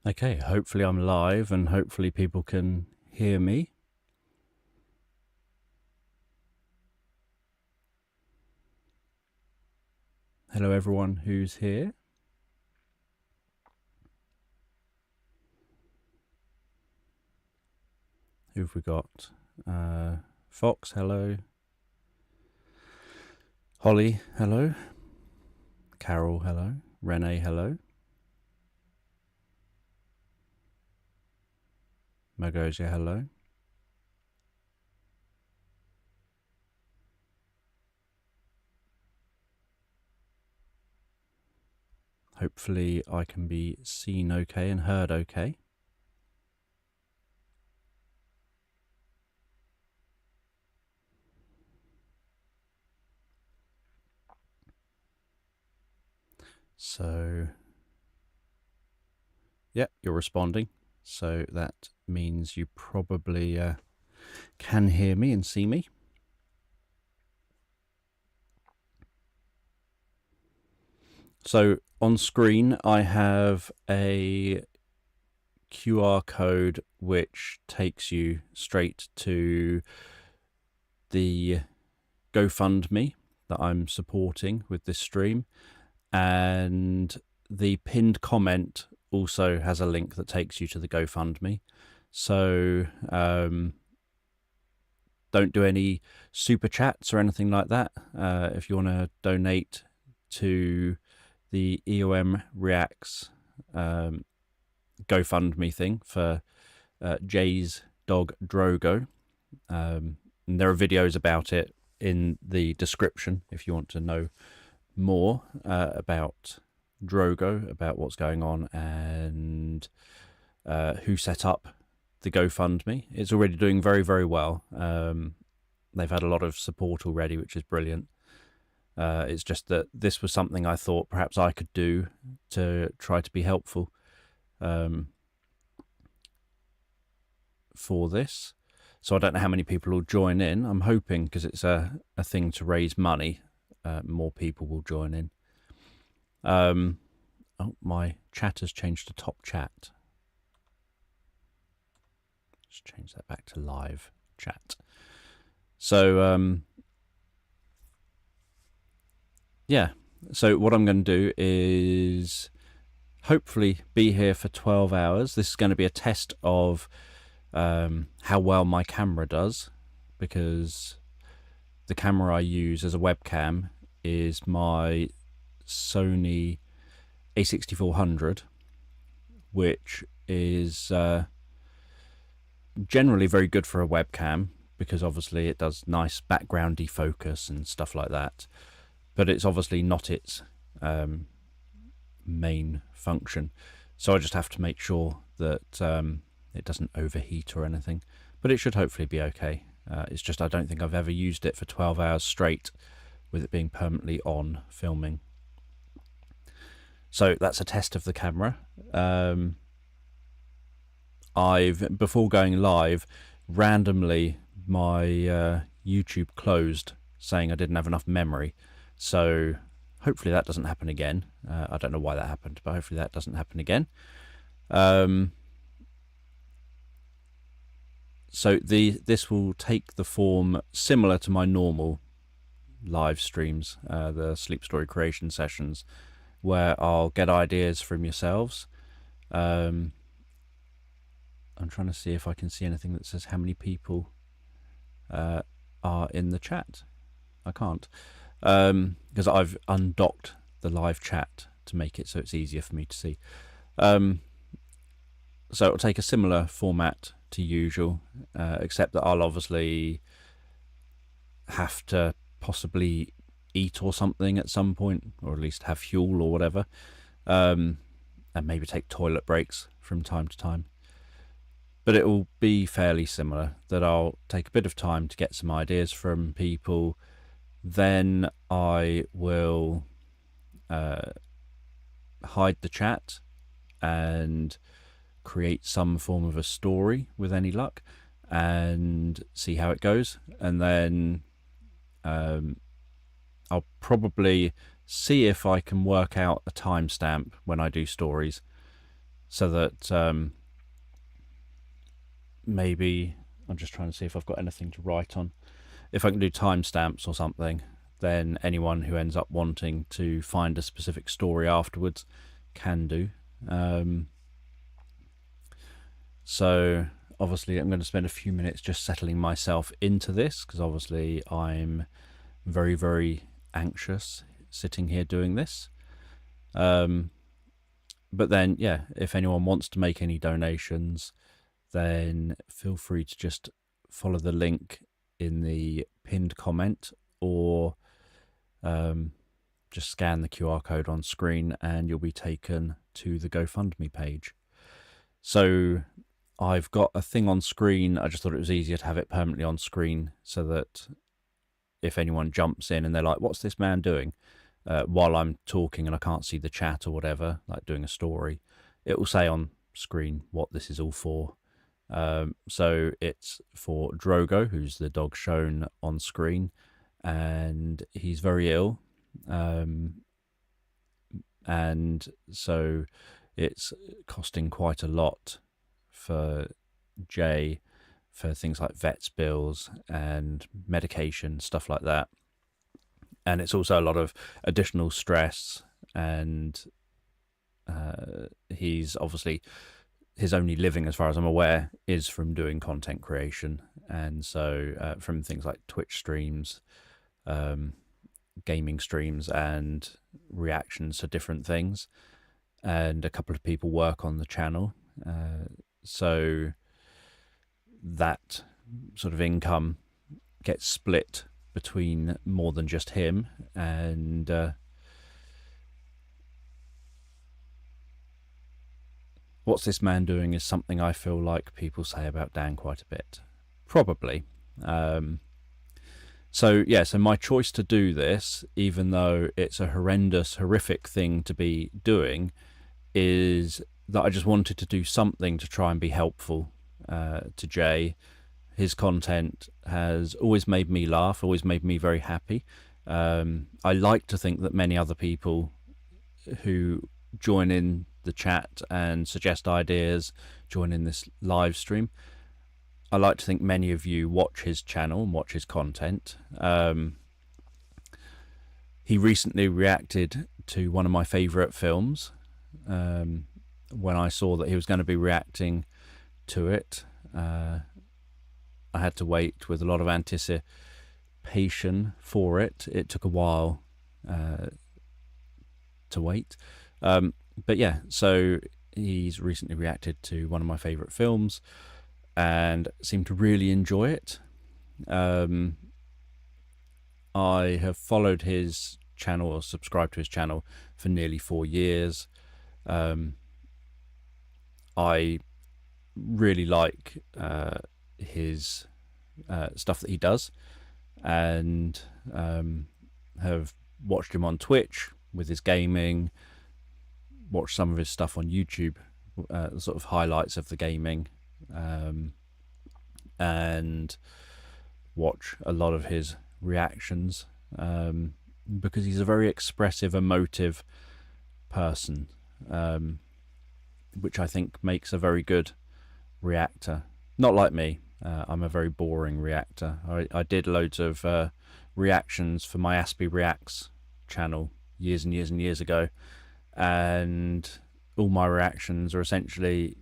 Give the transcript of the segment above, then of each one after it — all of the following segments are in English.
Okay, hopefully I'm live and hopefully people can hear me. Hello everyone who's here. Who've we got? Fox, hello. Holly, hello. Carol, hello. Renee, hello. Magosia, hello. Hopefully I can be seen okay and heard okay. So, yeah, you're responding. So that means you probably can hear me and see me. So on screen, I have a QR code which takes you straight to the GoFundMe that I'm supporting with this stream, and the pinned comment also has a link that takes you to the GoFundMe. So don't do any super chats or anything like that. If you want to donate to the EOM Reacts GoFundMe thing for Jay's dog Drogo, and there are videos about it in the description if you want to know more about Drogo, about what's going on, and who set up the GoFundMe. It's already doing very, very well. They've had a lot of support already, which is brilliant. It's just that this was something I thought perhaps I could do to try to be helpful for this. So I don't know how many people will join in. I'm hoping, because it's a thing to raise money, more people will join in. Oh, my chat has changed to top chat. Just change that back to live chat. So, yeah. So what I'm going to do is hopefully be here for 12 hours. This is going to be a test of how well my camera does, because the camera I use as a webcam is my Sony a6400, which is generally very good for a webcam because obviously it does nice background defocus and stuff like that, but it's obviously not its main function. So I just have to make sure that it doesn't overheat or anything, but it should hopefully be okay. It's just I don't think I've ever used it for 12 hours straight with it being permanently on filming. So that's a test of the camera. Before going live, randomly my YouTube closed saying I didn't have enough memory. So hopefully that doesn't happen again. I don't know why that happened, but hopefully that doesn't happen again. So this will take the form similar to my normal live streams, the sleep story creation sessions, where I'll get ideas from yourselves. I'm trying to see if I can see anything that says how many people are in the chat. I can't, because I've undocked the live chat to make it so it's easier for me to see. So it'll take a similar format to usual, except that I'll obviously have to possibly eat or something at some point, or at least have fuel or whatever, and maybe take toilet breaks from time to time. But it will be fairly similar, that I'll take a bit of time to get some ideas from people, then I will hide the chat and create some form of a story with any luck and see how it goes, and then I'll probably see if I can work out a timestamp when I do stories, so that maybe I'm just trying to see if I've got anything to write on. If I can do timestamps or something, then anyone who ends up wanting to find a specific story afterwards can do. So obviously I'm going to spend a few minutes just settling myself into this, because obviously I'm very, very anxious sitting here doing this. But then, yeah, if anyone wants to make any donations, then feel free to just follow the link in the pinned comment, or just scan the QR code on screen and you'll be taken to the GoFundMe page. So I've got a thing on screen. I just thought it was easier to have it permanently on screen, so that if anyone jumps in and they're like, what's this man doing? While I'm talking and I can't see the chat or whatever, like doing a story, it will say on screen what this is all for. So it's for Drogo, who's the dog shown on screen, and he's very ill. And so it's costing quite a lot for Jay, for things like vet's bills and medication, stuff like that. And it's also a lot of additional stress, and he's obviously, his only living, as far as I'm aware, is from doing content creation. And so from things like Twitch streams, gaming streams, and reactions to different things. And a couple of people work on the channel. So that sort of income gets split between more than just him. And what's this man doing is something I feel like people say about Dan quite a bit. Probably. So yeah, so my choice to do this, even though it's a horrendous, horrific thing to be doing, is that I just wanted to do something to try and be helpful to Jay. His content has always made me laugh, always made me very happy. I like to think that many other people who join in the chat and suggest ideas, join in this live stream, I like to think many of you watch his channel and watch his content. He recently reacted to one of my favourite films. When I saw that he was going to be reacting to it, I had to wait with a lot of anticipation for it. It took a while to wait. But yeah, so he's recently reacted to one of my favourite films and seemed to really enjoy it. I have followed his channel, or subscribed to his channel, for nearly 4 years. I really like his stuff that he does, and have watched him on Twitch with his gaming, watched some of his stuff on YouTube, sort of highlights of the gaming, and watch a lot of his reactions, because he's a very expressive, emotive person, which I think makes a very good reactor. Not like me. I'm a very boring reactor. I did loads of reactions for my Aspie Reacts channel years and years and years ago, and all my reactions are essentially,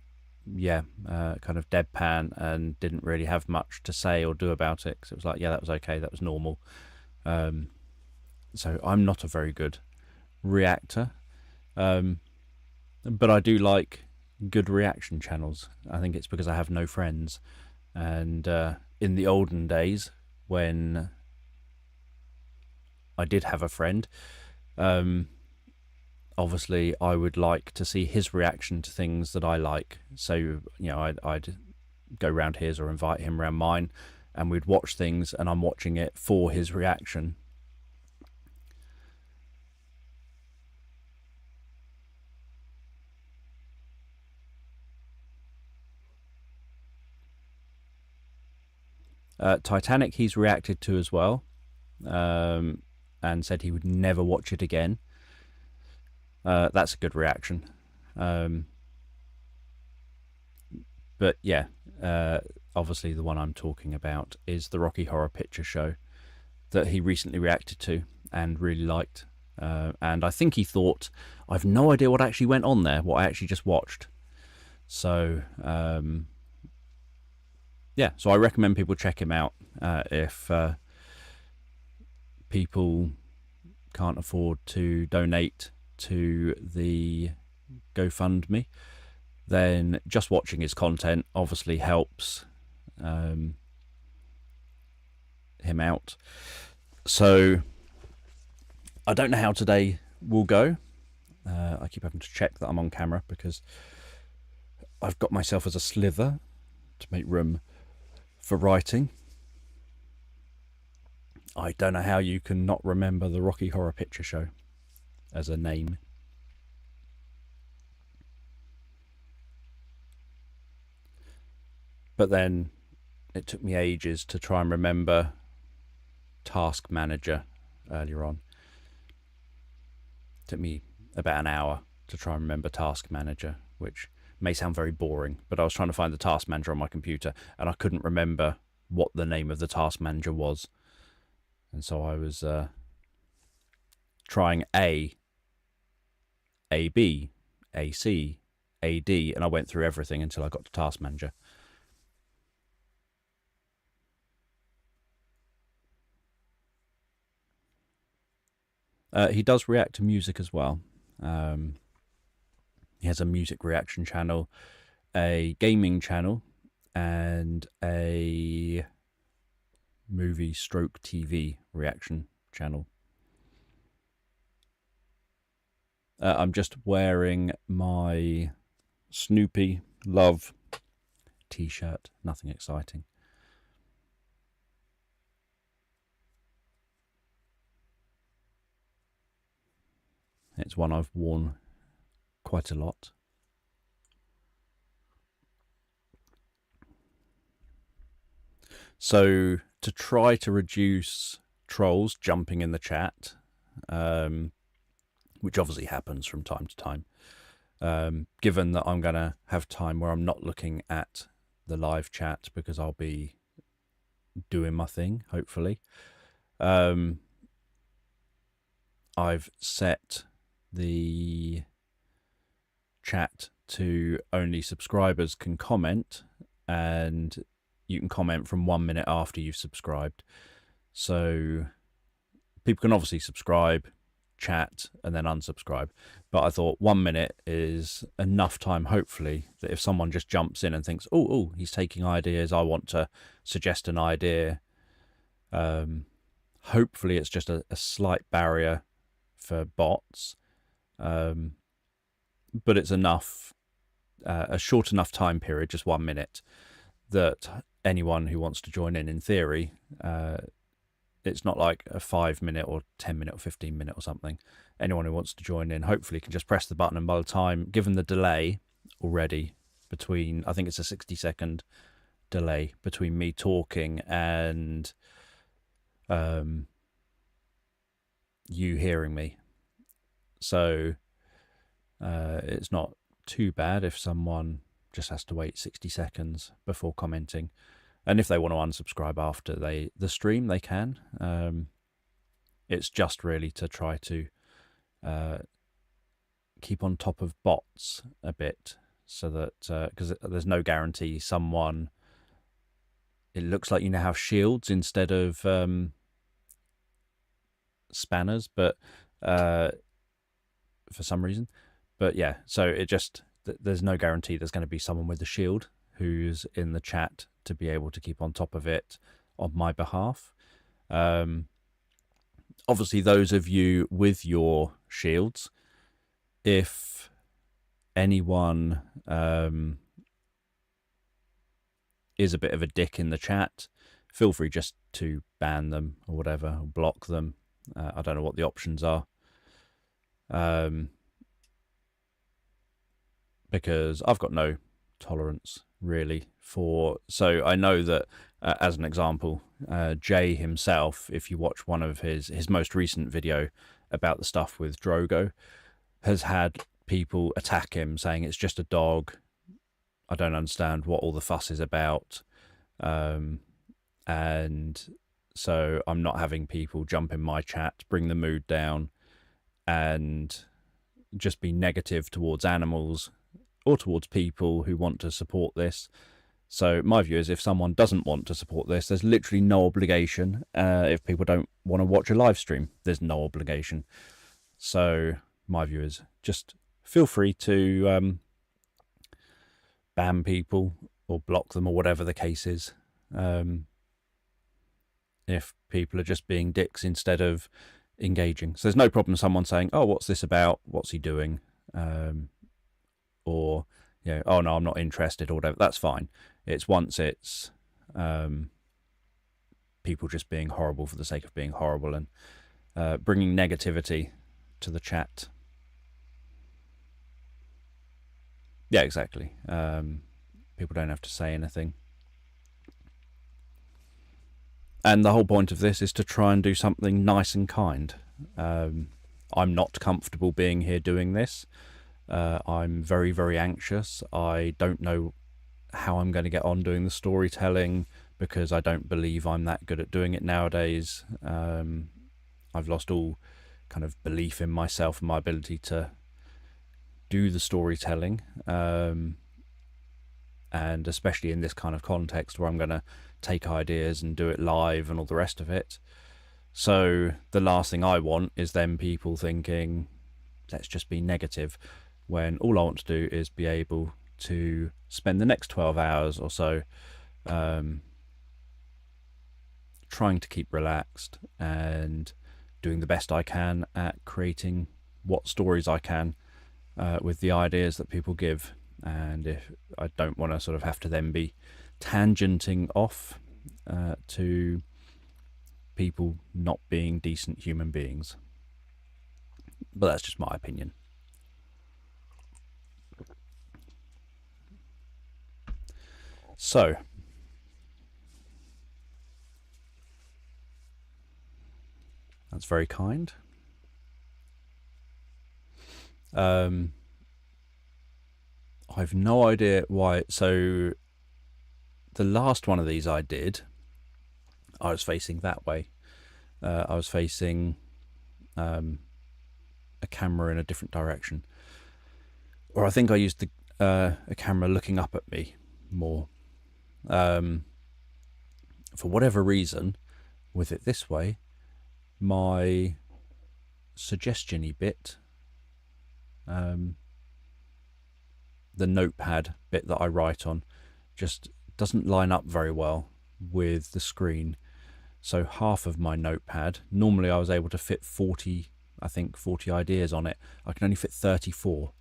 kind of deadpan, and didn't really have much to say or do about it, because it was like, yeah, that was okay, that was normal. So I'm not a very good reactor, but I do like good reaction channels. I think it's because I have no friends, and in the olden days when I did have a friend, obviously I would like to see his reaction to things that I like. So I'd go round his, or invite him round mine, and we'd watch things, and I'm watching it for his reaction. Titanic he's reacted to as well, and said he would never watch it again. That's a good reaction. But yeah, obviously the one I'm talking about is the Rocky Horror Picture Show that he recently reacted to and really liked. And I think he thought, I've no idea what actually went on there, what I actually just watched. So, yeah, so I recommend people check him out if people can't afford to donate to the GoFundMe. Then just watching his content obviously helps him out. So I don't know how today will go. I keep having to check that I'm on camera because I've got myself as a slither to make room for writing. I don't know how you can not remember the Rocky Horror Picture Show as a name. But then it took me ages to try and remember Task Manager earlier on. It took me about an hour to try and remember Task Manager, which may sound very boring, but I was trying to find the Task Manager on my computer and I couldn't remember what the name of the Task Manager was. And so I was trying A, B, AC, AD, and I went through everything until I got to Task Manager. He does react to music as well. He has a music reaction channel, a gaming channel, and a movie stroke TV reaction channel. I'm just wearing my Snoopy Love t-shirt, nothing exciting. It's one I've worn quite a lot. So to try to reduce trolls jumping in the chat, which obviously happens from time to time, given that I'm going to have time where I'm not looking at the live chat because I'll be doing my thing, hopefully, I've set the chat to only subscribers can comment, and you can comment from 1 minute after you've subscribed. So people can obviously subscribe, chat, and then unsubscribe. But I thought 1 minute is enough time, hopefully, that if someone just jumps in and thinks, oh, he's taking ideas, I want to suggest an idea. Hopefully it's just a slight barrier for bots. But it's enough, a short enough time period, just 1 minute, that anyone who wants to join in theory, it's not like a 5 minute or 10 minute or 15 minute or something. Anyone who wants to join in hopefully can just press the button, and by the time, given the delay already between, I think it's a 60-second delay between me talking and you hearing me. So it's not too bad if someone just has to wait 60 seconds before commenting. And if they want to unsubscribe after the stream, they can. It's just really to try to keep on top of bots a bit, so that because there's no guarantee someone, it looks like you now have shields instead of spanners, but for some reason. But yeah, so it just, there's no guarantee there's going to be someone with a shield who's in the chat to be able to keep on top of it on my behalf. Obviously, those of you with your shields, if anyone is a bit of a dick in the chat, feel free just to ban them or whatever, or block them. I don't know what the options are. Because I've got no tolerance really for, so I know that as an example, Jay himself, if you watch one of his most recent video about the stuff with Drogo, has had people attack him saying it's just a dog, I don't understand what all the fuss is about. And so I'm not having people jump in my chat, bring the mood down, and just be negative towards animals or towards people who want to support this. So my view is, if someone doesn't want to support this, there's literally no obligation. If people don't want to watch a live stream, there's no obligation. So my view is, just feel free to ban people or block them or whatever the case is. If people are just being dicks instead of engaging. So there's no problem someone saying, oh, what's this about? What's he doing? Or, oh no, I'm not interested or whatever. That's fine. It's once it's people just being horrible for the sake of being horrible and bringing negativity to the chat. Yeah, exactly. People don't have to say anything. And the whole point of this is to try and do something nice and kind. I'm not comfortable being here doing this. I'm very, very anxious. I don't know how I'm going to get on doing the storytelling, because I don't believe I'm that good at doing it nowadays. I've lost all kind of belief in myself and my ability to do the storytelling. And especially in this kind of context where I'm going to take ideas and do it live and all the rest of it. So the last thing I want is then people thinking, let's just be negative, when all I want to do is be able to spend the next 12 hours or so trying to keep relaxed and doing the best I can at creating what stories I can with the ideas that people give. And if I don't want to sort of have to then be tangenting off to people not being decent human beings. But that's just my opinion. So, that's very kind. I've no idea why. So the last one of these I did, I was facing that way. I was facing a camera in a different direction, or I think I used a camera looking up at me more. For whatever reason, with it this way, my suggestion-y bit, the notepad bit that I write on, just doesn't line up very well with the screen. So half of my notepad, normally I was able to fit 40 ideas on it. I can only fit 34.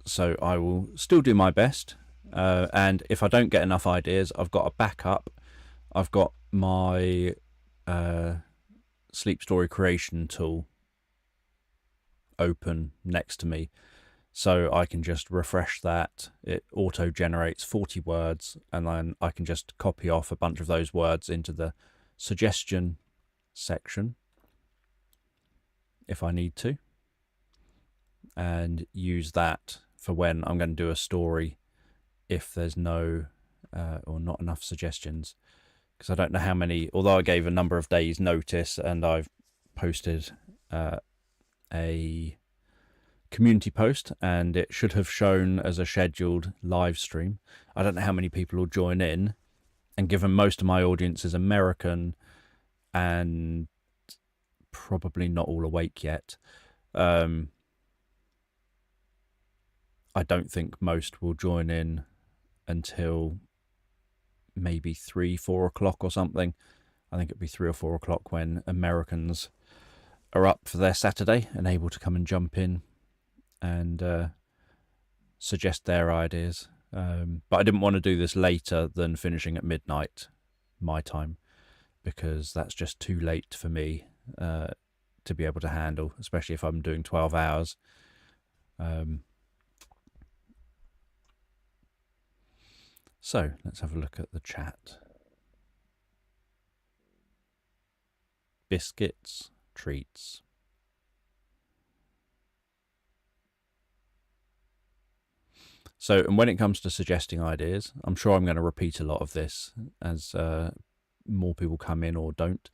So I will still do my best. And if I don't get enough ideas, I've got a backup. I've got my sleep story creation tool open next to me, so I can just refresh that. It auto generates 40 words, and then I can just copy off a bunch of those words into the suggestion section if I need to, and use that for when I'm going to do a story if there's no or not enough suggestions. Because I don't know how many, although I gave a number of days notice and I've posted a community post and it should have shown as a scheduled live stream. I don't know how many people will join in, and given most of my audience is American and probably not all awake yet, I don't think most will join in until maybe 3-4 o'clock or something. I think it'd be 3 or 4 o'clock when Americans are up for their Saturday and able to come and jump in and suggest their ideas. But I didn't want to do this later than finishing at midnight my time, because that's just too late for me to be able to handle, especially if I'm doing 12 hours. So let's have a look at the chat. Biscuits, treats. So, and when it comes to suggesting ideas, I'm sure I'm going to repeat a lot of this as more people come in or don't.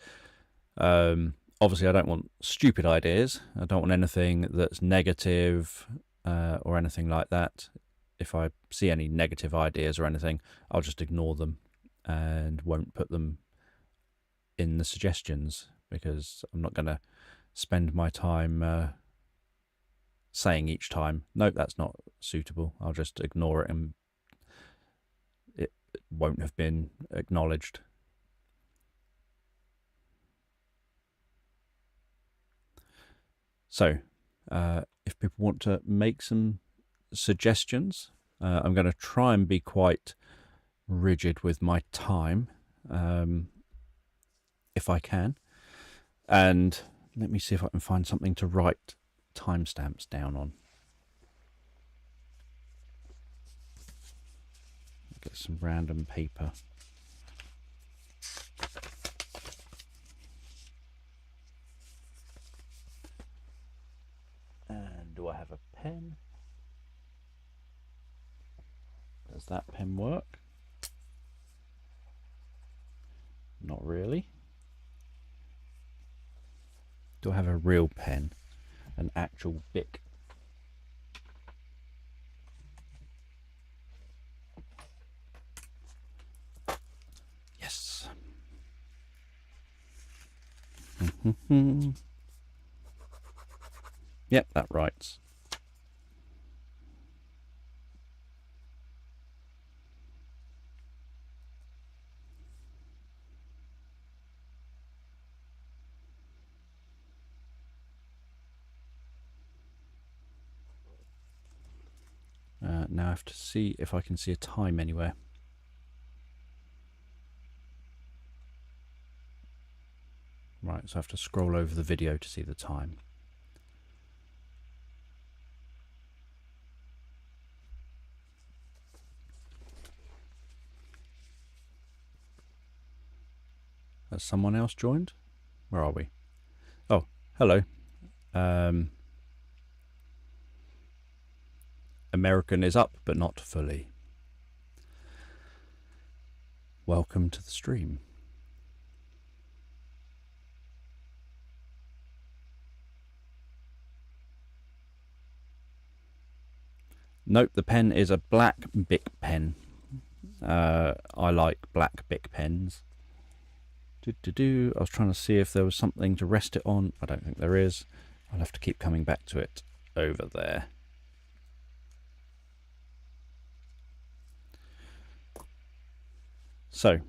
Obviously, I don't want stupid ideas. I don't want anything that's negative or anything like that. If I see any negative ideas or anything, I'll just ignore them and won't put them in the suggestions, because I'm not going to spend my time saying each time, no, that's not suitable. I'll just ignore it and it won't have been acknowledged. So if people want to make some suggestions, I'm going to try and be quite rigid with my time if I can. And let me see if I can find something to write timestamps down on. Get some random paper. And do I have a pen? Does that pen work? Not really. Do I have a real pen? An actual Bic? Yes. Yep, that writes. Now I have to see if I can see a time anywhere. Right, so I have to scroll over the video to see the time. Has someone else joined? Where are we? Oh, hello. American is up, but not fully. Welcome to the stream. Nope, the pen is a black Bic pen. I like black Bic pens. I was trying to see if there was something to rest it on. I don't think there is. I'll have to keep coming back to it over there. So,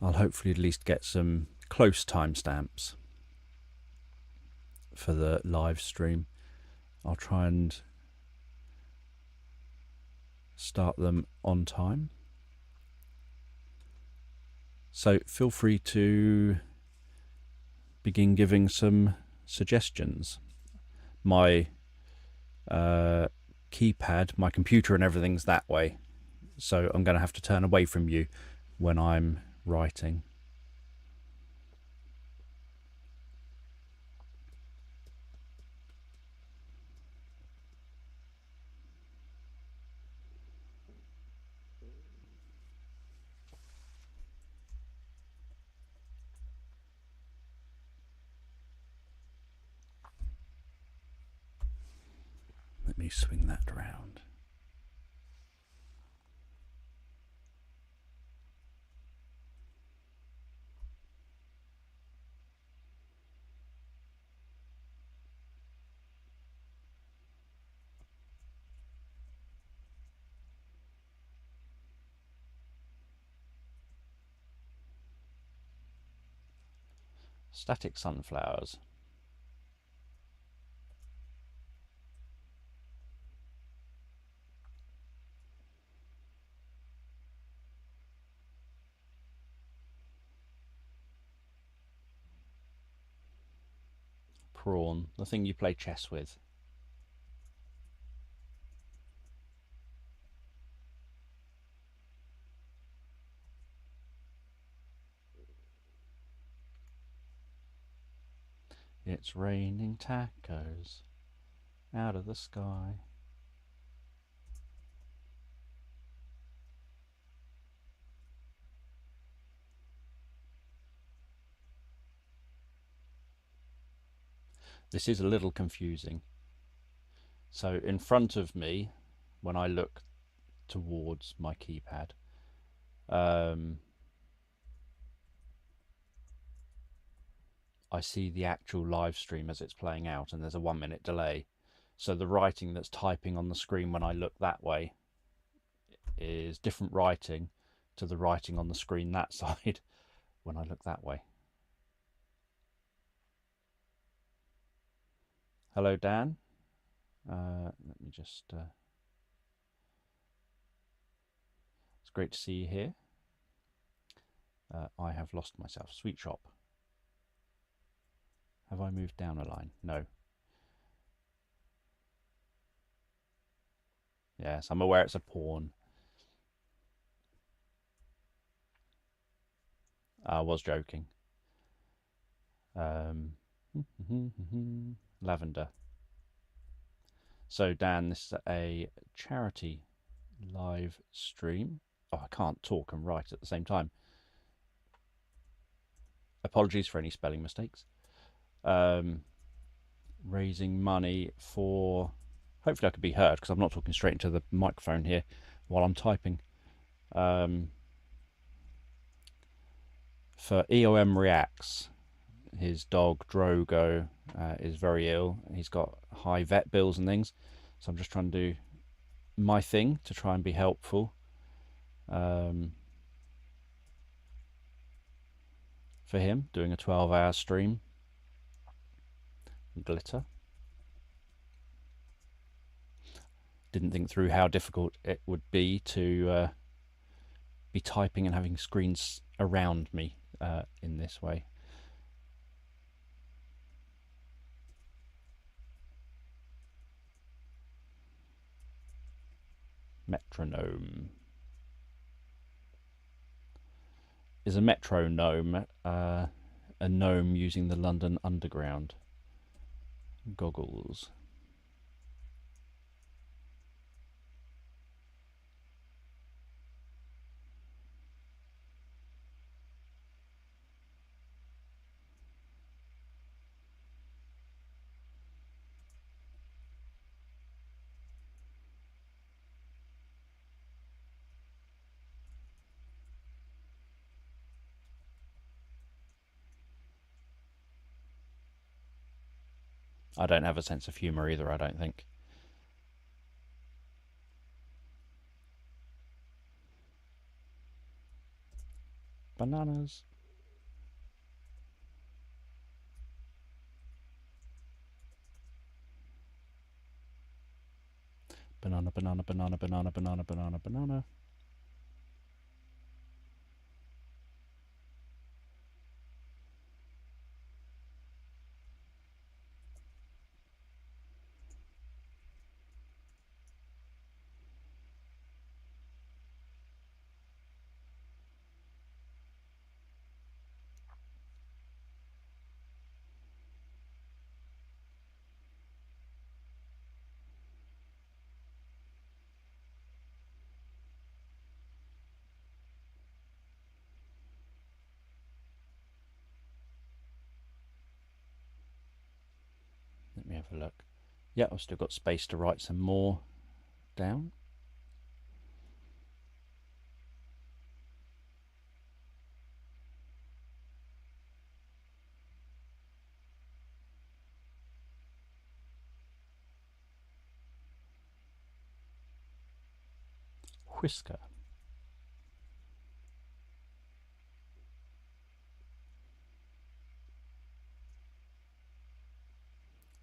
I'll hopefully at least get some close timestamps for the live stream. I'll try and start them on time. So feel free to begin giving some suggestions. My keypad, my computer and everything's that way, so I'm going to have to turn away from you when I'm writing. Let me swing that around. Static sunflowers. Prawn, the thing you play chess with. It's raining tacos out of the sky. This is a little confusing. So in front of me, when I look towards my keypad, I see the actual live stream as it's playing out, and there's a 1 minute delay. So the writing that's typing on the screen when I look that way is different writing to the writing on the screen that side when I look that way. Hello, Dan. Let me just... it's great to see you here. I have lost myself. Sweet shop. Have I moved down a line? No. Yes, I'm aware it's a pawn. I was joking. Lavender. So Dan, this is a charity live stream. Oh, I can't talk and write at the same time. Apologies for any spelling mistakes. Raising money for... Hopefully I could be heard because I'm not talking straight into the microphone here while I'm typing. For EOM Reacts. His dog Drogo is very ill. He's got high vet bills and things, so I'm just trying to do my thing to try and be helpful. For him, doing a 12-hour stream. Glitter. Didn't think through how difficult it would be to be typing and having screens around me in this way. Metronome. Is a metronome a gnome using the London Underground? Goggles. I don't have a sense of humour either, I don't think. Bananas. Banana, banana, banana, banana, banana, banana, banana. Let me have a look. Yeah, I've still got space to write some more down. Whisker.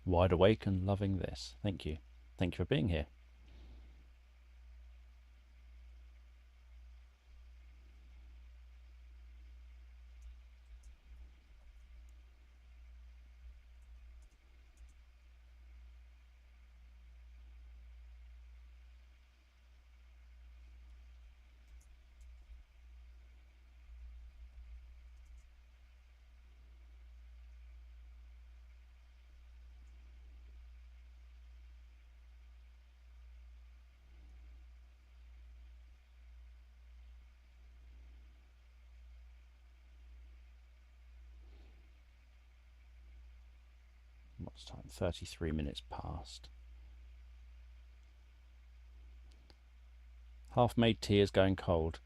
Wide awake and loving this. Thank you. Thank you for being here. What's time? 33 minutes past. Half-made tea is going cold.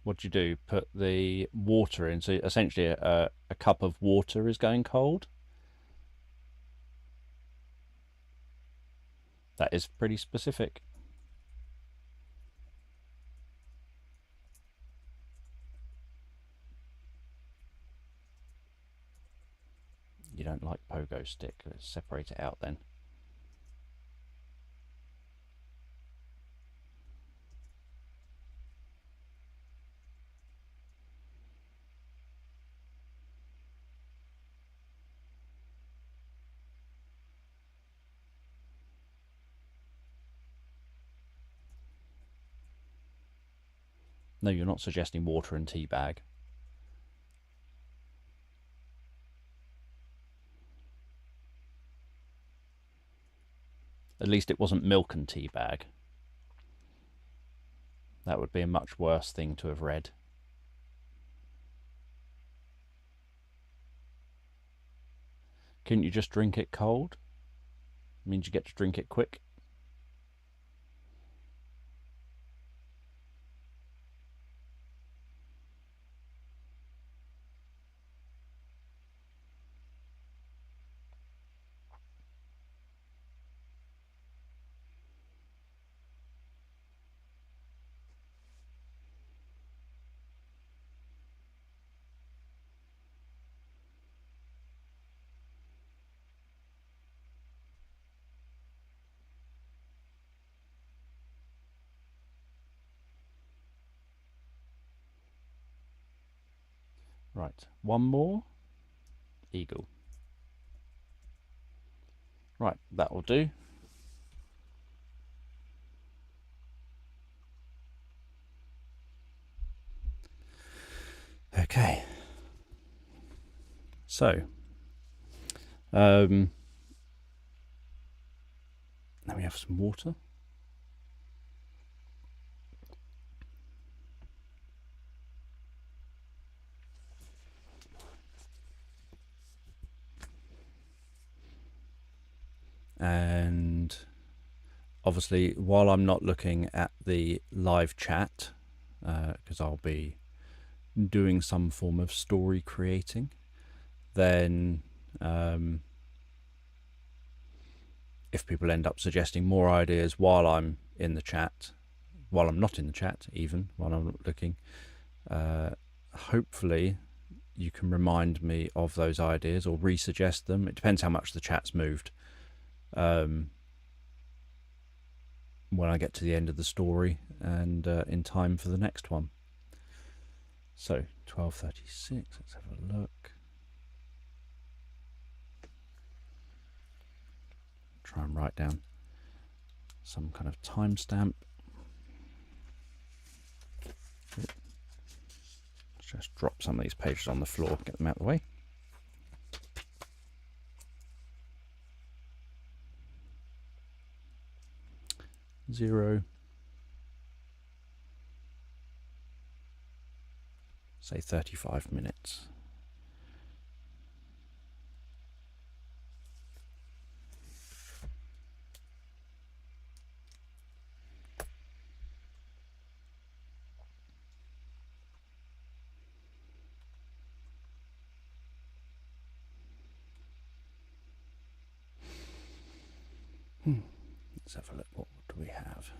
What do you do? Put the water in. So essentially a cup of water is going cold. That is pretty specific. You don't like pogo stick. Let's separate it out then. No, you're not suggesting water and tea bag. At least it wasn't milk and tea bag. That would be a much worse thing to have read. Couldn't you just drink it cold? It means you get to drink it quick. Right, one more. Eagle. Right, that will do. Okay. So, now we have some water. And obviously, while I'm not looking at the live chat, because I'll be doing some form of story creating, then if people end up suggesting more ideas while I'm in the chat, while I'm not in the chat, even while I'm not looking, hopefully you can remind me of those ideas or resuggest them. It depends how much the chat's moved. When I get to the end of the story and in time for the next one. So 12:36, let's have a look. Try and write down some kind of timestamp. Just drop some of these pages on the floor, get them out of the way. Zero. Say 35 minutes. Let's have a look. What do we have?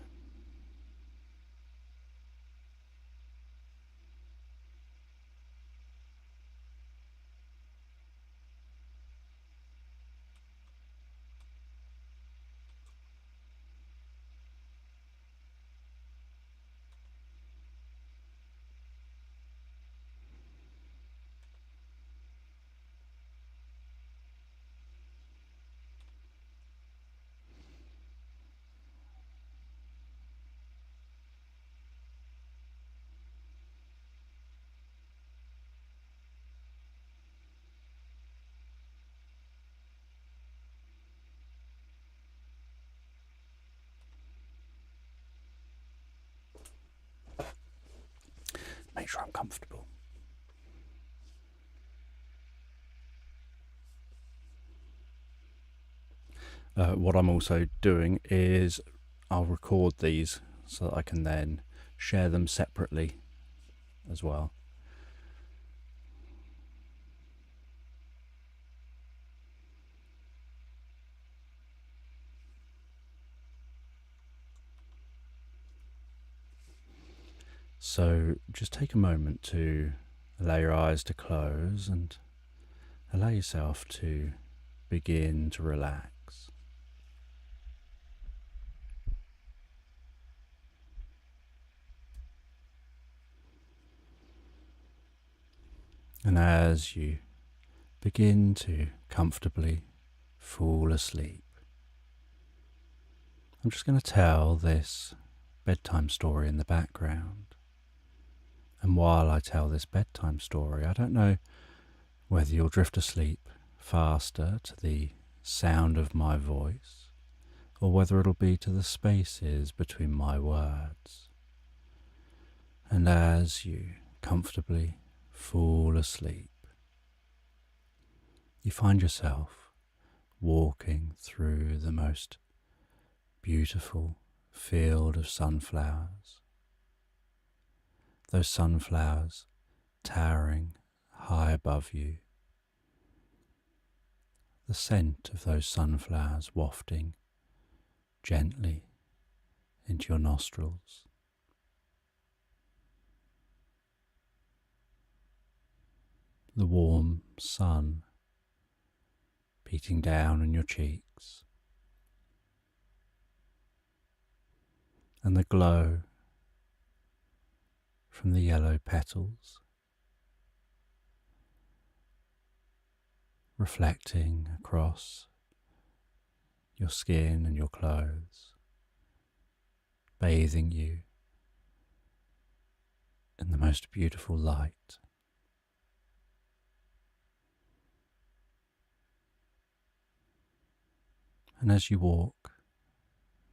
Make sure I'm comfortable. What I'm also doing is I'll record these so that I can then share them separately as well. So just take a moment to allow your eyes to close and allow yourself to begin to relax. And as you begin to comfortably fall asleep, I'm just going to tell this bedtime story in the background. And while I tell this bedtime story, I don't know whether you'll drift asleep faster to the sound of my voice, or whether it'll be to the spaces between my words. And as you comfortably fall asleep, you find yourself walking through the most beautiful field of sunflowers. Those sunflowers towering high above you. The scent of those sunflowers wafting gently into your nostrils. The warm sun beating down on your cheeks, and the glow from the yellow petals reflecting across your skin and your clothes, bathing you in the most beautiful light. And as you walk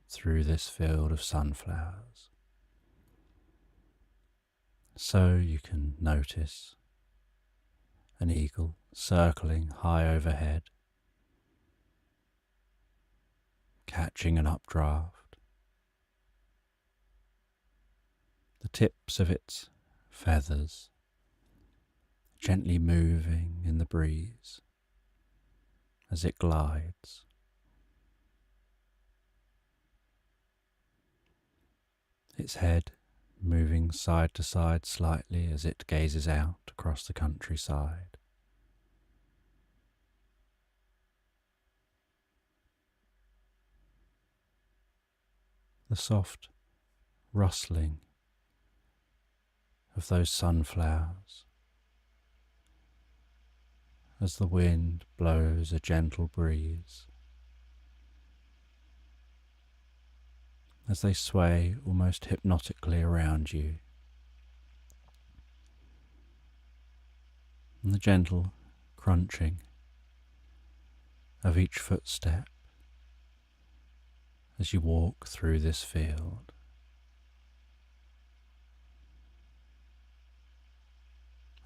through this field of sunflowers, so you can notice an eagle circling high overhead, catching an updraft. The tips of its feathers gently moving in the breeze as it glides. Its head moving side to side slightly as it gazes out across the countryside. The soft rustling of those sunflowers as the wind blows a gentle breeze, as they sway almost hypnotically around you, and the gentle crunching of each footstep as you walk through this field.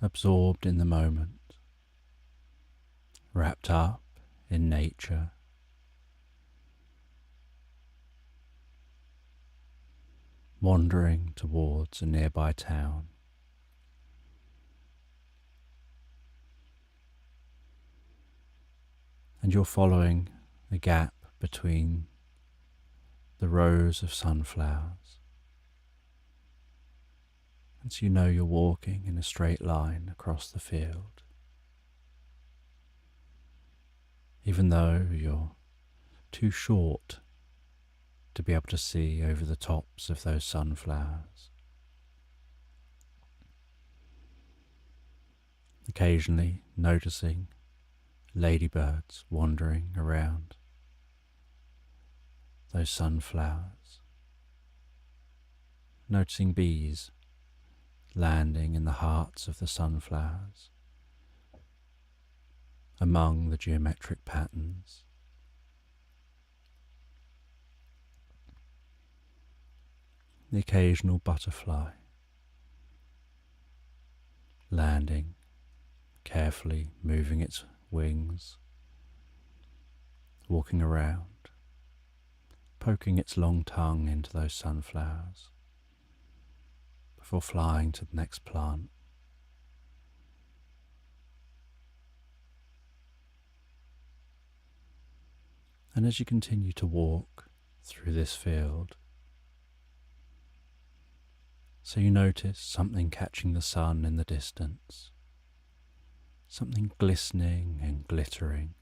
Absorbed in the moment, wrapped up in nature, wandering towards a nearby town. And you're following the gap between the rows of sunflowers. And so you know you're walking in a straight line across the field. Even though you're too short to be able to see over the tops of those sunflowers. Occasionally noticing ladybirds wandering around those sunflowers. Noticing bees landing in the hearts of the sunflowers, among the geometric patterns. The occasional butterfly landing, carefully moving its wings, walking around, poking its long tongue into those sunflowers before flying to the next plant. And as you continue to walk through this field, so you notice something catching the sun in the distance, something glistening and glittering.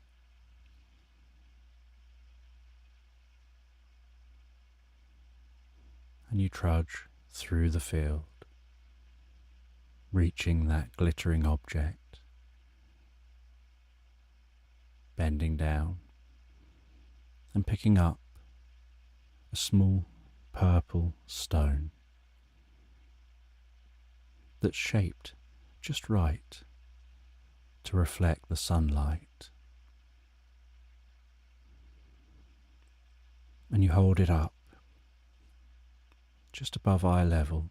And you trudge through the field, reaching that glittering object, bending down and picking up a small purple stone that's shaped just right to reflect the sunlight. And you hold it up just above eye level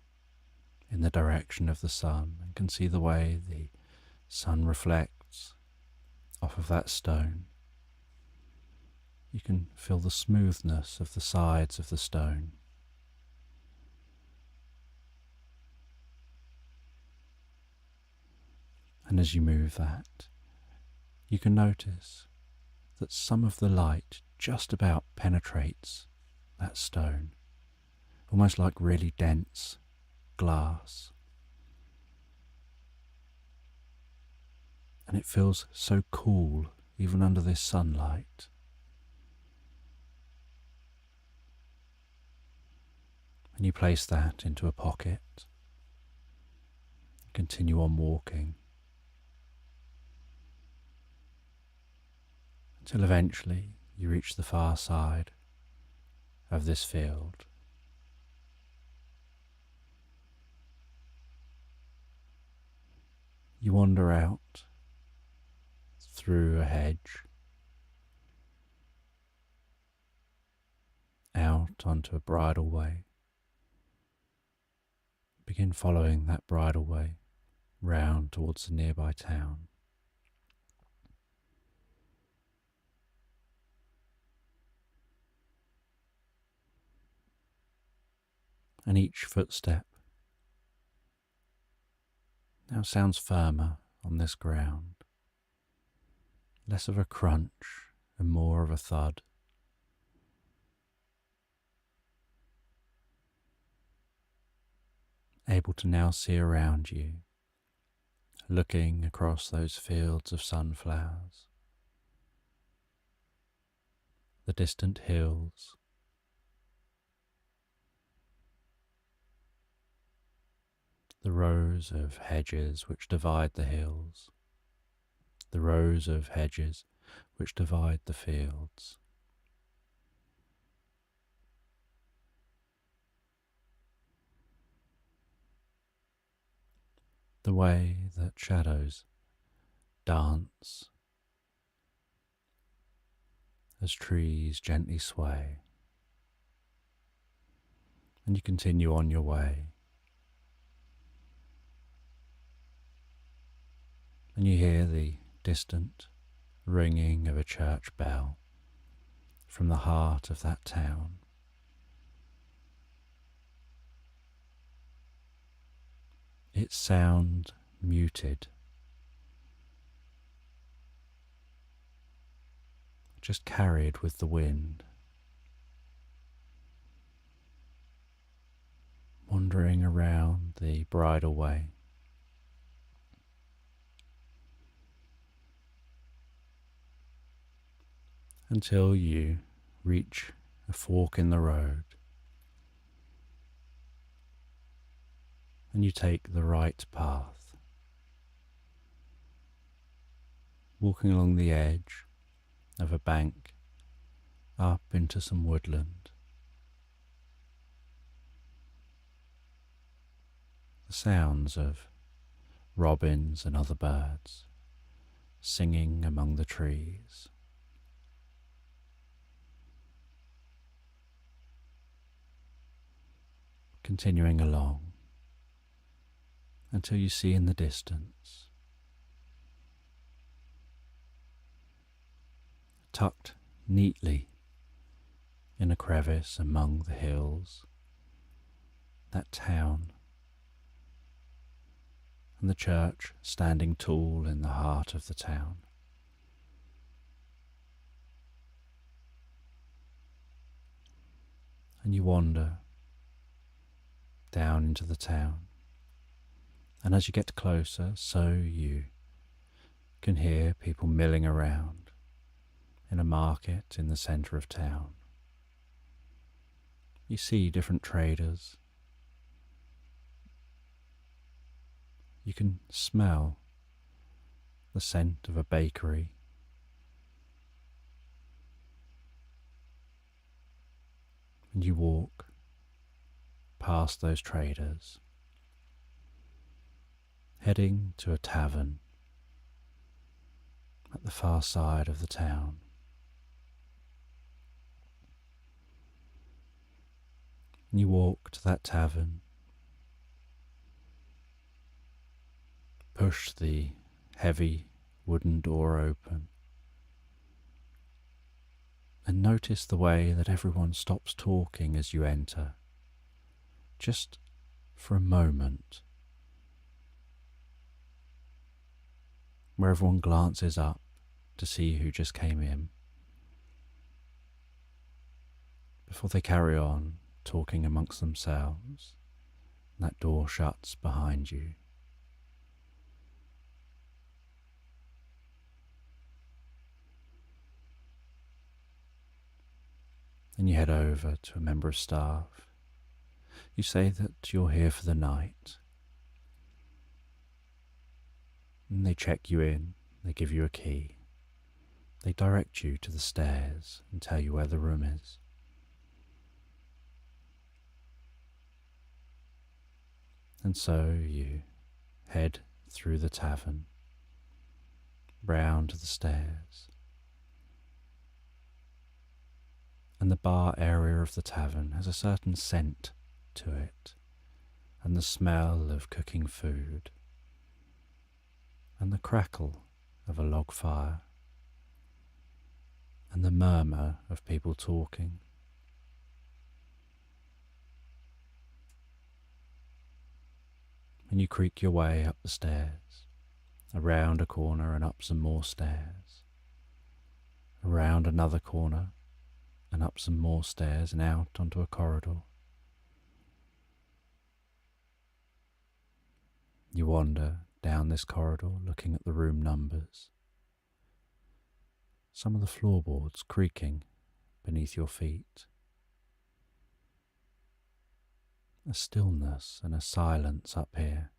in the direction of the sun, and can see the way the sun reflects off of that stone. You can feel the smoothness of the sides of the stone. And as you move that, you can notice that some of the light just about penetrates that stone, almost like really dense glass. And it feels so cool even under this sunlight. And you place that into a pocket, continue on walking, until eventually you reach the far side of this field. You wander out through a hedge, out onto a bridleway. Begin following that bridleway round towards the nearby town. And each footstep now sounds firmer on this ground, less of a crunch and more of a thud. Able to now see around you, looking across those fields of sunflowers, the distant hills, the rows of hedges which divide the hills, the rows of hedges which divide the fields. The way that shadows dance as trees gently sway, and you continue on your way, and you hear the distant ringing of a church bell from the heart of that town. Its sound muted, just carried with the wind, wandering around the bridleway, until you reach a fork in the road, and you take the right path, walking along the edge of a bank up into some woodland. The sounds of robins and other birds singing among the trees. Continuing along until you see in the distance, tucked neatly In a crevice among the hills, that town, and the church standing tall in the heart of the town. And you wander down into the town, and as you get closer, so you can hear people milling around in a market in the centre of town. You see different traders. You can smell the scent of a bakery. And you walk past those traders, heading to a tavern at the far side of the town. And you walk to that tavern, push the heavy wooden door open, and notice the way that everyone stops talking as you enter, just for a moment, where everyone glances up to see who just came in, before they carry on talking amongst themselves, and that door shuts behind you. And you head over to a member of staff. You say that you're here for the night. And they check you in, they give you a key. They direct you to the stairs and tell you where the room is. And so you head through the tavern, round to the stairs. And the bar area of the tavern has a certain scent to it, and the smell of cooking food, and the crackle of a log fire, and the murmur of people talking. And you creak your way up the stairs, around a corner and up some more stairs, around another corner and up some more stairs and out onto a corridor. You wander down this corridor looking at the room numbers, some of the floorboards creaking beneath your feet. A stillness and a silence up here,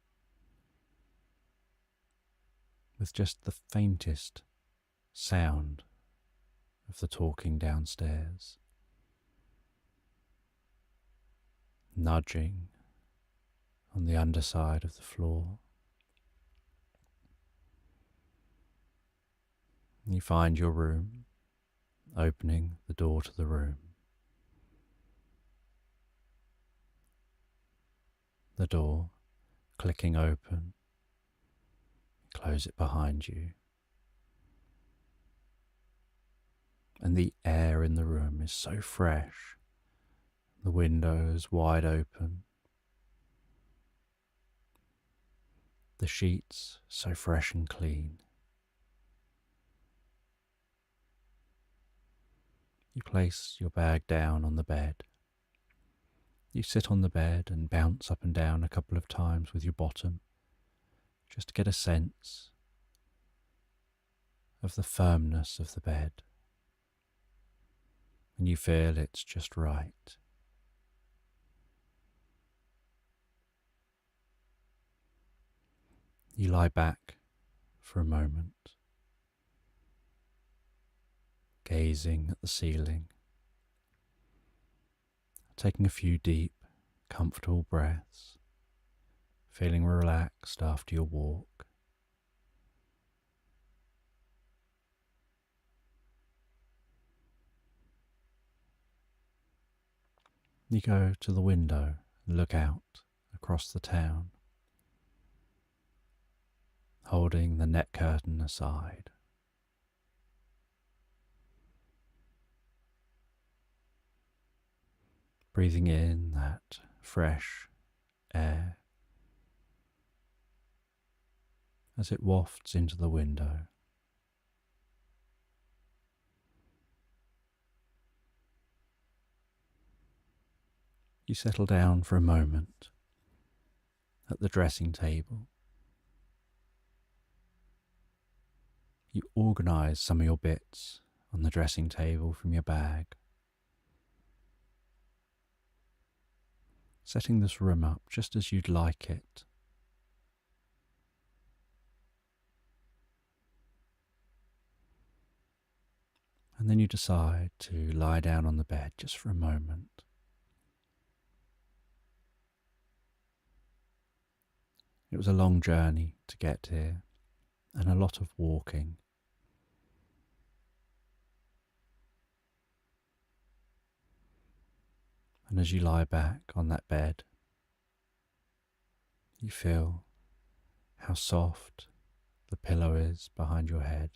with just the faintest sound of the talking downstairs, nudging on the underside of the floor. You find your room, opening the door to the room. The door clicking open, close it behind you. And the air in the room is so fresh, the windows wide open, the sheets so fresh and clean. You place your bag down on the bed. You sit on the bed and bounce up and down a couple of times with your bottom, just to get a sense of the firmness of the bed. And you feel it's just right. You lie back for a moment, gazing at the ceiling, taking a few deep, comfortable breaths, feeling relaxed after your walk. You go to the window and look out across the town, holding the net curtain aside. breathing in that fresh air as it wafts into the window. You settle down for a moment at the dressing table. You organise some of your bits on the dressing table from your bag, setting this room up just as you'd like it. And then you decide to lie down on the bed just for a moment. It was a long journey to get here and a lot of walking. And as you lie back on that bed, you feel how soft the pillow is behind your head,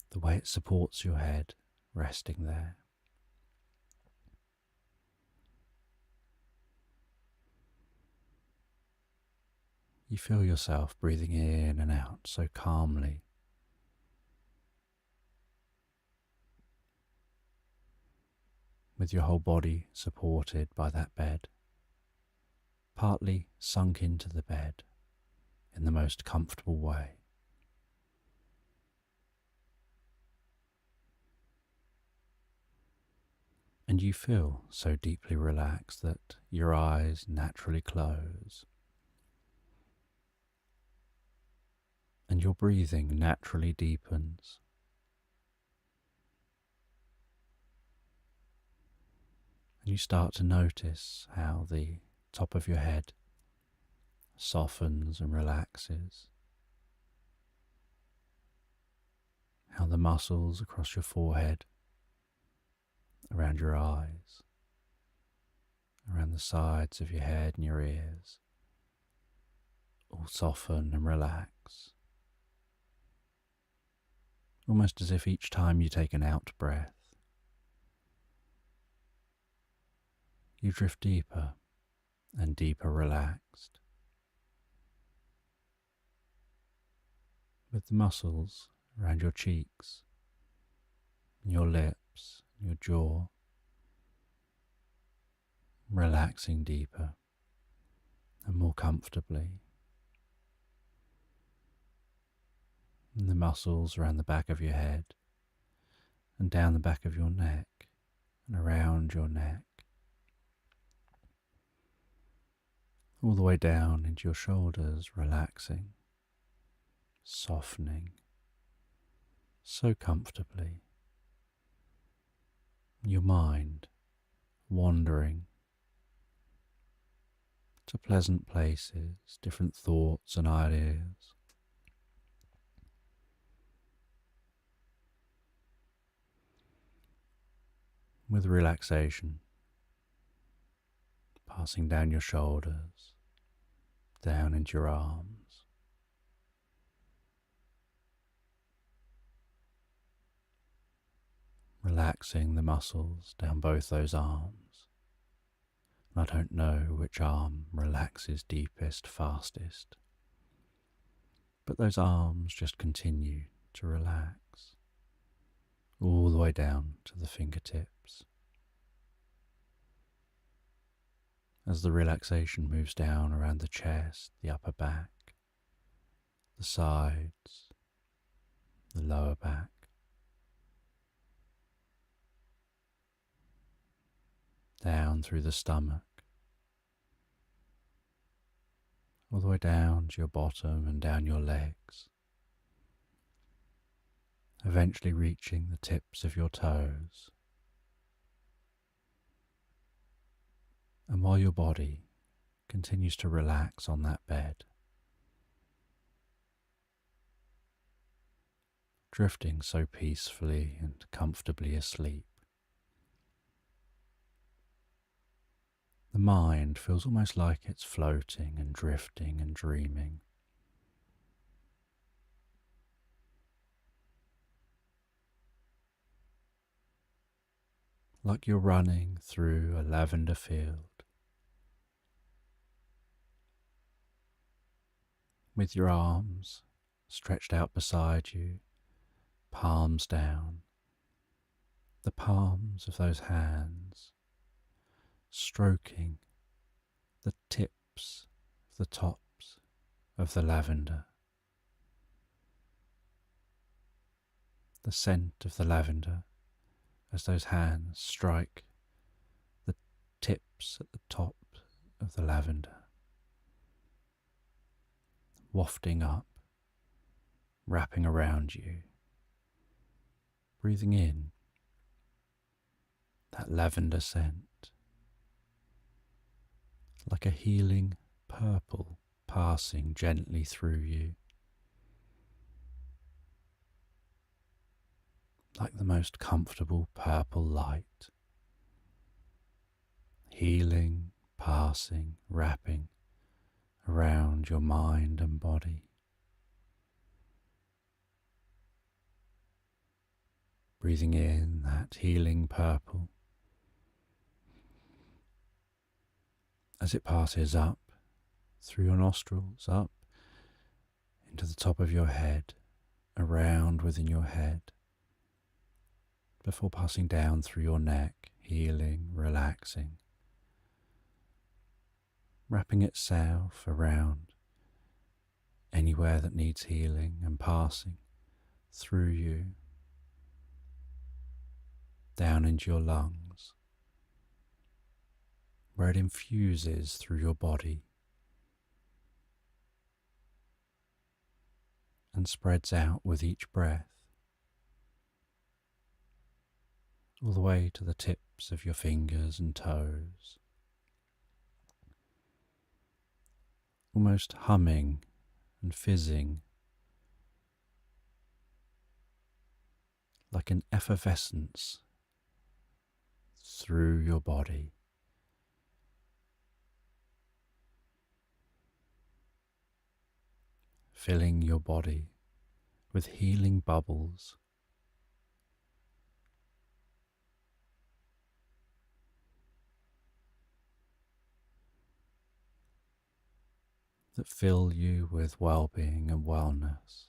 the way it supports your head resting there. You feel yourself breathing in and out so calmly. With your whole body supported by that bed, partly sunk into the bed in the most comfortable way. And you feel so deeply relaxed that your eyes naturally close, and your breathing naturally deepens. And you start to notice how the top of your head softens and relaxes, how the muscles across your forehead, around your eyes, around the sides of your head and your ears, all soften and relax. Almost as if each time you take an out breath, you drift deeper and deeper relaxed, with the muscles around your cheeks, your lips, your jaw, relaxing deeper and more comfortably. And the muscles around the back of your head and down the back of your neck and around your neck, all the way down into your shoulders, relaxing, softening so comfortably. Your mind wandering to pleasant places, different thoughts and ideas. With relaxation passing down your shoulders, down into your arms, relaxing the muscles down both those arms. And I don't know which arm relaxes deepest, fastest, but those arms just continue to relax all the way down to the fingertips. As the relaxation moves down around the chest, the upper back, the sides, the lower back, down through the stomach, all the way down to your bottom and down your legs, eventually reaching the tips of your toes. And while your body continues to relax on that bed, drifting so peacefully and comfortably asleep, the mind feels almost like it's floating and drifting and dreaming. like you're running through a lavender field, with your arms stretched out beside you, palms down, the palms of those hands stroking the tips of the tops of the lavender, the scent of the lavender as those hands strike the tips at the top of the lavender, wafting up, wrapping around you, breathing in that lavender scent, like a healing purple passing gently through you, like the most comfortable purple light, healing, passing, wrapping around your mind and body. Breathing in that healing purple as it passes up through your nostrils, up into the top of your head, around within your head, before passing down through your neck, healing, relaxing, wrapping itself around anywhere that needs healing and passing through you, down into your lungs, where it infuses through your body and spreads out with each breath, all the way to the tips of your fingers and toes, almost humming and fizzing like an effervescence through your body. Filling your body with healing bubbles that fill you with well-being and wellness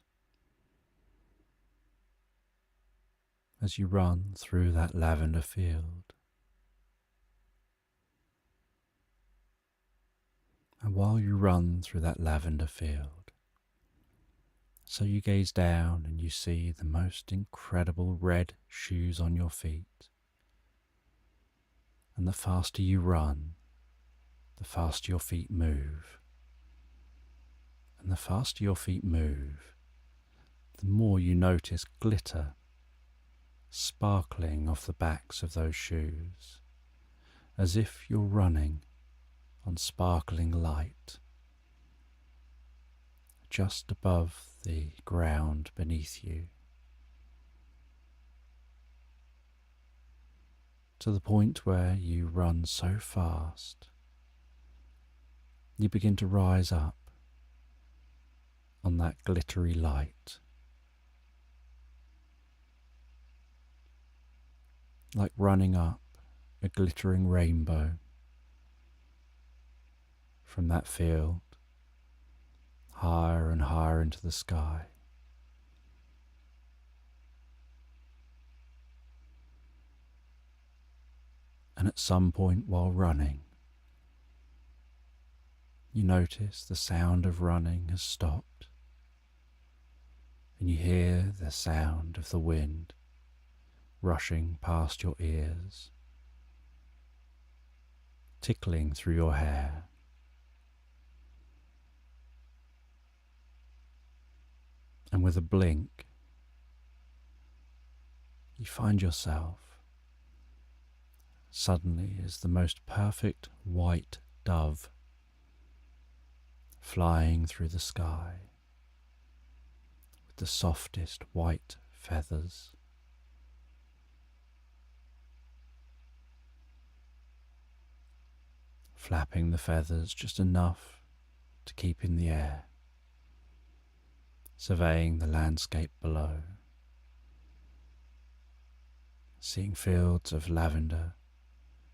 as you run through that lavender field. And while you run through that lavender field, so you gaze down and you see the most incredible red shoes on your feet. And the faster you run, the faster your feet move. And the faster your feet move, the more you notice glitter sparkling off the backs of those shoes, as if you're running on sparkling light just above the ground beneath you, to the point where you run so fast you begin to rise up on that glittery light, like running up a glittering rainbow from that field, higher and higher into the sky. And at some point while running, you notice the sound of running has stopped, and you hear the sound of the wind rushing past your ears, tickling through your hair. And with a blink, you find yourself suddenly as the most perfect white dove flying through the sky with the softest white feathers. Flapping the feathers just enough to keep in the air, surveying the landscape below, seeing fields of lavender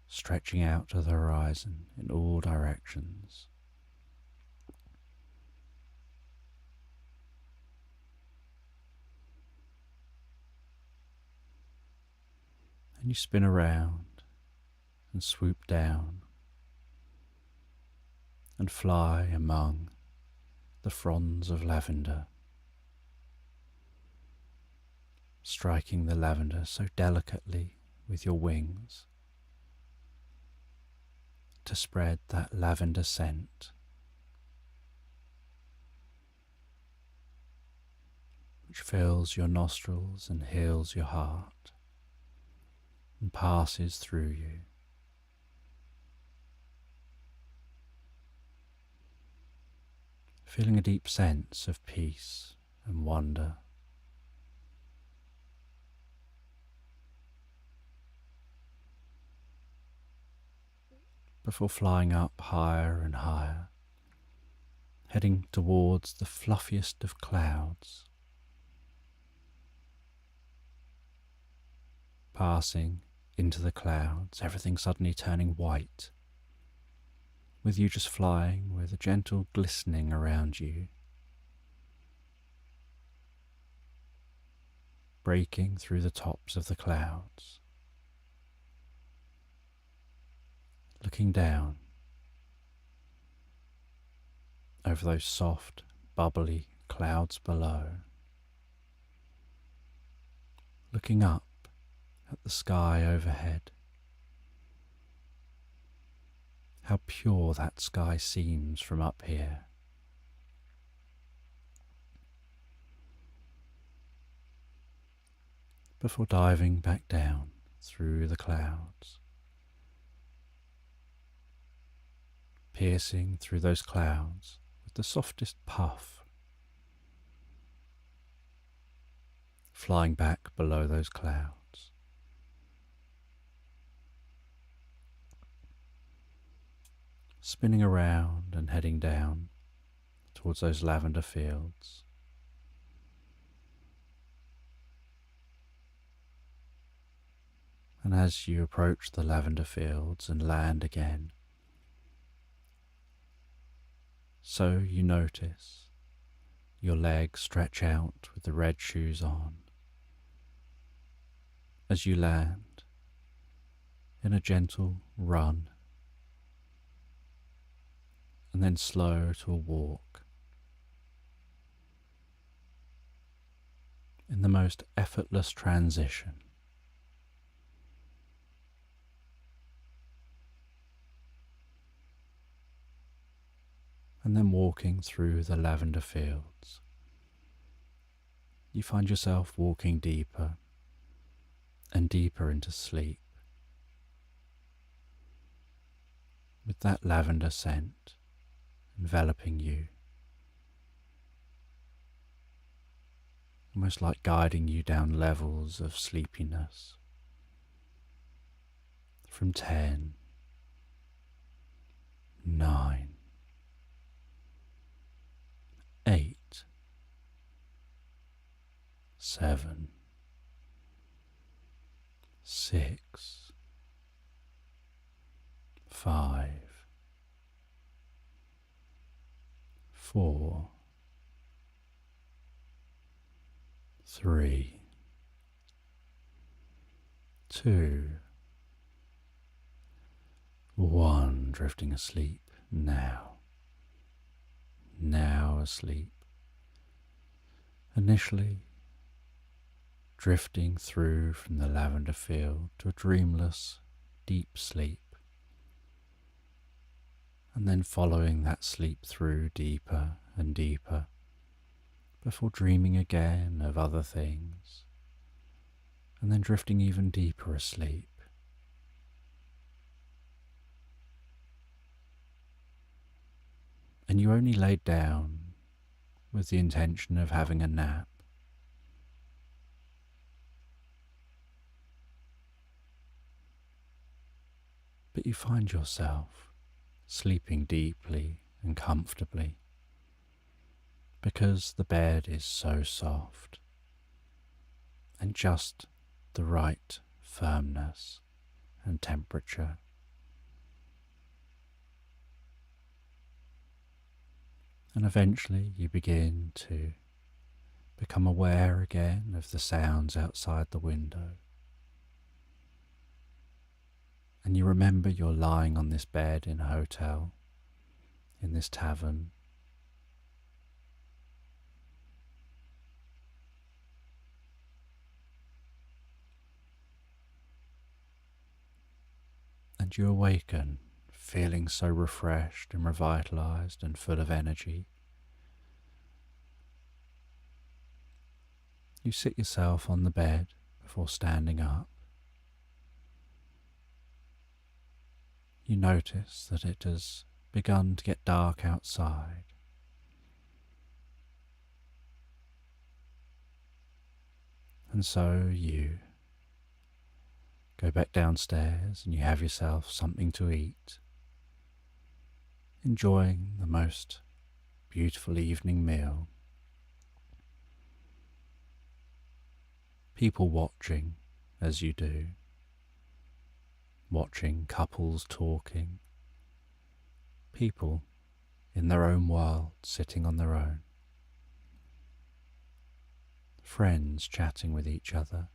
stretching out to the horizon in all directions. And you spin around and swoop down and fly among the fronds of lavender, striking the lavender so delicately with your wings to spread that lavender scent, which fills your nostrils and heals your heart and passes through you. Feeling a deep sense of peace and wonder. Before flying up higher and higher, heading towards the fluffiest of clouds, passing into the clouds, everything suddenly turning white, with you just flying with a gentle glistening around you, breaking through the tops of the clouds, looking down over those soft, bubbly clouds below, looking up at the sky overhead. How pure that sky seems from up here. Before diving back down through the clouds, piercing through those clouds with the softest puff, flying back below those clouds, spinning around and heading down towards those lavender fields. And as you approach the lavender fields and land again, so you notice your legs stretch out with the red shoes on as you land in a gentle run and then slow to a walk in the most effortless transition. And then walking through the lavender fields, you find yourself walking deeper and deeper into sleep, with that lavender scent enveloping you, almost like guiding you down levels of sleepiness from 10, 9, 8, 7, 6, 5, 4, 3, 2, 1, drifting asleep now. Now asleep. Initially drifting through from the lavender field to a dreamless, deep sleep, and then following that sleep through deeper and deeper before dreaming again of other things, and then drifting even deeper asleep. And you only laid down with the intention of having a nap. But you find yourself sleeping deeply and comfortably because the bed is so soft and just the right firmness and temperature. And eventually you begin to become aware again of the sounds outside the window. And you remember you're lying on this bed in a hotel, in this tavern. And you awaken feeling so refreshed and revitalized and full of energy. You sit yourself on the bed before standing up. You notice that it has begun to get dark outside. And so you go back downstairs and you have yourself something to eat, enjoying the most beautiful evening meal. People watching as you do, watching couples talking, people in their own world sitting on their own, friends chatting with each other.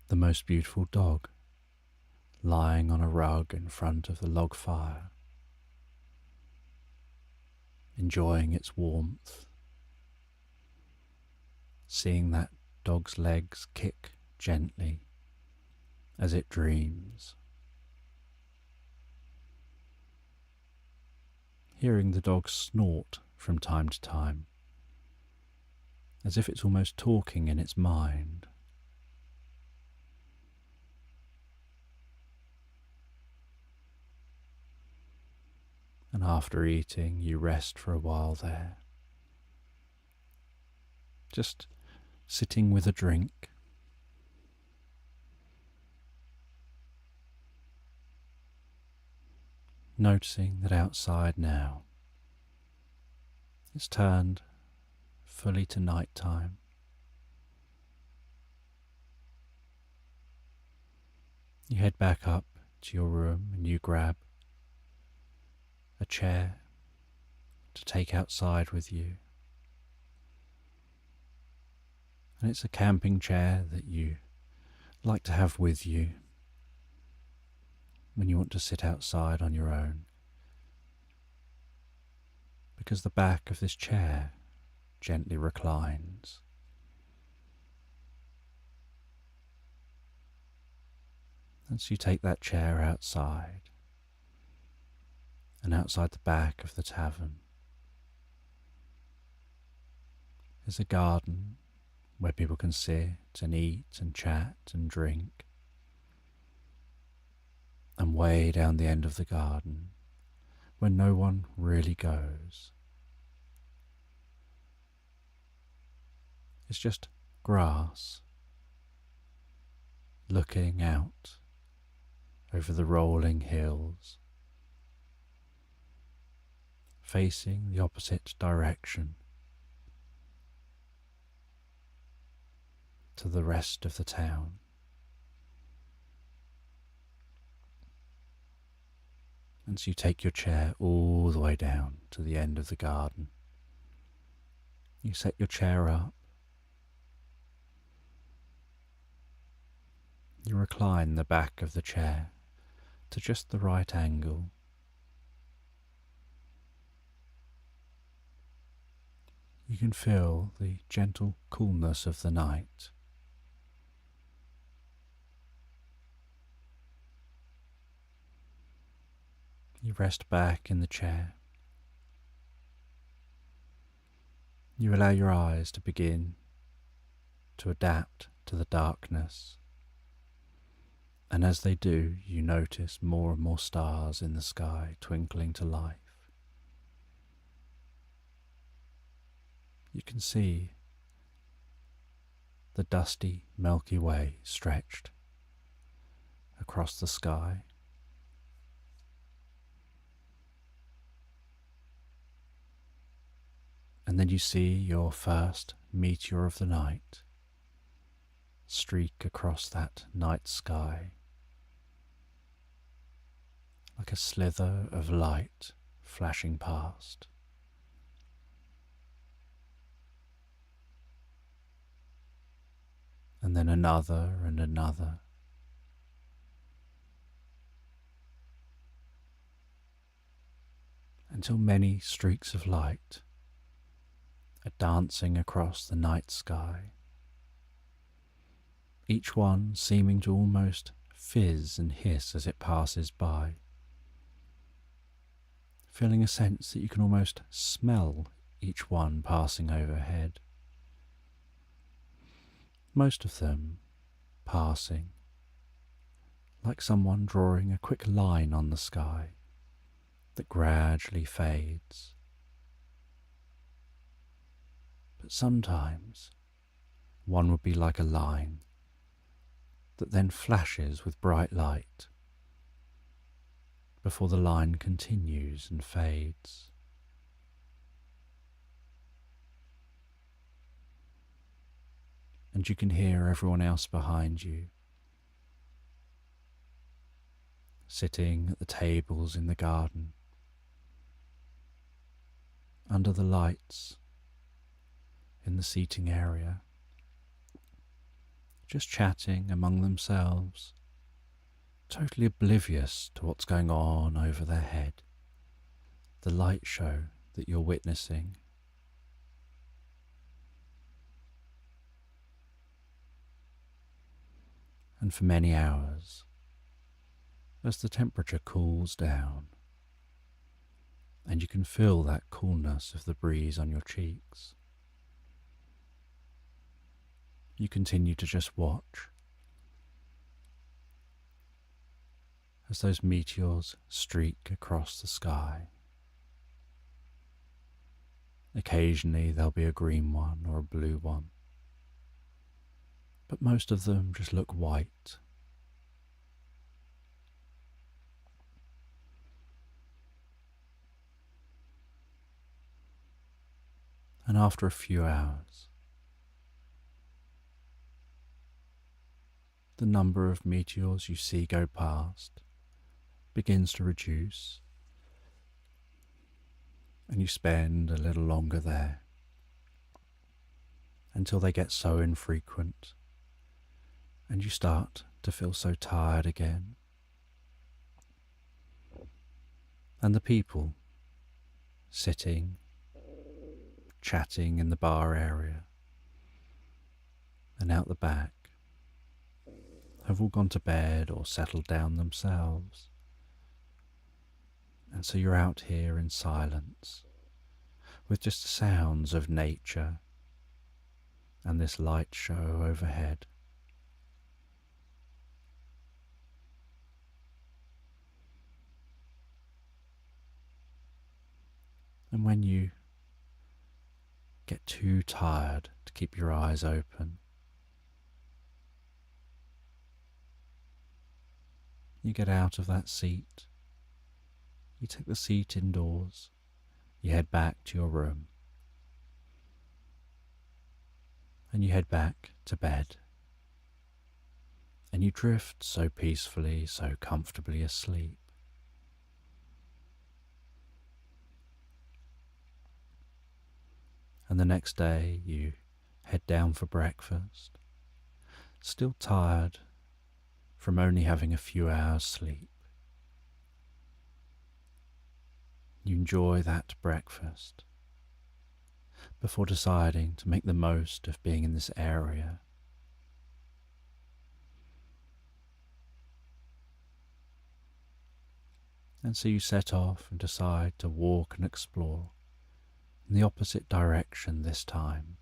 The most beautiful dog lying on a rug in front of the log fire, enjoying its warmth, seeing that dog's legs kick gently as it dreams, hearing the dog snort from time to time, as if it's almost talking in its mind. And after eating, you rest for a while there, just sitting with a drink, noticing that outside now it's turned fully to night time. You head back up to your room and you grab a chair to take outside with you. And it's a camping chair that you like to have with you when you want to sit outside on your own, because the back of this chair gently reclines. And so you take that chair outside, and outside the back of the tavern is a garden where people can sit and eat and chat and drink. And way down the end of the garden, where no one really goes, it's just grass looking out over the rolling hills, facing the opposite direction to the rest of the town. And so you take your chair all the way down to the end of the garden. You set your chair up. You recline the back of the chair to just the right angle. You can feel the gentle coolness of the night. You rest back in the chair. You allow your eyes to begin to adapt to the darkness. And as they do, you notice more and more stars in the sky twinkling to life. You can see the dusty Milky Way stretched across the sky. And then you see your first meteor of the night, streak across that night sky, like a slither of light flashing past. And then another and another, until many streaks of light are dancing across the night sky, each one seeming to almost fizz and hiss as it passes by, feeling a sense that you can almost smell each one passing overhead. Most of them passing like someone drawing a quick line on the sky that gradually fades. But sometimes one would be like a line that then flashes with bright light before the line continues and fades. And you can hear everyone else behind you, sitting at the tables in the garden, under the lights in the seating area, just chatting among themselves, totally oblivious to what's going on over their head, the light show that you're witnessing. And for many hours, as the temperature cools down, and you can feel that coolness of the breeze on your cheeks, you continue to just watch as those meteors streak across the sky. Occasionally there'll be a green one or a blue one, but most of them just look white. And after a few hours, the number of meteors you see go past begins to reduce, and you spend a little longer there until they get so infrequent and you start to feel so tired again. And the people sitting, chatting in the bar area and out the back have all gone to bed or settled down themselves. And so you're out here in silence with just the sounds of nature and this light show overhead. And when you get too tired to keep your eyes open, you get out of that seat, you take the seat indoors, you head back to your room, and you head back to bed, and you drift so peacefully, so comfortably asleep. And the next day you head down for breakfast, still tired from only having a few hours sleep. You enjoy that breakfast before deciding to make the most of being in this area. And so you set off and decide to walk and explore in the opposite direction this time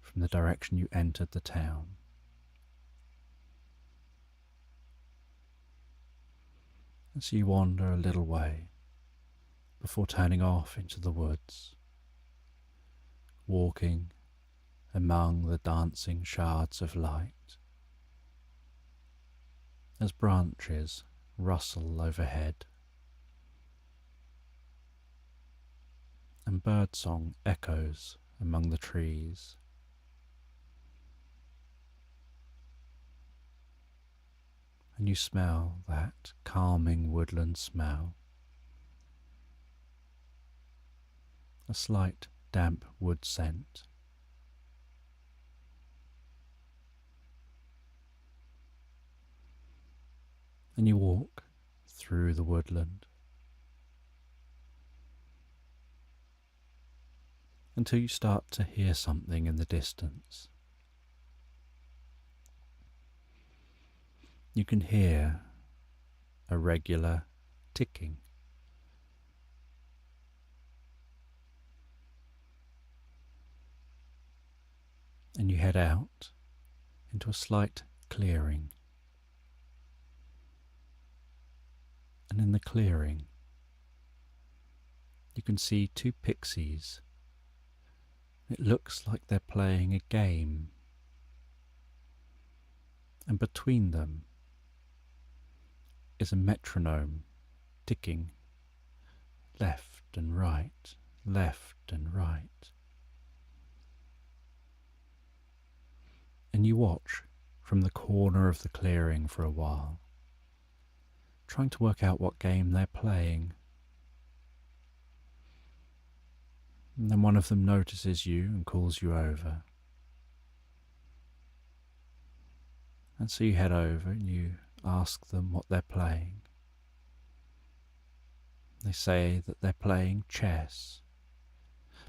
from the direction you entered the town. And so you wander a little way before turning off into the woods, walking among the dancing shards of light as branches rustle overhead and birdsong echoes among the trees. and you smell that calming woodland smell. A slight damp wood scent. And you walk through the woodland until you start to hear something in the distance. You can hear a regular ticking. And you head out into a slight clearing. And in the clearing, you can see two pixies. It looks like they're playing a game. And between them is a metronome ticking left and right, left and right. And you watch from the corner of the clearing for a while, trying to work out what game they're playing. And then one of them notices you and calls you over. And so you head over and you ask them what they're playing. They say that they're playing chess,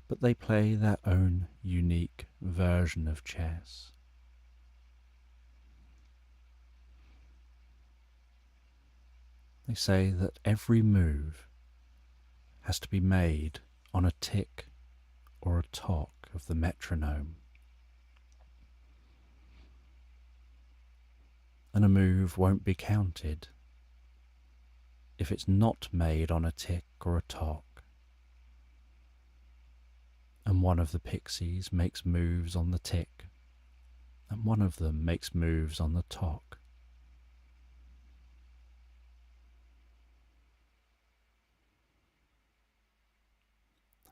but they play their own unique version of chess. They say that every move has to be made on a tick or a tock of the metronome. And a move won't be counted if it's not made on a tick or a tock. And one of the pixies makes moves on the tick, and one of them makes moves on the tock.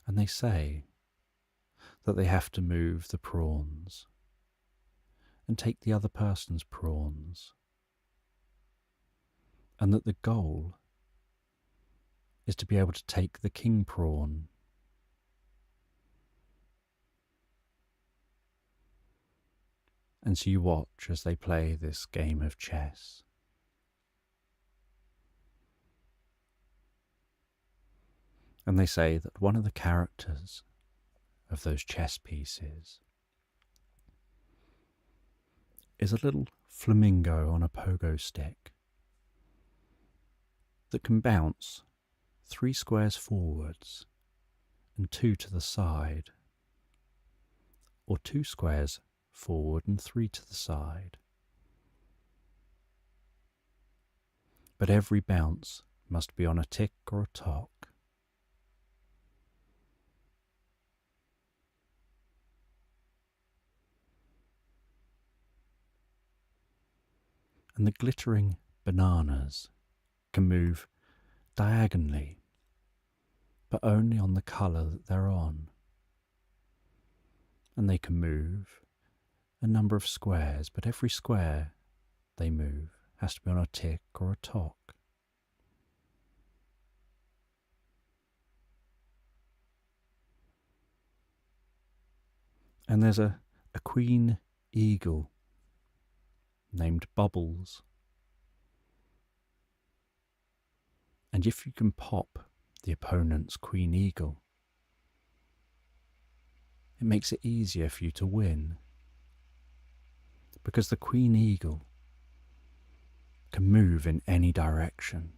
And they say that they have to move the prawns and take the other person's prawns, and that the goal is to be able to take the king prawn. And so you watch as they play this game of chess. And they say that one of the characters of those chess pieces is a little flamingo on a pogo stick that can bounce 3 squares forwards and 2 to the side, or 2 squares forward and 3 to the side. But every bounce must be on a tick or a tock. And the glittering bananas can move diagonally, but only on the colour that they're on. And they can move a number of squares, but every square they move has to be on a tick or a tock. And there's a queen eagle named Bubbles. And if you can pop the opponent's queen eagle, it makes it easier for you to win, because the queen eagle can move in any direction.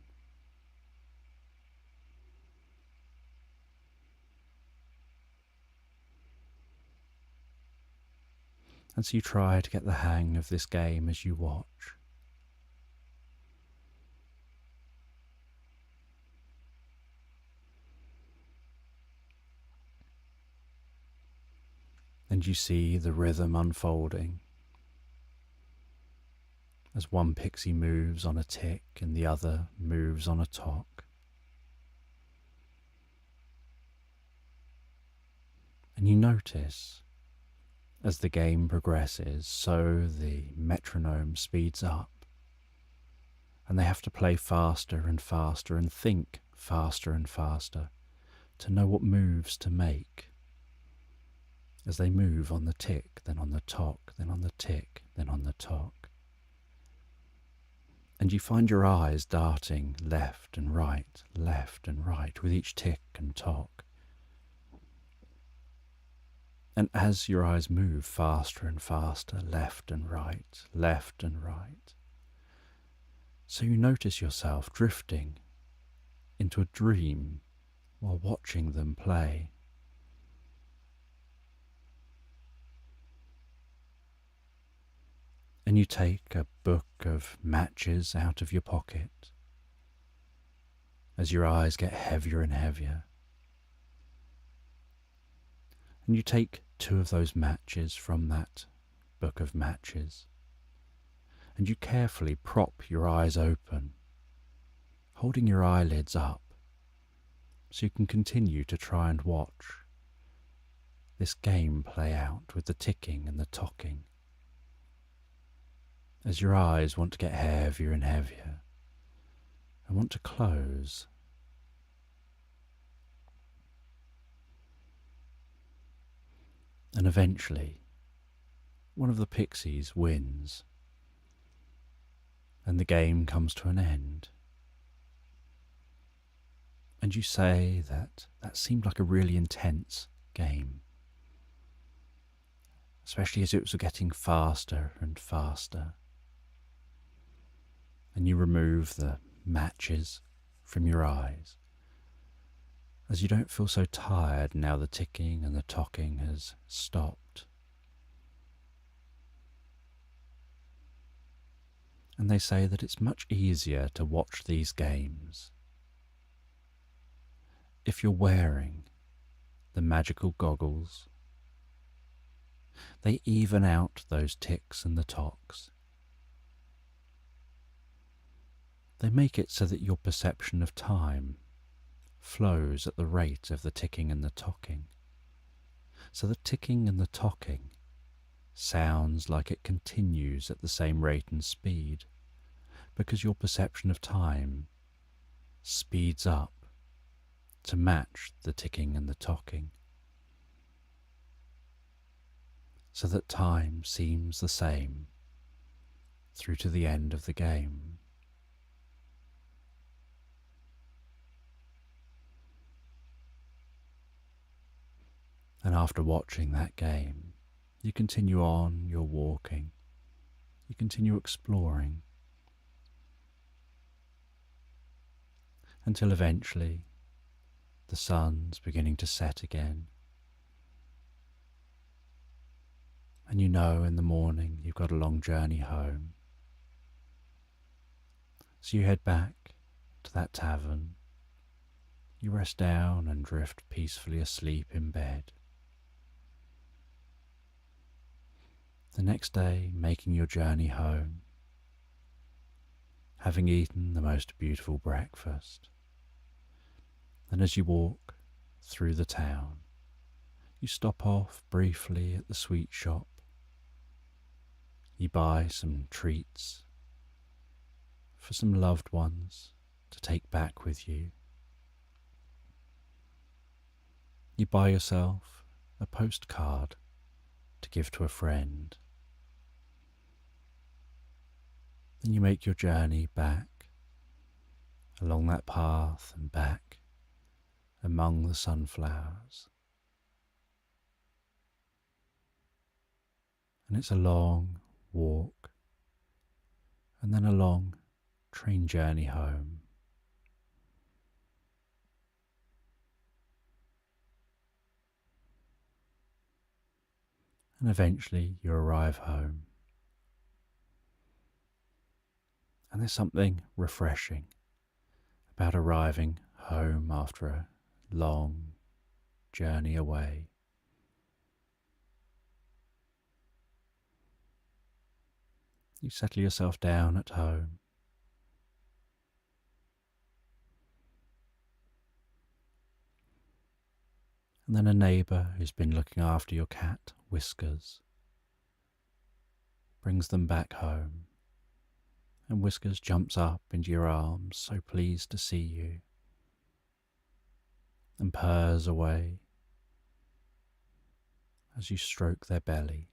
And so you try to get the hang of this game as you watch. And you see the rhythm unfolding as one pixie moves on a tick and the other moves on a tock. And you notice, as the game progresses, so the metronome speeds up. And they have to play faster and faster and think faster and faster to know what moves to make. As they move on the tick, then on the tock, then on the tick, then on the tock. And you find your eyes darting left and right with each tick and tock. And as your eyes move faster and faster, left and right, so you notice yourself drifting into a dream while watching them play. And you take a book of matches out of your pocket as your eyes get heavier and heavier. And you take 2 of those matches from that book of matches, and you carefully prop your eyes open, holding your eyelids up so you can continue to try and watch this game play out with the ticking and the tocking. As your eyes want to get heavier and heavier and want to close. And eventually, one of the pixies wins, and the game comes to an end. And you say that seemed like a really intense game, especially as it was getting faster and faster. And you remove the matches from your eyes, as you don't feel so tired now the ticking and the tocking has stopped. And they say that it's much easier to watch these games if you're wearing the magical goggles. They even out those ticks and the tocks. They make it so that your perception of time flows at the rate of the ticking and the tocking. So the ticking and the tocking sounds like it continues at the same rate and speed, because your perception of time speeds up to match the ticking and the tocking, so that time seems the same through to the end of the game. And after watching that game, you continue on your walking, you continue exploring, until eventually the sun's beginning to set again. And you know in the morning you've got a long journey home. So you head back to that tavern, you rest down and drift peacefully asleep in bed. The next day, making your journey home, having eaten the most beautiful breakfast, and as you walk through the town, you stop off briefly at the sweet shop. You buy some treats for some loved ones to take back with you. You buy yourself a postcard to give to a friend. Then you make your journey back along that path and back among the sunflowers. And it's a long walk and then a long train journey home. And eventually you arrive home. And there's something refreshing about arriving home after a long journey away. You settle yourself down at home. And then a neighbour who's been looking after your cat, Whiskers, brings them back home And Whiskers jumps up into your arms, so pleased to see you, and purrs away as you stroke their belly.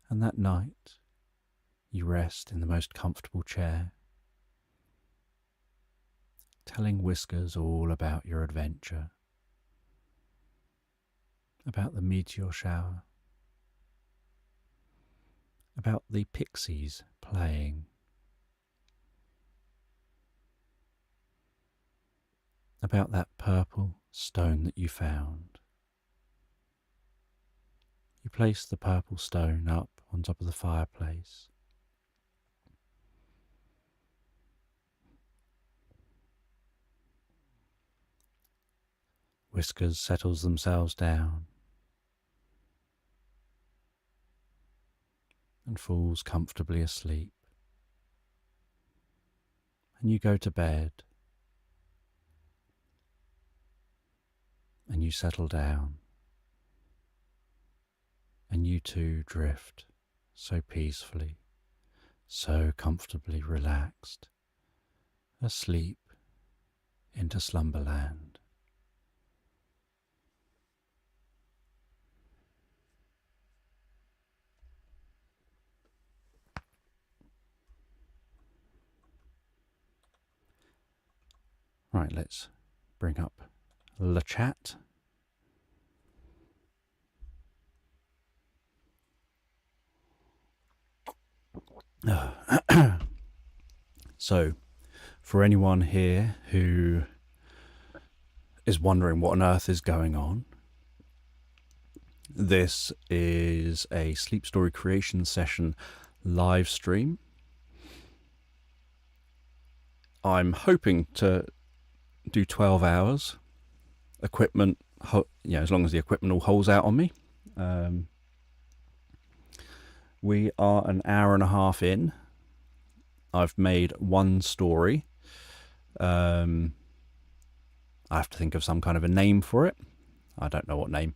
And that night, you rest in the most comfortable chair, telling Whiskers all about your adventure, about the meteor shower, about the pixies playing, about that purple stone that you found. You place the purple stone up on top of the fireplace. Whiskers settles themselves down and falls comfortably asleep. And you go to bed and you settle down and you two drift so peacefully, so comfortably relaxed, asleep into slumberland. Right, let's bring up the chat. So, for anyone here who is wondering what on earth is going on, this is a sleep story creation session live stream. I'm hoping to do 12 hours. Equipment, as long as the equipment all holds out on me. We are an hour and a half in. I've made one story. I have to think of some kind of a name for it. I don't know what name.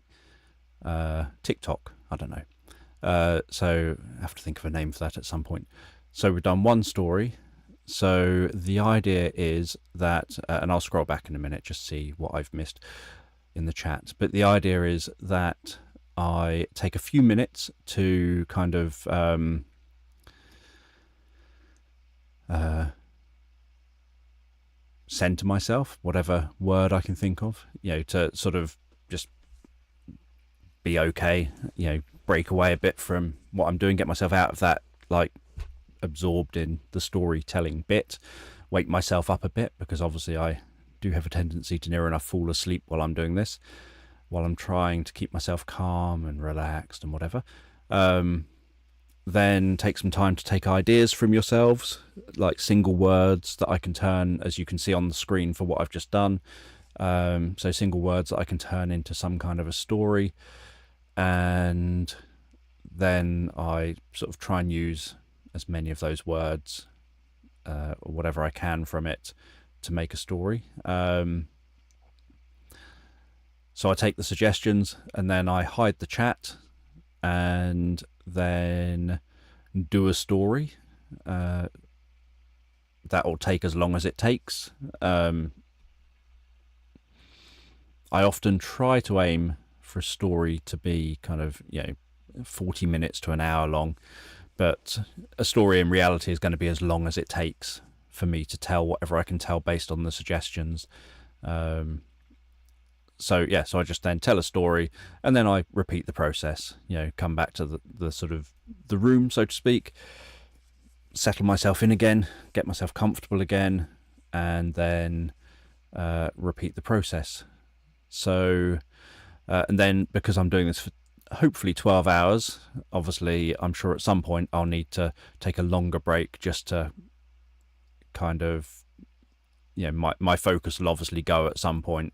TikTok, I don't know. So I have to think of a name for that at some point. So we've done one story. So the idea is that, and I'll scroll back in a minute, just see what I've missed in the chat. But the idea is that I take a few minutes to kind of send to myself whatever word I can think of, to sort of just be okay, break away a bit from what I'm doing, get myself out of that, absorbed in the storytelling bit, wake myself up a bit, because obviously I do have a tendency to near enough fall asleep while I'm doing this, while I'm trying to keep myself calm and relaxed and whatever. Then take some time to take ideas from yourselves, like single words that I can turn, as you can see on the screen for what I've just done. So single words that I can turn into some kind of a story. And then I sort of try and use as many of those words or whatever I can from it to make a story. So I take the suggestions and then I hide the chat and then do a story. That will take as long as it takes. I often try to aim for a story to be kind of 40 minutes to an hour long, but a story in reality is going to be as long as it takes for me to tell whatever I can tell based on the suggestions. So I just then tell a story and then I repeat the process, come back to the sort of the room, so to speak, settle myself in again, get myself comfortable again, and then repeat the process. So, and then because I'm doing this for hopefully 12 hours, obviously I'm sure at some point I'll need to take a longer break just to kind of, my focus will obviously go at some point.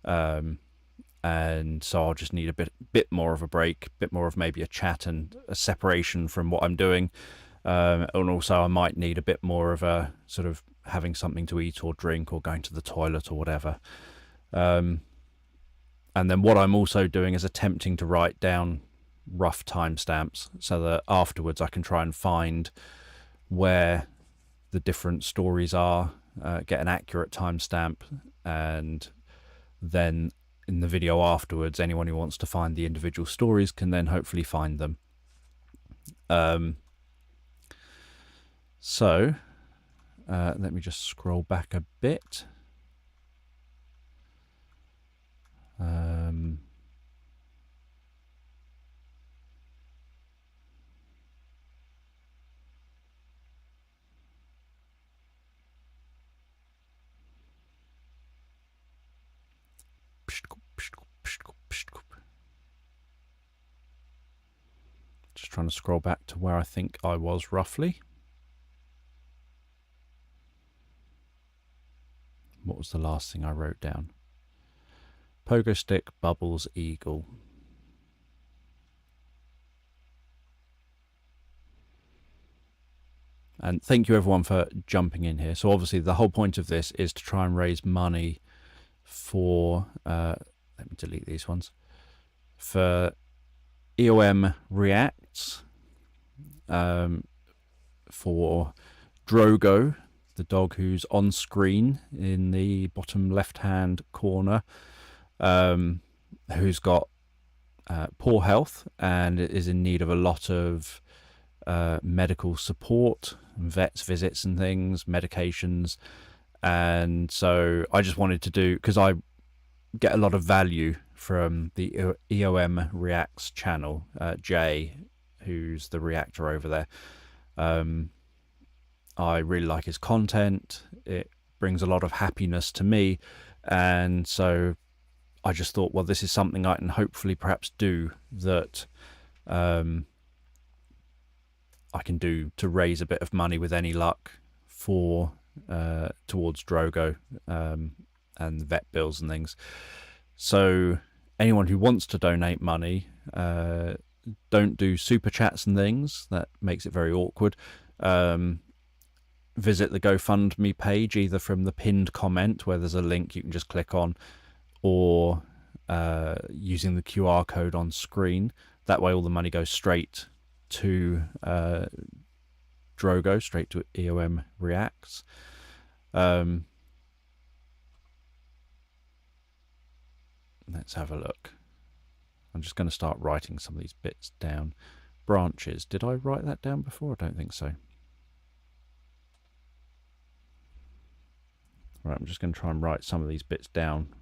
And so I'll just need a bit more of a break, bit more of maybe a chat and a separation from what I'm doing. And also I might need a bit more of a sort of having something to eat or drink or going to the toilet or whatever. And then what I'm also doing is attempting to write down rough timestamps so that afterwards I can try and find where the different stories are, get an accurate timestamp, and then in the video afterwards, anyone who wants to find the individual stories can then hopefully find them. So let me just scroll back a bit. Just trying to scroll back to where I think I was roughly. What was the last thing I wrote down? Pogo stick, bubbles, eagle. And thank you everyone for jumping in here. So obviously the whole point of this is to try and raise money for, let me delete these ones, for EOM Reacts, for Drogo, the dog who's on screen in the bottom left-hand corner, who's got poor health and is in need of a lot of medical support, vets visits and things, medications. And so I just wanted to do, because I get a lot of value from the EOM Reacts channel, Jay, who's the reactor over there. I really like his content. It brings a lot of happiness to me. And so I just thought, well, this is something I can hopefully perhaps do that I can do to raise a bit of money with any luck for towards Drogo and vet bills and things. So anyone who wants to donate money, don't do super chats and things. That makes it very awkward. Visit the GoFundMe page, either from the pinned comment where there's a link you can just click on, or using the QR code on screen. That way all the money goes straight to Drogo, straight to EOM Reacts. Let's have a look. I'm just going to start writing some of these bits down. Branches. Did I write that down before? I don't think so. Right, I'm just going to try and write some of these bits down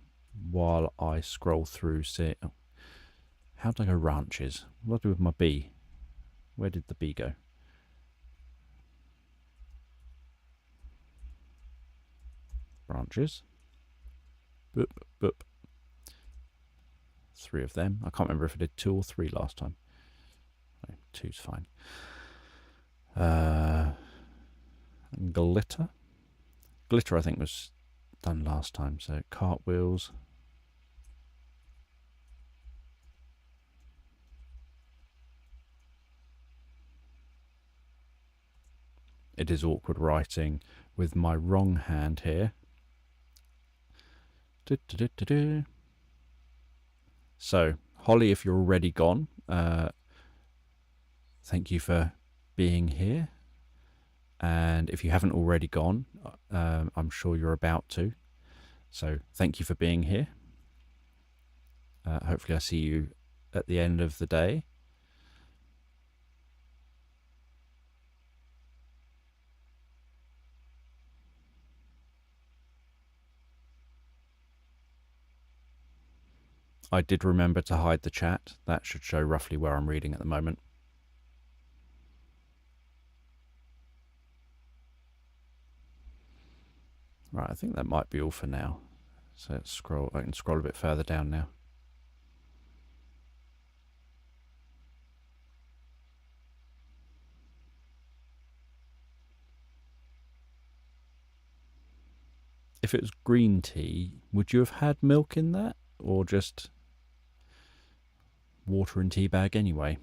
while I scroll through. See, oh, how did I go ranches? What do I do with my B? Where did the B go? Branches. Boop, boop. 3 of them. I can't remember if I did 2 or 3 last time. No, 2's fine. Glitter. Glitter, I think, was done last time. So cartwheels. It is awkward writing with my wrong hand here. So, Holly, if you're already gone, thank you for being here. And if you haven't already gone, I'm sure you're about to. So thank you for being here. Hopefully I see you at the end of the day. I did remember to hide the chat. That should show roughly where I'm reading at the moment. Right, I think that might be all for now. So let's scroll. I can scroll a bit further down now. If it was green tea, would you have had milk in that, or just water and tea bag anyway?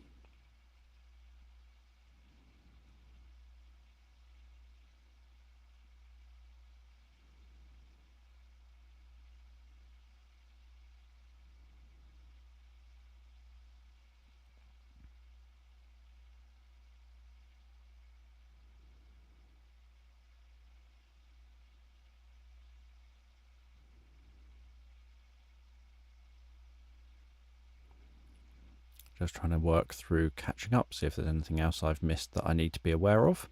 Just trying to work through catching up, see if there's anything else I've missed that I need to be aware of.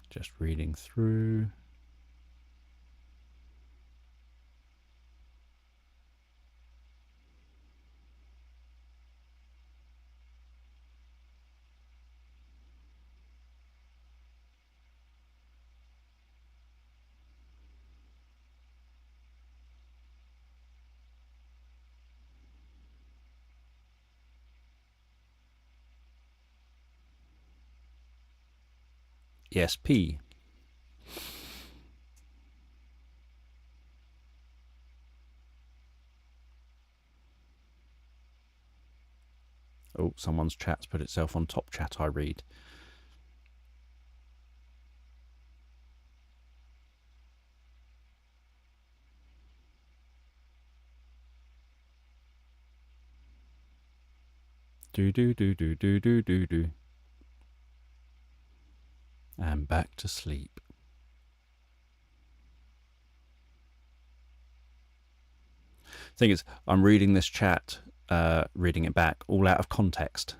Just reading through. ESP. Oh, someone's chat's put itself on top chat, I read. Do. And back to sleep. Thing is, I'm reading this chat, reading it back, all out of context.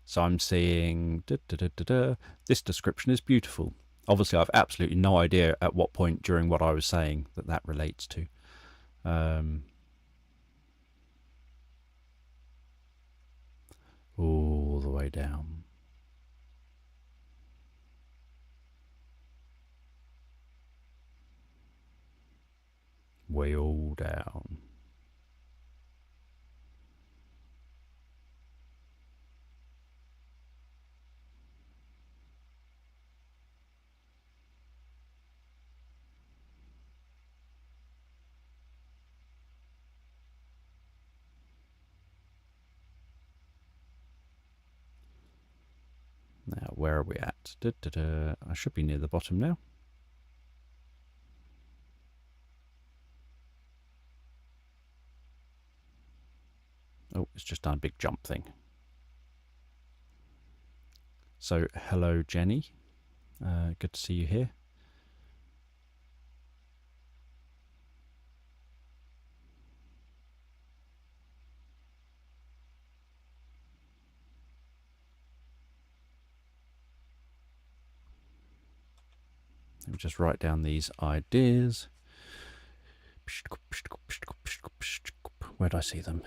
So I'm seeing, this description is beautiful. Obviously, I've absolutely no idea at what point during what I was saying that relates to. All the way down. Way all down. Now, where are we at? I should be near the bottom now. Oh, it's just done a big jump thing. So, hello, Jenny. Good to see you here. Let me just write down these ideas. Where do I see them?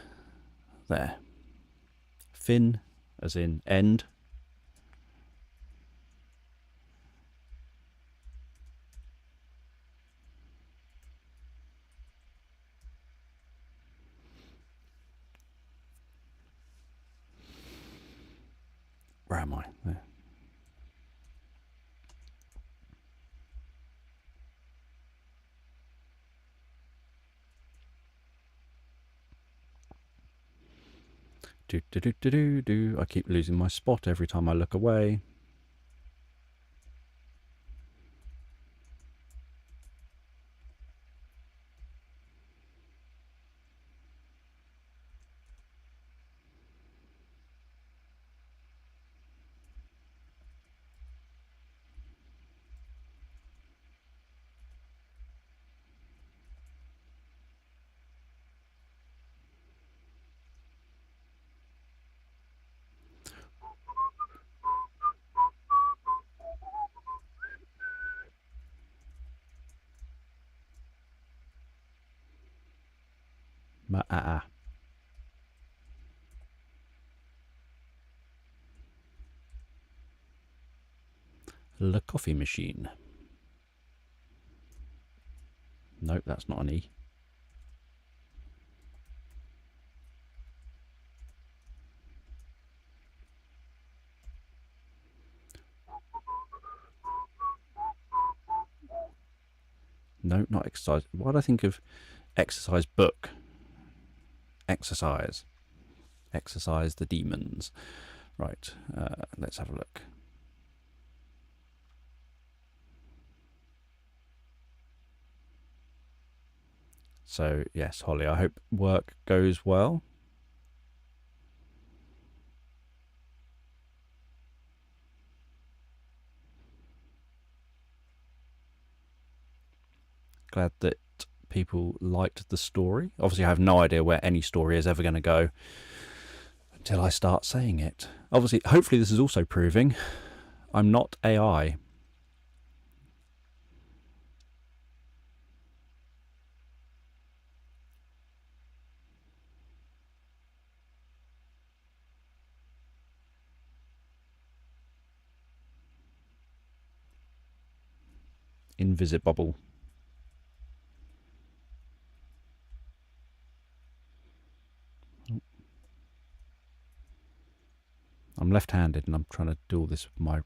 There. Fin, as in end. Where am I? There. I keep losing my spot every time I look away. The coffee machine. Nope, that's not an E. No, not exercise. Why did I think of exercise book? Exercise the demons. Right, let's have a look. So yes, Holly, I hope work goes well. Glad that people liked the story. Obviously, I have no idea where any story is ever going to go until I start saying it. Obviously, hopefully this is also proving I'm not AI. Invisibubble. I'm left-handed and I'm trying to do all this with my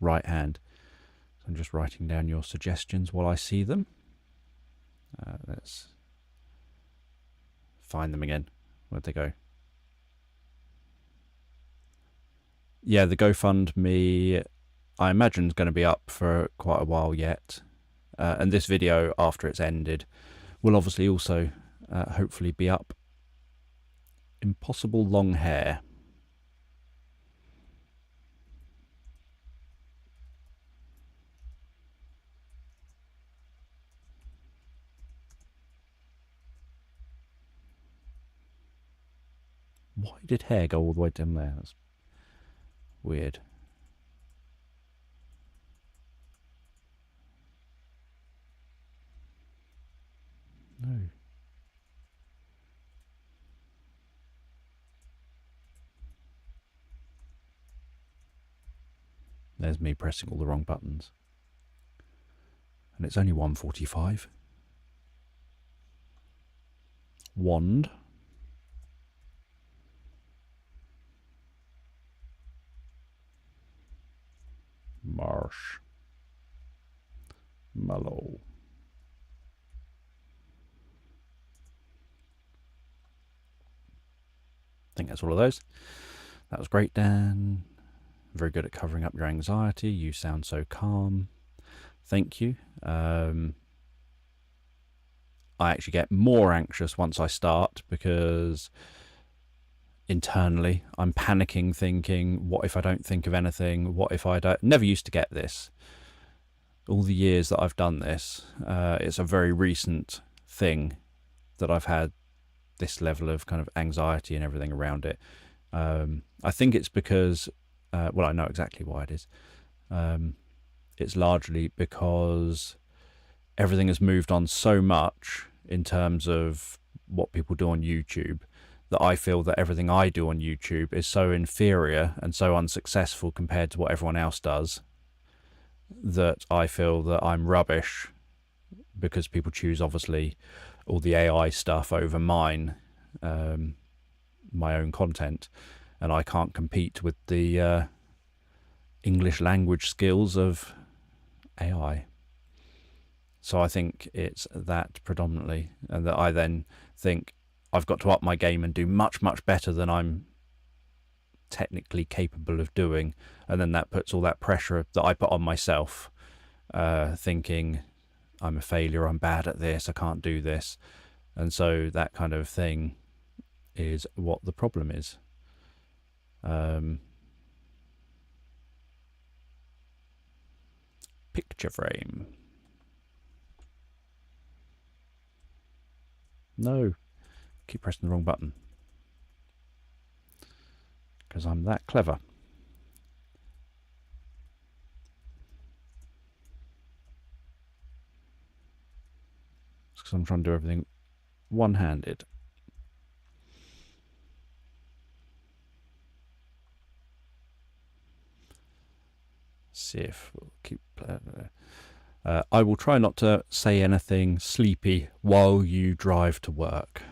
right hand. So I'm just writing down your suggestions while I see them. Let's find them again. Where'd they go? Yeah, the GoFundMe, I imagine, is going to be up for quite a while yet. And this video, after it's ended, will obviously also hopefully be up. Impossible long hair. Why did hair go all the way down there? That's weird. No. There's me pressing all the wrong buttons. And it's only 1:45. Wand. Marsh. Mallow. I think that's all of those. That was great, Dan. Very good at covering up your anxiety. You sound so calm. Thank you. I actually get more anxious once I start because internally I'm panicking, thinking, what if I don't think of anything? What if I don't? Never used to get this. All the years that I've done this, it's a very recent thing that I've had this level of kind of anxiety and everything around it. I think it's because, well, I know exactly why it is. It's largely because everything has moved on so much in terms of what people do on YouTube that I feel that everything I do on YouTube is so inferior and so unsuccessful compared to what everyone else does that I feel that I'm rubbish because people choose, obviously, all the AI stuff over mine, my own content, and I can't compete with the English language skills of AI. So I think it's that predominantly, and that I then think I've got to up my game and do much, much better than I'm technically capable of doing. And then that puts all that pressure that I put on myself, thinking I'm a failure, I'm bad at this, I can't do this. And so that kind of thing is what the problem is. Picture frame. No, keep pressing the wrong button because I'm that clever. Because I'm trying to do everything one-handed. See if we'll keep. I will try not to say anything sleepy while you drive to work.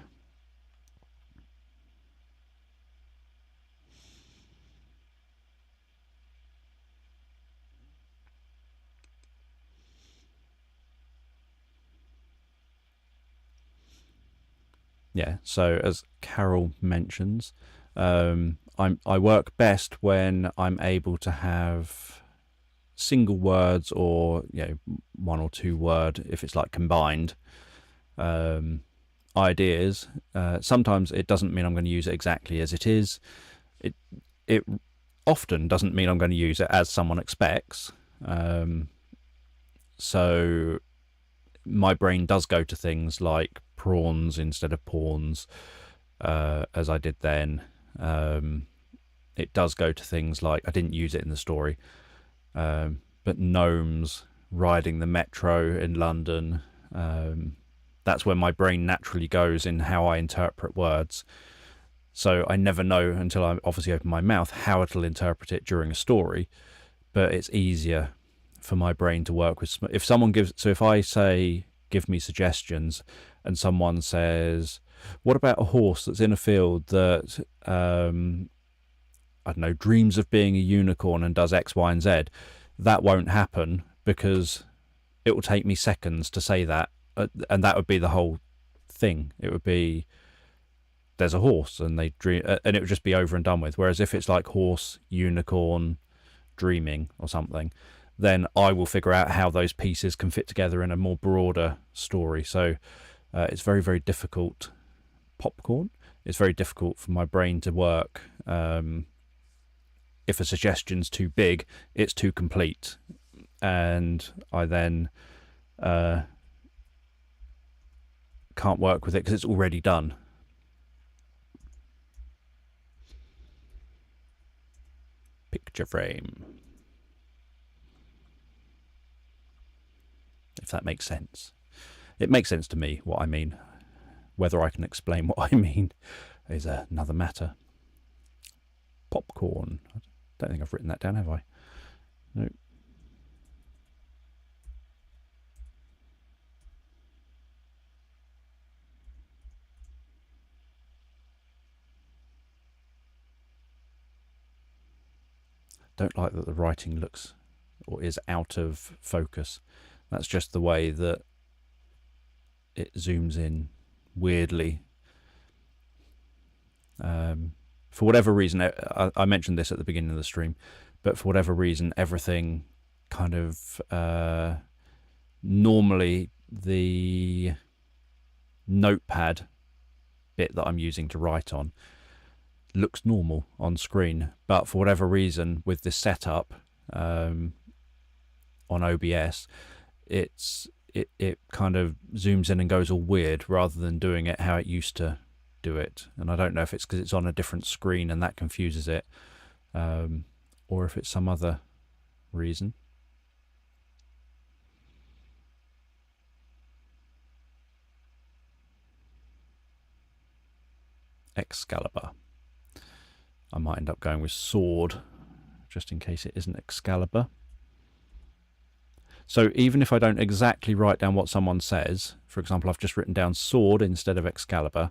Yeah, so as Carol mentions, I work best when I'm able to have single words, or one or two word, if it's like combined ideas. Sometimes it doesn't mean I'm going to use it exactly as it is. It often doesn't mean I'm going to use it as someone expects. So my brain does go to things like prawns instead of pawns, as I did then. It does go to things like, I didn't use it in the story, but gnomes riding the metro in London. That's where my brain naturally goes in how I interpret words. So I never know until I obviously open my mouth how it'll interpret it during a story, but it's easier for my brain to work with. If someone gives, so if I say, give me suggestions, and someone says, what about a horse that's in a field that, I don't know, dreams of being a unicorn and does X, Y, and Z, that won't happen because it will take me seconds to say that. And that would be the whole thing. It would be, there's a horse and they dream, and it would just be over and done with. Whereas if it's like horse, unicorn, dreaming or something, then I will figure out how those pieces can fit together in a more broader story. So it's very, very difficult. Popcorn. It's very difficult for my brain to work. If a suggestion's too big, it's too complete. And I then can't work with it because it's already done. Picture frame. If that makes sense. It makes sense to me what I mean. Whether I can explain what I mean is another matter. Popcorn. I don't think I've written that down, have I? No. Don't like that the writing looks or is out of focus. That's just the way that it zooms in weirdly. For whatever reason, I mentioned this at the beginning of the stream, but for whatever reason, everything kind of normally the notepad bit that I'm using to write on looks normal on screen, but for whatever reason with this setup on OBS, it kind of zooms in and goes all weird rather than doing it how it used to do it. And I don't know if it's because it's on a different screen and that confuses it, or if it's some other reason. Excalibur. I might end up going with sword, just in case it isn't Excalibur. So even if I don't exactly write down what someone says, for example, I've just written down sword instead of Excalibur,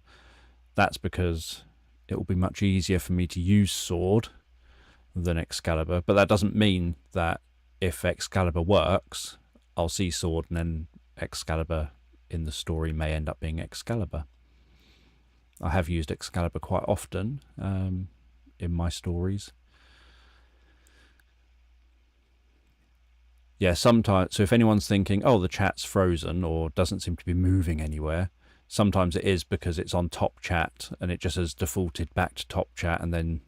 that's because it will be much easier for me to use sword than Excalibur. But that doesn't mean that if Excalibur works, I'll see sword and then Excalibur in the story may end up being Excalibur. I have used Excalibur quite often in my stories. Yeah, sometimes, so if anyone's thinking, oh, the chat's frozen or doesn't seem to be moving anywhere, sometimes it is because it's on top chat and it just has defaulted back to top chat and then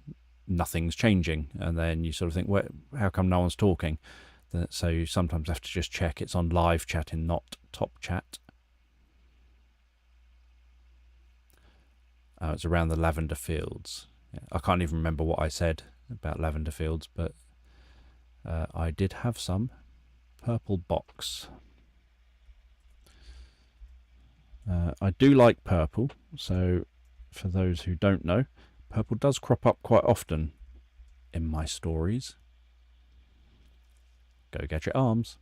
nothing's changing. And then you sort of think, well, how come no one's talking? So you sometimes have to just check it's on live chat and not top chat. It's around the lavender fields. Yeah, I can't even remember what I said about lavender fields, but I did have some. Purple box. I do like purple, so for those who don't know, purple does crop up quite often in my stories. Go get your arms.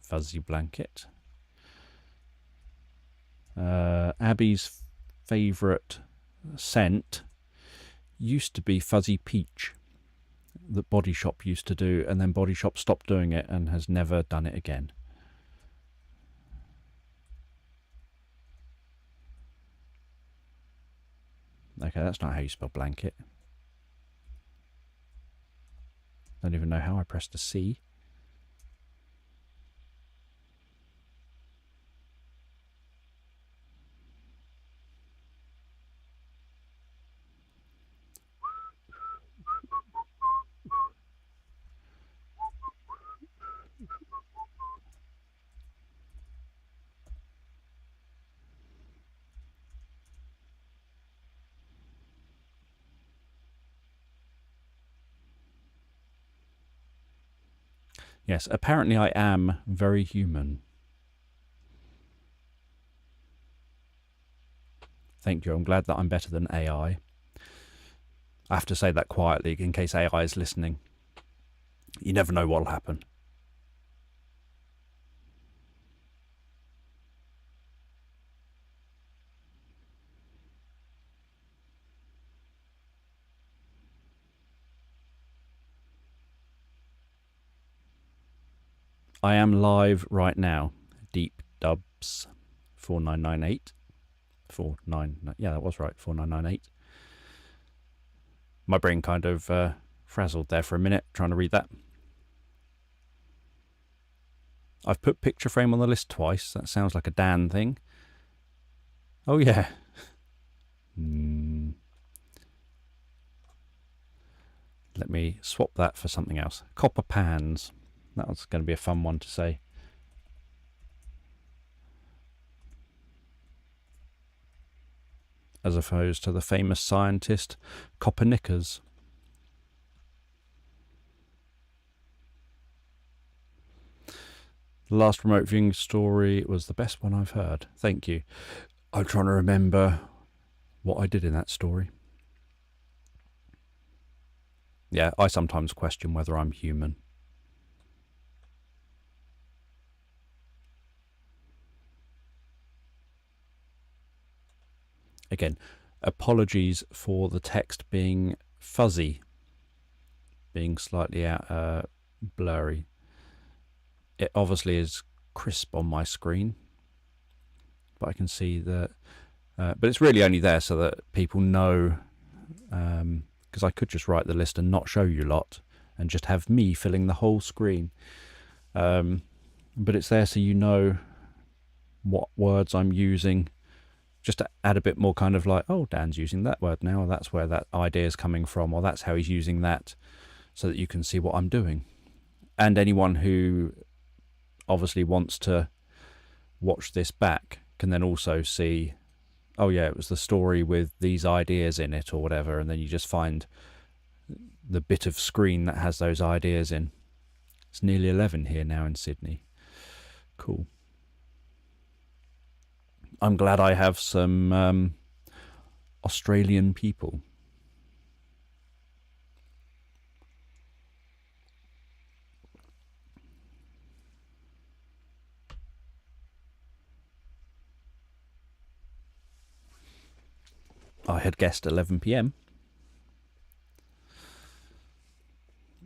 Fuzzy blanket. Abby's favourite scent used to be Fuzzy Peach that Body Shop used to do, and then Body Shop stopped doing it and has never done it again. Okay, that's not how you spell blanket. Don't even know how I pressed a C. Yes, apparently I am very human. Thank you. I'm glad that I'm better than AI. I have to say that quietly in case AI is listening. You never know what'll happen. I am live right now. Deep Dubs 4998. 49. Yeah, that was right. 4998. My brain kind of frazzled there for a minute trying to read that. I've put picture frame on the list twice. That sounds like a Dan thing. Oh, yeah. Let me swap that for something else. Copper pans. That was going to be a fun one to say. As opposed to the famous scientist Copernicus. The last remote viewing story was the best one I've heard. Thank you. I'm trying to remember what I did in that story. Yeah, I sometimes question whether I'm human. Again, apologies for the text being fuzzy, being slightly blurry. It obviously is crisp on my screen, but I can see that. But it's really only there so that people know, because I could just write the list and not show you lot and just have me filling the whole screen. But it's there so you know what words I'm using, just to add a bit more kind of like, oh, Dan's using that word now, or that's where that idea is coming from, or that's how he's using that, so that you can see what I'm doing. And anyone who obviously wants to watch this back can then also see, oh yeah, it was the story with these ideas in it or whatever, and then you just find the bit of screen that has those ideas in. It's nearly 11 here now in Sydney. Cool. I'm glad I have some Australian people. I had guessed 11 p.m.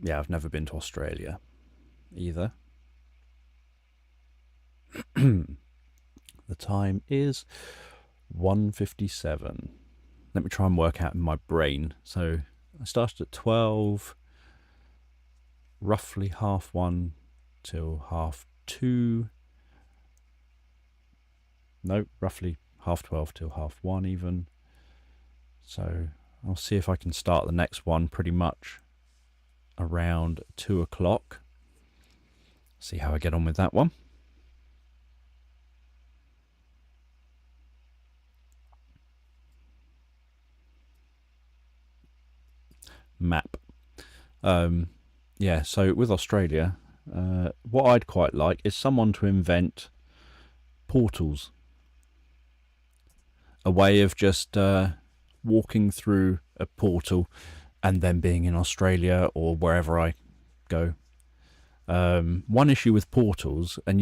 Yeah, I've never been to Australia either. The time is 1:57. Let me try and work out in my brain. So I started at 12, roughly 1:30 till 2:30. No, roughly 12:30 till 1:30 even. So I'll see if I can start the next one pretty much around 2 o'clock. See how I get on with that one. Map. Yeah, so with Australia, what I'd quite like is someone to invent portals. A way of just walking through a portal and then being in Australia or wherever I go. One issue with portals, and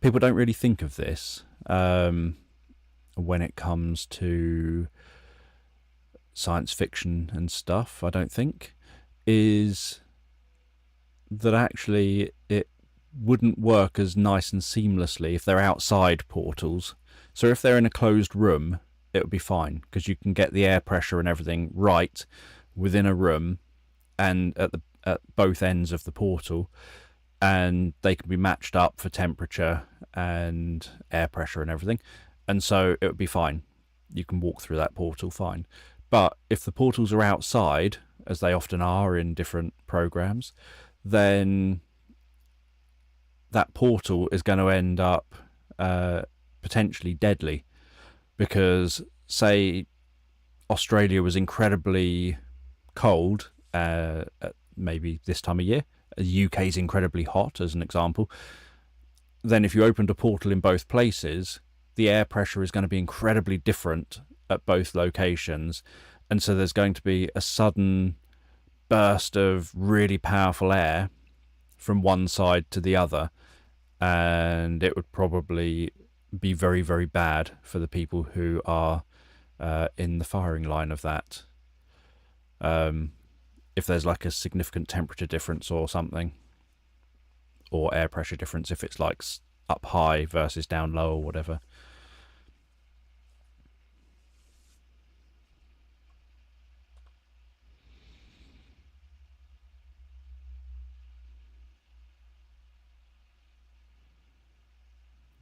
people don't really think of this when it comes to science fiction and stuff, I don't think, is that actually it wouldn't work as nice and seamlessly if they're outside portals. So if they're in a closed room, it would be fine, because you can get the air pressure and everything right within a room and at both ends of the portal, and they can be matched up for temperature and air pressure and everything, and so it would be fine. You can walk through that portal fine. But if the portals are outside, as they often are in different programs, then that portal is going to end up potentially deadly, because say Australia was incredibly cold maybe this time of year, the UK is incredibly hot as an example, then if you opened a portal in both places, the air pressure is going to be incredibly different at both locations, and so there's going to be a sudden burst of really powerful air from one side to the other, and it would probably be very, very bad for the people who are in the firing line of that. If there's like a significant temperature difference or something, or air pressure difference, if it's like up high versus down low or whatever.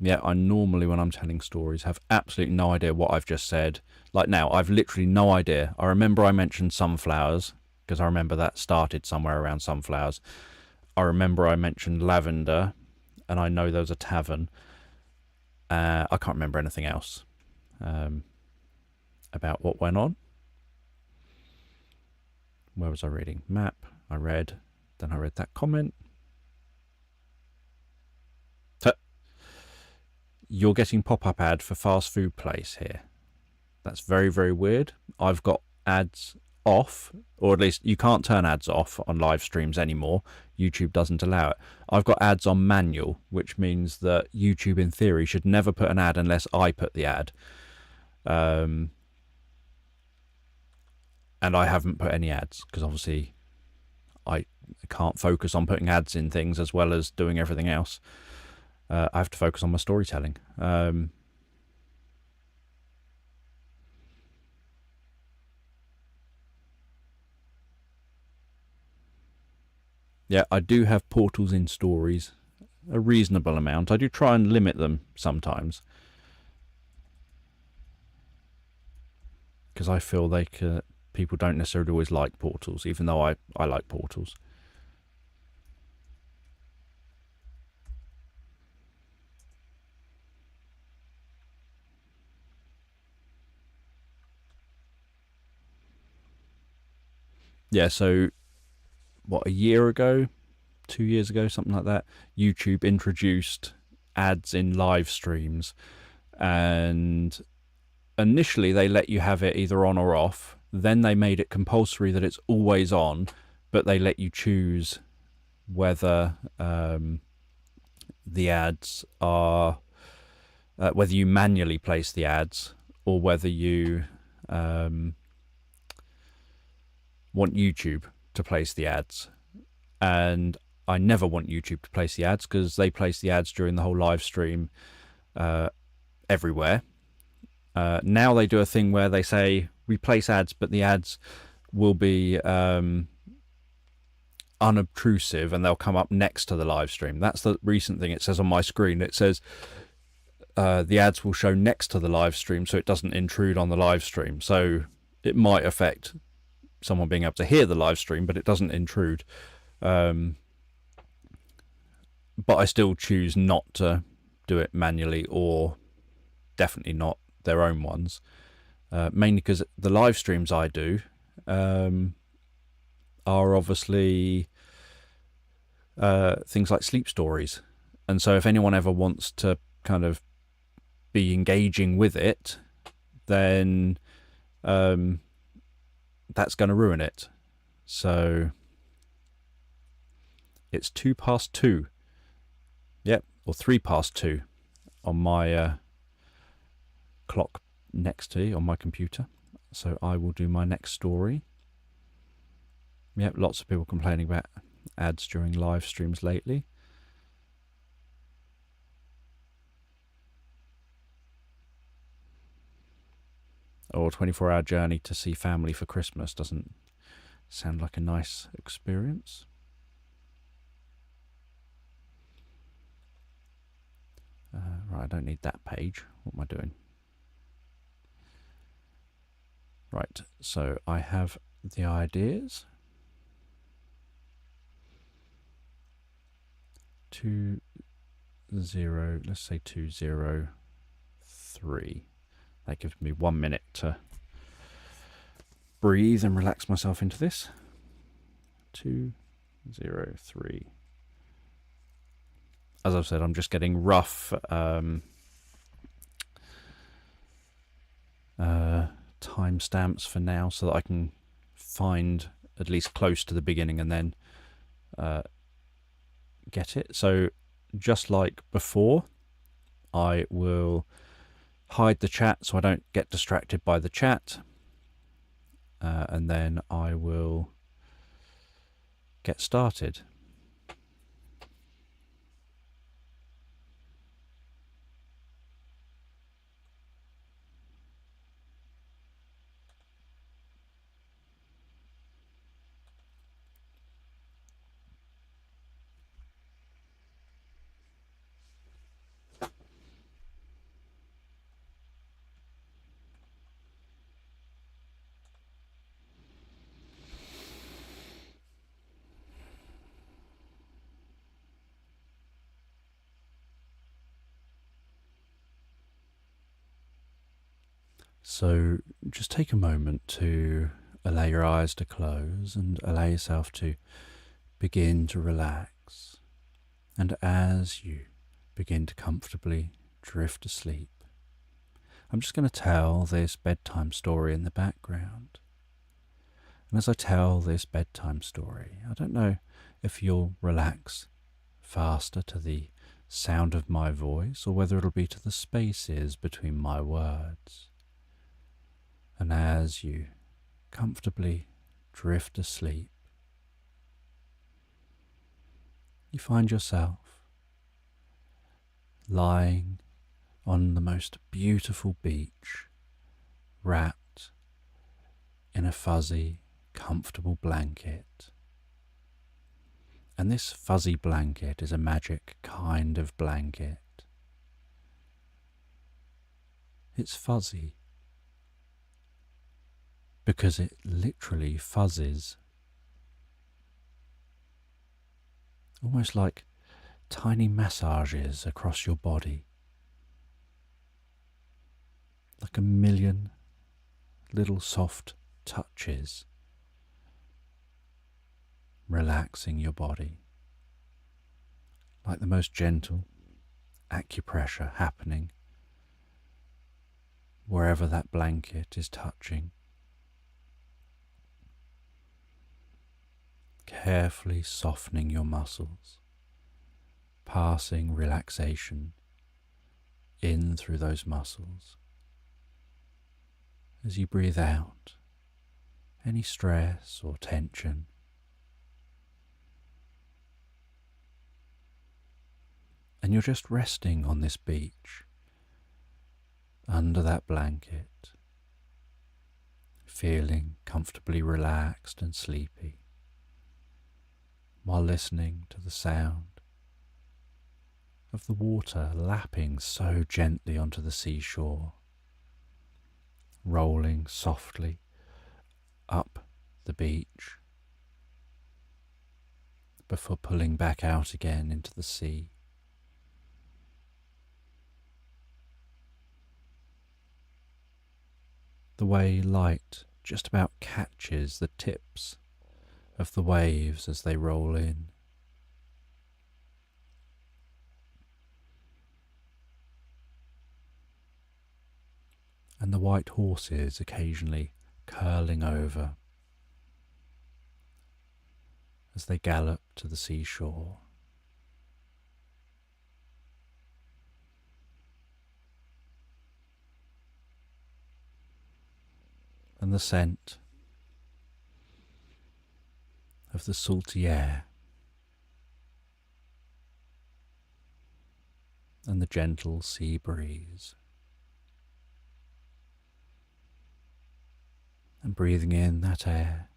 Yeah, I normally, when I'm telling stories, have absolutely no idea what I've just said. Like now, I've literally no idea. I remember I mentioned sunflowers, because I remember that started somewhere around sunflowers. I remember I mentioned lavender, and I know there was a tavern. I can't remember anything else about what went on. Where was I reading? Map, I read. Then I read that comment. You're getting pop-up ad for fast food place here. That's very, very weird. I've got ads off, or at least you can't turn ads off on live streams anymore. YouTube doesn't allow it. I've got ads on manual, which means that YouTube in theory should never put an ad unless I put the ad. And I haven't put any ads, because obviously I can't focus on putting ads in things as well as doing everything else. I have to focus on my storytelling. Yeah, I do have portals in stories, a reasonable amount. I do try and limit them sometimes, because I feel people don't necessarily always like portals, even though I like portals. Yeah, so what, a year ago, 2 years ago, something like that, YouTube introduced ads in live streams, and initially they let you have it either on or off. Then they made it compulsory that it's always on, but they let you choose whether the ads are whether you manually place the ads, or whether you want YouTube to place the ads. And I never want YouTube to place the ads, because they place the ads during the whole live stream everywhere. Now they do a thing where they say we place ads, but the ads will be unobtrusive, and they'll come up next to the live stream. That's the recent thing it says on my screen. It says the ads will show next to the live stream, so it doesn't intrude on the live stream. So it might affect someone being able to hear the live stream, but it doesn't intrude. But I still choose not to do it manually, or definitely not their own ones, mainly because the live streams I do are obviously things like sleep stories, and so if anyone ever wants to kind of be engaging with it, then that's going to ruin it. So it's 2:02. Yep, or 3:02 on my clock next to you on my computer. So I will do my next story. Yep, lots of people complaining about ads during live streams lately. or 24-hour journey to see family for Christmas doesn't sound like a nice experience. Right, I don't need that page. What am I doing? Right, so I have the ideas. 2, 0, let's say 2, 0, 3. That gives me 1 minute to breathe and relax myself into this. 2, 0, 3. As I've said, I'm just getting rough timestamps for now so that I can find at least close to the beginning and then get it. So just like before, I will hide the chat so I don't get distracted by the chat, and then I will get started. So just take a moment to allow your eyes to close and allow yourself to begin to relax. And as you begin to comfortably drift asleep, I'm just going to tell this bedtime story in the background. And as I tell this bedtime story, I don't know if you'll relax faster to the sound of my voice or whether it'll be to the spaces between my words. And as you comfortably drift asleep, you find yourself lying on the most beautiful beach, wrapped in a fuzzy, comfortable blanket. And this fuzzy blanket is a magic kind of blanket. It's fuzzy because it literally fuzzes, almost like tiny massages across your body, like a million little soft touches, relaxing your body, like the most gentle acupressure happening wherever that blanket is touching. Carefully softening your muscles, passing relaxation in through those muscles. As you breathe out any stress or tension, and you're just resting on this beach under that blanket, feeling comfortably relaxed and sleepy, while listening to the sound of the water lapping so gently onto the seashore, rolling softly up the beach before pulling back out again into the sea. The way light just about catches the tips of the waves as they roll in. And the white horses occasionally curling over as they gallop to the seashore. And the scent of the salty air and the gentle sea breeze. and breathing in that air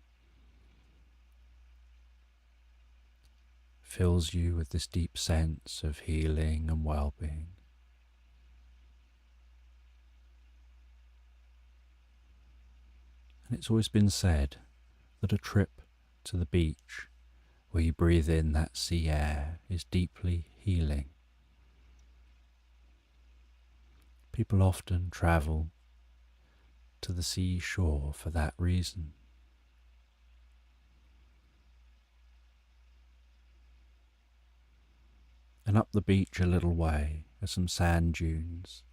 fills you with this deep sense of healing and well-being. And it's always been said that a trip to the beach where you breathe in that sea air is deeply healing. People often travel to the seashore for that reason. And up the beach a little way are some sand dunes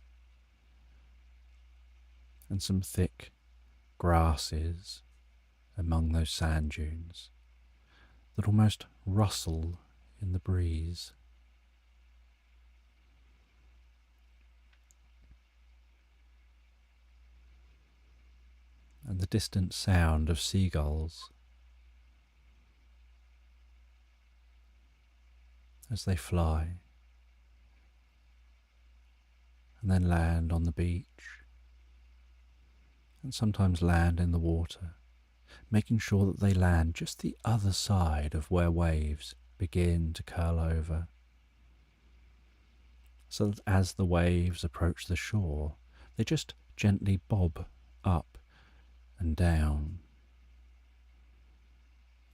and some thick grasses among those sand dunes that almost rustle in the breeze. And the distant sound of seagulls as they fly and then land on the beach and sometimes land in the water, making sure that they land just the other side of where waves begin to curl over, so that as the waves approach the shore, they just gently bob up and down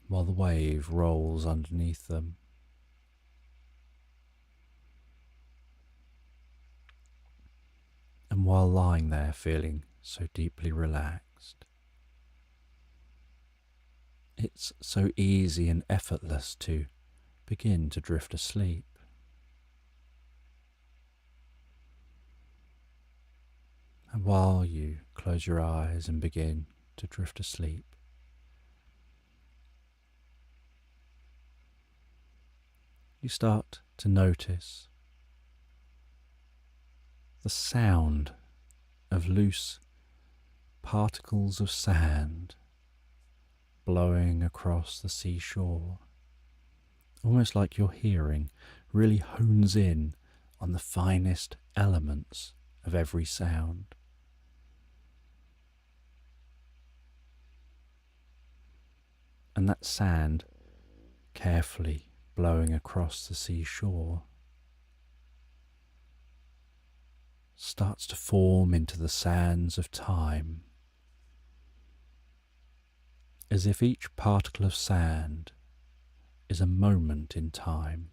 while the wave rolls underneath them. And while lying there feeling so deeply relaxed, it's so easy and effortless to begin to drift asleep. And while you close your eyes and begin to drift asleep, you start to notice the sound of loose particles of sand blowing across the seashore, almost like your hearing really hones in on the finest elements of every sound. And that sand carefully blowing across the seashore starts to form into the sands of time, as if each particle of sand is a moment in time.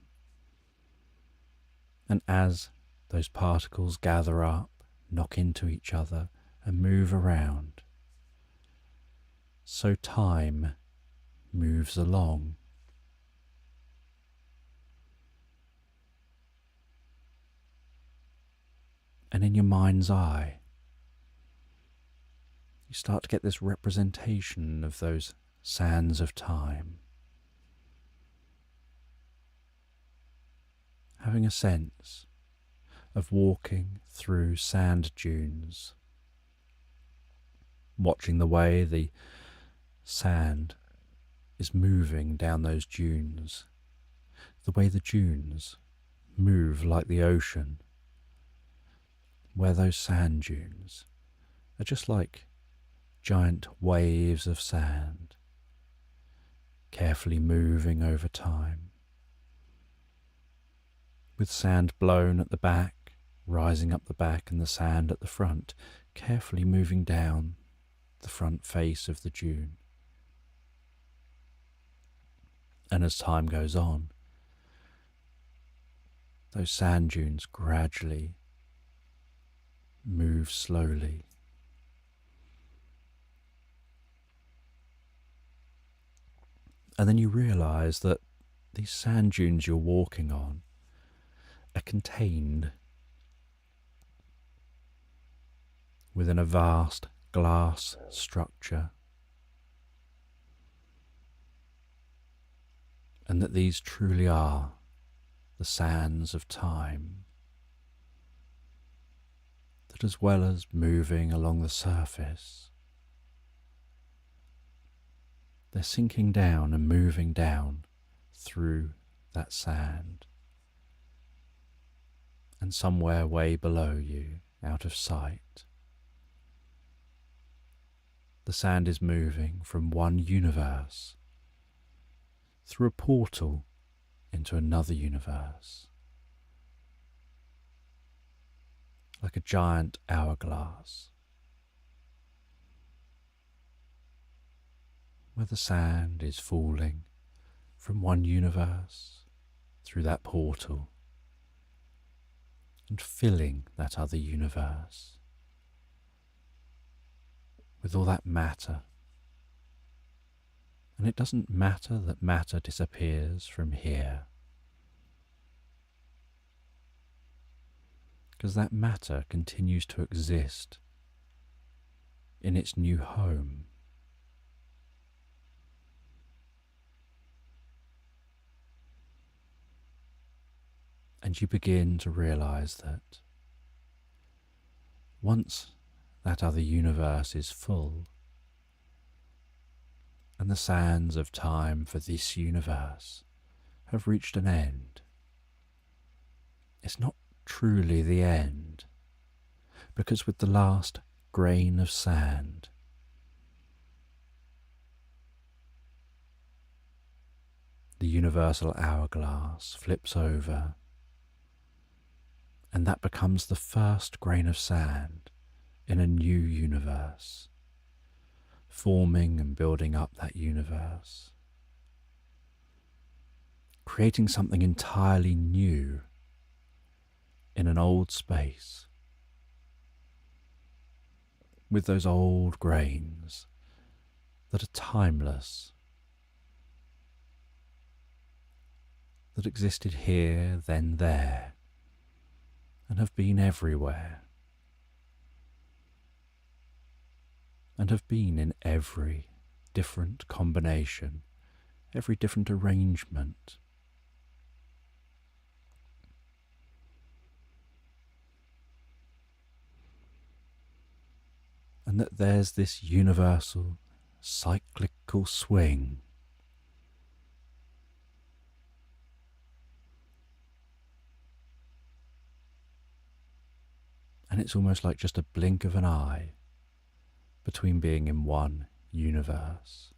And as those particles gather up, knock into each other and move around, so time moves along. And in your mind's eye, you start to get this representation of those sands of time, having a sense of walking through sand dunes, watching the way the sand is moving down those dunes, the way the dunes move like the ocean, where those sand dunes are just like giant waves of sand, carefully moving over time, with sand blown at the back, rising up the back, and the sand at the front, carefully moving down the front face of the dune. And as time goes on, those sand dunes gradually move slowly, and then you realize that these sand dunes you're walking on are contained within a vast glass structure, and that these truly are the sands of time, that as well as moving along the surface, they're sinking down and moving down through that sand, and somewhere way below you, out of sight, the sand is moving from one universe through a portal into another universe, like a giant hourglass, where the sand is falling from one universe through that portal and filling that other universe with all that matter. And it doesn't matter that matter disappears from here, because that matter continues to exist in its new home. And you begin to realize that once that other universe is full, and the sands of time for this universe have reached an end, it's not truly the end, because with the last grain of sand, the universal hourglass flips over, and that becomes the first grain of sand in a new universe, forming and building up that universe, creating something entirely new in an old space, with those old grains that are timeless, that existed here, then there, and have been everywhere, and have been in every different combination, every different arrangement. And that there's this universal cyclical swing and it's almost like just a blink of an eye between being in one universe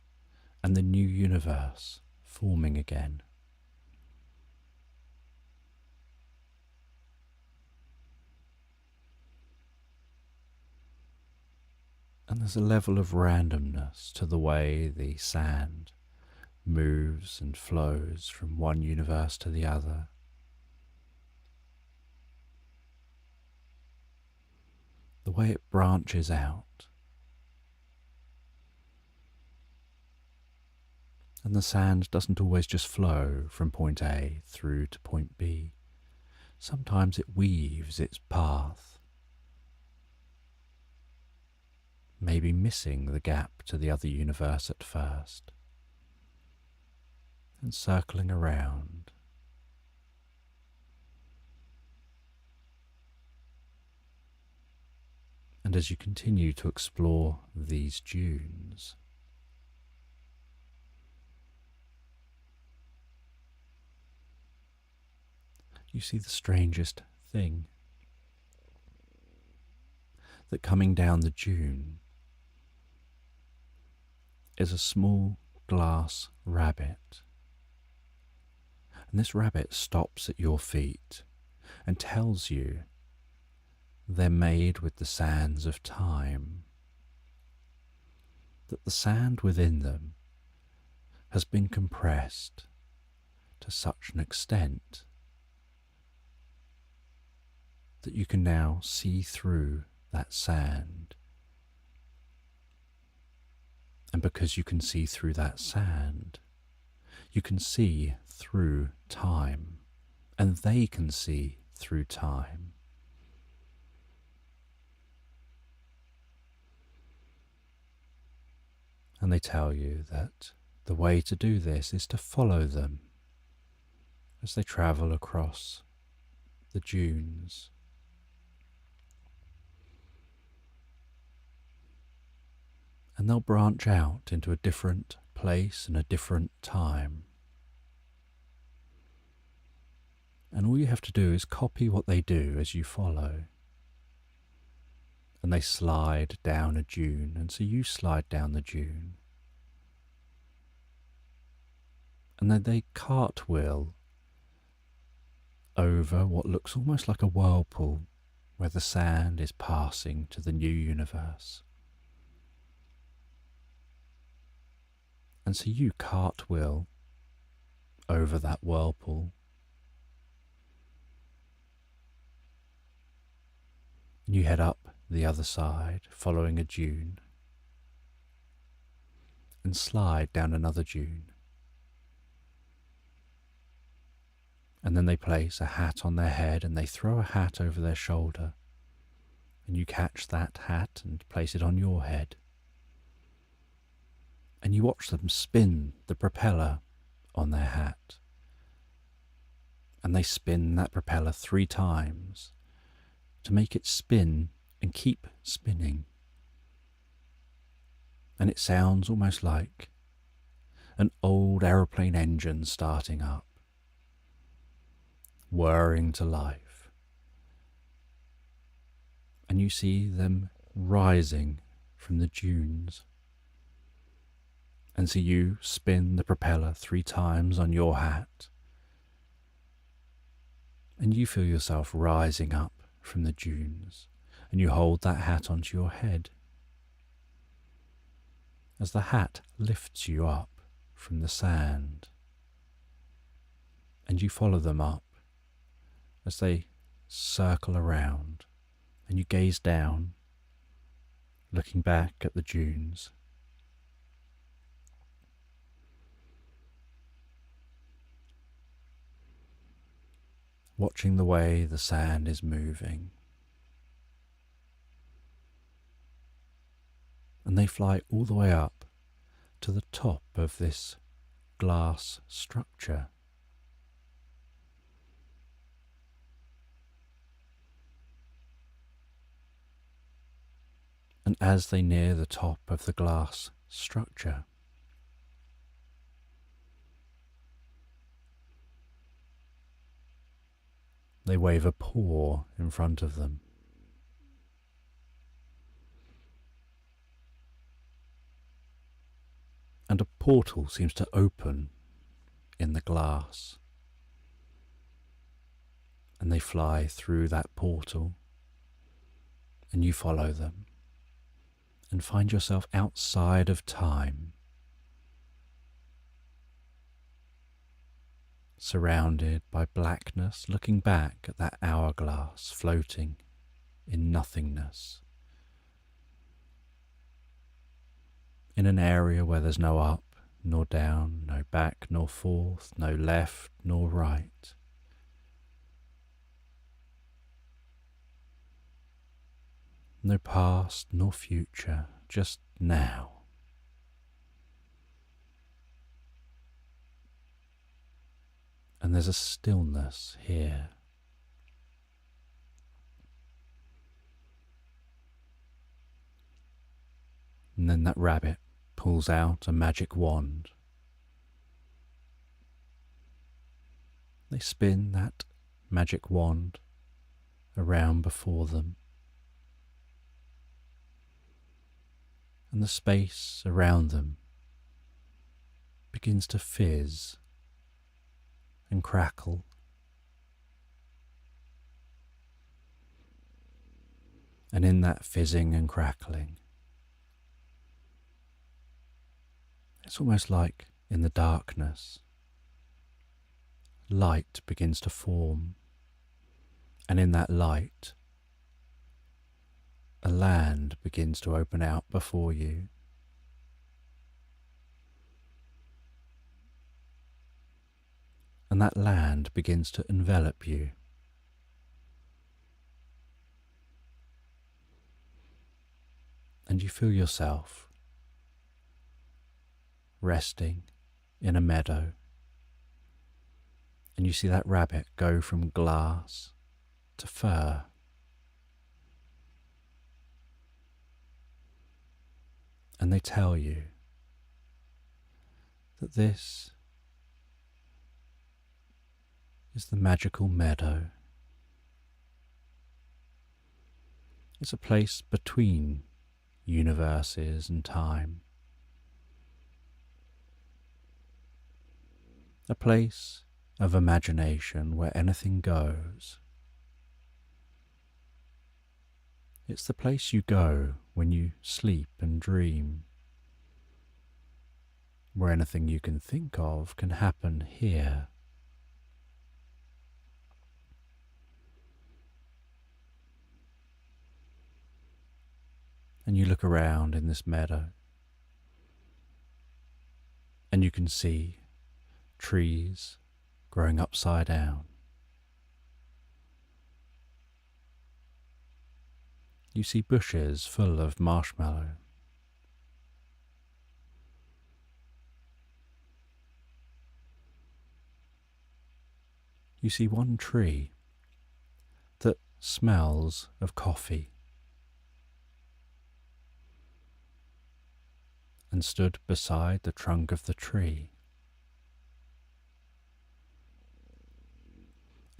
and the new universe forming again. And there's a level of randomness to the way the sand moves and flows from one universe to the other. The way it branches out. And the sand doesn't always just flow from point A through to point B. Sometimes it weaves its path, maybe missing the gap to the other universe at first, and circling around. And as you continue to explore these dunes, you see the strangest thing, that coming down the dune is a small glass rabbit. And this rabbit stops at your feet and tells you they're made with the sands of time, that the sand within them has been compressed to such an extent that you can now see through that sand. And because you can see through that sand, you can see through time, and they can see through time. And they tell you that the way to do this is to follow them as they travel across the dunes. And they'll branch out into a different place and a different time. And all you have to do is copy what they do as you follow. and they slide down a dune, and so you slide down the dune, and then they cartwheel over what looks almost like a whirlpool where the sand is passing to the new universe. And so you cartwheel over that whirlpool, and you head up the other side following a dune and slide down another dune. And then they place a hat on their head and they throw a hat over their shoulder, and you catch that hat and place it on your head. And you watch them spin the propeller on their hat. And they spin that propeller 3 times to make it spin and keep spinning. And it sounds almost like an old aeroplane engine starting up, whirring to life. And you see them rising from the dunes. And so you spin the propeller 3 times on your hat, and you feel yourself rising up from the dunes, and you hold that hat onto your head as the hat lifts you up from the sand, and you follow them up as they circle around, and you gaze down, looking back at the dunes. Watching the way the sand is moving. And they fly all the way up to the top of this glass structure. And as they near the top of the glass structure, they wave a paw in front of them. And a portal seems to open in the glass. And they fly through that portal, and you follow them, and find yourself outside of time, surrounded by blackness, looking back at that hourglass floating in nothingness, in an area where there's no up nor down, no back nor forth, no left nor right. No past nor future, just now. And there's a stillness here. And then that rabbit pulls out a magic wand. They spin that magic wand around before them. And the space around them begins to fizz and crackle. And in that fizzing and crackling, it's almost like in the darkness, light begins to form, and in that light, a land begins to open out before you. And that land begins to envelop you. And you feel yourself resting in a meadow. And you see that rabbit go from glass to fur. And they tell you that this is the magical meadow. It's a place between universes and time. A place of imagination where anything goes. It's the place you go when you sleep and dream, where anything you can think of can happen here. And you look around in this meadow, and you can see trees growing upside down. You see bushes full of marshmallow. You see one tree that smells of coffee, and stood beside the trunk of the tree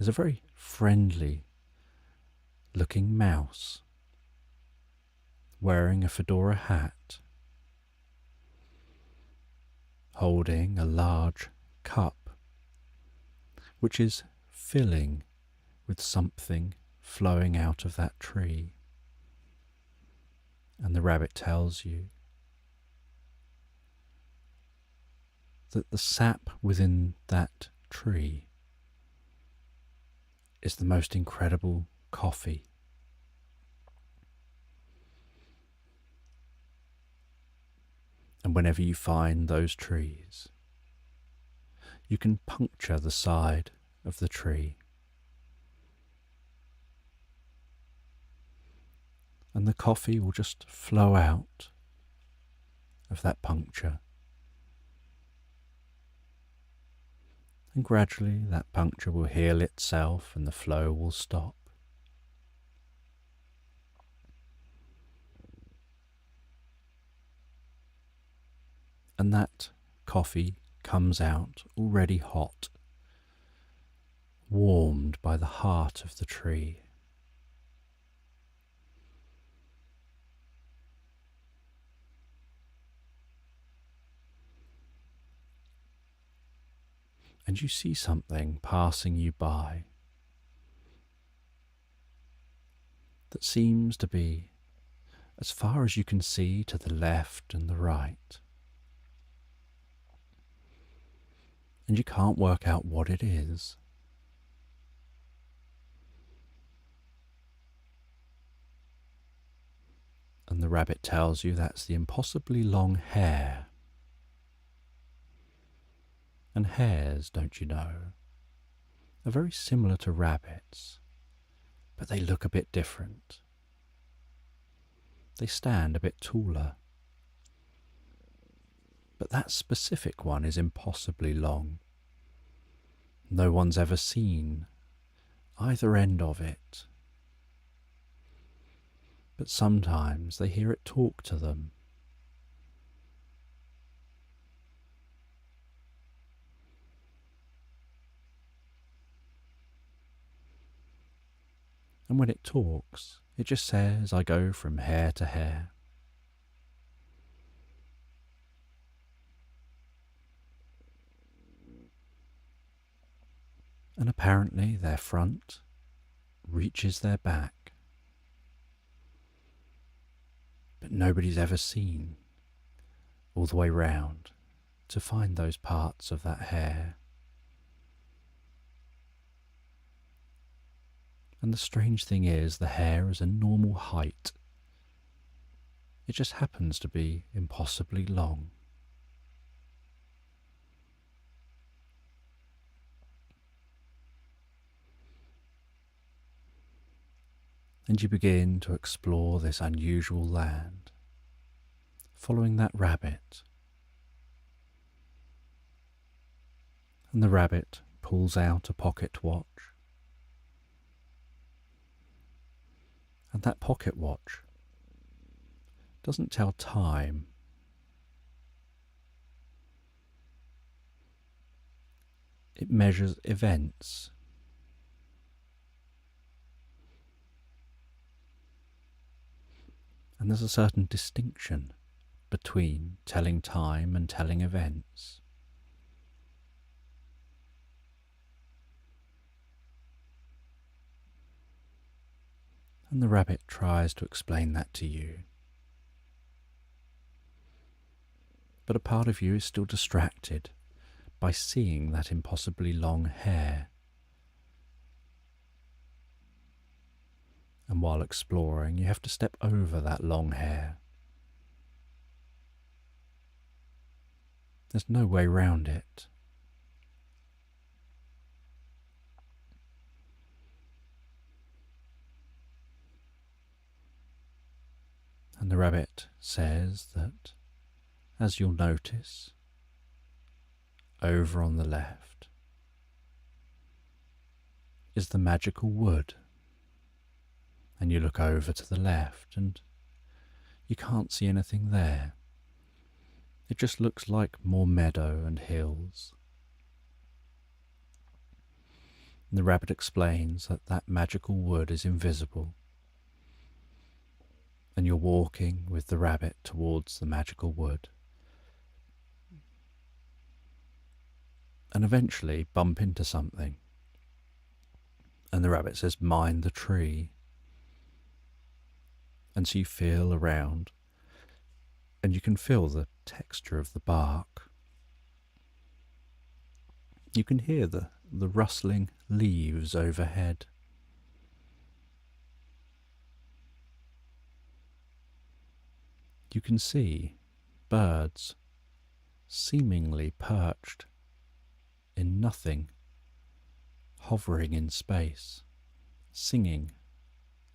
is a very friendly looking mouse wearing a fedora hat, holding a large cup which is filling with something flowing out of that tree. And the rabbit tells you that the sap within that tree is the most incredible coffee. And whenever you find those trees, you can puncture the side of the tree, and the coffee will just flow out of that puncture. And gradually that puncture will heal itself and the flow will stop. And that coffee comes out already hot, warmed by the heart of the tree. And you see something passing you by that seems to be as far as you can see to the left and the right. And you can't work out what it is. And the rabbit tells you that's the impossibly long hair. And hares, don't you know, are very similar to rabbits, but they look a bit different. They stand a bit taller. But that specific one is impossibly long. No one's ever seen either end of it. But sometimes they hear it talk to them. And when it talks, it just says, I go from hair to hair. And apparently their front reaches their back. But nobody's ever seen all the way round to find those parts of that hair. And the strange thing is, the hair is a normal height. It just happens to be impossibly long. And you begin to explore this unusual land, following that rabbit. And the rabbit pulls out a pocket watch. And that pocket watch doesn't tell time. It measures events. And there's a certain distinction between telling time and telling events. And the rabbit tries to explain that to you. But a part of you is still distracted by seeing that impossibly long hair. And while exploring, you have to step over that long hair. There's no way round it. And the rabbit says that, as you'll notice, over on the left is the magical wood. And you look over to the left and you can't see anything there. It just looks like more meadow and hills. And the rabbit explains that that magical wood is invisible. And you're walking with the rabbit towards the magical wood. And eventually bump into something. And the rabbit says, "Mind the tree." And so you feel around, and you can feel the texture of the bark. You can hear the rustling leaves overhead. You can see birds seemingly perched in nothing, hovering in space, singing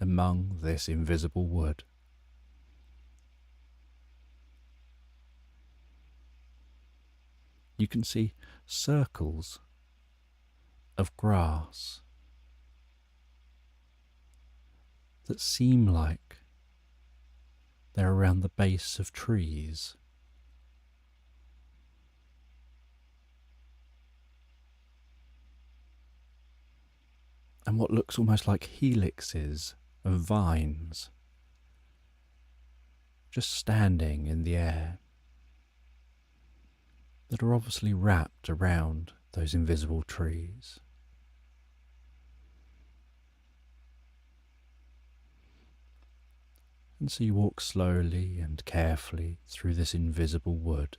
among this invisible wood. You can see circles of grass that seem like they're around the base of trees. And what looks almost like helixes of vines just standing in the air that are obviously wrapped around those invisible trees. And so you walk slowly and carefully through this invisible wood.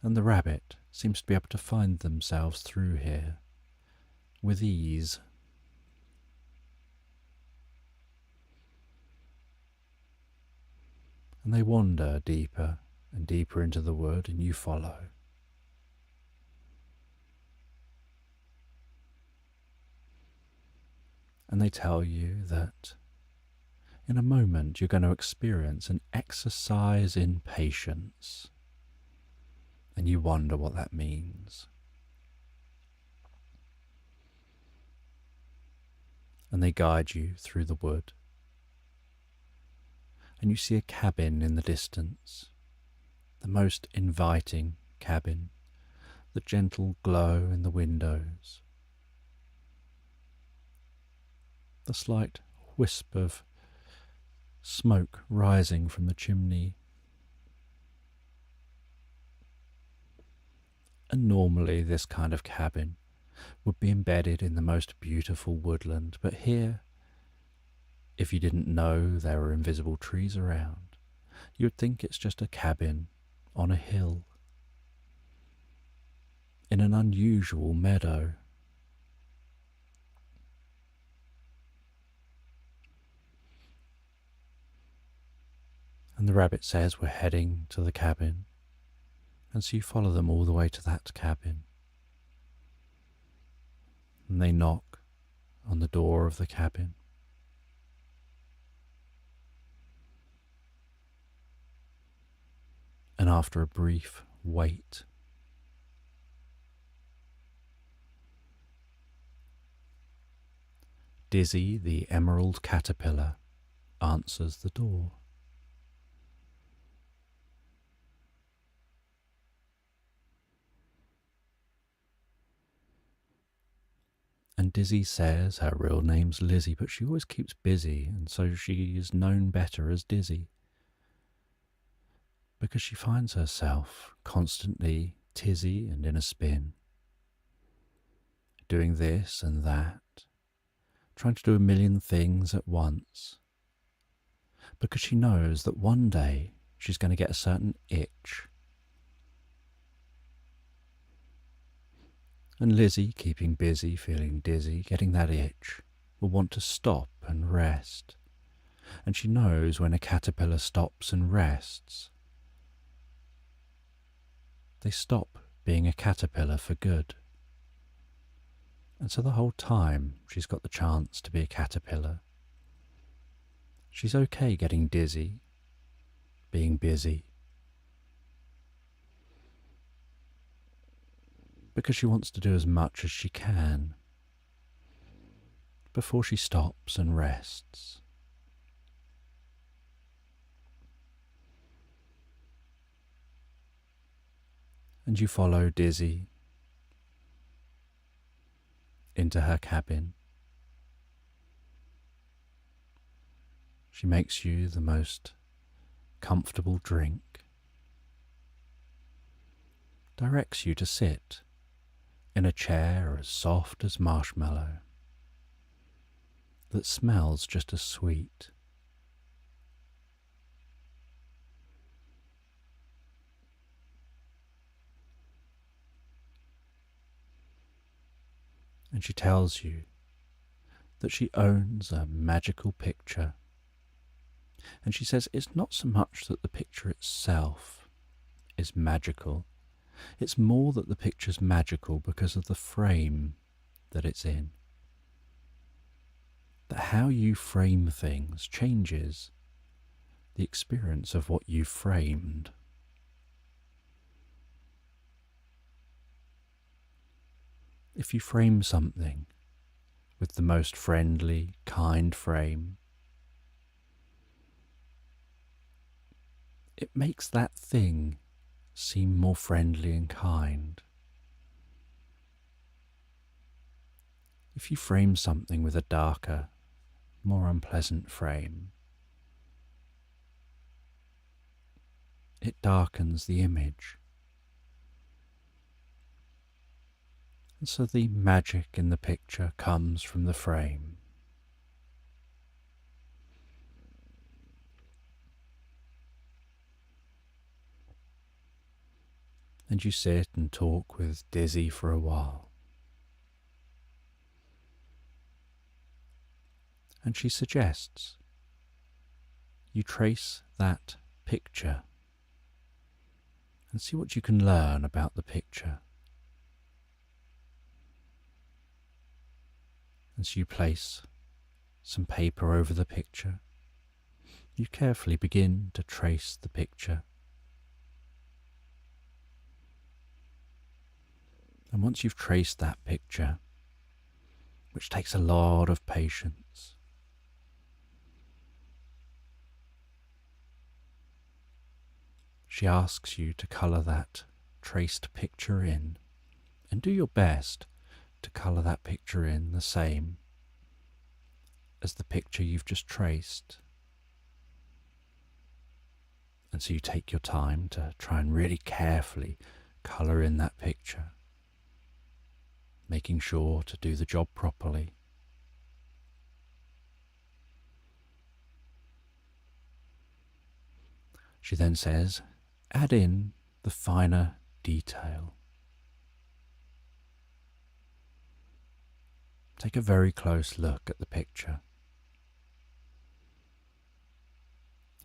And the rabbit seems to be able to find themselves through here with ease. And they wander deeper and deeper into the wood, and you follow. And they tell you that in a moment you're going to experience an exercise in patience. And you wonder what that means. And they guide you through the wood. And you see a cabin in the distance, the most inviting cabin, the gentle glow in the windows, the slight wisp of smoke rising from the chimney. And normally this kind of cabin would be embedded in the most beautiful woodland, but here, if you didn't know there were invisible trees around, you would think it's just a cabin on a hill in an unusual meadow. And the rabbit says we're heading to the cabin, and so you follow them all the way to that cabin. And they knock on the door of the cabin. And after a brief wait, Dizzy the emerald caterpillar answers the door. And Dizzy says her real name's Lizzie, but she always keeps busy, and so she is known better as Dizzy. Because she finds herself constantly tizzy and in a spin, doing this and that, trying to do a million things at once. Because she knows that one day she's going to get a certain itch. And Lizzie, keeping busy, feeling dizzy, getting that itch, will want to stop and rest. And she knows when a caterpillar stops and rests, they stop being a caterpillar for good. And so the whole time she's got the chance to be a caterpillar, she's okay getting dizzy, being busy, because she wants to do as much as she can before she stops and rests. And you follow Dizzy into her cabin. She makes you the most comfortable drink, directs you to sit in a chair as soft as marshmallow, that smells just as sweet. And she tells you that she owns a magical picture. And she says it's not so much that the picture itself is magical, it's more that the picture's magical because of the frame that it's in. That how you frame things changes the experience of what you've framed. If you frame something with the most friendly, kind frame, it makes that thing seem more friendly and kind. If you frame something with a darker, more unpleasant frame, it darkens the image. And so the magic in the picture comes from the frame. And you sit and talk with Dizzy for a while. And she suggests you trace that picture and see what you can learn about the picture. And so you place some paper over the picture. You carefully begin to trace the picture. And once you've traced that picture, which takes a lot of patience, she asks you to colour that traced picture in, and do your best to colour that picture in the same as the picture you've just traced. And so you take your time to try and really carefully colour in that picture, making sure to do the job properly. She then says, add in the finer detail. Take a very close look at the picture.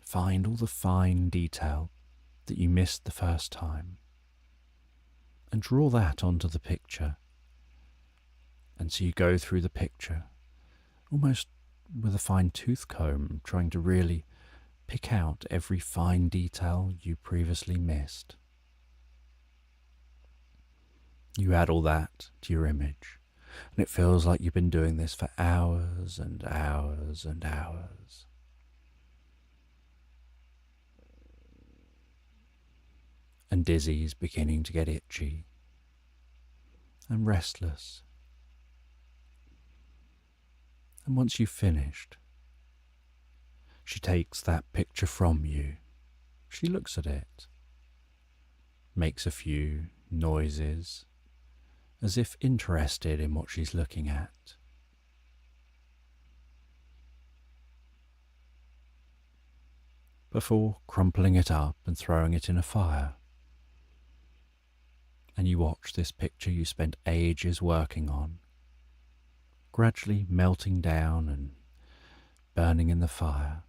Find all the fine detail that you missed the first time and draw that onto the picture. And so you go through the picture almost with a fine tooth comb, trying to really pick out every fine detail you previously missed. You add all that to your image, and it feels like you've been doing this for hours and hours and hours. And Dizzy is beginning to get itchy and restless. And once you've finished, she takes that picture from you. She looks at it, makes a few noises, as if interested in what she's looking at. Before crumpling it up and throwing it in a fire. And you watch this picture you spent ages working on, gradually melting down and burning in the fire,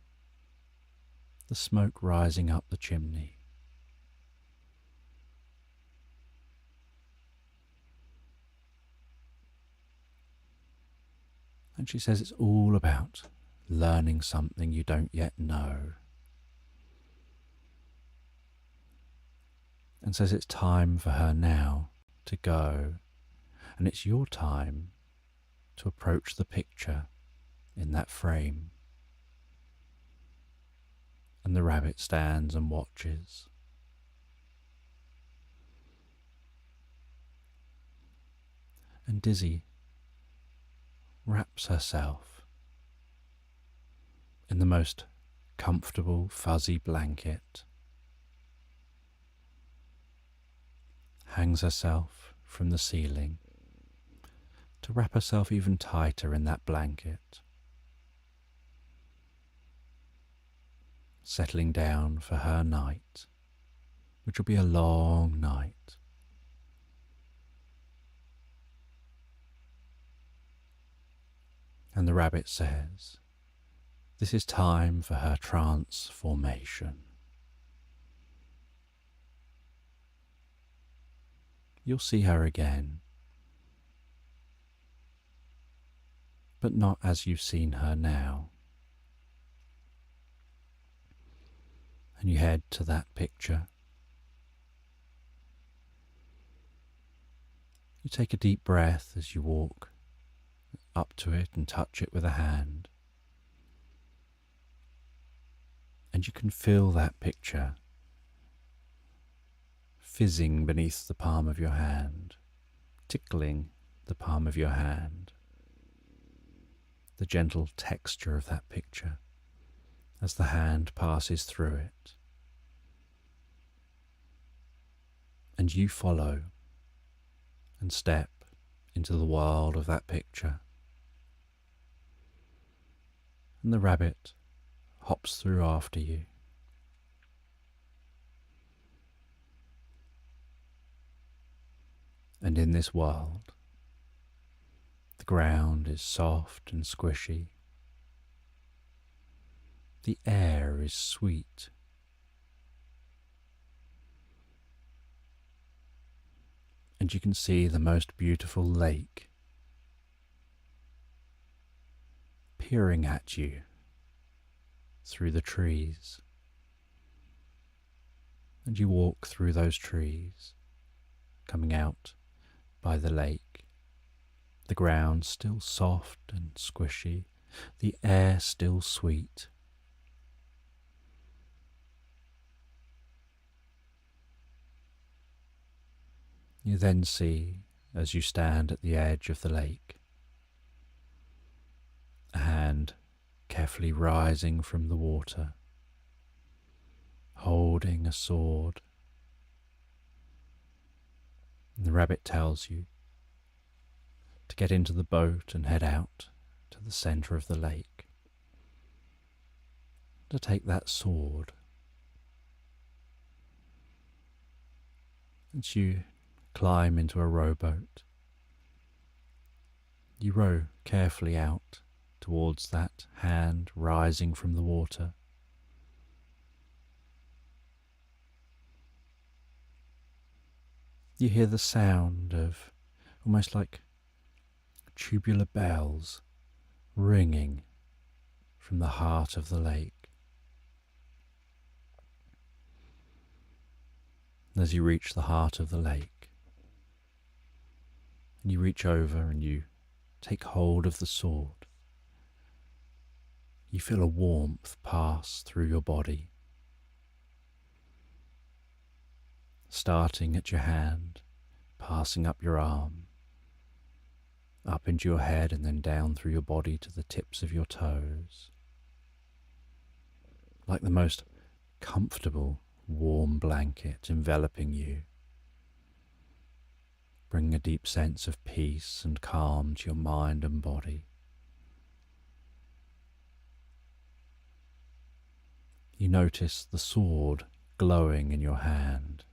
the smoke rising up the chimney. And she says it's all about learning something you don't yet know. And says it's time for her now to go, and it's your time to approach the picture in that frame. And the rabbit stands and watches. And Dizzy wraps herself in the most comfortable fuzzy blanket, hangs herself from the ceiling to wrap herself even tighter in that blanket, settling down for her night, which will be a long night. And the rabbit says, this is time for her transformation. You'll see her again, but not as you've seen her now. And you head to that picture. You take a deep breath as you walk up to it and touch it with a hand. And you can feel that picture fizzing beneath the palm of your hand, tickling the palm of your hand. The gentle texture of that picture as the hand passes through it. And you follow and step into the world of that picture. And the rabbit hops through after you. And in this world, the ground is soft and squishy. The air is sweet. And you can see the most beautiful lake peering at you through the trees. And you walk through those trees, coming out by the lake. The ground still soft and squishy, the air still sweet. You then see, as you stand at the edge of the lake, a hand carefully rising from the water, holding a sword. And the rabbit tells you to get into the boat and head out to the center of the lake, to take that sword. And you climb into a rowboat. You row carefully out towards that hand rising from the water. You hear the sound of almost like tubular bells ringing from the heart of the lake. As you reach the heart of the lake, and you reach over and you take hold of the sword, you feel a warmth pass through your body, starting at your hand, passing up your arm, up into your head and then down through your body to the tips of your toes, like the most comfortable, warm blanket enveloping you, bringing a deep sense of peace and calm to your mind and body. You notice the sword glowing in your hand.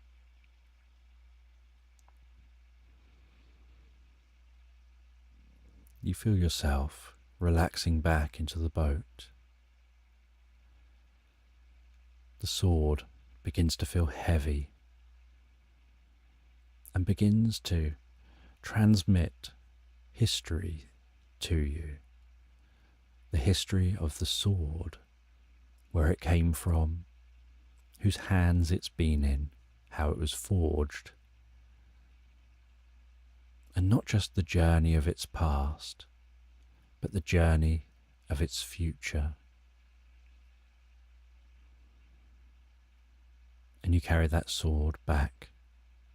You feel yourself relaxing back into the boat. The sword begins to feel heavy and begins to transmit history to you. The history of the sword, where it came from, whose hands it's been in, how it was forged, and not just the journey of its past, but the journey of its future. And you carry that sword back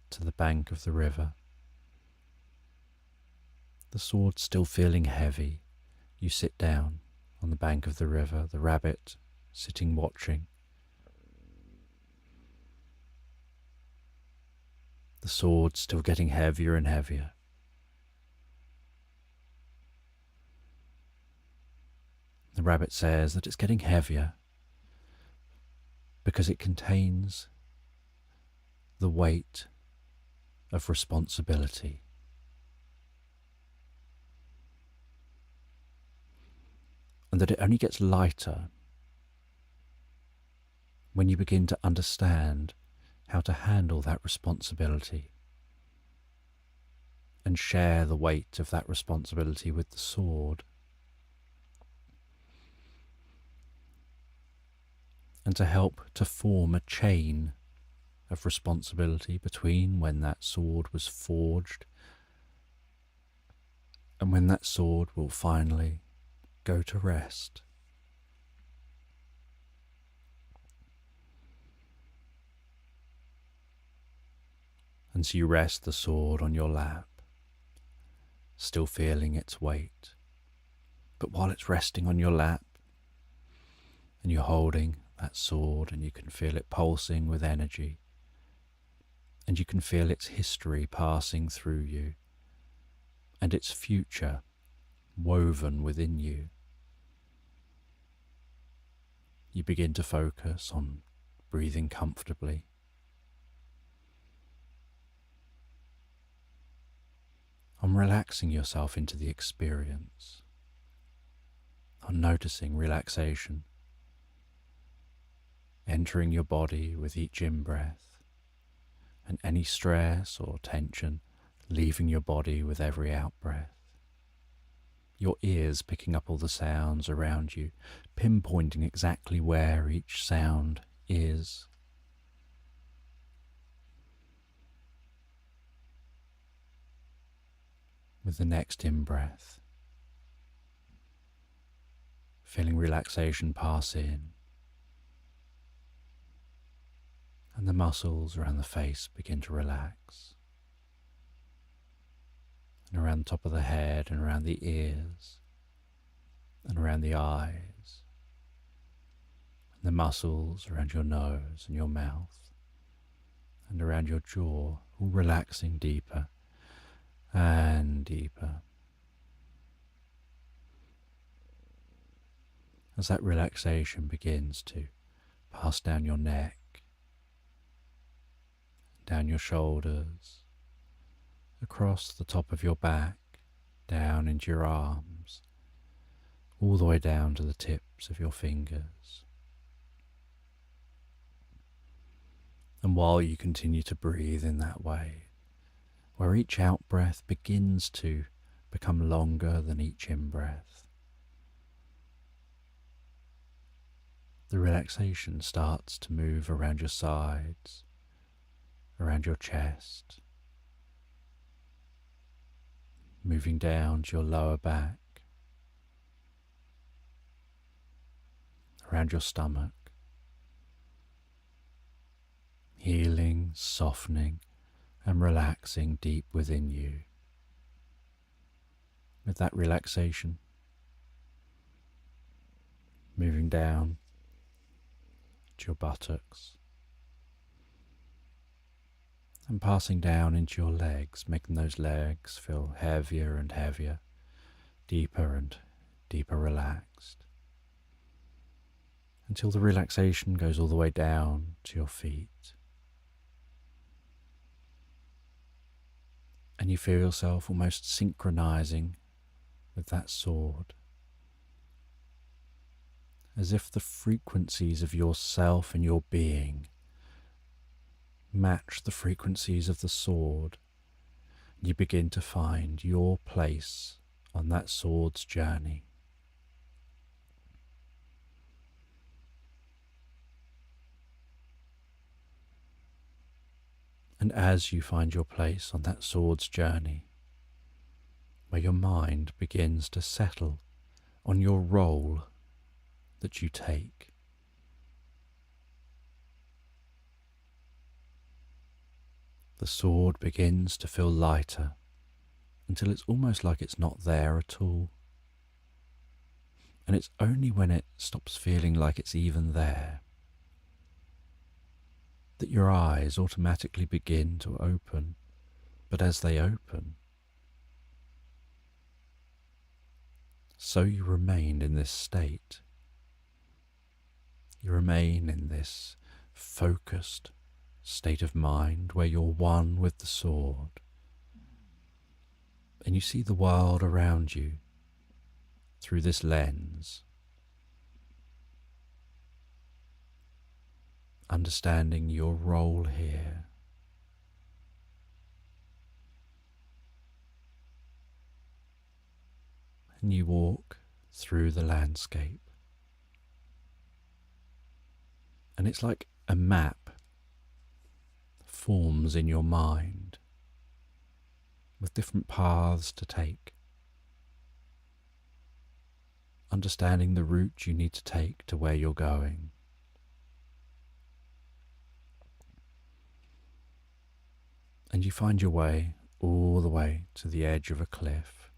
to the bank of the river. The sword still feeling heavy, you sit down on the bank of the river, the rabbit sitting watching. The sword still getting heavier and heavier. The rabbit says that it's getting heavier because it contains the weight of responsibility. And that it only gets lighter when you begin to understand how to handle that responsibility and share the weight of that responsibility with the sword. And to help to form a chain of responsibility between when that sword was forged and when that sword will finally go to rest. And so you rest the sword on your lap, still feeling its weight. But while it's resting on your lap and you're holding that sword and you can feel it pulsing with energy, and you can feel its history passing through you and its future woven within you, you begin to focus on breathing comfortably, on relaxing yourself into the experience, on noticing relaxation entering your body with each in-breath, and any stress or tension leaving your body with every out-breath. Your ears picking up all the sounds around you, pinpointing exactly where each sound is. With the next in-breath, feeling relaxation pass in, and the muscles around the face begin to relax, and around the top of the head, and around the ears, and around the eyes, and the muscles around your nose and your mouth, and around your jaw, all relaxing deeper and deeper. As that relaxation begins to pass down your neck, down your shoulders, across the top of your back, down into your arms, all the way down to the tips of your fingers. And while you continue to breathe in that way, where each out-breath begins to become longer than each in-breath, the relaxation starts to move around your sides, around your chest, moving down to your lower back, around your stomach, healing, softening, and relaxing deep within you. with that relaxation, moving down to your buttocks and passing down into your legs, making those legs feel heavier and heavier, deeper and deeper relaxed, until the relaxation goes all the way down to your feet. And you feel yourself almost synchronizing with that sword, as if the frequencies of yourself and your being match the frequencies of the sword. You begin to find your place on that sword's journey. And as you find your place on that sword's journey, where your mind begins to settle on your role that you take, the sword begins to feel lighter until it's almost like it's not there at all. And it's only when it stops feeling like it's even there that your eyes automatically begin to open. But as they open, so you remain in this state. You remain in this focused state of mind where you're one with the sword, and you see the world around you through this lens, understanding your role here. And you walk through the landscape, and it's like a map forms in your mind with different paths to take, understanding the route you need to take to where you're going. And you find your way all the way to the edge of a cliff,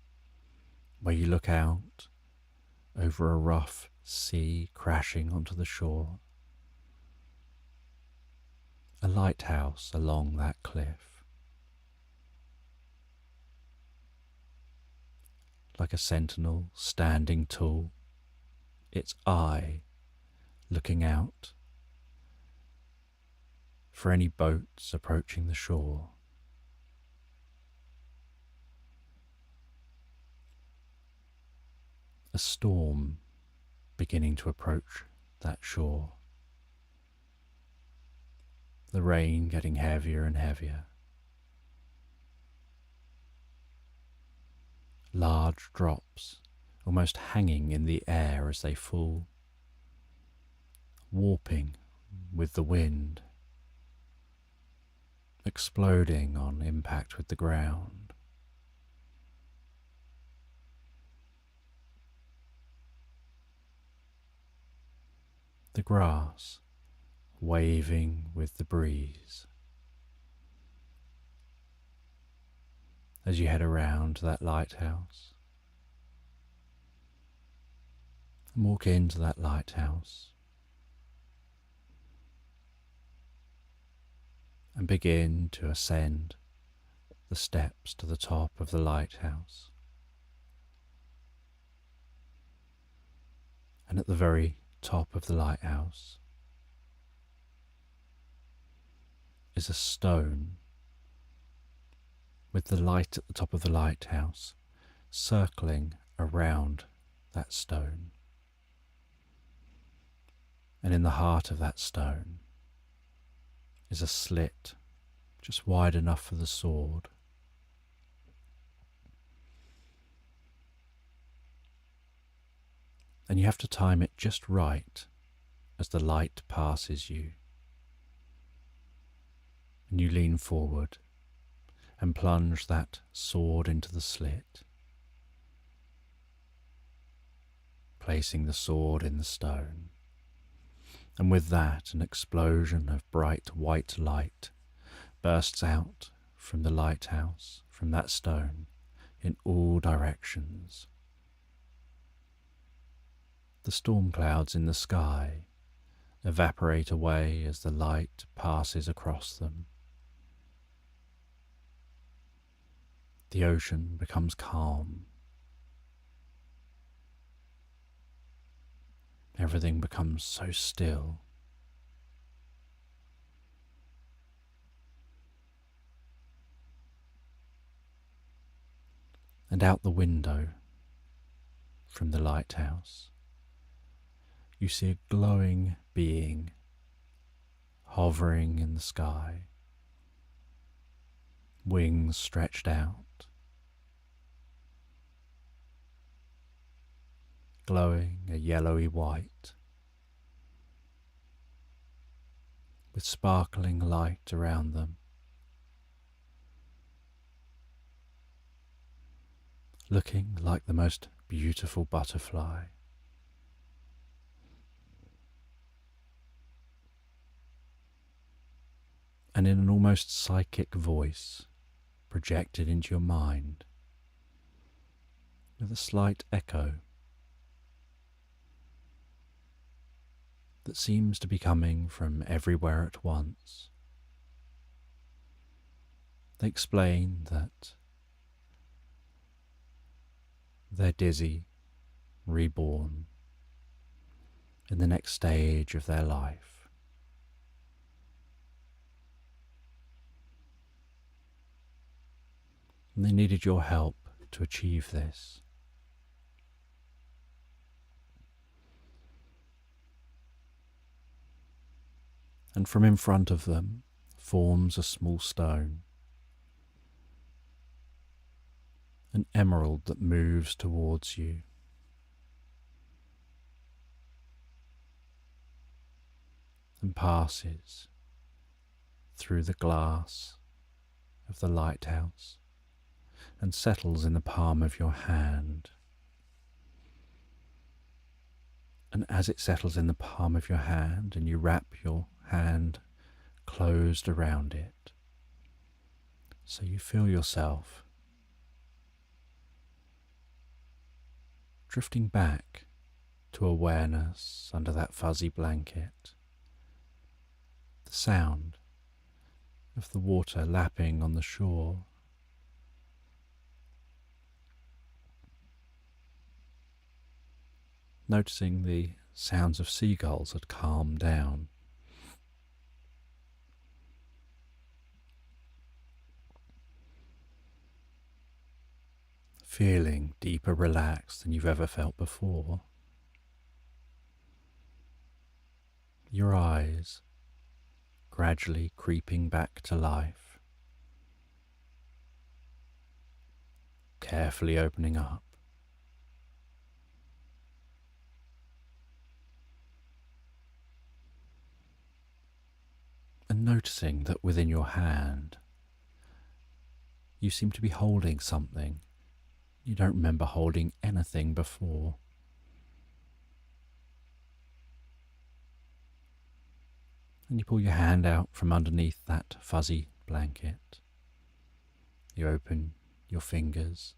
where you look out over a rough sea crashing onto the shore. A lighthouse along that cliff, like a sentinel standing tall, its eye looking out for any boats approaching the shore. A storm beginning to approach that shore. The rain getting heavier and heavier. Large drops almost hanging in the air as they fall, warping with the wind, exploding on impact with the ground. The grass waving with the breeze as you head around that lighthouse and walk into that lighthouse and begin to ascend the steps to the top of the lighthouse. And at the very top of the lighthouse is a stone with the light at the top of the lighthouse circling around that stone. And in the heart of that stone is a slit just wide enough for the sword. And you have to time it just right as the light passes you. And you lean forward and plunge that sword into the slit, placing the sword in the stone. And with that, an explosion of bright white light bursts out from the lighthouse, from that stone, in all directions. The storm clouds in the sky evaporate away as the light passes across them. The ocean becomes calm. Everything becomes so still. And out the window from the lighthouse, you see a glowing being hovering in the sky, wings stretched out, glowing a yellowy white, with sparkling light around them, looking like the most beautiful butterfly. And in an almost psychic voice projected into your mind, with a slight echo that seems to be coming from everywhere at once, they explain that they're dizzy, reborn in the next stage of their life. And they needed your help to achieve this. And from in front of them forms a small stone, an emerald that moves towards you. And passes through the glass of the lighthouse and settles in the palm of your hand. And as it settles in the palm of your hand and you wrap your hand closed around it, so you feel yourself drifting back to awareness under that fuzzy blanket, the sound of the water lapping on the shore, noticing the sounds of seagulls had calmed down. Feeling deeper relaxed than you've ever felt before. Your eyes gradually creeping back to life, carefully opening up. And noticing that within your hand, you seem to be holding something. You don't remember holding anything before. And you pull your hand out from underneath that fuzzy blanket. You open your fingers.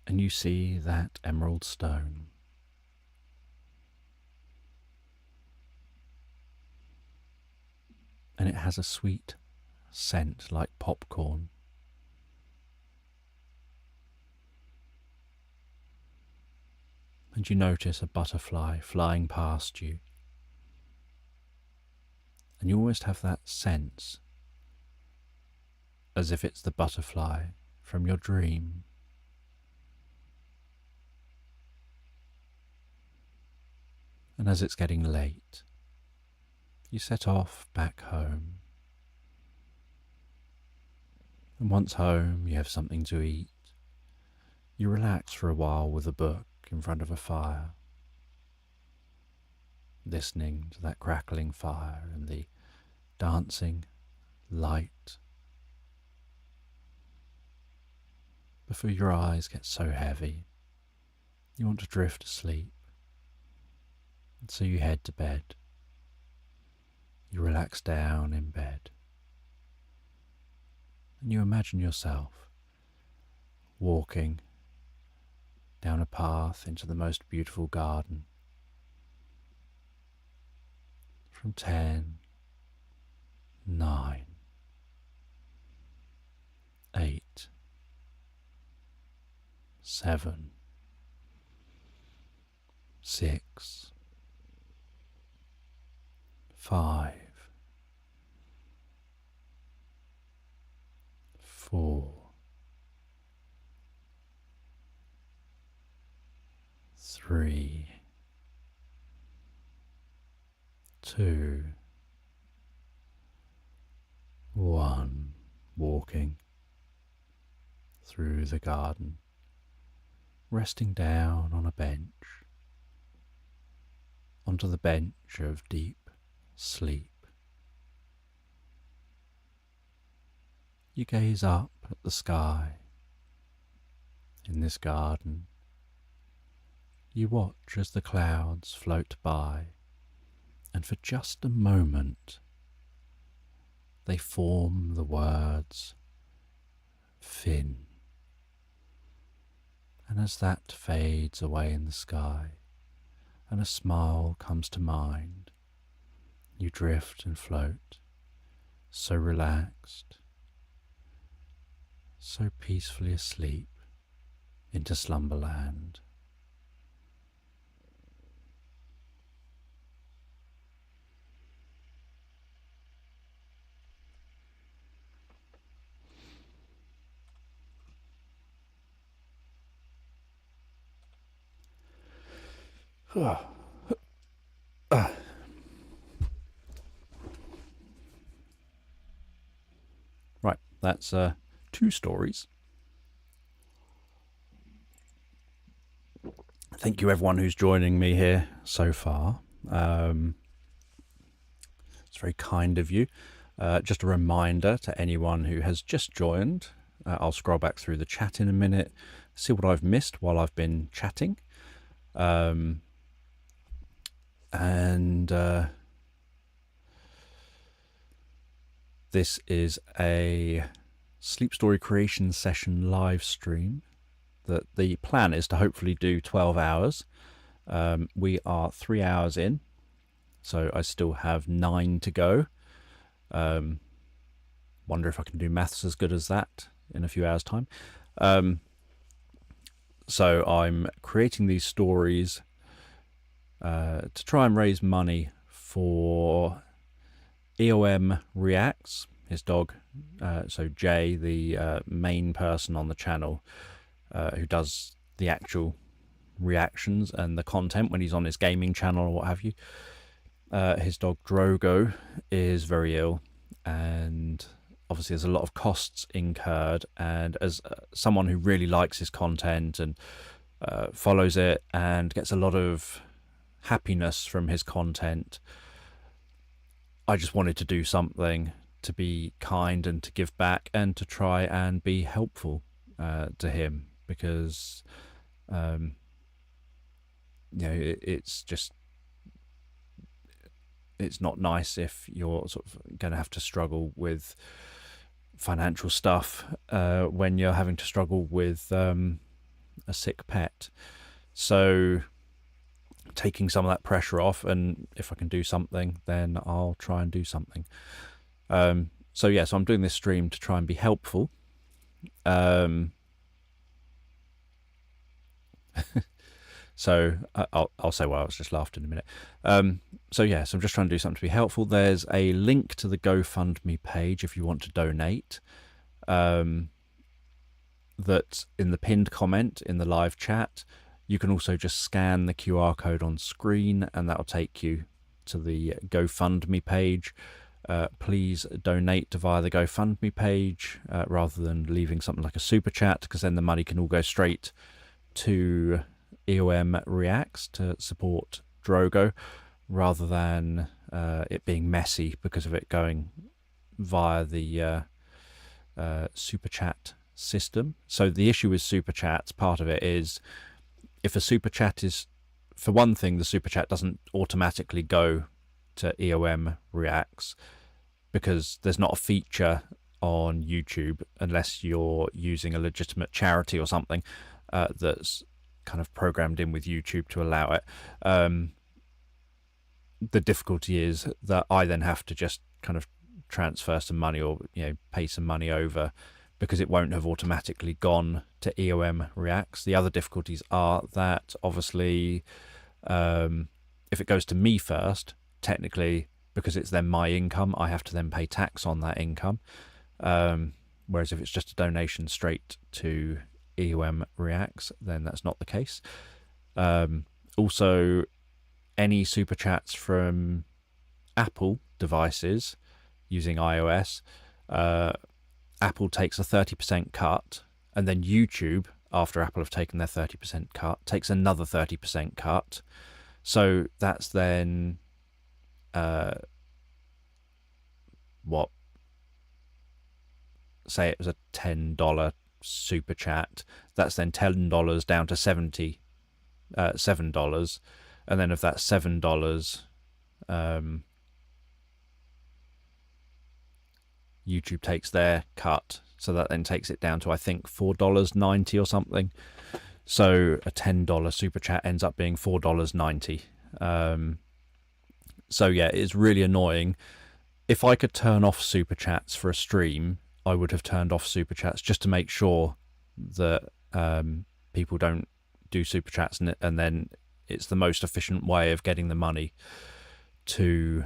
And you see that emerald stone. And it has a sweet scent like popcorn. And you notice a butterfly flying past you. And you almost have that sense as if it's the butterfly from your dream. And as it's getting late, you set off back home. And once home, you have something to eat. You relax for a while with a book in front of a fire, listening to that crackling fire and the dancing light before your eyes get so heavy you want to drift asleep. And so you head to bed. You relax down in bed And you imagine yourself walking down a path into the most beautiful garden. From 10, 9, 8, 7, 6, 5, 4, 3, 2, 1, walking through the garden, resting down on a bench, onto the bench of deep sleep. You gaze up at the sky in this garden. You watch as the clouds float by, and for just a moment they form the words Finn. And as that fades away in the sky and a smile comes to mind, you drift and float, so relaxed, so peacefully asleep, into slumberland. Right, that's 2 stories. Thank you everyone who's joining me here so far. It's very kind of you. Just a reminder to anyone who has just joined, I'll scroll back through the chat in a minute, see what I've missed while I've been chatting. This is a sleep story creation session live stream that the plan is to hopefully do 12 hours. We are 3 hours in, so I still have 9 to go. Wonder if I can do maths as good as that in a few hours time. So I'm creating these stories to try and raise money for EOM Reacts, his dog. So Jay, the main person on the channel who does the actual reactions and the content when he's on his gaming channel or what have you. His dog Drogo is very ill, and obviously there's a lot of costs incurred, and as someone who really likes his content and follows it and gets a lot of happiness from his content, I just wanted to do something to be kind and to give back and to try and be helpful to him, because it's not nice if you're sort of going to have to struggle with financial stuff when you're having to struggle with a sick pet. So taking some of that pressure off, and if I can do something, then I'll try and do something. So I'm doing this stream to try and be helpful. So I'll say why I was just laughed in a minute. So I'm just trying to do something to be helpful. There's a link to the GoFundMe page if you want to donate. That in the pinned comment in the live chat. You can also just scan the QR code on screen, and that'll take you to the GoFundMe page. Please donate via the GoFundMe page rather than leaving something like a super chat, because then the money can all go straight to EOM Reacts to support Drogo, rather than it being messy because of it going via the super chat system. So the issue with super chats, part of it is, if a super chat is, for one thing, the super chat doesn't automatically go to EOM Reacts because there's not a feature on YouTube unless you're using a legitimate charity or something that's kind of programmed in with YouTube to allow it. The difficulty is that I then have to just kind of transfer some money, or pay some money over, because it won't have automatically gone to EOM Reacts. The other difficulties are that obviously if it goes to me first, technically, because it's then my income, I have to then pay tax on that income. Whereas if it's just a donation straight to EOM Reacts, then that's not the case. Also, any super chats from Apple devices using iOS, Apple takes a 30% cut, and then YouTube, after Apple have taken their 30% cut, takes another 30% cut. So that's then say it was a $10 super chat, that's then $10 down to $7, and then of that $7, YouTube takes their cut, so that then takes it down to, I think, $4.90 or something. So a $10 super chat ends up being $4.90. So yeah, it's really annoying. If I could turn off super chats for a stream, I would have turned off super chats just to make sure that people don't do super chats, and then it's the most efficient way of getting the money to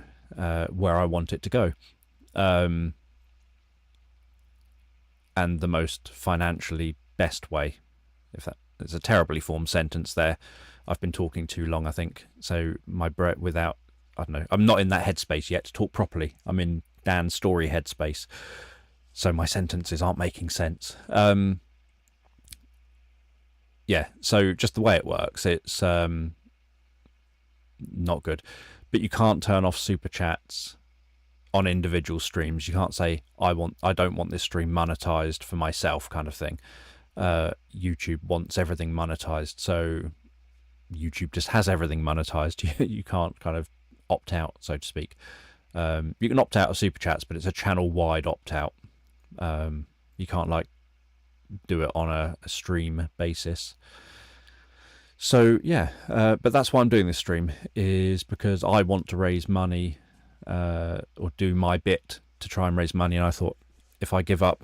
where I want it to go. And the most financially best way. If that is a terribly formed sentence there, I've been talking too long, I think. So my breath, without, I don't know, I'm not in that headspace yet to talk properly. I'm in Dan's story headspace, so my sentences aren't making sense. Yeah, so just the way it works, it's not good. But you can't turn off super chats on individual streams. You can't say I don't want this stream monetized for myself, kind of thing. YouTube wants everything monetized, so YouTube just has everything monetized. You can't kind of opt out, so to speak. You can opt out of super chats, but it's a channel wide opt out. You can't like do it on a stream basis. So yeah, but that's why I'm doing this stream, is because I want to raise money, or do my bit to try and raise money. And I thought, if I give up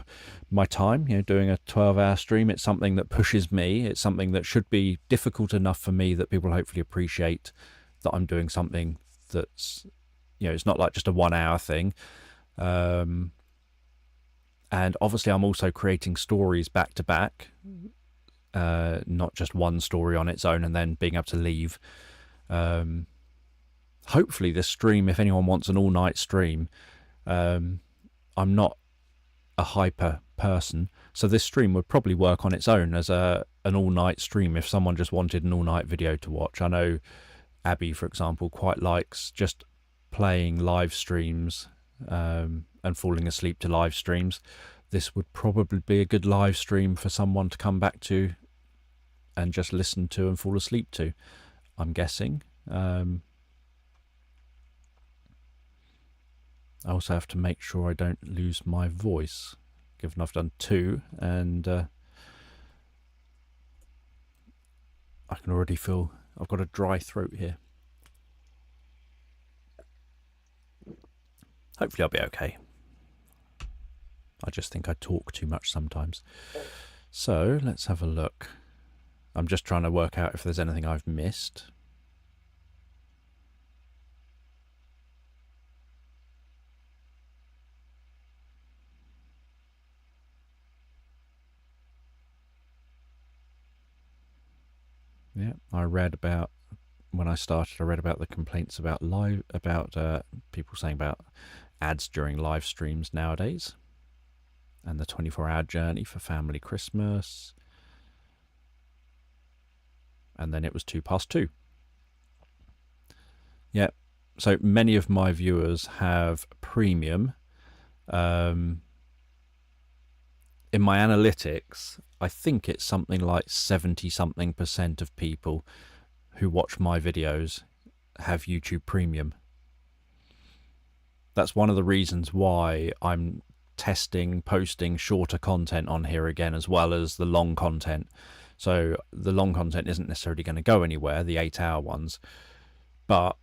my time, doing a 12-hour stream, it's something that pushes me. It's something that should be difficult enough for me that people hopefully appreciate that I'm doing something that's, it's not like just a 1-hour thing. And obviously I'm also creating stories back to back, not just one story on its own and then being able to leave. Hopefully this stream, if anyone wants an all-night stream, I'm not a hyper person, so this stream would probably work on its own as an all-night stream if someone just wanted an all-night video to watch. I know Abby, for example, quite likes just playing live streams and falling asleep to live streams. This would probably be a good live stream for someone to come back to and just listen to and fall asleep to, I'm guessing. I also have to make sure I don't lose my voice, given I've done 2, and I can already feel I've got a dry throat here. Hopefully I'll be okay. I just think I talk too much sometimes. So let's have a look. I'm just trying to work out if there's anything I've missed. Yeah, I read about, when I started, I read about the complaints about people saying about ads during live streams nowadays, and the 24-hour journey for family Christmas, and then it was 2:02. Yeah, so many of my viewers have premium. In my analytics, I think it's something like 70-something% of people who watch my videos have YouTube Premium. That's one of the reasons why I'm testing, posting shorter content on here again, as well as the long content. So the long content isn't necessarily going to go anywhere, the 8-hour ones, but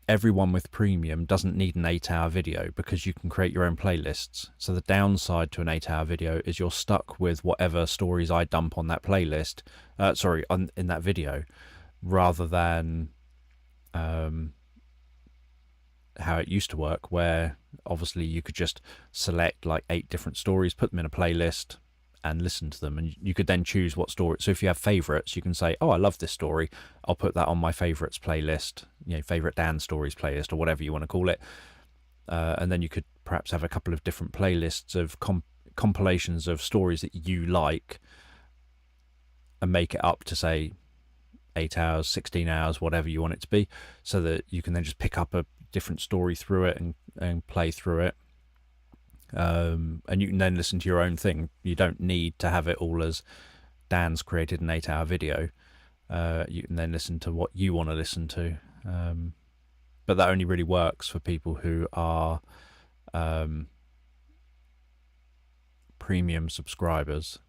everyone with premium doesn't need an 8-hour video because you can create your own playlists. So the downside to an 8-hour video is you're stuck with whatever stories I dump on that playlist, in that video, rather than how it used to work, where obviously you could just select like 8 different stories, put them in a playlist and listen to them, and you could then choose what story. So if you have favorites, you can say, oh, I love this story, I'll put that on my favorites playlist, favorite Dan stories playlist, or whatever you want to call it, and then you could perhaps have a couple of different playlists of compilations of stories that you like, and make it up to say 8 hours, 16 hours, whatever you want it to be, so that you can then just pick up a different story through it and play through it, and you can then listen to your own thing. You don't need to have it all as Dan's created an 8-hour video. You can then listen to what you want to listen to, but that only really works for people who are premium subscribers.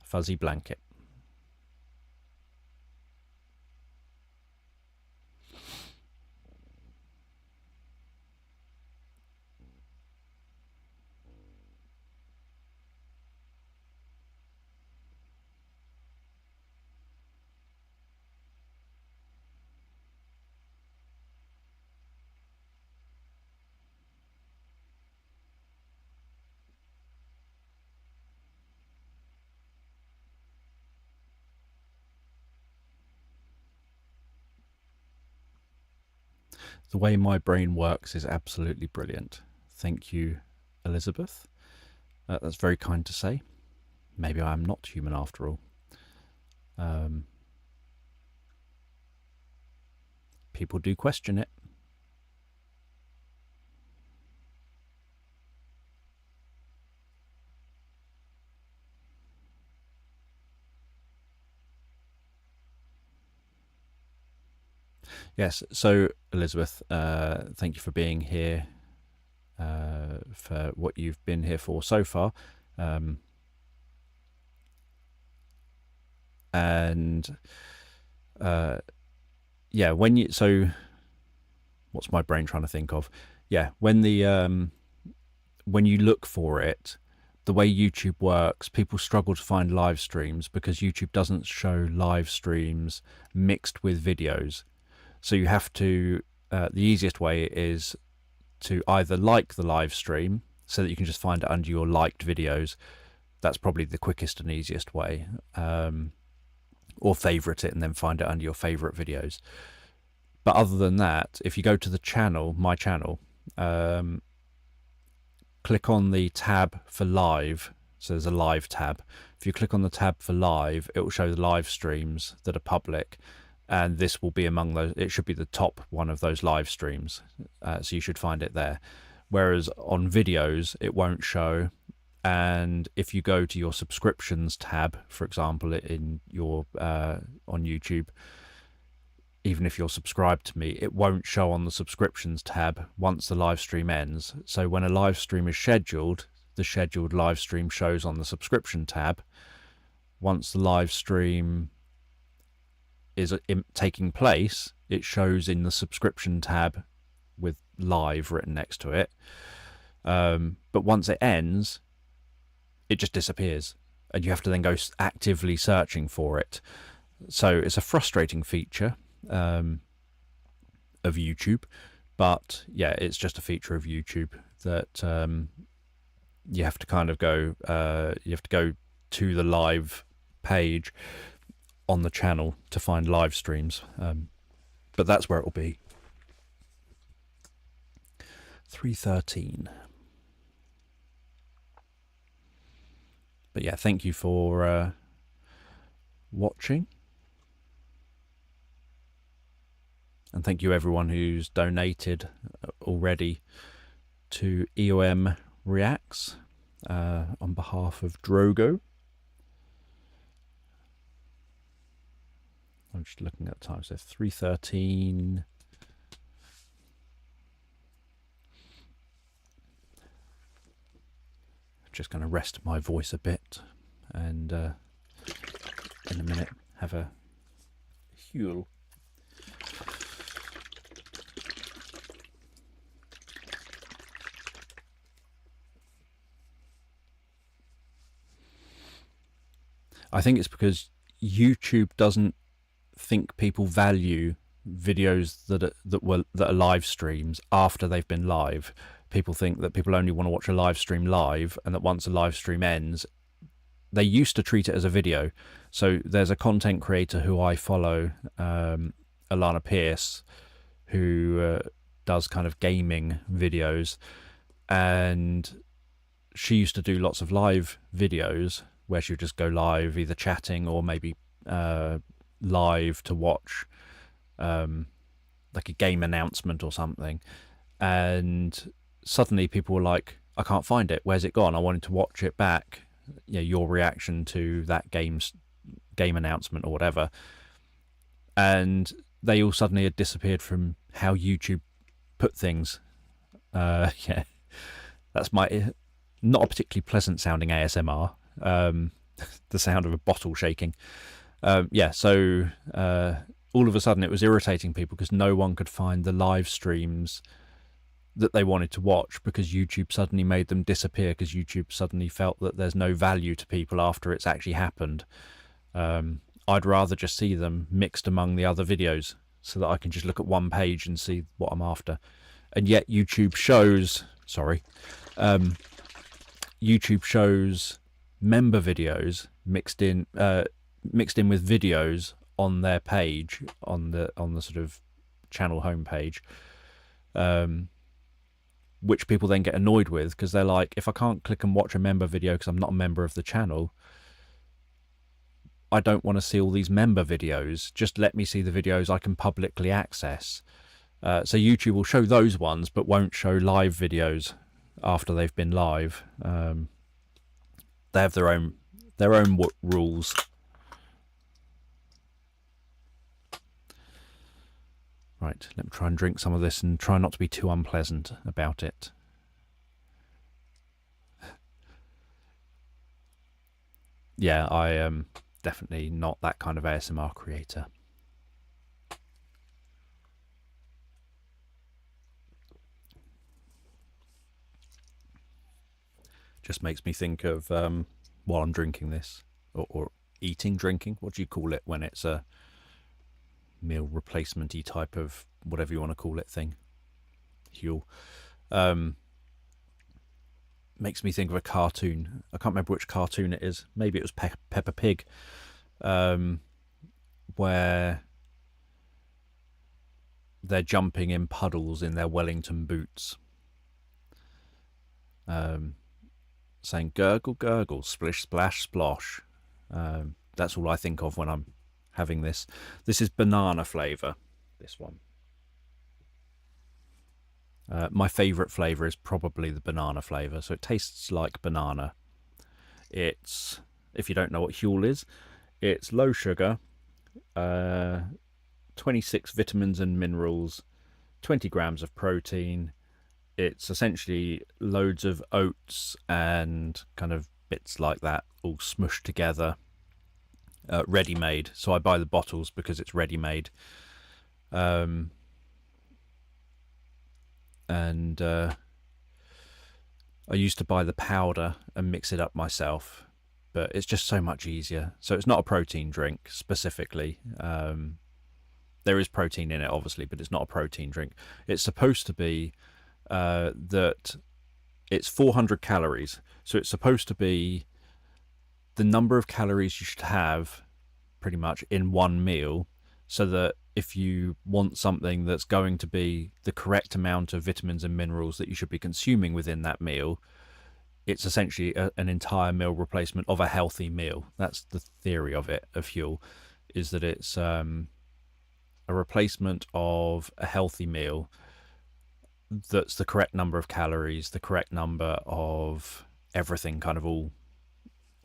Fuzzy blanket. The way my brain works is absolutely brilliant. Thank you, Elizabeth. That's very kind to say. Maybe I am not human after all. People do question it. Yes, so Elizabeth, thank you for being here, for what you've been here for so far. Yeah, what's my brain trying to think of? Yeah, when you look for it, the way YouTube works, people struggle to find live streams because YouTube doesn't show live streams mixed with videos. So you have to, the easiest way is to either like the live stream so that you can just find it under your liked videos. That's probably the quickest and easiest way. Or favorite it and then find it under your favorite videos. But other than that, if you go to the channel, my channel, click on the tab for live. So there's a live tab. If you click on the tab for live, it will show the live streams that are public. And this will be among those. It should be the top one of those live streams. So you should find it there. Whereas on videos, it won't show. And if you go to your subscriptions tab, for example, in your on YouTube, even if you're subscribed to me, it won't show on the subscriptions tab once the live stream ends. So when a live stream is scheduled, the scheduled live stream shows on the subscription tab. Once the live stream is taking place, it shows in the subscription tab with live written next to it. But once it ends, it just disappears, and you have to then go actively searching for it. So it's a frustrating feature of YouTube, but yeah, it's just a feature of YouTube that you have to kind of go. You have to go to the live page on the channel to find live streams, but that's where it will be. 3:13. But yeah, thank you for watching, and thank you everyone who's donated already to EOM Reacts on behalf of Drogo. I'm just looking at the time, so 3:13. Just going to rest my voice a bit, and in a minute have a Huel. I think it's because YouTube doesn't think people value videos that are live streams after they've been live. People think that people only want to watch a live stream live, and that once a live stream ends, they used to treat it as a video. So there's a content creator who I follow, Alana Pierce, who does kind of gaming videos, and she used to do lots of live videos where she would just go live, either chatting or maybe live to watch like a game announcement or something. And suddenly people were like, I can't find it, where's it gone? I wanted to watch it back, you know, your reaction to that game announcement or whatever. And they all suddenly had disappeared from how YouTube put things. Yeah, that's my not a particularly pleasant sounding ASMR. The sound of a bottle shaking. Yeah, so all of a sudden it was irritating people because no one could find the live streams that they wanted to watch, because YouTube suddenly made them disappear, because YouTube suddenly felt that there's no value to people after it's actually happened. I'd rather just see them mixed among the other videos so that I can just look at one page and see what I'm after. And yet YouTube shows, YouTube shows member videos mixed in with videos on their page, on the sort of channel homepage, which people then get annoyed with, because they're like, if I can't click and watch a member video because I'm not a member of the channel, I don't want to see all these member videos. Just let me see the videos I can publicly access. So YouTube will show those ones, but won't show live videos after they've been live. They have their own rules. Right, let me try and drink some of this and try not to be too unpleasant about it. Yeah, I am definitely not that kind of ASMR creator. Just makes me think of, while I'm drinking this, or drinking, what do you call it when it's a meal replacement-y type of whatever you want to call it thing? Huel. Makes me think of a cartoon. I can't remember which cartoon it is. Maybe it was Peppa Pig, where they're jumping in puddles in their Wellington boots, saying gurgle gurgle, splish splash splosh. That's all I think of when I'm having this. This is banana flavour, this one. My favourite flavour is probably the banana flavour, so it tastes like banana. It's, if you don't know what Huel is, it's low sugar, 26 vitamins and minerals, 20 grams of protein. It's essentially loads of oats and kind of bits like that all smushed together, ready-made. So I buy the bottles because it's ready-made. And I used to buy the powder and mix it up myself, but it's just so much easier. So it's not a protein drink specifically. There is protein in it, obviously, but it's not a protein drink. It's supposed to be that it's 400 calories. So it's supposed to be the number of calories you should have pretty much in one meal, so that if you want something that's going to be the correct amount of vitamins and minerals that you should be consuming within that meal, it's essentially an entire meal replacement of a healthy meal. That's the theory of it, of Huel, is that it's a replacement of a healthy meal that's the correct number of calories, the correct number of everything, kind of all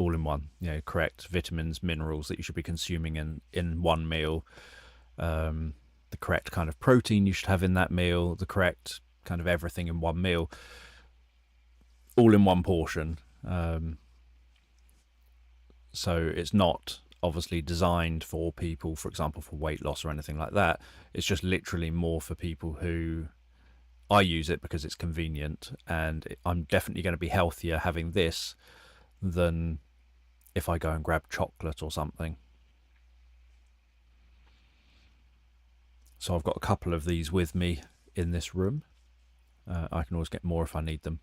all in one. You know, correct vitamins, minerals that you should be consuming in one meal, the correct kind of protein you should have in that meal, the correct kind of everything in one meal, all in one portion. So it's not obviously designed for people, for example, for weight loss or anything like that. It's just literally more for people who, I use it because it's convenient, and I'm definitely going to be healthier having this than if I go and grab chocolate or something. So I've got a couple of these with me in this room. I can always get more if I need them.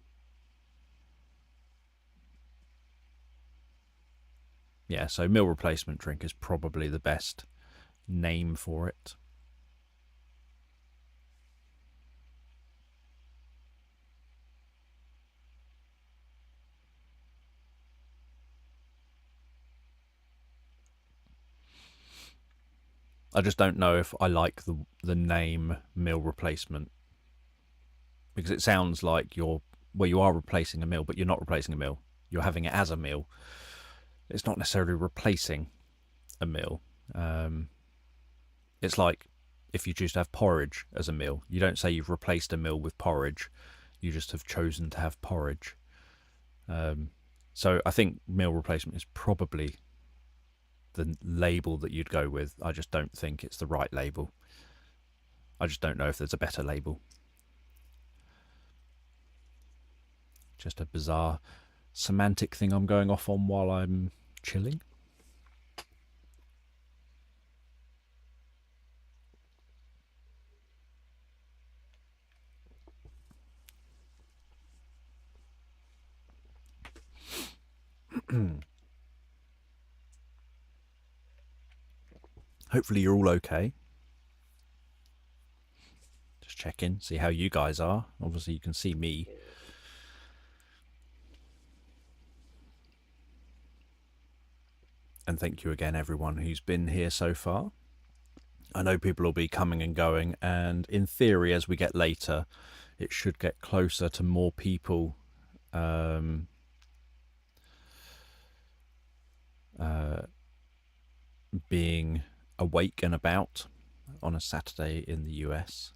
Yeah, so meal replacement drink is probably the best name for it. I just don't know if I like the name meal replacement, because it sounds like you are replacing a meal, but you're not replacing a meal. You're having it as a meal. It's not necessarily replacing a meal. It's like if you choose to have porridge as a meal, you don't say you've replaced a meal with porridge. You just have chosen to have porridge. So I think meal replacement is probably the label that you'd go with. I just don't think it's the right label. I just don't know if there's a better label. Just a bizarre semantic thing I'm going off on while I'm chilling. Hopefully you're all okay. Just check in, see how you guys are. Obviously you can see me. And thank you again, everyone who's been here so far. I know people will be coming and going, and in theory, as we get later, it should get closer to more people being awake and about on a Saturday in the US.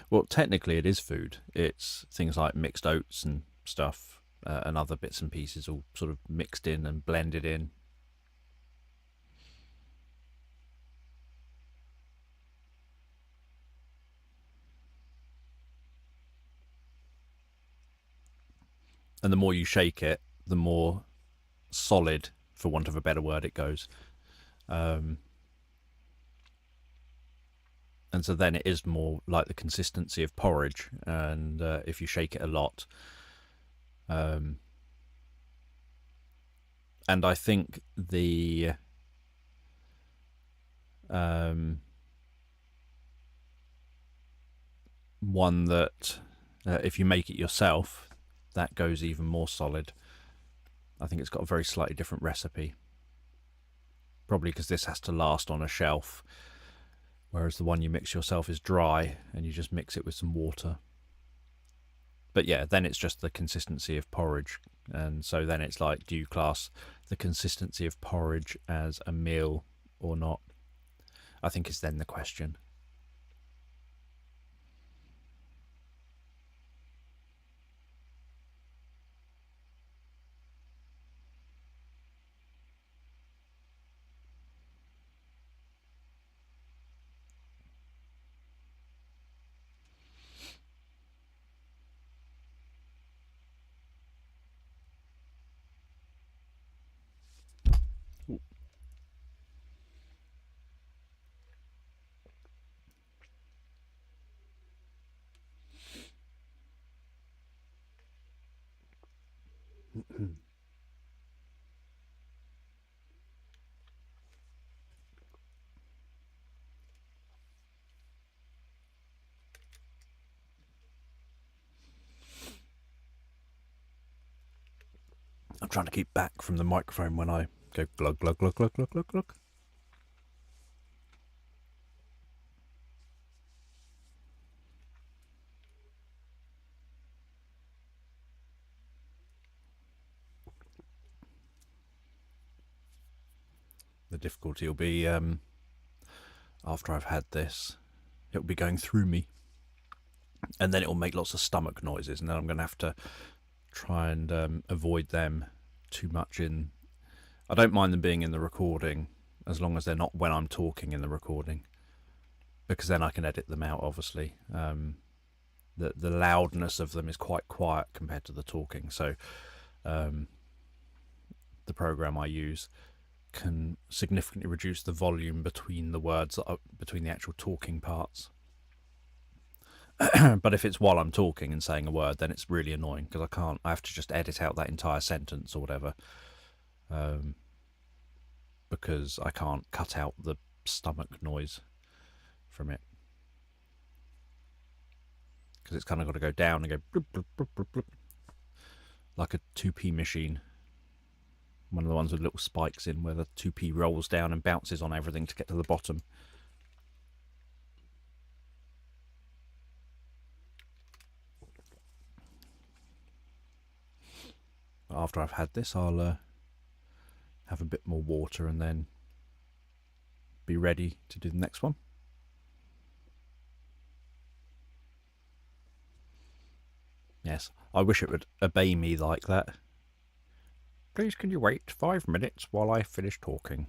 Well, technically it is food. It's things like mixed oats and stuff, and other bits and pieces all sort of mixed in and blended in. And the more you shake it, the more solid, for want of a better word, it goes. And so then it is more like the consistency of porridge. And if you shake it a lot, and I think the one that if you make it yourself, that goes even more solid. I think it's got a very slightly different recipe, probably because this has to last on a shelf, whereas the one you mix yourself is dry and you just mix it with some water. But yeah, then it's just the consistency of porridge. And so then it's like, do you class the consistency of porridge as a meal or not? I think is then the question. I'm trying to keep back from the microphone when I go glug, glug, glug, glug, glug, glug, glug. The difficulty will be after I've had this, it'll be going through me, and then it'll make lots of stomach noises, and then I'm going to have to try and avoid them too much in. I don't mind them being in the recording as long as they're not when I'm talking in the recording, because then I can edit them out, obviously. The loudness of them is quite quiet compared to the talking, so the program I use can significantly reduce the volume between the words, between the actual talking parts. But if it's while I'm talking and saying a word, then it's really annoying, because I have to just edit out that entire sentence or whatever, because I can't cut out the stomach noise from it, because it's kind of got to go down and go bloop, bloop, bloop, bloop, bloop, like a 2p machine, one of the ones with little spikes in, where the 2p rolls down and bounces on everything to get to the bottom. After I've had this, I'll have a bit more water and then be ready to do the next one. Yes, I wish it would obey me like that. Please can you wait 5 minutes while I finish talking?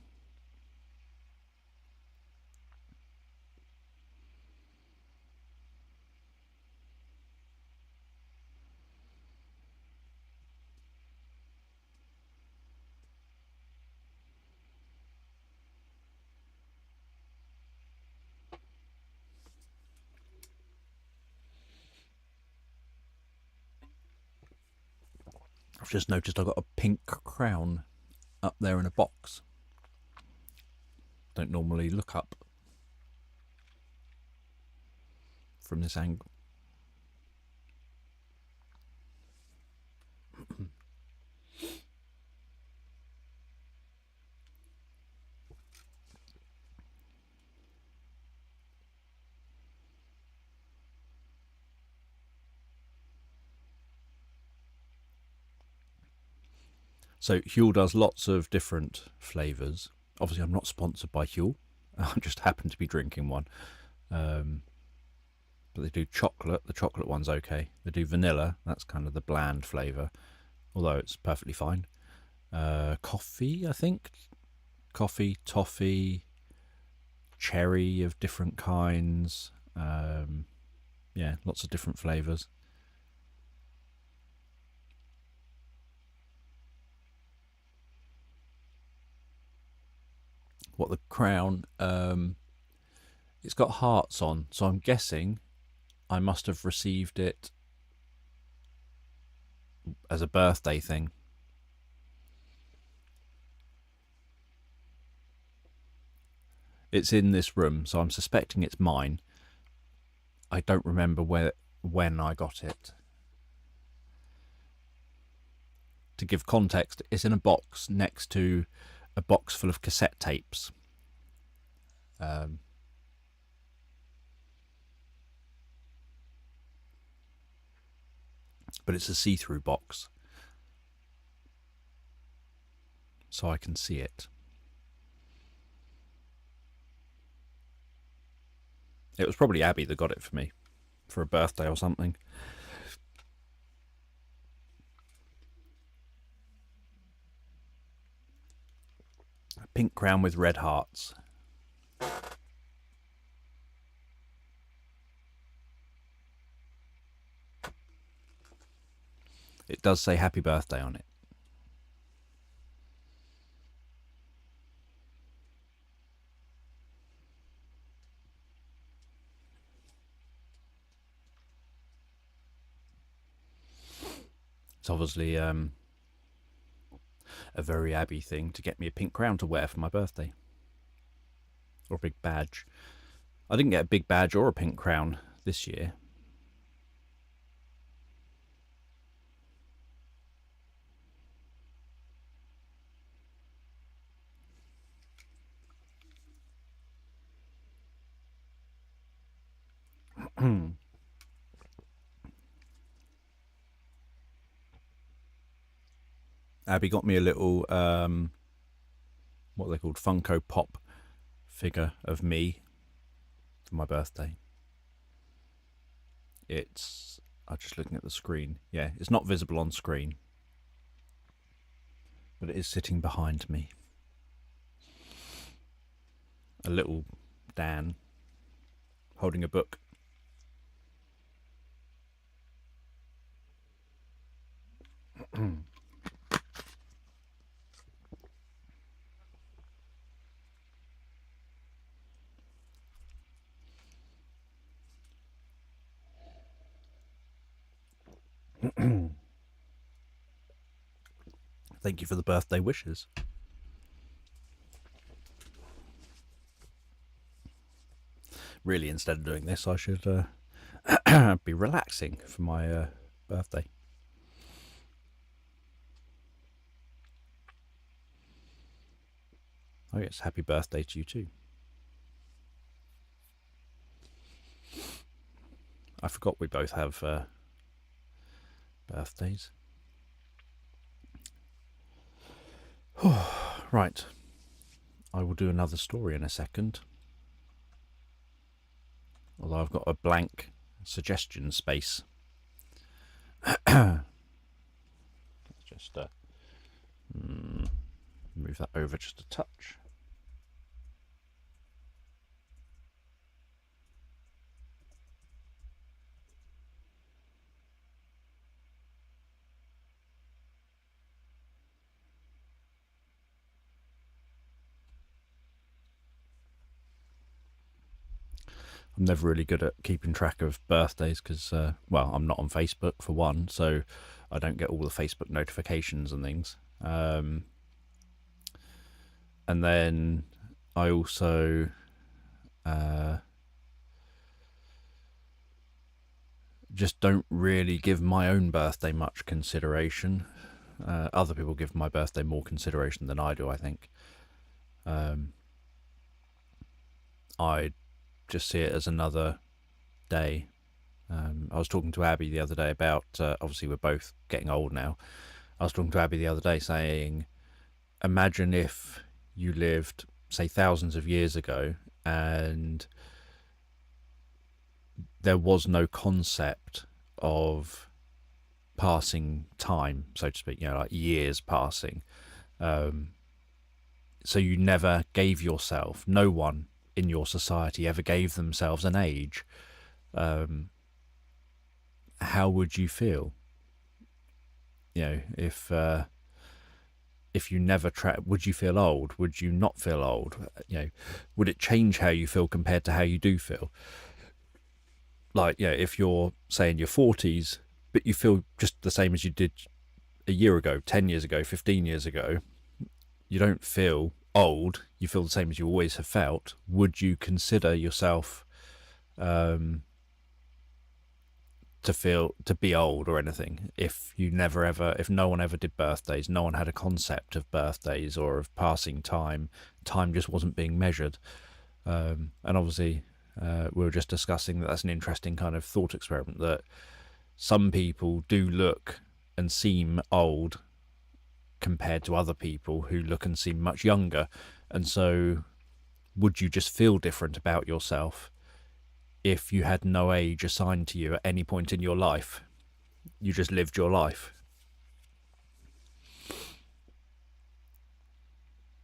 I've just noticed I've got a pink crown up there in a box. Don't normally look up from this angle. So Huel does lots of different flavours. Obviously, I'm not sponsored by Huel. I just happen to be drinking one. But they do chocolate. The chocolate one's okay. They do vanilla. That's kind of the bland flavour, although it's perfectly fine. Coffee, I think. Coffee, toffee, cherry of different kinds. Yeah, lots of different flavours. What the crown? It's got hearts on, so I'm guessing I must have received it as a birthday thing. It's in this room, so I'm suspecting it's mine. I don't remember when I got it. To give context, it's in a box next to a box full of cassette tapes. But it's a see-through box, so I can see it. It was probably Abby that got it for me for a birthday or something. A pink crown with red hearts. It does say happy birthday on it. It's obviously a very Abby thing to get me a pink crown to wear for my birthday. Or a big badge. I didn't get a big badge or a pink crown this year. Abby got me a little what they called Funko Pop figure of me for my birthday. I'm just looking at the screen. Yeah, it's not visible on screen, but it is sitting behind me. A little Dan holding a book. Thank you for the birthday wishes. Really, instead of doing this, I should be relaxing for my birthday. I guess happy birthday to you too. I forgot we both have birthdays. Right. I will do another story in a second. Although I've got a blank suggestion space. Let's just move that over just a touch. I'm never really good at keeping track of birthdays because, well, I'm not on Facebook for one, so I don't get all the Facebook notifications and things. And then I also just don't really give my own birthday much consideration. Other people give my birthday more consideration than I do, I think. I just see it as another day. I was talking to Abby the other day about, obviously we're both getting old now. I was talking to Abby the other day saying, imagine if you lived, say, thousands of years ago and there was no concept of passing time, so to speak, like years passing. So you never gave yourself, no one in your society ever gave themselves an age. How would you feel? If you never would you feel old? Would you not feel old? Would it change how you feel compared to how you do feel? Like, if you're, say, in your 40s, but you feel just the same as you did a year ago, 10 years ago, 15 years ago, you don't feel old, you feel the same as you always have felt. Would you consider yourself to be old or anything if no one ever did birthdays, no one had a concept of birthdays or of passing time just wasn't being measured? And obviously we were just discussing that that's an interesting kind of thought experiment, that some people do look and seem old compared to other people who look and seem much younger. And so would you just feel different about yourself if you had no age assigned to you at any point in your life? You just lived your life.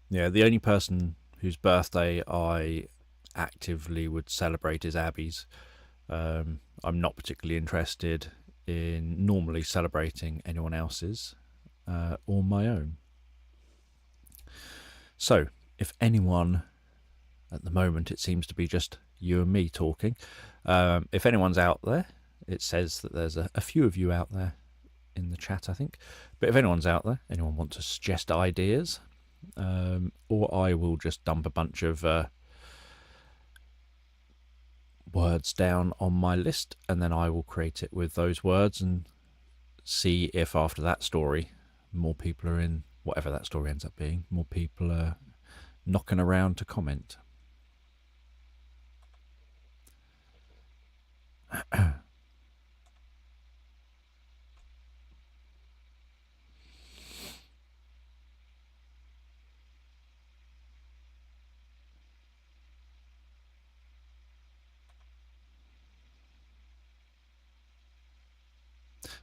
Yeah, the only person whose birthday I actively would celebrate is Abby's. I'm not particularly interested in normally celebrating anyone else's or my own. So, if anyone, at the moment it seems to be just you and me talking, if anyone's out there, it says that there's a few of you out there in the chat, I think. But if anyone's out there, anyone wants to suggest ideas, or I will just dump a bunch of words down on my list, and then I will create it with those words and see if after that story more people are in, whatever that story ends up being, more people are knocking around to comment.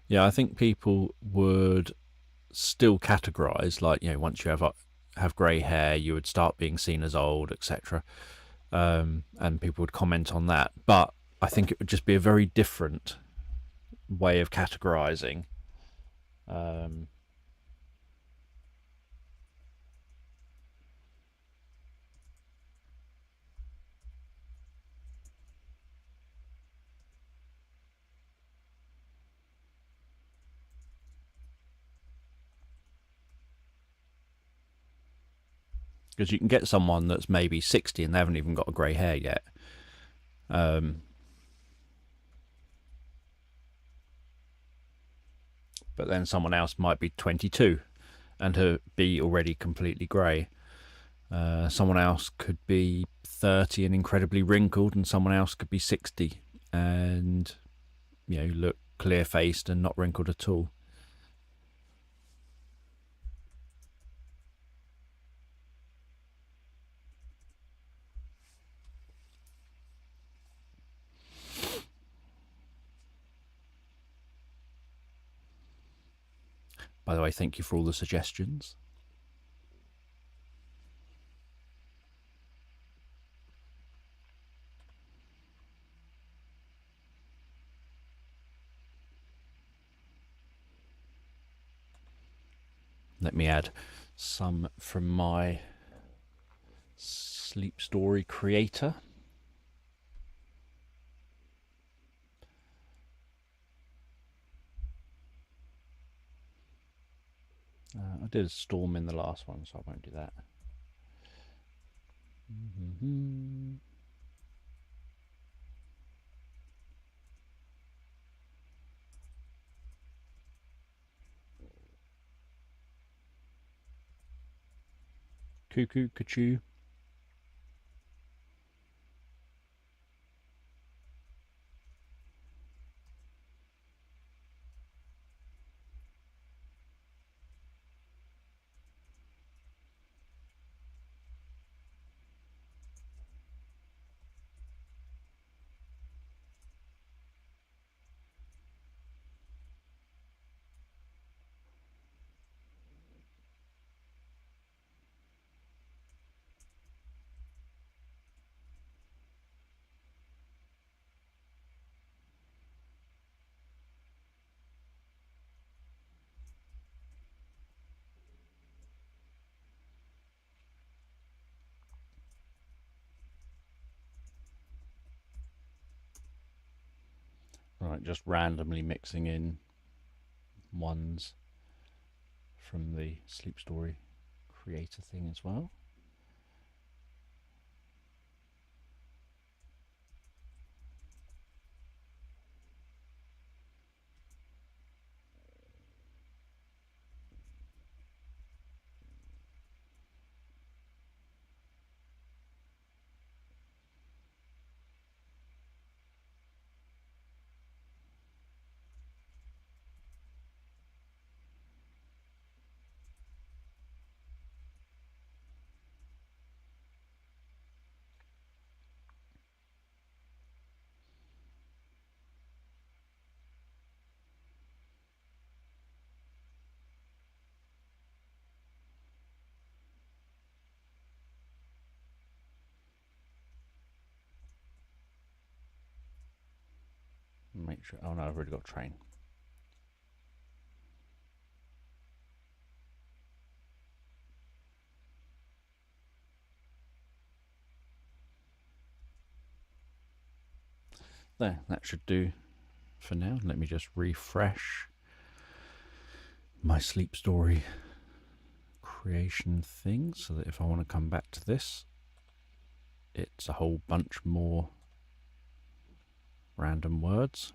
Yeah, I think people would still categorize, like, once you have grey hair, you would start being seen as old, etc. And people would comment on that. But I think it would just be a very different way of categorizing. Because you can get someone that's maybe 60 and they haven't even got a grey hair yet. But then someone else might be 22 and be already completely grey. Someone else could be 30 and incredibly wrinkled, and someone else could be 60 and look clear faced and not wrinkled at all. By the way, thank you for all the suggestions. Let me add some from my sleep story creator. I did a storm in the last one, so I won't do that. Cuckoo, cuckoo. Right, just randomly mixing in ones from the sleep story creator thing as well. Make sure. Oh no, I've already got train. There, that should do for now. Let me just refresh my sleep story creation thing so that if I want to come back to this, it's a whole bunch more random words.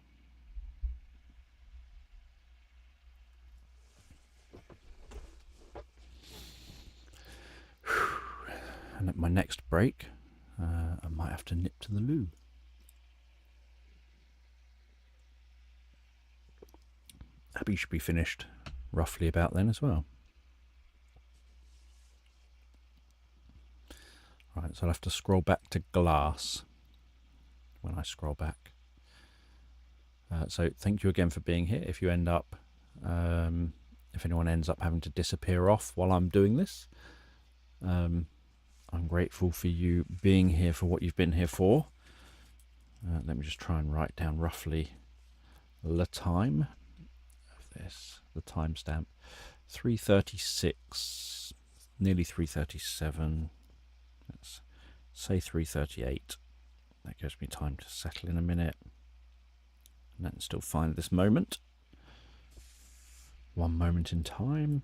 And at my next break, I might have to nip to the loo. Abby should be finished roughly about then as well. Right, so I'll have to scroll back to glass when I scroll back. So thank you again for being here. If you end up, if anyone ends up having to disappear off while I'm doing this, I'm grateful for you being here for what you've been here for. Let me just try and write down roughly the time of this, the timestamp. 3:36, nearly 3:37. Let's say 3:38. That gives me time to settle in a minute. And then still find this moment. One moment in time.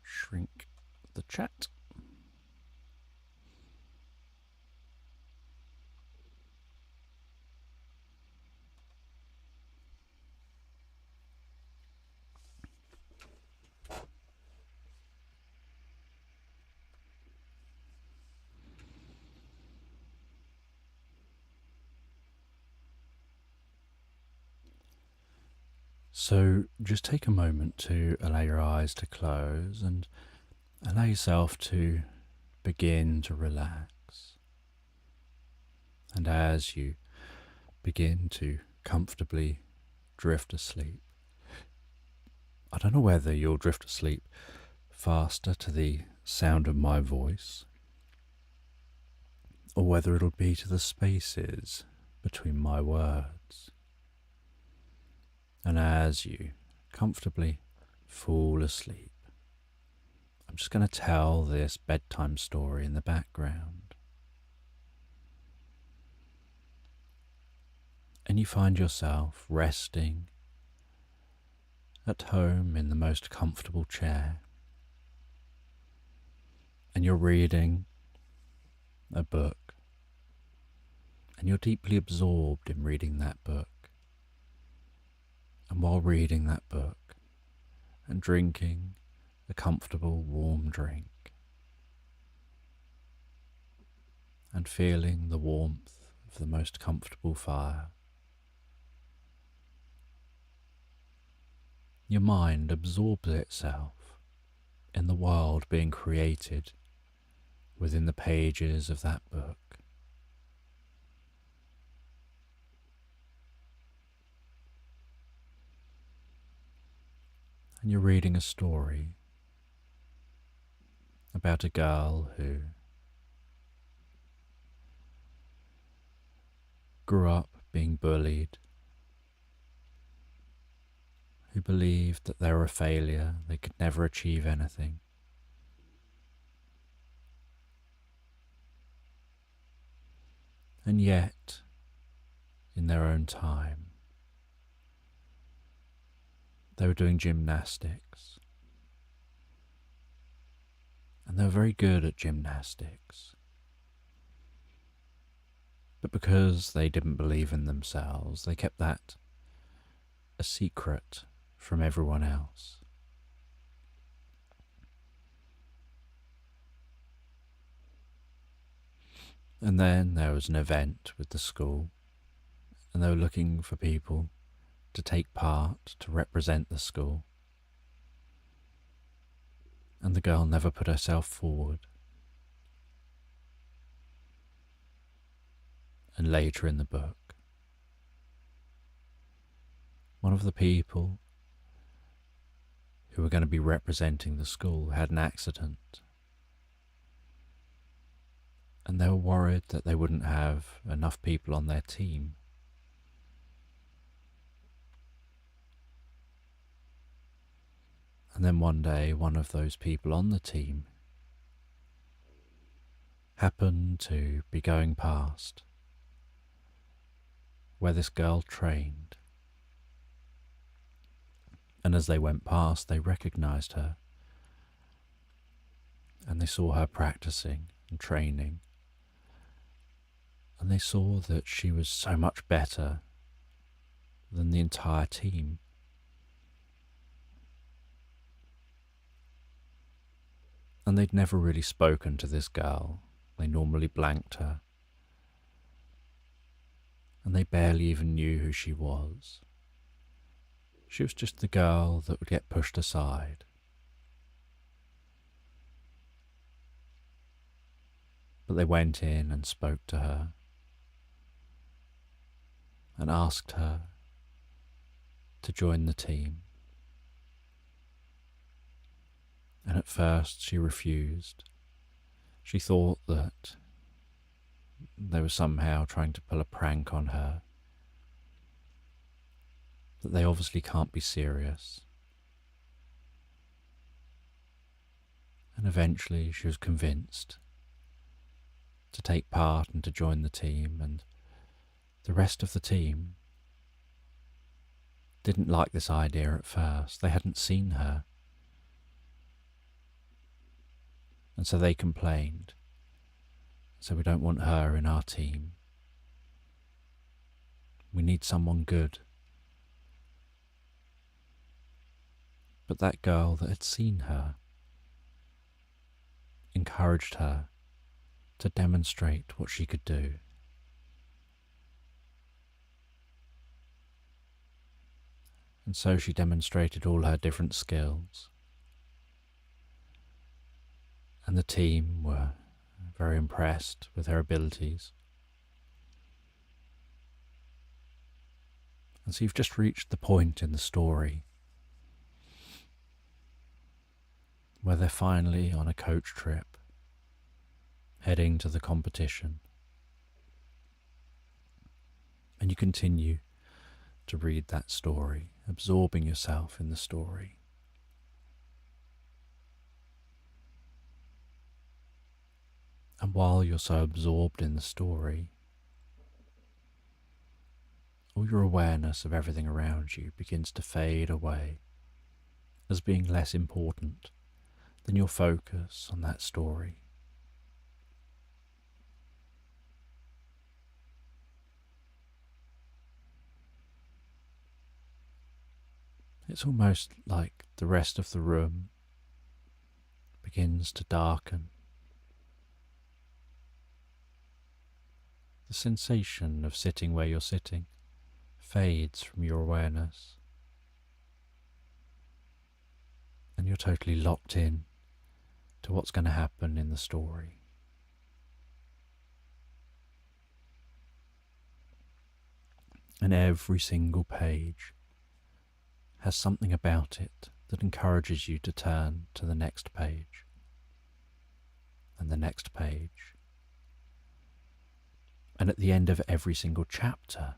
Shrink the chat. So just take a moment to allow your eyes to close and allow yourself to begin to relax. And as you begin to comfortably drift asleep, I don't know whether you'll drift asleep faster to the sound of my voice or whether it'll be to the spaces between my words. And as you comfortably fall asleep, I'm just going to tell this bedtime story in the background. And you find yourself resting at home in the most comfortable chair. And you're reading a book. And you're deeply absorbed in reading that book. And while reading that book and drinking a comfortable warm drink and feeling the warmth of the most comfortable fire, your mind absorbs itself in the world being created within the pages of that book. And you're reading a story about a girl who grew up being bullied, who believed that they were a failure, they could never achieve anything. And yet, in their own time, they were doing gymnastics. And they were very good at gymnastics. But because they didn't believe in themselves, they kept that a secret from everyone else. And then there was an event with the school, and they were looking for people to take part, to represent the school. And the girl never put herself forward. And later in the book, one of the people who were going to be representing the school had an accident. And they were worried that they wouldn't have enough people on their team. And then one day, one of those people on the team happened to be going past where this girl trained. And as they went past, they recognized her. And they saw her practicing and training. And they saw that she was so much better than the entire team. And they'd never really spoken to this girl. They normally blanked her. And they barely even knew who she was. She was just the girl that would get pushed aside. But they went in and spoke to her and asked her to join the team. And at first she refused. She thought that they were somehow trying to pull a prank on her, that they obviously can't be serious. And eventually she was convinced to take part and to join the team, and the rest of the team didn't like this idea at first. They hadn't seen her. And so they complained. So we don't want her in our team. We need someone good. But that girl that had seen her encouraged her to demonstrate what she could do. And so she demonstrated all her different skills. And the team were very impressed with her abilities. And so you've just reached the point in the story where they're finally on a coach trip, heading to the competition. And you continue to read that story, absorbing yourself in the story. And while you're so absorbed in the story, all your awareness of everything around you begins to fade away as being less important than your focus on that story. It's almost like the rest of the room begins to darken. The sensation of sitting where you're sitting fades from your awareness, and you're totally locked in to what's going to happen in the story. And every single page has something about it that encourages you to turn to the next page and the next page. And at the end of every single chapter,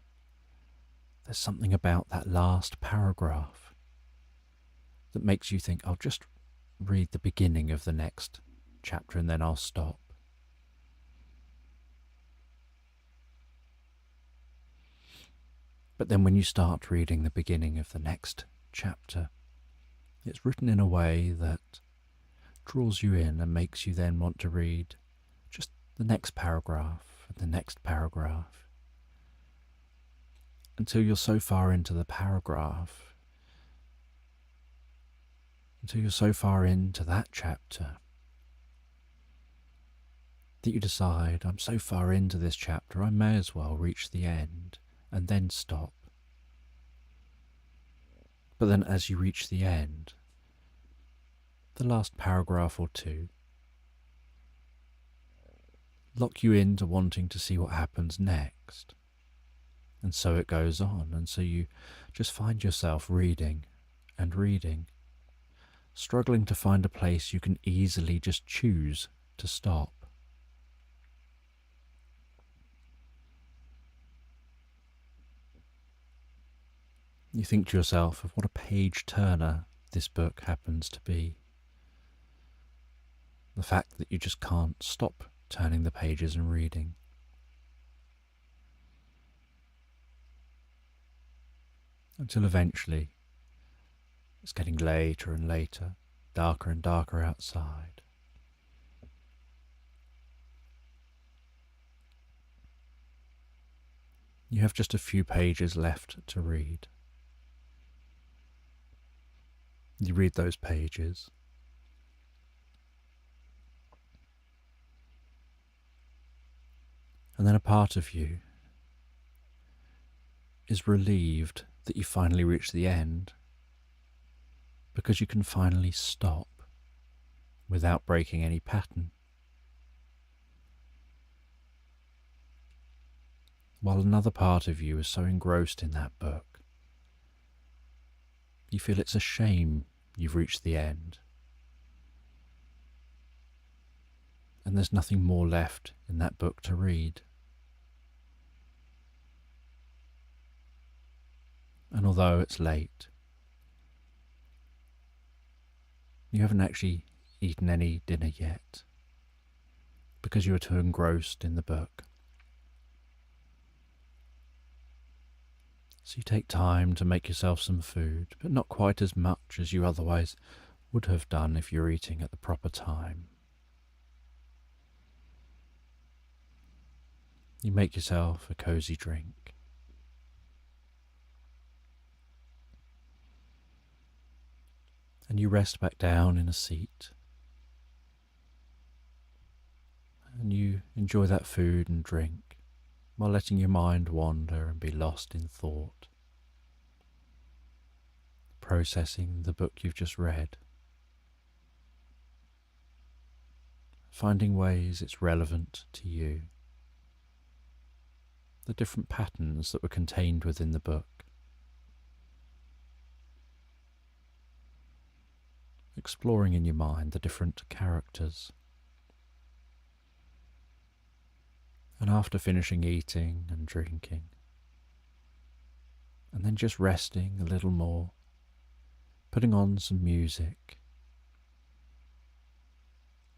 there's something about that last paragraph that makes you think, I'll just read the beginning of the next chapter and then I'll stop. But then when you start reading the beginning of the next chapter, it's written in a way that draws you in and makes you then want to read just the next paragraph and the next paragraph until you're so far into the paragraph, until you're so far into that chapter that you decide, I'm so far into this chapter, I may as well reach the end and then stop. But then as you reach the end, the last paragraph or two lock you into wanting to see what happens next. And so it goes on, and so you just find yourself reading and reading, struggling to find a place you can easily just choose to stop. You think to yourself of what a page turner this book happens to be. The fact that you just can't stop turning the pages and reading. Until eventually it's getting later and later, darker and darker outside. You have just a few pages left to read. You read those pages, And then a part of you is relieved that you finally reach the end, because you can finally stop without breaking any pattern. While another part of you is so engrossed in that book, you feel it's a shame you've reached the end, and there's nothing more left in that book to read. And although it's late, you haven't actually eaten any dinner yet, because you were too engrossed in the book. So you take time to make yourself some food, but not quite as much as you otherwise would have done if you're eating at the proper time. You make yourself a cozy drink. And you rest back down in a seat. And you enjoy that food and drink while letting your mind wander and be lost in thought, processing the book you've just read, finding ways it's relevant to you, the different patterns that were contained within the book, exploring in your mind the different characters. And after finishing eating and drinking, and then just resting a little more, putting on some music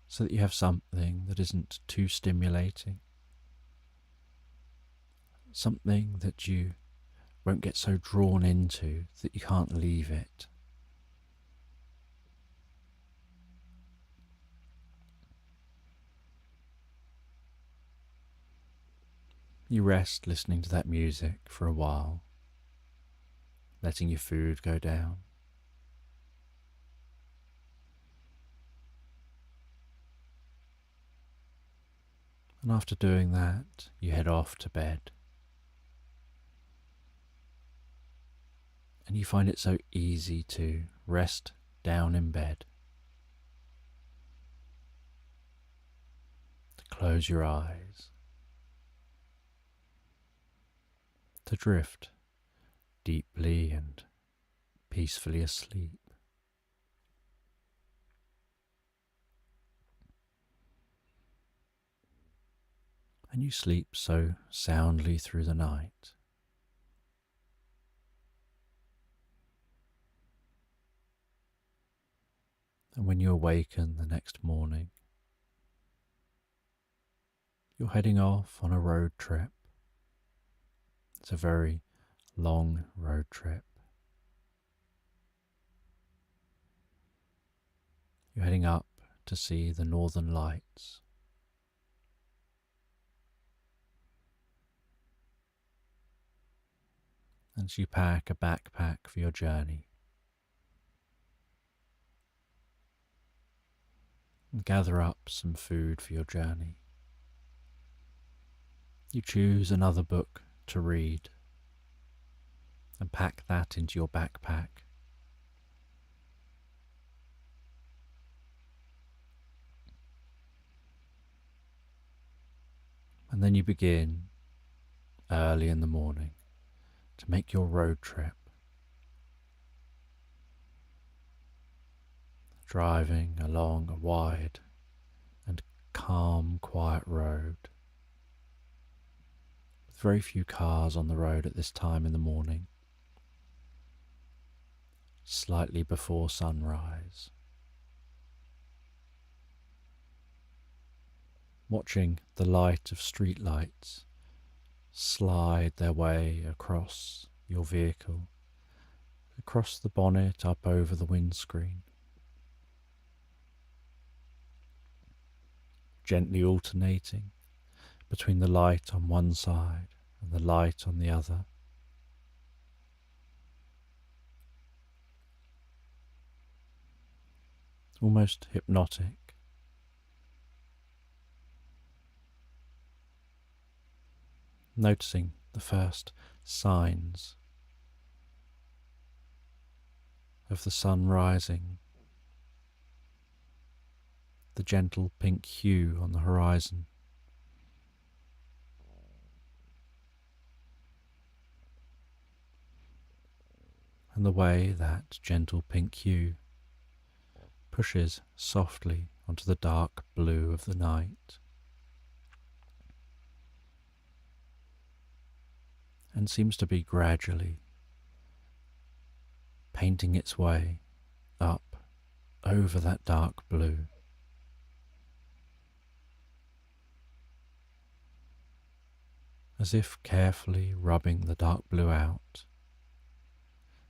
so that you have something that isn't too stimulating, something that you won't get so drawn into that you can't leave it. You rest listening to that music for a while, letting your food go down. And after doing that, you head off to bed. And you find it so easy to rest down in bed, to close your eyes, to drift deeply and peacefully asleep. And you sleep so soundly through the night. And when you awaken the next morning, you're heading off on a road trip. It's a very long road trip. You're heading up to see the northern lights. And so you pack a backpack for your journey. And gather up some food for your journey. You choose another book to read and pack that into your backpack. And then you begin early in the morning to make your road trip, driving along a wide and calm, quiet road with very few cars on the road at this time in the morning, slightly before sunrise. Watching the light of street lights slide their way across your vehicle, across the bonnet, up over the windscreen, gently alternating between the light on one side and the light on the other. Almost hypnotic. noticing the first signs of the sun rising, the gentle pink hue on the horizon, and the way that gentle pink hue pushes softly onto the dark blue of the night and seems to be gradually painting its way up over that dark blue. As if carefully rubbing the dark blue out,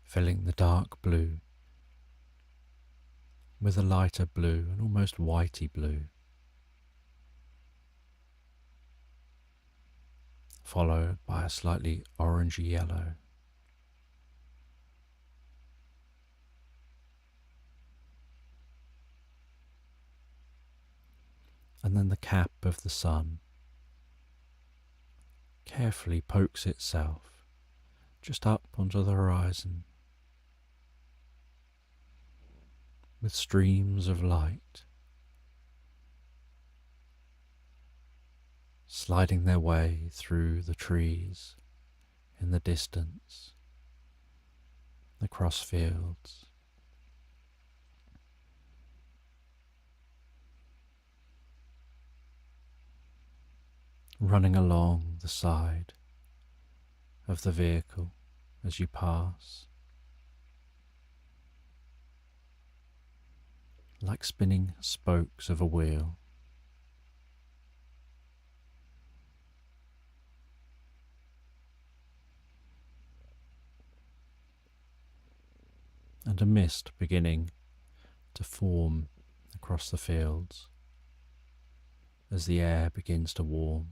filling the dark blue with a lighter blue, an almost whitey blue, followed by a slightly orangey yellow, and then the cap of the sun carefully pokes itself just up onto the horizon with streams of light sliding their way through the trees in the distance, across fields, running along the side of the vehicle as you pass, like spinning spokes of a wheel. And a mist beginning to form across the fields as the air begins to warm.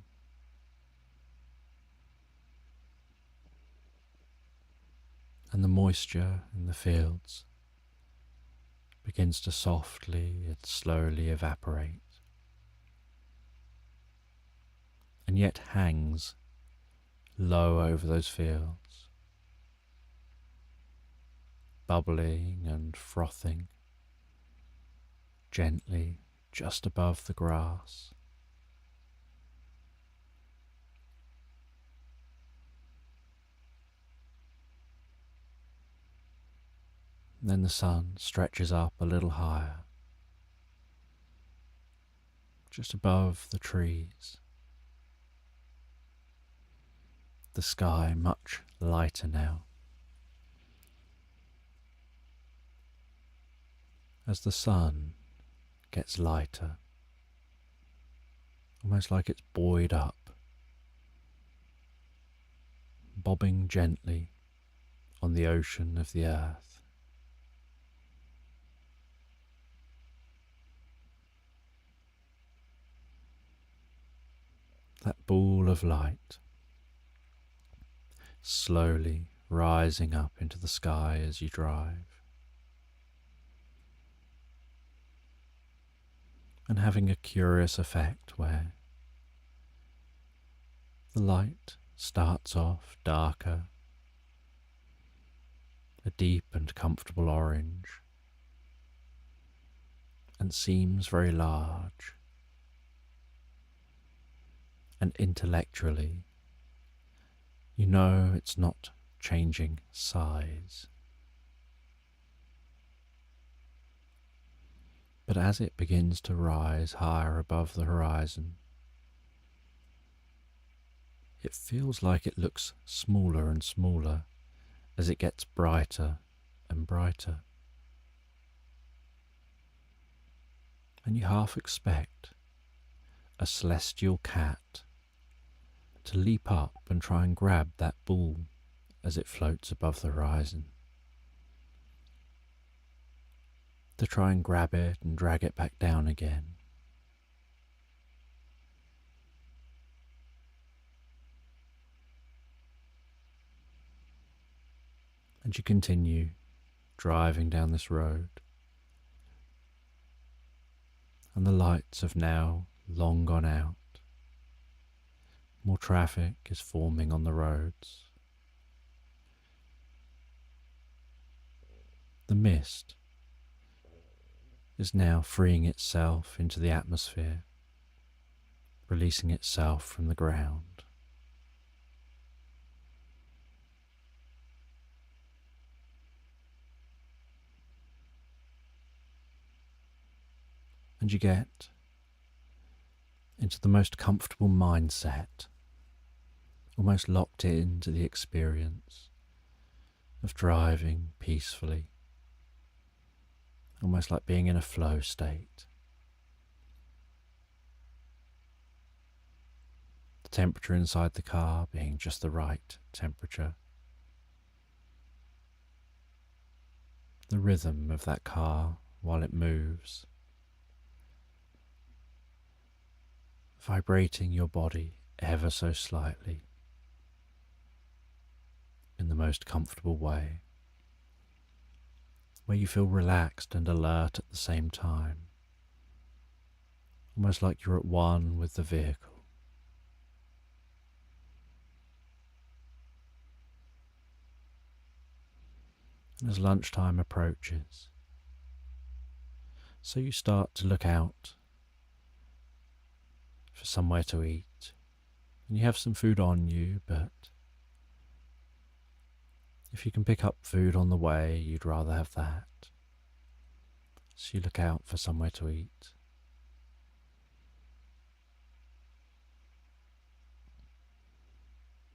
And the moisture in the fields begins to softly and slowly evaporate, and yet hangs low over those fields, bubbling and frothing gently just above the grass. Then the sun stretches up a little higher, just above the trees. The sky much lighter now, as the sun gets lighter, almost like it's buoyed up, bobbing gently on the ocean of the earth. That ball of light slowly rising up into the sky as you drive, and having a curious effect where the light starts off darker, a deep and comfortable orange, and seems very large. And intellectually, you know it's not changing size. But as it begins to rise higher above the horizon, it feels like it looks smaller and smaller as it gets brighter and brighter. And you half expect a celestial cat to leap up and try and grab that ball as it floats above the horizon, to try and grab it and drag it back down again. And you continue driving down this road, and the lights have now long gone out. More traffic is forming on the roads. The mist is now freeing itself into the atmosphere, releasing itself from the ground. And you get into the most comfortable mindset, almost locked into the experience of driving peacefully, almost like being in a flow state. The temperature inside the car being just the right temperature. The rhythm of that car while it moves, vibrating your body ever so slightly in the most comfortable way, where you feel relaxed and alert at the same time, almost like you're at one with the vehicle. And as lunchtime approaches, so you start to look out for somewhere to eat, and you have some food on you, but if you can pick up food on the way, you'd rather have that. So you look out for somewhere to eat.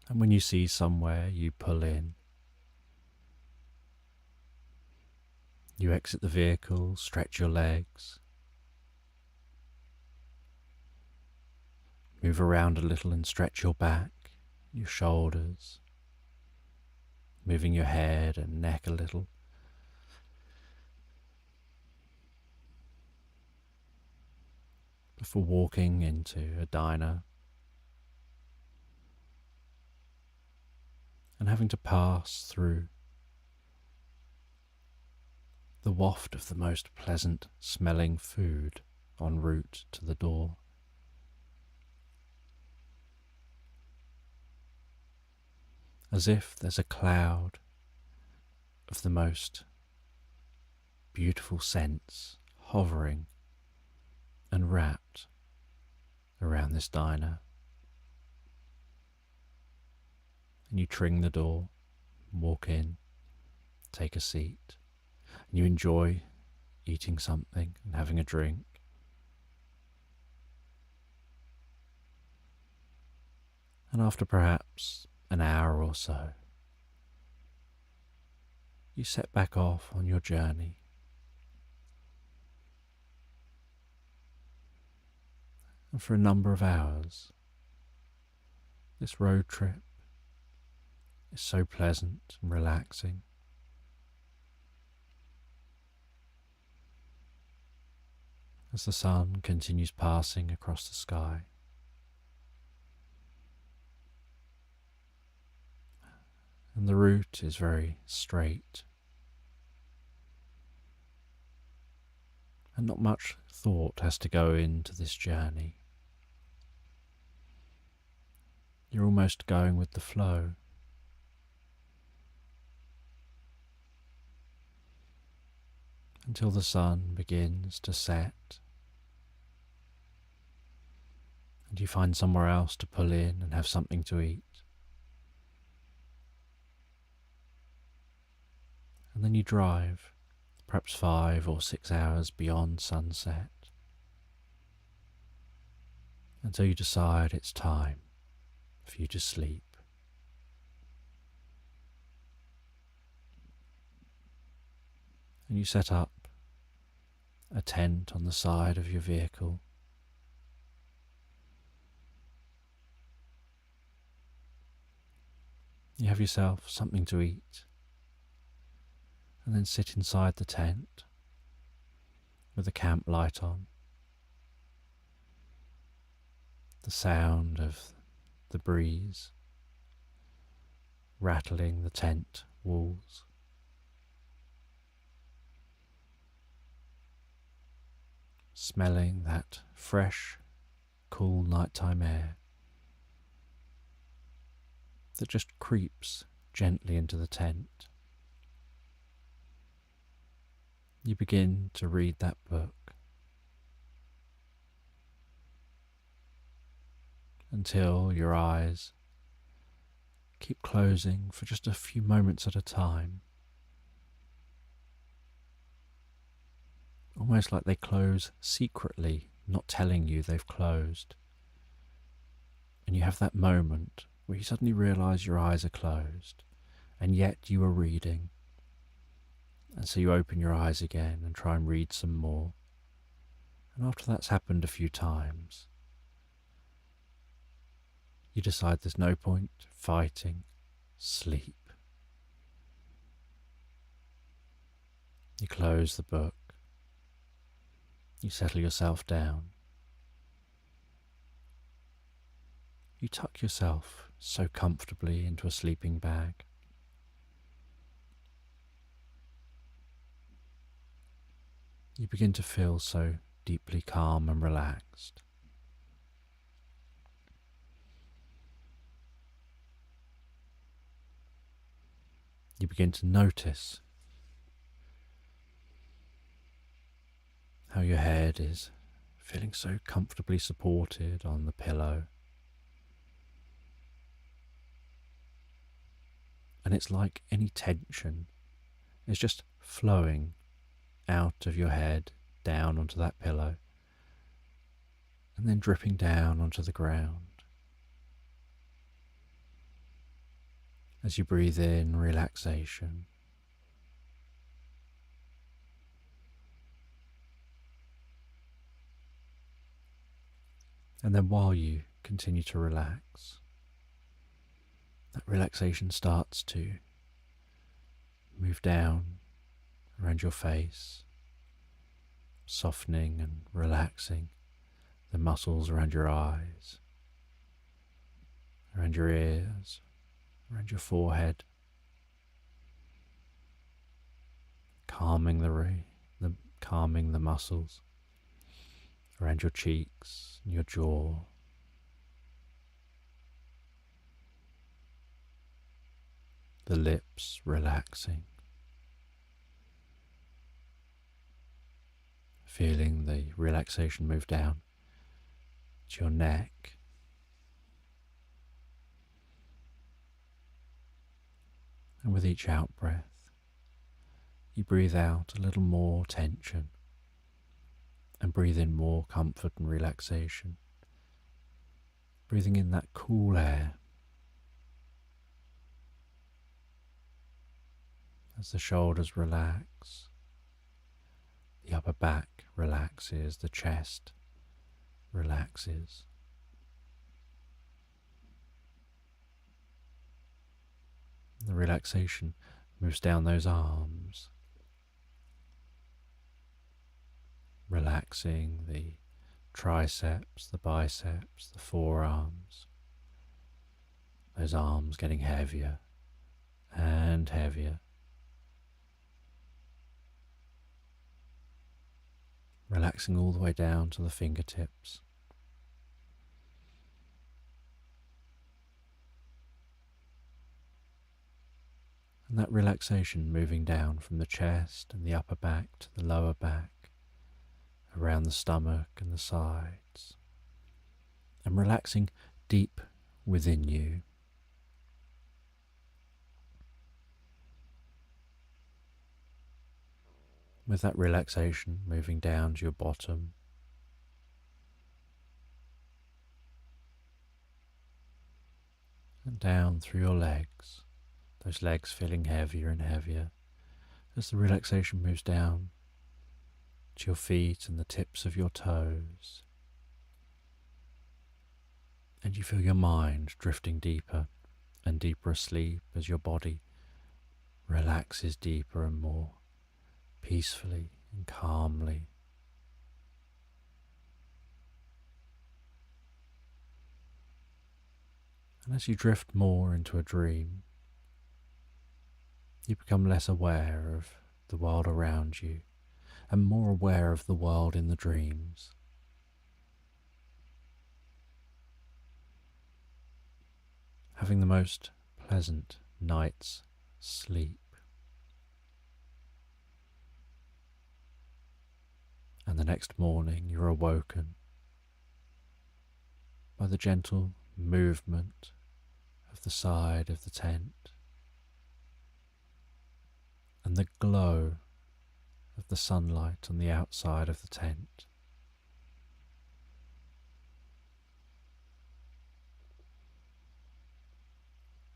And when you see somewhere, you pull in. You exit the vehicle, stretch your legs, move around a little and stretch your back, your shoulders, moving your head and neck a little. Before walking into a diner and having to pass through the waft of the most pleasant smelling food en route to the door. As if there's a cloud of the most beautiful scents hovering and wrapped around this diner. And you tring the door, walk in, take a seat, and you enjoy eating something and having a drink. And after perhaps an hour or so, you set back off on your journey. And for a number of hours, this road trip is so pleasant and relaxing. As the sun continues passing across the sky, and the route is very straight, and not much thought has to go into this journey. You're almost going with the flow. Until the sun begins to set, and you find somewhere else to pull in and have something to eat. And then you drive, perhaps 5 or 6 hours beyond sunset, until you decide it's time for you to sleep. And you set up a tent on the side of your vehicle. You have yourself something to eat, and then sit inside the tent with the camp light on. The sound of the breeze rattling the tent walls. Smelling that fresh, cool nighttime air that just creeps gently into the tent. You begin to read that book until your eyes keep closing for just a few moments at a time, almost like they close secretly, not telling you they've closed. And you have that moment where you suddenly realize your eyes are closed, and yet you are reading. And so you open your eyes again and try and read some more. And after that's happened a few times, you decide there's no point fighting, sleep. You close the book. You settle yourself down. You tuck yourself so comfortably into a sleeping bag. You begin to feel so deeply calm and relaxed. You begin to notice how your head is feeling so comfortably supported on the pillow. And it's like any tension is just flowing out of your head down onto that pillow and then dripping down onto the ground. As you breathe in relaxation, and then while you continue to relax, that relaxation starts to move down around your face, softening and relaxing the muscles around your eyes, around your ears, around your forehead, calming the muscles around your cheeks and your jaw. The lips relaxing, feeling the relaxation move down to your neck, and with each out breath you breathe out a little more tension and breathe in more comfort and relaxation, breathing in that cool air as the shoulders relax, the upper back relaxes, the chest relaxes. The relaxation moves down those arms, relaxing the triceps, the biceps, the forearms, those arms getting heavier and heavier. Relaxing all the way down to the fingertips. And that relaxation moving down from the chest and the upper back to the lower back, around the stomach and the sides, and relaxing deep within you. With that relaxation moving down to your bottom, and down through your legs, those legs feeling heavier and heavier as the relaxation moves down to your feet and the tips of your toes. And you feel your mind drifting deeper and deeper asleep as your body relaxes deeper and more peacefully and calmly. And as you drift more into a dream, you become less aware of the world around you and more aware of the world in the dreams. Having the most pleasant night's sleep. And the next morning you're awoken by the gentle movement of the side of the tent and the glow of the sunlight on the outside of the tent.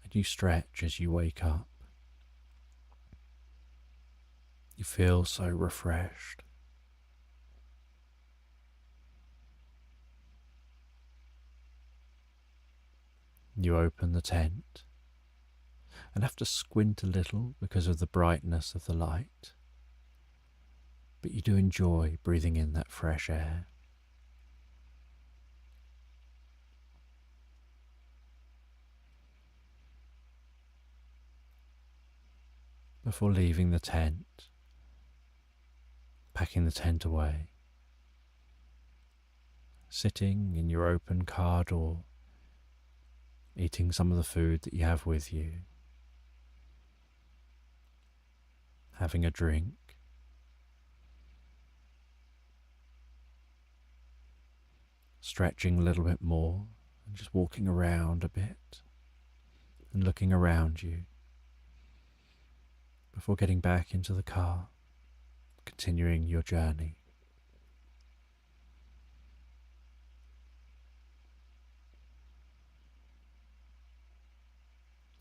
And you stretch as you wake up. You feel so refreshed. You open the tent and have to squint a little because of the brightness of the light, but you do enjoy breathing in that fresh air. Before leaving the tent, packing the tent away, sitting in your open car door, eating some of the food that you have with you, having a drink, stretching a little bit more and just walking around a bit and looking around you before getting back into the car, continuing your journey.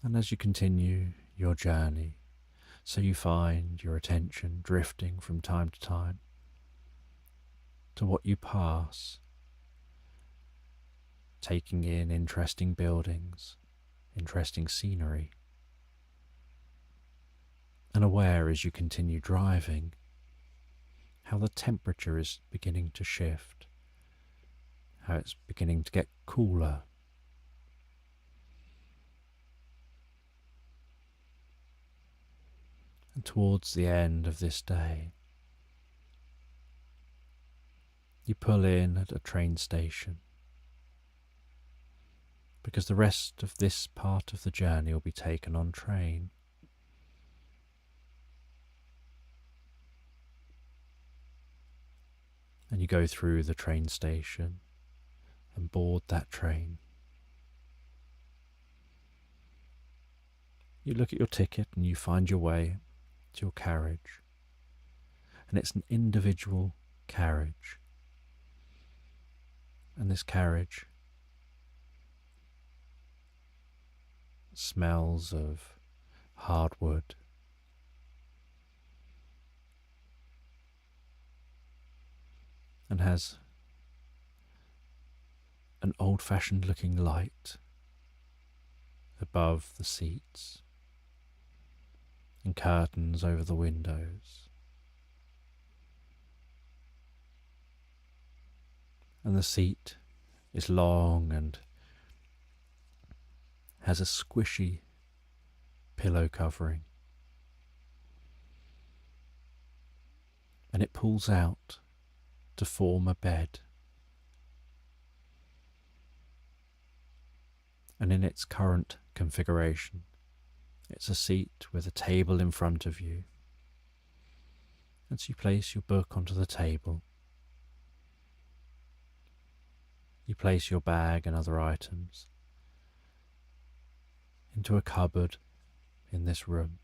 And as you continue your journey, so you find your attention drifting from time to time to what you pass, taking in interesting buildings, interesting scenery, and aware as you continue driving how the temperature is beginning to shift, how it's beginning to get cooler. And towards the end of this day, you pull in at a train station because the rest of this part of the journey will be taken on train. And you go through the train station and board that train. You look at your ticket and you find your way to your carriage. And it's an individual carriage. And this carriage smells of hardwood, and has an old-fashioned looking light above the seats and curtains over the windows. And the seat is long and has a squishy pillow covering. And it pulls out to form a bed. And in its current configuration, it's a seat with a table in front of you. And so you place your book onto the table. You place your bag and other items into a cupboard in this room.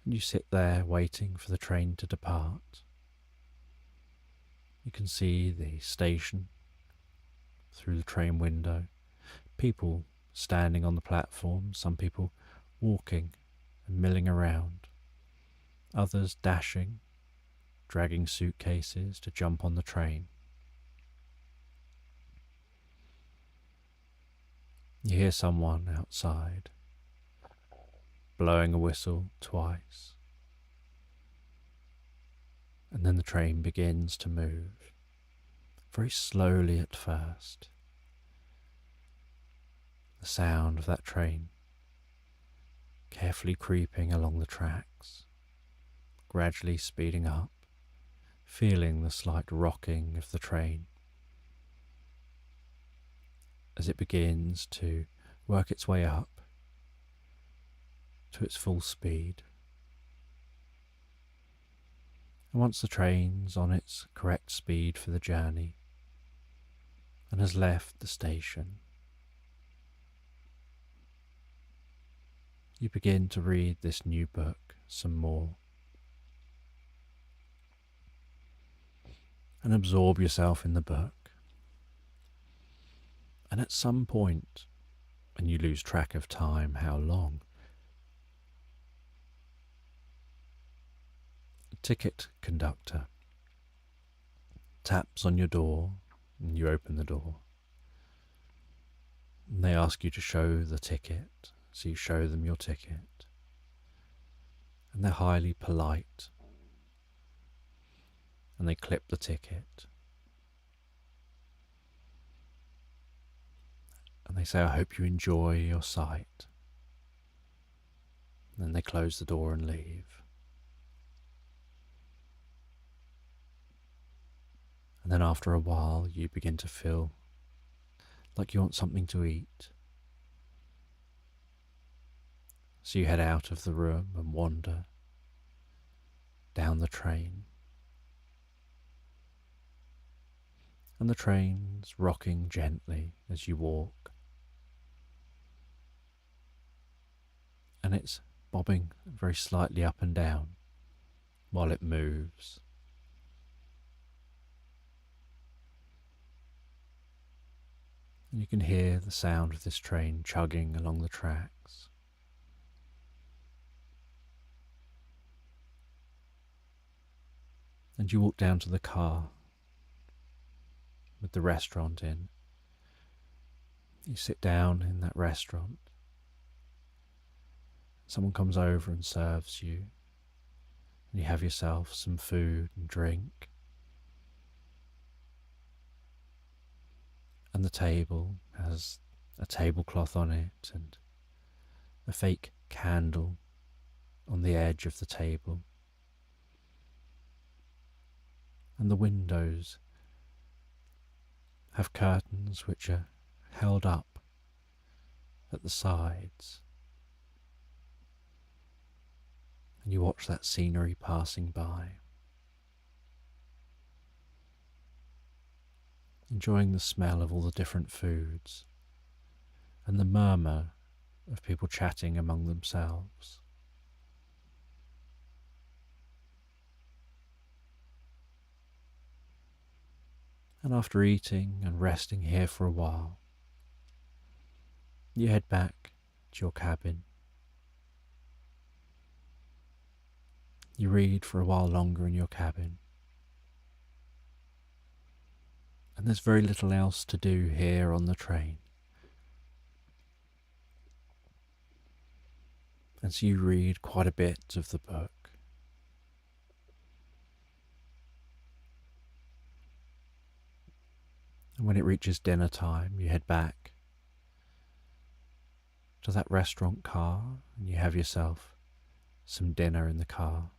And you sit there waiting for the train to depart. You can see the station through the train window, people standing on the platform, some people walking and milling around, others dashing, dragging suitcases to jump on the train. You hear someone outside blowing a whistle twice, and then the train begins to move, very slowly at first. The sound of that train carefully creeping along the tracks, gradually speeding up, feeling the slight rocking of the train as it begins to work its way up to its full speed. And once the train's on its correct speed for the journey and has left the station, you begin to read this new book some more and absorb yourself in the book. And at some point, and you lose track of time, how long, a ticket conductor taps on your door and you open the door. And they ask you to show the ticket, so you show them your ticket. And they're highly polite. And they clip the ticket. And they say, I hope you enjoy your sight. And then they close the door and leave. And then after a while, you begin to feel like you want something to eat. So you head out of the room and wander down the train. And the train's rocking gently as you walk. And it's bobbing very slightly up and down while it moves. And you can hear the sound of this train chugging along the tracks. And you walk down to the car with the restaurant in. You sit down in that restaurant. Someone comes over and serves you. And you have yourself some food and drink. And the table has a tablecloth on it and a fake candle on the edge of the table. And the windows have curtains which are held up at the sides. And you watch that scenery passing by, enjoying the smell of all the different foods and the murmur of people chatting among themselves. And after eating and resting here for a while, you head back to your cabin. You read for a while longer in your cabin. And there's very little else to do here on the train. And so you read quite a bit of the book. And when it reaches dinner time, you head back to that restaurant car and you have yourself some dinner in the car.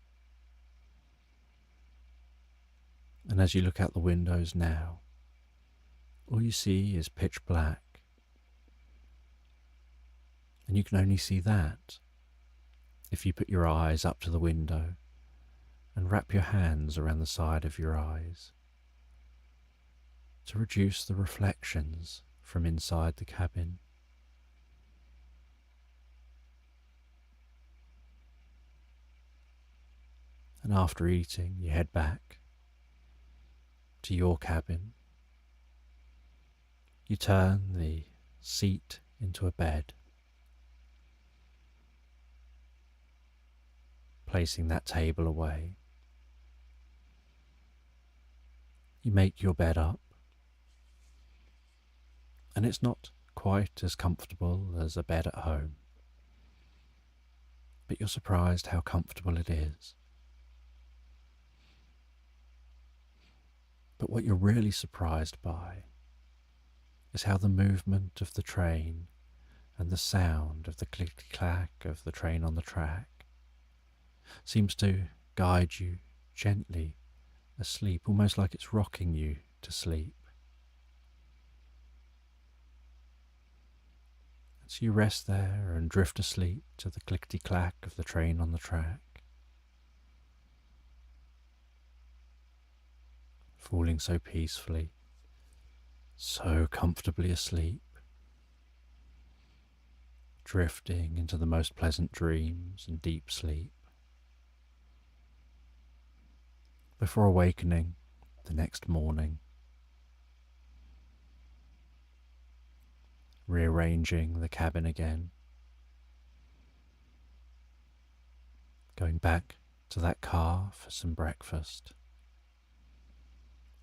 And as you look out the windows now, all you see is pitch black. And you can only see that if you put your eyes up to the window and wrap your hands around the side of your eyes to reduce the reflections from inside the cabin. And after eating, you head back to your cabin. You turn the seat into a bed, placing that table away. You make your bed up, and it's not quite as comfortable as a bed at home, but you're surprised how comfortable it is. But what you're really surprised by is how the movement of the train and the sound of the click-clack of the train on the track seems to guide you gently asleep, almost like it's rocking you to sleep. So you rest there and drift asleep to the clickety-clack of the train on the track, falling so peacefully, so comfortably asleep, drifting into the most pleasant dreams and deep sleep, before awakening the next morning, rearranging the cabin again, going back to that car for some breakfast,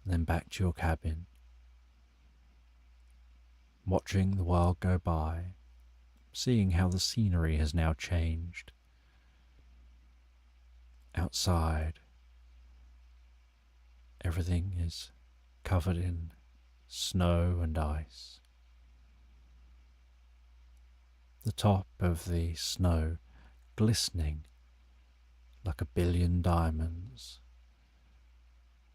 and then back to your cabin, watching the world go by, seeing how the scenery has now changed. Outside, everything is covered in snow and ice. The top of the snow glistening like a billion diamonds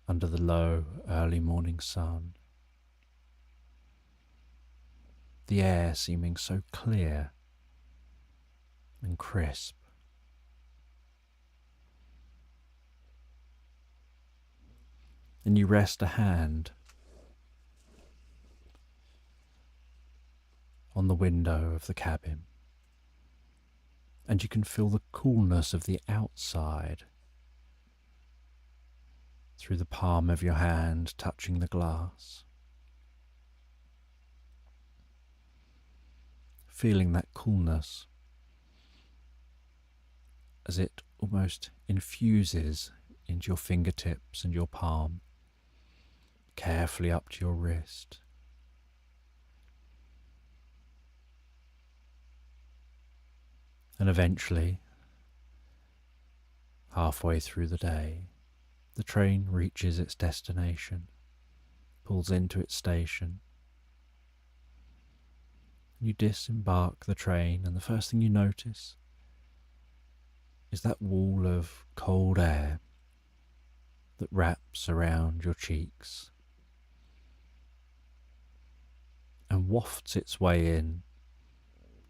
under the low early morning sun. The air seeming so clear and crisp. And you rest a hand on the window of the cabin, and you can feel the coolness of the outside through the palm of your hand touching the glass. Feeling that coolness as it almost infuses into your fingertips and your palm, carefully up to your wrist. And eventually, halfway through the day, the train reaches its destination, pulls into its station. You disembark the train, and the first thing you notice is that wall of cold air that wraps around your cheeks and wafts its way in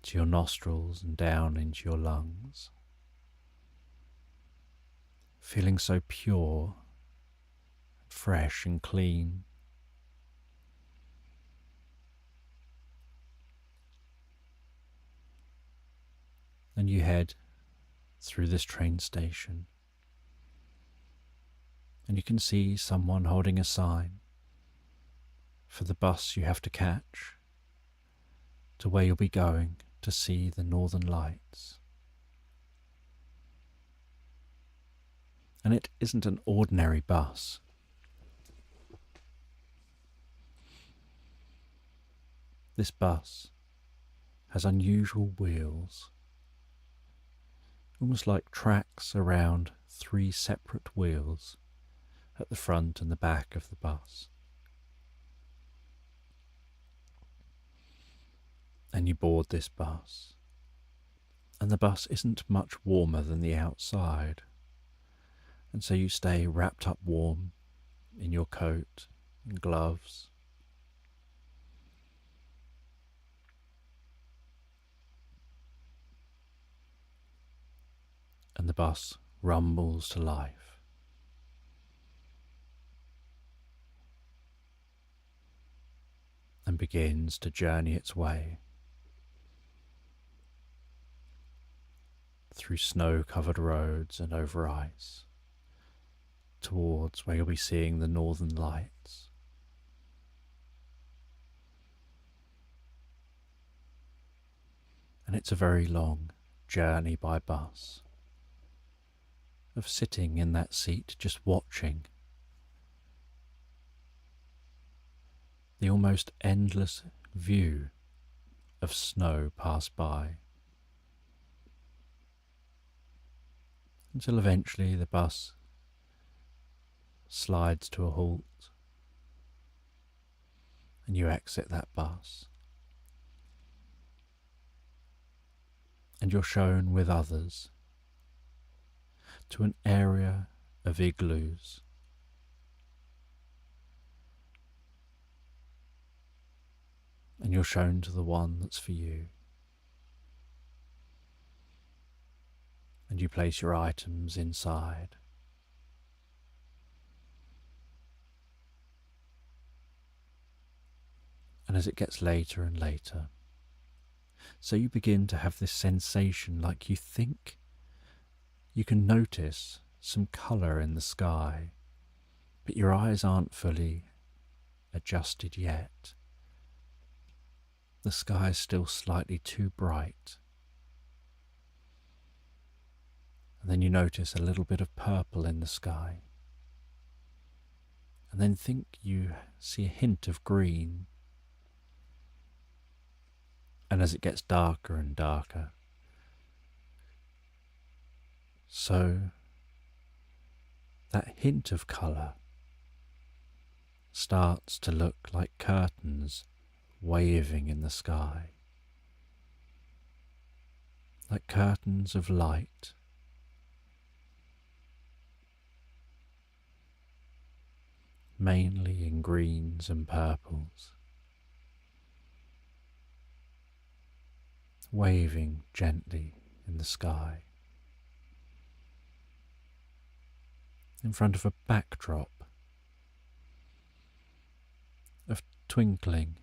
to your nostrils and down into your lungs, feeling so pure, fresh and clean. And you head through this train station, and you can see someone holding a sign for the bus you have to catch to where you'll be going to see the Northern Lights. And it isn't an ordinary bus. This bus has unusual wheels, almost like tracks around 3 separate wheels at the front and the back of the bus. And you board this bus, and the bus isn't much warmer than the outside, and so you stay wrapped up warm in your coat and gloves. And the bus rumbles to life. And begins to journey its way through snow-covered roads and over ice towards where you'll be seeing the Northern Lights. And it's a very long journey by bus, of sitting in that seat just watching the almost endless view of snow pass by, until eventually the bus slides to a halt and you exit that bus, and you're shown with others to an area of igloos. And you're shown to the one that's for you. and you place your items inside. And as it gets later and later, so you begin to have this sensation like you think you can notice some colour in the sky, but your eyes aren't fully adjusted yet. The sky is still slightly too bright. And then you notice a little bit of purple in the sky. And then think you see a hint of green. And as it gets darker and darker, so that hint of colour starts to look like curtains waving in the sky, like curtains of light, mainly in greens and purples, waving gently in the sky, in front of a backdrop of twinkling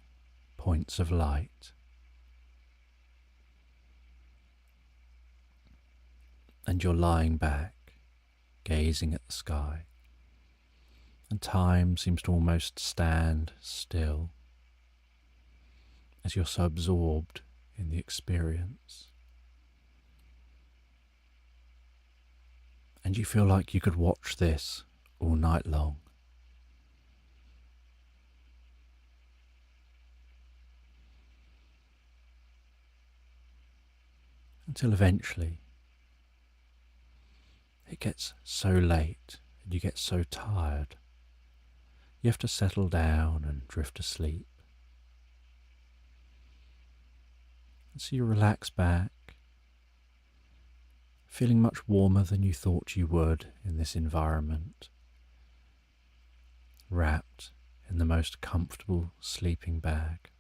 points of light. And you're lying back, gazing at the sky, and time seems to almost stand still as you're so absorbed in the experience. And you feel like you could watch this all night long. Until eventually it gets so late and you get so tired, you have to settle down and drift asleep. And so you relax back, feeling much warmer than you thought you would in this environment, wrapped in the most comfortable sleeping bag.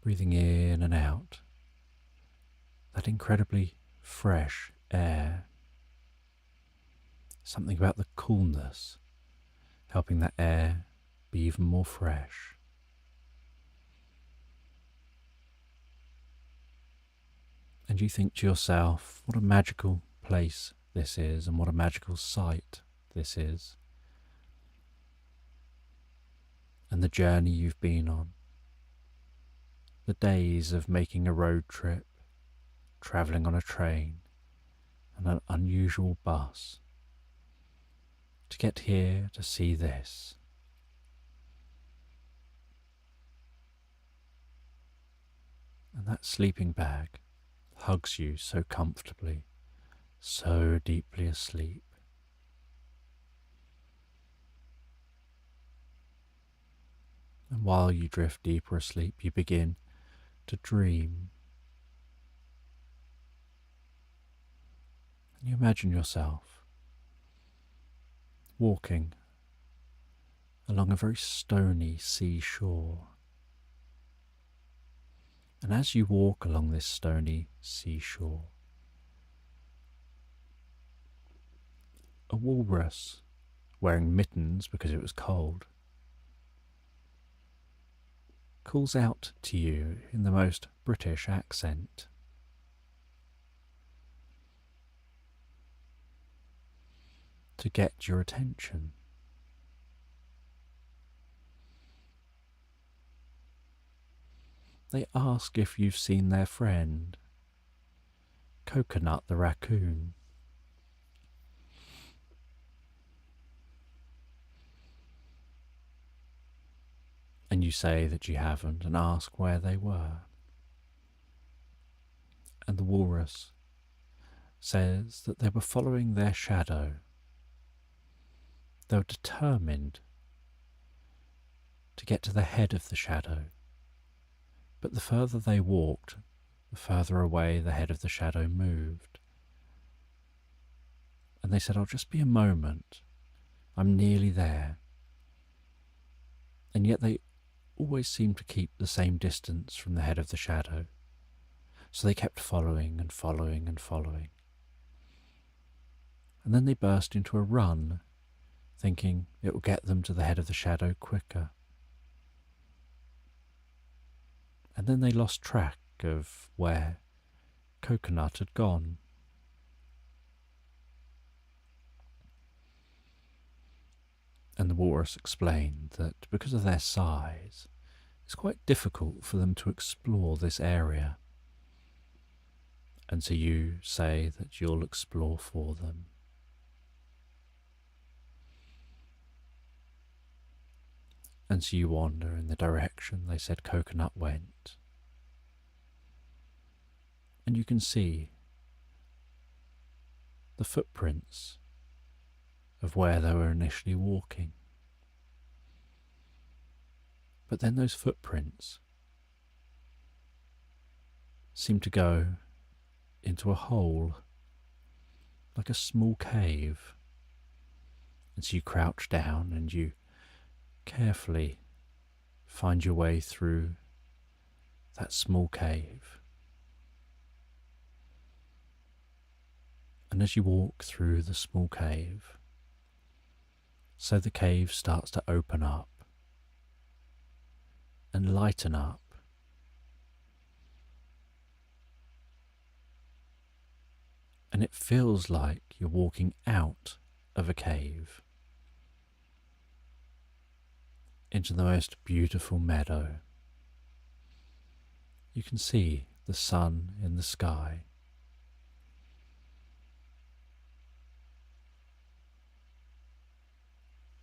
Breathing in and out that incredibly fresh air. Something about the coolness helping that air be even more fresh. And you think to yourself, what a magical place this is, and what a magical sight this is. And the journey you've been on, the days of making a road trip, travelling on a train and an unusual bus, to get here to see this. And that sleeping bag hugs you so comfortably, so deeply asleep. And while you drift deeper asleep, you begin to dream. And you imagine yourself walking along a very stony seashore. And as you walk along this stony seashore, a walrus, wearing mittens because it was cold, calls out to you in the most British accent. To get your attention. They ask if you've seen their friend, Coconut the raccoon. And you say that you haven't and ask where they were. And the walrus says that they were following their shadow. They were determined to get to the head of the shadow. But the further they walked, the further away the head of the shadow moved. And they said, "I'll just be a moment. I'm nearly there." And yet they always seemed to keep the same distance from the head of the shadow. So they kept following and following and following. And then they burst into a run, thinking it will get them to the head of the shadow quicker. And then they lost track of where Coconut had gone. And the walrus explained that because of their size, it's quite difficult for them to explore this area. And so you say that you'll explore for them. And so you wander in the direction they said Coconut went. And you can see the footprints of where they were initially walking. But then those footprints seem to go into a hole, like a small cave. And so you crouch down and you carefully find your way through that small cave. And as you walk through the small cave, so the cave starts to open up and lighten up. And it feels like you're walking out of a cave into the most beautiful meadow. You can see the sun in the sky.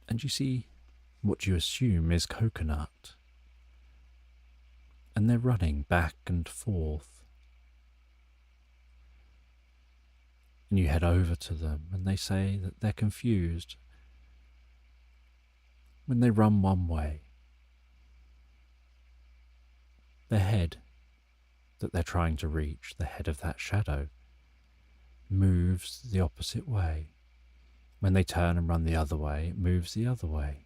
And you see what you assume is Coconut. And they're running back and forth. And you head over to them and they say that they're confused. When they run one way, their head that they're trying to reach, the head of that shadow, moves the opposite way. When they turn and run the other way, it moves the other way.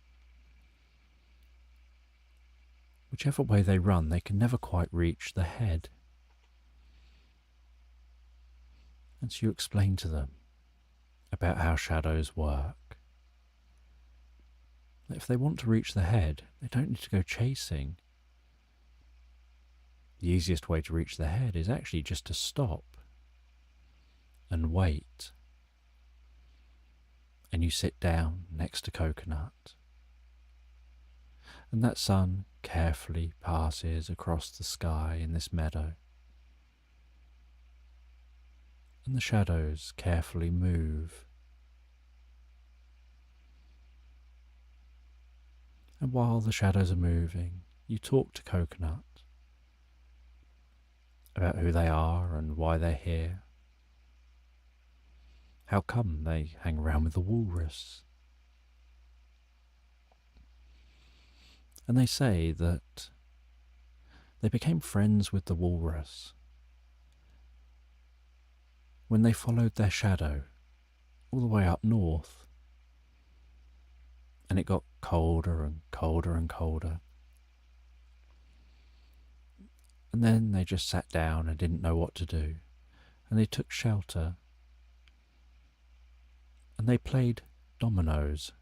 Whichever way they run, they can never quite reach the head. And so you explain to them about how shadows work. That if they want to reach the head, they don't need to go chasing. The easiest way to reach the head is actually just to stop and wait. And you sit down next to Coconut. And that sun carefully passes across the sky in this meadow. And the shadows carefully move. And while the shadows are moving, you talk to Coconut about who they are and why they're here. How come they hang around with the walrus? And they say that they became friends with the walrus when they followed their shadow all the way up north. And it got colder and colder and colder. And then they just sat down and didn't know what to do. And they took shelter. And they played dominoes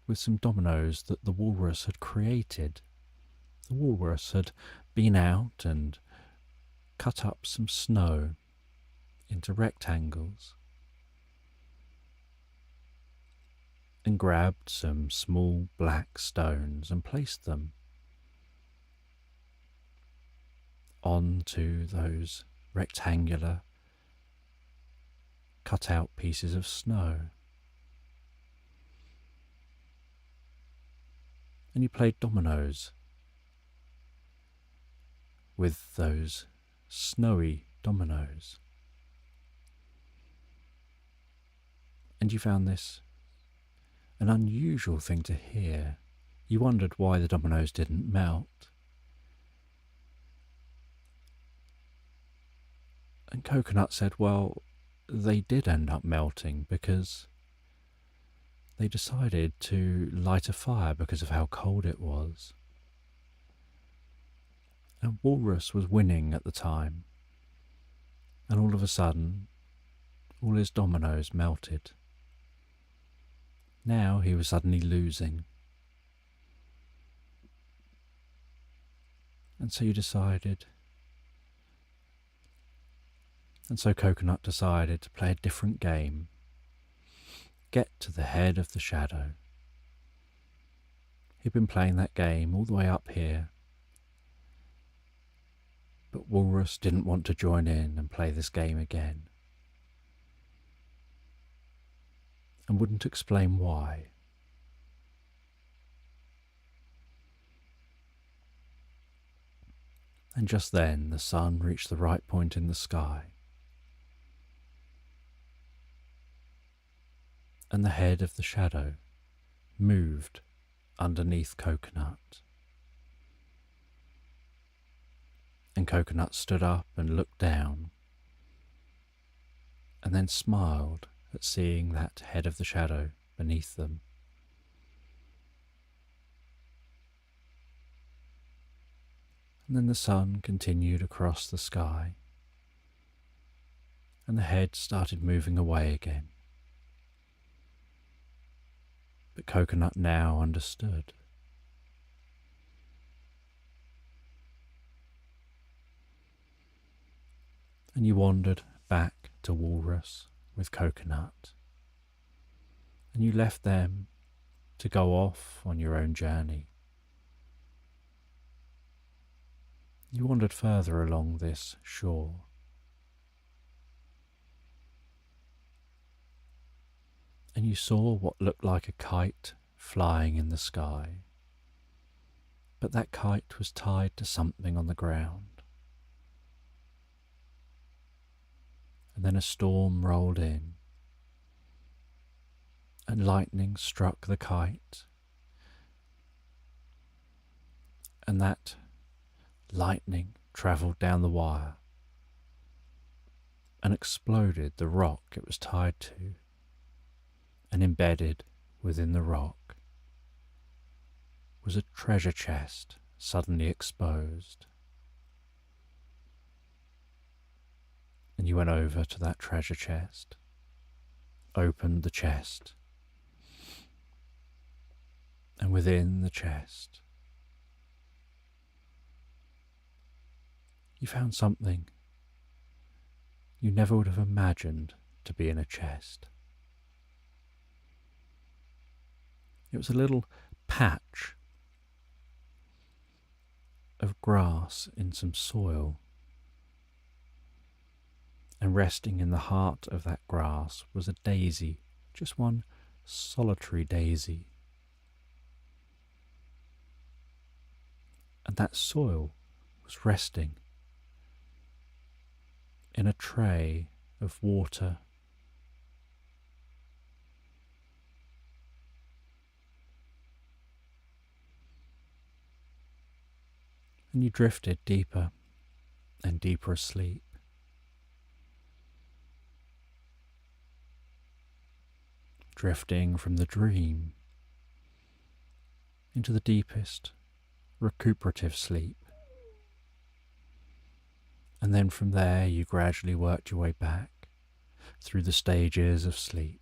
with some dominoes that the walrus had created. The walrus had been out and cut up some snow into rectangles and grabbed some small black stones and placed them onto those rectangular cut out pieces of snow. And you played dominoes with those snowy dominoes. And you found this an unusual thing to hear. You wondered why the dominoes didn't melt. And Coconut said, well, they did end up melting because they decided to light a fire because of how cold it was. And Walrus was winning at the time, and all of a sudden, all his dominoes melted. Now he was suddenly losing. And so Coconut decided to play a different game. Get to the head of the shadow. He'd been playing that game all the way up here, but Walrus didn't want to join in and play this game again, and wouldn't explain why. And just then the sun reached the right point in the sky, and the head of the shadow moved underneath Coconut. And Coconut stood up and looked down, and then smiled at seeing that head of the shadow beneath them. And then the sun continued across the sky, and the head started moving away again. But Coconut now understood. And you wandered back to Walrus with Coconut, and you left them to go off on your own journey. You wandered further along this shore, and you saw what looked like a kite flying in the sky, but that kite was tied to something on the ground. And then a storm rolled in, and lightning struck the kite, and that lightning travelled down the wire and exploded the rock it was tied to, and embedded within the rock was a treasure chest suddenly exposed. And you went over to that treasure chest, opened the chest, and within the chest you found something you never would have imagined to be in a chest. It was a little patch of grass in some soil, and resting in the heart of that grass was a daisy, just one solitary daisy. And that soil was resting in a tray of water. And you drifted deeper and deeper asleep. Drifting from the dream into the deepest recuperative sleep. And then from there you gradually worked your way back through the stages of sleep,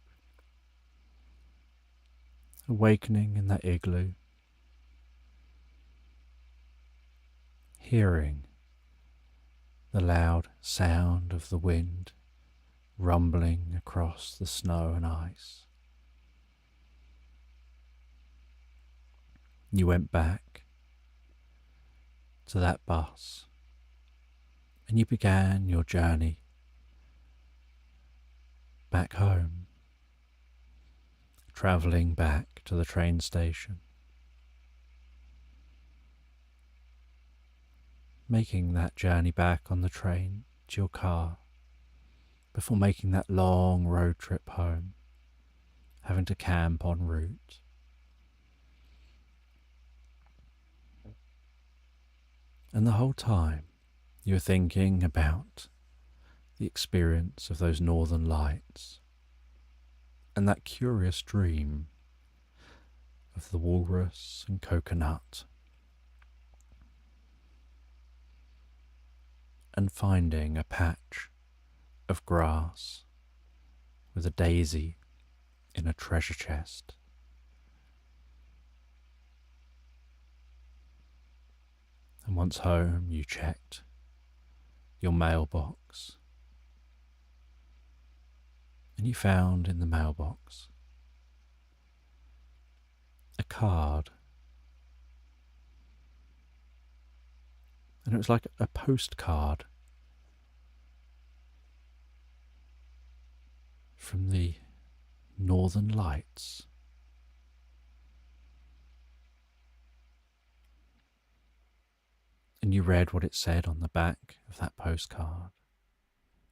awakening in that igloo, hearing the loud sound of the wind rumbling across the snow and ice. You went back to that bus, and you began your journey back home, travelling back to the train station, making that journey back on the train to your car before making that long road trip home, having to camp en route. And the whole time you were thinking about the experience of those northern lights and that curious dream of the walrus and Coconut. and finding a patch of grass with a daisy in a treasure chest. And once home, you checked your mailbox, and you found in the mailbox a card. And it was like a postcard from the Northern Lights. And you read what it said on the back of that postcard.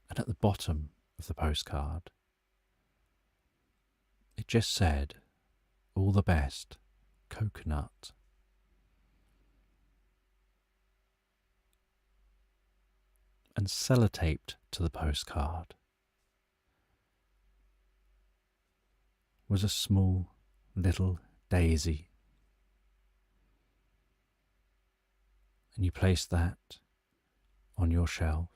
And at the bottom of the postcard, it just said, "All the best, Coconut." And sellotaped to the postcard was a small little daisy. And you placed that on your shelf.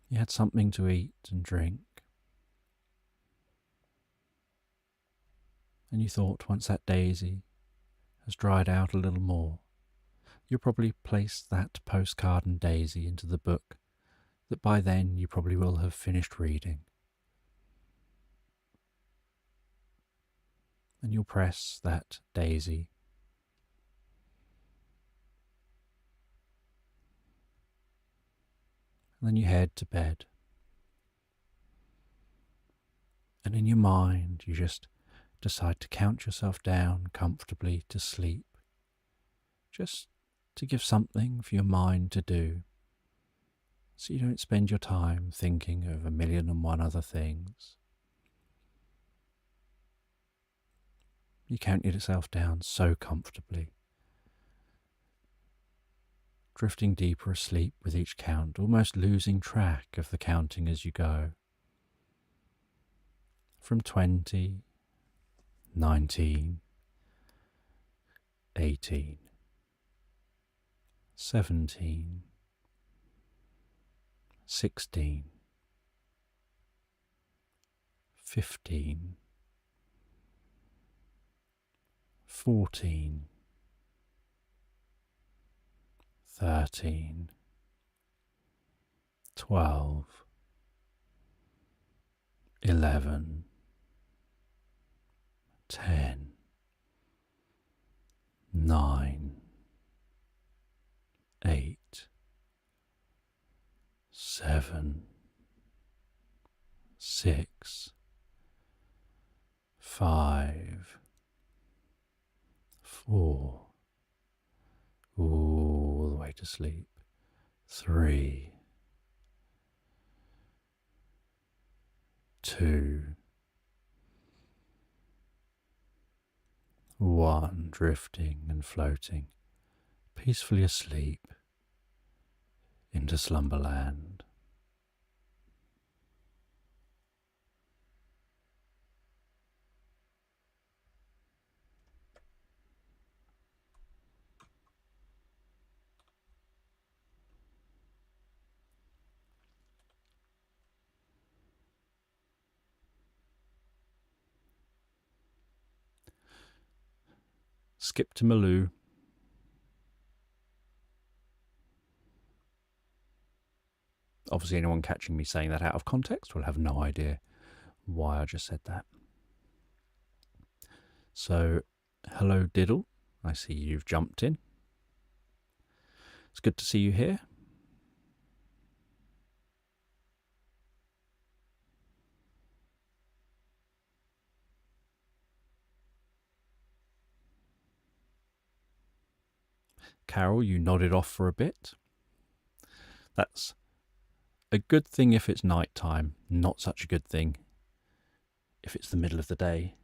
You had something to eat and drink. And you thought once that daisy has dried out a little more, you'll probably place that postcard and daisy into the book that by then you probably will have finished reading. And you'll press that daisy and then you head to bed. And in your mind, you just decide to count yourself down comfortably to sleep, just to give something for your mind to do, so you don't spend your time thinking of 1,000,001 other things. You count yourself down so comfortably, drifting deeper asleep with each count, almost losing track of the counting as you go. From 20, 19, 18, 17, 16, 15, 14, 13, 12, 11, 10, 9, 8, 7, 6, 5, 4, all the way to sleep, 3, 2, 1, drifting and floating peacefully asleep into slumberland. Skip to Maloo. Obviously, anyone catching me saying that out of context will have no idea why I just said that. So, hello Diddle, I see you've jumped in. It's good to see you here. Carol, you nodded off for a bit. That's a good thing if it's night time, not such a good thing if it's the middle of the day.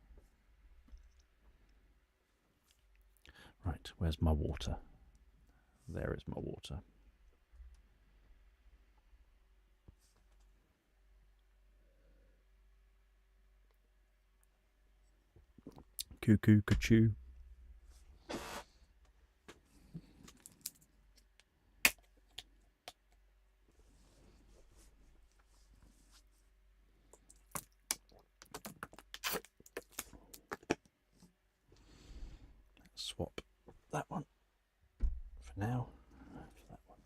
Right, where's my water? There is my water. Cuckoo, cuckoo. swap that one for now. For that one.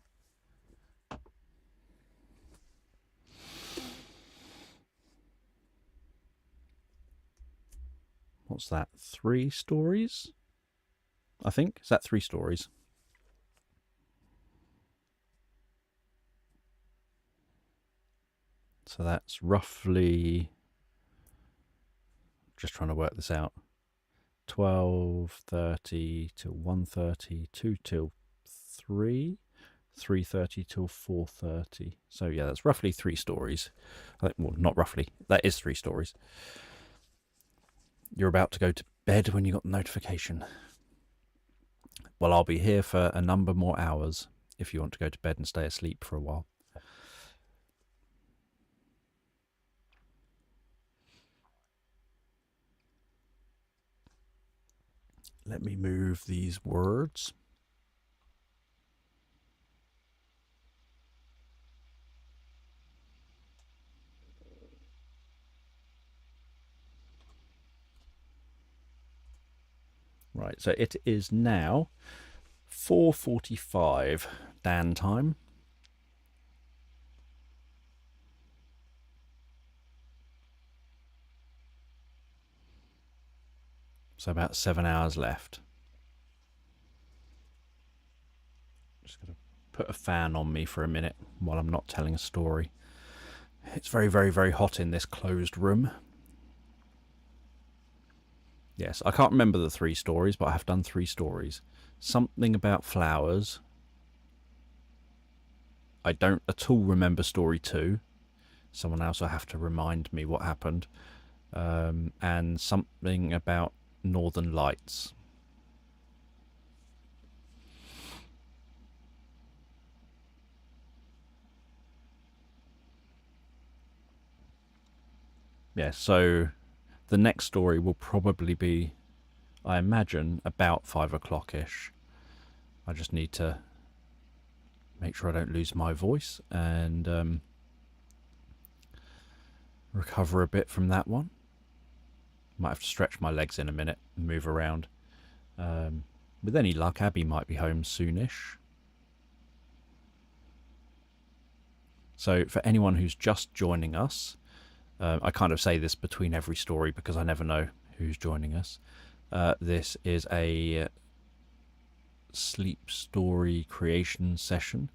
What's that? 3 stories? I think. Is that 3 stories? So that's roughly, just trying to work this out, 12:30 till 1:30, 2 till 3, 3:30 till 4:30. So yeah, that's roughly 3 stories. Well, not roughly, that is 3 stories. You're about to go to bed when you got the notification. Well, I'll be here for a number more hours if you want to go to bed and stay asleep for a while. Let me move these words. Right, so it is now 4:45 Dan time. So about 7 hours left. Just going to put a fan on me for a minute while I'm not telling a story. It's very, very, very hot in this closed room. Yes, I can't remember the 3 stories, but I have done 3 stories. Something about flowers. I don't at all remember story 2. Someone else will have to remind me what happened. And something about Northern Lights. Yeah, so the next story will probably be, I imagine, about 5 o'clock-ish. I just need to make sure I don't lose my voice and recover a bit from that one. Might have to stretch my legs in a minute and move around. With any luck, Abby might be home soonish. So for anyone who's just joining us, I kind of say this between every story because I never know who's joining us. This is a sleep story creation session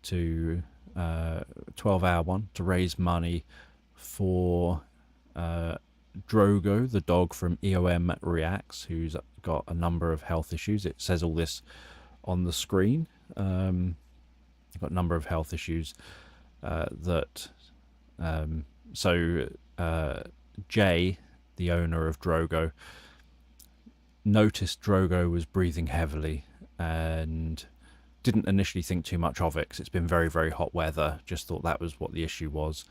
to 12-hour one to raise money for Drogo, the dog from EOM Reacts, who's got a number of health issues. It says all this on the screen. Got a number of health issues Jay, the owner of Drogo, noticed Drogo was breathing heavily and didn't initially think too much of it because it's been very, very hot weather. Just thought that was what the issue was.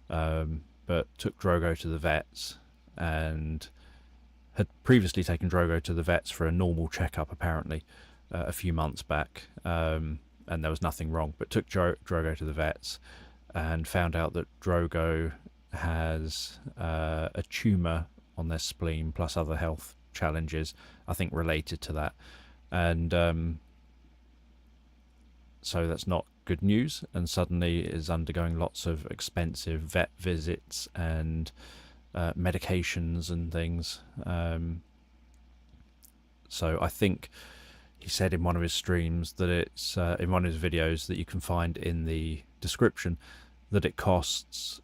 But took Drogo to the vets and had previously taken Drogo to the vets for a normal checkup, apparently, a few months back. And there was nothing wrong, but took Drogo to the vets and found out that Drogo has a tumour on their spleen plus other health challenges, I think, related to that. And so that's not good news, and suddenly is undergoing lots of expensive vet visits and medications and things. So I think he said in one of his streams that it's in one of his videos that you can find in the description that it costs,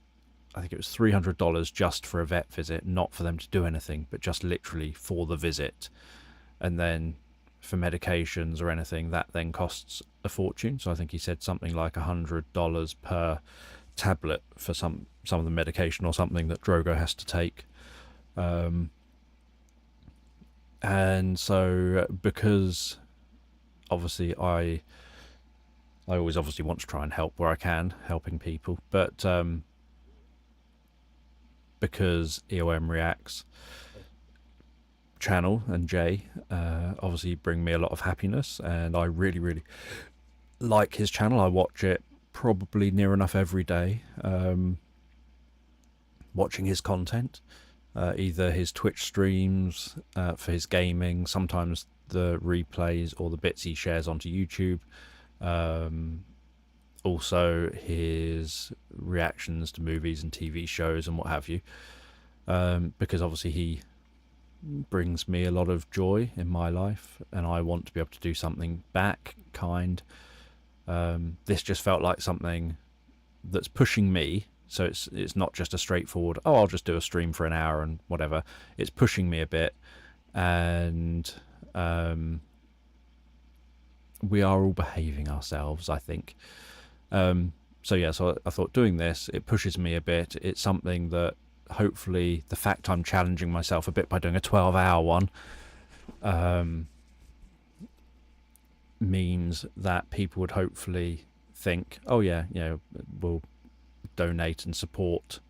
I think it was $300 just for a vet visit, not for them to do anything, but just literally for the visit. And then for medications or anything, that then costs a fortune. So I think he said something like $100 per tablet for some of the medication or something that Drogo has to take. And so because obviously I always obviously want to try and help where I can, helping people, but because EOM Reacts channel and Jay obviously bring me a lot of happiness, and I really, really like his channel. I watch it probably near enough every day, watching his content. either his Twitch streams for his gaming, sometimes the replays or the bits he shares onto YouTube, also his reactions to movies and TV shows and what have you, because obviously he brings me a lot of joy in my life and I want to be able to do something back kind. This just felt like something that's pushing me, so it's not just a straightforward, oh, I'll just do a stream for an hour and whatever. It's pushing me a bit, and we are all behaving ourselves, I think. So yeah, so I thought doing this, it pushes me a bit. It's something that hopefully the fact I'm challenging myself a bit by doing a 12-hour one means that people would hopefully think, oh yeah, you know, we'll donate and support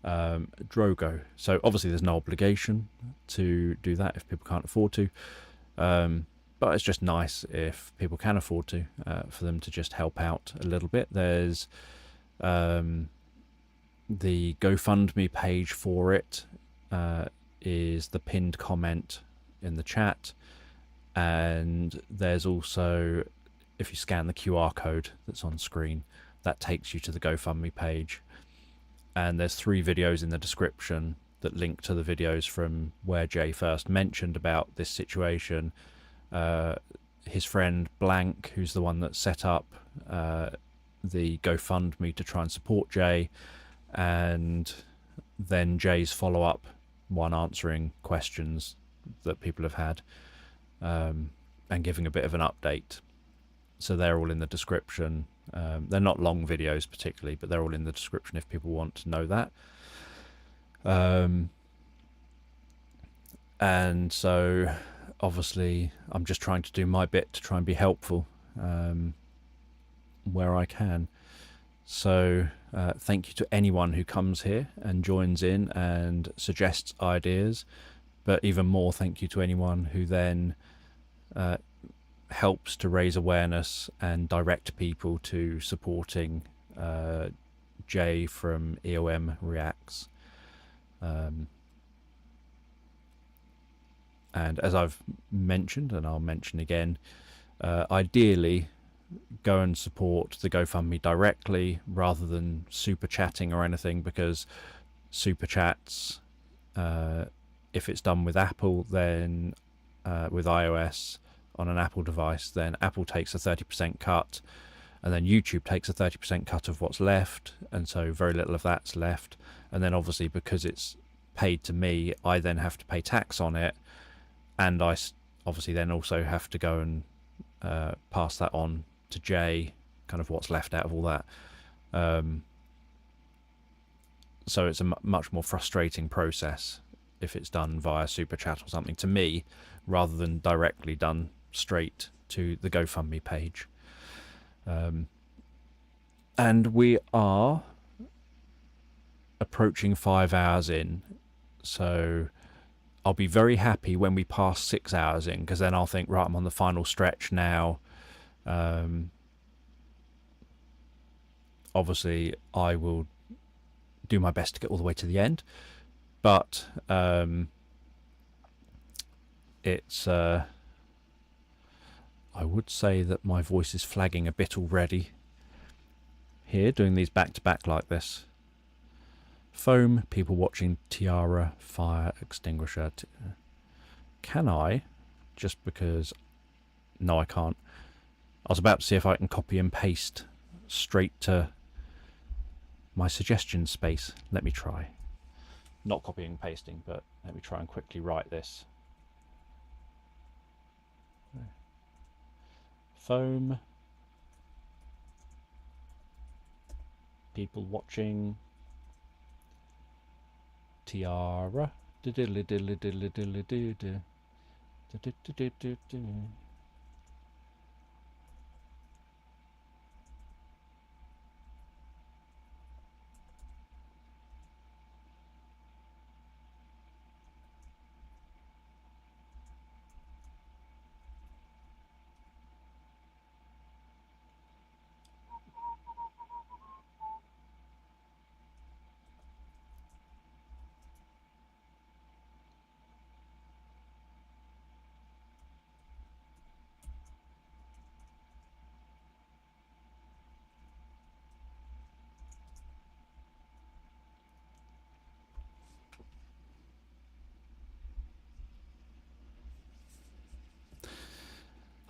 Drogo. So obviously there's no obligation to do that if people can't afford to, but it's just nice if people can afford to, for them to just help out a little bit. There's the GoFundMe page for it is the pinned comment in the chat, and there's also, if you scan the QR code that's on screen, that takes you to the GoFundMe page, and there's 3 videos in the description that link to the videos from where Jay first mentioned about this situation. His friend Blank, who's the one that set up the GoFundMe to try and support Jay, and then Jay's follow-up one answering questions that people have had, and giving a bit of an update. So they're all in the description. They're not long videos particularly, but they're all in the description if people want to know that. And so obviously I'm just trying to do my bit to try and be helpful where I can. So thank you to anyone who comes here and joins in and suggests ideas, but even more thank you to anyone who then helps to raise awareness and direct people to supporting Jay from EOM Reacts. And as I've mentioned, and I'll mention again, ideally go and support the GoFundMe directly rather than super chatting or anything, because super chats, if it's done with Apple, then with iOS on an Apple device, then Apple takes a 30% cut, and then YouTube takes a 30% cut of what's left, and so very little of that's left. And then obviously because it's paid to me, I then have to pay tax on it, and I obviously then also have to go and pass that on to Jay, kind of what's left out of all that. So it's a much more frustrating process if it's done via super chat or something to me, rather than directly done straight to the GoFundMe page. And we are approaching 5 hours in, so I'll be very happy when we pass 6 hours in, because then I'll think, right, I'm on the final stretch now. Obviously I will do my best to get all the way to the end, but it's I would say that my voice is flagging a bit already here, doing these back to back like this. Foam, people watching, tiara, fire extinguisher. Can I, just because, no I can't. I was about to see if I can copy and paste straight to my suggestion space. Let me try. Not copying and pasting, but let me try and quickly write this. Foam, people watching, tiara, diddly diddly diddly diddly diddly diddly.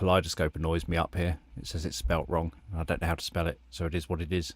kaleidoscope annoys me up here. It says it's spelt wrong. I don't know how to spell it, so it is what it is.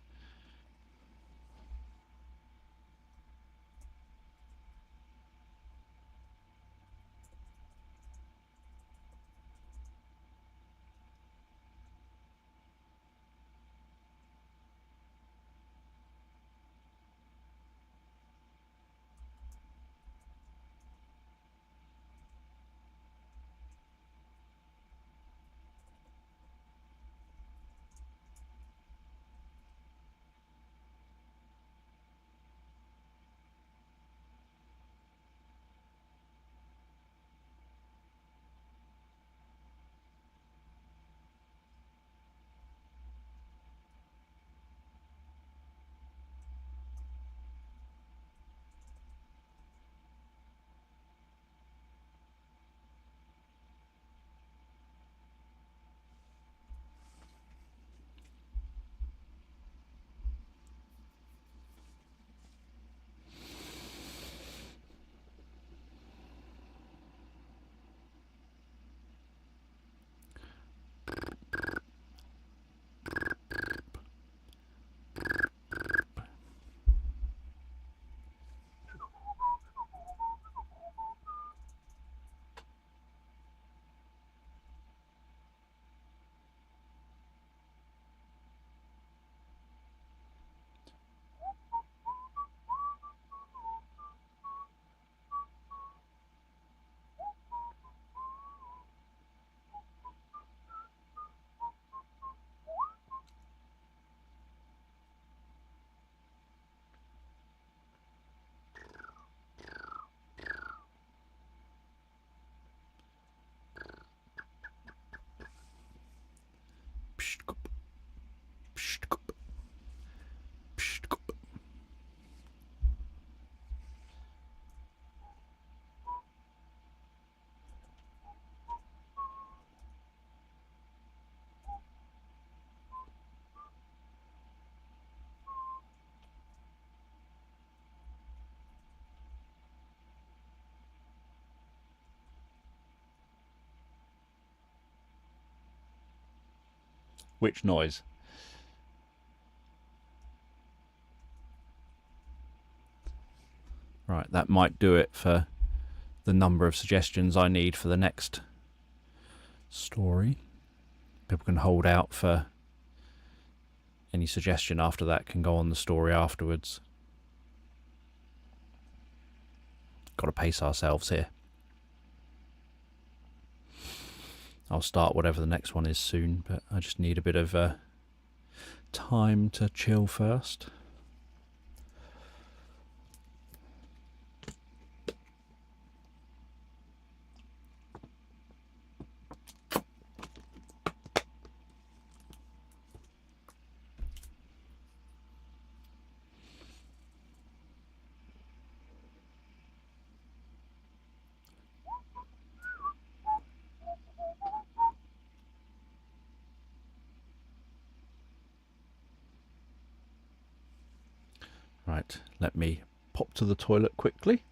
Which noise? Right, that might do it for the number of suggestions I need for the next story. People can hold out for any suggestion after that, can go on the story afterwards. Got to pace ourselves here. I'll start whatever the next one is soon, but I just need a bit of time to chill first. Right, let me pop to the toilet quickly.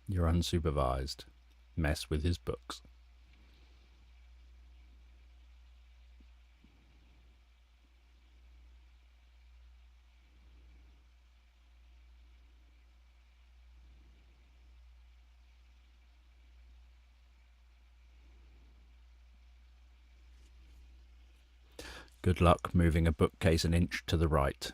your unsupervised mess with his books. Good luck moving a bookcase an inch to the right.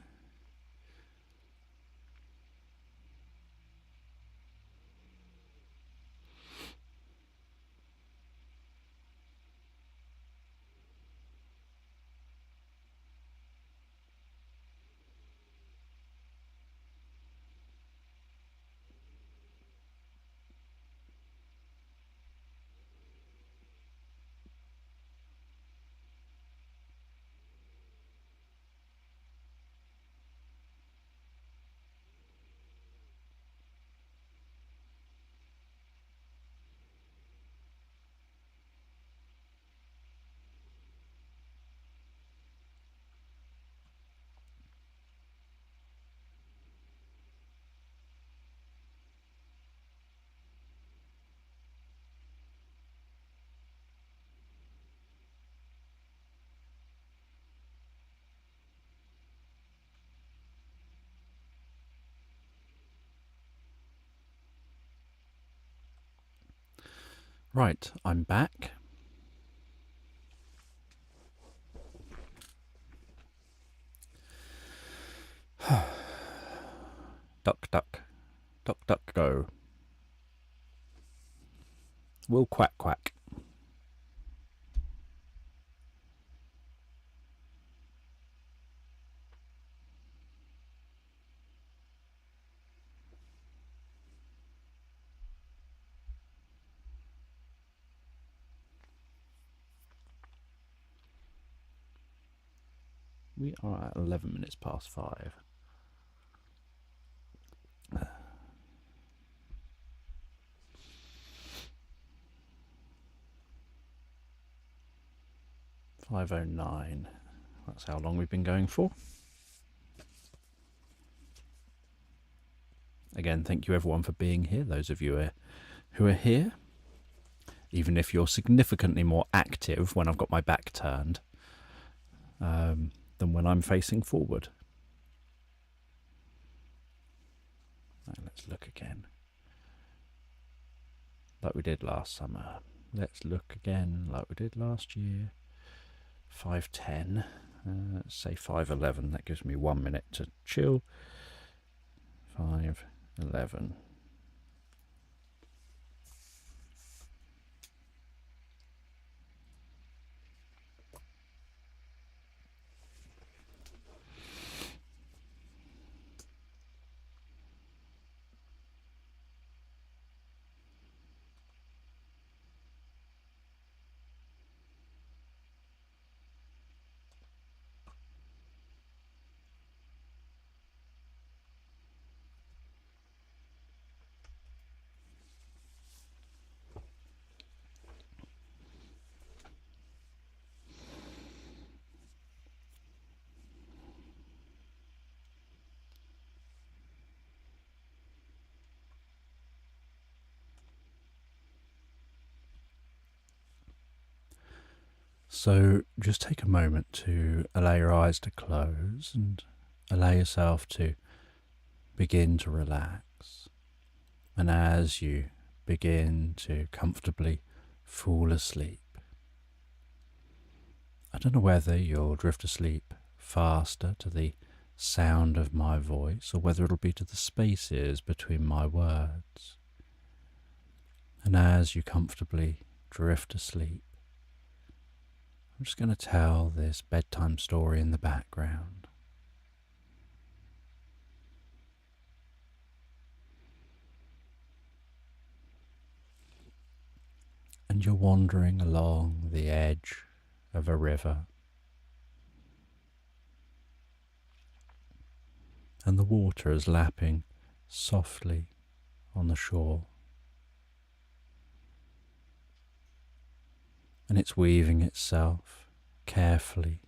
Right, I'm back. Duck, duck, duck, duck, go. Will quack, quack. We are at 11 minutes past 5. $5:09. That's how long we've been going for. Again, thank you everyone for being here. Those of you who are here, even if you're significantly more active when I've got my back turned than when I'm facing forward. Now let's look again, like we did last summer. Let's look again, like we did last year. 5:10. Say 5:11. That gives me 1 minute to chill. 5:11. So just take a moment to allow your eyes to close and allow yourself to begin to relax. And as you begin to comfortably fall asleep, I don't know whether you'll drift asleep faster to the sound of my voice or whether it'll be to the spaces between my words. And as you comfortably drift asleep, I'm just going to tell this bedtime story in the background. And you're wandering along the edge of a river, and the water is lapping softly on the shore, and it's weaving itself carefully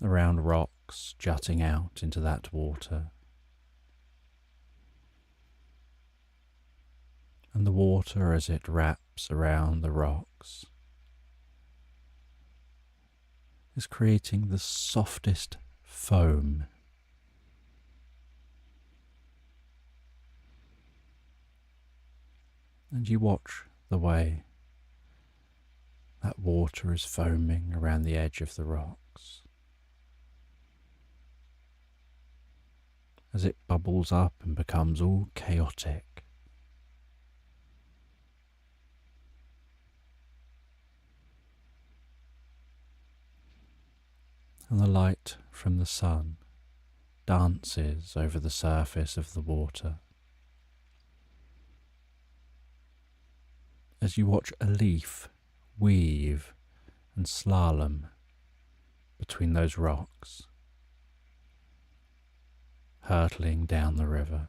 around rocks jutting out into that water. And the water, as it wraps around the rocks, is creating the softest foam. And you watch the way that water is foaming around the edge of the rocks as it bubbles up and becomes all chaotic. And the light from the sun dances over the surface of the water as you watch a leaf weave and slalom between those rocks, hurtling down the river.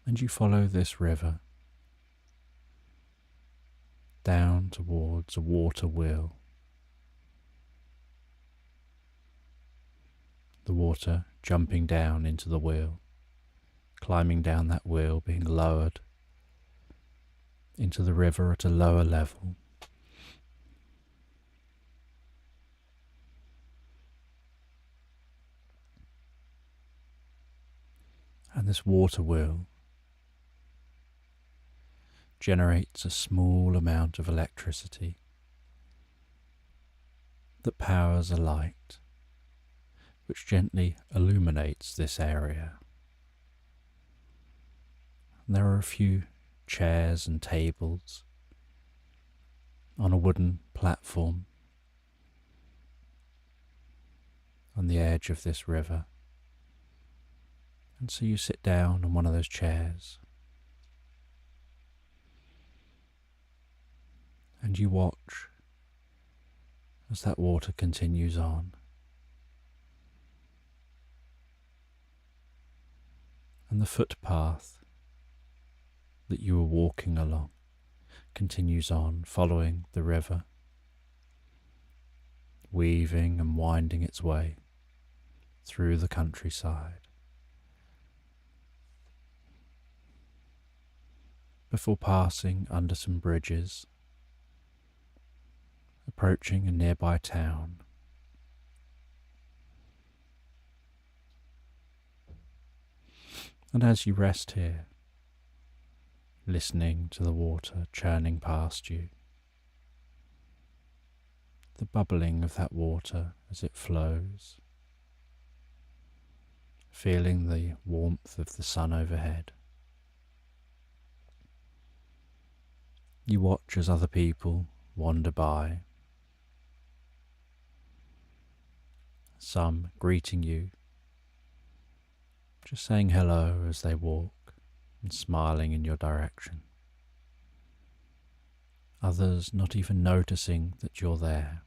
And you follow this river down towards a water wheel. The water jumping down into the wheel, climbing down that wheel, being lowered into the river at a lower level. And this water wheel generates a small amount of electricity that powers a light which gently illuminates this area. And there are a few chairs and tables on a wooden platform on the edge of this river. And so you sit down on one of those chairs and you watch as that water continues on. And the footpath that you were walking along continues on, following the river, weaving and winding its way through the countryside, before passing under some bridges, approaching a nearby town. And as you rest here, listening to the water churning past you, the bubbling of that water as it flows, feeling the warmth of the sun overhead, you watch as other people wander by, some greeting you, just saying hello as they walk and smiling in your direction. Others not even noticing that you're there.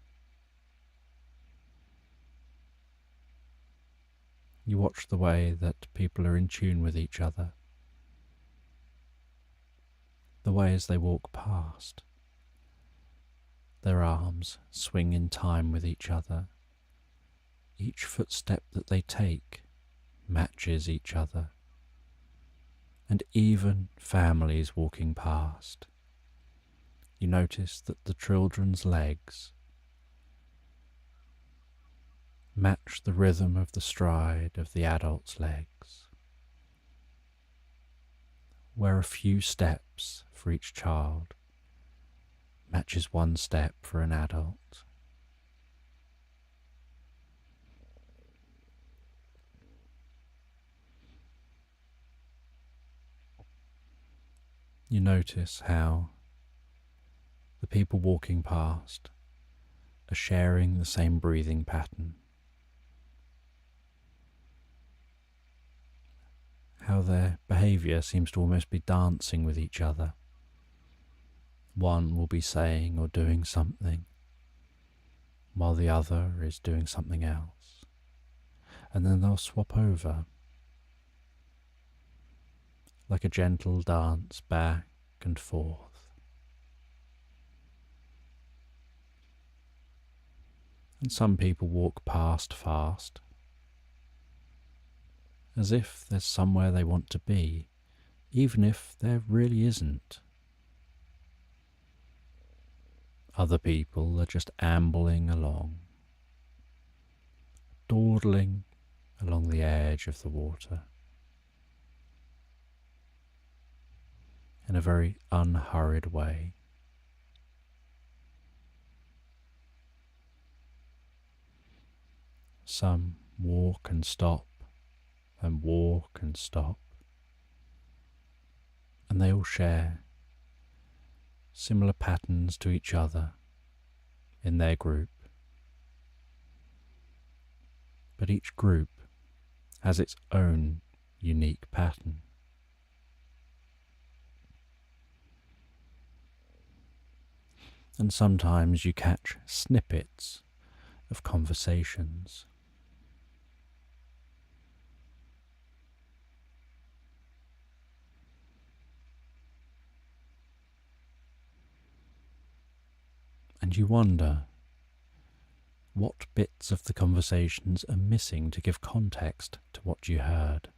You watch the way that people are in tune with each other, the way as they walk past, their arms swing in time with each other. Each footstep that they take matches each other, and even families walking past. You notice that the children's legs match the rhythm of the stride of the adult's legs, where a few steps for each child matches one step for an adult. You notice how the people walking past are sharing the same breathing pattern, how their behaviour seems to almost be dancing with each other. One will be saying or doing something, while the other is doing something else, and then they'll swap over, like a gentle dance back and forth. And some people walk past fast, as if there's somewhere they want to be, even if there really isn't. Other people are just ambling along, dawdling along the edge of the water in a very unhurried way. Some walk and stop and walk and stop, and they all share similar patterns to each other in their group. But each group has its own unique pattern. And sometimes you catch snippets of conversations. And you wonder what bits of the conversations are missing to give context to what you heard.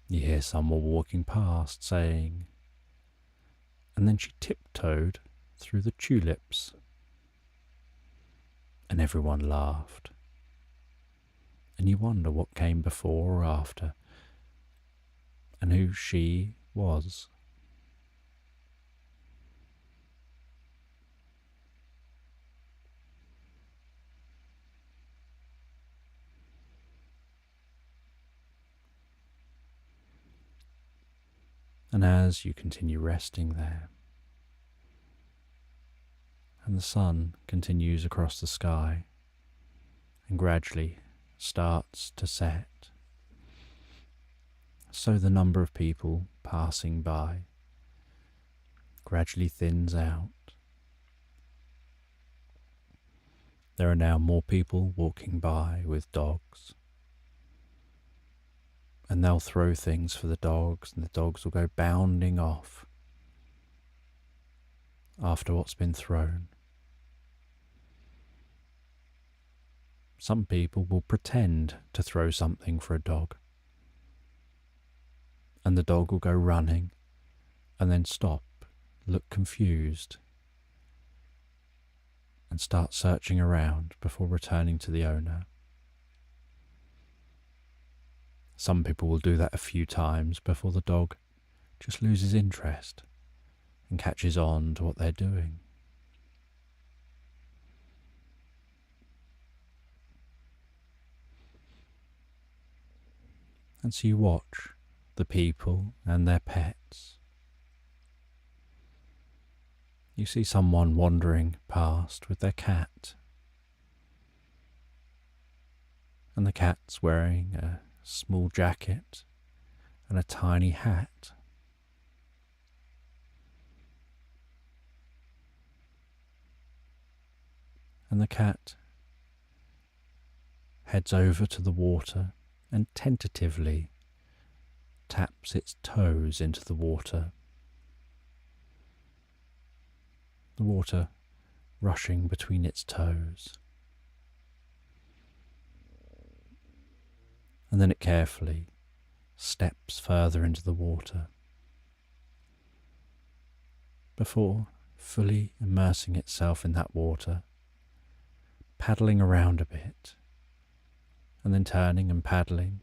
You hear someone walking past saying, "And then she tiptoed through the tulips." And everyone laughed. And you wonder what came before or after, and who she was. And as you continue resting there, and the sun continues across the sky and gradually starts to set, so the number of people passing by gradually thins out. There are now more people walking by with dogs, and they'll throw things for the dogs, and the dogs will go bounding off after what's been thrown. Some people will pretend to throw something for a dog, and the dog will go running and then stop, look confused, and start searching around before returning to the owner. Some people will do that a few times before the dog just loses interest and catches on to what they're doing. And so you watch the people and their pets. You see someone wandering past with their cat, and the cat's wearing a small jacket and a tiny hat. And the cat heads over to the water and tentatively taps its toes into the water rushing between its toes. And then it carefully steps further into the water before fully immersing itself in that water, paddling around a bit, and then turning and paddling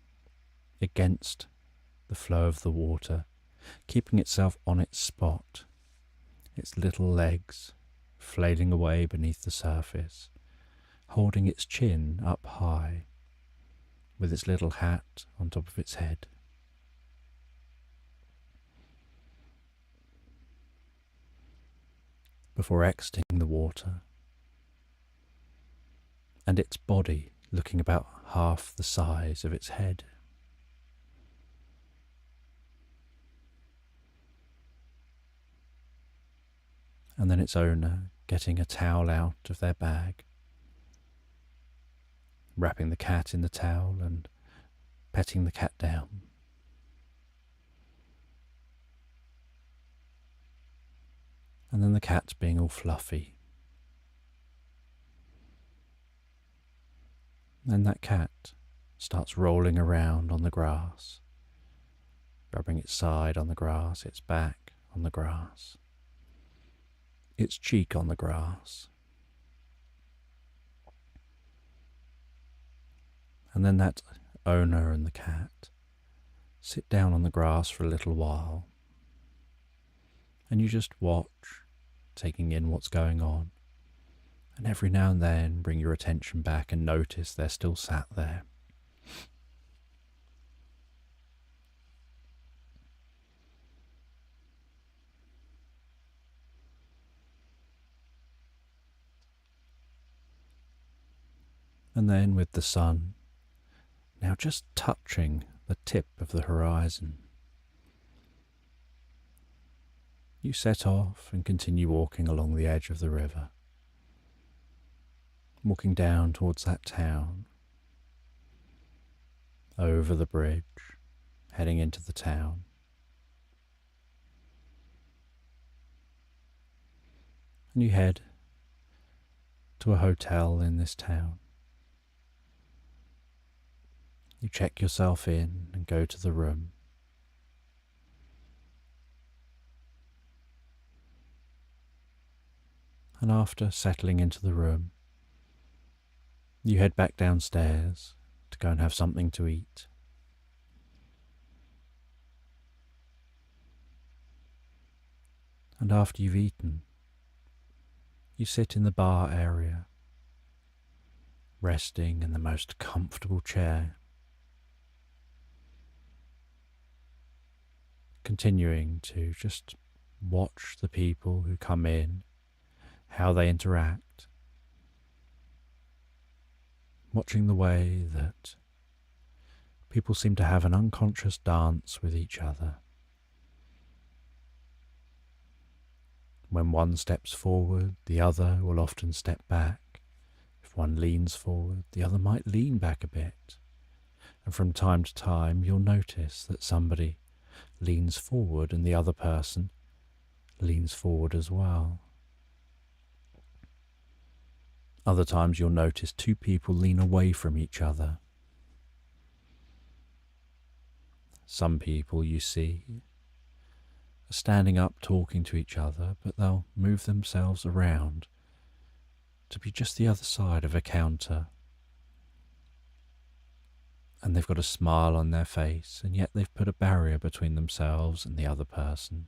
against the flow of the water, keeping itself on its spot, its little legs flailing away beneath the surface, holding its chin up high, with its little hat on top of its head. Before exiting the water, and its body looking about half the size of its head. And then its owner getting a towel out of their bag, wrapping the cat in the towel and petting the cat down. And then the cat being all fluffy. Then that cat starts rolling around on the grass, rubbing its side on the grass, its back on the grass, its cheek on the grass. And then that owner and the cat sit down on the grass for a little while, and you just watch, taking in what's going on, and every now and then bring your attention back and notice they're still sat there. And then with the sun now just touching the tip of the horizon, you set off and continue walking along the edge of the river, walking down towards that town, over the bridge, heading into the town. And you head to a hotel in this town. You check yourself in and go to the room. And after settling into the room, you head back downstairs to go and have something to eat. And after you've eaten, you sit in the bar area, resting in the most comfortable chair, continuing to just watch the people who come in, how they interact, watching the way that people seem to have an unconscious dance with each other. When one steps forward, the other will often step back. If one leans forward, the other might lean back a bit. And from time to time, you'll notice that somebody leans forward and the other person leans forward as well. Other times you'll notice two people lean away from each other. Some people you see are standing up talking to each other, but they'll move themselves around to be just the other side of a counter. And they've got a smile on their face, and yet they've put a barrier between themselves and the other person.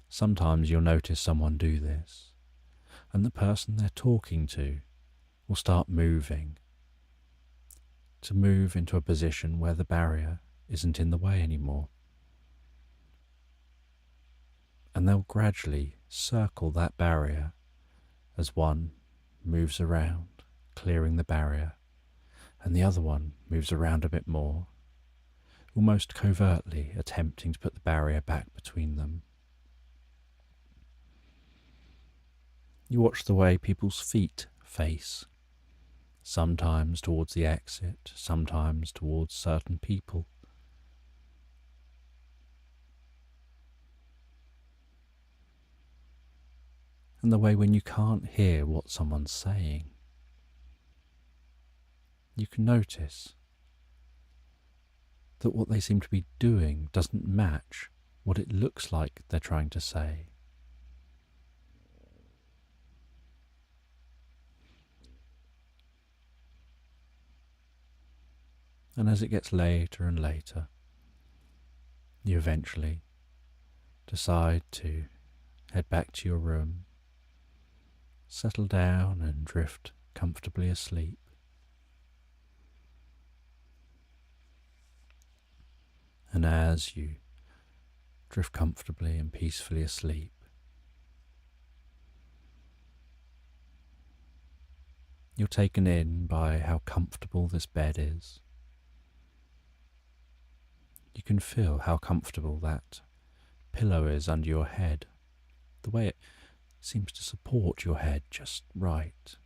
Sometimes you'll notice someone do this, and the person they're talking to will start moving, to move into a position where the barrier isn't in the way anymore. And they'll gradually circle that barrier as one moves around, clearing the barrier, and the other one moves around a bit more, almost covertly attempting to put the barrier back between them. You watch the way people's feet face, sometimes towards the exit, sometimes towards certain people. And the way when you can't hear what someone's saying, you can notice that what they seem to be doing doesn't match what it looks like they're trying to say. And as it gets later and later, you eventually decide to head back to your room, settle down and drift comfortably asleep. And as you drift comfortably and peacefully asleep, you're taken in by how comfortable this bed is. You can feel how comfortable that pillow is under your head, the way it seems to support your head just right.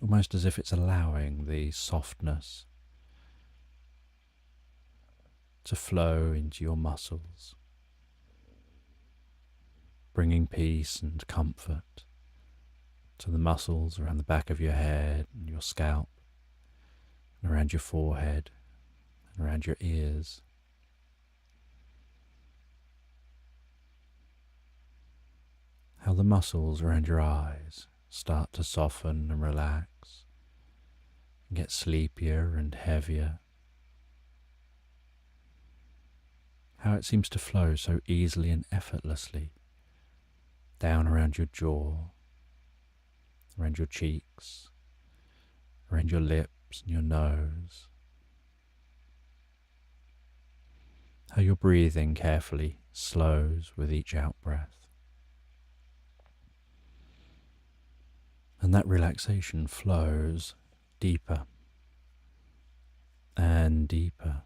Almost as if it's allowing the softness to flow into your muscles, bringing peace and comfort to the muscles around the back of your head and your scalp, and around your forehead and around your ears. How the muscles around your eyes start to soften and relax and get sleepier and heavier. How it seems to flow so easily and effortlessly down around your jaw, around your cheeks, around your lips and your nose. How your breathing carefully slows with each out-breath. And that relaxation flows deeper and deeper,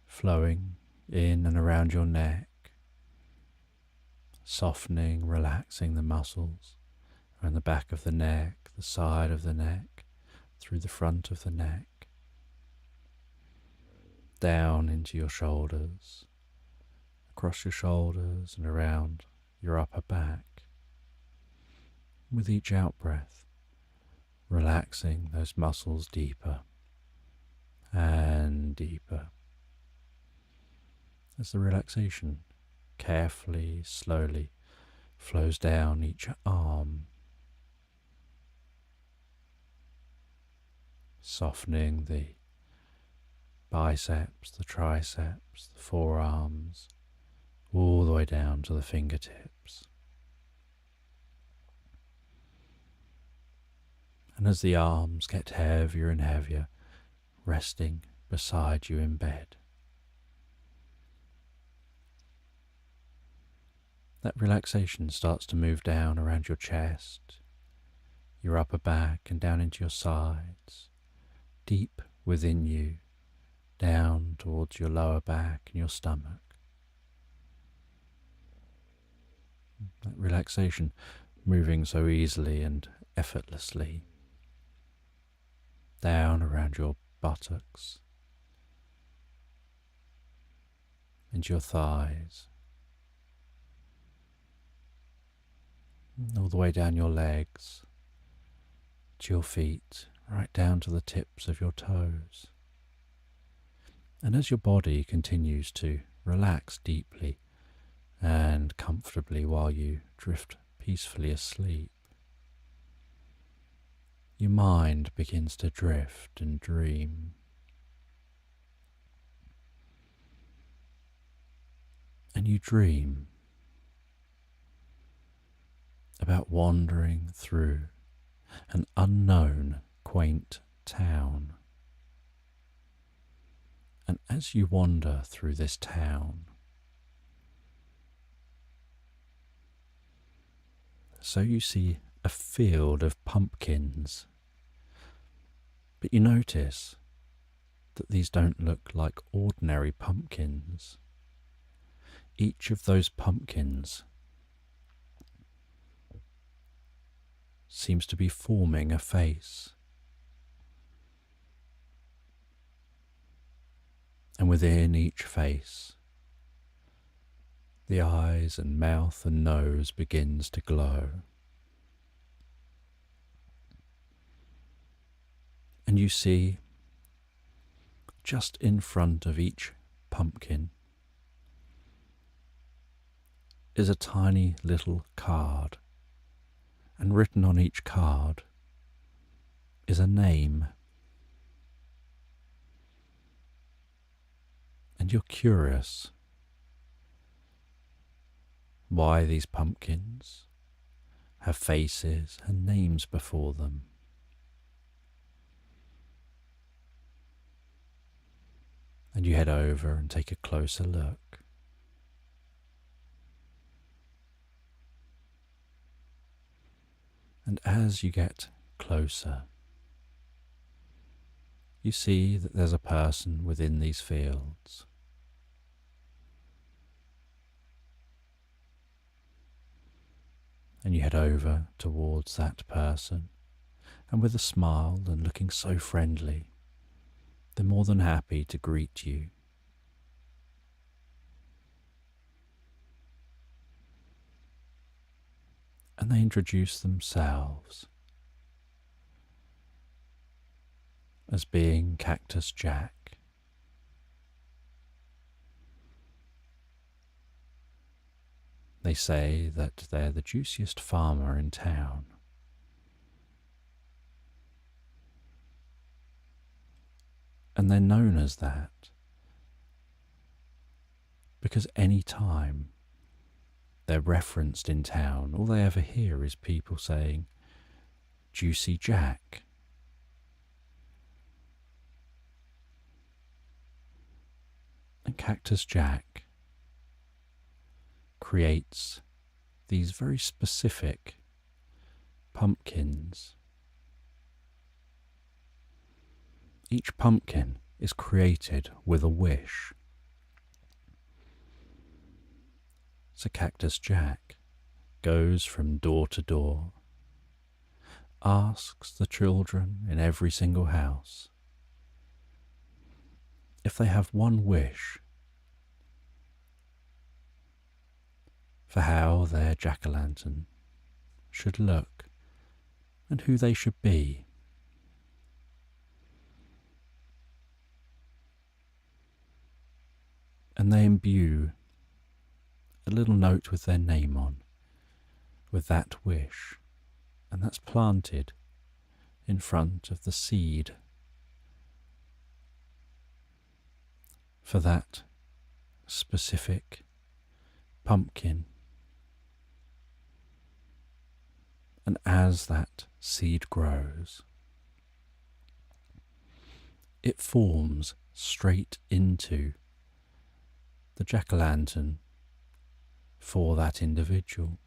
flowing in and around your neck, softening, relaxing the muscles around the back of the neck, the side of the neck, through the front of the neck, down into your shoulders, across your shoulders and around your upper back. With each out-breath, relaxing those muscles deeper and deeper. As the relaxation carefully, slowly flows down each arm, softening the biceps, the triceps, the forearms, all the way down to the fingertips. And as the arms get heavier and heavier, resting beside you in bed, that relaxation starts to move down around your chest, your upper back, and down into your sides, deep within you, down towards your lower back and your stomach. That relaxation moving so easily and effortlessly down around your buttocks, into your thighs, all the way down your legs, to your feet, right down to the tips of your toes. And as your body continues to relax deeply and comfortably while you drift peacefully asleep, your mind begins to drift and dream. And you dream about wandering through an unknown, quaint town. And as you wander through this town, so you see a field of pumpkins, but you notice that these don't look like ordinary pumpkins. Each of those pumpkins seems to be forming a face. And within each face, the eyes and mouth and nose begins to glow. And you see, just in front of each pumpkin is a tiny little card, and written on each card is a name. And you're curious why these pumpkins have faces and names before them. And you head over and take a closer look. And as you get closer, you see that there's a person within these fields. And you head over towards that person, and with a smile and looking so friendly, they're more than happy to greet you. And they introduce themselves as being Cactus Jack. They say that they're the juiciest farmer in town. And they're known as that because any time they're referenced in town, all they ever hear is people saying, Juicy Jack. And Cactus Jack creates these very specific pumpkins. Each pumpkin is created with a wish. So Cactus Jack goes from door to door, asks the children in every single house if they have one wish for how their jack-o'-lantern should look and who they should be. And they imbue a little note with their name on, with that wish, and that's planted in front of the seed for that specific pumpkin. And as that seed grows, it forms straight into the jack-o'-lantern for that individual.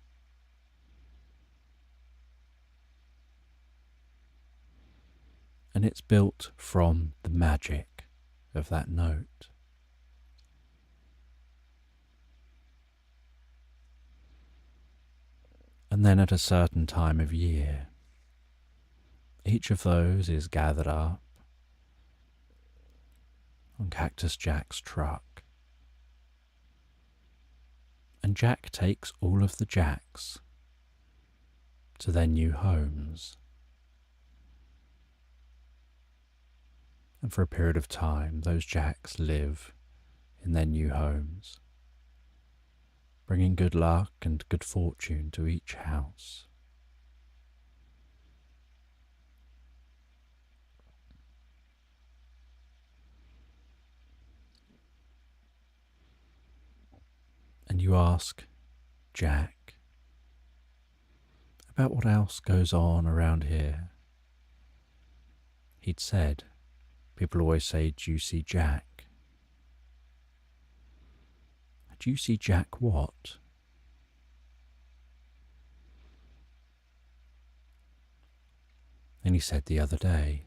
And it's built from the magic of that note. And then at a certain time of year, each of those is gathered up on Cactus Jack's truck. And Jack takes all of the jacks to their new homes. And for a period of time, those jacks live in their new homes, bringing good luck and good fortune to each house. And you ask Jack about what else goes on around here. He'd said, people always say Juicy Jack. Juicy Jack what? And he said the other day,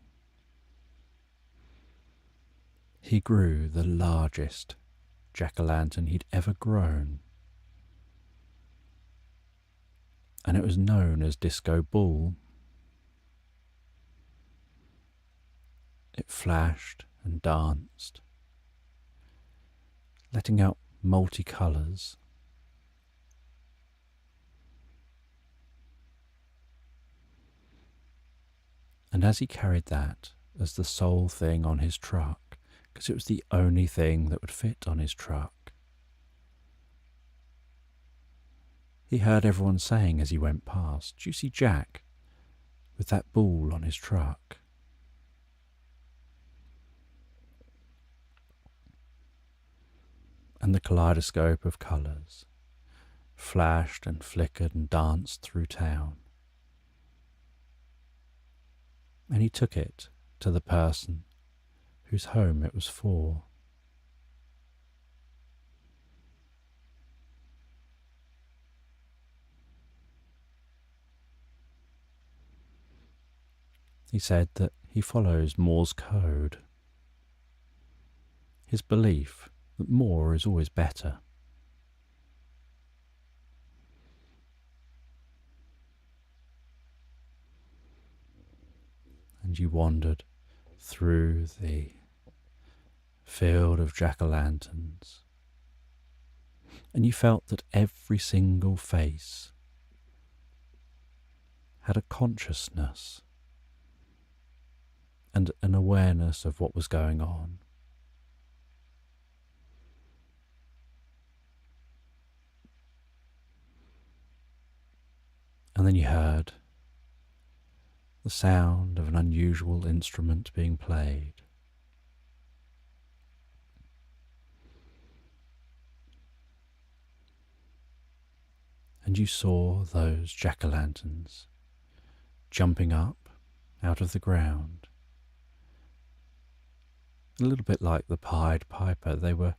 he grew the largest jack-o'-lantern he'd ever grown. And it was known as Disco Ball. It flashed and danced, letting out multicolours. And as he carried that as the sole thing on his truck, because it was the only thing that would fit on his truck, he heard everyone saying as he went past, Juicy Jack, with that ball on his truck. And the kaleidoscope of colours flashed and flickered and danced through town. And he took it to the person whose home it was for. He said that he follows Moore's code, his belief that more is always better. And you wandered through the filled of jack-o'-lanterns, and you felt that every single face had a consciousness and an awareness of what was going on. And then you heard the sound of an unusual instrument being played. And you saw those jack-o'-lanterns jumping up out of the ground. A little bit like the Pied Piper, they were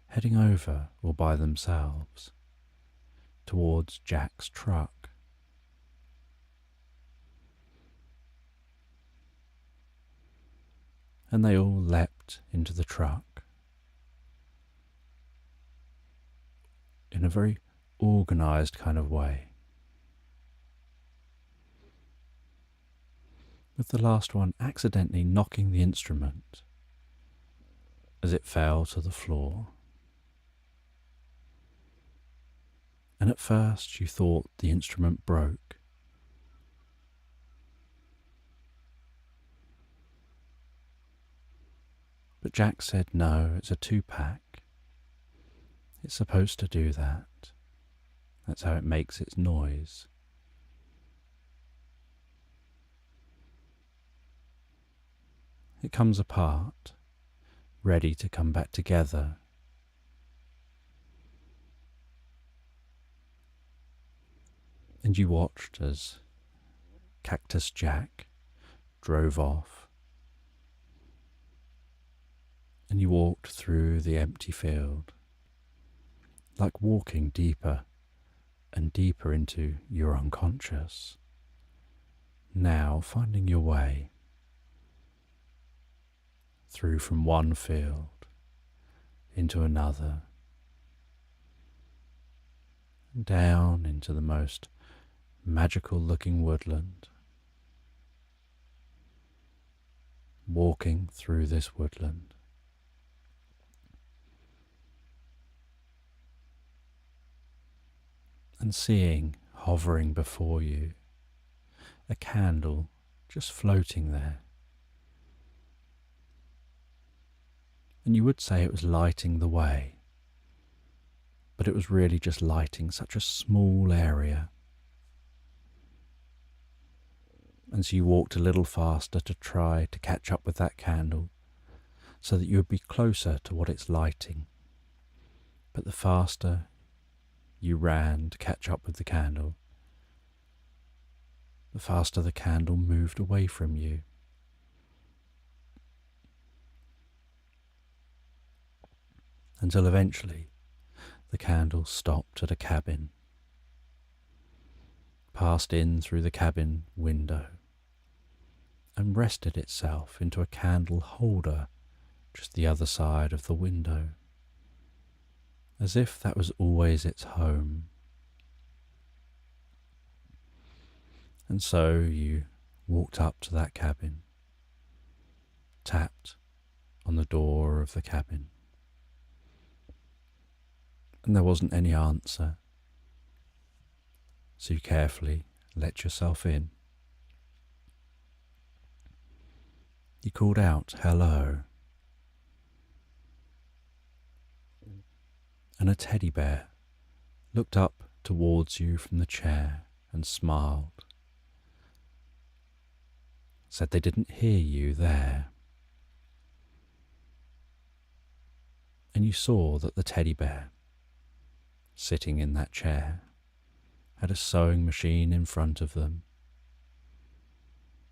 heading over all by themselves towards Jack's truck. And they all leapt into the truck in a very organised kind of way, with the last one accidentally knocking the instrument as it fell to the floor. And at first you thought the instrument broke. But Jack said, no, it's a 2-pack. It's supposed to do that. That's how it makes its noise. It comes apart, ready to come back together. And you watched as Cactus Jack drove off. And you walked through the empty field, like walking deeper and deeper into your unconscious, now finding your way through from one field into another, and down into the most magical looking woodland, walking through this woodland. And seeing, hovering before you, a candle just floating there. And you would say it was lighting the way, but it was really just lighting such a small area. And so you walked a little faster to try to catch up with that candle so that you would be closer to what it's lighting. But the faster you ran to catch up with the candle, the faster the candle moved away from you. Until eventually the candle stopped at a cabin, passed in through the cabin window, and rested itself into a candle holder just the other side of the window, as if that was always its home. And so you walked up to that cabin, tapped on the door of the cabin, and there wasn't any answer, so you carefully let yourself in. You called out, "Hello," and a teddy bear looked up towards you from the chair and smiled, said they didn't hear you there. And you saw that the teddy bear, sitting in that chair, had a sewing machine in front of them.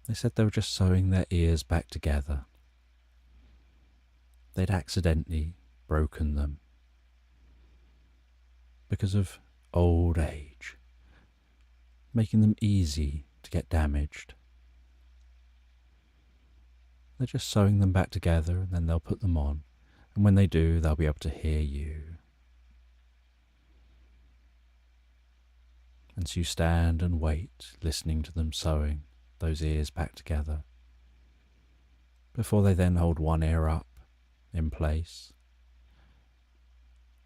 They said they were just sewing their ears back together. They'd accidentally broken them because of old age, making them easy to get damaged. They're just sewing them back together and then they'll put them on, and when they do, they'll be able to hear you. And so you stand and wait, listening to them sewing those ears back together, before they then hold one ear up in place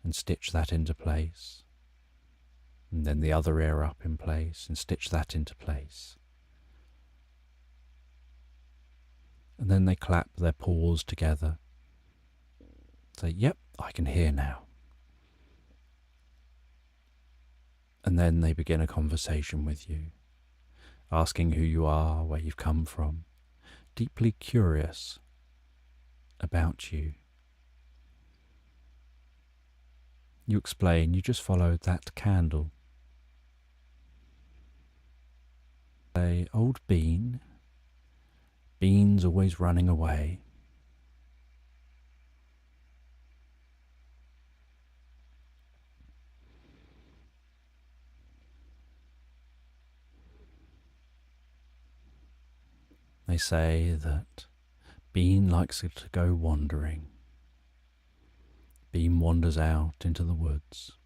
and stitch that into place, and then the other ear up in place and stitch that into place. And then they clap their paws together, say, "Yep, I can hear now." And then they begin a conversation with you, asking who you are, where you've come from, deeply curious about you. You explain you just followed that candle. Say, "Old Bean. Bean's always running away." They say that Bean likes to go wandering. Bean wanders out into the woods.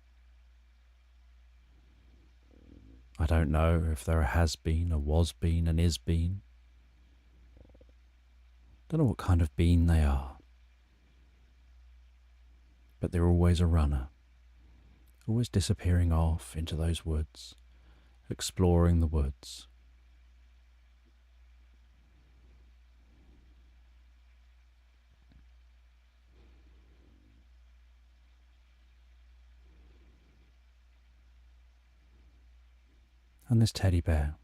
I don't know if there has been, a was been, an is been. Don't know what kind of bean they are. But they're always a runner, always disappearing off into those woods, exploring the woods. And this teddy bear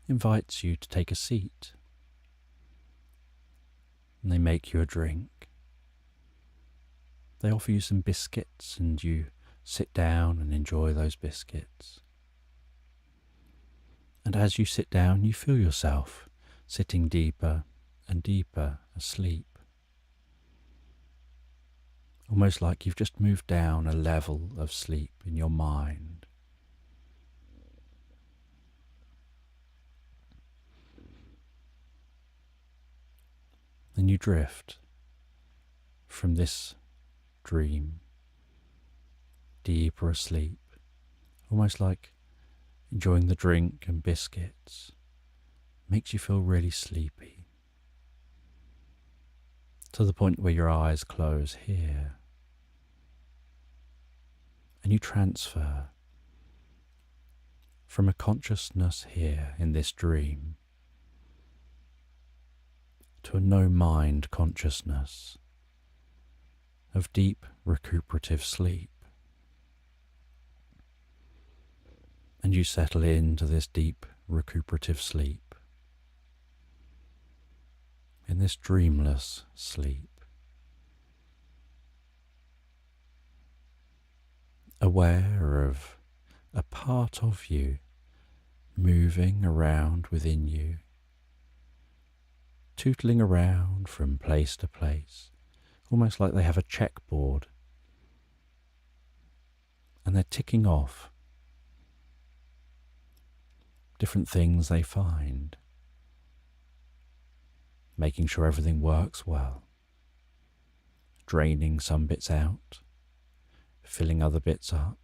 invites you to take a seat. And they make you a drink. They offer you some biscuits and you sit down and enjoy those biscuits. And as you sit down, you feel yourself sitting deeper and deeper asleep. Almost like you've just moved down a level of sleep in your mind. Then you drift from this dream deeper asleep, almost like enjoying the drink and biscuits makes you feel really sleepy, to the point where your eyes close here and you transfer from a consciousness here in this dream to a no-mind consciousness of deep recuperative sleep. And you settle into this deep recuperative sleep, in this dreamless sleep, aware of a part of you moving around within you, tootling around from place to place, almost like they have a checkboard, and they're ticking off different things they find, making sure everything works well, draining some bits out, filling other bits up,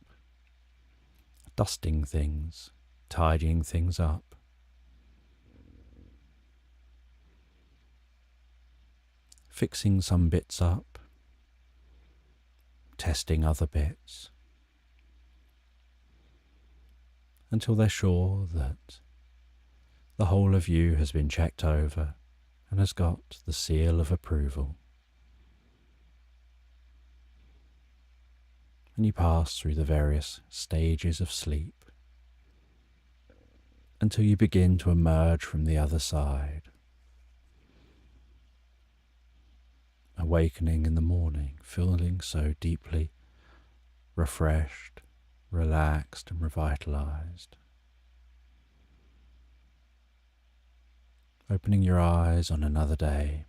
dusting things, tidying things up. Fixing some bits up, testing other bits, until they're sure that the whole of you has been checked over and has got the seal of approval. And you pass through the various stages of sleep until you begin to emerge from the other side, awakening in the morning, feeling so deeply refreshed, relaxed and revitalized. Opening your eyes on another day,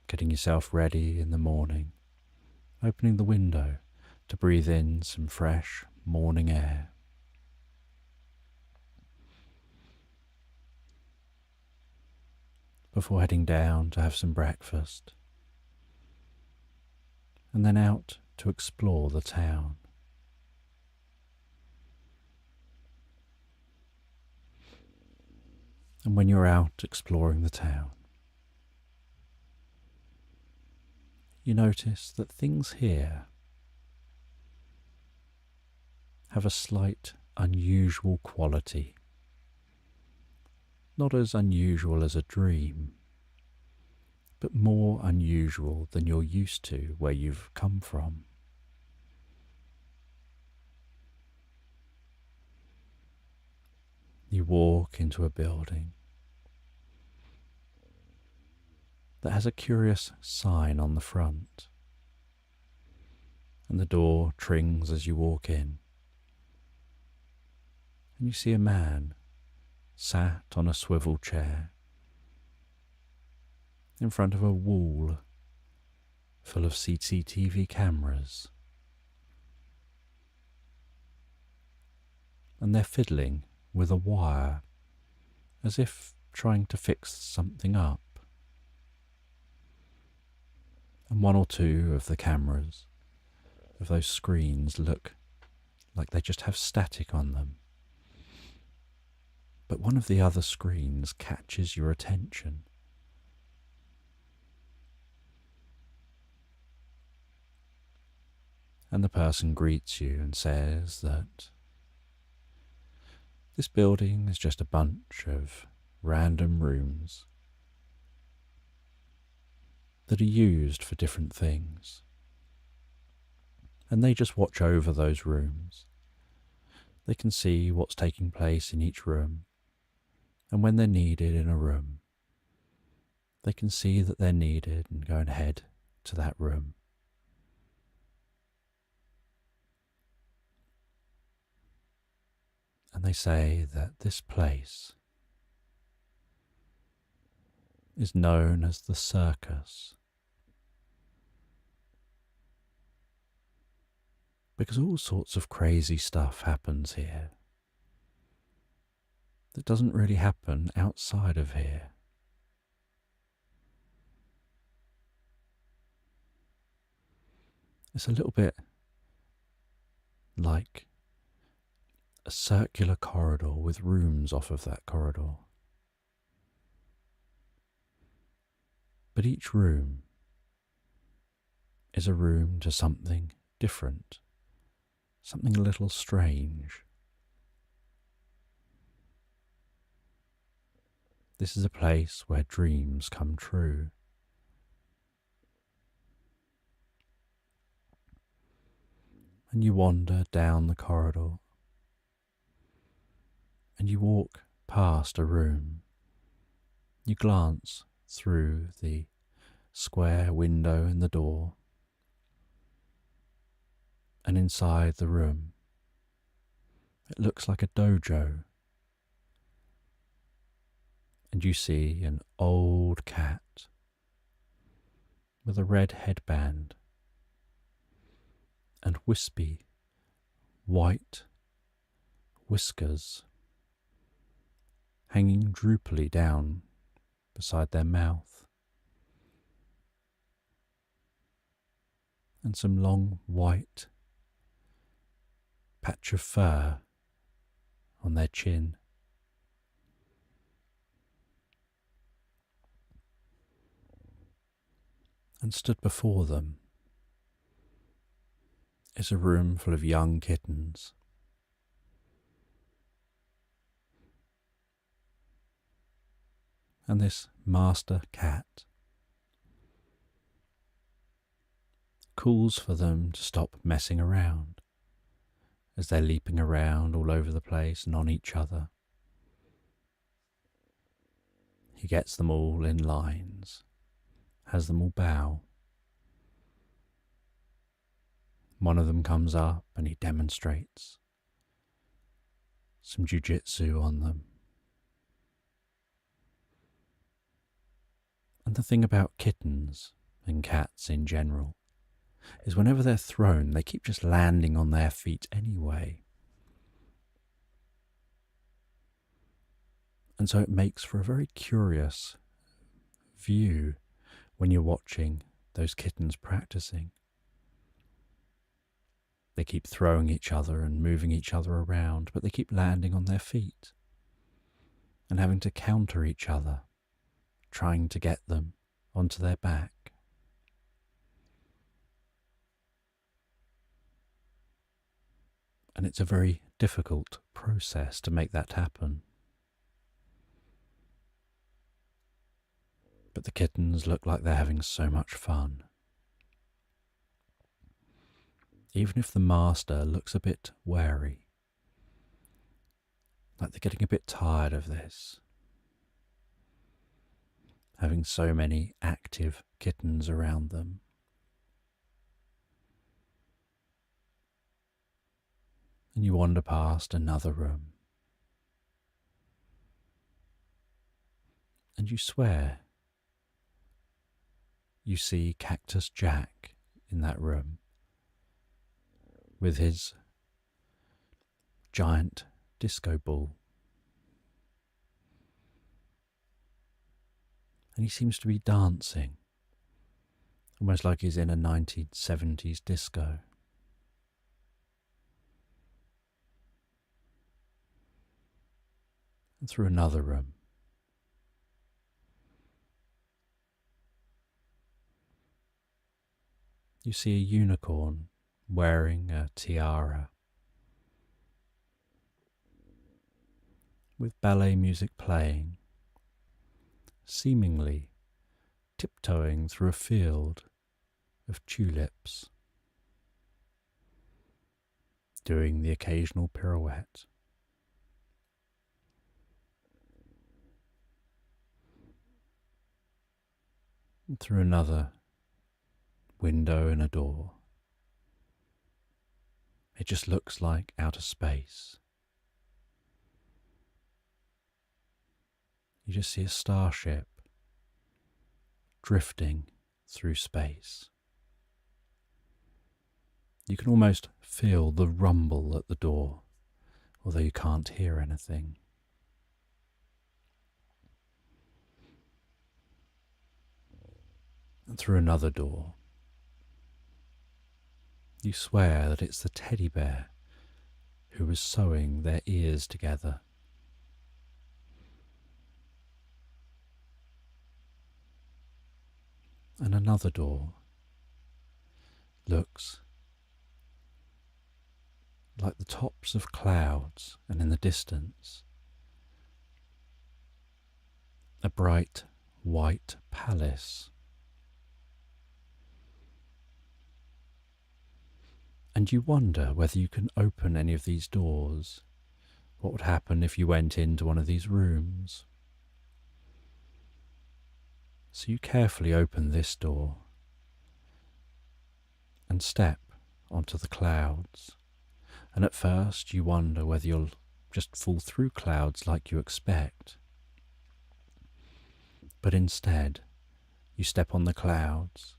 getting yourself ready in the morning, opening the window to breathe in some fresh morning air. Before heading down to have some breakfast, and then out to explore the town. And when you're out exploring the town, you notice that things here have a slight unusual quality. Not as unusual as a dream, but more unusual than you're used to where you've come from. You walk into a building that has a curious sign on the front, and the door trings as you walk in, and you see a man sat on a swivel chair in front of a wall full of CCTV cameras, and they're fiddling with a wire as if trying to fix something up. And one or two of the cameras of those screens look like they just have static on them. But one of the other screens catches your attention. And the person greets you and says that this building is just a bunch of random rooms that are used for different things. And they just watch over those rooms. They can see what's taking place in each room, and when they're needed in a room, they can see that they're needed and go and head to that room. And they say that this place is known as the circus because all sorts of crazy stuff happens here that doesn't really happen outside of here. It's a little bit like a circular corridor with rooms off of that corridor. But each room is a room to something different, something a little strange. This is a place where dreams come true. And you wander down the corridor, and you walk past a room. You glance through the square window in the door, and inside the room, it looks like a dojo. And you see an old cat with a red headband and wispy white whiskers hanging droopily down beside their mouth, and some long white patch of fur on their chin. And stood before them is a room full of young kittens. And this master cat calls for them to stop messing around as they're leaping around all over the place and on each other. He gets them all in lines, has them all bow. One of them comes up and he demonstrates some jiu-jitsu on them. And the thing about kittens and cats in general is whenever they're thrown, they keep just landing on their feet anyway. And so it makes for a very curious view when you're watching those kittens practicing. They keep throwing each other and moving each other around, but they keep landing on their feet and having to counter each other, trying to get them onto their back. And it's a very difficult process to make that happen. But the kittens look like they're having so much fun. Even if the master looks a bit wary, like they're getting a bit tired of this, having so many active kittens around them. And you wander past another room, and you swear you see Cactus Jack in that room with his giant disco ball. And he seems to be dancing, almost like he's in a 1970s disco. And through another room, you see a unicorn wearing a tiara, with ballet music playing, seemingly tiptoeing through a field of tulips, doing the occasional pirouette. And through another window and a door, it just looks like outer space. You just see a starship drifting through space. You can almost feel the rumble at the door, although you can't hear anything. And through another door, you swear that it's the teddy bear who was sewing their ears together. And another door looks like the tops of clouds, and in the distance, a bright white palace. And you wonder whether you can open any of these doors. What would happen if you went into one of these rooms? So you carefully open this door and step onto the clouds. And at first you wonder whether you'll just fall through clouds like you expect. But instead, you step on the clouds,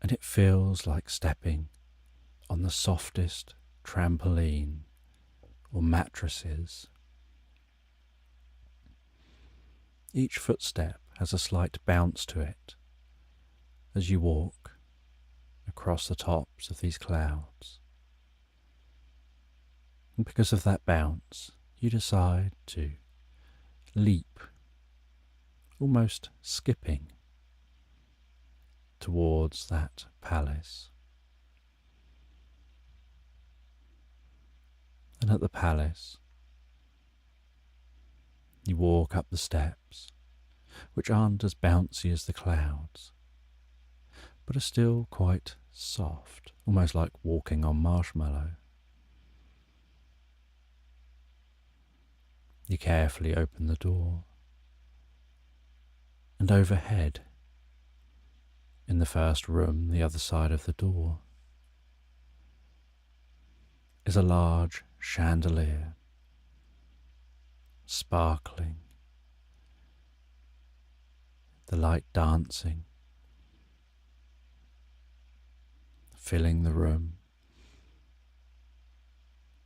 and it feels like stepping on the softest trampoline or mattresses. Each footstep has a slight bounce to it as you walk across the tops of these clouds. And because of that bounce, you decide to leap, almost skipping towards that palace. And at the palace, you walk up the steps, which aren't as bouncy as the clouds, but are still quite soft, almost like walking on marshmallow. You carefully open the door, and overhead, in the first room, the other side of the door, is a large chandelier, sparkling, the light dancing, filling the room.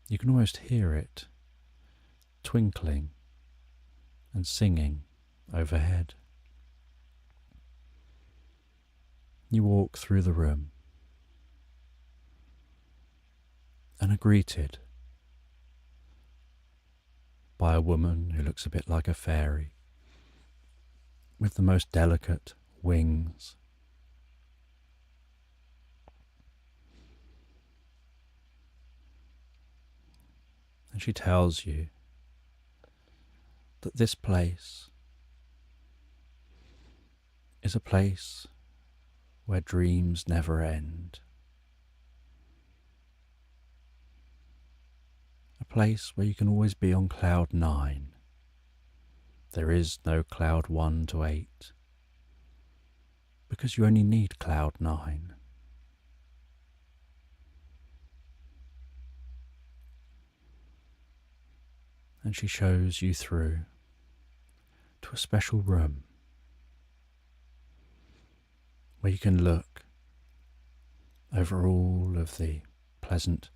You can almost hear it twinkling and singing overhead. You walk through the room and are greeted by a woman who looks a bit like a fairy, with the most delicate wings. And she tells you that this place is a place where dreams never end. A place where you can always be on cloud 9. There is no cloud 1 to 8, because you only need cloud 9. And she shows you through to a special room where you can look over all of the pleasant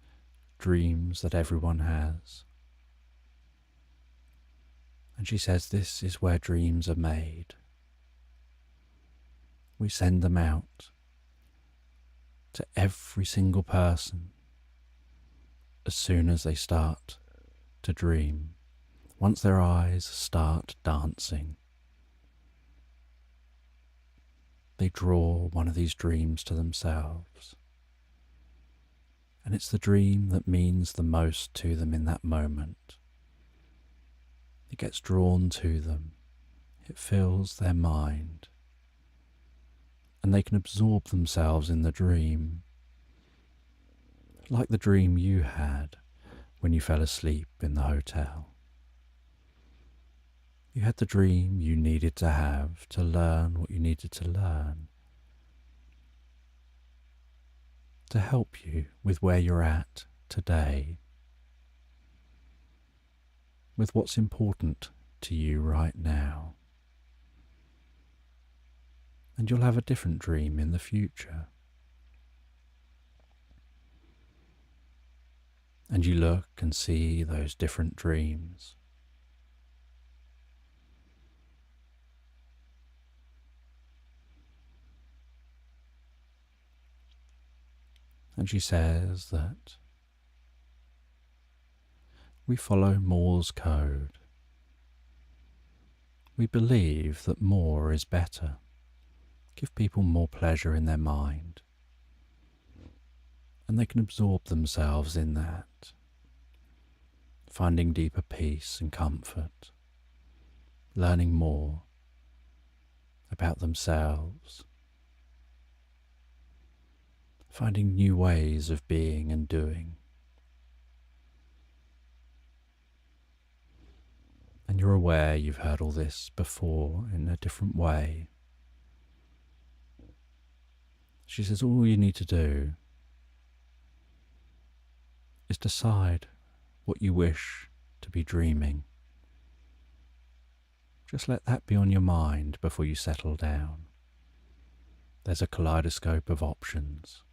dreams that everyone has. And she says this is where dreams are made. We send them out to every single person as soon as they start to dream. Once their eyes start dancing, they draw one of these dreams to themselves. And it's the dream that means the most to them in that moment. It gets drawn to them. It fills their mind. And they can absorb themselves in the dream, like the dream you had when you fell asleep in the hotel. You had the dream you needed to have to learn what you needed to learn, to help you with where you're at today, with what's important to you right now. And you'll have a different dream in the future. And you look and see those different dreams. And she says that we follow Moore's code. We believe that more is better. Give people more pleasure in their mind. And they can absorb themselves in that, finding deeper peace and comfort, learning more about themselves, finding new ways of being and doing. And you're aware you've heard all this before in a different way. She says all you need to do is decide what you wish to be dreaming. Just let that be on your mind before you settle down. There's a kaleidoscope of options.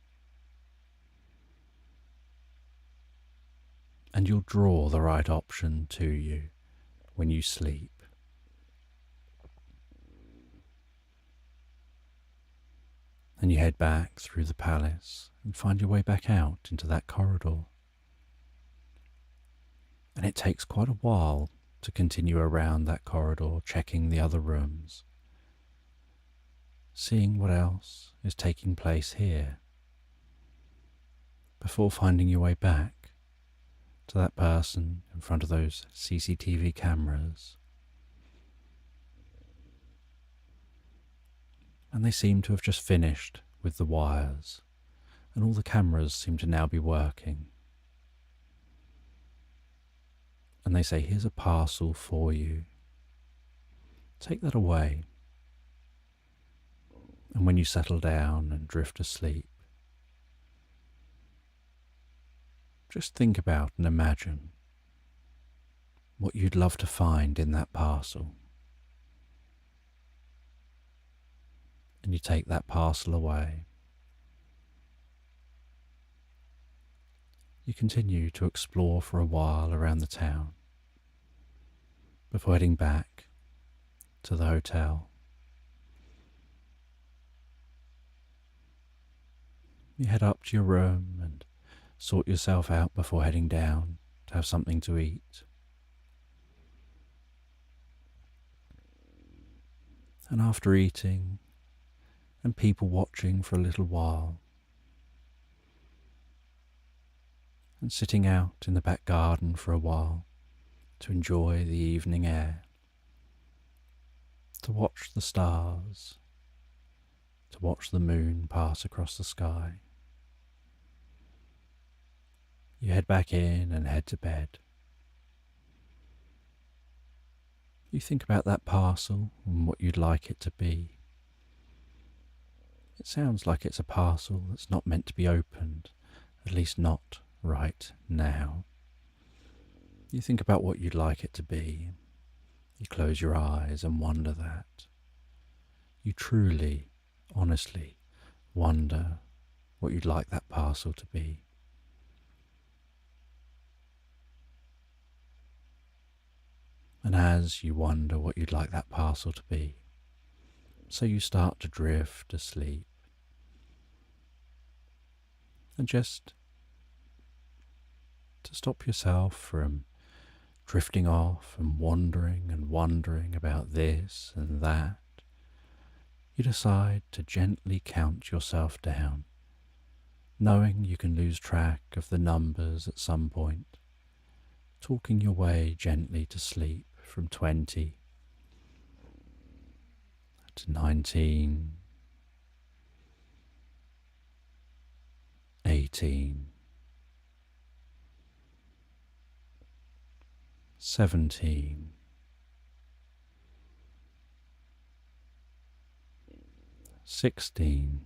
And you'll draw the right option to you when you sleep. And you head back through the palace and find your way back out into that corridor. And it takes quite a while to continue around that corridor, checking the other rooms, seeing what else is taking place here, before finding your way back to that person in front of those CCTV cameras. And they seem to have just finished with the wires, and all the cameras seem to now be working. And they say, here's a parcel for you. Take that away. And when you settle down and drift asleep, just think about and imagine what you'd love to find in that parcel. And you take that parcel away. You continue to explore for a while around the town before heading back to the hotel. You head up to your room and sort yourself out before heading down to have something to eat. And after eating and people watching for a little while, and sitting out in the back garden for a while to enjoy the evening air, to watch the stars, to watch the moon pass across the sky. You head back in and head to bed. You think about that parcel and what you'd like it to be. It sounds like it's a parcel that's not meant to be opened, at least not right now. You think about what you'd like it to be. You close your eyes and wonder that. You truly, honestly wonder what you'd like that parcel to be. And as you wonder what you'd like that parcel to be, so you start to drift asleep. And just to stop yourself from drifting off and wondering about this and that, you decide to gently count yourself down, knowing you can lose track of the numbers at some point, talking your way gently to sleep from 20 to 19, 18, 17, 16,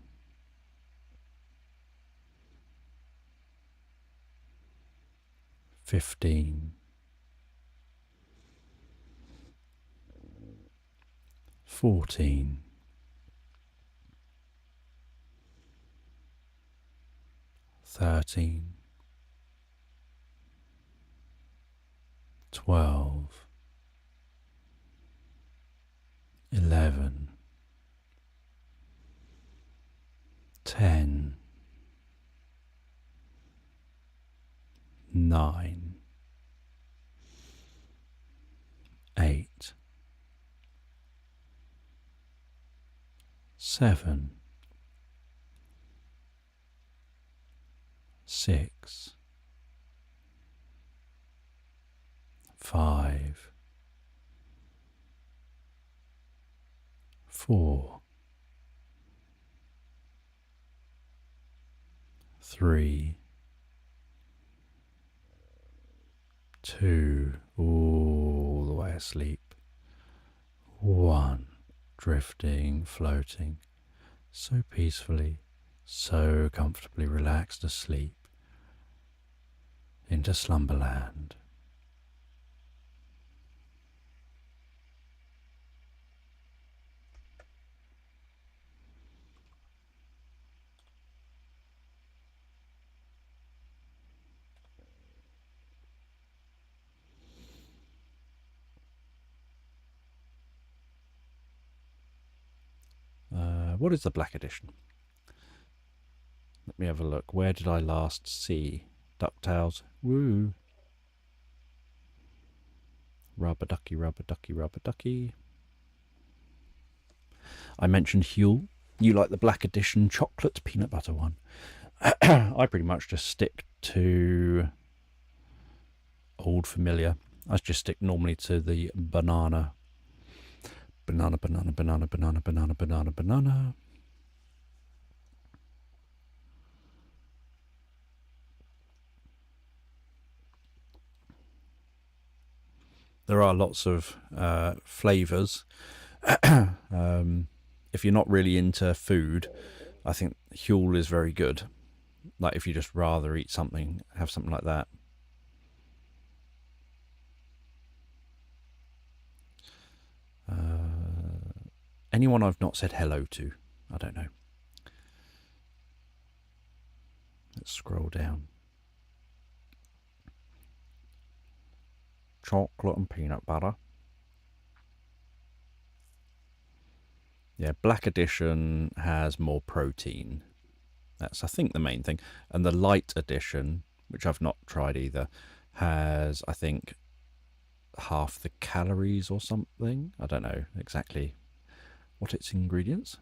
15, 14, 13, 12, 11, 10, 9, 8, 7, 6, 5, 4, 3, 2, all the way asleep. 1, drifting, floating, so peacefully, so comfortably relaxed asleep into slumberland. What is the Black Edition? Let me have a look. Where did I last see DuckTales? Woo! Rubber ducky, rubber ducky, rubber ducky. I mentioned Huel. You like the Black Edition chocolate peanut butter one. I pretty much just stick to old familiar. I just stick normally to the banana. Banana, banana, banana, banana, banana, banana, banana. There are lots of flavours. If you're not really into food, I think Huel is very good. Like if you just rather eat something, have something like that. Anyone I've not said hello to? I don't know. Let's scroll down. Chocolate and peanut butter. Yeah, Black Edition has more protein. That's, I think, the main thing. And the Light Edition, which I've not tried either, has, I think, half the calories or something. I don't know exactly what its ingredients.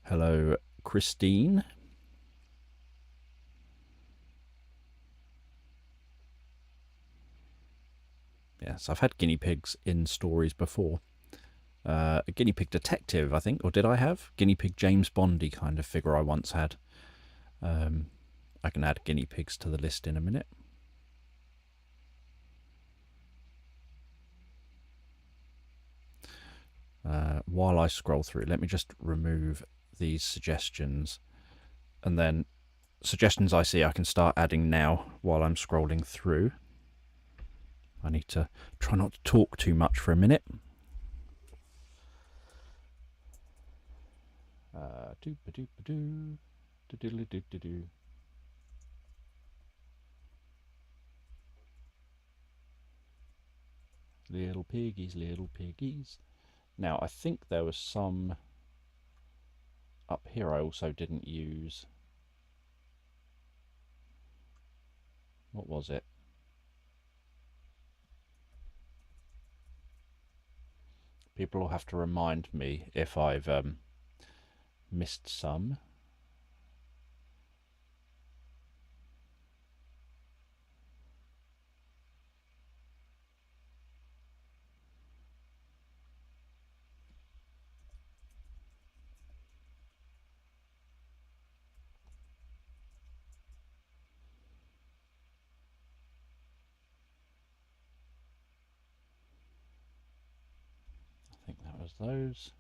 Hello, Christine. Yes, I've had guinea pigs in stories before. A guinea pig detective, I think, or did I have? Guinea pig James Bondy kind of figure I once had. I can add guinea pigs to the list in a minute. While I scroll through, let me just remove these suggestions, and then suggestions I see I can start adding now while I'm scrolling through. I need to try not to talk too much for a minute. Little piggies, little piggies. Now, I think there was some up here I also didn't use. What was it? People will have to remind me if I've missed some. I think that was those.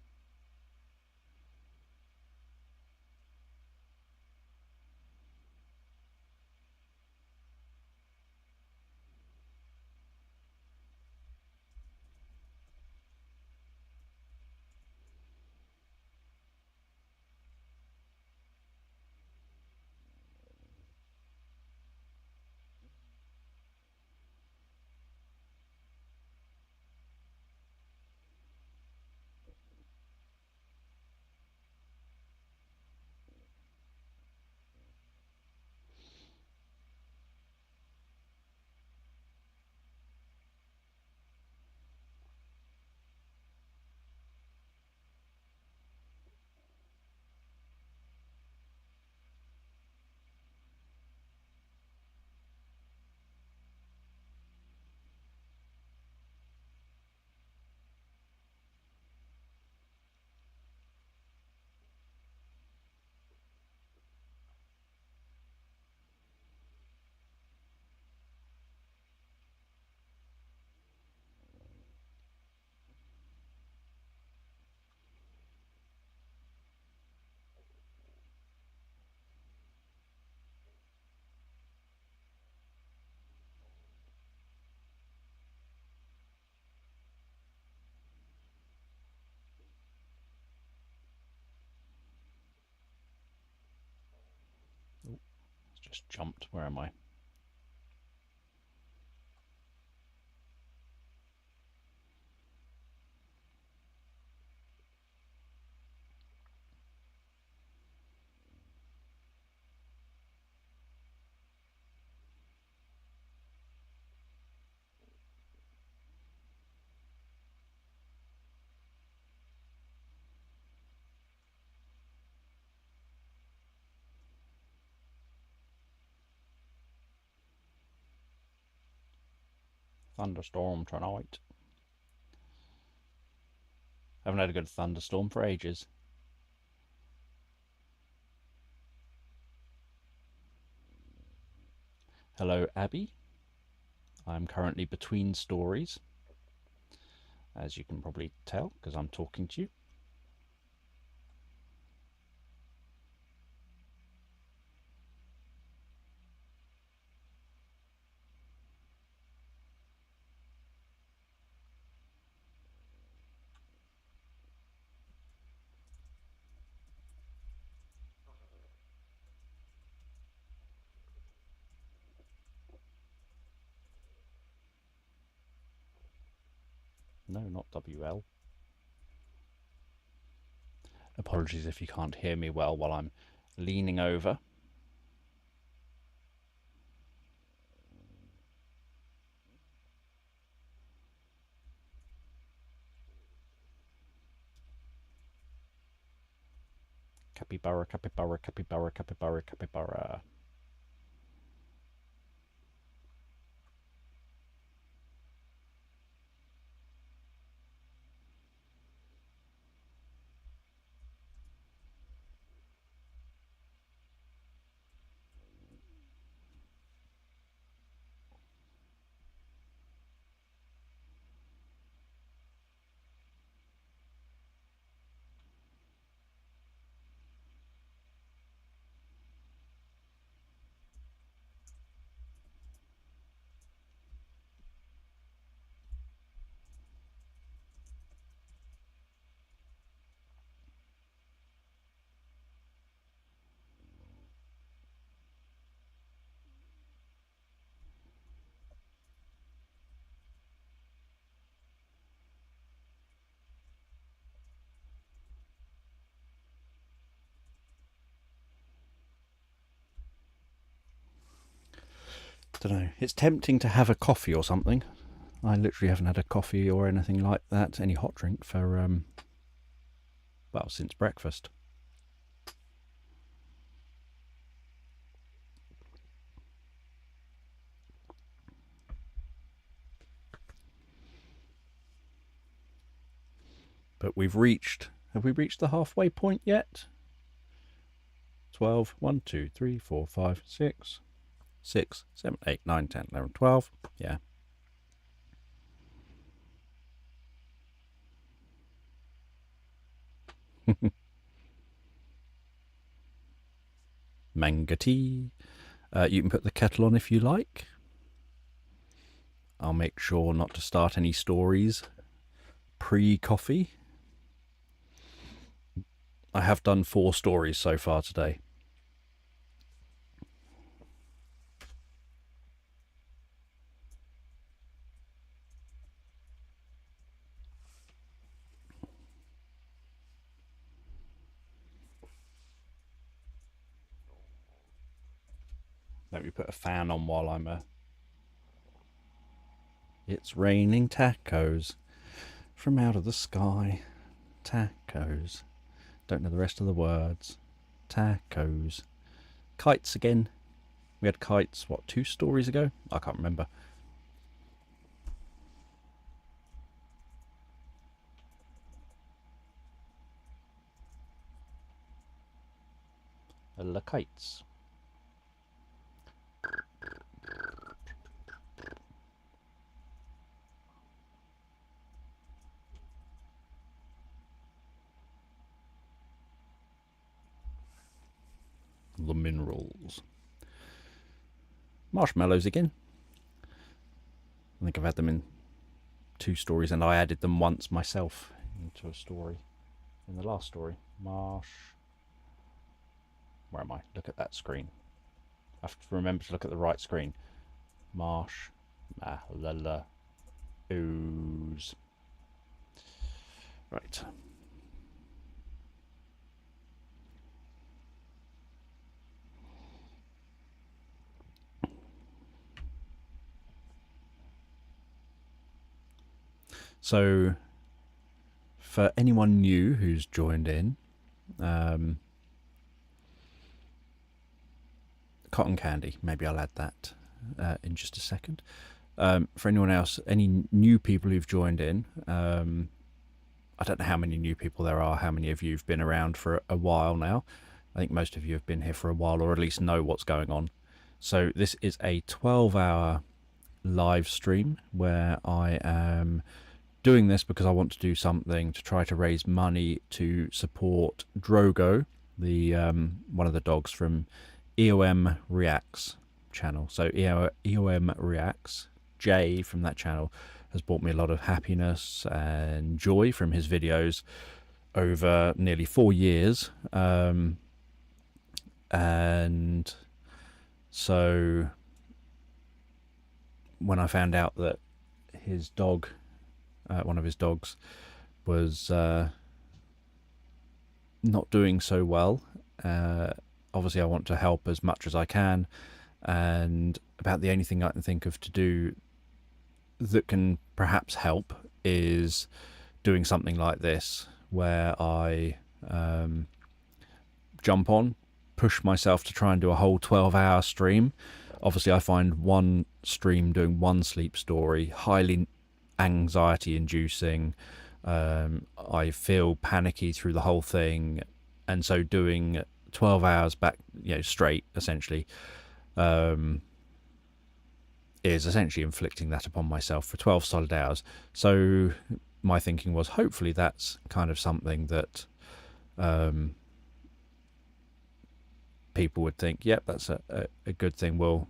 Oh, it's just jumped. Where am I? Thunderstorm tonight. Haven't had a good thunderstorm for ages. Hello, Abby. I'm currently between stories, as you can probably tell because I'm talking to you. No, not WL. Apologies if you can't hear me well while I'm leaning over. Capybara, capybara, capybara, capybara, capybara. Don't know. It's tempting to have a coffee or something. I literally haven't had a coffee or anything like that, any hot drink for well, since breakfast. But we've reached. Have we reached the halfway point yet? 12, 1, 2, 3, 4, 5, 6, 6, 7, 8, 9, 10, 11, 12. Yeah. Manga tea. You can put the kettle on if you like. I'll make sure not to start any stories pre-coffee. I have done 4 stories so far today. Let me put a fan on while I'm It's raining tacos from out of the sky. Tacos. Don't know the rest of the words. Tacos. Kites again. We had kites, what, 2 stories ago? I can't remember. The kites. The minerals. Marshmallows again. I think I've had them in 2 stories, and I added them once myself into a story. In the last story. Where am I? Look at that screen. I have to remember to look at the right screen. Marshmallows. Right. So, for anyone new who's joined in, cotton candy, maybe I'll add that in just a second. For anyone else, any new people who've joined in, I don't know how many new people there are, how many of you have been around for a while now. I think most of you have been here for a while, or at least know what's going on. So this is a 12-hour live stream where I am doing this because I want to do something to try to raise money to support Drogo, the one of the dogs from EOM Reacts channel. So EOM Reacts, Jay from that channel, has brought me a lot of happiness and joy from his videos over nearly 4 years. And so when I found out that his dog, one of his dogs, was not doing so well, obviously I want to help as much as I can, and about the only thing I can think of to do that can perhaps help is doing something like this, where I jump on, push myself to try and do a whole 12-hour stream. Obviously, I find one stream doing one sleep story highly anxiety-inducing. I feel panicky through the whole thing, and so doing 12 hours back, straight, essentially, is essentially inflicting that upon myself for 12 solid hours. So my thinking was, hopefully that's kind of something that people would think, yep, that's a good thing. Well,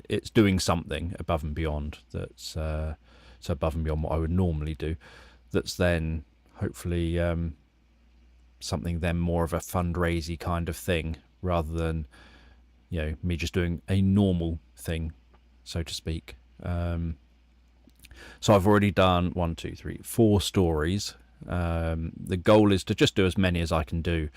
it's doing something above and beyond that's so above and beyond what I would normally do. That's then hopefully something then more of a fundraising kind of thing, rather than me just doing a normal thing, so to speak. So I've already done 4 stories. The goal is to just do as many as I can do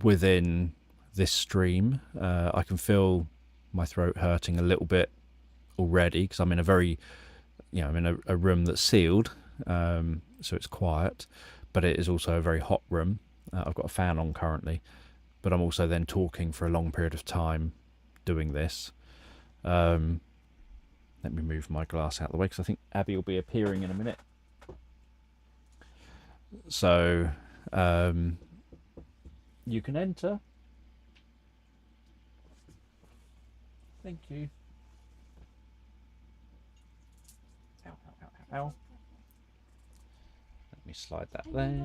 within this stream. I can feel my throat hurting a little bit already, because I'm in a very I'm in a room that's sealed, so it's quiet, but it is also a very hot room. I've got a fan on currently, but I'm also then talking for a long period of time doing this. Let me move my glass out of the way, because I think Abby will be appearing in a minute. So you can enter. Thank you. Ow, ow, ow, ow, ow. Let me slide that there.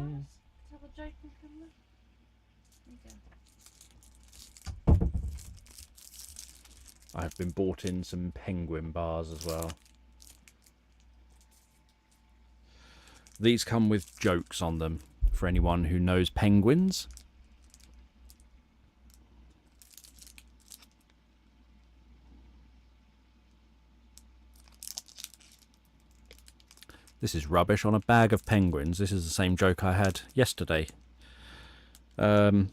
I've been bought in some penguin bars as well. These come with jokes on them for anyone who knows penguins. This is rubbish on a bag of penguins. This is the same joke I had yesterday. Why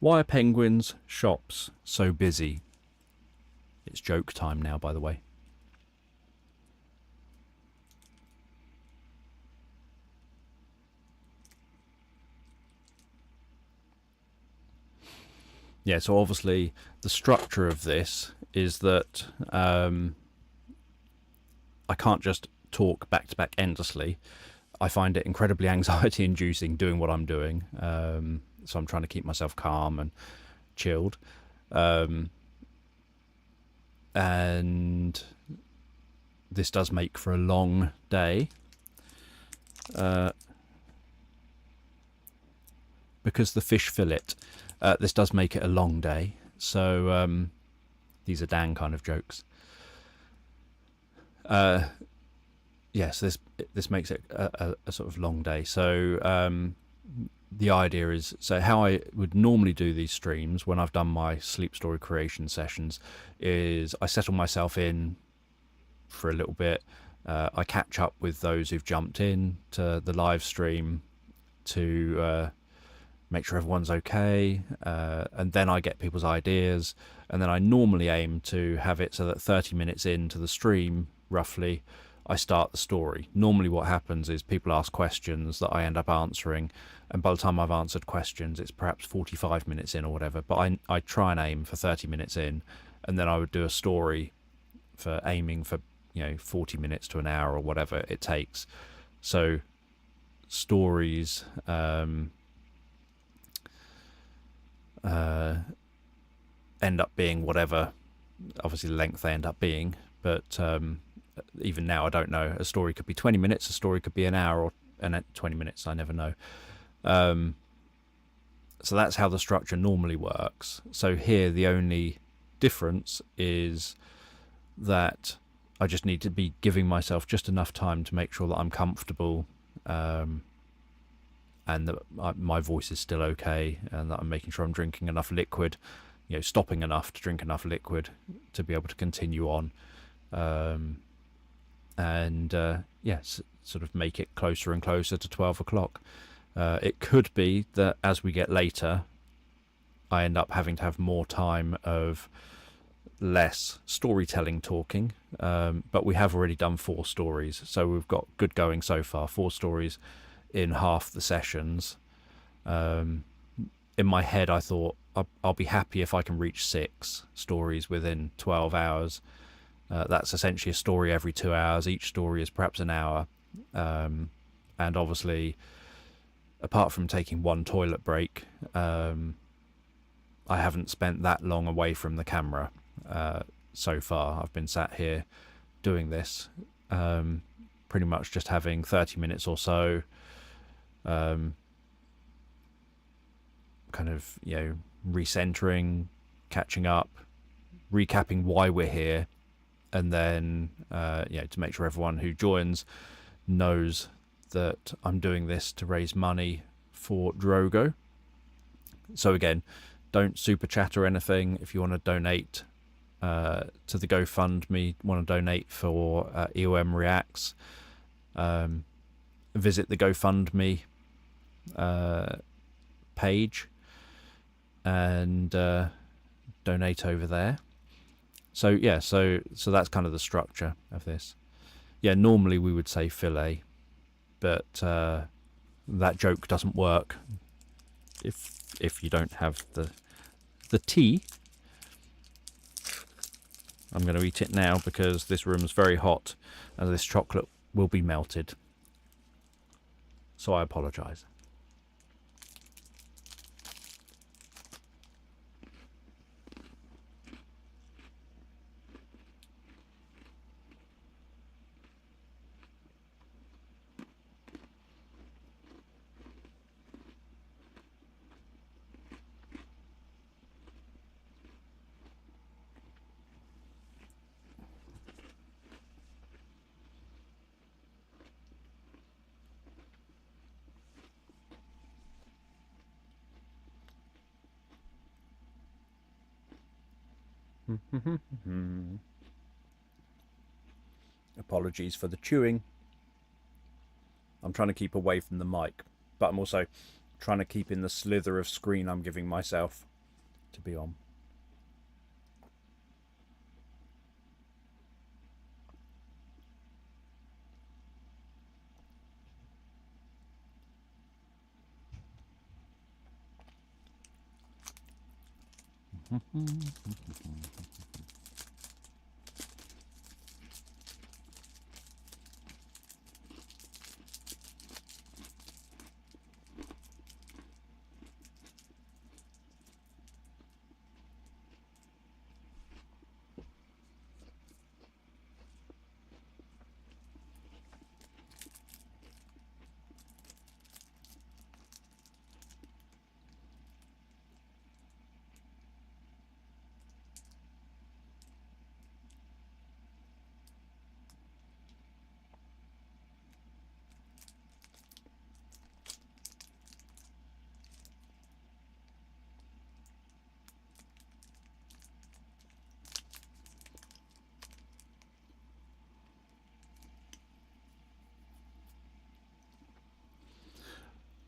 are penguins' shops so busy? It's joke time now, by the way. Yeah, so obviously the structure of this is that I can't just talk back to back endlessly. I find it incredibly anxiety inducing doing what I'm doing, so I'm trying to keep myself calm and chilled, and this does make for a long day, because the fish fillet, this does make it a long day. So these are Dan kind of jokes. Yes, this makes it a sort of long day. So the idea is, so how I would normally do these streams when I've done my sleep story creation sessions is I settle myself in for a little bit. I catch up with those who've jumped in to the live stream to make sure everyone's okay, and then I get people's ideas, and then I normally aim to have it so that 30 minutes into the stream, roughly, I start the story. Normally what happens is people ask questions that I end up answering, and by the time I've answered questions, it's perhaps 45 minutes in or whatever, but I try and aim for 30 minutes in, and then I would do a story for aiming for 40 minutes to an hour or whatever it takes. So stories end up being whatever, obviously, the length they end up being, but even now I don't know. A story could be 20 minutes, a story could be an hour, and 20 minutes, I never know. So that's how the structure normally works. So here the only difference is that I just need to be giving myself just enough time to make sure that I'm comfortable, and that my voice is still okay, and that I'm making sure I'm drinking enough liquid, stopping enough to drink enough liquid to be able to continue on, and yes, sort of make it closer and closer to 12 o'clock. It could be that as we get later, I end up having to have more time of less storytelling talking, but we have already done 4 stories, so we've got good going so far. 4 stories in half the sessions. In my head, I thought I'll be happy if I can reach 6 stories within 12 hours. That's essentially a story every 2 hours. Each story is perhaps an hour. And obviously, apart from taking one toilet break, I haven't spent that long away from the camera so far. I've been sat here doing this, pretty much just having 30 minutes or so, kind of, recentering, catching up, recapping why we're here, and then to make sure everyone who joins knows that I'm doing this to raise money for Drogo. So again, don't super chat or anything. If you want to donate to the GoFundMe, want to donate for EOM Reacts, visit the GoFundMe page and donate over there. So yeah, so that's kind of the structure of this. Yeah, normally we would say fillet, but that joke doesn't work if you don't have the tea. I'm going to eat it now because this room's very hot and this chocolate will be melted. So I apologise. Apologies for the chewing. I'm trying to keep away from the mic, but I'm also trying to keep in the slither of screen I'm giving myself to be on.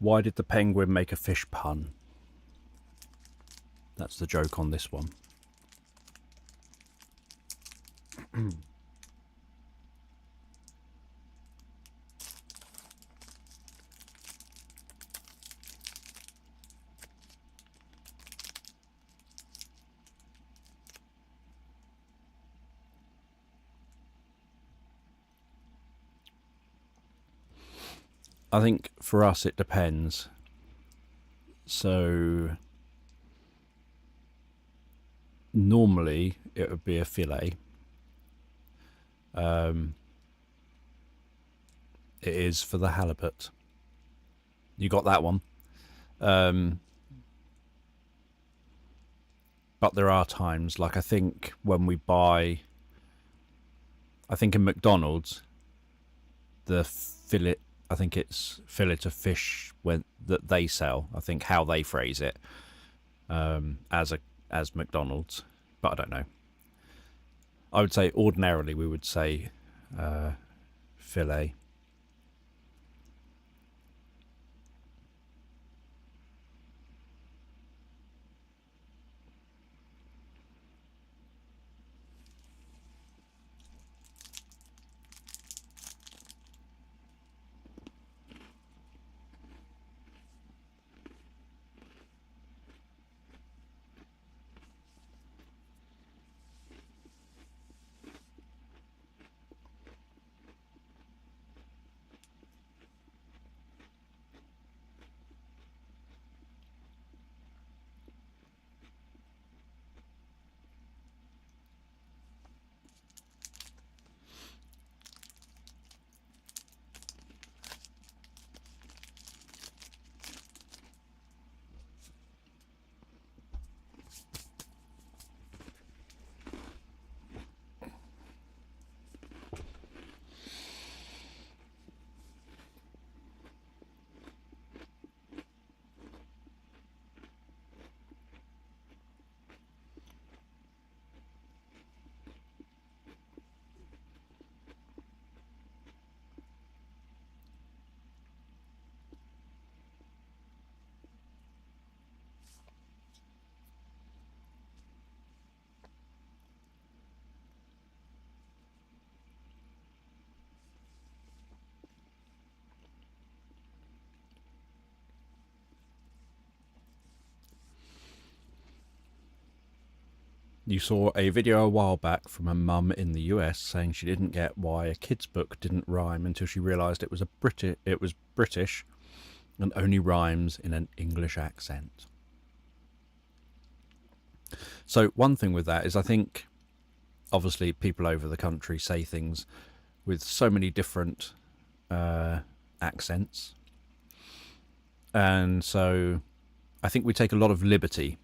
Why did the penguin make a fish pun? That's the joke on this one. I think for us it depends. So normally it would be a fillet. It is for the halibut. You got that one. But there are times, like I think when we buy, I think in McDonald's, the fillet, I think it's fillet of fish that they sell. I think how they phrase it as McDonald's, but I don't know. I would say ordinarily we would say fillet. You saw a video a while back from a mum in the US saying she didn't get why a kid's book didn't rhyme until she realised it was British and only rhymes in an English accent. So one thing with that is, I think obviously people over the country say things with so many different accents, and so I think we take a lot of liberty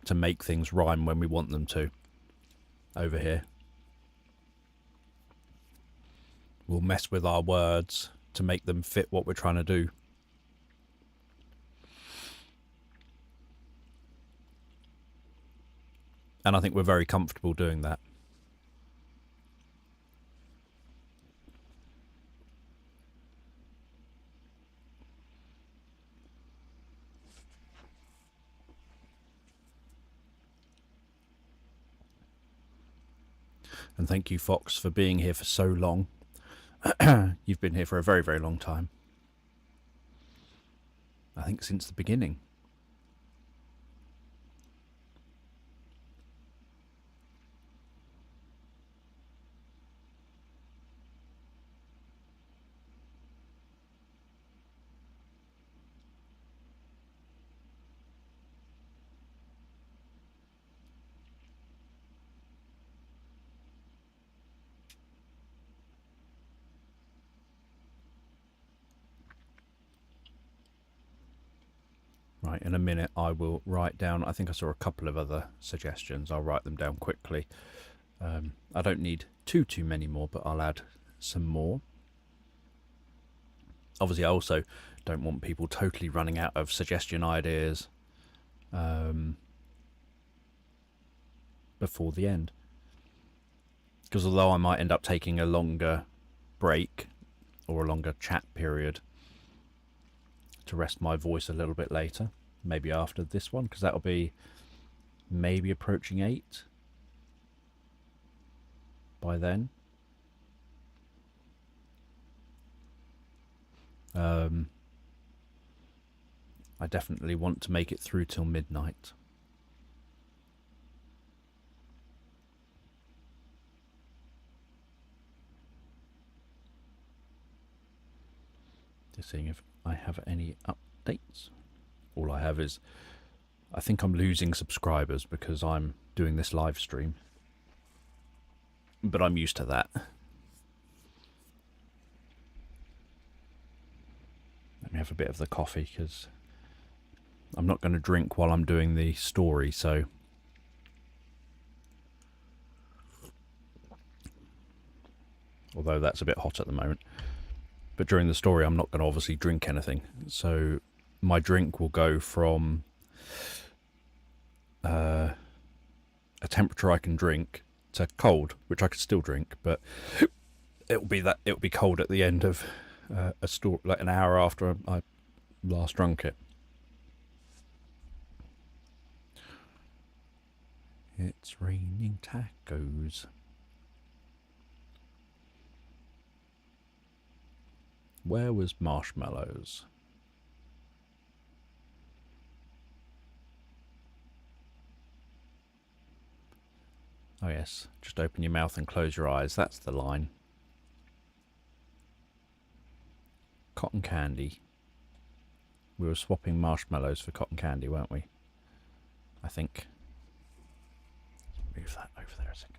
to make things rhyme when we want them to. Over here, we'll mess with our words to make them fit what we're trying to do. And I think we're very comfortable doing that. And thank you, Fox, for being here for so long. You've been here for a very, very long time. I think since the beginning. Right, in a minute I will write down, I think I saw a couple of other suggestions. I'll write them down quickly. I don't need too many more, but I'll add some more. Obviously, I also don't want people totally running out of suggestion ideas before the end. Because although I might end up taking a longer break or a longer chat period to rest my voice a little bit later, maybe after this one, because that'll be maybe approaching 8 by then. I definitely want to make it through till midnight. Just seeing if I have any updates. All I have is, I think I'm losing subscribers because I'm doing this live stream, but I'm used to that. Let me have a bit of the coffee, because I'm not going to drink while I'm doing the story, so although that's a bit hot at the moment, but during the story I'm not going to obviously drink anything, so my drink will go from a temperature I can drink to cold, which I could still drink, but it'll be cold at the end of a story, like an hour after I last drunk it. It's raining tacos. Where was marshmallows? Oh yes, just open your mouth and close your eyes. That's the line. Cotton candy. We were swapping marshmallows for cotton candy, weren't we? I think. Move that over there a second.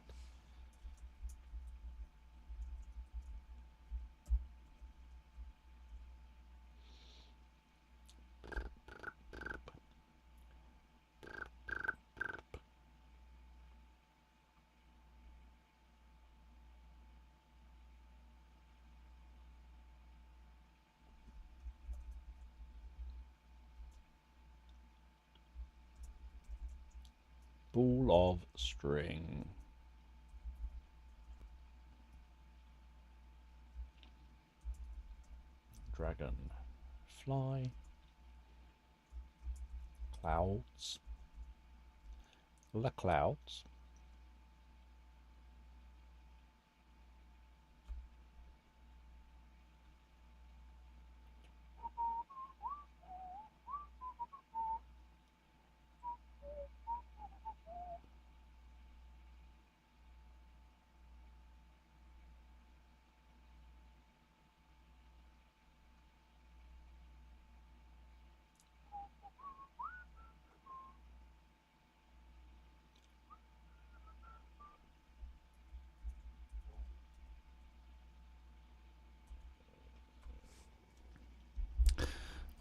Ball of string. Dragon. Fly. Clouds. The clouds.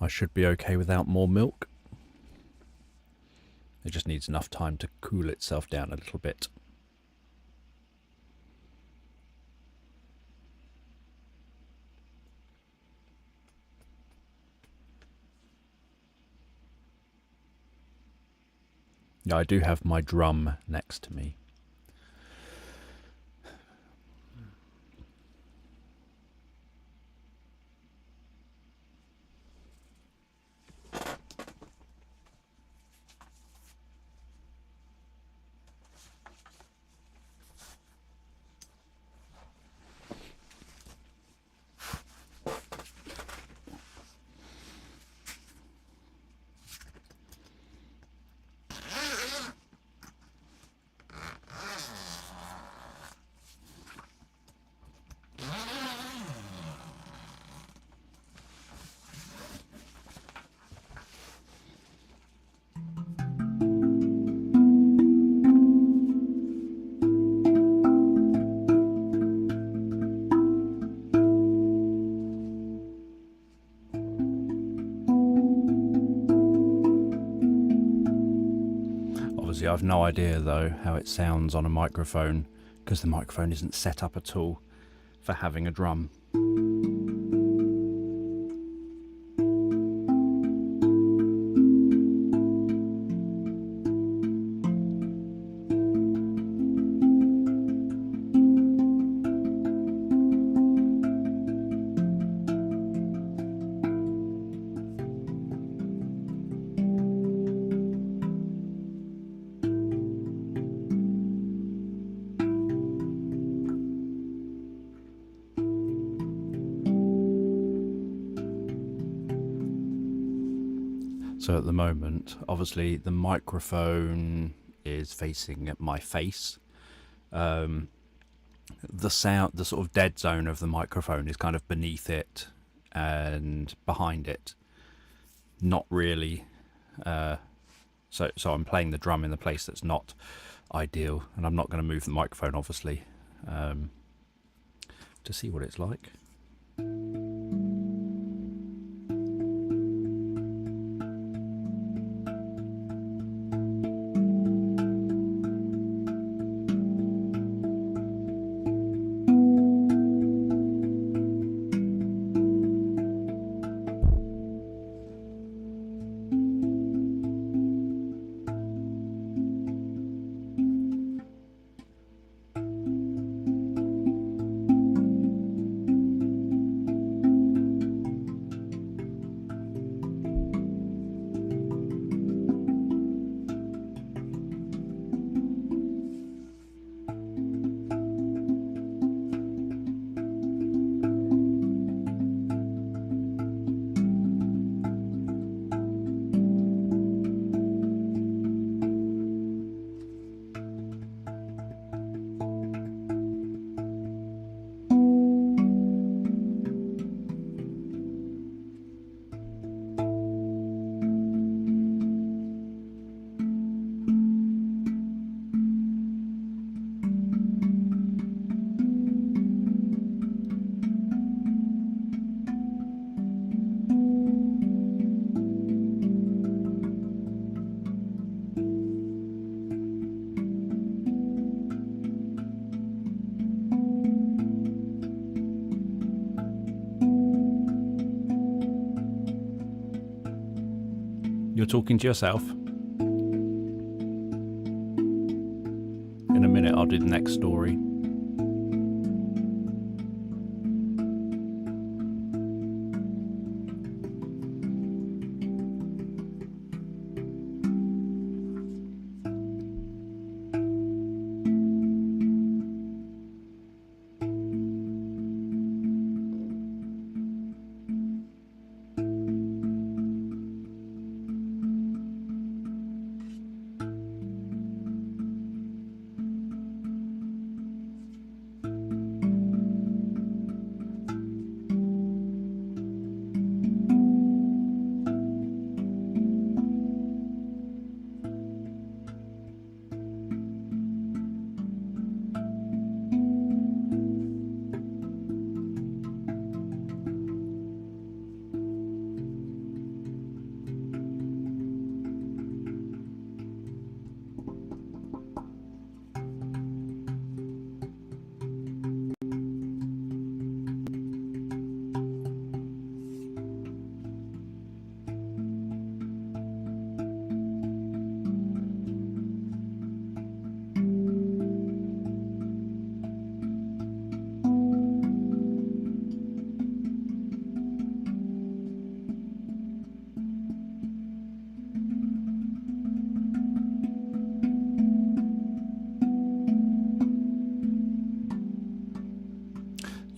I should be okay without more milk. It just needs enough time to cool itself down a little bit. Yeah, I do have my drum next to me. Obviously, I've no idea though how it sounds on a microphone, because the microphone isn't set up at all for having a drum. So at the moment, obviously the microphone is facing my face. The sound, the sort of dead zone of the microphone is kind of beneath it and behind it. Not really. So I'm playing the drum in the place that's not ideal, and I'm not going to move the microphone, obviously, to see what it's like. You're talking to yourself. In a minute, I'll do the next story.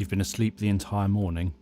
You've been asleep the entire morning.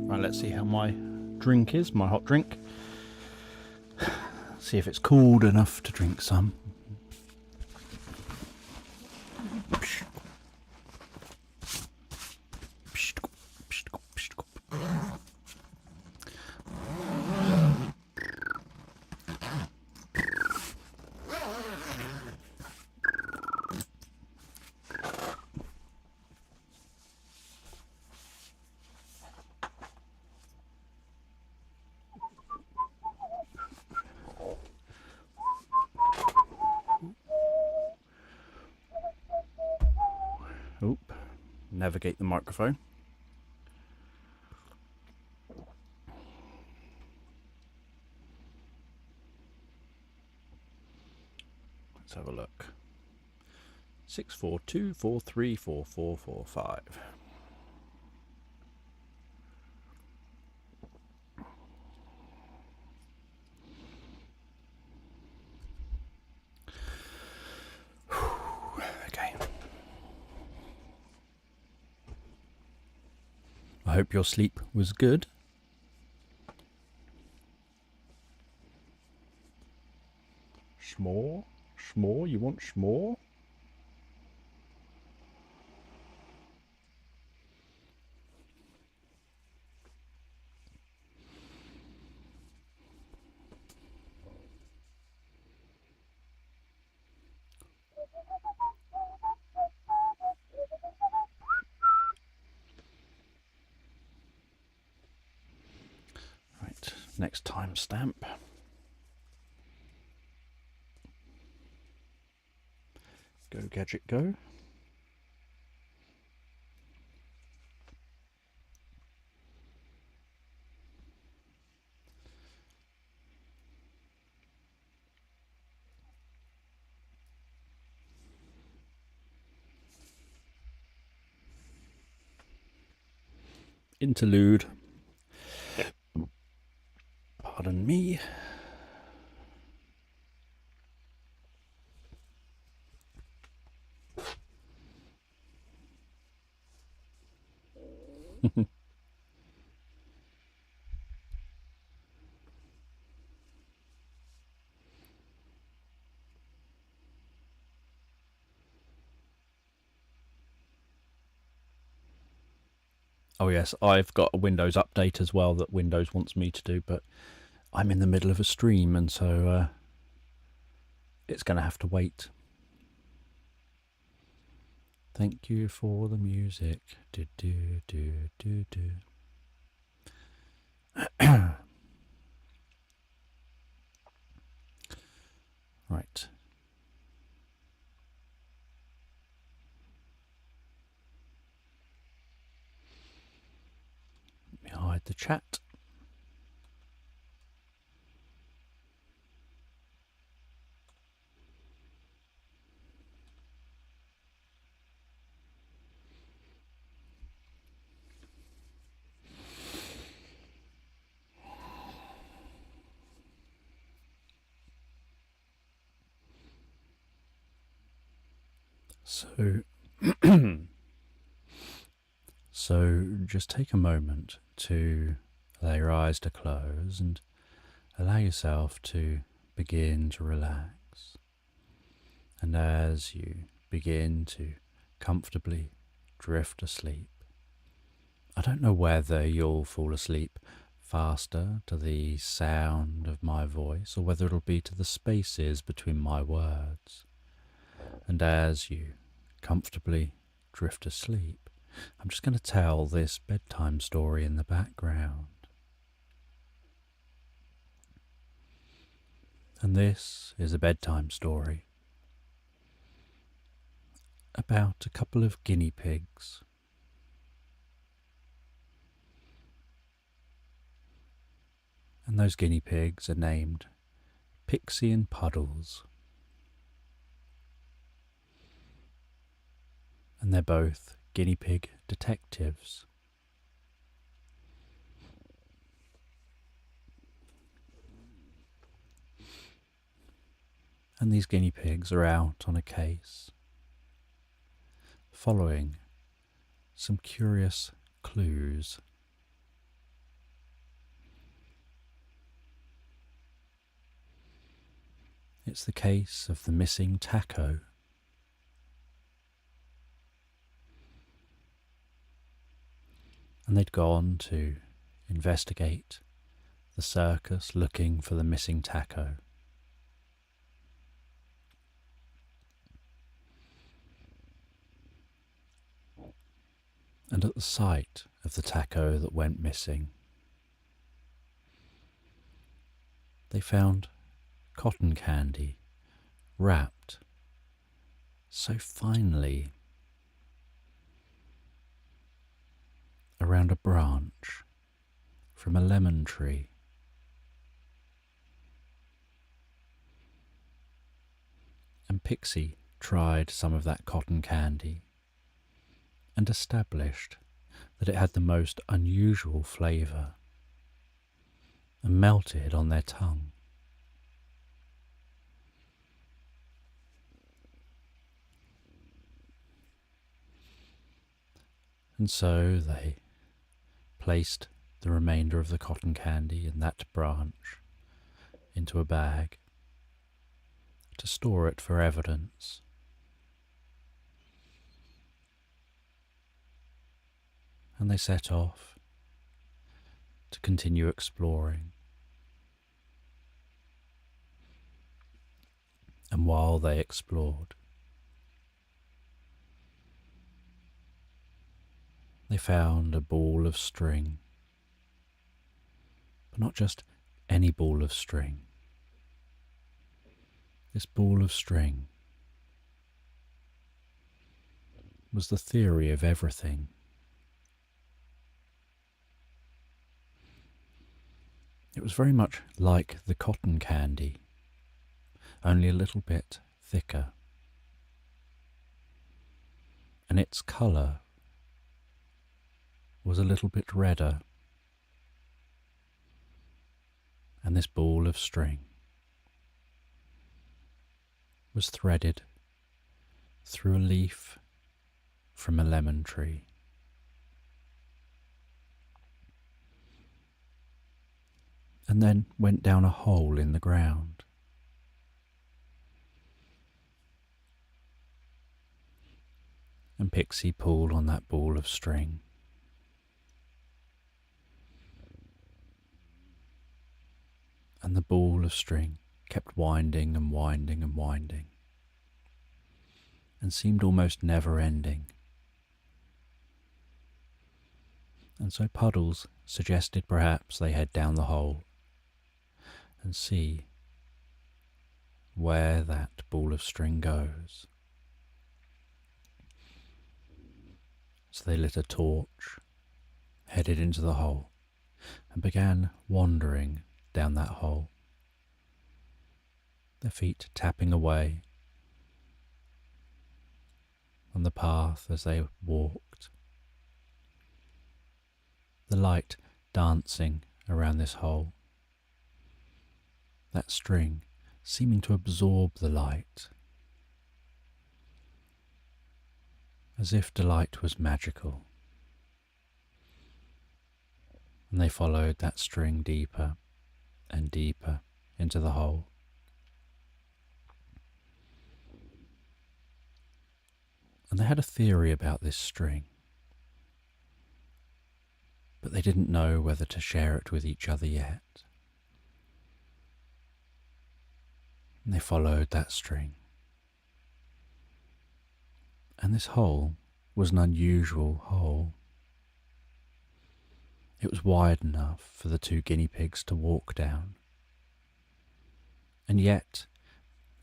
Right, let's see how my drink is, my hot drink. See if it's cooled enough to drink some. Oop, navigate the microphone. Let's have a look. 642434445. Okay. I hope your sleep was good. S'more? S'more? You want s'more? Right, next timestamp. Go gadget go. Interlude. Pardon me. Oh yes, I've got a Windows update as well that Windows wants me to do, but I'm in the middle of a stream, and so it's going to have to wait. Thank you for the music. Do, do, do, do, do. Right. Let me hide the chat. So, so just take a moment to allow your eyes to close and allow yourself to begin to relax. And as you begin to comfortably drift asleep, I don't know whether you'll fall asleep faster to the sound of my voice or whether it'll be to the spaces between my words. And as you comfortably drift asleep, I'm just going to tell this bedtime story in the background. And this is a bedtime story about a couple of guinea pigs. And those guinea pigs are named Pixie and Puddles. And they're both guinea pig detectives. And these guinea pigs are out on a case, following some curious clues. It's the case of the missing taco. And they'd gone to investigate the circus looking for the missing taco. And at the sight of the taco that went missing, they found cotton candy wrapped so finely around a branch from a lemon tree. And Pixie tried some of that cotton candy and established that it had the most unusual flavour and melted on their tongue. And so they placed the remainder of the cotton candy in that branch into a bag to store it for evidence. And they set off to continue exploring. And while they explored, they found a ball of string. But not just any ball of string. This ball of string was the theory of everything. It was very much like the cotton candy, only a little bit thicker. And its colour was a little bit redder. And this ball of string was threaded through a leaf from a lemon tree. And then went down a hole in the ground. And Pixie pulled on that ball of string. And the ball of string kept winding and winding and winding and seemed almost never-ending. And so Puddles suggested perhaps they head down the hole and see where that ball of string goes. So they lit a torch, headed into the hole, and began wandering down that hole, their feet tapping away on the path as they walked, the light dancing around this hole, that string seeming to absorb the light, as if delight was magical. And they followed that string deeper and deeper into the hole. And they had a theory about this string, but they didn't know whether to share it with each other yet. And they followed that string. And this hole was an unusual hole. It was wide enough for the two guinea pigs to walk down. And yet,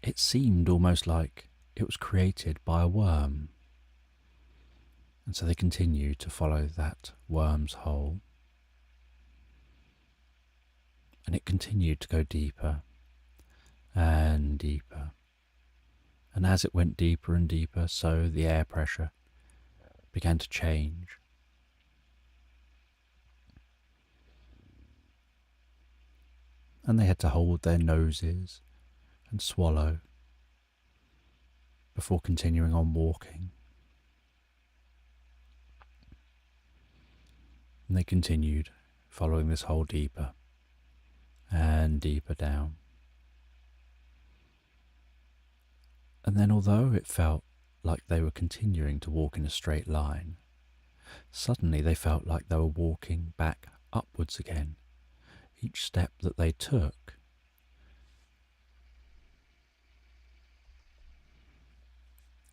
it seemed almost like it was created by a worm. And so they continued to follow that worm's hole. And it continued to go deeper and deeper. And as it went deeper and deeper, so the air pressure began to change. And they had to hold their noses and swallow before continuing on walking. And they continued following this hole deeper and deeper down. And then, although it felt like they were continuing to walk in a straight line, suddenly they felt like they were walking back upwards again. Each step that they took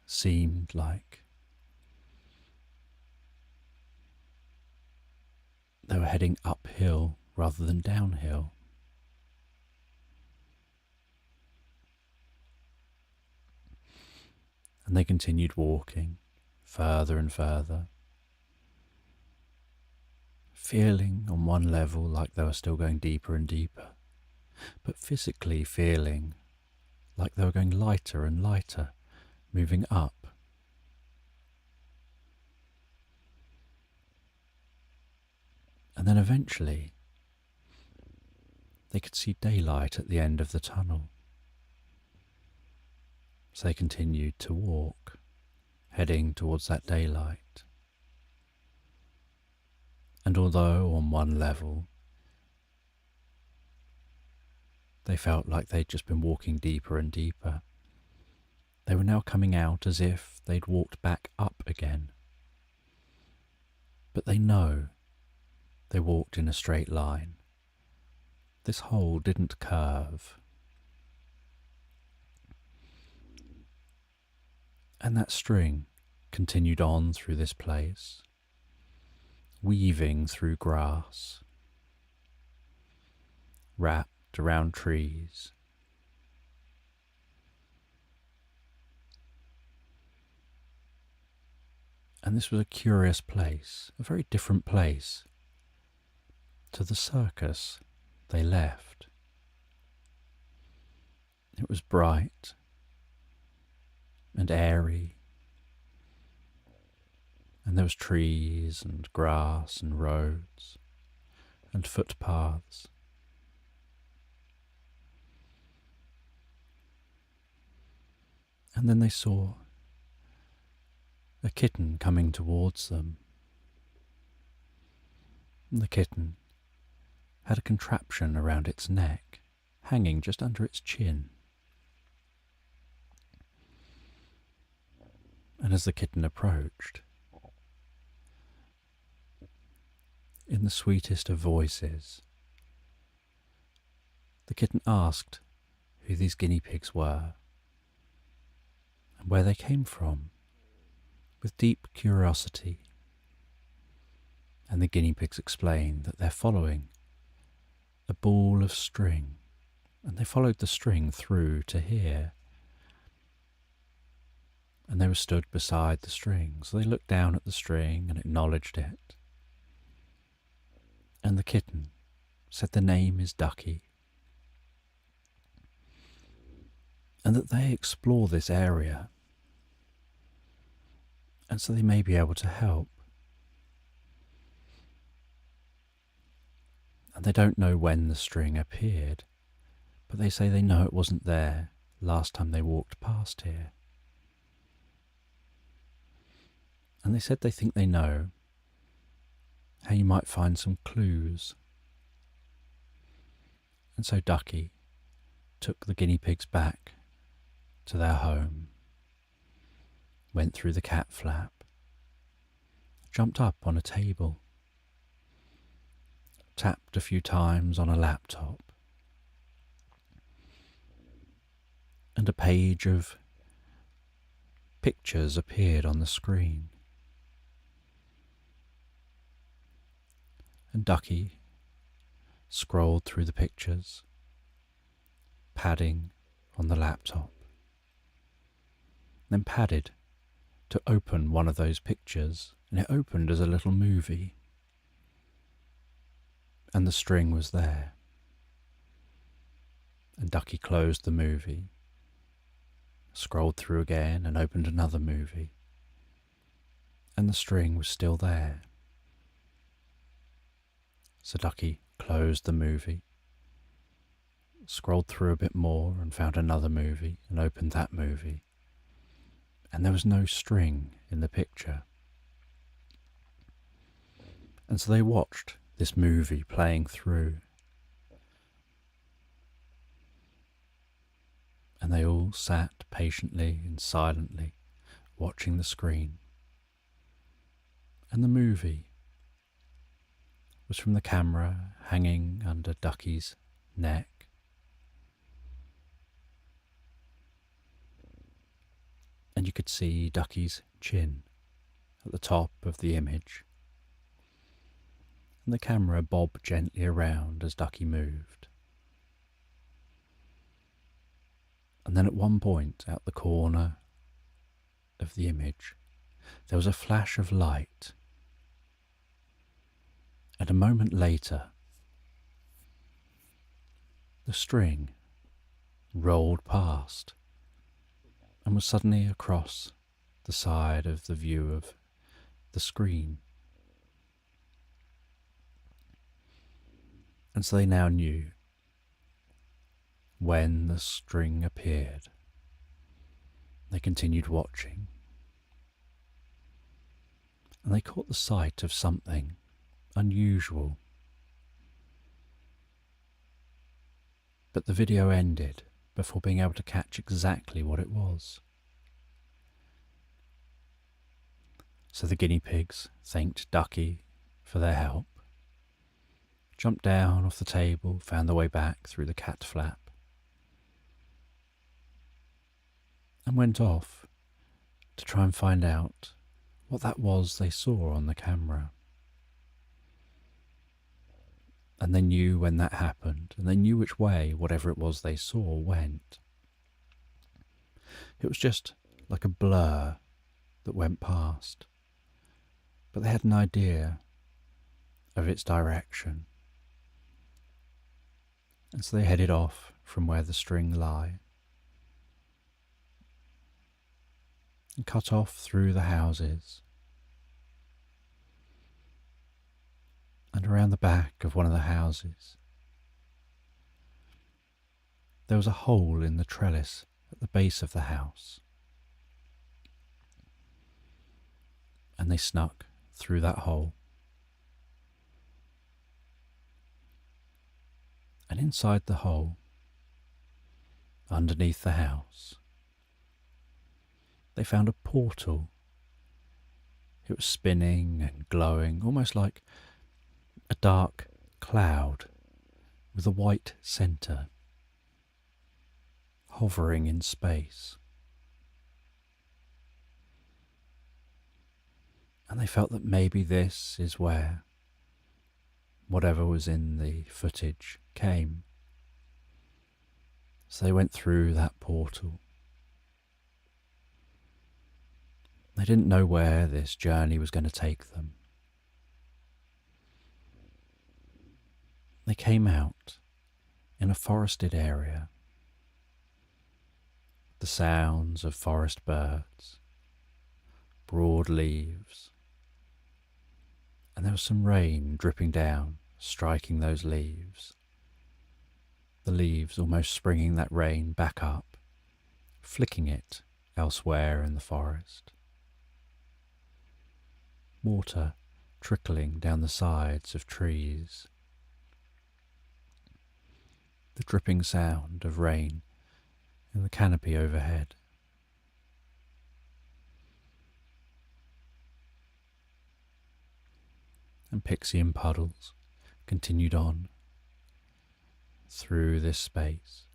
seemed like they were heading uphill rather than downhill. And they continued walking further and further, feeling on one level like they were still going deeper and deeper, but physically feeling like they were going lighter and lighter, moving up. And then eventually they could see daylight at the end of the tunnel. So they continued to walk, heading towards that daylight. And although on one level they felt like they'd just been walking deeper and deeper, they were now coming out as if they'd walked back up again. But they know they walked in a straight line. This hole didn't curve. And that string continued on through this place, weaving through grass, wrapped around trees. And this was a curious place, a very different place to the circus they left. It was bright and airy, and there was trees and grass and roads and footpaths. And then they saw a kitten coming towards them. And the kitten had a contraption around its neck, hanging just under its chin. And as the kitten approached, in the sweetest of voices, the kitten asked who these guinea pigs were and where they came from, with deep curiosity. And the guinea pigs explained that they're following a ball of string, and they followed the string through to here. And they were stood beside the string, so they looked down at the string and acknowledged it. And the kitten said the name is Ducky, and that they explore this area, and so they may be able to help. And they don't know when the string appeared, but they say they know it wasn't there last time they walked past here. And they said they think they know how you might find some clues. And so Ducky took the guinea pigs back to their home, went through the cat flap, jumped up on a table, tapped a few times on a laptop, and a page of pictures appeared on the screen. And Ducky scrolled through the pictures, padding on the laptop, then padded to open one of those pictures, and it opened as a little movie. And the string was there. And Ducky closed the movie, scrolled through again and opened another movie. And the string was still there. So Ducky closed the movie, scrolled through a bit more and found another movie and opened that movie. And there was no string in the picture. And so they watched this movie playing through. And they all sat patiently and silently watching the screen. And the movie was from the camera hanging under Ducky's neck. And you could see Ducky's chin at the top of the image. And the camera bobbed gently around as Ducky moved. And then at one point, out the corner of the image, there was a flash of light. And a moment later, the string rolled past and was suddenly across the side of the view of the screen. And so they now knew when the string appeared. They continued watching, and they caught the sight of something unusual. But the video ended before being able to catch exactly what it was. So the guinea pigs thanked Ducky for their help, jumped down off the table, found their way back through the cat flap, and went off to try and find out what that was they saw on the camera. And they knew when that happened, and they knew which way whatever it was they saw went. It was just like a blur that went past, but they had an idea of its direction. And so they headed off from where the string lay, and cut off through the houses, and around the back of one of the houses there was a hole in the trellis at the base of the house, and they snuck through that hole. And inside the hole, underneath the house, they found a portal. It was spinning and glowing, almost like a dark cloud with a white centre, hovering in space. And they felt that maybe this is where whatever was in the footage came. So they went through that portal. They didn't know where this journey was going to take them. They came out in a forested area. The sounds of forest birds, broad leaves, and there was some rain dripping down, striking those leaves. The leaves almost springing that rain back up, flicking it elsewhere in the forest. Water trickling down the sides of trees. The dripping sound of rain in the canopy overhead. And Pixie and Puddles continued on through this space.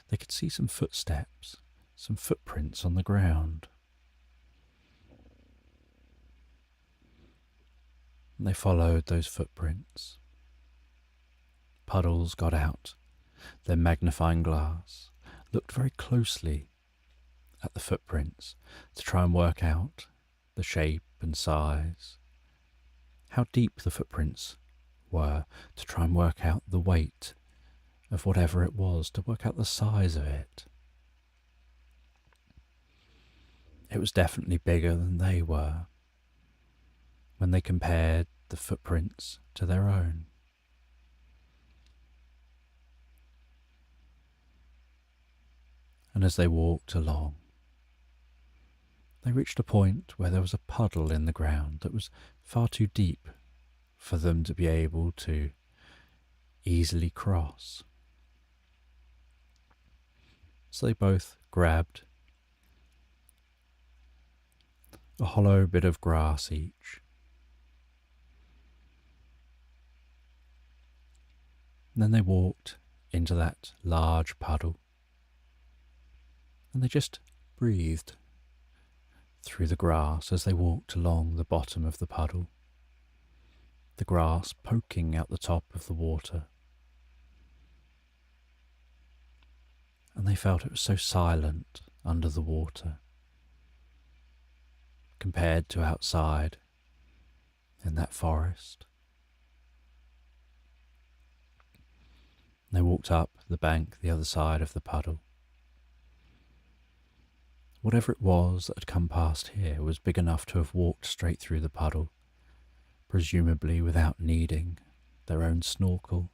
They could see some footsteps, some footprints on the ground. And they followed those footprints. Puddles got out their magnifying glass, looked very closely at the footprints to try and work out the shape and size, how deep the footprints were, to try and work out the weight of whatever it was, to work out the size of it. It was definitely bigger than they were when they compared the footprints to their own. And as they walked along, they reached a point where there was a puddle in the ground that was far too deep for them to be able to easily cross. So they both grabbed a hollow bit of grass each. And then they walked into that large puddle. And they just breathed through the grass as they walked along the bottom of the puddle, the grass poking out the top of the water. And they felt it was so silent under the water compared to outside in that forest. They walked up the bank the other side of the puddle. Whatever it was that had come past here was big enough to have walked straight through the puddle, presumably without needing their own snorkel.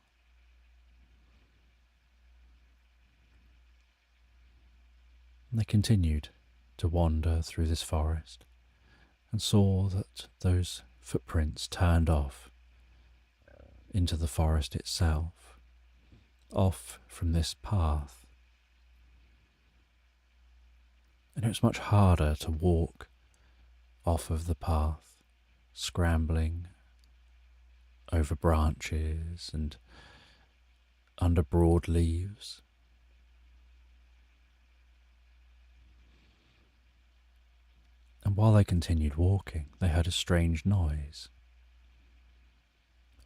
And they continued to wander through this forest and saw that those footprints turned off into the forest itself, off from this path. And it was much harder to walk off of the path, scrambling over branches and under broad leaves. And while they continued walking, they heard a strange noise.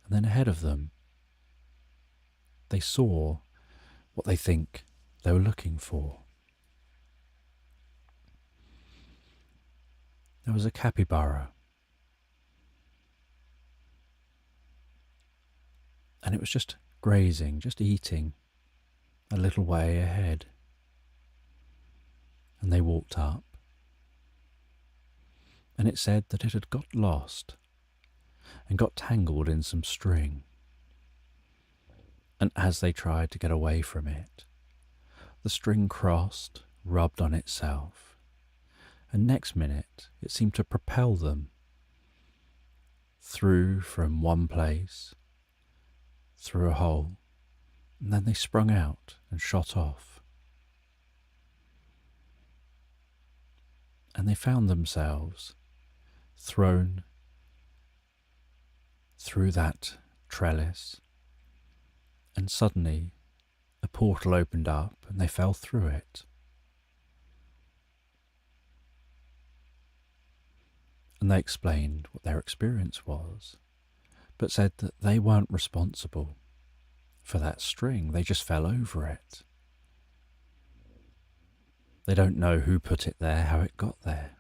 And then ahead of them, they saw what they think they were looking for. There was a capybara, and it was just grazing, just eating a little way ahead. And they walked up, and it said that it had got lost and got tangled in some string. And as they tried to get away from it, the string crossed, rubbed on itself, and next minute it seemed to propel them through from one place, through a hole, and then they sprung out and shot off. And they found themselves thrown through that trellis, and suddenly a portal opened up and they fell through it. And they explained what their experience was, but said that they weren't responsible for that string. They just fell over it. They don't know who put it there, how it got there.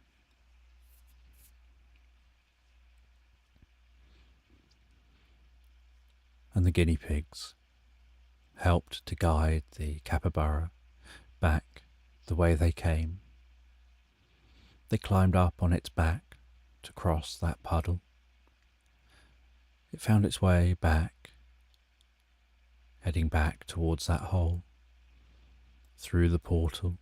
And the guinea pigs helped to guide the capybara back the way they came. They climbed up on its back to cross that puddle. It found its way back, heading back towards that hole, through the portal.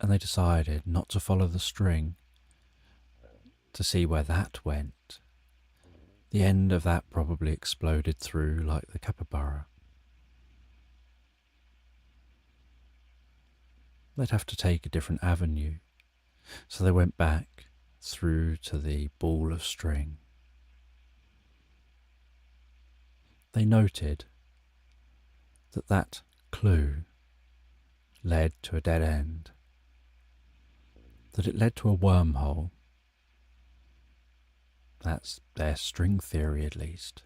And they decided not to follow the string to see where that went. The end of that probably exploded through like the capybara. They'd have to take a different avenue, so they went back through to the ball of string. They noted that that clue led to a dead end, that it led to a wormhole. That's their string theory, at least.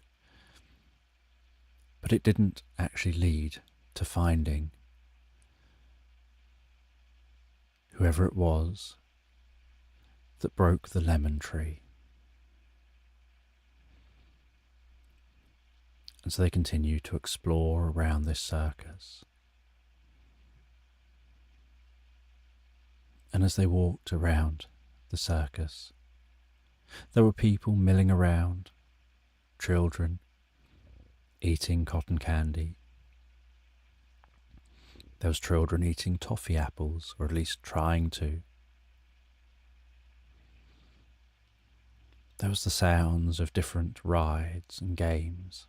But it didn't actually lead to finding whoever it was that broke the lemon tree. And so they continue to explore around this circus. And as they walked around the circus, there were people milling around, children eating cotton candy. There was children eating toffee apples, or at least trying to. There was the sounds of different rides and games,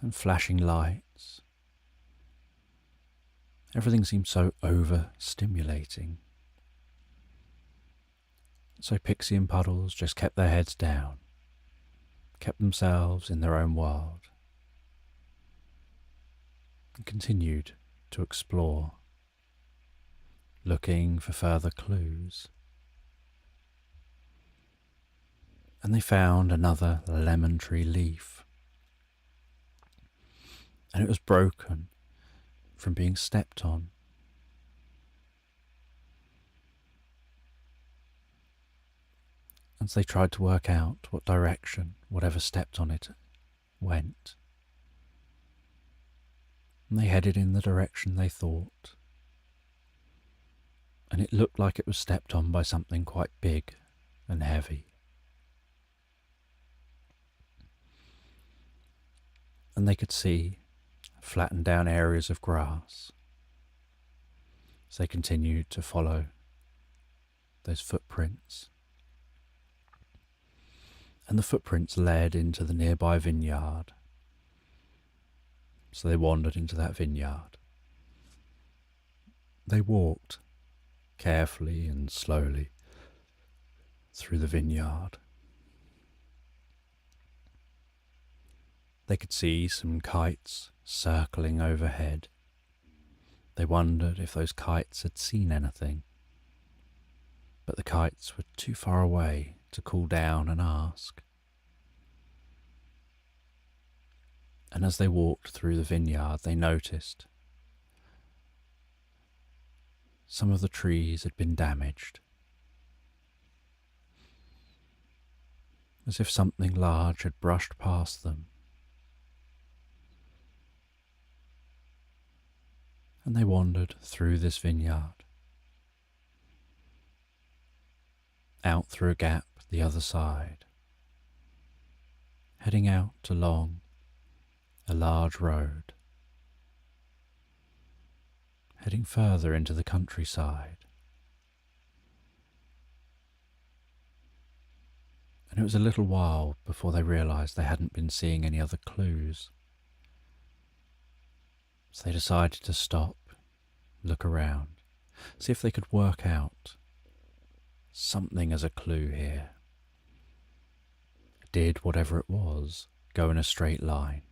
and flashing lights. Everything seemed so overstimulating. So Pixie and Puddles just kept their heads down, kept themselves in their own world, and continued to explore, looking for further clues. And they found another lemon tree leaf, and it was broken from being stepped on. And so they tried to work out what direction whatever stepped on it went. And they headed in the direction they thought. And it looked like it was stepped on by something quite big and heavy. And they could see flattened down areas of grass. So they continued to follow those footprints. And the footprints led into the nearby vineyard. So they wandered into that vineyard. They walked carefully and slowly through the vineyard. They could see some kites circling overhead. They wondered if those kites had seen anything, but the kites were too far away to call down and ask. And as they walked through the vineyard, they noticed some of the trees had been damaged, as if something large had brushed past them. And they wandered through this vineyard, out through a gap the other side, heading out along a large road, heading further into the countryside. And it was a little while before they realised they hadn't been seeing any other clues. So they decided to stop, look around, see if they could work out something as a clue here. Did whatever it was go in a straight line,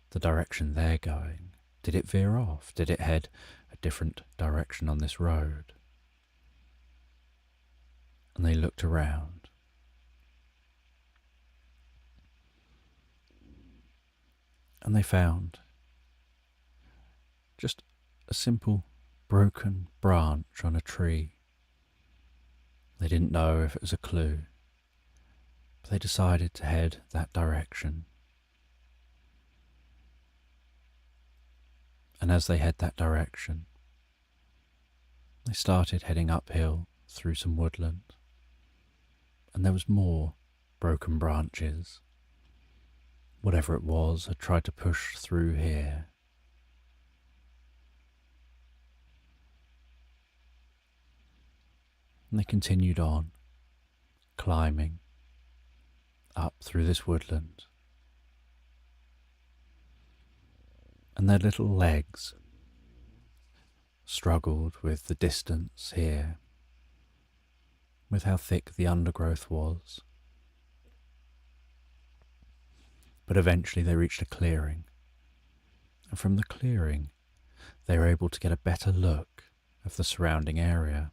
the direction they're going? Did it veer off? Did it head a different direction on this road. And they looked around. And they found just a simple broken branch on a tree. They didn't know if it was a clue, but they decided to head that direction. And as they head that direction, they started heading uphill through some woodland, and there was more broken branches. Whatever it was had tried to push through here. And they continued on, climbing up through this woodland. And their little legs struggled with the distance here, with how thick the undergrowth was. But eventually they reached a clearing, and from the clearing they were able to get a better look of the surrounding area.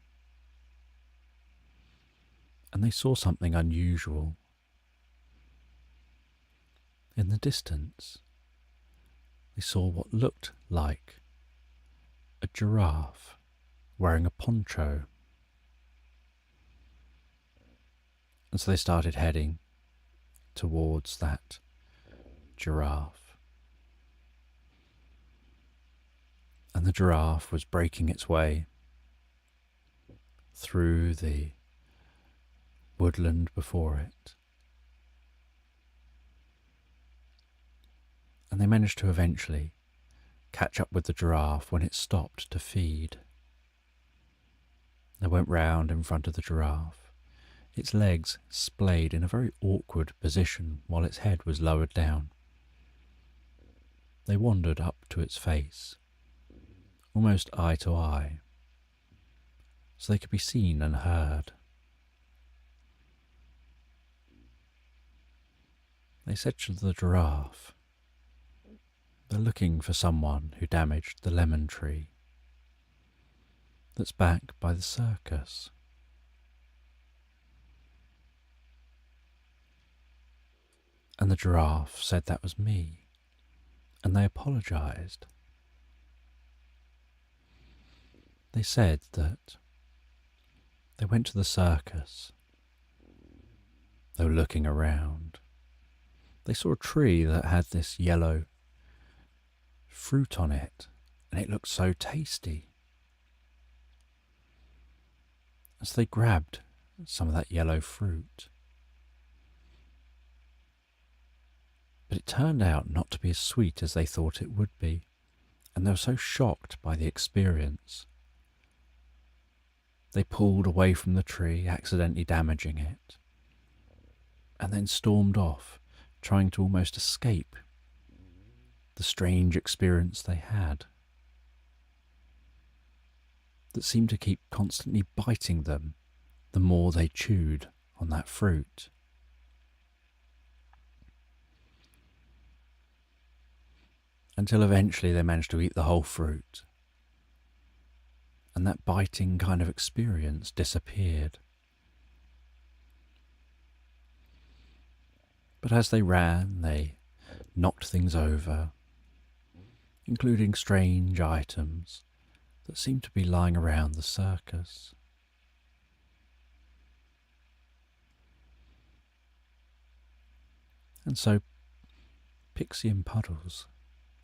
And they saw something unusual. In the distance, they saw what looked like a giraffe wearing a poncho. And so they started heading towards that giraffe. And the giraffe was breaking its way through the woodland before it. And they managed to eventually catch up with the giraffe when it stopped to feed. They went round in front of the giraffe, its legs splayed in a very awkward position while its head was lowered down. They wandered up to its face, almost eye to eye, so they could be seen and heard. They said to the giraffe, "They're looking for someone who damaged the lemon tree that's back by the circus." And the giraffe said that was me, and they apologised. They said that they went to the circus. They were looking around. They saw a tree that had this yellow fruit on it, and it looked so tasty. And so they grabbed some of that yellow fruit. But it turned out not to be as sweet as they thought it would be, and they were so shocked by the experience. They pulled away from the tree, accidentally damaging it, and then stormed off, trying to almost escape the strange experience they had that seemed to keep constantly biting them the more they chewed on that fruit. Until eventually they managed to eat the whole fruit, and that biting kind of experience disappeared. But as they ran, they knocked things over, including strange items that seemed to be lying around the circus. And so Pixie and Puddles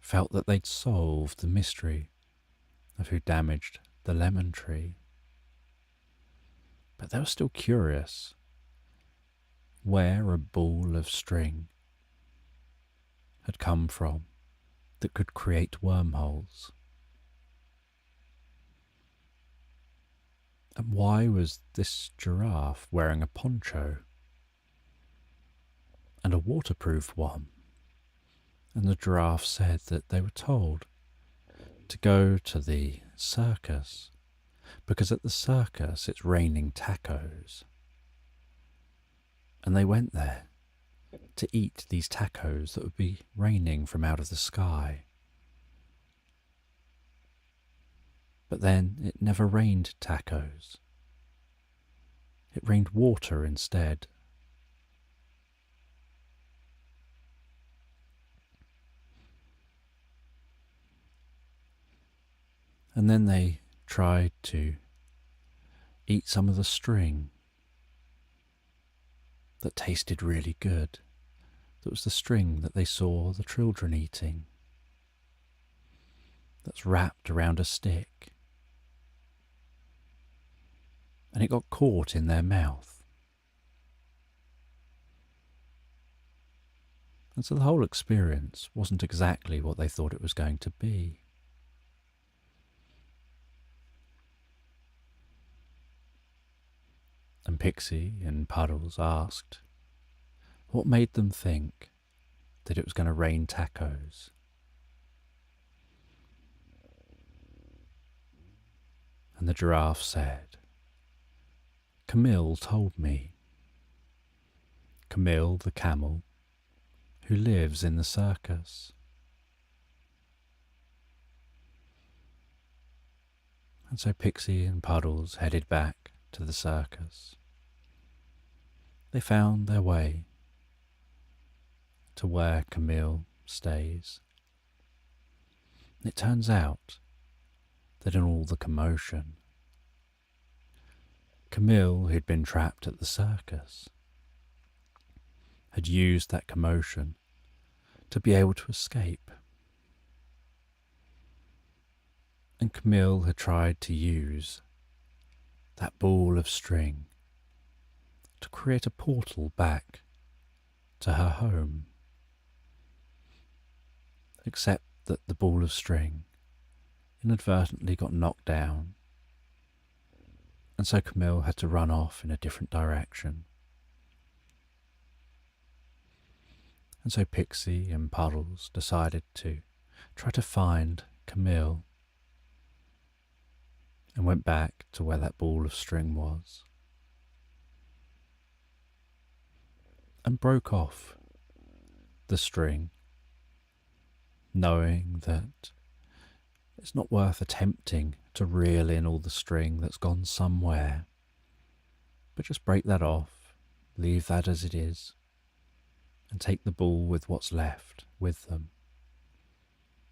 felt that they'd solved the mystery of who damaged the lemon tree. But they were still curious where a ball of string had come from that could create wormholes. And why was this giraffe wearing a poncho? And a waterproof one? And the giraffe said that they were told to go to the circus because at the circus it's raining tacos. And they went there to eat these tacos that would be raining from out of the sky. But then it never rained tacos. It rained water instead. And then they tried to eat some of the string that tasted really good. That was the string that they saw the children eating, that's wrapped around a stick. And it got caught in their mouth. And so the whole experience wasn't exactly what they thought it was going to be. And Pixie and Puddles asked, what made them think that it was going to rain tacos? And the giraffe said, Camille told me. Camille the camel, who lives in the circus. And so Pixie and Puddles headed back to the circus. They found their way to where Camille stays. And it turns out that in all the commotion, Camille, who'd been trapped at the circus, had used that commotion to be able to escape. And Camille had tried to use that ball of string to create a portal back to her home. Except that the ball of string inadvertently got knocked down, and so Camille had to run off in a different direction. And so Pixie and Puddles decided to try to find Camille and went back to where that ball of string was and broke off the string, knowing that it's not worth attempting to reel in all the string that's gone somewhere, but just break that off, leave that as it is, and take the ball with what's left with them.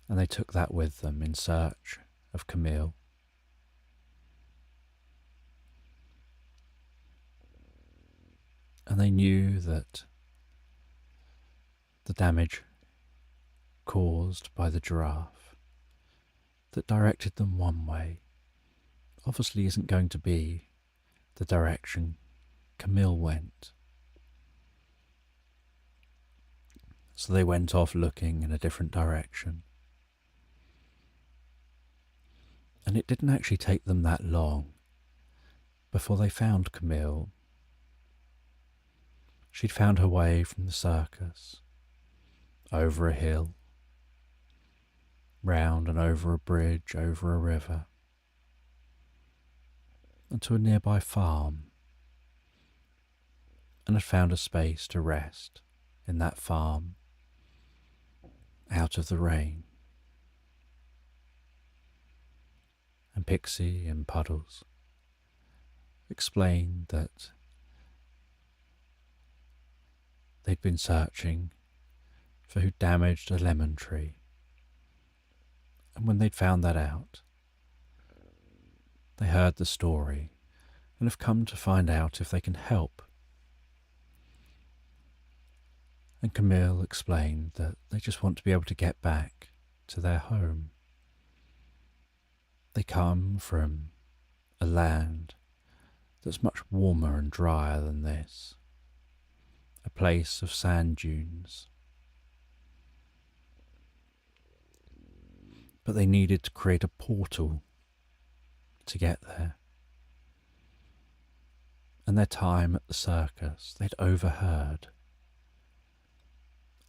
And they took that with them in search of Camille. And they knew that the damage caused by the giraffe that directed them one way obviously isn't going to be the direction Camille went. So they went off looking in a different direction. And it didn't actually take them that long before they found Camille. She'd found her way from the circus, over a hill, round and over a bridge, over a river, and to a nearby farm, and had found a space to rest in that farm, out of the rain. And Pixie and Puddles explained that they'd been searching for who damaged a lemon tree. And when they'd found that out, they heard the story and have come to find out if they can help. And Camille explained that they just want to be able to get back to their home. They come from a land that's much warmer and drier than this, a place of sand dunes. But they needed to create a portal to get there. And their time at the circus, they'd overheard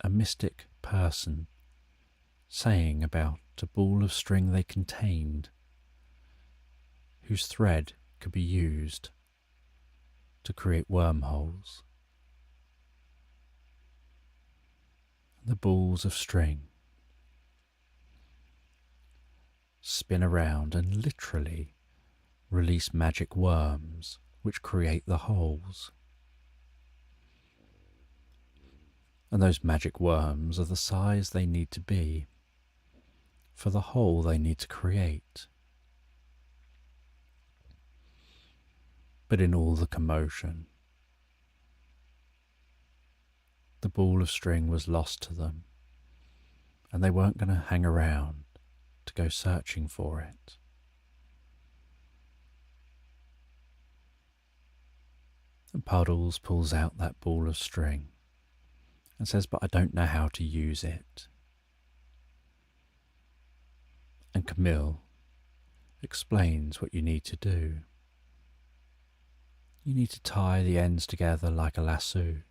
a mystic person saying about a ball of string they contained, whose thread could be used to create wormholes. The balls of string spin around and literally release magic worms which create the holes. And those magic worms are the size they need to be for the hole they need to create. But in all the commotion, the ball of string was lost to them, and they weren't going to hang around to go searching for it. And Puddles pulls out that ball of string and says, "But I don't know how to use it." And Camille explains what you need to do. You need to tie the ends together like a lasso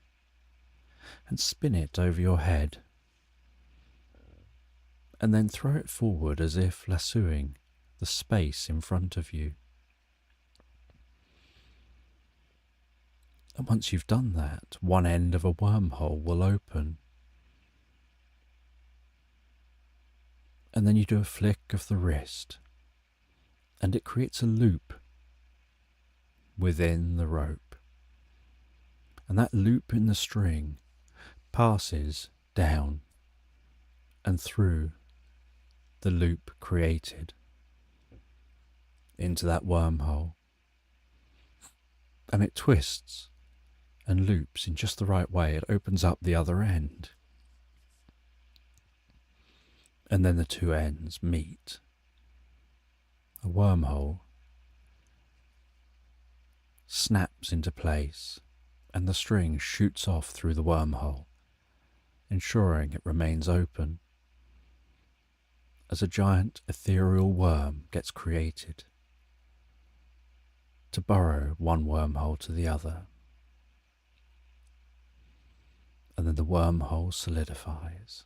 and spin it over your head, and then throw it forward as if lassoing the space in front of you. And once you've done that, one end of a wormhole will open. And then you do a flick of the wrist, and it creates a loop within the rope. And that loop in the string passes down and through the loop created into that wormhole. And it twists and loops in just the right way. It opens up the other end. And then the two ends meet. A wormhole snaps into place, and the string shoots off through the wormhole, ensuring it remains open as a giant ethereal worm gets created to burrow one wormhole to the other. And then the wormhole solidifies.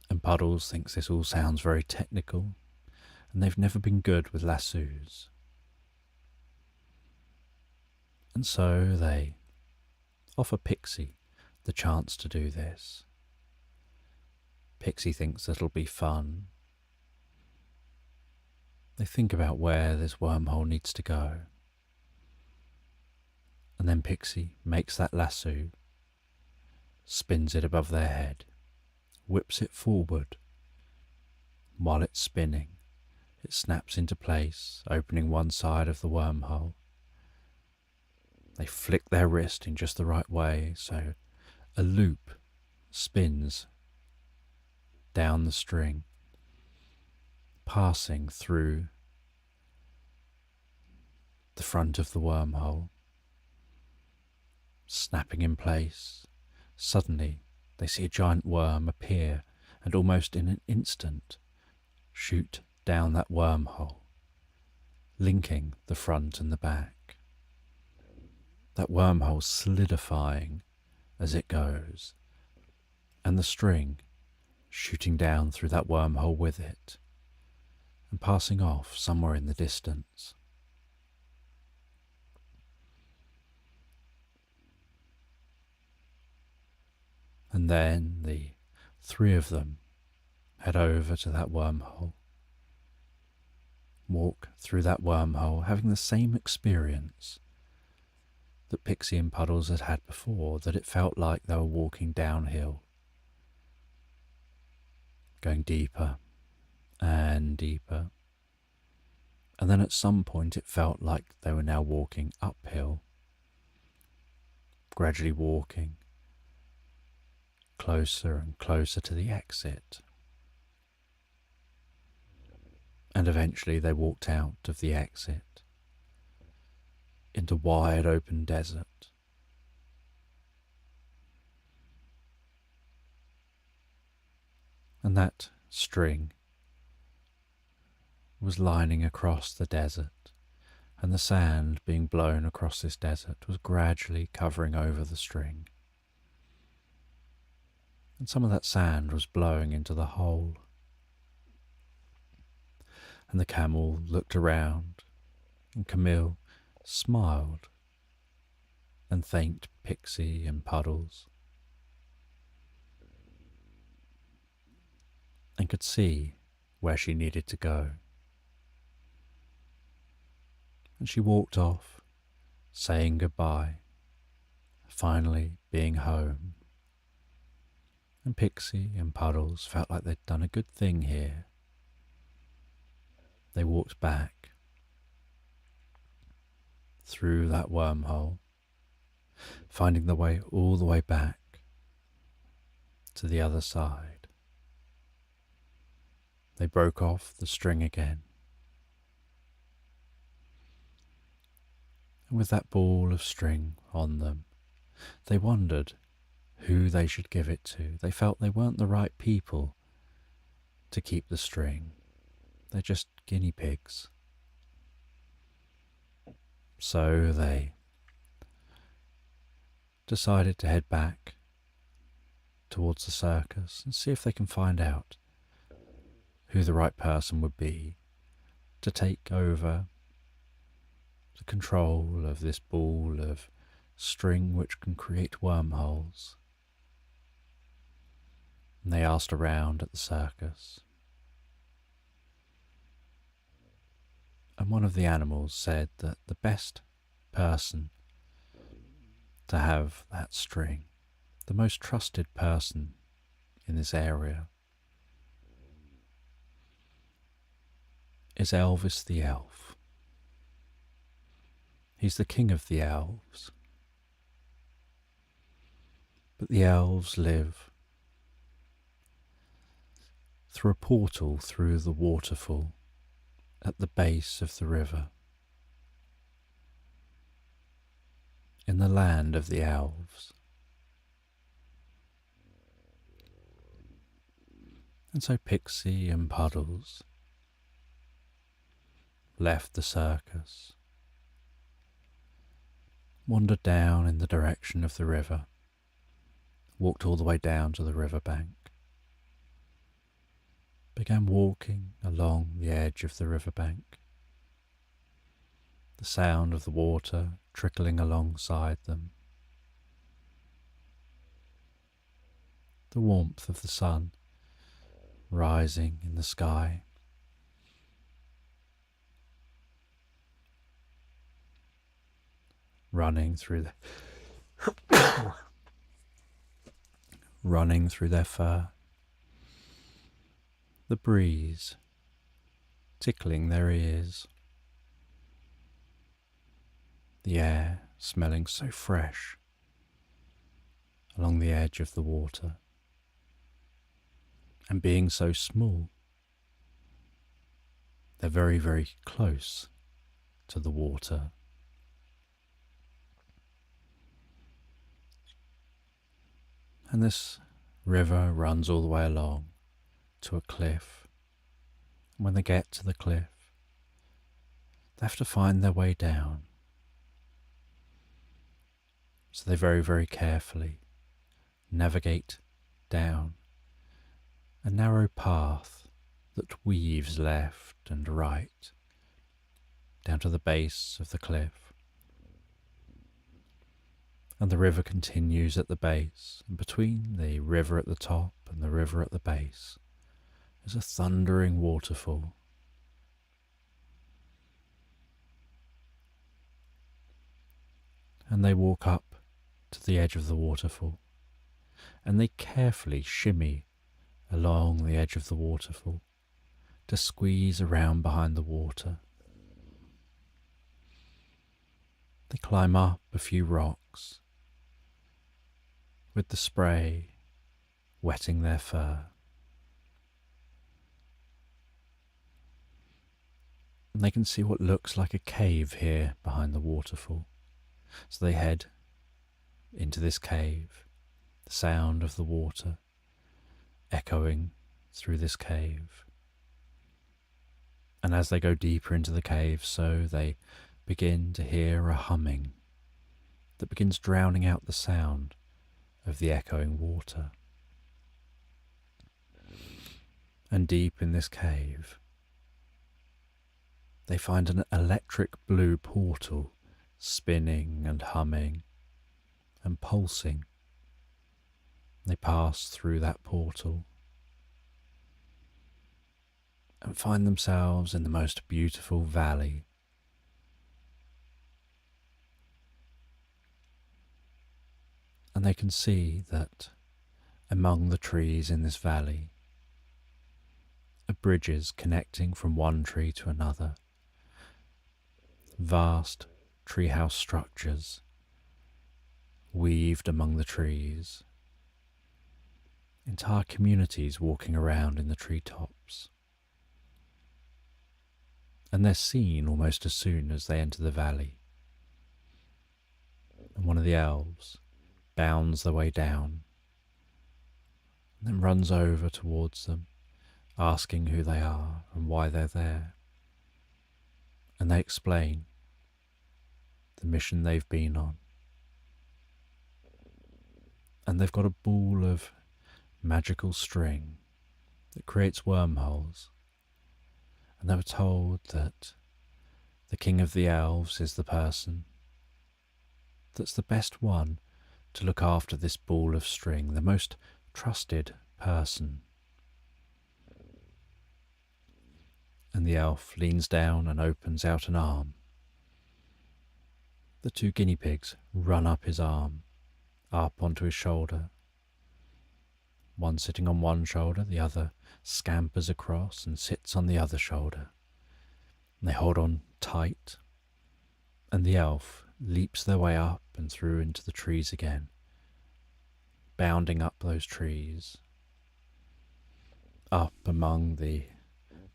And Puddles thinks this all sounds very technical, and they've never been good with lassos. And so they offer Pixie the chance to do this. Pixie thinks it'll be fun. They think about where this wormhole needs to go. And then Pixie makes that lasso, spins it above their head, whips it forward. While it's spinning, it snaps into place, opening one side of the wormhole. They flick their wrist in just the right way, so a loop spins down the string, passing through the front of the wormhole, snapping in place. Suddenly, they see a giant worm appear and almost in an instant shoot down that wormhole, linking the front and the back. That wormhole solidifying as it goes, and the string shooting down through that wormhole with it and passing off somewhere in the distance. And then the three of them head over to that wormhole, walk through that wormhole, having the same experience that Pixie and Puddles had had before, that it felt like they were walking downhill, going deeper and deeper. And then at some point it felt like they were now walking uphill, gradually walking closer and closer to the exit. And eventually they walked out of the exit into wide open desert. And that string was lining across the desert, and the sand being blown across this desert was gradually covering over the string. And some of that sand was blowing into the hole. And the camel looked around, and Camille smiled and thanked Pixie and Puddles. and could see where she needed to go. And she walked off, saying goodbye, finally being home. And Pixie and Puddles felt like they'd done a good thing here. They walked back through that wormhole, finding the way all the way back to the other side. They broke off the string again. And with that ball of string on them, they wondered who they should give it to. They felt they weren't the right people to keep the string. They're just guinea pigs. So they decided to head back towards the circus and see if they can find out who the right person would be to take over the control of this ball of string which can create wormholes. And they asked around at the circus. And one of the animals said that the best person to have that string, the most trusted person in this area, is Elvis the elf. He's the king of the elves. But the elves live through a portal through the waterfall at the base of the river, in the land of the elves. And so Pixie and Puddles left the circus, wandered down in the direction of the river, walked all the way down to the riverbank, began walking along the edge of the riverbank, the sound of the water trickling alongside them, the warmth of the sun rising in the sky. Running through their fur, the breeze tickling their ears, the air smelling so fresh along the edge of the water, and being so small, they're very, very close to the water. And this river runs all the way along to a cliff. And when they get to the cliff, they have to find their way down. So they very, very carefully navigate down a narrow path that weaves left and right down to the base of the cliff. And the river continues at the base, and between the river at the top and the river at the base is a thundering waterfall. And they walk up to the edge of the waterfall, and they carefully shimmy along the edge of the waterfall to squeeze around behind the water. They climb up a few rocks, with the spray wetting their fur. And they can see what looks like a cave here behind the waterfall. So they head into this cave, the sound of the water echoing through this cave. And as they go deeper into the cave, so they begin to hear a humming that begins drowning out the sound of the echoing water. And deep in this cave, they find an electric blue portal spinning and humming and pulsing. They pass through that portal, and find themselves in the most beautiful valley. And they can see that among the trees in this valley are bridges connecting from one tree to another. Vast treehouse structures weaved among the trees. Entire communities walking around in the treetops. And they're seen almost as soon as they enter the valley. And one of the elves bounds their way down and then runs over towards them, asking who they are and why they're there. And they explain the mission they've been on. And they've got a ball of magical string that creates wormholes. And they were told that the king of the elves is the person that's the best one to look after this ball of string, the most trusted person. And the elf leans down and opens out an arm. The two guinea pigs run up his arm, up onto his shoulder. One sitting on one shoulder, the other scampers across and sits on the other shoulder. And they hold on tight, and the elf leaps their way up and through into the trees again, bounding up those trees, up among the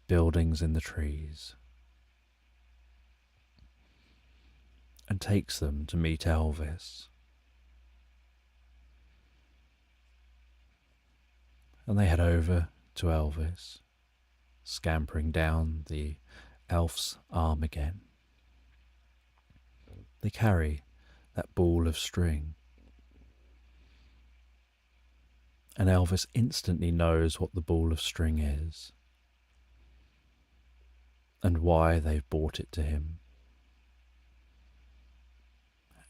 buildings in the trees, and takes them to meet Elvis. And they head over to Elvis, scampering down the elf's arm again. They carry that ball of string, and Elvis instantly knows what the ball of string is and why they've brought it to him.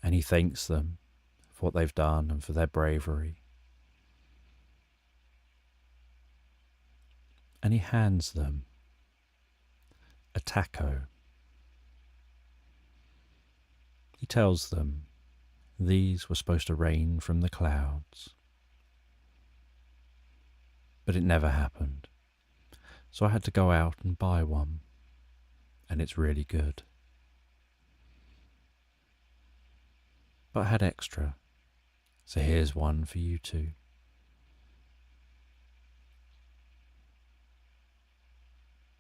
And he thanks them for what they've done and for their bravery. And he hands them a taco. He tells them these were supposed to rain from the clouds. But it never happened. So I had to go out and buy one. And it's really good. But I had extra. So here's one for you too.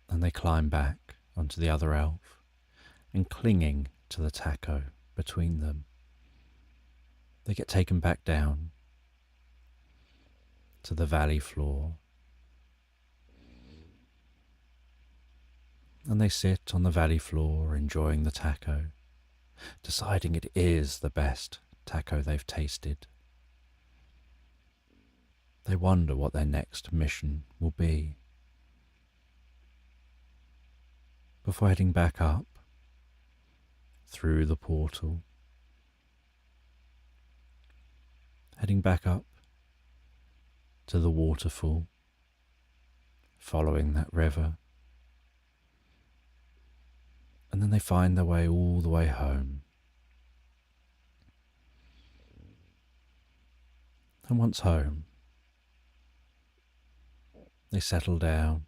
And they climb back onto the other elf, and clinging to the taco between them, they get taken back down to the valley floor. And they sit on the valley floor enjoying the taco, deciding it is the best taco they've tasted. They wonder what their next mission will be. Before heading back up through the portal, heading back up to the waterfall, following that river, and then they find their way all the way home. And once home, they settle down,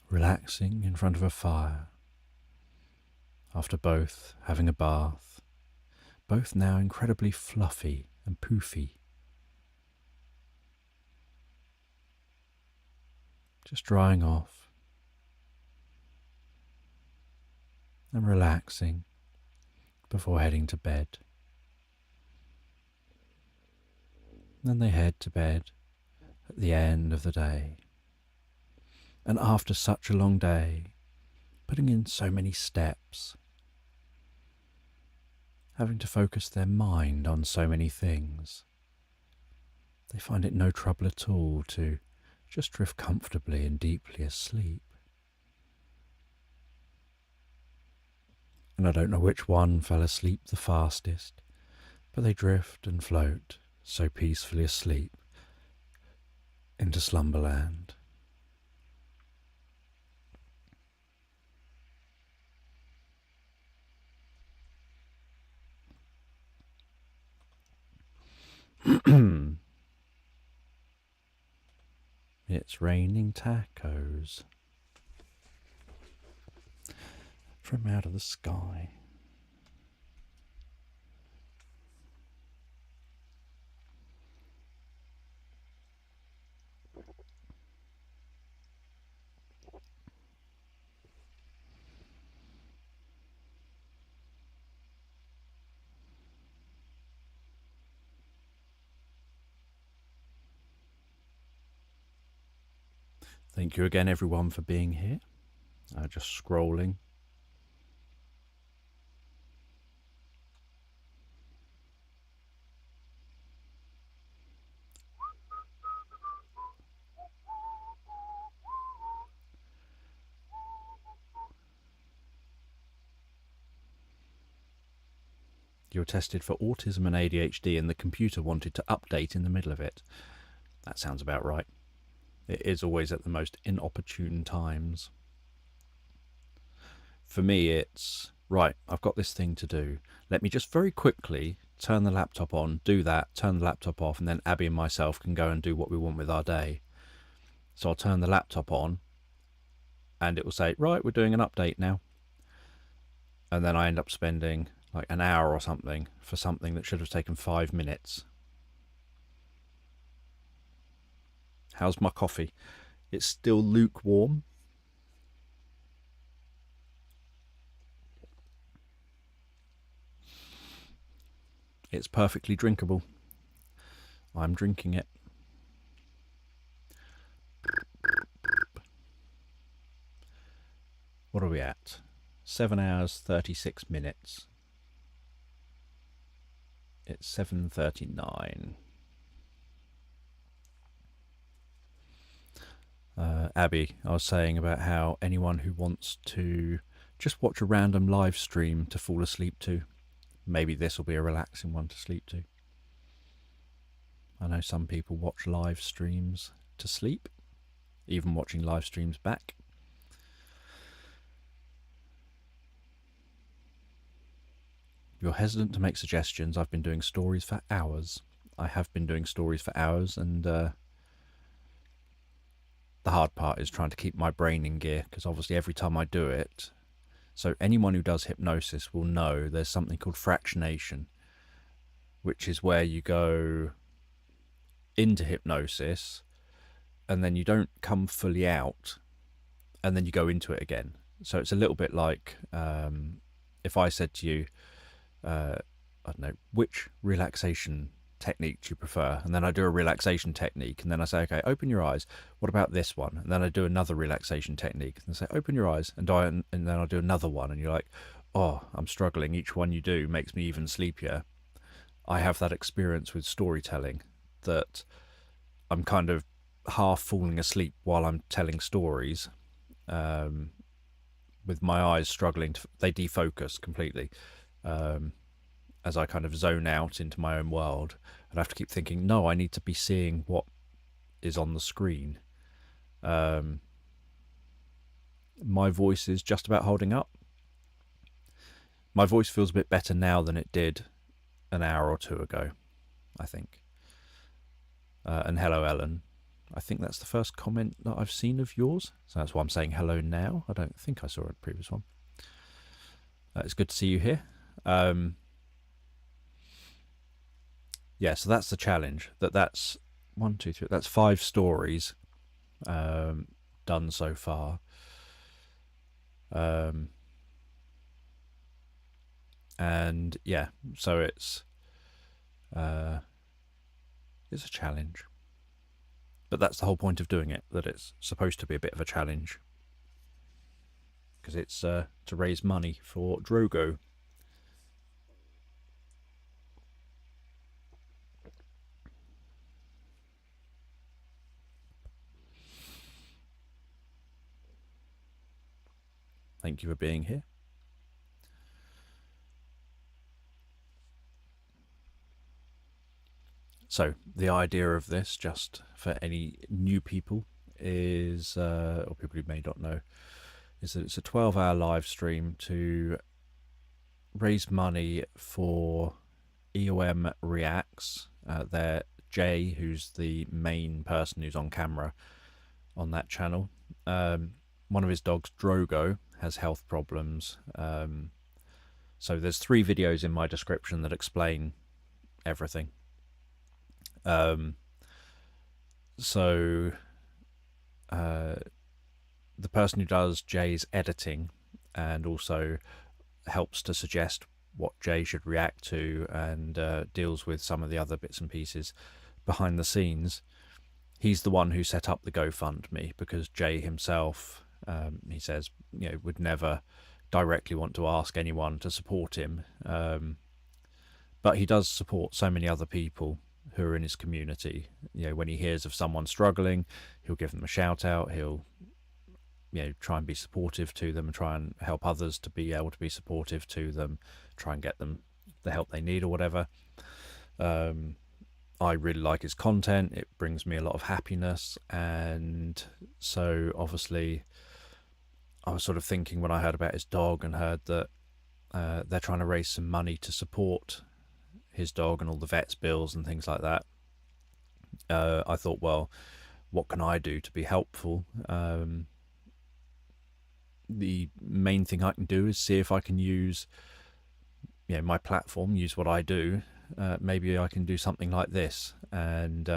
relaxing in front of a fire, after both having a bath, both now incredibly fluffy and poofy. Just drying off and relaxing before heading to bed. Then they head to bed at the end of the day. And after such a long day, putting in so many steps, having to focus their mind on so many things, they find it no trouble at all to just drift comfortably and deeply asleep. And I don't know which one fell asleep the fastest, but they drift and float so peacefully asleep into slumberland. It's raining tacos from out of the sky. Thank you again, everyone, for being here. Just scrolling. You were tested for autism and ADHD, and the computer wanted to update in the middle of it. That sounds about right. It is always at the most inopportune times. For me, it's, right, I've got this thing to do. Let me just very quickly turn the laptop on, do that, turn the laptop off, and then Abby and myself can go and do what we want with our day. So I'll turn the laptop on, and it will say, right, we're doing an update now. And then I end up spending like an hour or something for something that should have taken 5 minutes. How's my coffee? It's still lukewarm. It's perfectly drinkable. I'm drinking it. What are we at? 7 hours, 36 minutes. It's 7:39. Abby, I was saying about how anyone who wants to just watch a random live stream to fall asleep to, maybe this will be a relaxing one to sleep to. I know some people watch live streams to sleep, even watching live streams back. You're hesitant to make suggestions. I've been doing stories for hours. I have been doing stories for hours, and the hard part is trying to keep my brain in gear, because obviously every time I do it, so anyone who does hypnosis will know there's something called fractionation, which is where you go into hypnosis and then you don't come fully out and then you go into it again. So it's a little bit like if I said to you, I don't know, which relaxation technique do you prefer? And then I do a relaxation technique, and then I say, okay, open your eyes. What about this one? And then I do another relaxation technique, and I say, open your eyes, and then I'll do another one, and you're like, oh, I'm struggling. Each one you do makes me even sleepier. I have that experience with storytelling, that I'm kind of half falling asleep while I'm telling stories, with my eyes struggling they defocus completely. As I kind of zone out into my own world, and I have to keep thinking, no, I need to be seeing what is on the screen. My voice is just about holding up. My voice feels a bit better now than it did an hour or two ago, I think. And hello, Ellen. I think that's the first comment that I've seen of yours, so that's why I'm saying hello now. I don't think I saw a previous one. It's good to see you here. Yeah, so that's the challenge. That's 1, 2, 3. That's 5 stories done so far. And yeah, so it's a challenge. But that's the whole point of doing it, that it's supposed to be a bit of a challenge. Because it's to raise money for Drogo. Thank you for being here. So the idea of this, just for any new people, is, or people who may not know, is that it's a 12-hour live stream to raise money for EOM Reacts, their Jay, who's the main person who's on camera on that channel. One of his dogs, Drogo, has health problems. So there's 3 videos in my description that explain everything. So the person who does Jay's editing and also helps to suggest what Jay should react to and deals with some of the other bits and pieces behind the scenes, he's the one who set up the GoFundMe, because Jay himself, he says, would never directly want to ask anyone to support him. But he does support so many other people who are in his community. When he hears of someone struggling, he'll give them a shout out. He'll try and be supportive to them and try and help others to be able to be supportive to them, try and get them the help they need or whatever. I really like his content. It brings me a lot of happiness. And so obviously I was sort of thinking, when I heard about his dog and heard that they're trying to raise some money to support his dog and all the vet's bills and things like that, I thought, well, what can I do to be helpful? The main thing I can do is see if I can use my platform, use what I do. Maybe I can do something like this and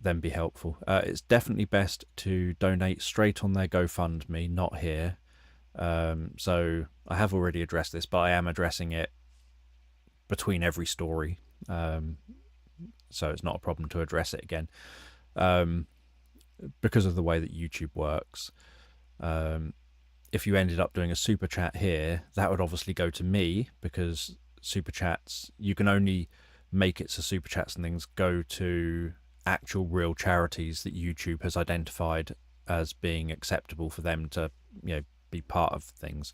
then be helpful. It's definitely best to donate straight on their GoFundMe, not here. So I have already addressed this, but I am addressing it between every story. So it's not a problem to address it again. Because of the way that YouTube works, if you ended up doing a super chat here, that would obviously go to me, because super chats, you can only make it so super chats and things go to actual real charities that YouTube has identified as being acceptable for them to be part of things.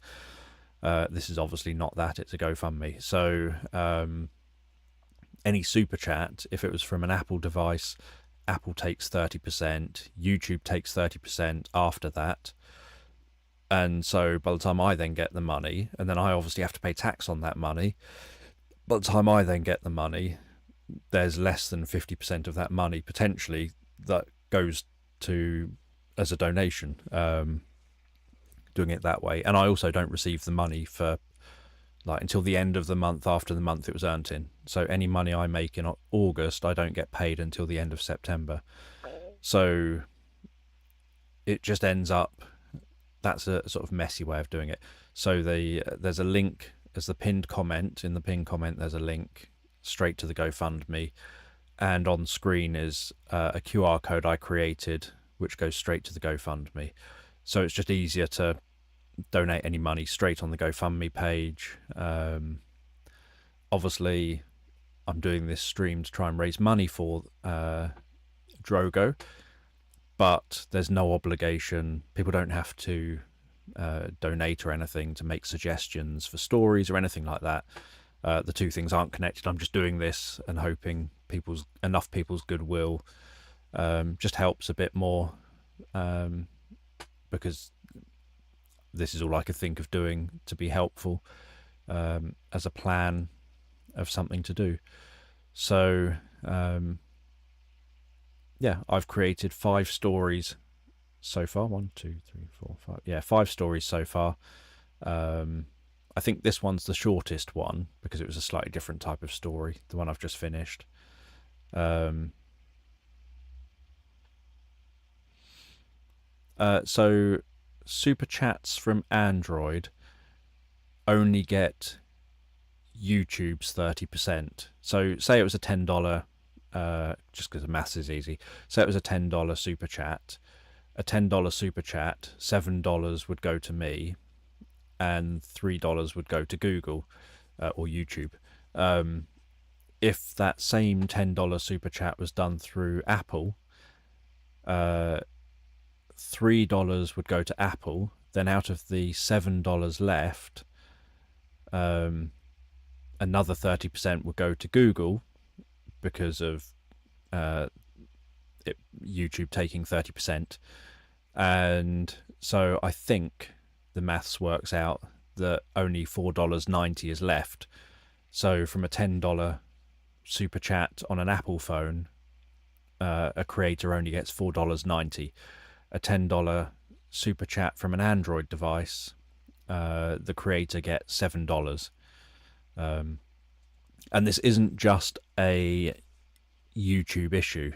This is obviously not that, it's a GoFundMe. So any super chat, if it was from an Apple device, Apple takes 30%, YouTube takes 30% after that. And so by the time I then get the money, and then I obviously have to pay tax on that money, by the time I then get the money, there's less than 50% of that money potentially that goes to as a donation, doing it that way. And I also don't receive the money for until the end of the month after the month it was earned in. So any money I make in August, I don't get paid until the end of September. So it just ends up, that's a sort of messy way of doing it. So there's a link as the pinned comment. In the pinned comment, there's a link straight to the GoFundMe, and on screen is a QR code I created, which goes straight to the GoFundMe. So it's just easier to donate any money straight on the GoFundMe page. Obviously, I'm doing this stream to try and raise money for Drogo, but there's no obligation. People don't have to donate or anything to make suggestions for stories or anything like that. The two things aren't connected. I'm just doing this and hoping enough people's goodwill just helps a bit more, because this is all I could think of doing to be helpful, as a plan of something to do. So yeah, I've created 5 stories so far. 1, 2, 3, 4, 5. Yeah, 5 stories so far. I think this one's the shortest one because it was a slightly different type of story, the one I've just finished. So super chats from Android only get YouTube's 30%. So say it was a $10, just because the maths is easy. Say it was a $10 super chat. A $10 super chat, $7 would go to me, and $3 would go to Google or YouTube. If that same $10 super chat was done through Apple, $3 would go to Apple. Then out of the $7 left, another 30% would go to Google because of YouTube taking 30%. And so I think the maths works out that only $4.90 is left. So from a $10 super chat on an Apple phone, a creator only gets $4.90. A $10 super chat from an Android device, the creator gets $7. And this isn't just a YouTube issue.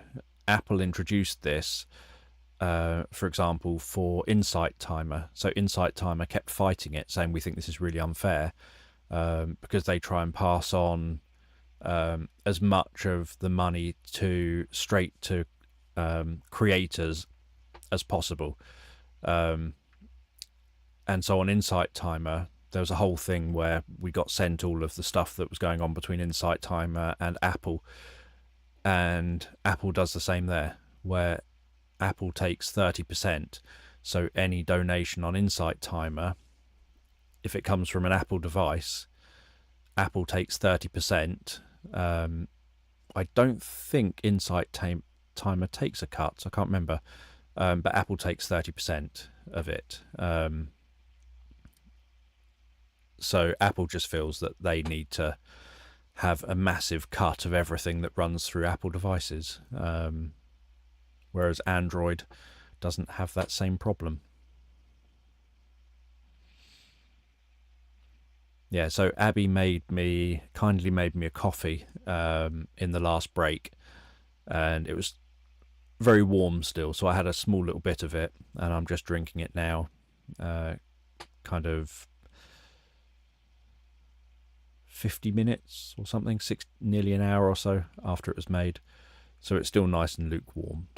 Apple introduced this, for example, for Insight Timer. So Insight Timer kept fighting it, saying we think this is really unfair, because they try and pass on as much of the money straight to creators as possible. And so on Insight Timer, there was a whole thing where we got sent all of the stuff that was going on between Insight Timer and Apple. And Apple does the same there, where Apple takes 30%. So any donation on Insight Timer, if it comes from an Apple device, Apple takes 30%. I don't think Insight Timer takes a cut. I can't remember. But Apple takes 30% of it. So Apple just feels that they need to have a massive cut of everything that runs through Apple devices, whereas Android doesn't have that same problem. Yeah, so Abby kindly made me a coffee in the last break, and it was very warm still, so I had a small little bit of it, and I'm just drinking it now, kind of 50 minutes or something, nearly an hour or so after it was made, so it's still nice and lukewarm.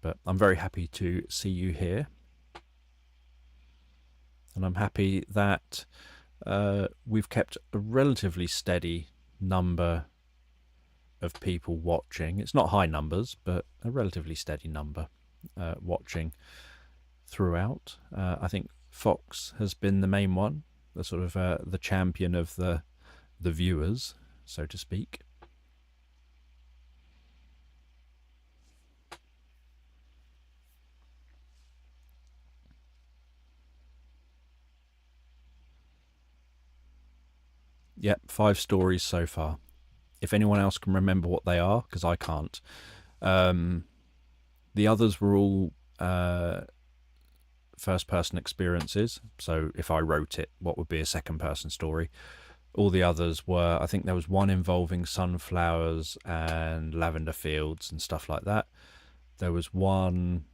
But I'm very happy to see you here, and I'm happy that we've kept a relatively steady number of people watching. It's not high numbers, but a relatively steady number watching throughout. I think Fox has been the main one, the sort of the champion of the viewers, so to speak. Yep, 5 stories so far. If anyone else can remember what they are, because I can't. The others were all first-person experiences. So if I wrote it, what would be a second-person story? All the others were, I think there was one involving sunflowers and lavender fields and stuff like that. There was one,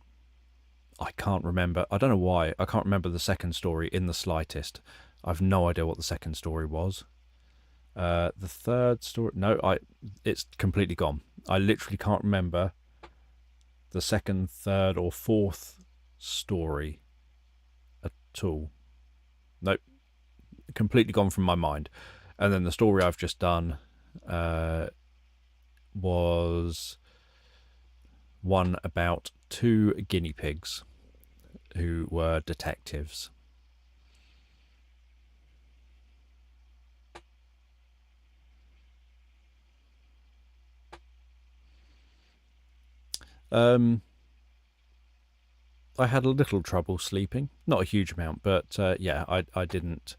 I can't remember. I don't know why. I can't remember the second story in the slightest. I've no idea what the second story was. The third story, no, it's completely gone. I literally can't remember the second, third, or fourth story at all. Nope, completely gone from my mind. And then the story I've just done was one about 2 guinea pigs who were detectives. I had a little trouble sleeping, not a huge amount, but yeah, I didn't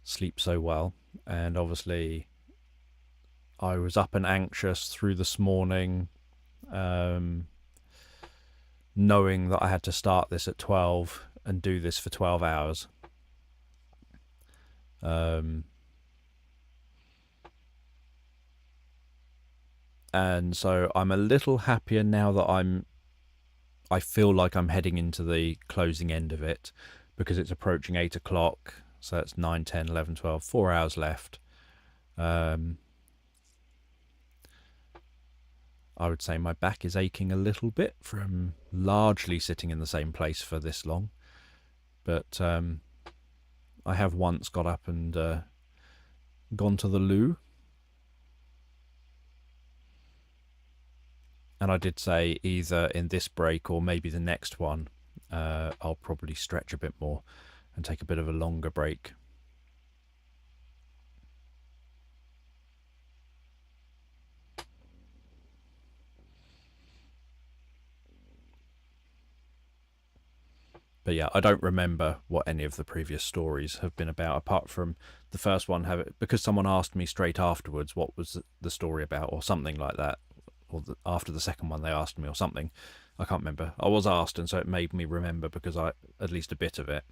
sleep so well, and obviously I was up and anxious through this morning, knowing that I had to start this at 12 and do this for 12 hours. And so I'm a little happier now that I feel like I'm heading into the closing end of it, because it's approaching 8 o'clock. So it's 9, 10, 11, 12, 4 hours left. I would say my back is aching a little bit from largely sitting in the same place for this long. But I have once got up and gone to the loo. And I did say either in this break or maybe the next one, I'll probably stretch a bit more and take a bit of a longer break. But yeah, I don't remember what any of the previous stories have been about, apart from the first one, because someone asked me straight afterwards what was the story about, or something like that, or after the second one they asked me or something. I can't remember. I was asked, and so it made me remember, because I at least a bit of it.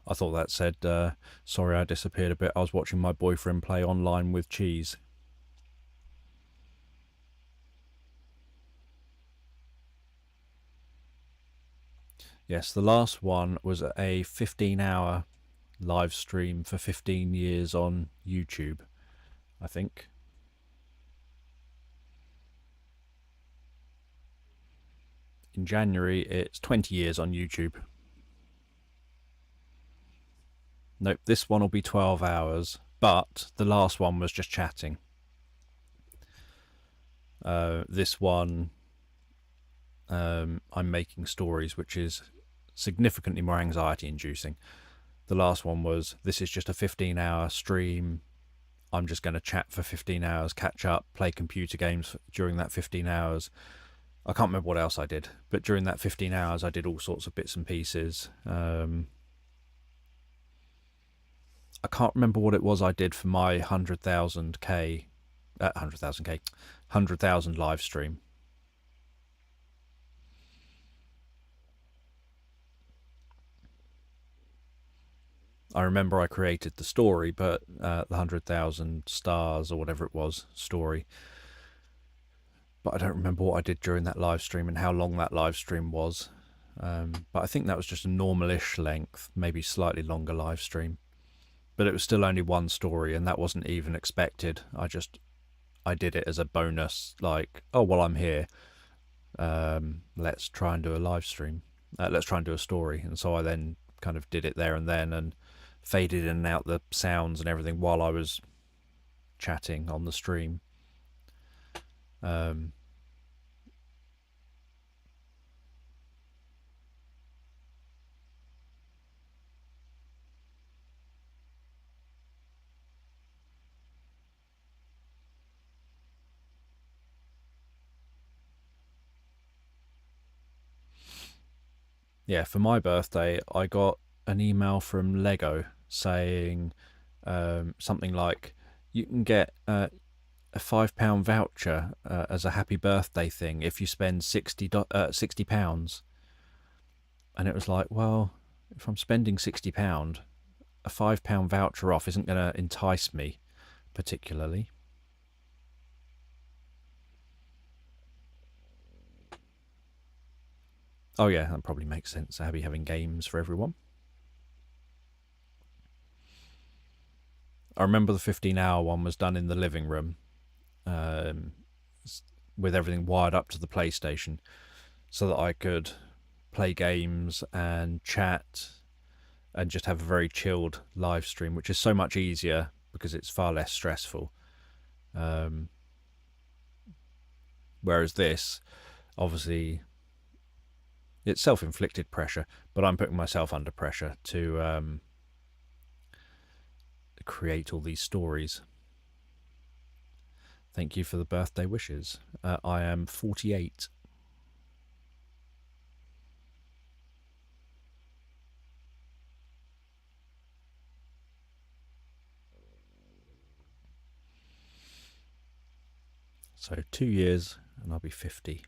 I thought that said, sorry I disappeared a bit. I was watching my boyfriend play online with cheese. Yes, the last one was a 15-hour live stream for 15 years on YouTube, I think. In January, it's 20 years on YouTube. Nope, this one will be 12 hours, but the last one was just chatting. This one, I'm making stories, which is significantly more anxiety inducing. The last one was, this is just a 15-hour stream. I'm just going to chat for 15 hours, catch up, play computer games during that 15 hours. I can't remember what else I did, but during that 15 hours, I did all sorts of bits and pieces. I can't remember what it was I did for my 100,000 live stream. I remember I created the story, but the 100,000 stars or whatever it was story. But I don't remember what I did during that live stream and how long that live stream was. But I think that was just a normal-ish length, maybe slightly longer live stream. But it was still only one story, and that wasn't even expected. I did it as a bonus, like, oh, well, I'm here. Let's try and do a live stream. Let's try and do a story. And so I then kind of did it there and then, and faded in and out the sounds and everything while I was chatting on the stream. Yeah, for my birthday, I got an email from Lego saying something like, you can get a £5 voucher as a happy birthday thing if you spend £60. And it was like, well, if I'm spending £60, a £5 voucher off isn't going to entice me particularly. Oh yeah, that probably makes sense. Having games for everyone. I remember the 15-hour one was done in the living room, with everything wired up to the PlayStation, so that I could play games and chat and just have a very chilled live stream, which is so much easier because it's far less stressful. Whereas this, obviously, it's self-inflicted pressure, but I'm putting myself under pressure to create all these stories. Thank you for the birthday wishes. I am 48. So 2 years and I'll be 50.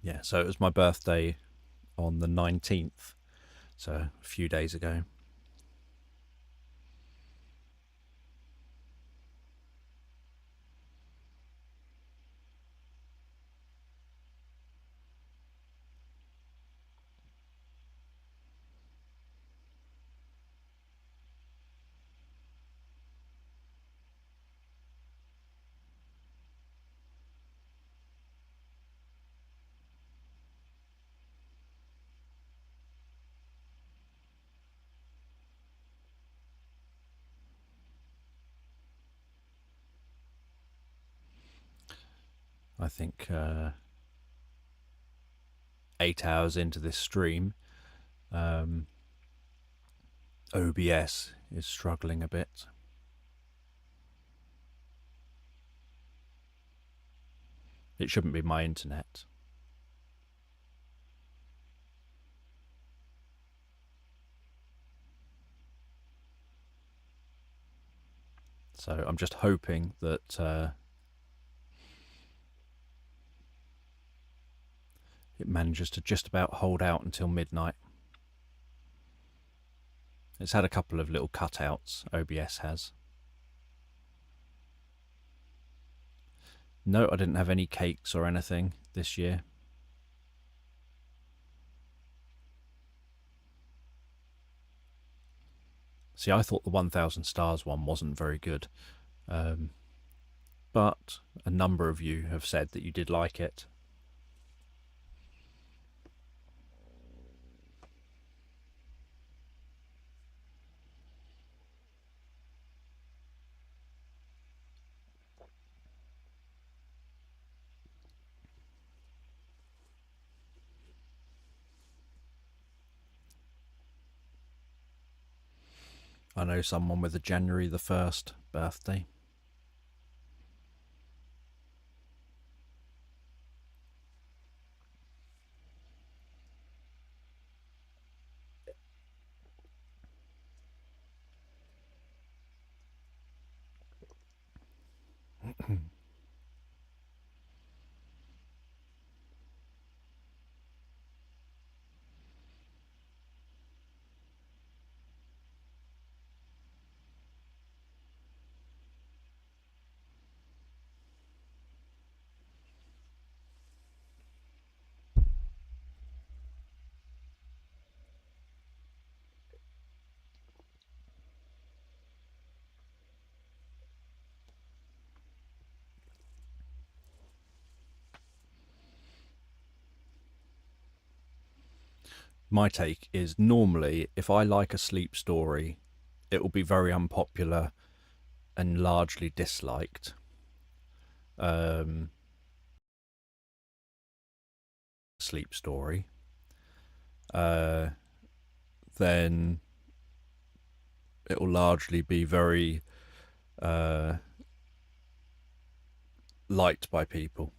Yeah, so it was my birthday on the 19th, so a few days ago. I think 8 hours into this stream, OBS is struggling a bit. It shouldn't be my internet. So I'm just hoping that it manages to just about hold out until midnight. It's had a couple of little cutouts, OBS has. No, I didn't have any cakes or anything this year. See, I thought the 1000 stars one wasn't very good. But a number of you have said that you did like it. I know someone with a January the 1st birthday. My take is normally if I like a sleep story, it will be very unpopular and largely disliked. Sleep story. Then it will largely be very liked by people.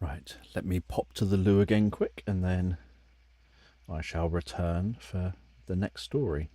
Right, let me pop to the loo again quick and then I shall return for the next story.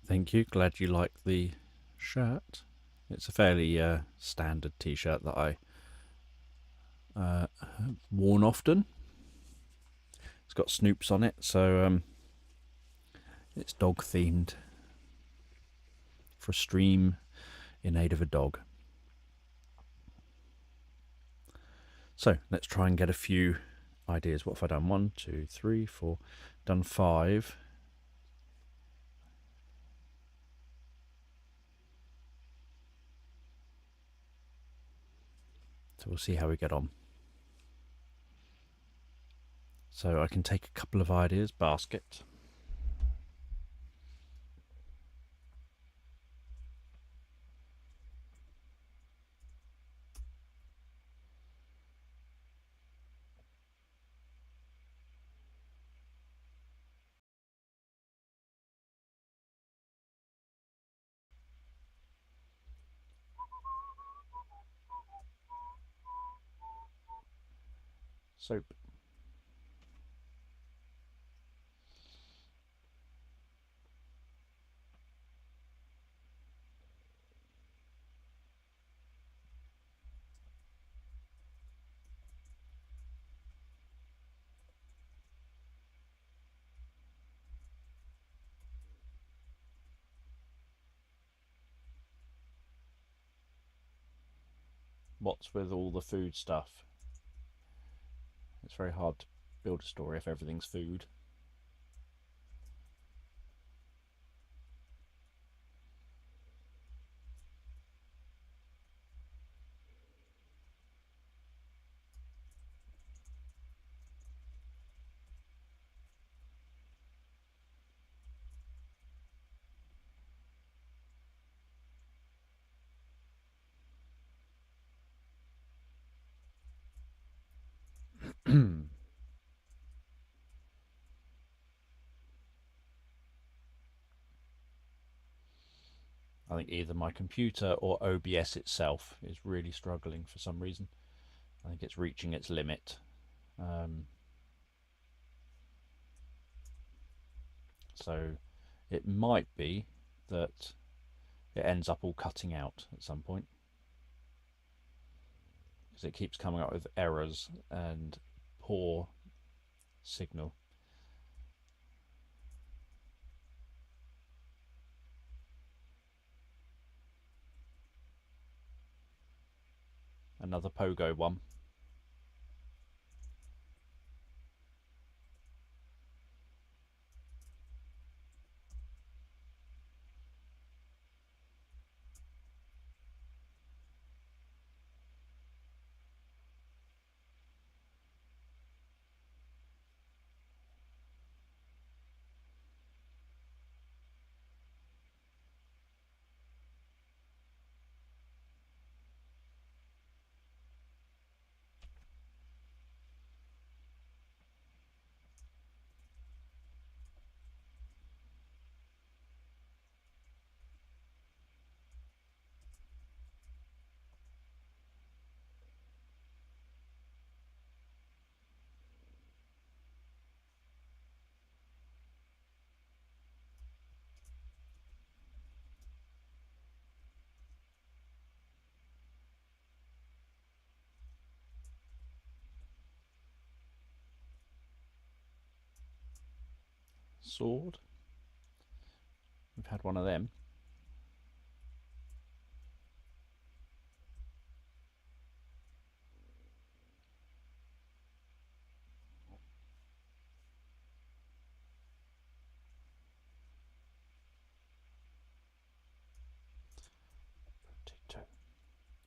Thank you. Glad you like the shirt. It's a fairly standard t-shirt that I have worn often. It's got Snoops on it, so it's dog themed for a stream in aid of a dog. So let's try and get a few ideas. What have I done? 1, 2, 3, 4. Done 5. So we'll see how we get on. So I can take a couple of ideas. Basket. Soap. What's with all the food stuff? It's very hard to build a story if everything's food. I think either my computer or OBS itself is really struggling for some reason. I think it's reaching its limit. So it might be that it ends up all cutting out at some point, because it keeps coming up with errors and poor signal. Another pogo one. Sword. We've had one of them.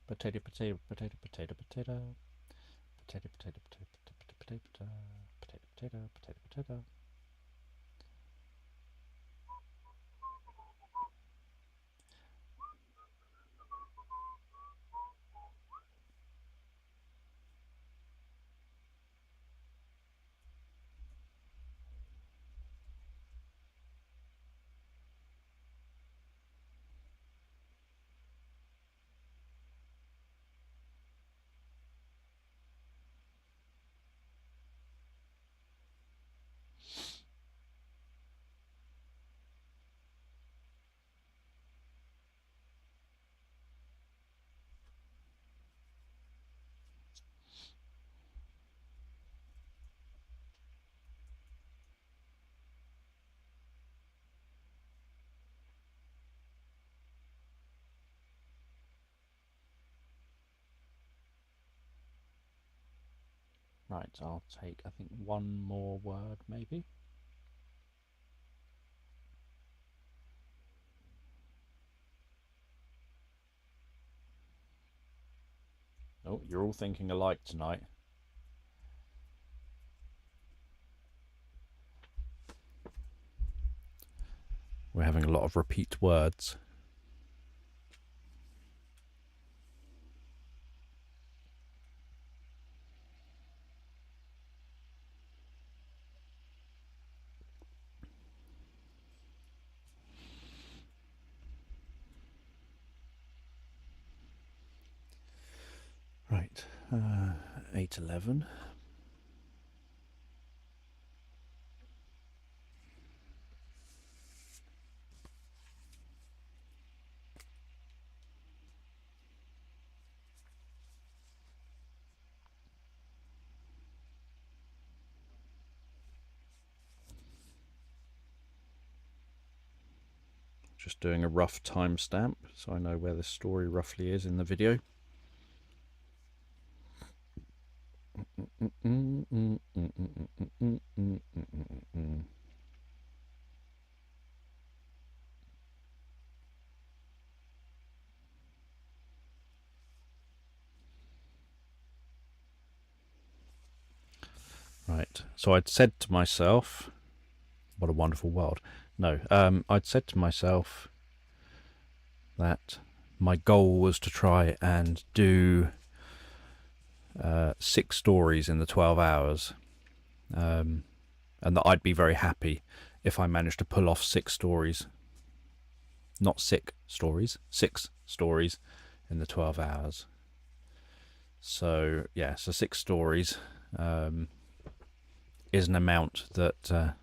Potato, potato, potato, potato, potato, potato, potato, potato, potato, potato, potato, potato, potato, potato. Right, I'll take, I think, one more word, maybe. Oh, you're all thinking alike tonight. We're having a lot of repeat words. Right, 8:11. Just doing a rough timestamp so I know where the story roughly is in the video. Right, so I'd said to myself, what a wonderful world. No, I'd said to myself that my goal was to try and do 6 stories in the 12 hours, and that I'd be very happy if I managed to pull off 6 stories. Not sick stories, 6 stories in the 12 hours. So, yeah, so 6 stories is an amount that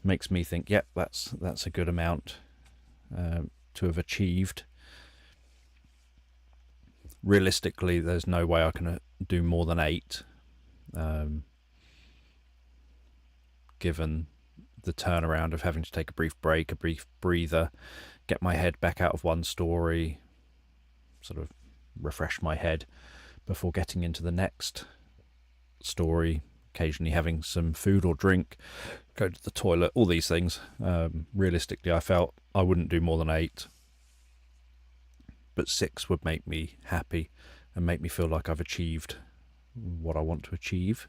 makes me think, yep, that's a good amount to have achieved. Realistically, there's no way I can do more than 8, given the turnaround of having to take a brief break, a brief breather, get my head back out of one story, sort of refresh my head before getting into the next story, occasionally having some food or drink, go to the toilet, all these things. Realistically, I felt I wouldn't do more than 8, but 6 would make me happy and make me feel like I've achieved what I want to achieve.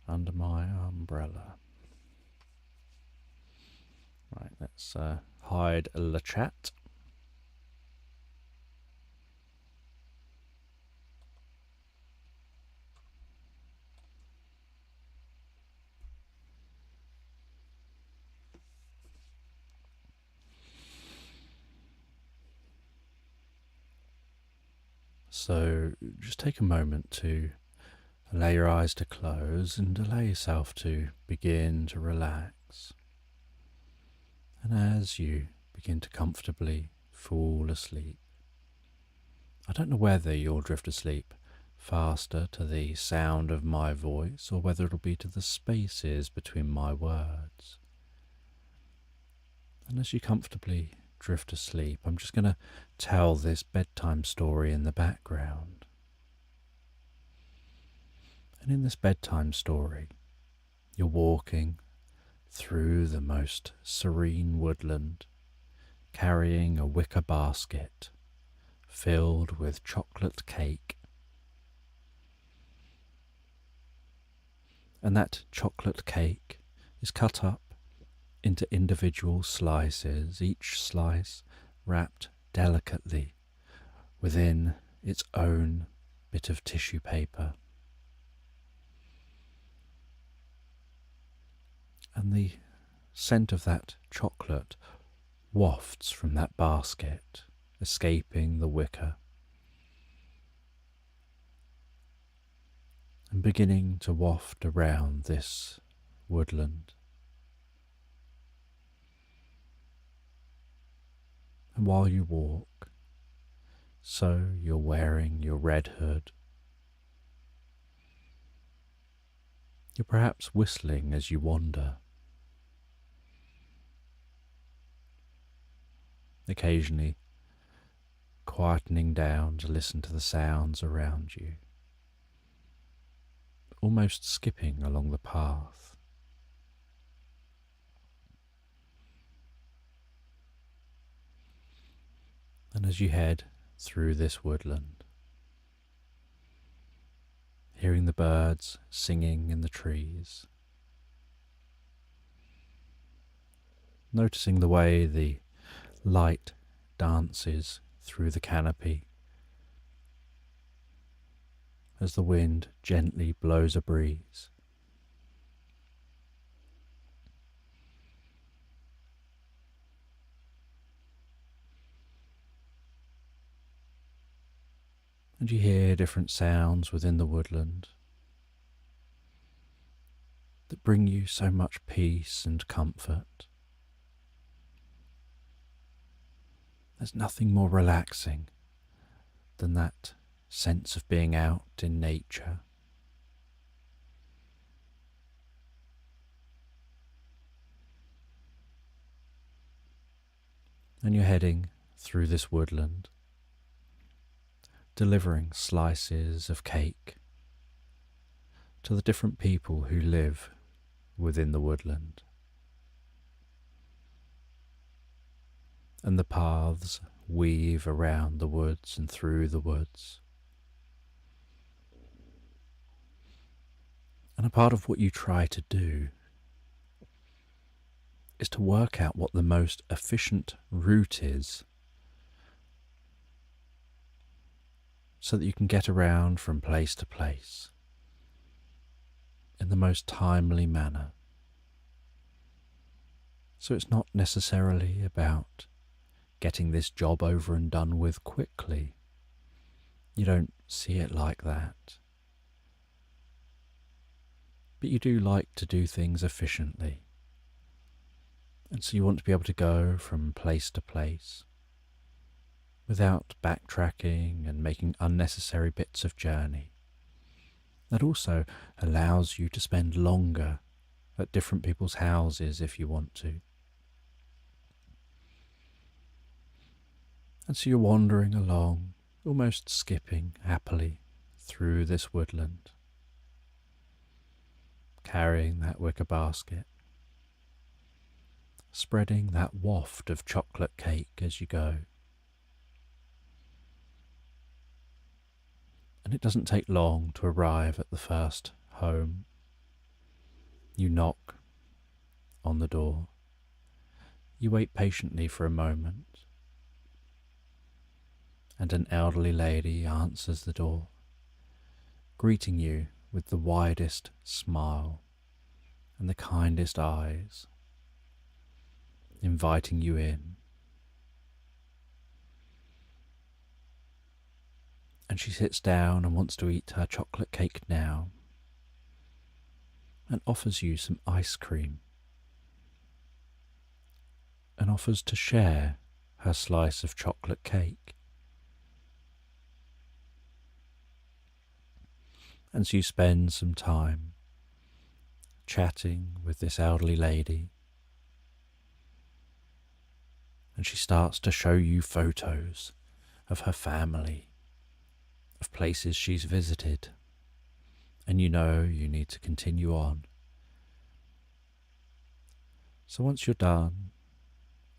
Under my umbrella. Right, let's hide the chat. So just take a moment to allow your eyes to close and allow yourself to begin to relax. And as you begin to comfortably fall asleep, I don't know whether you'll drift asleep faster to the sound of my voice or whether it'll be to the spaces between my words. And as you comfortably drift asleep, I'm just going to tell this bedtime story in the background. And in this bedtime story, you're walking through the most serene woodland, carrying a wicker basket filled with chocolate cake. And that chocolate cake is cut up into individual slices, each slice wrapped delicately within its own bit of tissue paper. And the scent of that chocolate wafts from that basket, escaping the wicker, and beginning to waft around this woodland. And while you walk, so you're wearing your red hood, You're perhaps whistling as you wander, occasionally quietening down to listen to the sounds around you, almost skipping along the path. And as you head through this woodland, hearing the birds singing in the trees, noticing the way the light dances through the canopy as the wind gently blows a breeze. And you hear different sounds within the woodland that bring you so much peace and comfort. There's nothing more relaxing than that sense of being out in nature. And you're heading through this woodland, delivering slices of cake to the different people who live within the woodland. And the paths weave around the woods and through the woods. And a part of what you try to do is to work out what the most efficient route is so that you can get around from place to place in the most timely manner. So it's not necessarily about getting this job over and done with quickly. You don't see it like that. But you do like to do things efficiently. And so you want to be able to go from place to place without backtracking and making unnecessary bits of journey. That also allows you to spend longer at different people's houses if you want to. And so you're wandering along, almost skipping happily through this woodland, carrying that wicker basket, spreading that waft of chocolate cake as you go. And it doesn't take long to arrive at the first home. You knock on the door. You wait patiently for a moment, and an elderly lady answers the door, greeting you with the widest smile and the kindest eyes, inviting you in. And she sits down and wants to eat her chocolate cake now, and offers you some ice cream, and offers to share her slice of chocolate cake. And so you spend some time chatting with this elderly lady, and she starts to show you photos of her family, of places she's visited, and you know you need to continue on. So once you're done,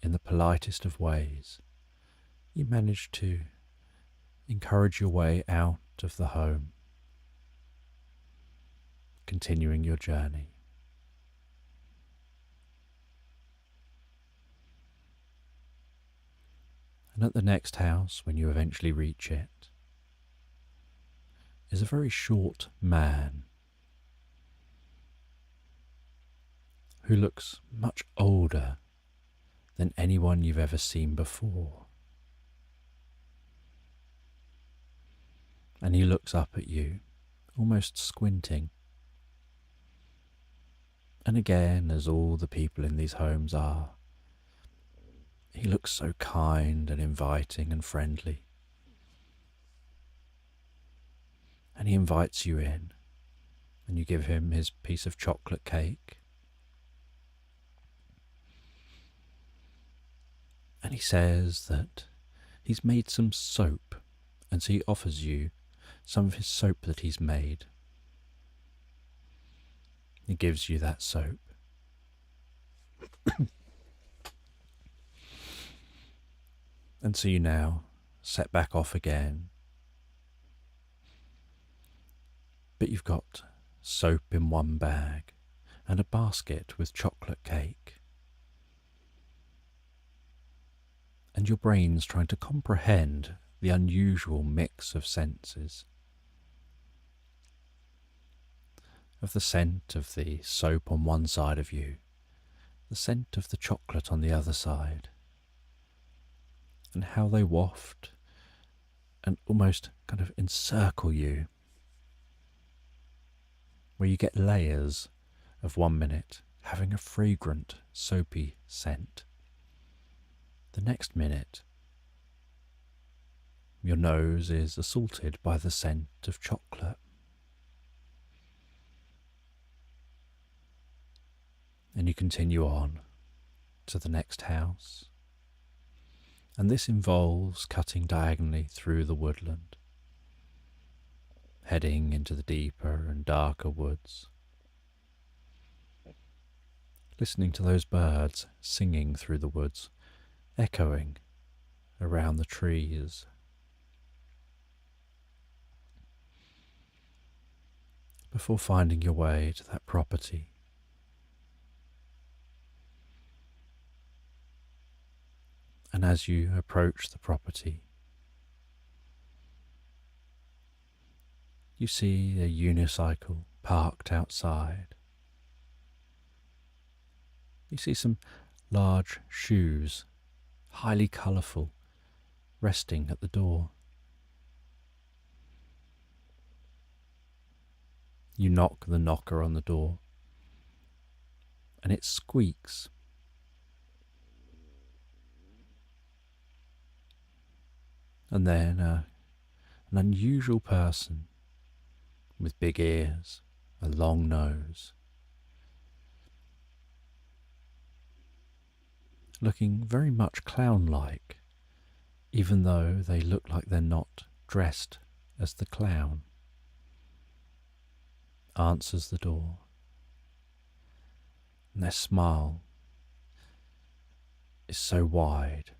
in the politest of ways, you manage to encourage your way out of the home, continuing your journey. And at the next house, when you eventually reach it, is a very short man who looks much older than anyone you've ever seen before. And he looks up at you, almost squinting. And again, as all the people in these homes are, he looks so kind and inviting and friendly. And he invites you in and you give him his piece of chocolate cake. And he says that he's made some soap, and so he offers you some of his soap that he's made. He gives you that soap. And so you now set back off again. But you've got soap in one bag and a basket with chocolate cake. And your brain's trying to comprehend the unusual mix of senses. Of the scent of the soap on one side of you, the scent of the chocolate on the other side, and how they waft and almost kind of encircle you, where you get layers of 1 minute having a fragrant, soapy scent. The next minute, your nose is assaulted by the scent of chocolate. And you continue on to the next house. And this involves cutting diagonally through the woodland, heading into the deeper and darker woods, listening to those birds singing through the woods, echoing around the trees. Before finding your way to that property. And as you approach the property, you see a unicycle parked outside. You see some large shoes, highly colourful, resting at the door. You knock the knocker on the door, and it squeaks. And then an unusual person with big ears, a long nose, looking very much clown-like, even though they look like they're not dressed as the clown, answers the door. And their smile is so wide.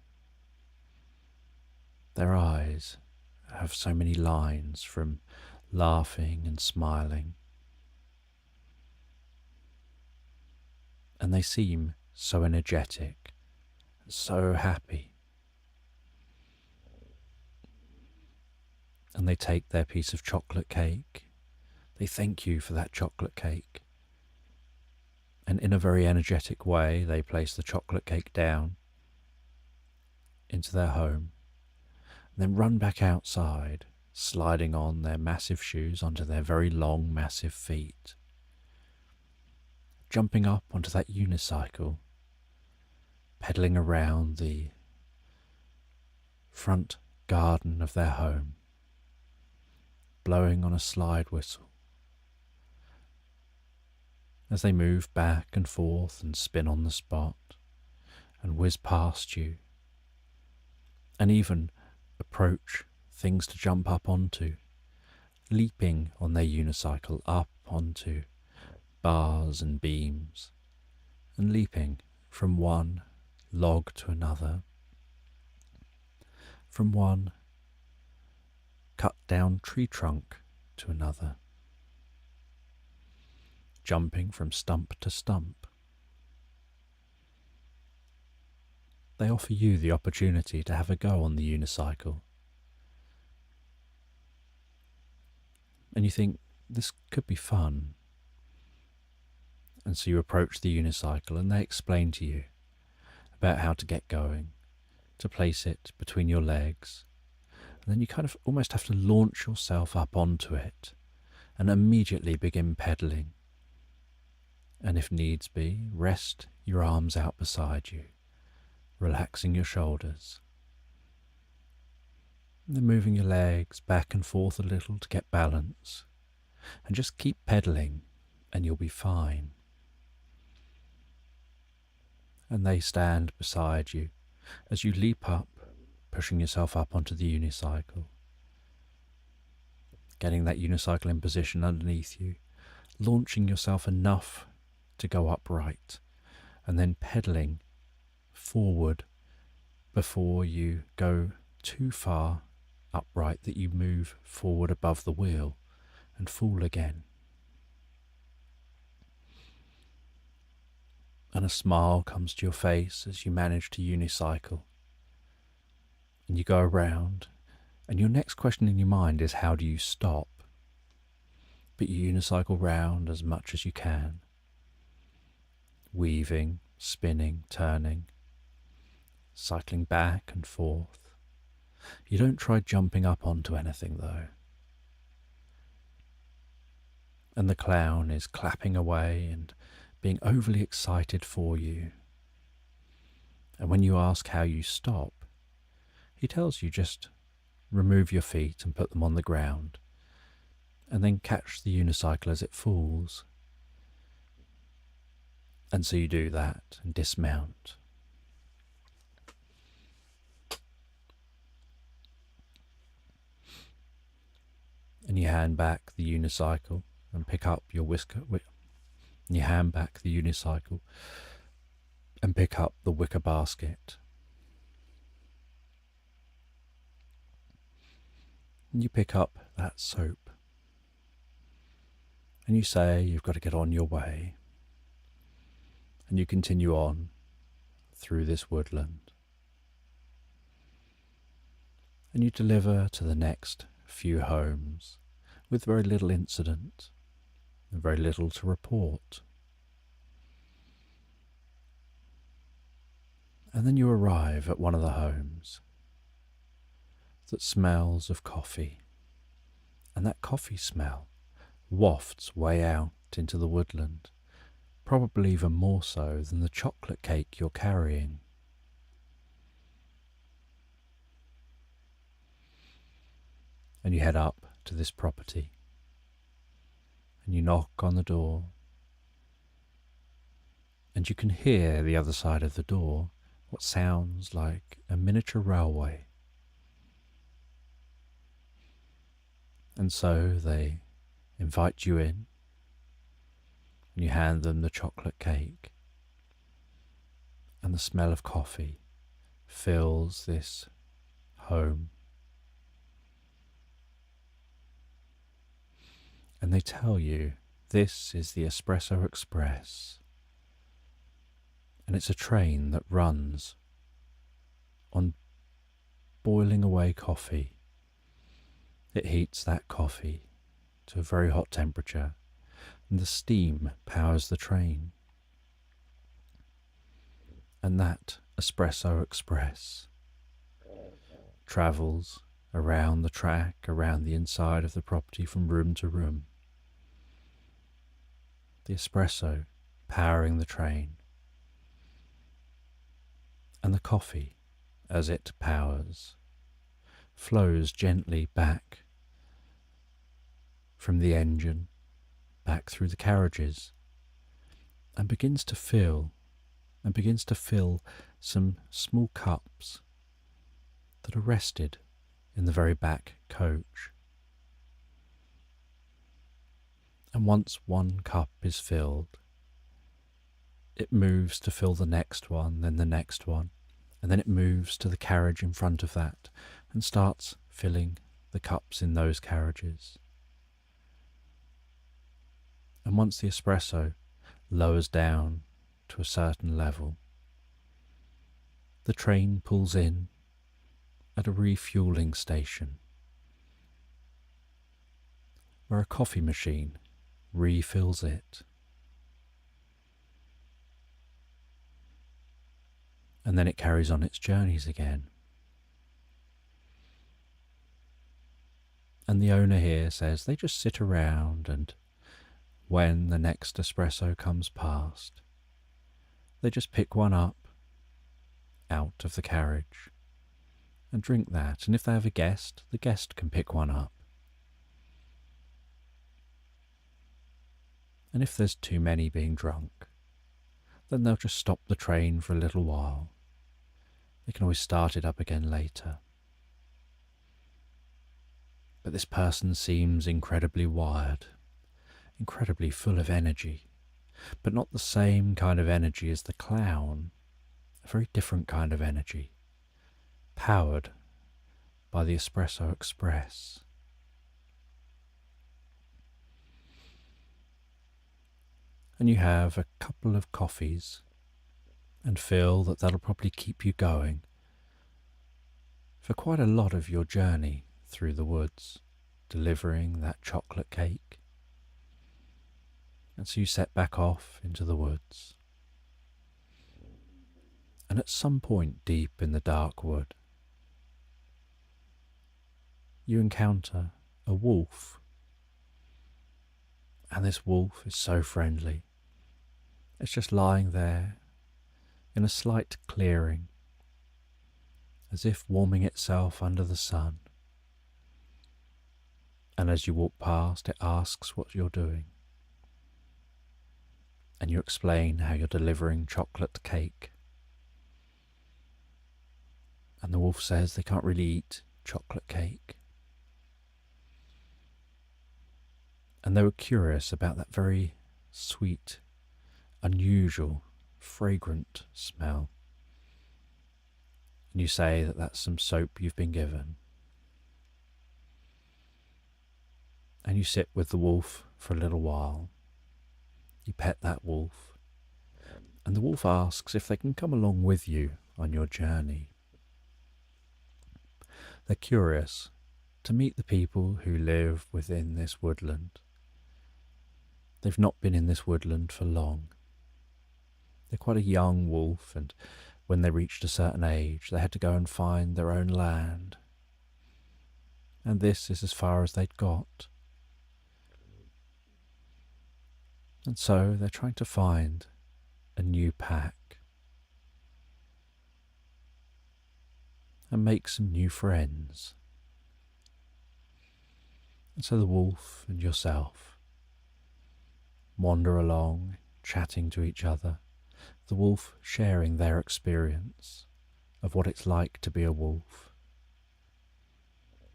Their eyes have so many lines from laughing and smiling. And they seem so energetic and so happy. And they take their piece of chocolate cake. They thank you for that chocolate cake. And in a very energetic way, they place the chocolate cake down into their home. And then run back outside, sliding on their massive shoes onto their very long, massive feet. Jumping up onto that unicycle, pedalling around the front garden of their home, blowing on a slide whistle. As they move back and forth and spin on the spot and whiz past you, and even approach things to jump up onto, leaping on their unicycle up onto bars and beams, and leaping from one log to another, from one cut down tree trunk to another, jumping from stump to stump. They offer you the opportunity to have a go on the unicycle. And you think, this could be fun. And so you approach the unicycle and they explain to you about how to get going, to place it between your legs. And then you kind of almost have to launch yourself up onto it and immediately begin pedaling. And if needs be, rest your arms out beside you, relaxing your shoulders. And then moving your legs back and forth a little to get balance. and just keep pedaling and you'll be fine. And they stand beside you as you leap up, pushing yourself up onto the unicycle, getting that unicycle in position underneath you, launching yourself enough to go upright, and then pedaling forward before you go too far upright that you move forward above the wheel and fall again. And a smile comes to your face as you manage to unicycle. And you go around, and your next question in your mind is, how do you stop? But you unicycle round as much as you can, weaving, spinning, turning, cycling back and forth. You don't try jumping up onto anything though. And the clown is clapping away and being overly excited for you. And when you ask how you stop, he tells you just remove your feet and put them on the ground, and then catch the unicycle as it falls. And so you do that and dismount. And you hand back the unicycle and pick up your whisker. You hand back the unicycle and pick up the wicker basket. And you pick up that soap. And you say you've got to get on your way. And you continue on through this woodland. And you deliver to the next few homes with very little incident and very little to report. And then you arrive at one of the homes that smells of coffee, and that coffee smell wafts way out into the woodland, probably even more so than the chocolate cake you're carrying. And you head up to this property, and you knock on the door, and you can hear the other side of the door what sounds like a miniature railway. And so they invite you in, and you hand them the chocolate cake, and the smell of coffee fills this home. And they tell you this is the Espresso Express, and it's a train that runs on boiling away coffee. It heats that coffee to a very hot temperature, and the steam powers the train. And that Espresso Express travels around the track, around the inside of the property from room to room. The espresso powering the train, and the coffee, as it powers, flows gently back from the engine, back through the carriages, and begins to fill some small cups that are rested in the very back coach. And once one cup is filled, it moves to fill the next one, then the next one, and then it moves to the carriage in front of that and starts filling the cups in those carriages. And once the espresso lowers down to a certain level, the train pulls in at a refueling station where a coffee machine refills it. And then it carries on its journeys again. And the owner here says they just sit around, and when the next espresso comes past, they just pick one up out of the carriage and drink that. And if they have a guest, the guest can pick one up. And if there's too many being drunk, then they'll just stop the train for a little while. They can always start it up again later. But this person seems incredibly wired, incredibly full of energy, but not the same kind of energy as the clown, a very different kind of energy, powered by the Espresso Express. And you have a couple of coffees and feel that that'll probably keep you going for quite a lot of your journey through the woods, delivering that chocolate cake. And so you set back off into the woods. And at some point deep in the dark wood, you encounter a wolf. And this wolf is so friendly. It's just lying there in a slight clearing, as if warming itself under the sun. And as you walk past, it asks what you're doing. And you explain how you're delivering chocolate cake. And the wolf says they can't really eat chocolate cake. And they were curious about that very sweet, unusual, fragrant smell. And you say that that's some soap you've been given. And you sit with the wolf for a little while. You pet that wolf. And the wolf asks if they can come along with you on your journey. They're curious to meet the people who live within this woodland. They've not been in this woodland for long. They're quite a young wolf, and when they reached a certain age, they had to go and find their own land. And this is as far as they'd got. And so they're trying to find a new pack and make some new friends. And so the wolf and yourself wander along, chatting to each other, the wolf sharing their experience of what it's like to be a wolf,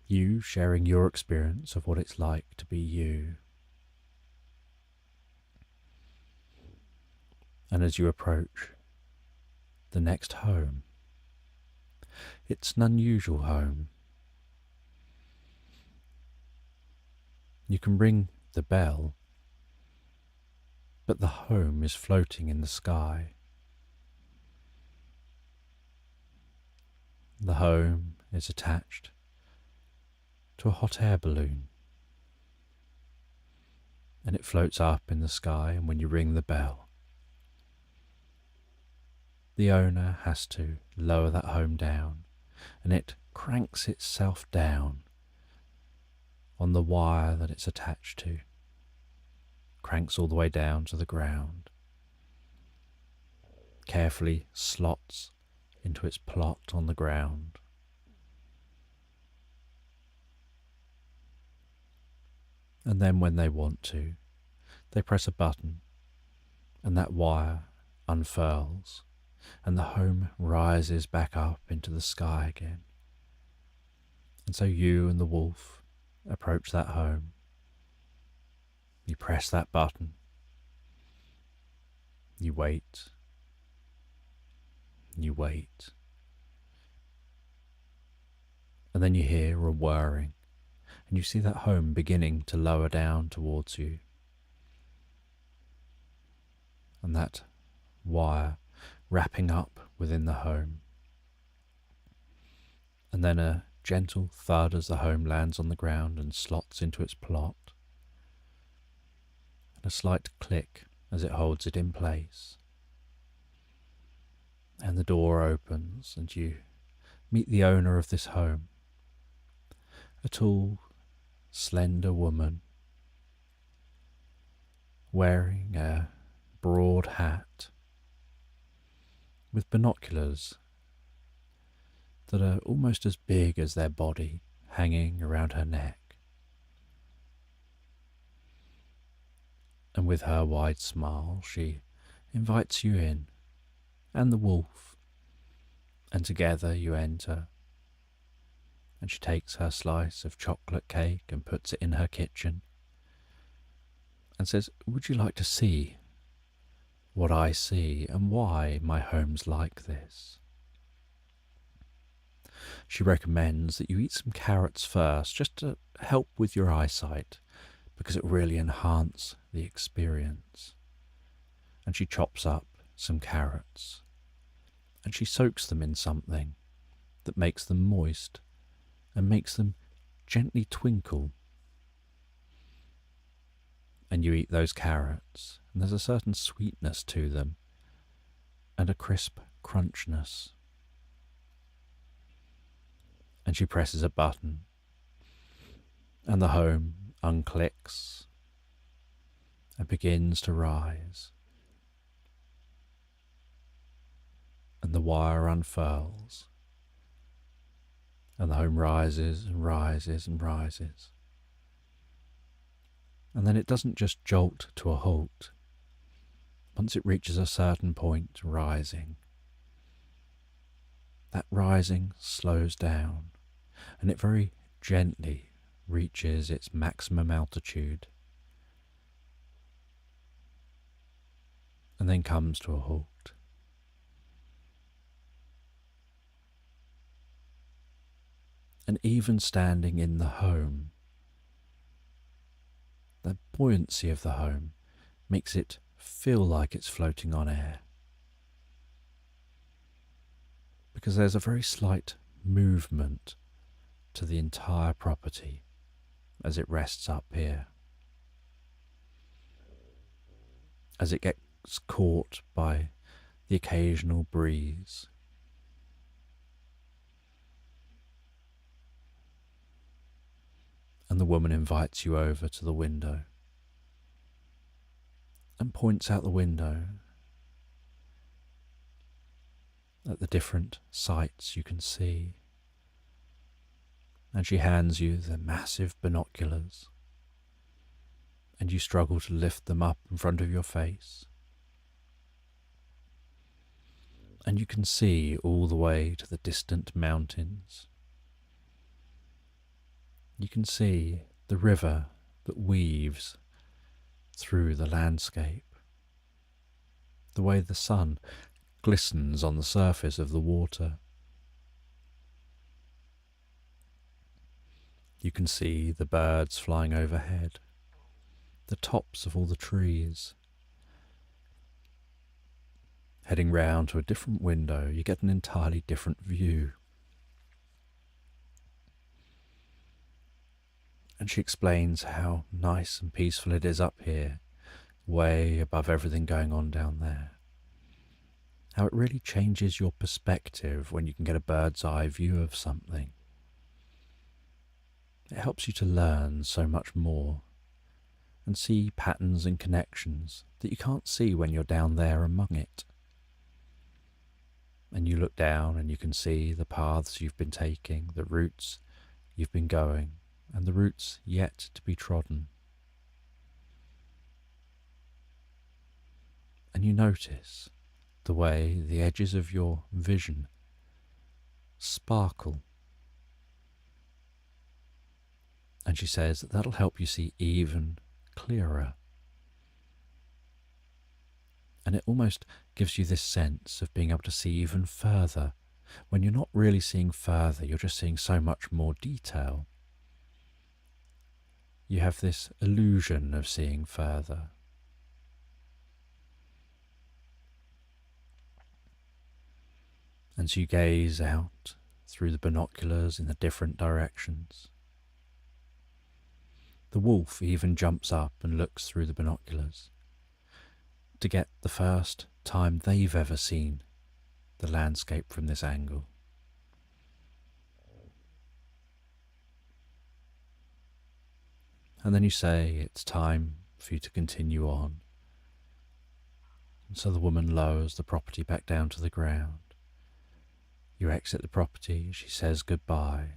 you sharing your experience of what it's like to be you. And as you approach the next home, it's an unusual home. You can ring the bell, but the home is floating in the sky. The home is attached to a hot air balloon, and it floats up in the sky, and when you ring the bell, the owner has to lower that home down, and it cranks itself down on the wire that it's attached to, cranks all the way down to the ground, carefully slots into its plot on the ground. And then when they want to, they press a button and that wire unfurls and the home rises back up into the sky again. And so you and the wolf approach that home. You press that button. You wait. You wait. And then you hear a whirring, and you see that home beginning to lower down towards you. And that wire wrapping up within the home. And then a gentle thud as the home lands on the ground and slots into its plot. And a slight click as it holds it in place. And the door opens and you meet the owner of this home. A tall, slender woman wearing a broad hat with binoculars that are almost as big as their body hanging around her neck. And with her wide smile, she invites you in, and the wolf, and together you enter. And she takes her slice of chocolate cake and puts it in her kitchen and says, "Would you like to see what I see and why my home's like this?" She recommends that you eat some carrots first, just to help with your eyesight, because it really enhances the experience. And she chops up some carrots, and she soaks them in something that makes them moist and makes them gently twinkle. And you eat those carrots, and there's a certain sweetness to them, and a crisp crunchness. And she presses a button, and the home unclicks and begins to rise. And the wire unfurls, and the home rises and rises and rises. And then it doesn't just jolt to a halt. Once it reaches a certain point rising, that rising slows down, and it very gently reaches its maximum altitude, and then comes to a halt. And even standing in the home, the buoyancy of the home makes it feel like it's floating on air, because there's a very slight movement to the entire property as it rests up here, as it gets caught by the occasional breeze. And the woman invites you over to the window and points out the window at the different sights you can see. And she hands you the massive binoculars, and you struggle to lift them up in front of your face. And you can see all the way to the distant mountains. You can see the river that weaves through the landscape, the way the sun glistens on the surface of the water. You can see the birds flying overhead, the tops of all the trees. Heading round to a different window, you get an entirely different view. And she explains how nice and peaceful it is up here, way above everything going on down there. How it really changes your perspective when you can get a bird's eye view of something. It helps you to learn so much more and see patterns and connections that you can't see when you're down there among it. And you look down and you can see the paths you've been taking, the routes you've been going, and the routes yet to be trodden. And you notice the way the edges of your vision sparkle. And she says that that'll help you see even clearer. And it almost gives you this sense of being able to see even further. When you're not really seeing further, you're just seeing so much more detail. You have this illusion of seeing further. And so you gaze out through the binoculars in the different directions. The wolf even jumps up and looks through the binoculars to get the first time they've ever seen the landscape from this angle. And then you say it's time for you to continue on. And so the woman lowers the property back down to the ground. You exit the property, she says goodbye.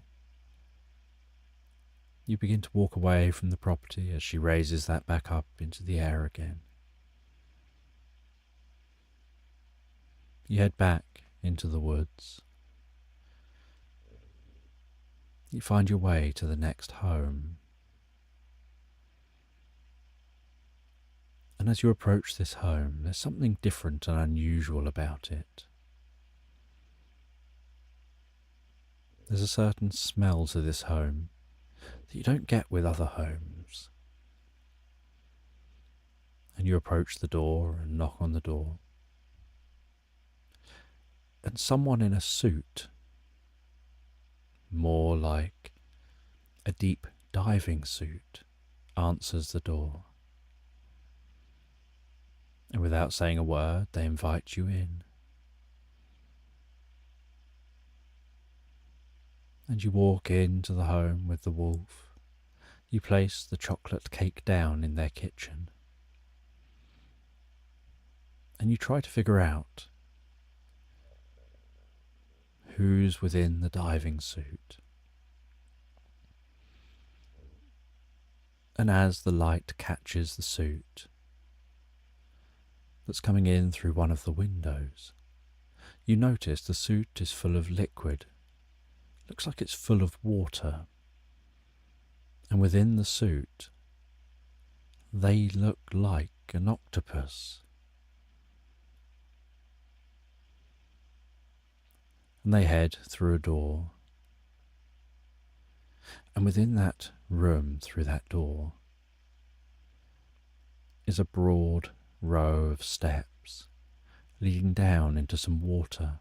You begin to walk away from the property as she raises that back up into the air again. You head back into the woods. You find your way to the next home. And as you approach this home, there's something different and unusual about it. There's a certain smell to this home that you don't get with other homes. And you approach the door and knock on the door. And someone in a suit, more like a deep diving suit, answers the door. And without saying a word, they invite you in. And you walk into the home with the wolf. You place the chocolate cake down in their kitchen. And you try to figure out who's within the diving suit. And as the light catches the suit that's coming in through one of the windows, you notice the suit is full of liquid. Looks like it's full of water. And within the suit, they look like an octopus. And they head through a door. And within that room, through that door, is a broad row of steps leading down into some water.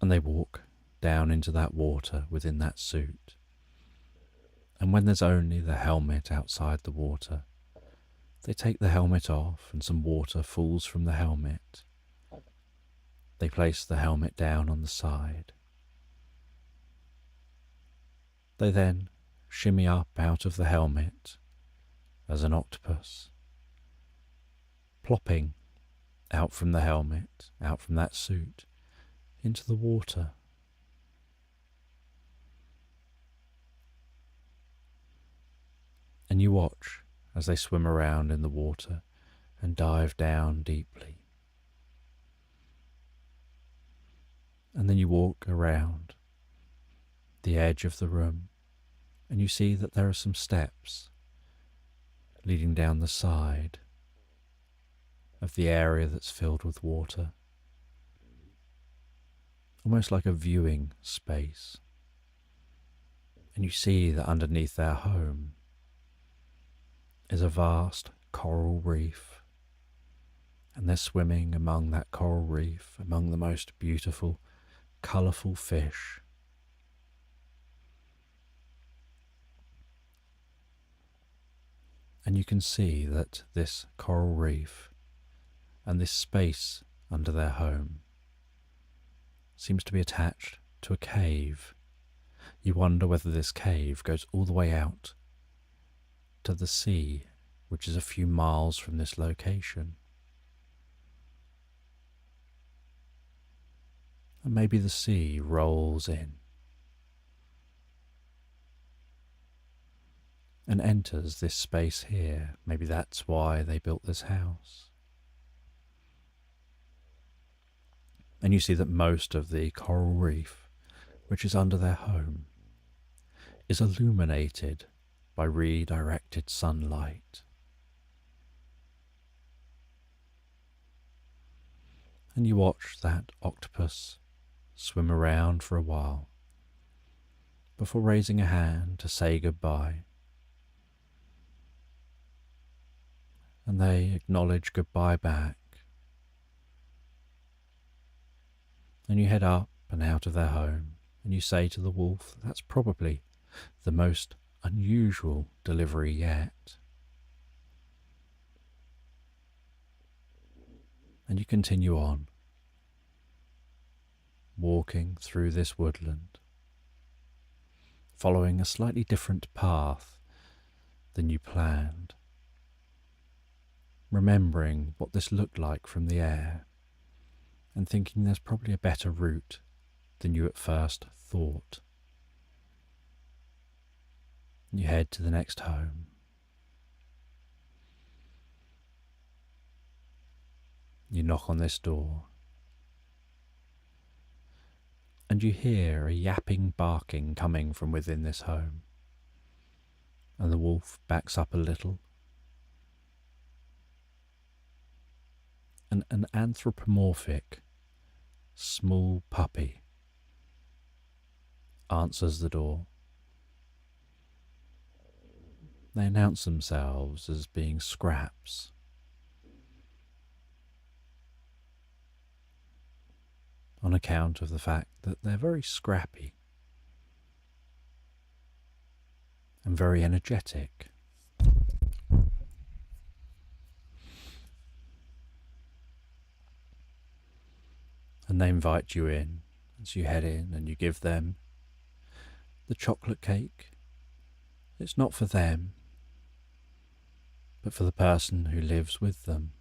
And they walk down into that water within that suit. And when there's only the helmet outside the water, they take the helmet off and some water falls from the helmet. They place the helmet down on the side. They then shimmy up out of the helmet as an octopus, plopping out from the helmet, out from that suit, into the water. And you watch as they swim around in the water and dive down deeply. And then you walk around the edge of the room and you see that there are some steps leading down the side of the area that's filled with water, almost like a viewing space. And you see that underneath their home is a vast coral reef, and they're swimming among that coral reef, among the most beautiful, colourful fish. And you can see that this coral reef and this space under their home seems to be attached to a cave. You wonder whether this cave goes all the way out to the sea, which is a few miles from this location. And maybe the sea rolls in and enters this space here. Maybe that's why they built this house. And you see that most of the coral reef, which is under their home, is illuminated by redirected sunlight. And you watch that octopus swim around for a while before raising a hand to say goodbye. And they acknowledge goodbye back. And you head up and out of their home, and you say to the wolf, that's probably the most unusual delivery yet. And you continue on, walking through this woodland, following a slightly different path than you planned, remembering what this looked like from the air, and thinking there's probably a better route than you at first thought. You head to the next home. You knock on this door, and you hear a yapping barking coming from within this home, and the wolf backs up a little. And an anthropomorphic, small puppy answers the door. They announce themselves as being Scraps. On account of the fact that they're very scrappy and very energetic. And they invite you in as you head in, and you give them the chocolate cake. It's not for them, but for the person who lives with them.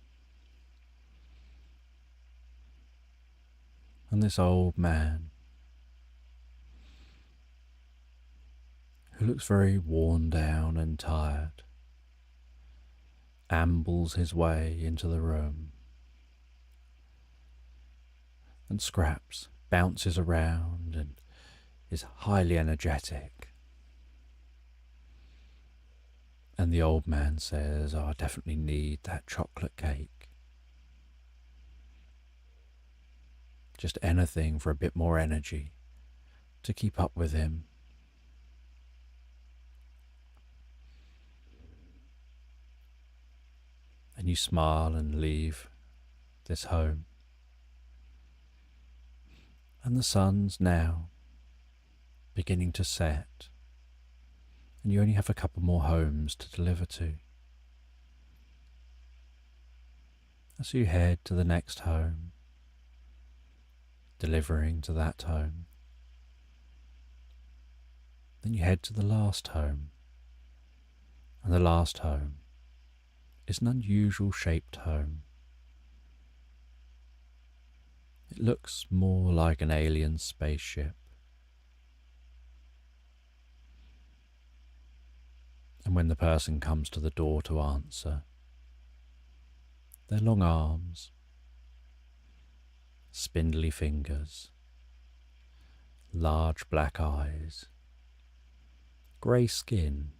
And this old man, who looks very worn down and tired, ambles his way into the room. And Scraps bounces around and is highly energetic. And the old man says, I definitely need that chocolate cake. Just anything for a bit more energy to keep up with him. And you smile and leave this home. And the sun's now beginning to set, and you only have a couple more homes to deliver to. As you head to the next home, delivering to that home, then you head to the last home, and the last home is an unusual shaped home. It looks more like an alien spaceship. And when the person comes to the door to answer, their long arms, spindly fingers, large black eyes, grey skin,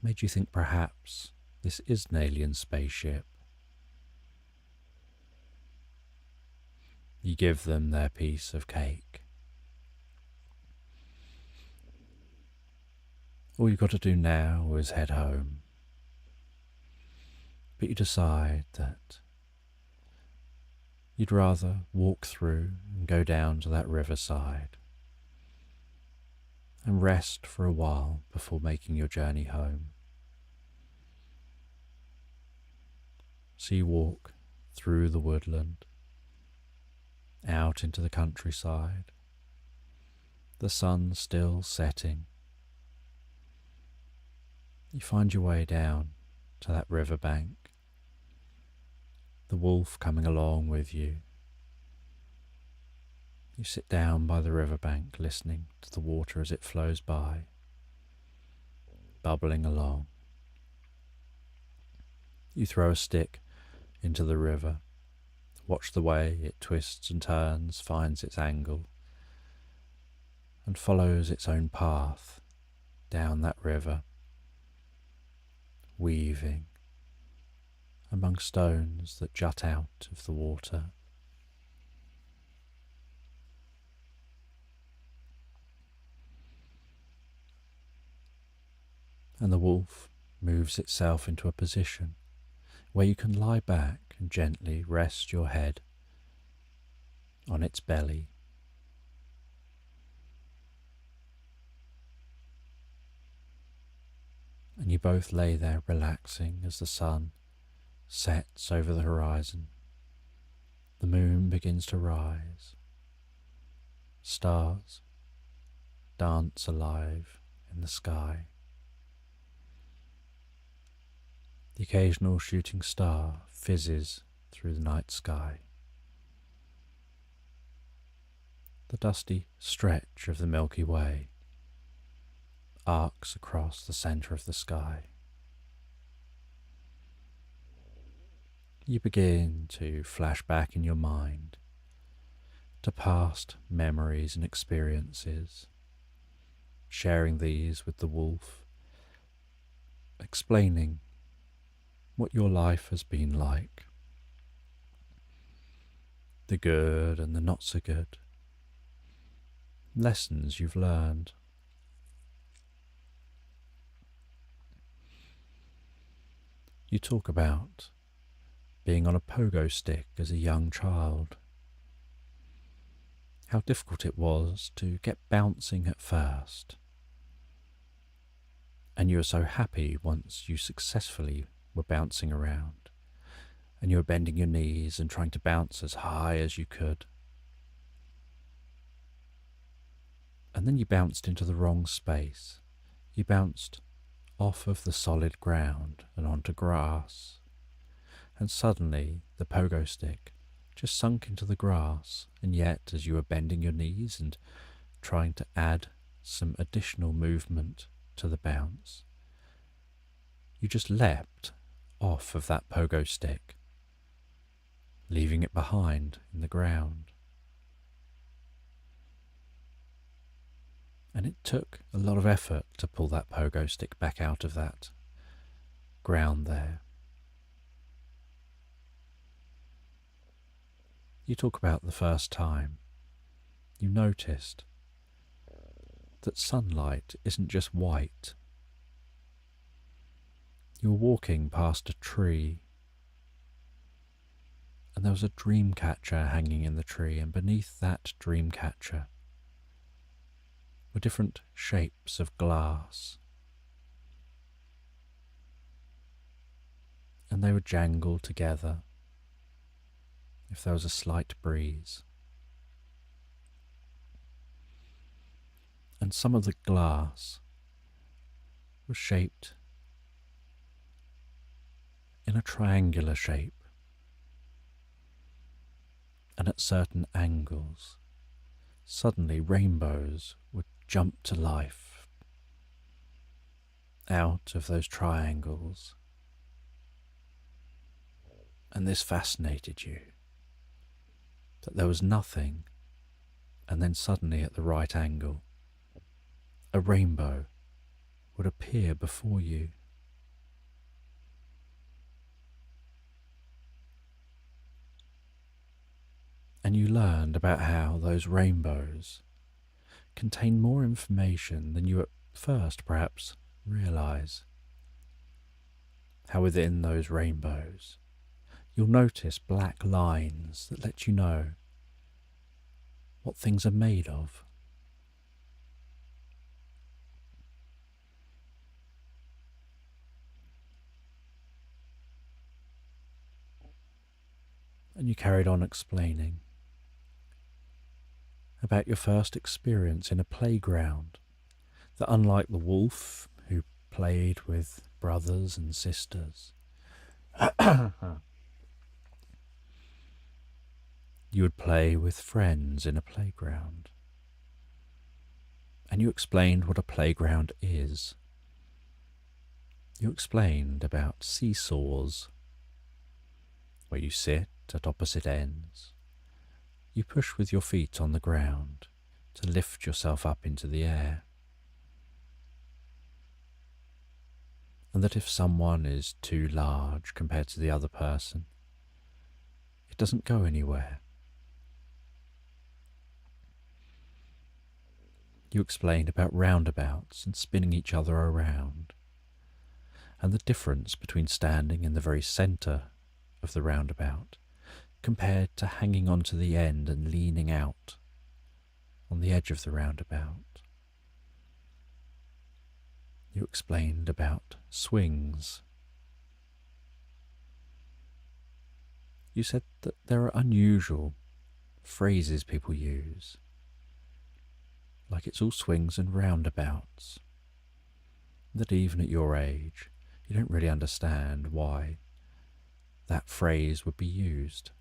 made you think perhaps this is an alien spaceship. You give them their piece of cake. All you've got to do now is head home. But you decide that you'd rather walk through and go down to that riverside and rest for a while before making your journey home. So you walk through the woodland, out into the countryside, the sun still setting. You find your way down to that riverbank, the wolf coming along with you. You sit down by the riverbank, listening to the water as it flows by, bubbling along. You throw a stick into the river, watch the way it twists and turns, finds its angle, and follows its own path down that river, weaving among stones that jut out of the water. And the wolf moves itself into a position where you can lie back and gently rest your head on its belly. And you both lay there relaxing as the sun sets over the horizon. The moon begins to rise. Stars dance alive in the sky. The occasional shooting star fizzes through the night sky. The dusty stretch of the Milky Way arcs across the center of the sky. You begin to flash back in your mind to past memories and experiences, sharing these with the wolf, explaining what your life has been like, the good and the not so good, lessons you've learned. You talk about being on a pogo stick as a young child, how difficult it was to get bouncing at first, and you were so happy once you successfully were bouncing around, and you were bending your knees and trying to bounce as high as you could. And then you bounced into the wrong space. You bounced off of the solid ground and onto grass, and suddenly the pogo stick just sunk into the grass, and yet as you were bending your knees and trying to add some additional movement to the bounce, you just leapt off of that pogo stick, leaving it behind in the ground. And it took a lot of effort to pull that pogo stick back out of that ground there. You talk about the first time you noticed that sunlight isn't just white. You were walking past a tree, and there was a dream catcher hanging in the tree, and beneath that dream catcher were different shapes of glass, and they would jangle together if there was a slight breeze. And some of the glass was shaped in a triangular shape, and at certain angles, suddenly rainbows would jump to life out of those triangles. And this fascinated you, that there was nothing, and then suddenly at the right angle, a rainbow would appear before you. And you learned about how those rainbows contain more information than you at first perhaps realize. How within those rainbows you'll notice black lines that let you know what things are made of. And you carried on explaining about your first experience in a playground, that unlike the wolf who played with brothers and sisters, you would play with friends in a playground. And you explained what a playground is. You explained about seesaws, where you sit at opposite ends. You push with your feet on the ground to lift yourself up into the air. And that if someone is too large compared to the other person, it doesn't go anywhere. You explained about roundabouts and spinning each other around, and the difference between standing in the very centre of the roundabout compared to hanging onto the end and leaning out on the edge of the roundabout. You explained about swings. You said that there are unusual phrases people use, like it's all swings and roundabouts, that even at your age you don't really understand why that phrase would be used.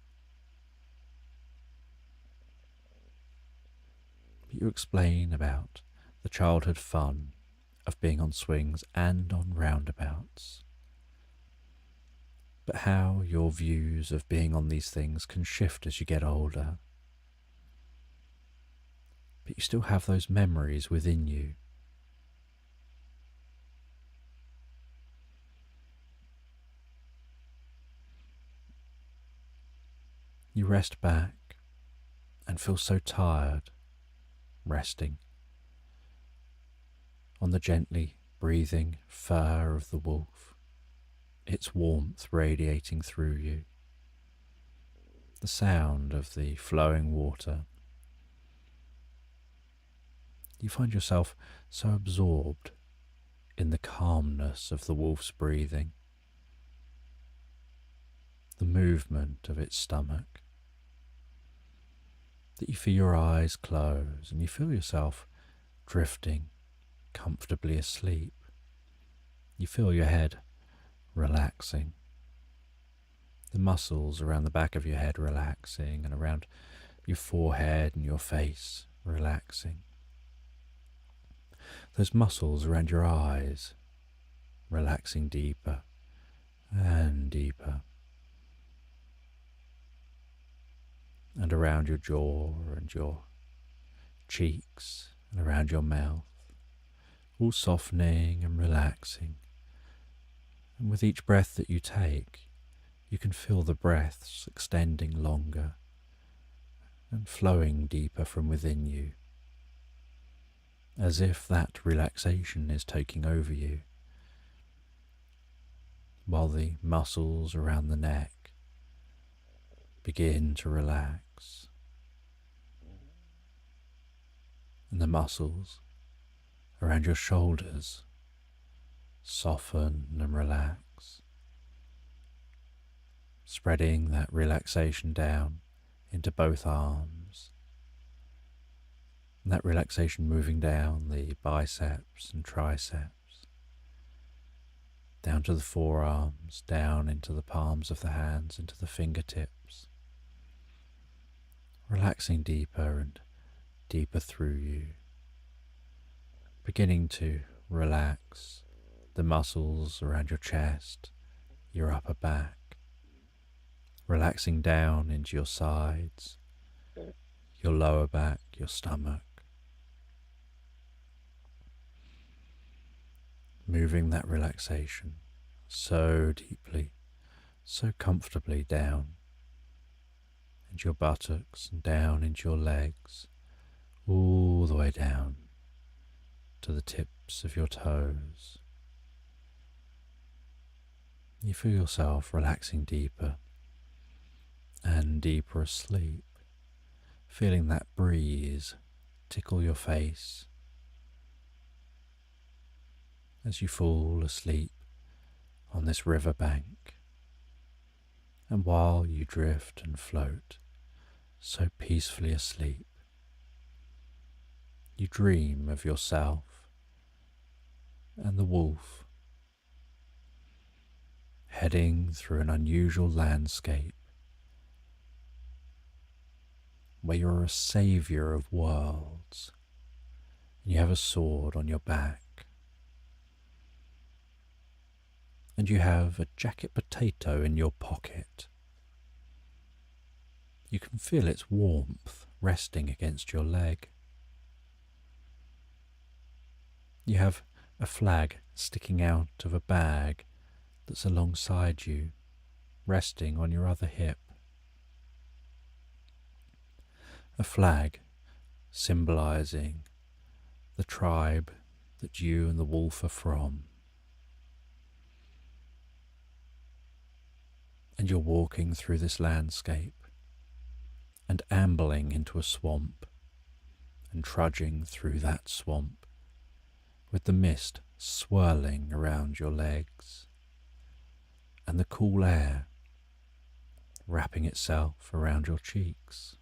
But you explain about the childhood fun of being on swings and on roundabouts, but how your views of being on these things can shift as you get older. But you still have those memories within you. You rest back and feel so tired, resting on the gently breathing fur of the wolf, its warmth radiating through you, the sound of the flowing water. You find yourself so absorbed in the calmness of the wolf's breathing, the movement of its stomach, that you feel your eyes close and you feel yourself drifting comfortably asleep. You feel your head relaxing, the muscles around the back of your head relaxing, and around your forehead and your face relaxing. Those muscles around your eyes relaxing deeper and deeper, and around your jaw and your cheeks and around your mouth, all softening and relaxing. And with each breath that you take, you can feel the breaths extending longer and flowing deeper from within you, as if that relaxation is taking over you, while the muscles around the neck begin to relax, and the muscles around your shoulders soften and relax, spreading that relaxation down into both arms, and that relaxation moving down the biceps and triceps, down to the forearms, down into the palms of the hands, into the fingertips, relaxing deeper and deeper through you, beginning to relax the muscles around your chest, your upper back, relaxing down into your sides, your lower back, your stomach, moving that relaxation so deeply, so comfortably down into your buttocks and down into your legs, all the way down to the tips of your toes. You feel yourself relaxing deeper and deeper asleep, feeling that breeze tickle your face as you fall asleep on this riverbank. And while you drift and float so peacefully asleep, you dream of yourself and the wolf heading through an unusual landscape where you're a saviour of worlds and you have a sword on your back and you have a jacket potato in your pocket. You can feel its warmth resting against your leg. You have a flag sticking out of a bag that's alongside you, resting on your other hip. A flag symbolizing the tribe that you and the wolf are from. And you're walking through this landscape and ambling into a swamp and trudging through that swamp with the mist swirling around your legs and the cool air wrapping itself around your cheeks.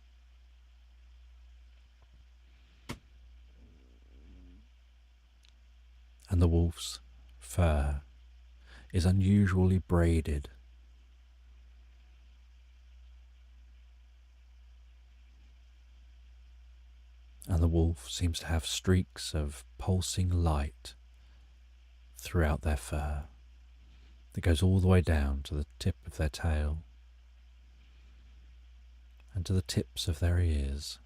And the wolf's fur is unusually braided, and the wolf seems to have streaks of pulsing light throughout their fur that goes all the way down to the tip of their tail and to the tips of their ears.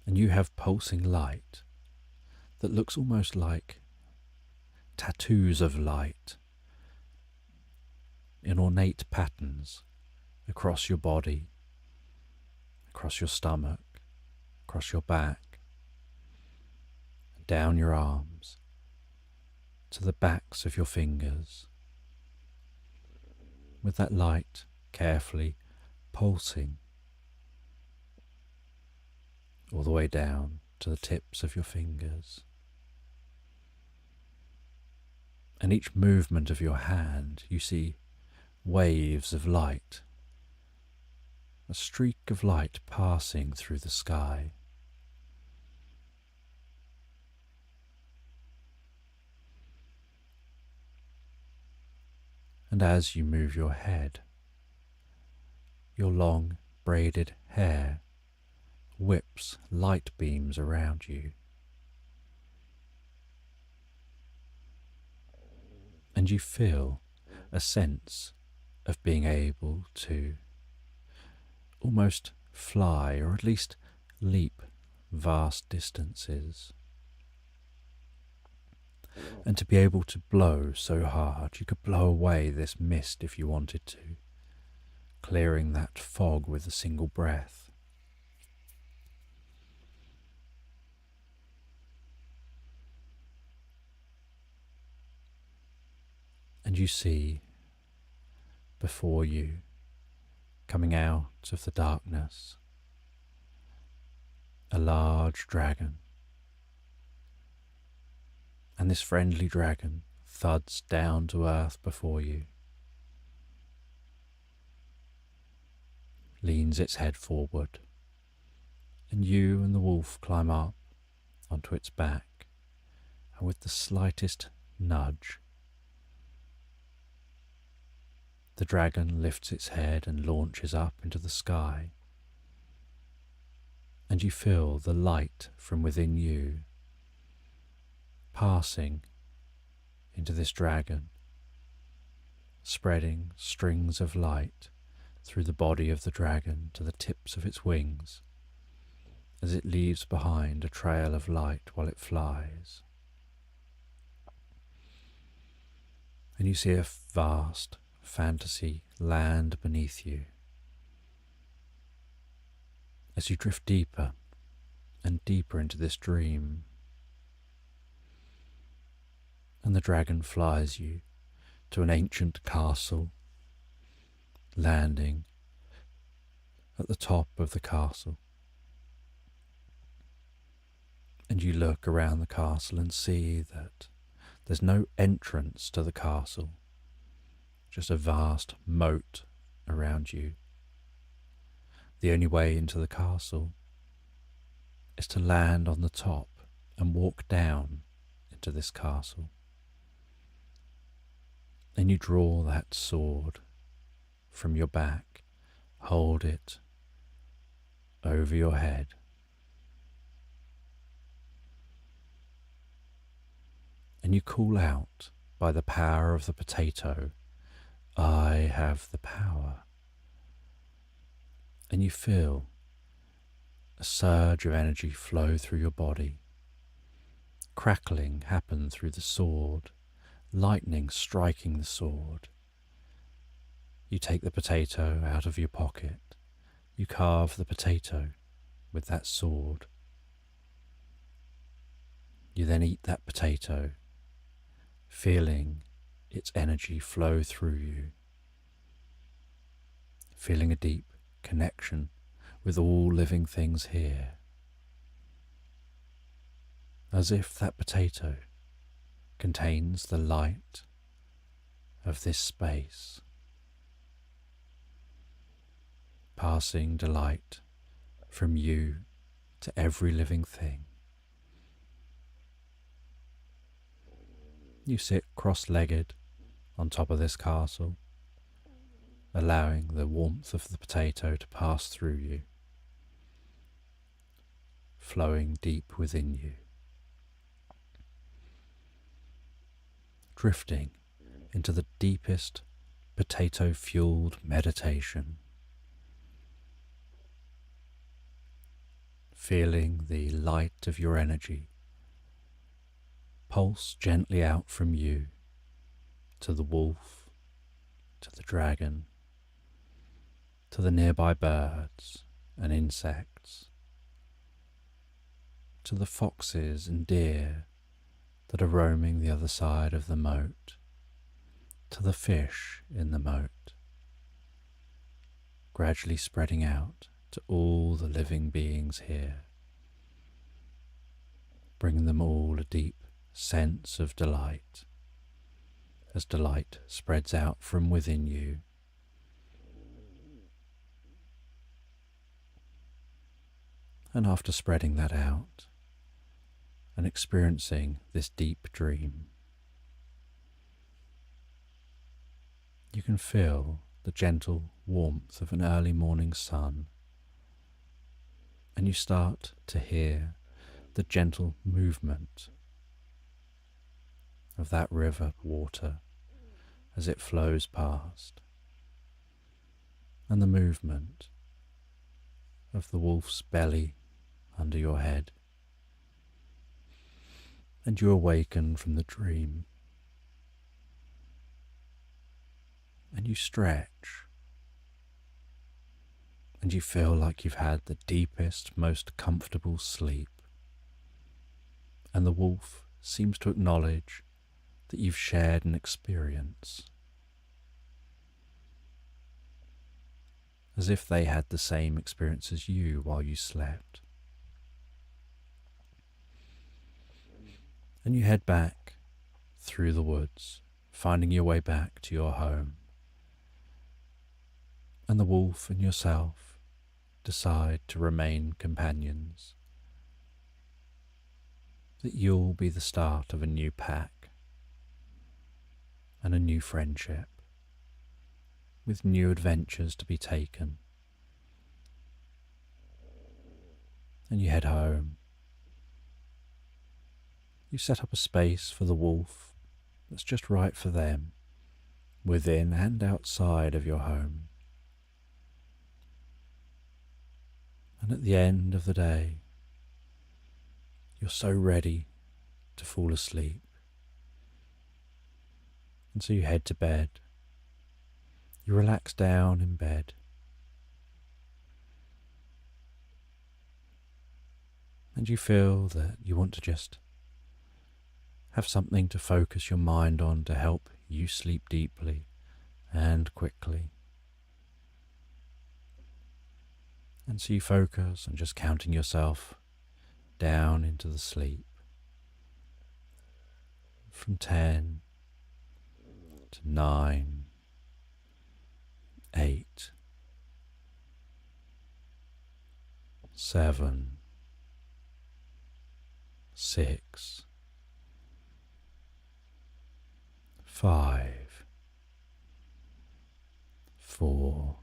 And you have pulsing light that looks almost like tattoos of light in ornate patterns across your body, across your stomach, across your back, down your arms, to the backs of your fingers, with that light carefully pulsing all the way down to the tips of your fingers. And each movement of your hand, you see waves of light, a streak of light passing through the sky. And as you move your head, your long braided hair whips light beams around you. And you feel a sense of being able to almost fly, or at least leap vast distances. And to be able to blow so hard, you could blow away this mist if you wanted to, clearing that fog with a single breath. And you see before you, coming out of the darkness, a large dragon. And this friendly dragon thuds down to earth before you, leans its head forward, and you and the wolf climb up onto its back, and with the slightest nudge, the dragon lifts its head and launches up into the sky, and you feel the light from within you passing into this dragon, spreading strings of light through the body of the dragon to the tips of its wings as it leaves behind a trail of light while it flies. And you see a vast fantasy land beneath you as you drift deeper and deeper into this dream. And the dragon flies you to an ancient castle, landing at the top of the castle. And you look around the castle and see that there's no entrance to the castle, just a vast moat around you. The only way into the castle is to land on the top and walk down into this castle. And you draw that sword from your back, hold it over your head, and you call out by the power of the potato, "I have the power." And you feel a surge of energy flow through your body. Crackling happen through the sword, lightning striking the sword. You take the potato out of your pocket. You carve the potato with that sword. You then eat that potato, feeling its energy flow through you, feeling a deep connection with all living things here, as if that potato contains the light of this space, passing delight from you to every living thing. You sit cross-legged on top of this castle, allowing the warmth of the potato to pass through you, flowing deep within you. drifting into the deepest potato-fueled meditation, feeling the light of your energy pulse gently out from you to the wolf, to the dragon, to the nearby birds and insects, to the foxes and deer that are roaming the other side of the moat, to the fish in the moat, gradually spreading out to all the living beings here, bringing them all a deep sense of delight, as delight spreads out from within you. And after spreading that out and experiencing this deep dream, you can feel the gentle warmth of an early morning sun, and you start to hear the gentle movement of that river water as it flows past, and the movement of the wolf's belly under your head, and you awaken from the dream, and you stretch, and you feel like you've had the deepest, most comfortable sleep, and the wolf seems to acknowledge that you've shared an experience, as if they had the same experience as you while you slept. And you head back through the woods, finding your way back to your home. And the wolf and yourself decide to remain companions, that you'll be the start of a new pack and a new friendship, with new adventures to be taken. And you head home. You set up a space for the wolf that's just right for them, within and outside of your home. And at the end of the day, you're so ready to fall asleep. And so you head to bed. You relax down in bed. And you feel that you want to just have something to focus your mind on to help you sleep deeply and quickly. And so you focus on just counting yourself down into the sleep from 10 to 9, 8, 7, 6, 5, 4,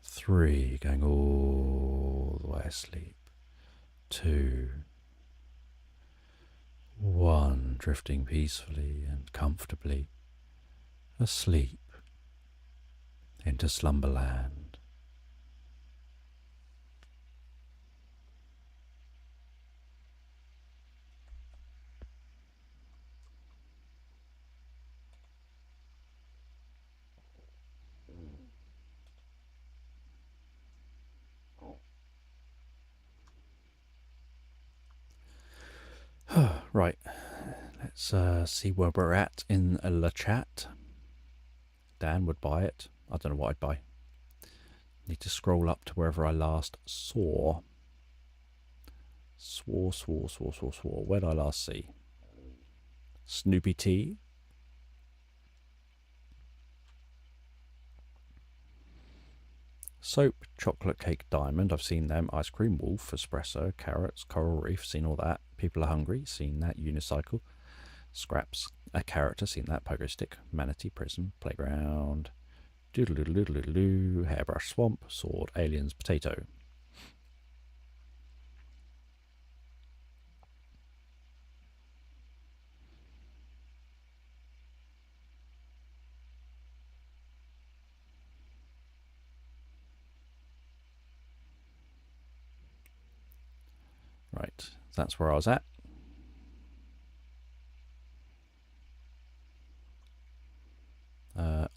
3, going all the way asleep, 2, 1, drifting peacefully and comfortably asleep into slumberland. Right, let's see where we're at in the chat. Dan would buy it. I don't know what I'd buy. Need to scroll up to wherever I last saw. Swore. Where did I last see? Snoopy Tea. Soap, chocolate cake diamond, I've seen them. Ice cream wolf, espresso, carrots, coral reef, seen all that. People are hungry, seen that. Unicycle, scraps, a character, seen that. Pogo stick, manatee, prism, playground, doodle doodle doodle doodle doo, hairbrush, swamp, sword, aliens, potato. Right, that's where I was at.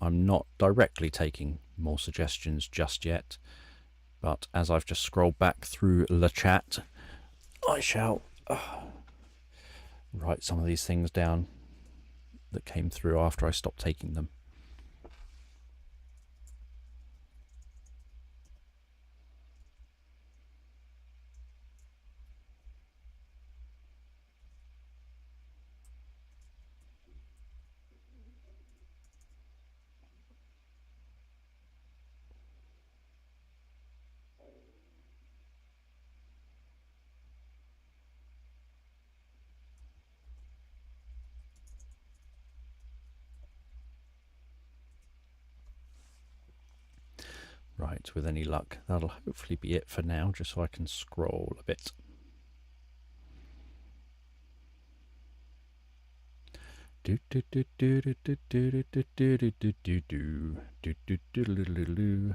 I'm not directly taking more suggestions just yet, but as I've just scrolled back through the chat, I shall write some of these things down that came through after I stopped taking them. Right, with any luck, that'll hopefully be it for now, just so I can scroll a bit. Do do do do do do do do do do do do do do do do do.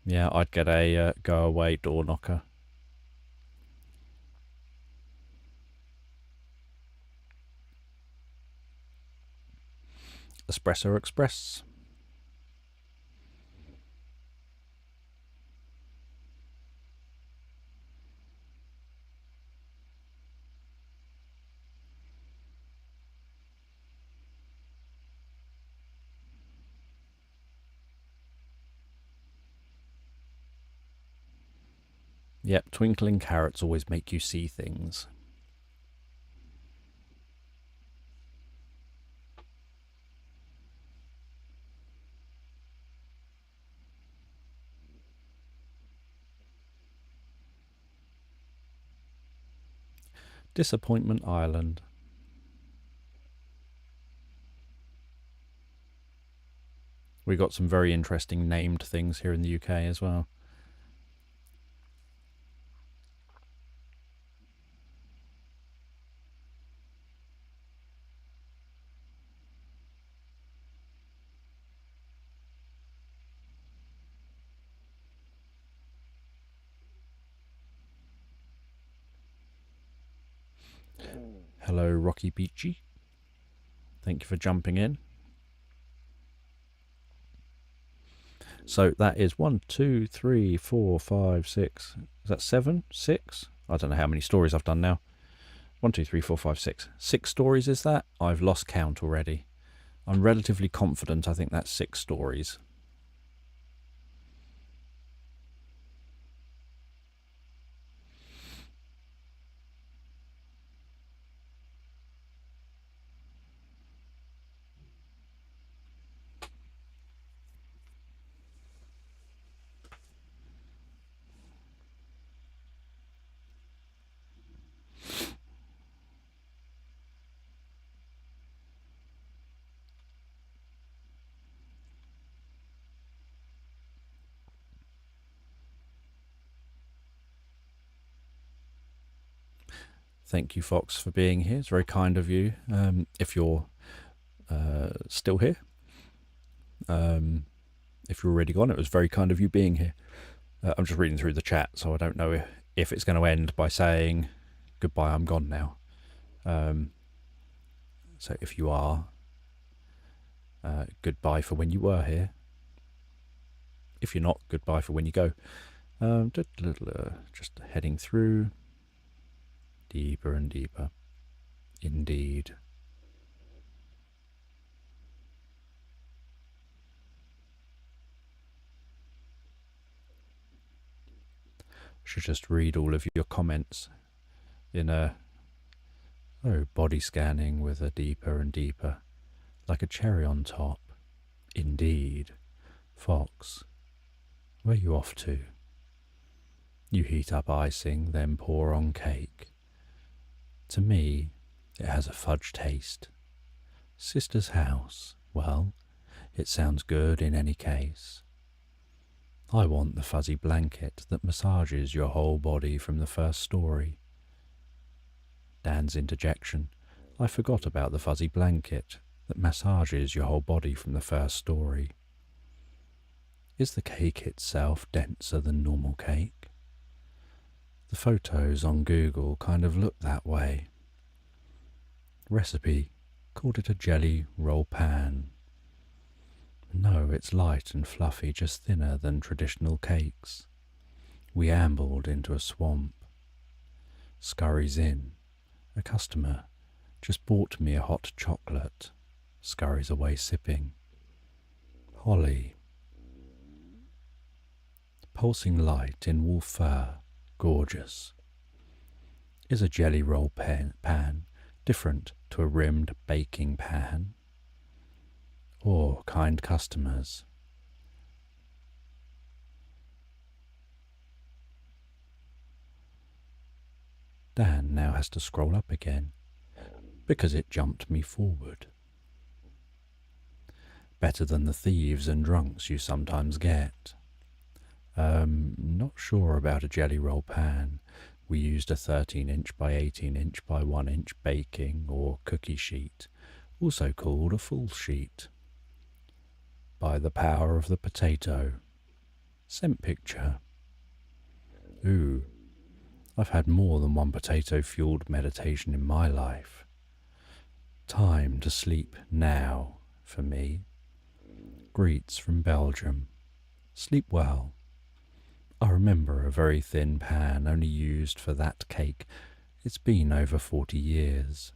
Yeah, I'd get a go away door knocker. Espresso Express. Yep, twinkling carrots always make you see things. Disappointment Island. We got some very interesting named things here in the UK as well. Hello, Rocky Beachy. Thank you for jumping in. So that is 1, 2, 3, 4, 5, 6. Is that 7? 6? I don't know how many stories I've done now. 1, 2, 3, 4, 5, 6. 6 stories is that? I've lost count already. I'm relatively confident I think that's 6 stories. Thank you, Fox, for being here. It's very kind of you. If you're still here, if you're already gone, it was very kind of you being here. I'm just reading through the chat, so I don't know if it's going to end by saying goodbye, I'm gone now. So if you are, goodbye for when you were here. If you're not, goodbye for when you go. Just heading through. Deeper and deeper. Indeed. Should just read all of your comments in a body scanning with a deeper and deeper, like a cherry on top. Indeed. Fox, where you off to? You heat up icing, then pour on cake. To me, it has a fudge taste. Sister's house, well, it sounds good in any case. I want the fuzzy blanket that massages your whole body from the first story. Dan's interjection. I forgot about the fuzzy blanket that massages your whole body from the first story. Is the cake itself denser than normal cake? The photos on Google kind of look that way. Recipe called it a jelly roll pan. No, it's light and fluffy, just thinner than traditional cakes. We ambled into a swamp. Scurries in. A customer just bought me a hot chocolate. Scurries away sipping. Holly. Pulsing light in wool fur. Gorgeous. Is a jelly roll pan different to a rimmed baking pan? Or kind customers? Dan now has to scroll up again, because it jumped me forward. Better than the thieves and drunks you sometimes get. Not sure about a jelly roll pan. We used a 13-inch by 18-inch by 1-inch baking or cookie sheet, also called a full sheet. By the power of the potato. Scent picture. Ooh, I've had more than one potato-fueled meditation in my life. Time to sleep now, for me. Greets from Belgium. Sleep well. I remember a very thin pan only used for that cake. It's been over 40 years.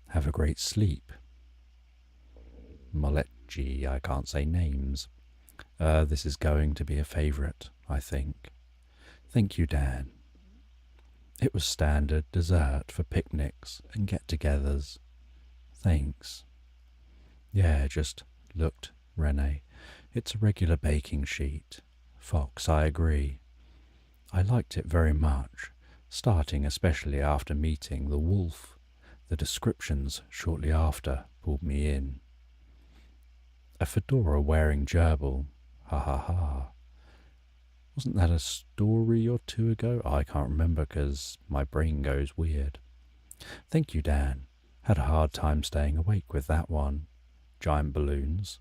Have a great sleep. Moletji, I can't say names. This is going to be a favourite, I think. Thank you, Dan. It was standard dessert for picnics and get-togethers. Thanks. Yeah, just looked, Renee. It's a regular baking sheet. Fox, I agree. I liked it very much, starting especially after meeting the wolf. The descriptions shortly after pulled me in. A fedora-wearing gerbil. Ha ha ha. Wasn't that a story or two ago? I can't remember because my brain goes weird. Thank you, Dan. Had a hard time staying awake with that one. Giant balloons.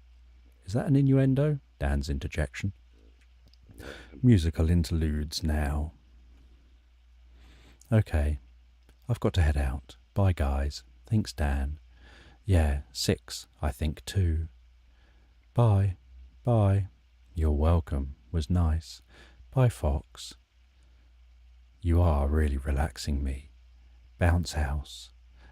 Is that an innuendo? Dan's interjection. Musical interludes now. Okay, I've got to head out. Bye, guys. Thanks, Dan. Yeah, 6, I think, too. Bye. Bye. You're welcome. Was nice. Bye, Fox. You are really relaxing me. Bounce house.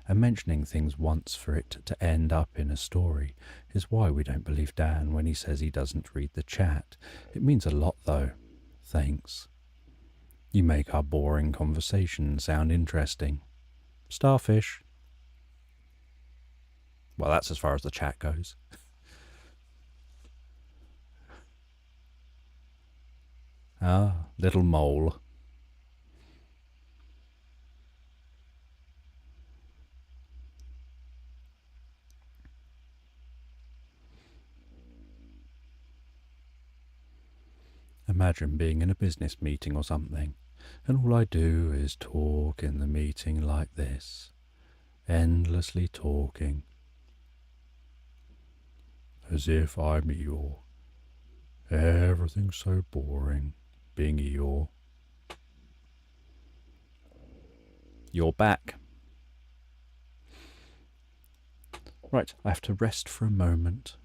And mentioning things once for it to end up in a story is why we don't believe Dan when he says he doesn't read the chat. It means a lot, though. Thanks. You make our boring conversation sound interesting. Starfish. Well, that's as far as the chat goes. Ah, little mole. Imagine being in a business meeting or something, and all I do is talk in the meeting like this, endlessly talking, as if I'm Eeyore. Everything's so boring, being Eeyore. You're back. Right, I have to rest for a moment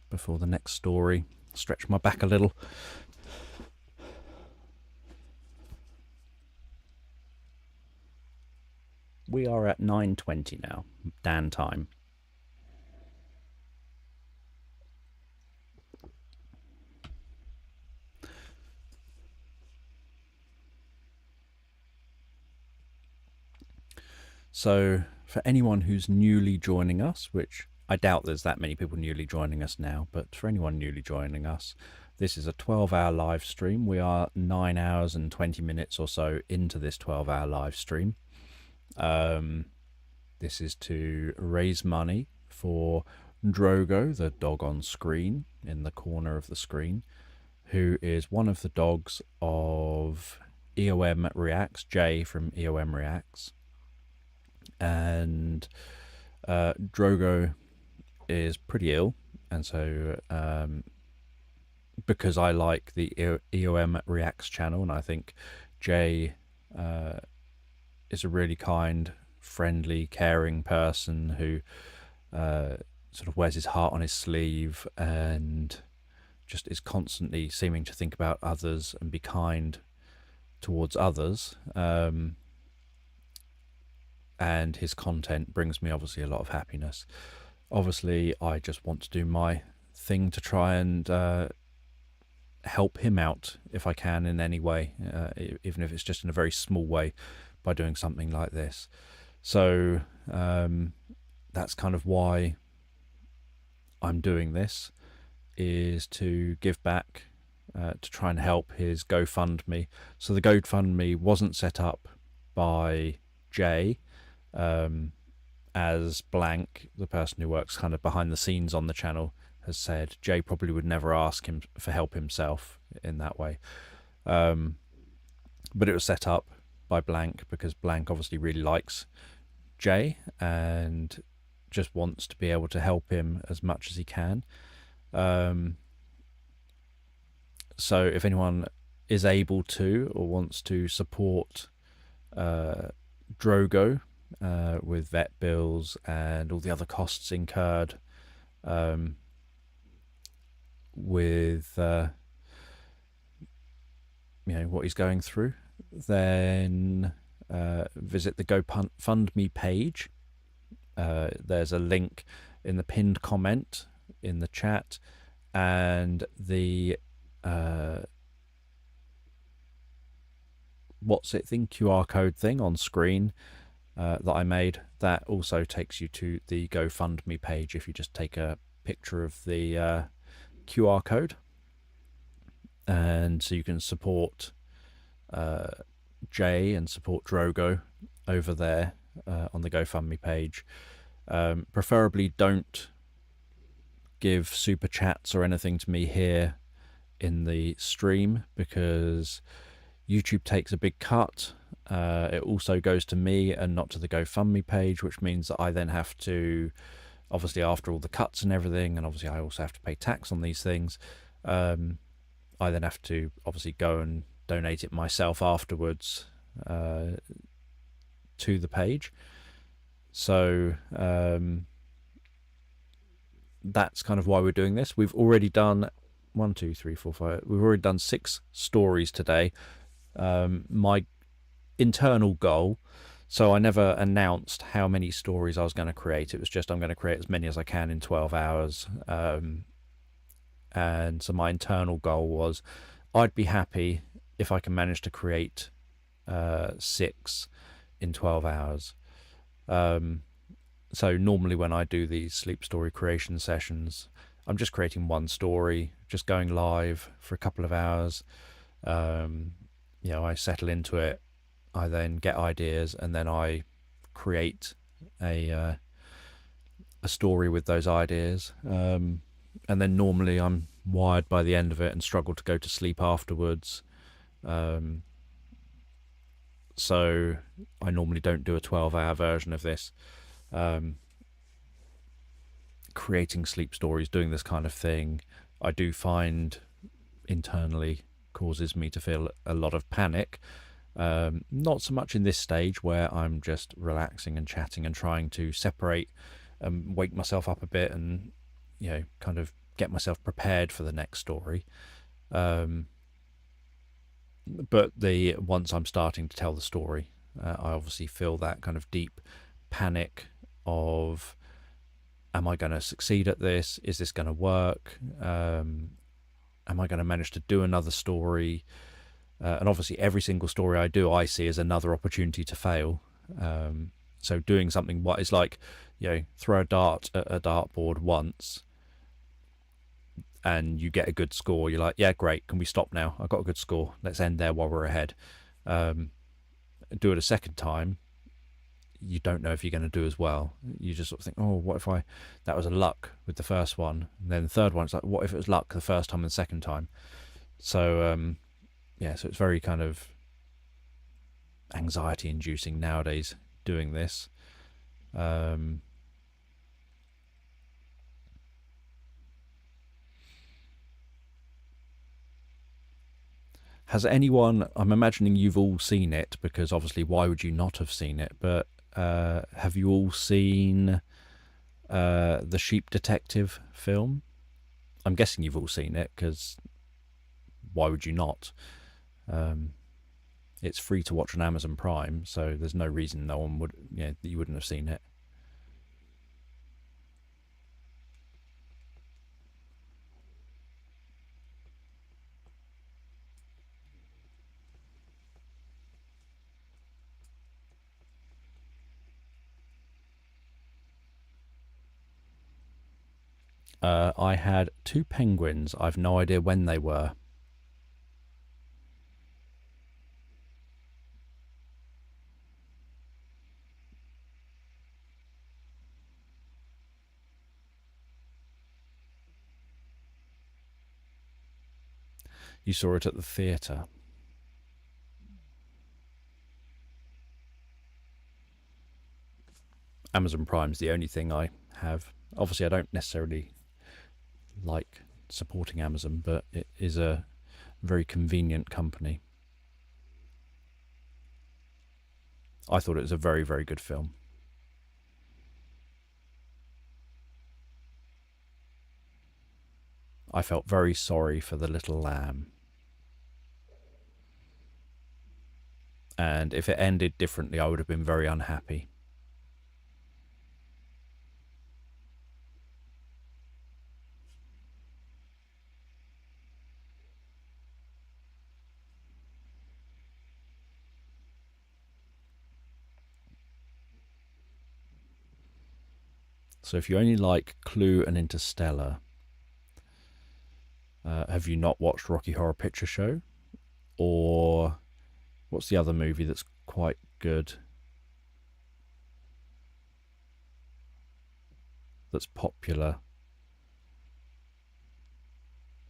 before the next story. Stretch my back a little. We are at 9:20 now, Dan time. So, for anyone who's newly joining us, which I doubt there's that many people newly joining us now, but for anyone newly joining us, this is a 12-hour live stream. We are 9 hours and 20 minutes or so into this 12-hour live stream. This is to raise money for Drogo, the dog on screen, in the corner of the screen, who is one of the dogs of EOM Reacts, Jay from EOM Reacts. And Drogo is pretty ill, and so because I like the EOM Reacts channel, and I think Jay is a really kind, friendly, caring person who sort of wears his heart on his sleeve and just is constantly seeming to think about others and be kind towards others. And his content brings me obviously a lot of happiness. Obviously, I just want to do my thing to try and help him out if I can in any way, even if it's just in a very small way, by doing something like this. So that's kind of why I'm doing this, is to give back, to try and help his GoFundMe. So the GoFundMe wasn't set up by Jay, as Blank, the person who works kind of behind the scenes on the channel, has said. Jay probably would never ask him for help himself in that way. But it was set up by Blank because Blank obviously really likes Jay and just wants to be able to help him as much as he can. So if anyone is able to or wants to support Drogo with vet bills and all the other costs incurred with what he's going through, then visit the GoFundMe page. There's a link in the pinned comment in the chat, and the what's it thing, QR code thing on screen that I made, that also takes you to the GoFundMe page if you just take a picture of the QR code. And so you can support Jay and support Drogo over there on the GoFundMe page. Preferably don't give super chats or anything to me here in the stream, because YouTube takes a big cut. It also goes to me and not to the GoFundMe page, which means that I then have to, obviously after all the cuts and everything, and obviously I also have to pay tax on these things, I then have to obviously go and donate it myself afterwards to the page. So that's kind of why we're doing this. We've already done 1, 2, 3, 4, 5. We've already done 6 stories today. My internal goal, so I never announced how many stories I was going to create. It was just, I'm going to create as many as I can in 12 hours. And so my internal goal was, I'd be happy if I can manage to create 6 in 12 hours. So normally when I do these sleep story creation sessions, I'm just creating one story, just going live for a couple of hours. I settle into it. I then get ideas, and then I create a story with those ideas. And then normally I'm wired by the end of it and struggle to go to sleep afterwards. So I normally don't do a 12-hour version of this. Creating sleep stories, doing this kind of thing, I do find internally causes me to feel a lot of panic. Not so much in this stage where I'm just relaxing and chatting and trying to separate and wake myself up a bit and kind of get myself prepared for the next story. But once I'm starting to tell the story, I obviously feel that kind of deep panic of, am I going to succeed at this? Is this going to work? Am I going to manage to do another story? And obviously every single story I do, I see as another opportunity to fail. So doing something, what is like, throw a dart at a dartboard once and you get a good score. You're like, yeah, great. Can we stop now? I've got a good score. Let's end there while we're ahead. Do it a second time. you don't know if you're going to do as well. You just sort of think, oh, what if that was a luck with the first one, and then the third one, it's like, what if it was luck the first time and the second time? So yeah, so it's very kind of anxiety inducing nowadays doing this. Has anyone, I'm imagining you've all seen it, because obviously why would you not have seen it, but have you all seen the Sheep Detective film? I'm guessing you've all seen it, because why would you not? It's free to watch on Amazon Prime, so there's no reason no one would, you wouldn't have seen it. I had 2 penguins. I've no idea when they were. You saw it at the theatre. Amazon Prime's the only thing I have. Obviously, I don't necessarily like supporting Amazon, but it is a very convenient company. I thought it was a very, very good film. I felt very sorry for the little lamb. And if it ended differently, I would have been very unhappy. So if you only like Clue and Interstellar, have you not watched Rocky Horror Picture Show? Or what's the other movie that's quite good, that's popular?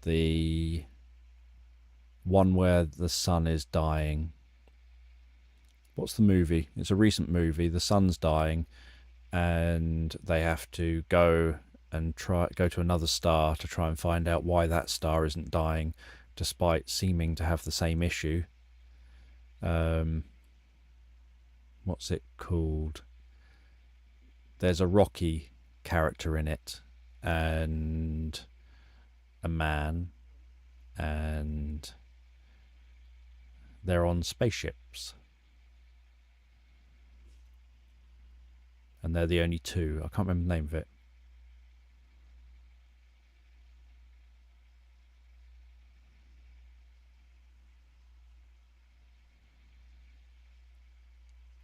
The one where the sun is dying. What's the movie? It's a recent movie. The sun's dying, and they have to go to another star to try and find out why that star isn't dying, despite seeming to have the same issue. What's it called? There's a Rocky character in it, and a man, and they're on spaceships, and they're the only two. I can't remember the name of it.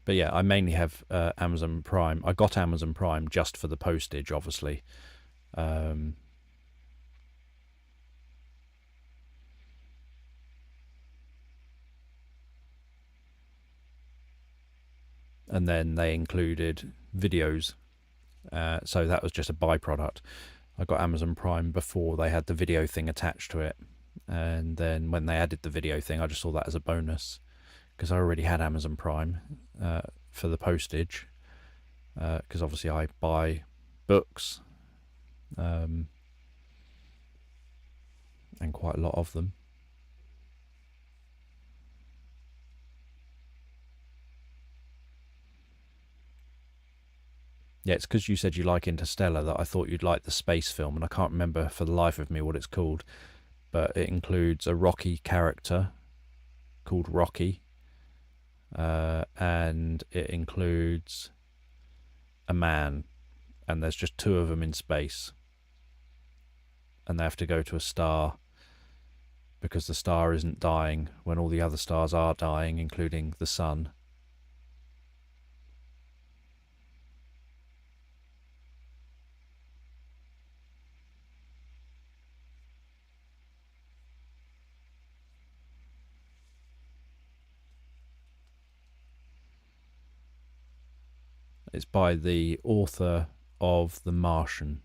But yeah, I mainly have Amazon Prime. I got Amazon Prime just for the postage, obviously. And then they included videos. So that was just a byproduct. I got Amazon Prime before they had the video thing attached to it. And then when they added the video thing, I just saw that as a bonus, because I already had Amazon Prime for the postage, because obviously I buy books, and quite a lot of them. Yeah, it's because you said you like Interstellar that I thought you'd like the space film, and I can't remember for the life of me what it's called, but it includes a Rocky character called Rocky, and it includes a man, and there's just 2 of them in space, and they have to go to a star because the star isn't dying when all the other stars are dying, including the sun. It's by the author of The Martian.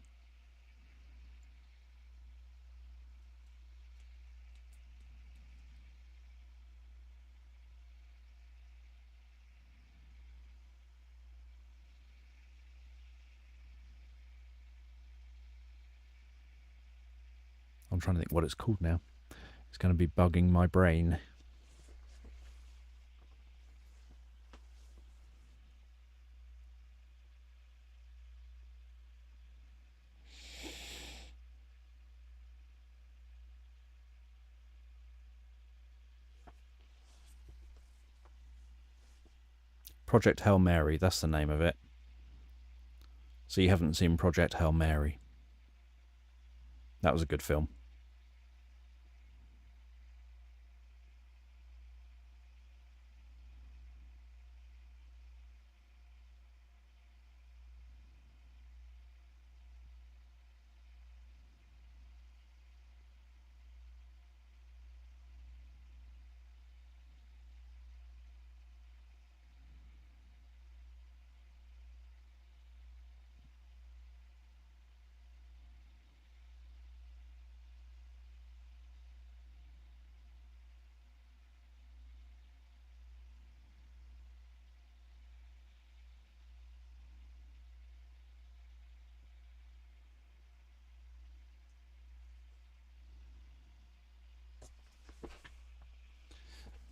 I'm trying to think what it's called now. It's going to be bugging my brain. Project Hail Mary, that's the name of it. So you haven't seen Project Hail Mary. That was a good film.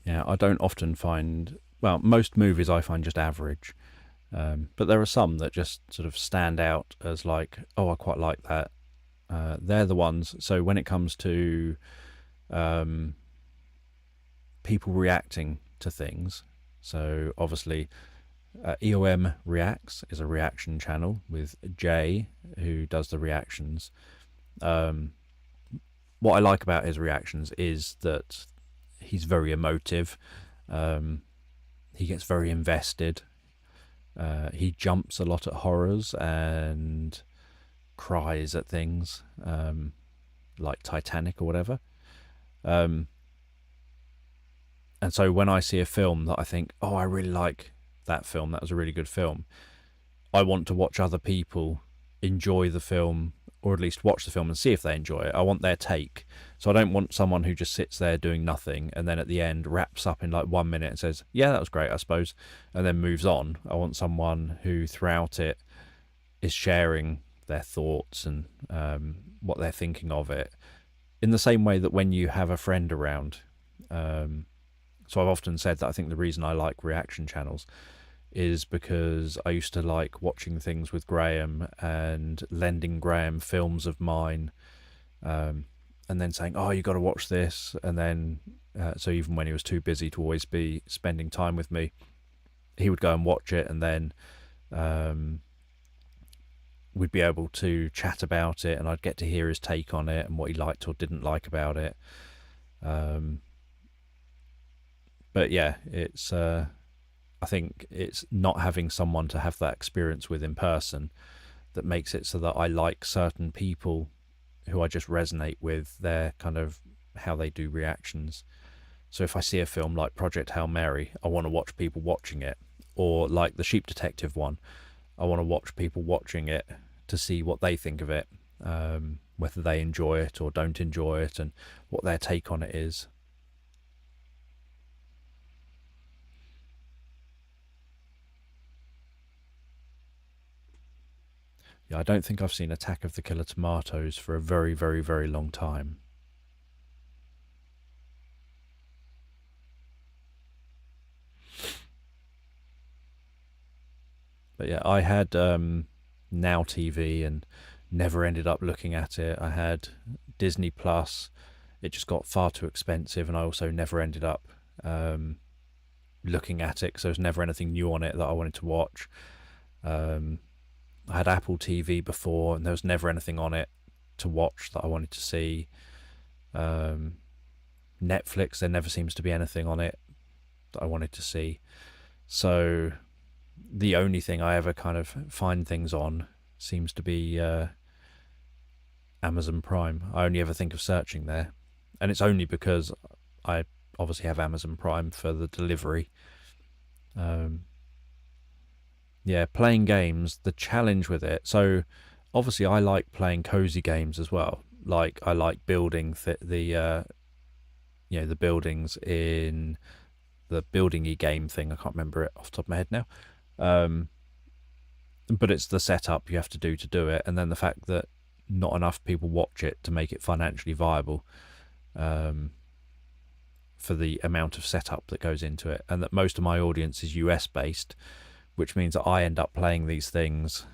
Yeah, I don't often find, well, most movies I find just average. But there are some that just sort of stand out as like, oh, I quite like that. They're the ones. So when it comes to people reacting to things, so obviously EOM Reacts is a reaction channel with Jay, who does the reactions. What I like about his reactions is that he's very emotive. He gets very invested. He jumps a lot at horrors and cries at things, like Titanic or whatever. And so when I see a film that I think, oh, I really like that film, that was a really good film, I want to watch other people enjoy the film, or at least watch the film and see if they enjoy it. I want their take. So I don't want someone who just sits there doing nothing and then at the end wraps up in like 1 minute and says, yeah, that was great, I suppose, and then moves on. I want someone who throughout it is sharing their thoughts and what they're thinking of it, in the same way that when you have a friend around. So I've often said that I think the reason I like reaction channels is because I used to like watching things with Graham and lending Graham films of mine, and then saying, oh, you got to watch this. And then, so even when he was too busy to always be spending time with me, he would go and watch it, and then we'd be able to chat about it, and I'd get to hear his take on it and what he liked or didn't like about it. But yeah, it's I think it's not having someone to have that experience with in person that makes it so that I like certain people who I just resonate with their kind of how they do reactions. So if I see a film like Project Hail Mary, I want to watch people watching it. Or like the Sheep Detective one, I want to watch people watching it to see what they think of it, whether they enjoy it or don't enjoy it, and what their take on it is. Yeah, I don't think I've seen Attack of the Killer Tomatoes for a very, very, very long time. But yeah, I had Now TV and never ended up looking at it. I had Disney Plus. It just got far too expensive, and I also never ended up looking at it because there was never anything new on it that I wanted to watch. I had Apple TV before, and there was never anything on it to watch that I wanted to see. Netflix, there never seems to be anything on it that I wanted to see. So the only thing I ever kind of find things on seems to be Amazon Prime. I only ever think of searching there, and it's only because I obviously have Amazon Prime for the delivery. Yeah, playing games, the challenge with it. So obviously, I like playing cozy games as well. Like I like building the buildings in the buildingy game thing. I can't remember it off the top of my head now. Um, but it's the setup you have to do it, and then the fact that not enough people watch it to make it financially viable. Um, for the amount of setup that goes into it, and that most of my audience is US based, which means that I end up playing these things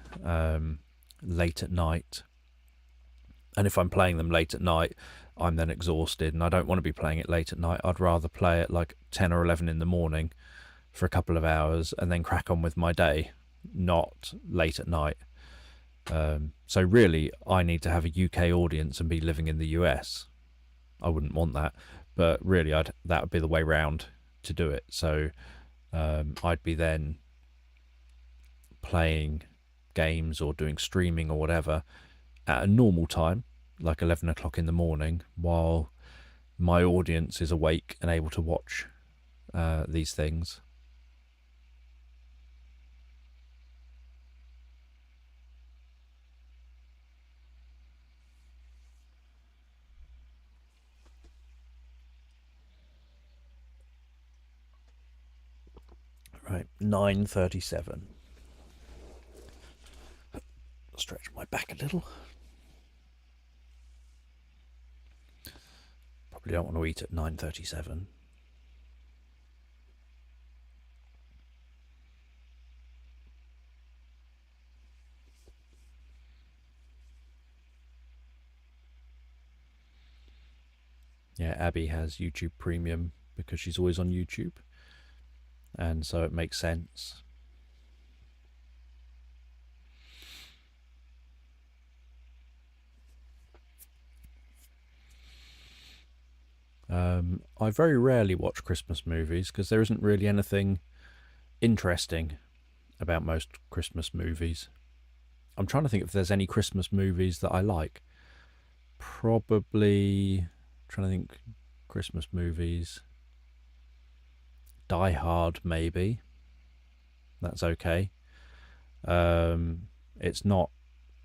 late at night. And if I'm playing them late at night, I'm then exhausted, and I don't want to be playing it late at night. I'd rather play it like 10 or 11 in the morning for a couple of hours and then crack on with my day, not late at night. So really, I need to have a UK audience and be living in the US. I wouldn't want that, but really, that would be the way round to do it. So I'd be then playing games or doing streaming or whatever at a normal time, like 11 o'clock in the morning, while my audience is awake and able to watch these things. Right, 9:37. Stretch my back a little. Probably don't want to eat at 9:37. Yeah, Abby has YouTube Premium because she's always on YouTube, and so it makes sense. I very rarely watch Christmas movies because there isn't really anything interesting about most Christmas movies. I'm trying to think if there's any Christmas movies that I like. Probably trying to think Christmas movies. Die Hard, maybe. That's okay. It's not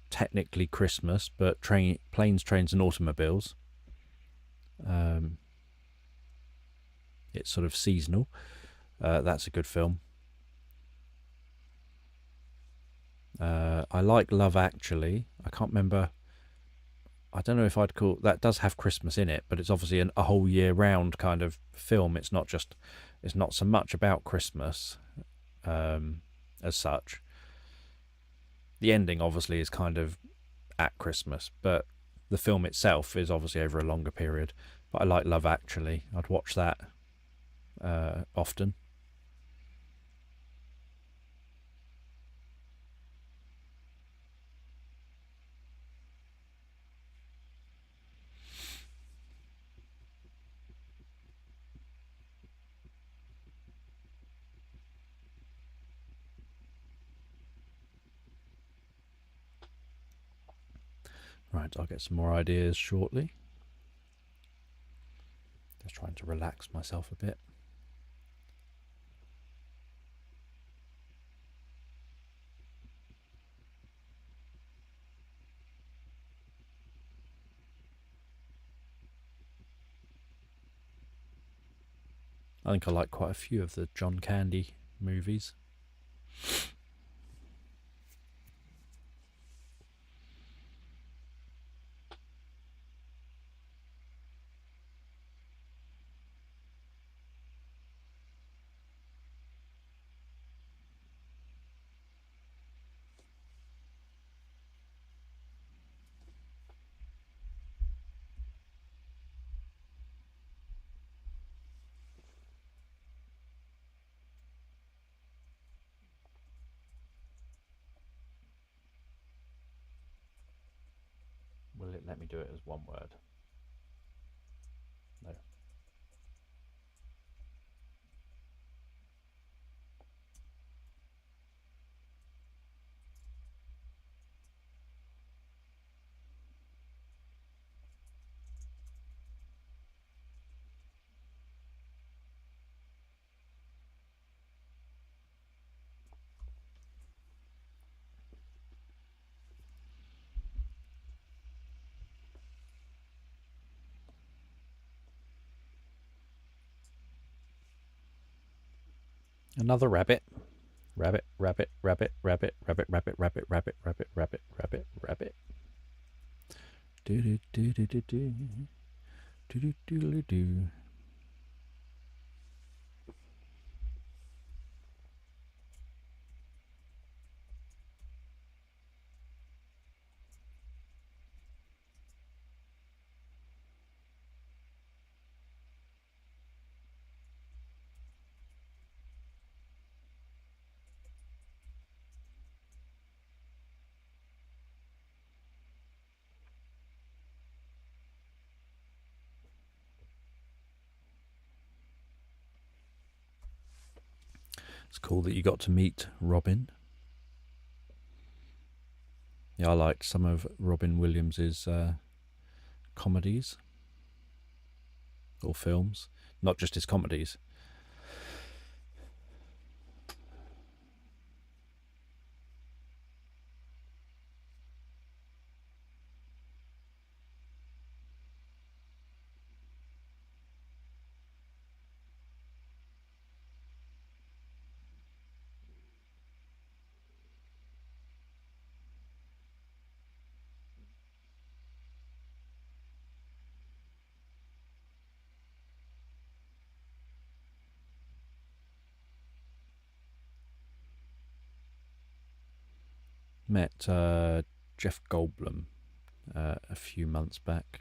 technically Christmas, but Planes, Trains and Automobiles. It's sort of seasonal. That's a good film. I like Love Actually. I can't remember. I don't know if I'd call that does have Christmas in it, but it's obviously a whole year round kind of film. It's not so much about Christmas as such. The ending obviously is kind of at Christmas, but the film itself is obviously over a longer period. But I like Love Actually. I'd watch that often. Right, I'll get some more ideas shortly. Just trying to relax myself a bit. I think I like quite a few of the John Candy movies. Will it let me do it as one word? No. Another rabbit. Rabbit, rabbit, rabbit, rabbit, rabbit, rabbit, rabbit, rabbit, rabbit, rabbit, rabbit, rabbit. Do do do do do do do do do do. It's cool that you got to meet Robin. Yeah, I liked some of Robin Williams's comedies or films, not just his comedies. Met Jeff Goldblum a few months back.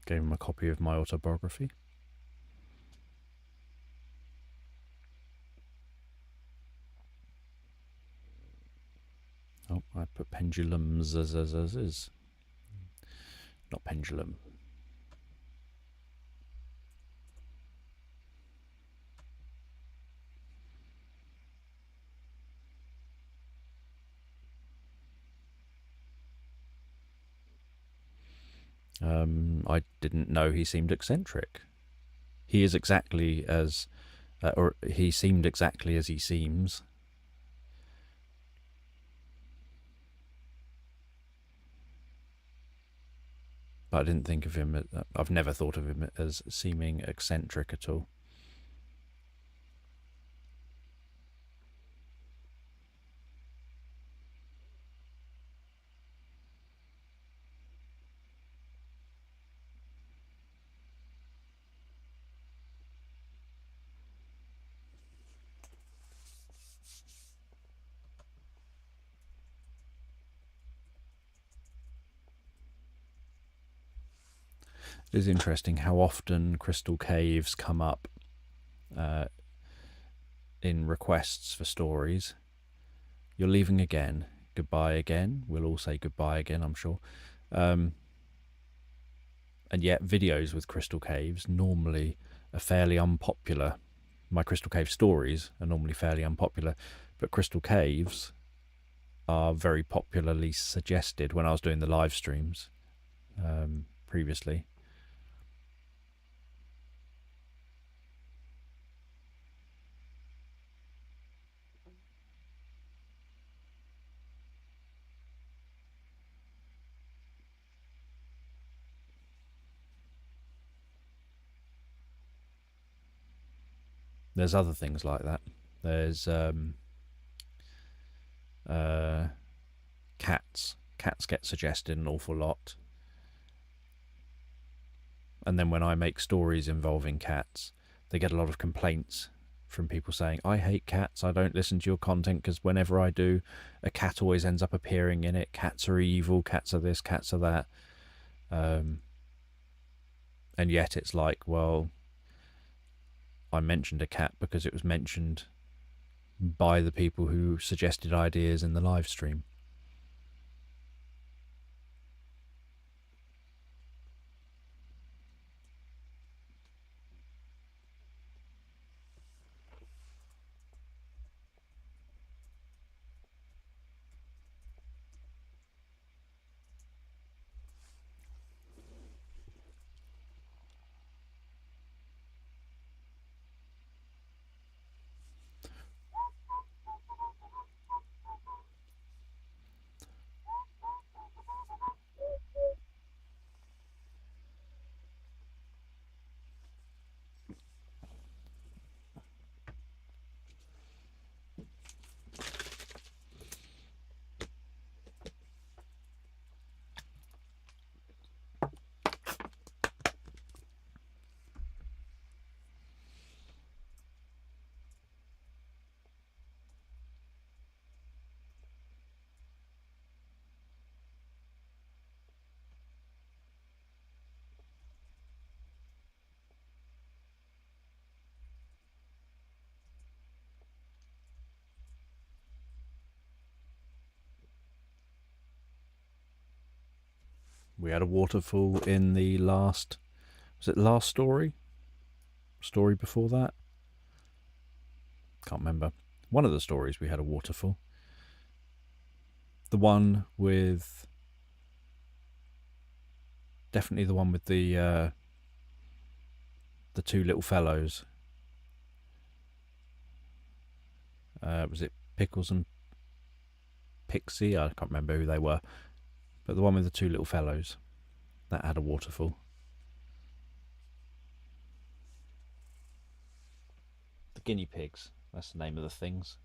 Gave him a copy of my autobiography. Oh, I put pendulums as not pendulum. I didn't know he seemed eccentric. He is exactly as, or he seemed exactly as he seems. But I didn't think of him, I've never thought of him as seeming eccentric at all. It is interesting how often crystal caves come up in requests for stories. You're leaving again. Goodbye again. We'll all say goodbye again, I'm sure. And yet videos with crystal caves normally are fairly unpopular. My crystal cave stories are normally fairly unpopular, but crystal caves are very popularly suggested when I was doing the live streams previously. There's other things like that. There's cats. Cats get suggested an awful lot. And then when I make stories involving cats, they get a lot of complaints from people saying, I hate cats, I don't listen to your content because whenever I do, a cat always ends up appearing in it. Cats are evil, cats are this, cats are that. And yet it's like, well, I mentioned a cat because it was mentioned by the people who suggested ideas in the live stream. We had a waterfall in the last... Was it last story? Story before that? Can't remember. One of the stories we had a waterfall. The one with... Definitely the one with the two little fellows. Was it Pickles and Pixie? I can't remember who they were. But the one with the two little fellows. That had a waterfall. The guinea pigs. That's the name of the things.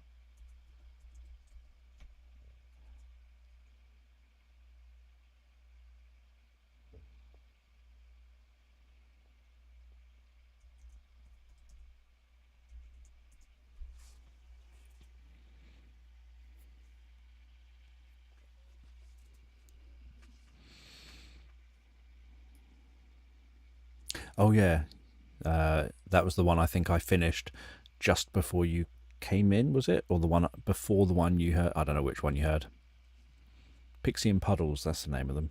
Oh yeah, that was the one I think I finished just before you came in, was it? Or the one before the one you heard? I don't know which one you heard. Pixie and Puddles, that's the name of them.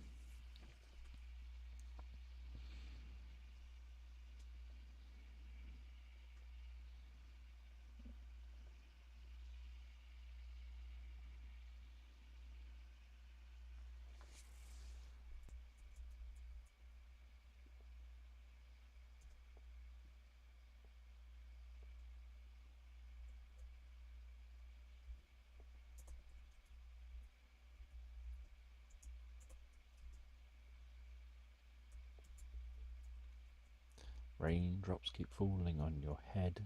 Raindrops keep falling on your head.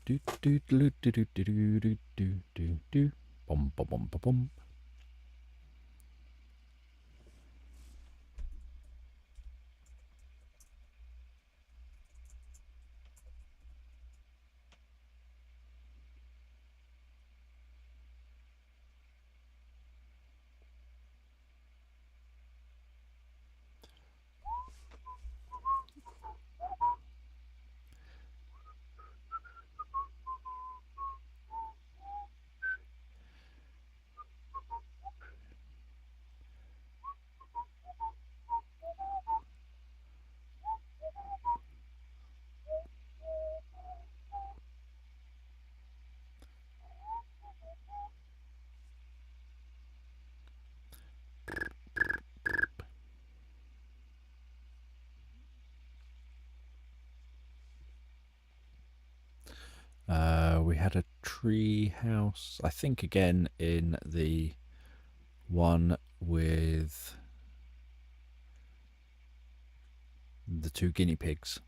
Do do do do do do do do do do do. Bum bum bum bum bum. We had a tree house, I think, again in the one with the two guinea pigs.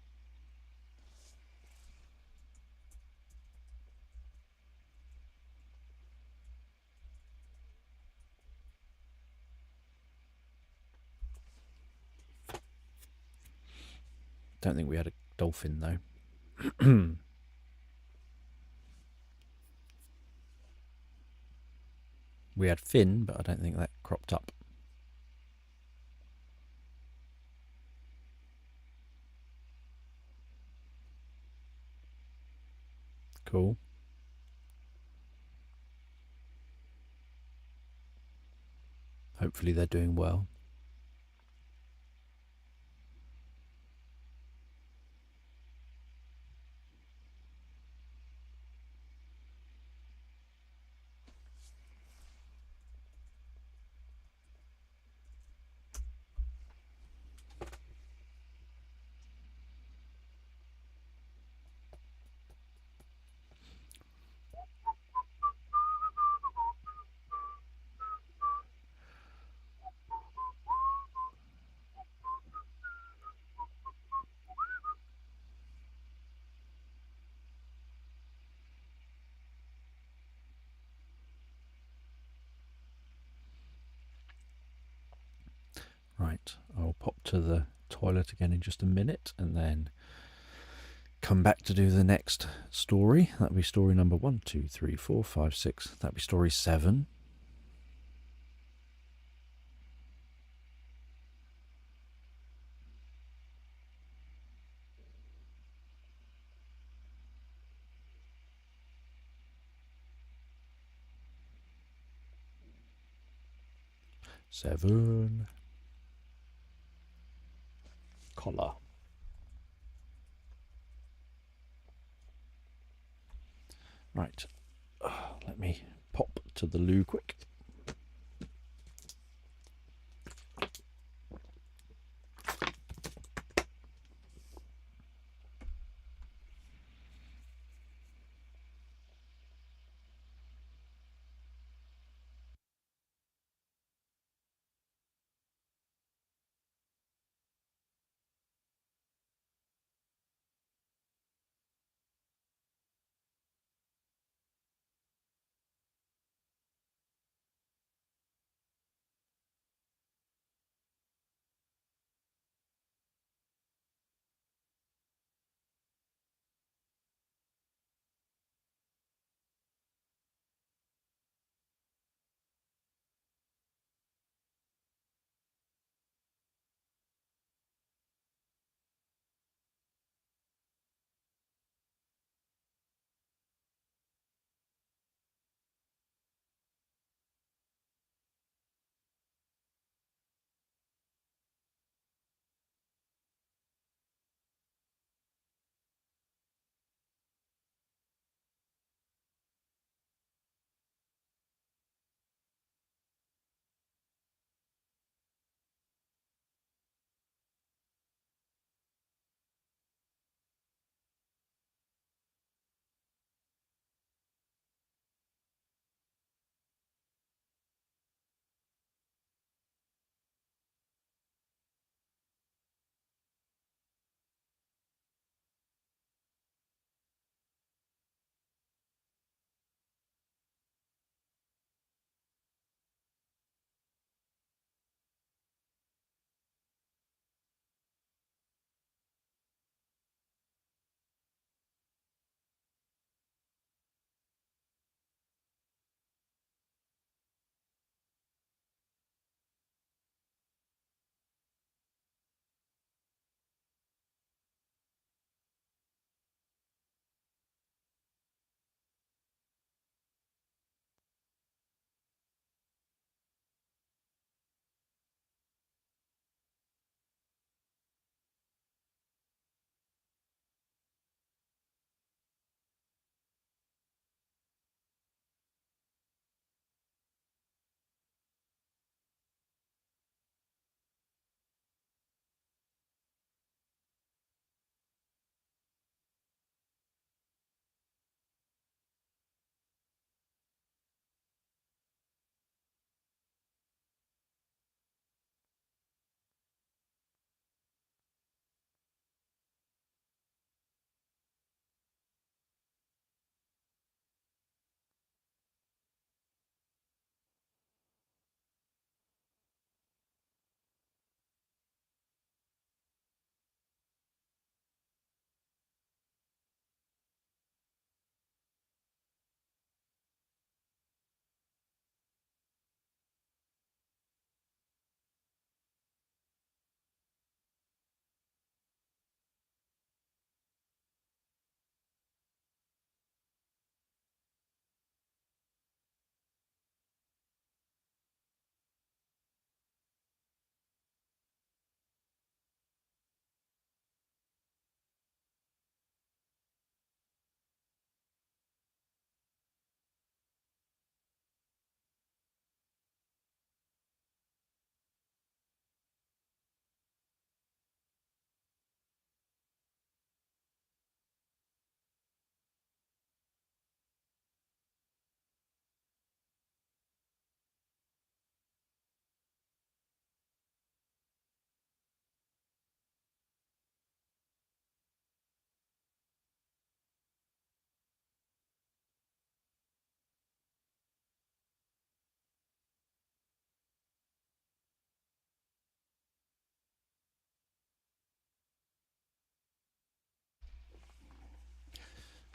Don't think we had a dolphin though. We had Finn, but I don't think that cropped up. Cool. Hopefully they're doing well. Right, I'll pop to the toilet again in just a minute and then come back to do the next story. That'll be story number 1, 2, 3, 4, 5, 6. That'll be story 7. Seven. collar. Right, let me pop to the loo quick.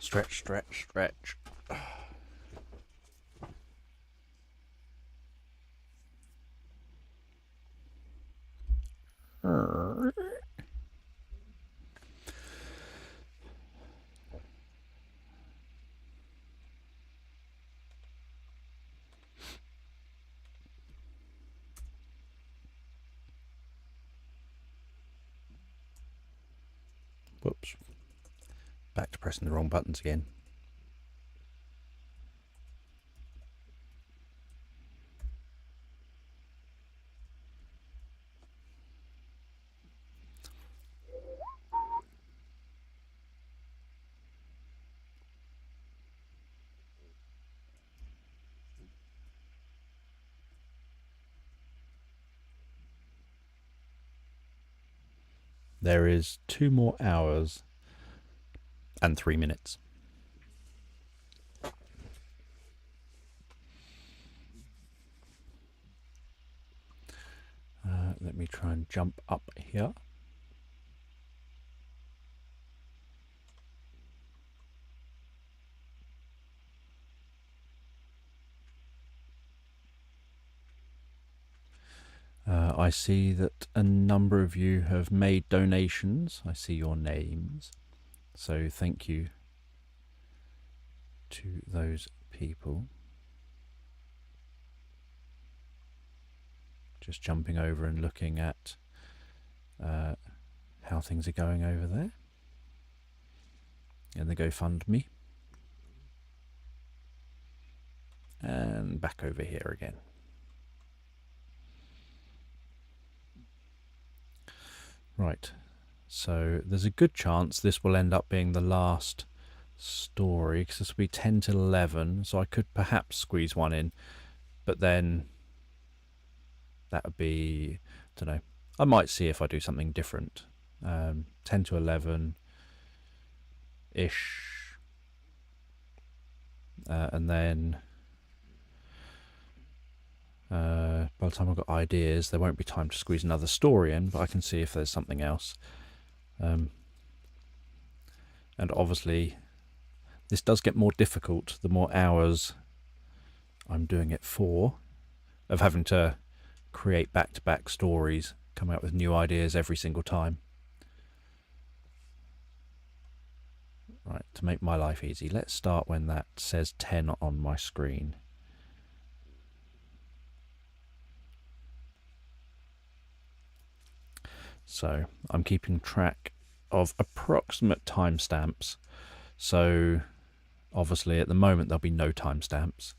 Stretch, stretch, stretch. Whoops. Back to pressing the wrong buttons again. There is 2 more hours and 3 minutes. Let me try and jump up here. I see that a number of you have made donations. I see your names. So thank you to those people. Just jumping over and looking at how things are going over there in the GoFundMe. And back over here again. Right, so there's a good chance this will end up being the last story, because this will be 10 till 11, so I could perhaps squeeze one in, but then that would be, I don't know, I might see if I do something different. 10 to 11-ish, and then by the time I've got ideas, there won't be time to squeeze another story in, but I can see if there's something else. And obviously, this does get more difficult the more hours I'm doing it for, of having to create back-to-back stories, come out with new ideas every single time. Right, to make my life easy, let's start when that says 10 on my screen. So I'm keeping track of approximate timestamps. So obviously at the moment there'll be no timestamps.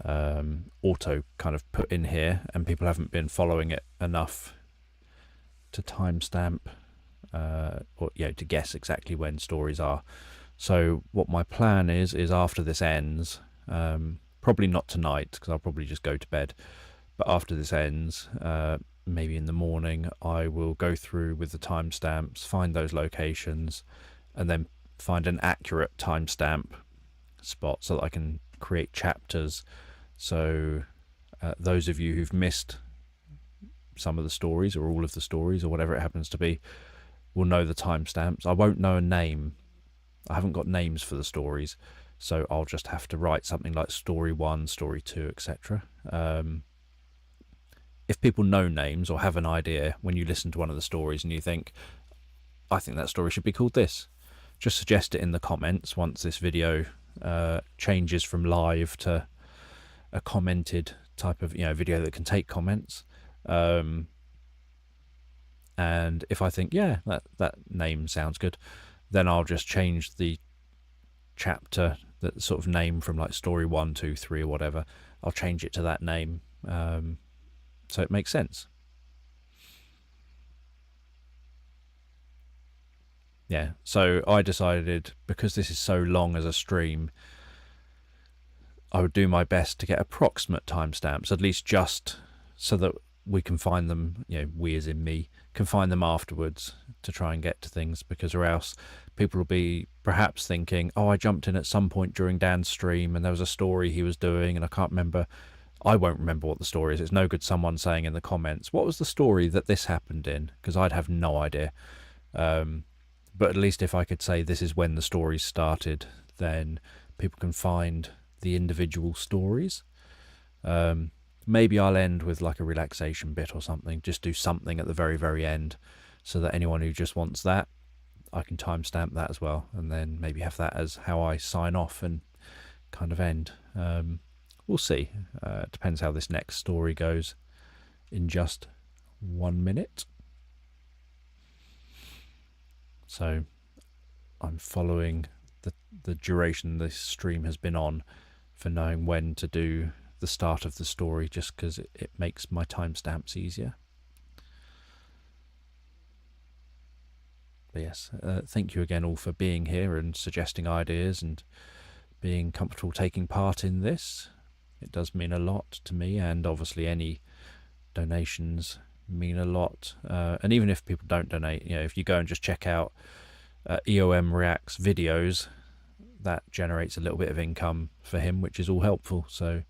Auto kind of put in here, and people haven't been following it enough to timestamp or to guess exactly when stories are. So what my plan is after this ends, probably not tonight because I'll probably just go to bed, but after this ends, maybe in the morning, I will go through with the timestamps, find those locations, and then find an accurate timestamp spot so that I can create chapters. So those of you who've missed some of the stories or all of the stories or whatever it happens to be will know the timestamps. I won't know a name. I haven't got names for the stories, so I'll just have to write something like story 1, story 2, etc. If people know names or have an idea when you listen to one of the stories and you think, I think that story should be called this, just suggest it in the comments once this video changes from live to a commented type of video that can take comments. And if I think, yeah, that name sounds good, then I'll just change the chapter, that sort of name from like story 1, 2, 3 or whatever. I'll change it to that name. So it makes sense. Yeah, so I decided, because this is so long as a stream, I would do my best to get approximate timestamps, at least just so that we can find them, we as in me, can find them afterwards to try and get to things, because or else people will be perhaps thinking, oh, I jumped in at some point during Dan's stream and there was a story he was doing and I can't remember. I won't remember what the story is. It's no good someone saying in the comments, what was the story that this happened in? Because I'd have no idea. But at least if I could say this is when the story started, then people can find the individual stories. Maybe I'll end with like a relaxation bit or something. Just do something at the very, very end so that anyone who just wants that, I can timestamp that as well. And then maybe have that as how I sign off and kind of end. We'll see. It depends how this next story goes in just 1 minute. So I'm following the duration this stream has been on for knowing when to do the start of the story, just because it makes my timestamps easier. But yes, thank you again all for being here and suggesting ideas and being comfortable taking part in this. It does mean a lot to me, and obviously any donations mean a lot. And even if people don't donate, if you go and just check out EOM Reacts videos, that generates a little bit of income for him, which is all helpful. So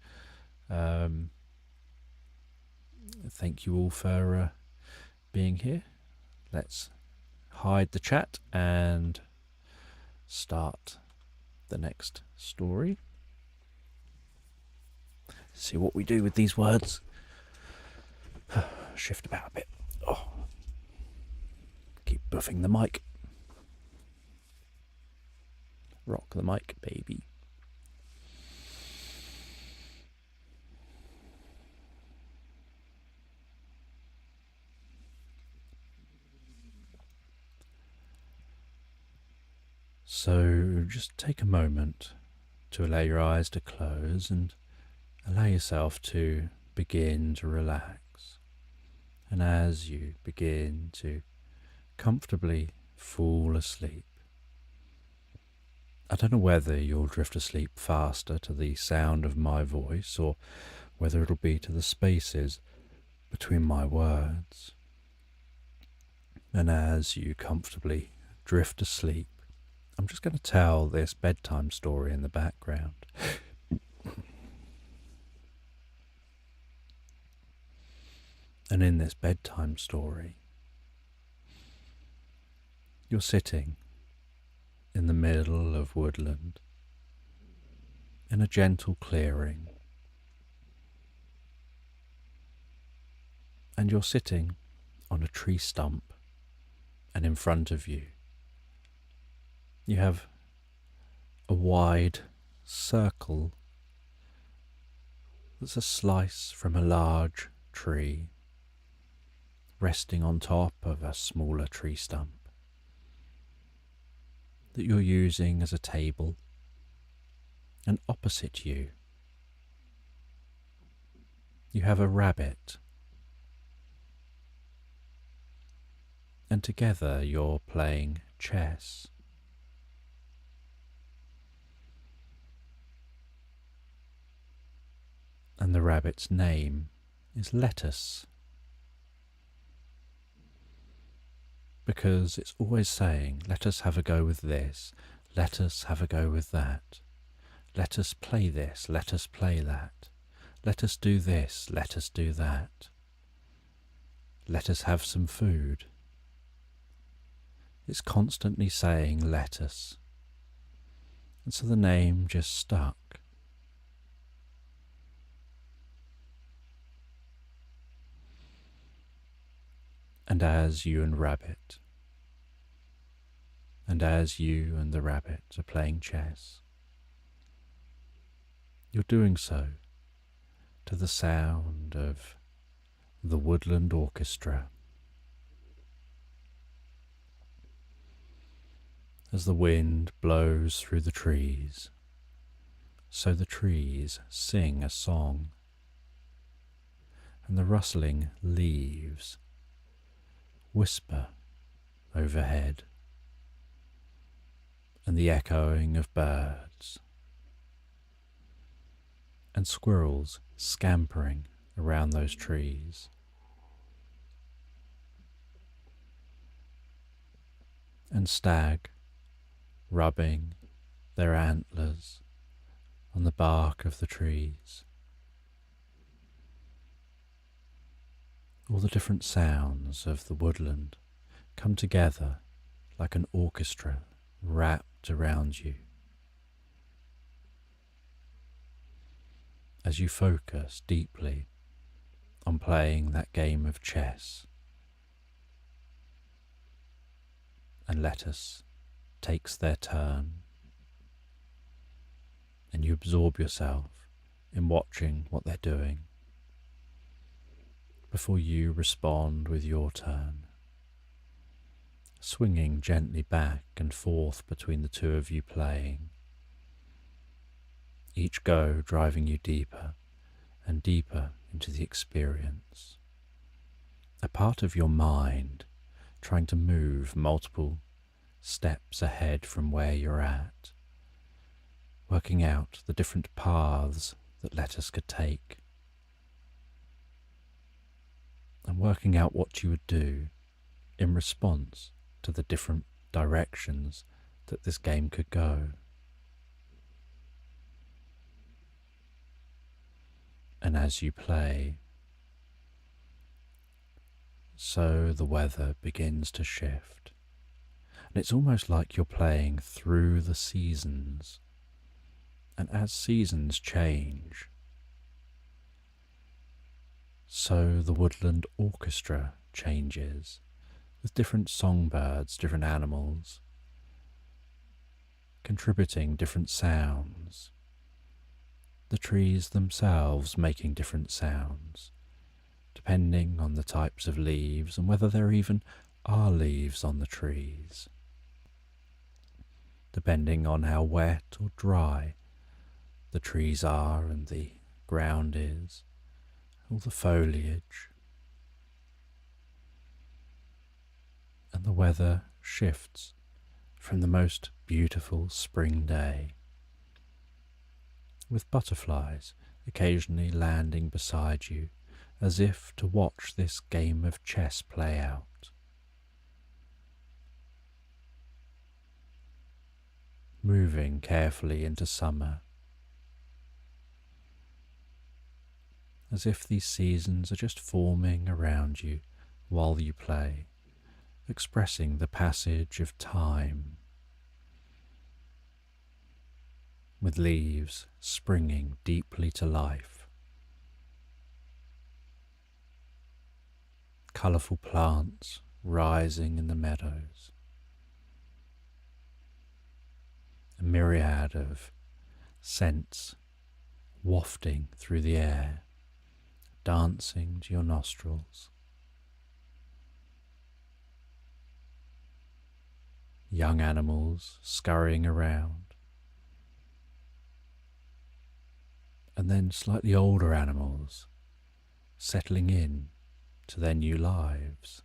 thank you all for being here. Let's hide the chat and start the next story. See what we do with these words. Shift about a bit. Oh, keep buffing the mic. Rock the mic, baby. So just take a moment to allow your eyes to close and allow yourself to begin to relax. And as you begin to comfortably fall asleep, I don't know whether you'll drift asleep faster to the sound of my voice or whether it'll be to the spaces between my words. And as you comfortably drift asleep, I'm just going to tell this bedtime story in the background. And in this bedtime story, you're sitting in the middle of woodland in a gentle clearing. And you're sitting on a tree stump, and in front of you, you have a wide circle that's a slice from a large tree resting on top of a smaller tree stump that you're using as a table. And opposite you, you have a rabbit. And together you're playing chess. And the rabbit's name is Lettuce, because it's always saying, let us have a go with this, let us have a go with that, let us play this, let us play that, let us do this, let us do that, let us have some food. It's constantly saying lettuce, and so the name just stuck. And as you and the rabbit are playing chess, you're doing so to the sound of the woodland orchestra. As the wind blows through the trees, so the trees sing a song, and the rustling leaves whisper overhead, and the echoing of birds, and squirrels scampering around those trees, and stag rubbing their antlers on the bark of the trees. All the different sounds of the woodland come together like an orchestra wrapped around you as you focus deeply on playing that game of chess. And lettuce takes their turn, and you absorb yourself in watching what they're doing before you respond with your turn. swinging gently back and forth between the two of you playing, each go driving you deeper and deeper into the experience. A part of your mind trying to move multiple steps ahead from where you're at, working out the different paths that Letters could take, and working out what you would do in response to the different directions that this game could go. And as you play, so the weather begins to shift, and it's almost like you're playing through the seasons. And as seasons change, so the woodland orchestra changes, with different songbirds, different animals, contributing different sounds, the trees themselves making different sounds, depending on the types of leaves and whether there even are leaves on the trees, depending on how wet or dry the trees are and the ground is, all the foliage. And the weather shifts from the most beautiful spring day, with butterflies occasionally landing beside you as if to watch this game of chess play out, moving carefully into summer, as if these seasons are just forming around you while you play, expressing the passage of time, with leaves springing deeply to life, colourful plants rising in the meadows, a myriad of scents wafting through the air, dancing to your nostrils. Young animals scurrying around, and then slightly older animals settling in to their new lives.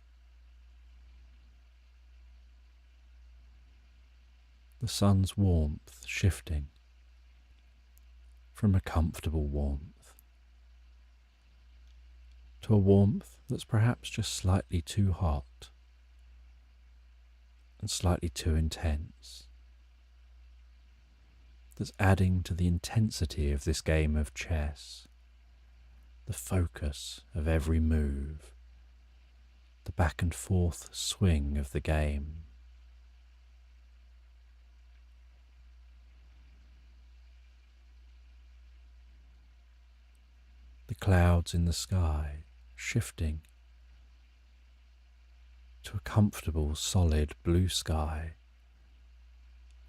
The sun's warmth shifting from a comfortable warmth to a warmth that's perhaps just slightly too hot and slightly too intense, that's adding to the intensity of this game of chess, the focus of every move, the back and forth swing of the game. The clouds in the sky shifting to a comfortable, solid blue sky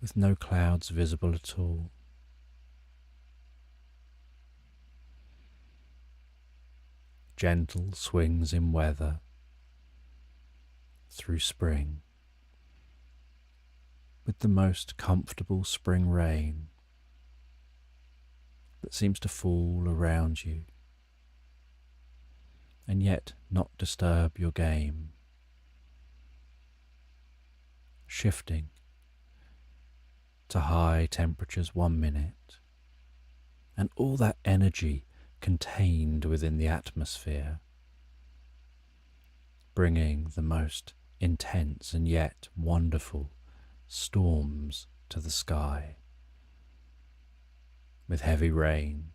with no clouds visible at all. Gentle swings in weather through spring, with the most comfortable spring rain that seems to fall around you and yet not disturb your game, shifting to high temperatures 1 minute, and all that energy contained within the atmosphere, bringing the most intense and yet wonderful storms to the sky, with heavy rain,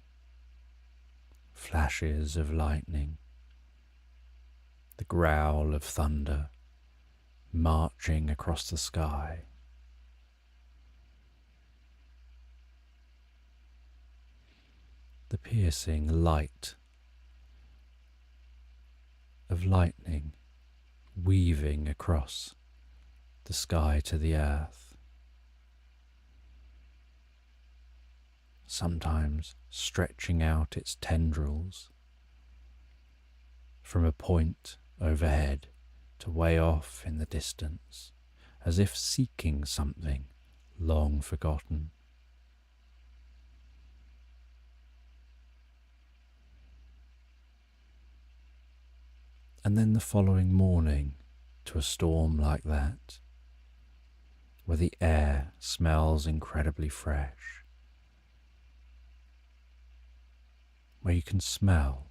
flashes of lightning, the growl of thunder marching across the sky. The piercing light of lightning weaving across the sky to the earth, sometimes stretching out its tendrils from a point overhead to way off in the distance, as if seeking something long forgotten. And then the following morning to a storm like that, where the air smells incredibly fresh, where you can smell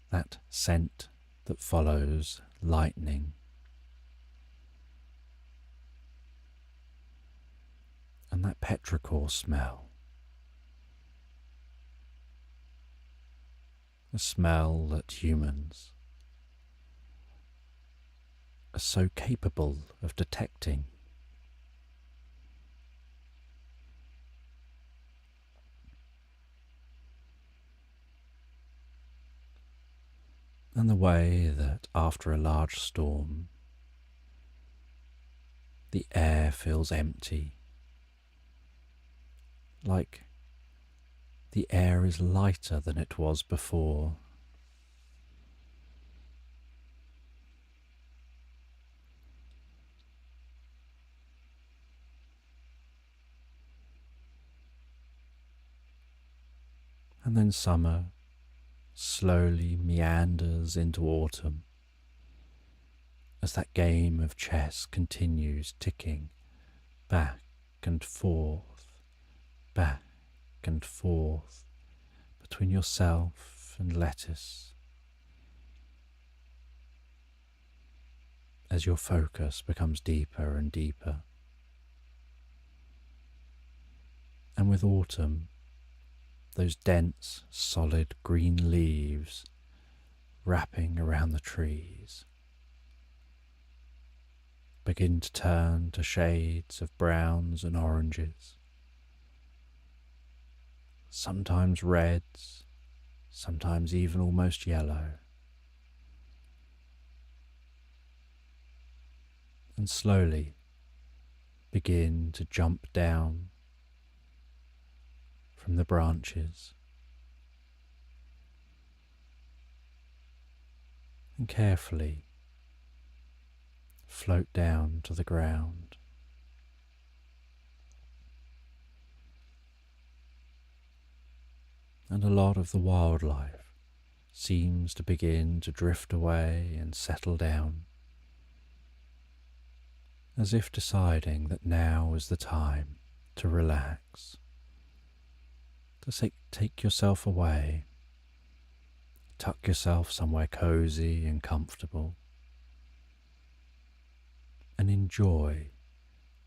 that scent that follows lightning, and that petrichor smell, a smell that humans are so capable of detecting. And the way that after a large storm, the air feels empty, like the air is lighter than it was before. And then summer slowly meanders into autumn as that game of chess continues ticking back and forth, back and forth between yourself and lettuce, as your focus becomes deeper and deeper. And with autumn, those dense, solid green leaves wrapping around the trees begin to turn to shades of browns and oranges, sometimes reds, sometimes even almost yellow, and slowly begin to jump down from the branches and carefully float down to the ground. And a lot of the wildlife seems to begin to drift away and settle down, as if deciding that now is the time to relax, to take yourself away, tuck yourself somewhere cozy and comfortable, and enjoy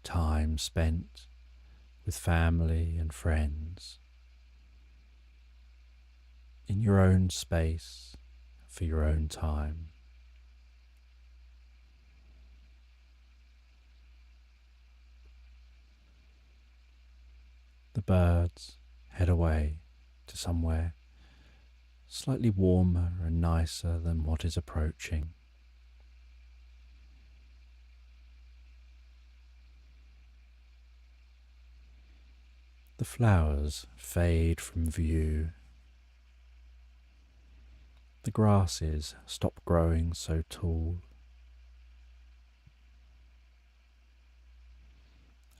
time spent with family and friends in your own space for your own time. The birds head away to somewhere slightly warmer and nicer than what is approaching. The flowers fade from view. The grasses stop growing so tall.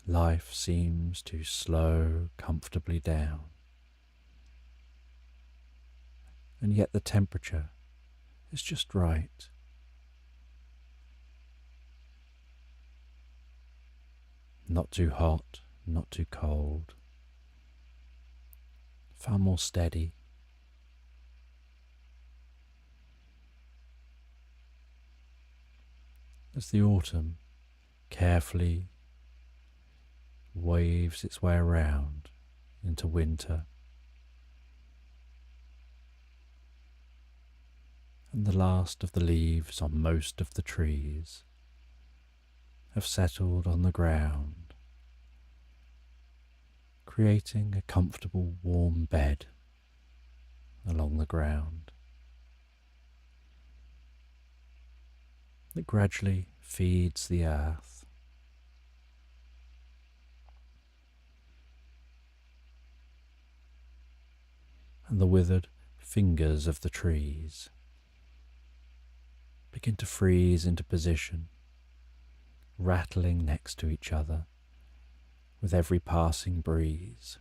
Life seems to slow comfortably down. And yet the temperature is just right. Not too hot, not too cold. Far more steady. As the autumn carefully waves its way around into winter, and the last of the leaves on most of the trees have settled on the ground, creating a comfortable warm bed along the ground that gradually feeds the earth. And the withered fingers of the trees begin to freeze into position rattling next to each other with every passing breeze.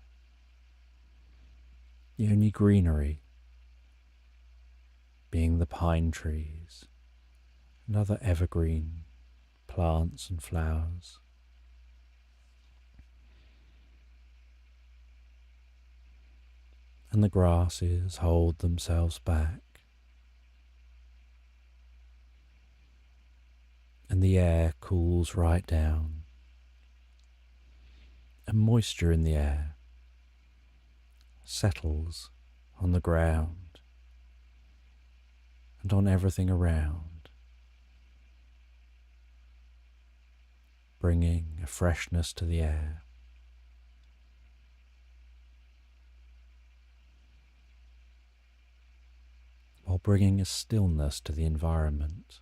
The only greenery being the pine trees and other evergreen plants and flowers. And the grasses hold themselves back, and the air cools right down, and moisture in the air settles on the ground and on everything around, bringing a freshness to the air. While bringing a stillness to the environment.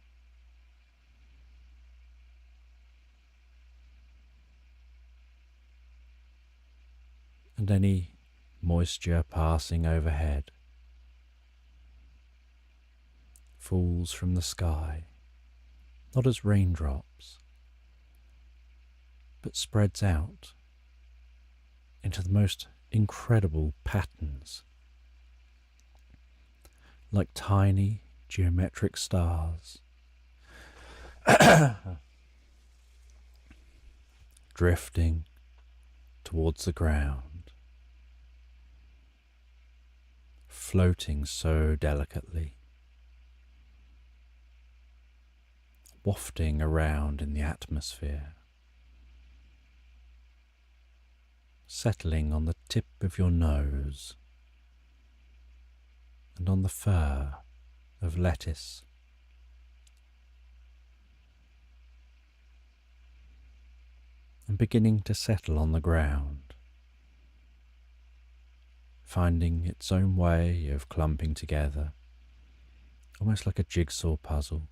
And any moisture passing overhead falls from the sky, not as raindrops, but spreads out into the most incredible patterns, like tiny geometric stars, drifting towards the ground, floating so delicately, wafting around in the atmosphere, settling on the tip of your nose and on the fur of lettuce. And beginning to settle on the ground, finding its own way of clumping together, almost like a jigsaw puzzle,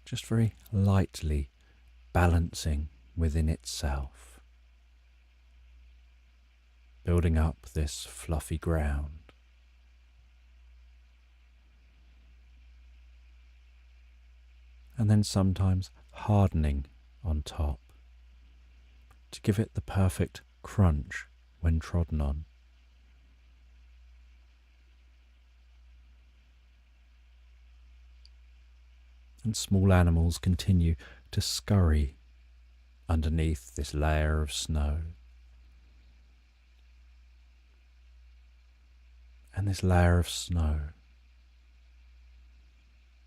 just very lightly balancing within itself, building up this fluffy ground. And then sometimes hardening on top to give it the perfect crunch when trodden on. And small animals continue to scurry underneath this layer of snow. And this layer of snow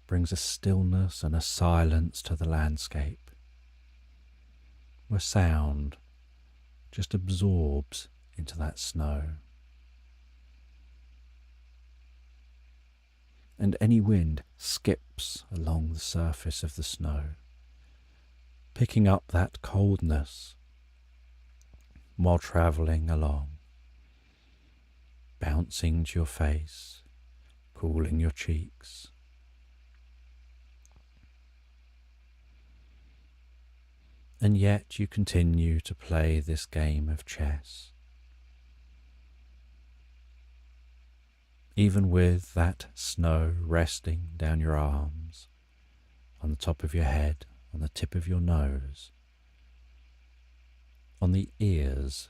brings a stillness and a silence to the landscape, where sound just absorbs into that snow. And any wind skips along the surface of the snow, picking up that coldness while travelling along, bouncing to your face, cooling your cheeks. And yet you continue to play this game of chess, even with that snow resting down your arms, on the top of your head, on the tip of your nose, on the ears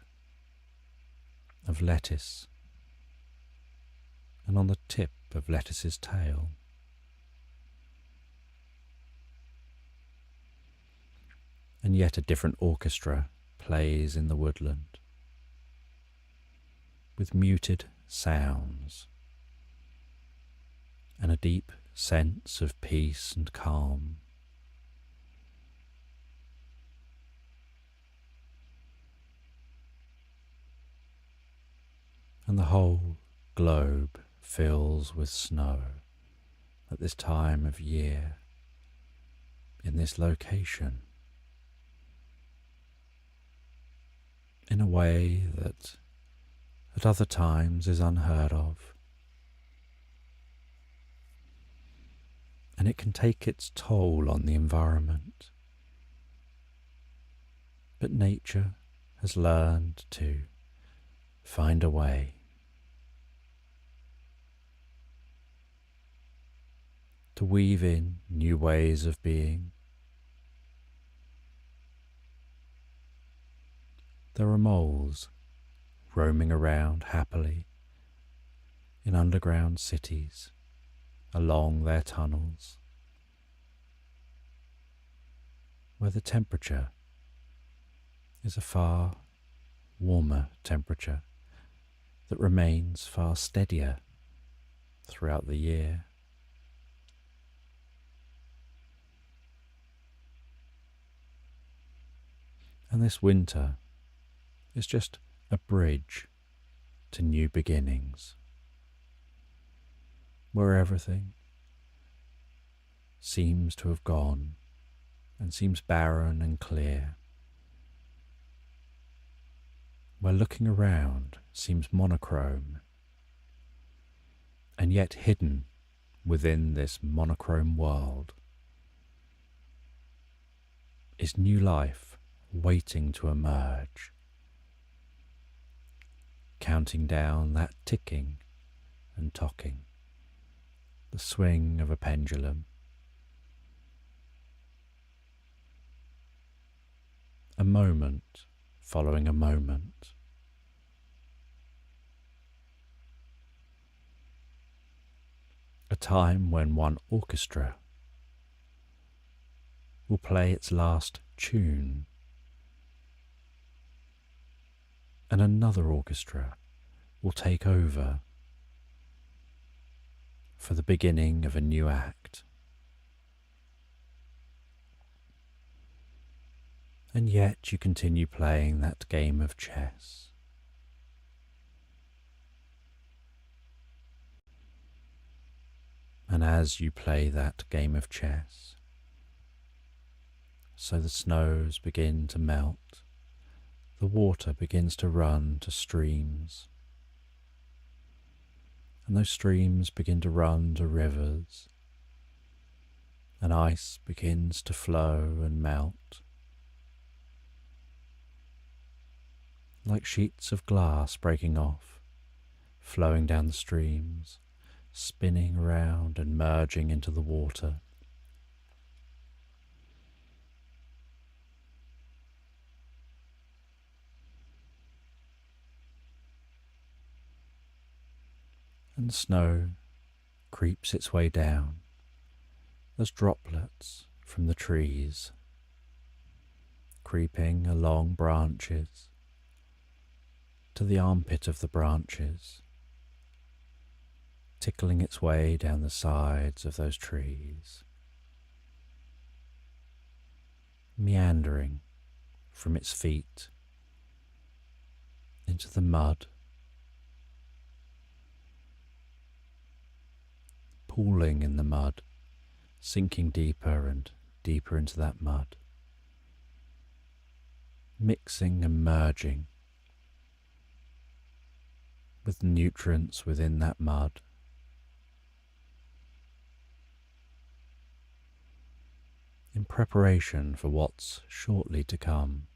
of lettuce, and on the tip of lettuce's tail. And yet a different orchestra plays in the woodland, with muted sounds and a deep sense of peace and calm. And the whole globe fills with snow at this time of year, in this location, in a way that at other times is unheard of. And it can take its toll on the environment. But nature has learned to find a way to weave in new ways of being. There are moles roaming around happily in underground cities, along their tunnels, where the temperature is a far warmer temperature that remains far steadier throughout the year. And this winter is just a bridge to new beginnings, where everything seems to have gone and seems barren and clear, where looking around seems monochrome, and yet hidden within this monochrome world is new life waiting to emerge, counting down that ticking and tocking, the swing of a pendulum. A moment following a moment. A time when one orchestra will play its last tune, and another orchestra will take over for the beginning of a new act. And yet you continue playing that game of chess. And as you play that game of chess, so the snows begin to melt, the water begins to run to streams, and those streams begin to run to rivers, and ice begins to flow and melt, like sheets of glass breaking off, flowing down the streams, spinning around and merging into the water. And the snow creeps its way down as droplets from the trees, creeping along branches to the armpit of the branches, tickling its way down the sides of those trees, meandering from its feet into the mud, pooling in the mud, sinking deeper and deeper into that mud, mixing and merging with the nutrients within that mud, in preparation for what's shortly to come.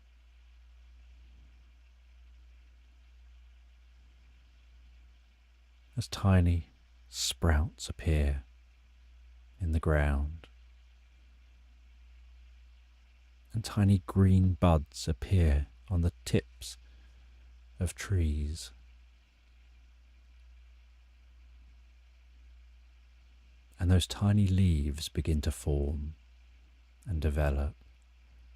As tiny sprouts appear in the ground, and tiny green buds appear on the tips of trees. And those tiny leaves begin to form and develop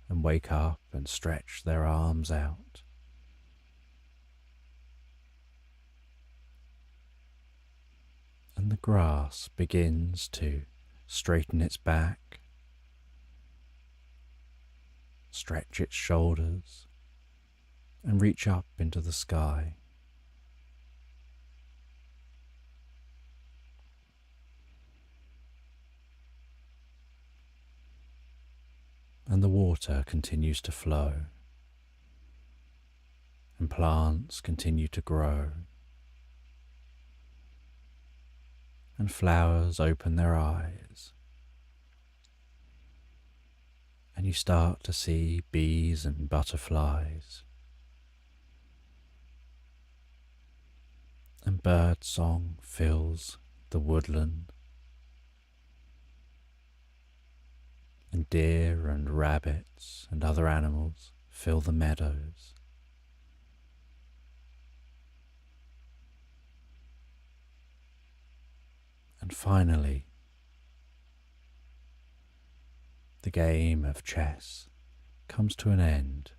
and wake up and stretch their arms out. And the grass begins to straighten its back, stretch its shoulders, and reach up into the sky. And the water continues to flow, and plants continue to grow, and flowers open their eyes, and you start to see bees and butterflies, and bird song fills the woodland, and deer and rabbits and other animals fill the meadows. And finally, the game of chess comes to an end.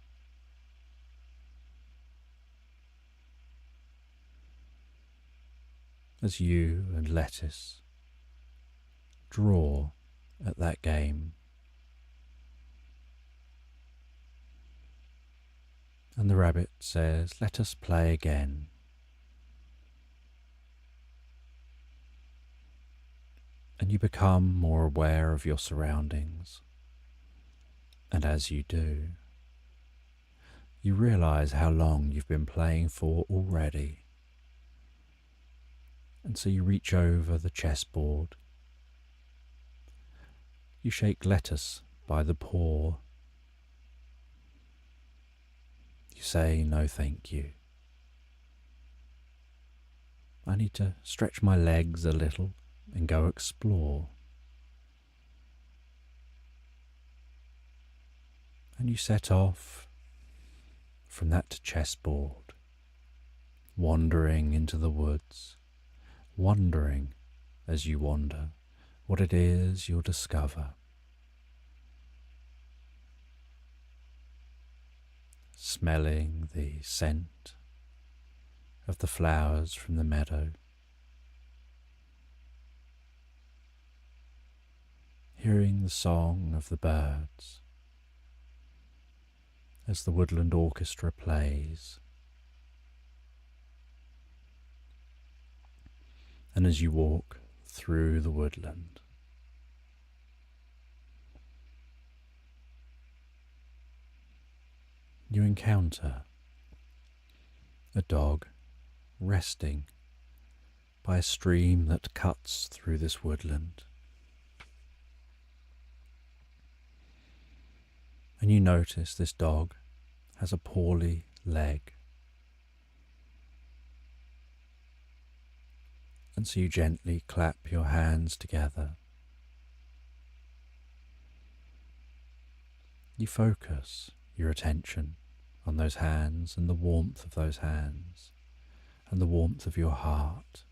As you and Lettuce draw at that game, and the rabbit says, "Let us play again." And you become more aware of your surroundings. And as you do, you realize how long you've been playing for already. And so you reach over the chessboard. You shake Lettuce by the paw. You say, "No, thank you. I need to stretch my legs a little and go explore." And you set off from that chessboard, wandering into the woods, wondering as you wander what it is you'll discover. Smelling the scent of the flowers from the meadow, hearing the song of the birds as the woodland orchestra plays, and as you walk through the woodland, you encounter a dog resting by a stream that cuts through this woodland. And you notice this dog has a poorly leg. And so you gently clap your hands together. You focus your attention on those hands and the warmth of those hands and the warmth of your heart.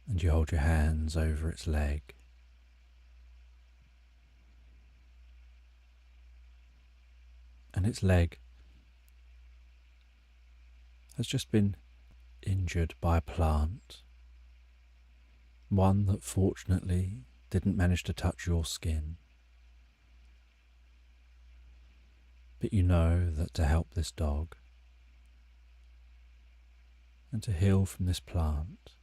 And you hold your hands over its leg. And its leg has just been injured by a plant, one that fortunately didn't manage to touch your skin. But you know that to help this dog and to heal from this plant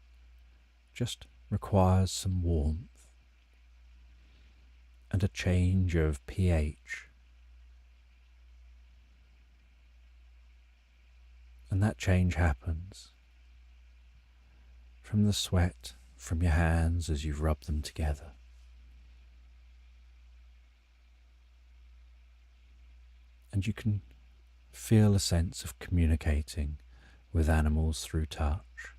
just requires some warmth and a change of pH. And that change happens from the sweat from your hands as you rub them together. And you can feel a sense of communicating with animals through touch.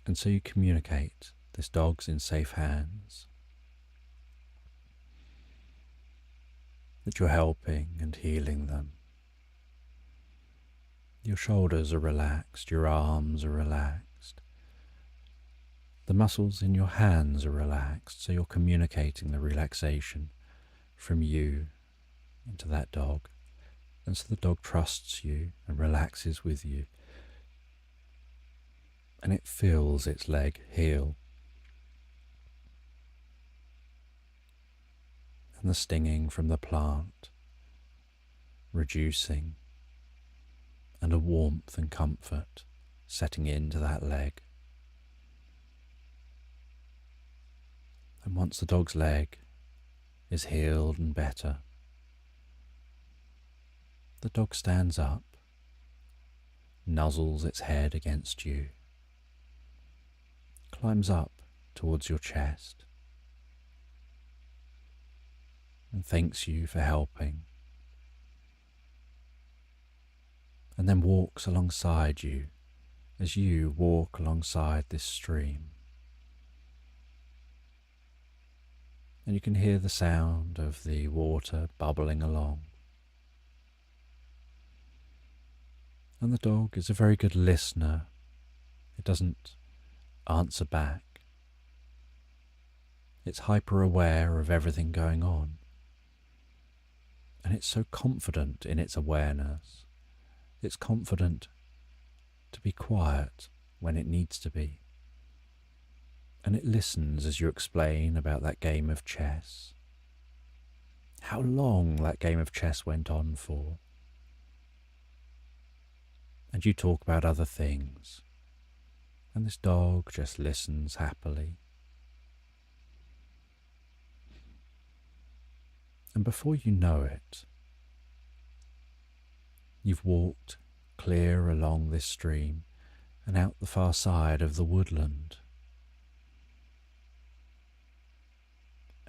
And so you communicate, this dog's in safe hands, that you're helping and healing them. Your shoulders are relaxed, your arms are relaxed. The muscles in your hands are relaxed, so you're communicating the relaxation from you into that dog. And so the dog trusts you and relaxes with you. And it feels its leg heal. And the stinging from the plant reducing, and a warmth and comfort setting into that leg. And once the dog's leg is healed and better, the dog stands up, nuzzles its head against you, climbs up towards your chest, and thanks you for helping, and then walks alongside you as you walk alongside this stream. And you can hear the sound of the water bubbling along. And the dog is a very good listener. It doesn't answer back. It's hyper aware of everything going on. And it's so confident in its awareness. It's confident to be quiet when it needs to be. And it listens as you explain about that game of chess. How long that game of chess went on for. And you talk about other things. And this dog just listens happily. And before you know it, you've walked clear along this stream and out the far side of the woodland.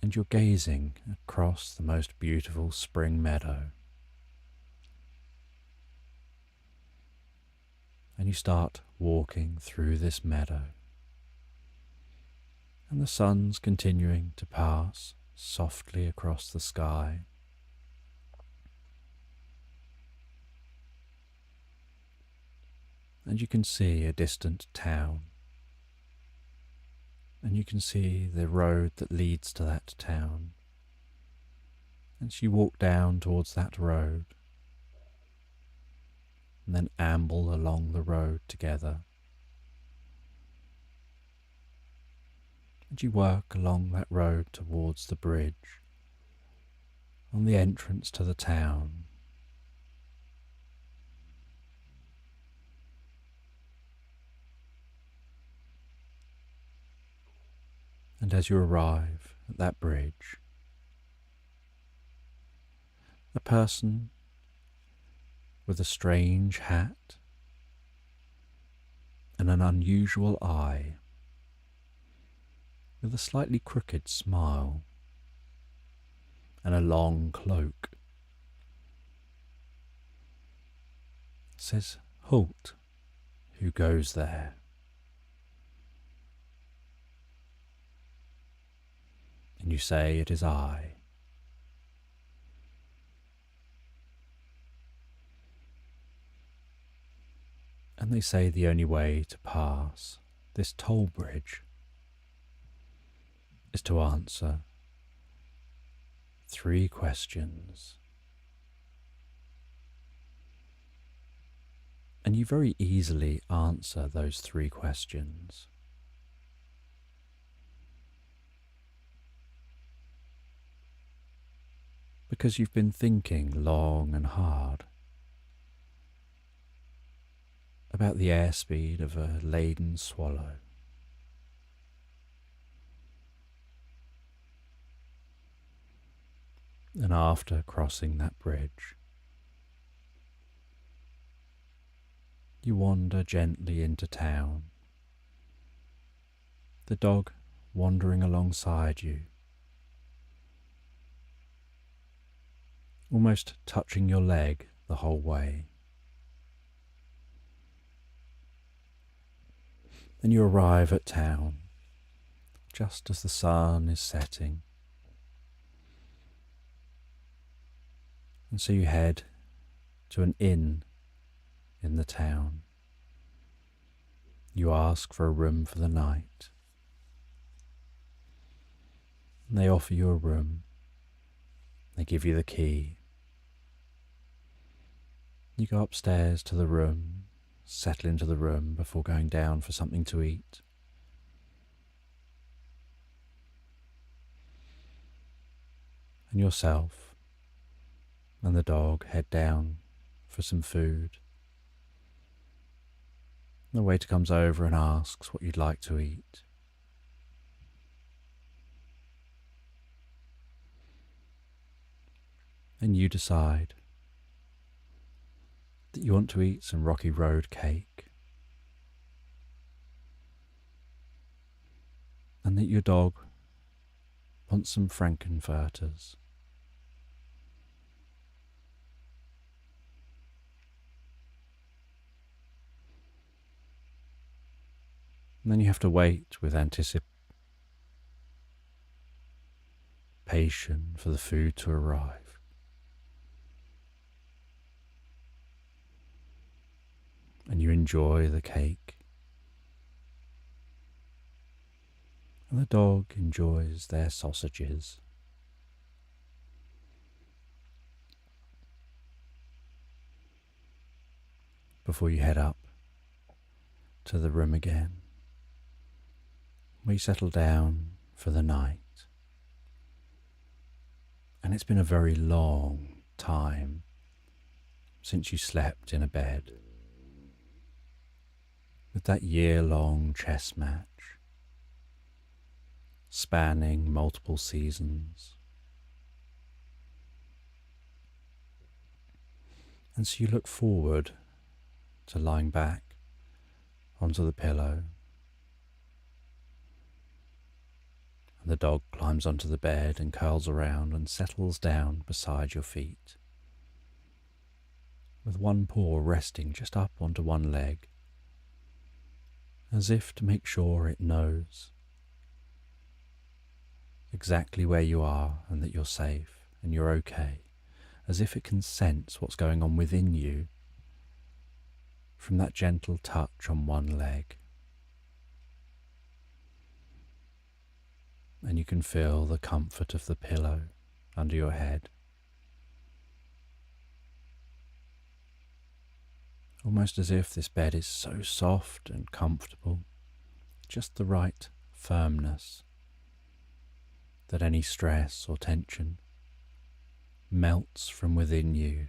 And you're gazing across the most beautiful spring meadow. And you start walking through this meadow. And the sun's continuing to pass softly across the sky. And you can see a distant town. And you can see the road that leads to that town. And so you walk down towards that road. And then amble along the road together. And you work along that road towards the bridge on the entrance to the town. And as you arrive at that bridge, a person with a strange hat and an unusual eye, with a slightly crooked smile and a long cloak, says, "Halt, who goes there?" And you say, "It is I." And they say the only way to pass this toll bridge is to answer 3 questions. And you very easily answer those 3 questions. Because you've been thinking long and hard about the airspeed of a laden swallow. And after crossing that bridge, you wander gently into town, the dog wandering alongside you, almost touching your leg the whole way. Then you arrive at town just as the sun is setting. And so you head to an inn in the town. You ask for a room for the night. And they offer you a room. They give you the key. You go upstairs to the room, settle into the room before going down for something to eat. And yourself and the dog head down for some food. The waiter comes over and asks what you'd like to eat. And you decide that you want to eat some Rocky Road cake, and that your dog wants some Frankenfurters. And then you have to wait with anticipation for the food to arrive. And you enjoy the cake. And the dog enjoys their sausages. Before you head up to the room again, we settle down for the night. And it's been a very long time since you slept in a bed with that year-long chess match spanning multiple seasons. And so you look forward to lying back onto the pillow, and the dog climbs onto the bed and curls around and settles down beside your feet, with one paw resting just up onto one leg, as if to make sure it knows exactly where you are and that you're safe and you're okay, as if it can sense what's going on within you from that gentle touch on one leg. And you can feel the comfort of the pillow under your head, almost as if this bed is so soft and comfortable, just the right firmness, that any stress or tension melts from within you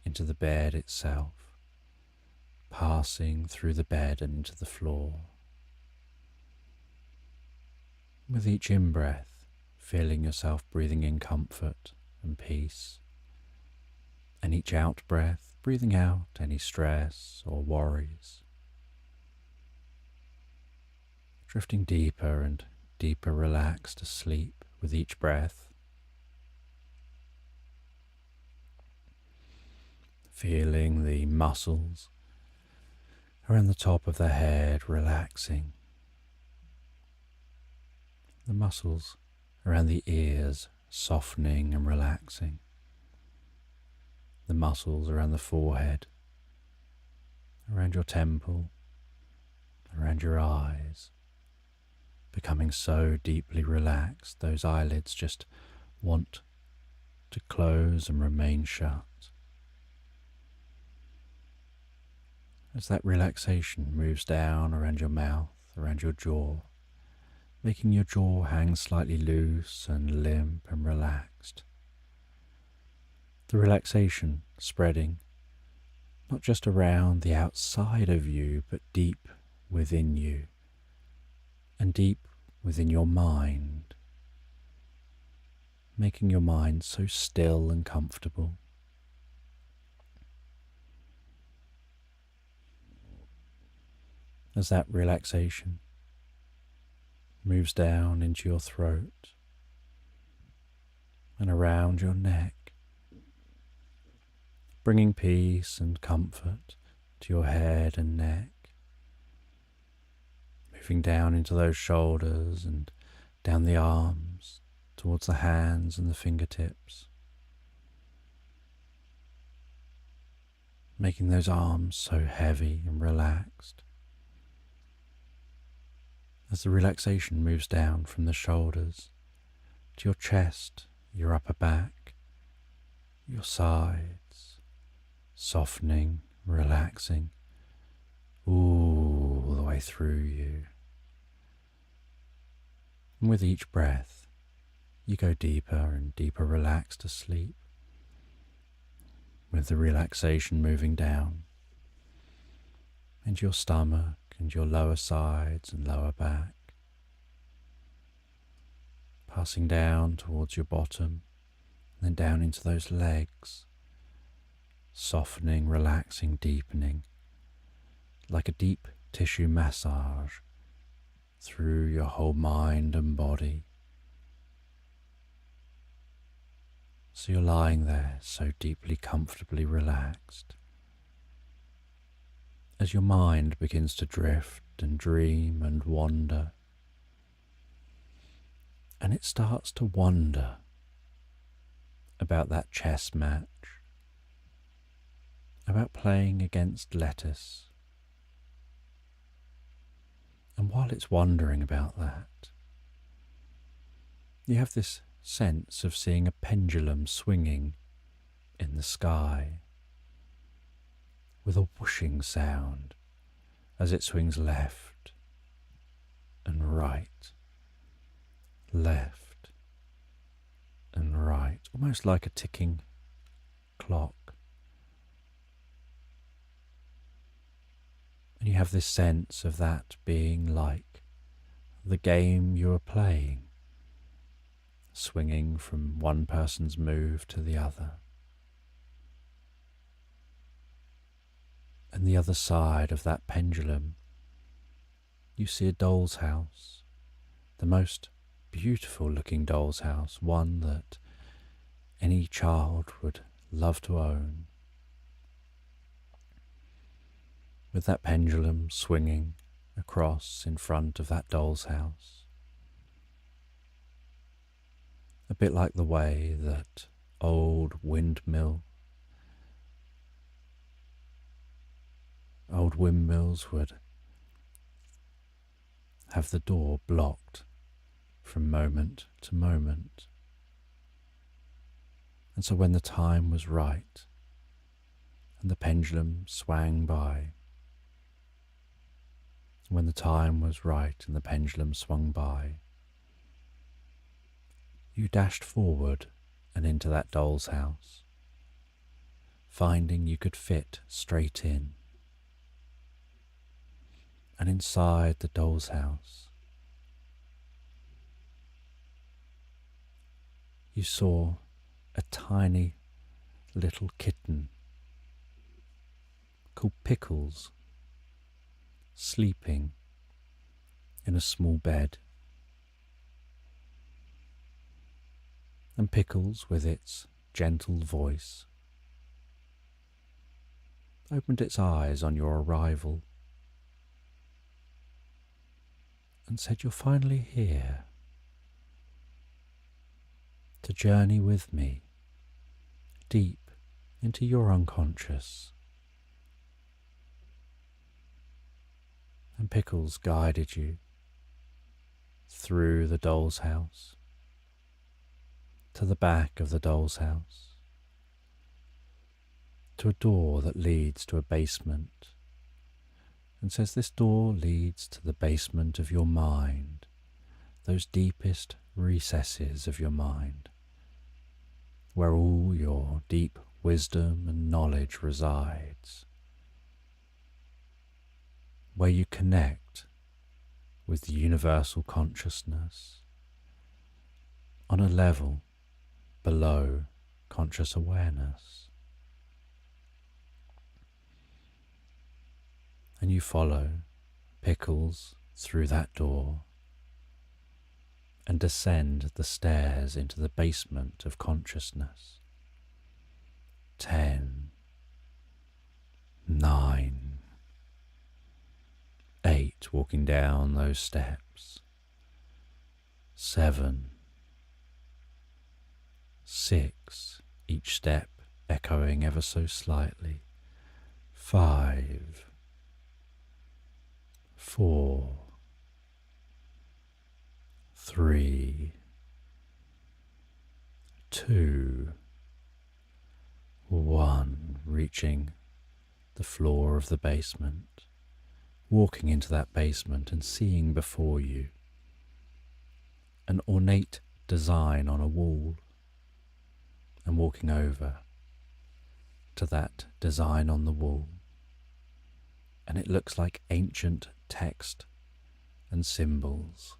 into the bed itself, passing through the bed and into the floor. With each in-breath, feeling yourself breathing in comfort and peace, and each out-breath, breathing out any stress or worries, drifting deeper and deeper relaxed asleep with each breath, feeling the muscles around the top of the head relaxing, the muscles around the ears softening and relaxing, the muscles around the forehead, around your temple, around your eyes, becoming so deeply relaxed those eyelids just want to close and remain shut. As that relaxation moves down around your mouth, around your jaw, making your jaw hang slightly loose and limp and relaxed. The relaxation spreading not just around the outside of you, but deep within you and deep within your mind, making your mind so still and comfortable. As that relaxation moves down into your throat and around your neck, bringing peace and comfort to your head and neck, moving down into those shoulders and down the arms towards the hands and the fingertips, making those arms so heavy and relaxed. As the relaxation moves down from the shoulders to your chest, your upper back, your sides, softening, relaxing, all the way through you. And with each breath, you go deeper and deeper relaxed asleep, with the relaxation moving down into your stomach and your lower sides and lower back, passing down towards your bottom, and then down into those legs, softening, relaxing, deepening, like a deep tissue massage through your whole mind and body. So you're lying there so deeply, comfortably relaxed. As your mind begins to drift and dream and wander, And it starts to wonder about that chess match, about playing against lettuce. And while it's wondering about that, you have this sense of seeing a pendulum swinging in the sky with a whooshing sound as it swings left and right, left and right, almost like a ticking clock. And you have this sense of that being like the game you are playing, swinging from one person's move to the other. And the other side of that pendulum, you see a doll's house, the most beautiful looking doll's house, one that any child would love to own. With that pendulum swinging across in front of that doll's house. A bit like the way that old windmills would have the door blocked from moment to moment. And so when the time was right and the pendulum swung by, when the time was right and the pendulum swung by, you dashed forward and into that doll's house, finding you could fit straight in. And inside the doll's house, you saw a tiny little kitten called Pickles, sleeping in a small bed. And Pickles, with its gentle voice, opened its eyes on your arrival and said, "You're finally here to journey with me deep into your unconscious." And Pickles guided you through the doll's house to the back of the doll's house, to a door that leads to a basement, and says this door leads to the basement of your mind, those deepest recesses of your mind, where all your deep wisdom and knowledge resides, where you connect with the universal consciousness on a level below conscious awareness. And you follow Pickles through that door and descend the stairs into the basement of consciousness. 10, 9, 8, walking down those steps. 7, 6, each step echoing ever so slightly. 5, 4, 3, 2, 1, reaching the floor of the basement, walking into that basement and seeing before you an ornate design on a wall, and walking over to that design on the wall, and it looks like ancient text and symbols.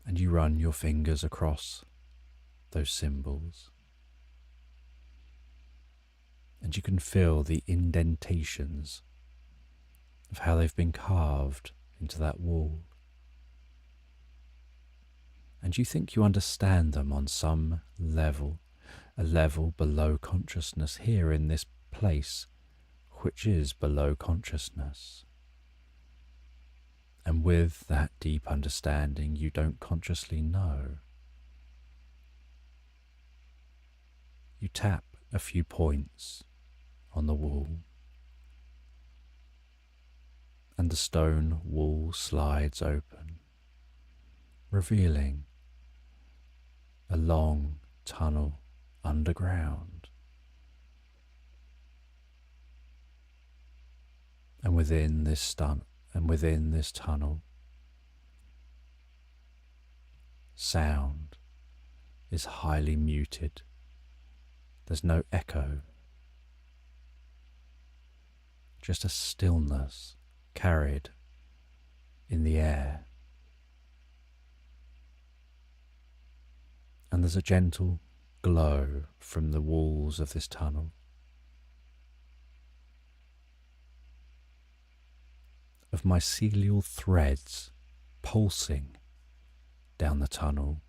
And you run your fingers across those symbols, and you can feel the indentations of how they've been carved into that wall. And you think you understand them on some level, a level below consciousness here in this place, which is below consciousness. And with that deep understanding you don't consciously know, you tap a few points on the wall, and the stone wall slides open, revealing a long tunnel underground. And within this tunnel, sound is highly muted. There's no echo, just a stillness carried in the air. And there's a gentle glow from the walls of this tunnel. Of mycelial threads pulsing down the tunnel,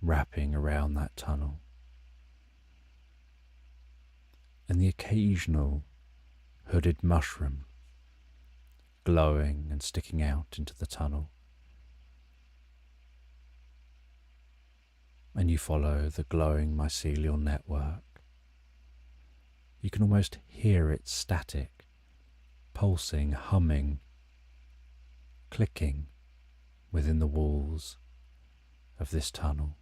wrapping around that tunnel. And the occasional hooded mushroom glowing and sticking out into the tunnel. And you follow the glowing mycelial network. You can almost hear it static, pulsing, humming, clicking within the walls of this tunnel.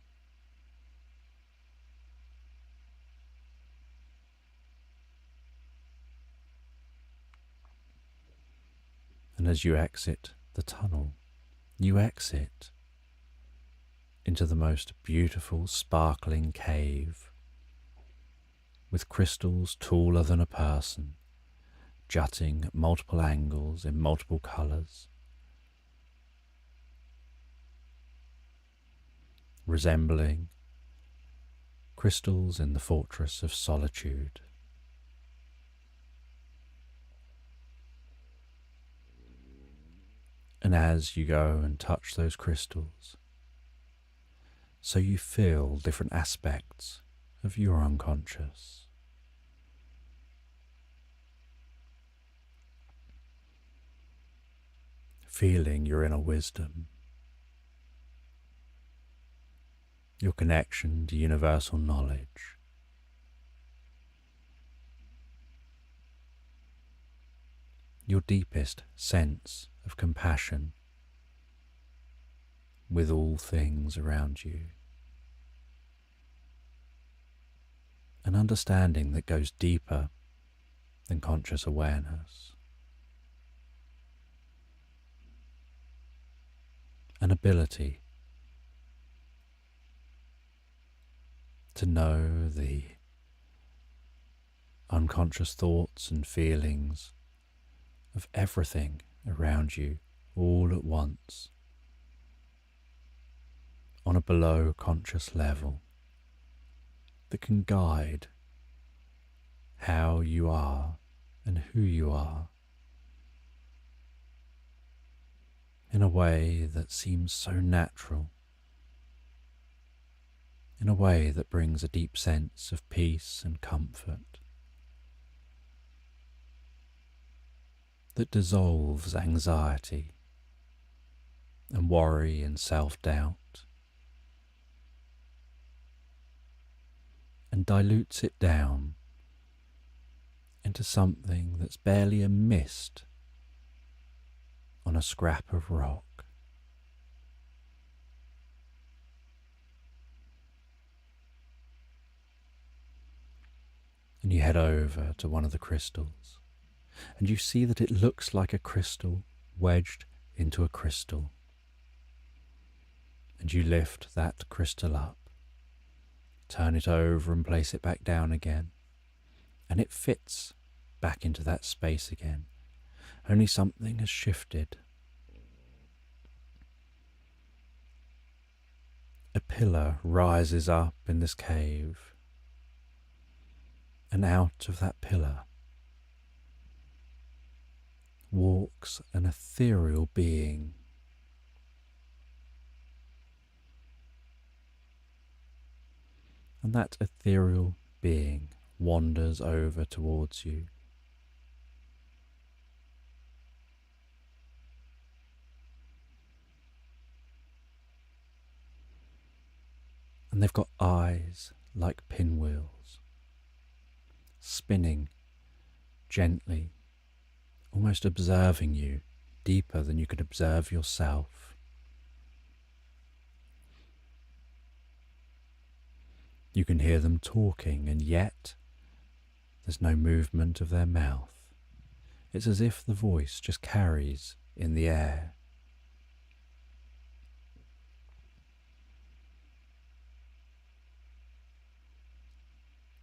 And as you exit the tunnel, you exit into the most beautiful, sparkling cave with crystals taller than a person, jutting at multiple angles in multiple colours, resembling crystals in the fortress of solitude. And as you go and touch those crystals, so you feel different aspects of your unconscious. Feeling your inner wisdom, your connection to universal knowledge, your deepest sense of compassion with all things around you. An understanding that goes deeper than conscious awareness. An ability to know the unconscious thoughts and feelings of everything around you all at once, on a below conscious level that can guide how you are and who you are in a way that seems so natural, in a way that brings a deep sense of peace and comfort, that dissolves anxiety and worry and self-doubt, and dilutes it down into something that's barely a mist on a scrap of rock. And you head over to one of the crystals, and you see that it looks like a crystal wedged into a crystal. And you lift that crystal up, turn it over and place it back down again, and it fits back into that space again. Only something has shifted. A pillar rises up in this cave, and out of that pillar walks an ethereal being. And that ethereal being wanders over towards you. And they've got eyes like pinwheels, spinning gently, almost observing you deeper than you could observe yourself. You can hear them talking, and yet there's no movement of their mouth. It's as if the voice just carries in the air.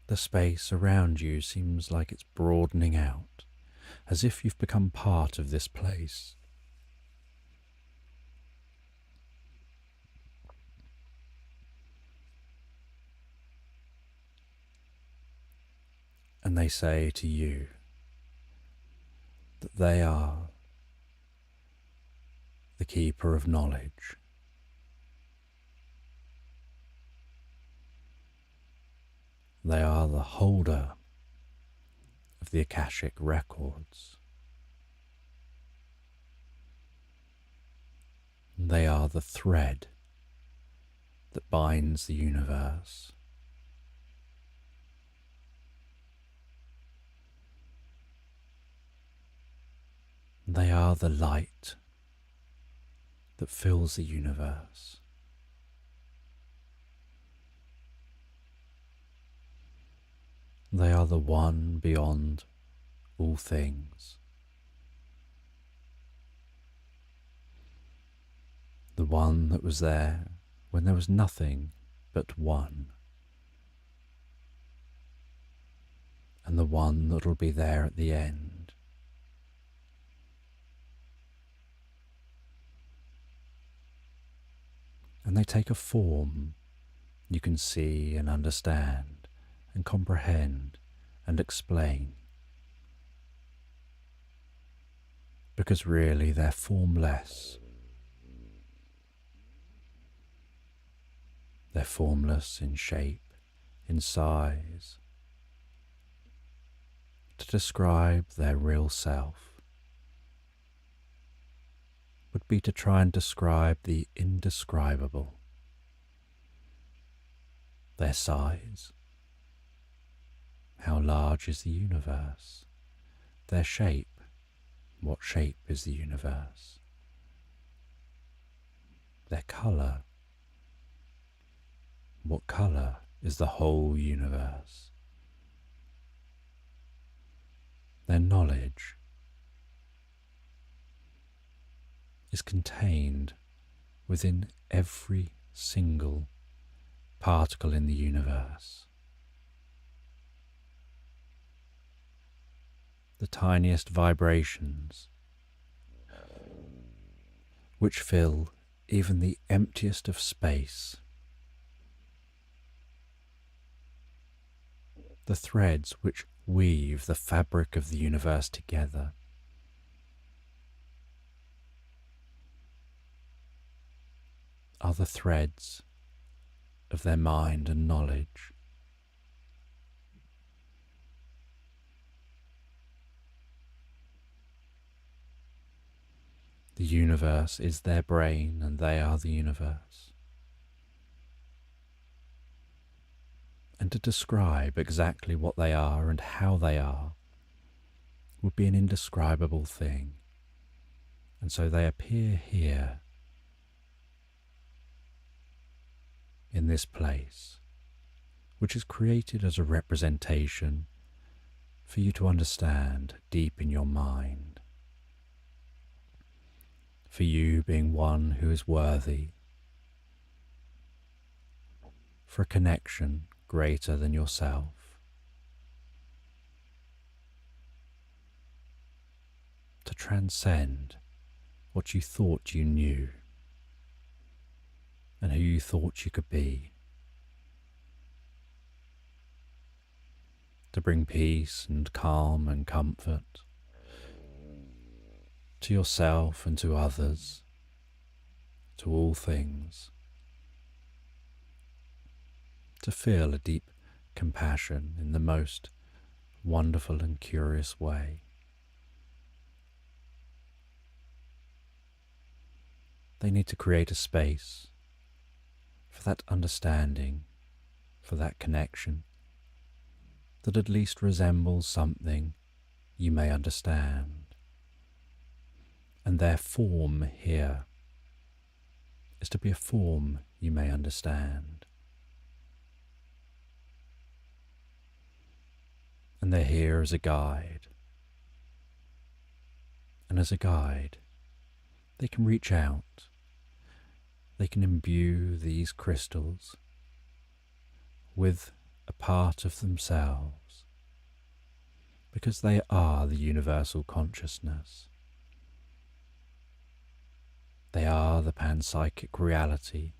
The space around you seems like it's broadening out, as if you've become part of this place. And they say to you that they are the keeper of knowledge. They are the holder of the Akashic records. They are the thread that binds the universe. They are the light that fills the universe. They are the one beyond all things. The one that was there when there was nothing but one. And the one that'll be there at the end. And they take a form you can see and understand and comprehend and explain. Because really they're formless. They're formless in shape, in size. To describe their real self would be to try and describe the indescribable. Their size. How large is the universe? Their shape. What shape is the universe? Their colour. What colour is the whole universe? Their knowledge is contained within every single particle in the universe. The tiniest vibrations which fill even the emptiest of space. The threads which weave the fabric of the universe together. Are the threads of their mind and knowledge. The universe is their brain and they are the universe. And to describe exactly what they are and how they are would be an indescribable thing. And so they appear here, in this place, which is created as a representation for you to understand deep in your mind. For you being one who is worthy, for a connection greater than yourself, to transcend what you thought you knew and who you thought you could be, to bring peace and calm and comfort to yourself and to others, to all things, to feel a deep compassion in the most wonderful and curious way. They need to create a space for that understanding, for that connection that at least resembles something you may understand. And their form here is to be a form you may understand. And they're here as a guide. And as a guide, they can reach out. They can imbue these crystals with a part of themselves, because they are the universal consciousness. They are the panpsychic reality.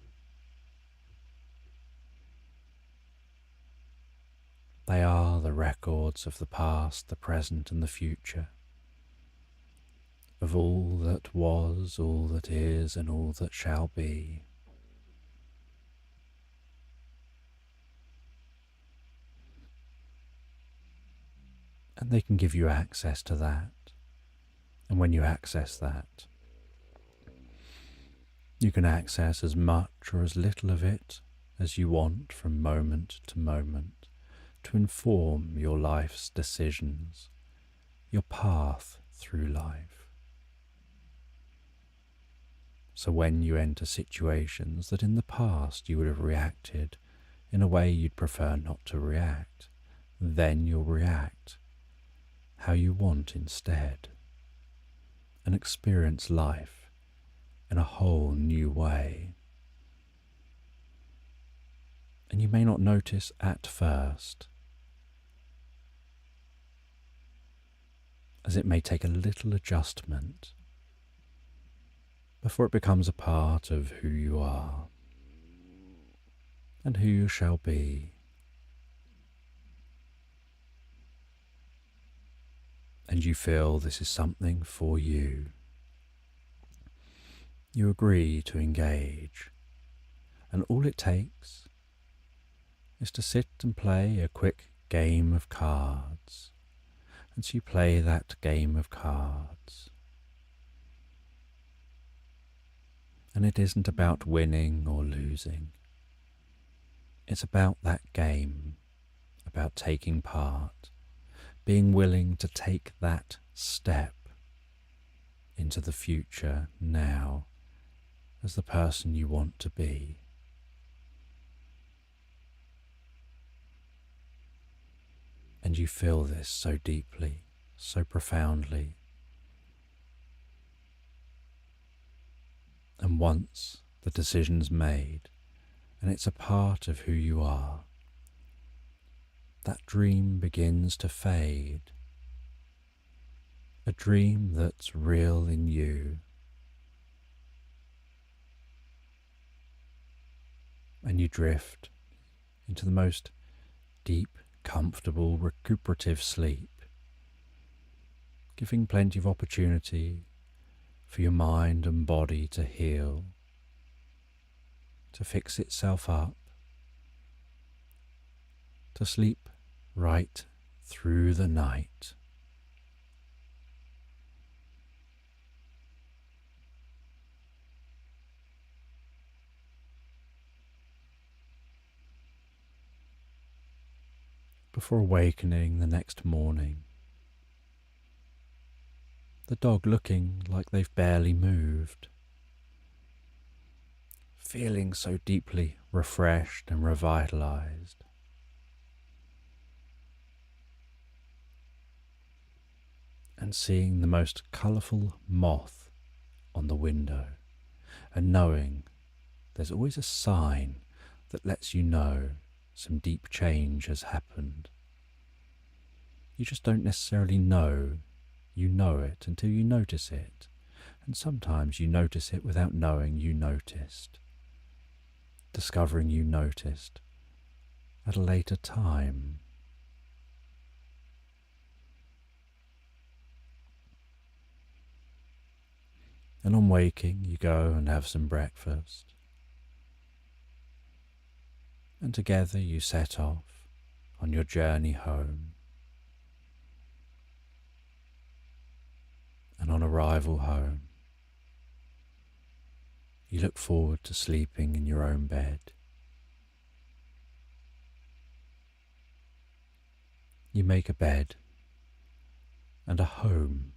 They are the records of the past, the present, and the future, of all that was, all that is, and all that shall be. And they can give you access to that. And when you access that, you can access as much or as little of it as you want from moment to moment to inform your life's decisions, your path through life. So when you enter situations that in the past you would have reacted in a way you'd prefer not to react, then you'll react how you want instead, and experience life in a whole new way. And you may not notice at first, as it may take a little adjustment before it becomes a part of who you are and who you shall be. And you feel this is something for you. You agree to engage, and all it takes is to sit and play a quick game of cards. And so you play that game of cards. And it isn't about winning or losing. It's about that game, about taking part, being willing to take that step into the future now as the person you want to be. And you feel this so deeply, so profoundly. And once the decision's made, and it's a part of who you are, that dream begins to fade. A dream that's real in you. And you drift into the most deep, comfortable, recuperative sleep, giving plenty of opportunity for your mind and body to heal, to fix itself up, to sleep right through the night. Before awakening the next morning, the dog looking like they've barely moved, feeling so deeply refreshed and revitalized. And seeing the most colourful moth on the window, and knowing there's always a sign that lets you know some deep change has happened. You just don't necessarily know you know it until you notice it, and sometimes you notice it without knowing you noticed, discovering you noticed at a later time. And on waking, you go and have some breakfast. And together you set off on your journey home. And on arrival home, you look forward to sleeping in your own bed, You make a bed and a home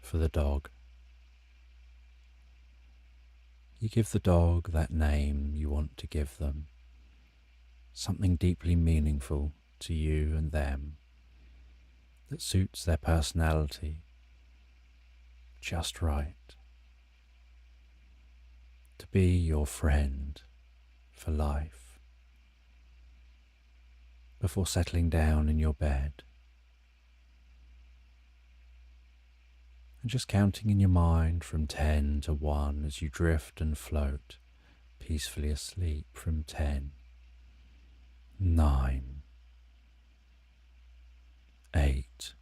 for the dog. You give the dog that name you want to give them, something deeply meaningful to you and them that suits their personality just right. To be your friend for life. Before settling down in your bed and just counting in your mind from 10 to 1 as you drift and float peacefully asleep from 10, 9, 8,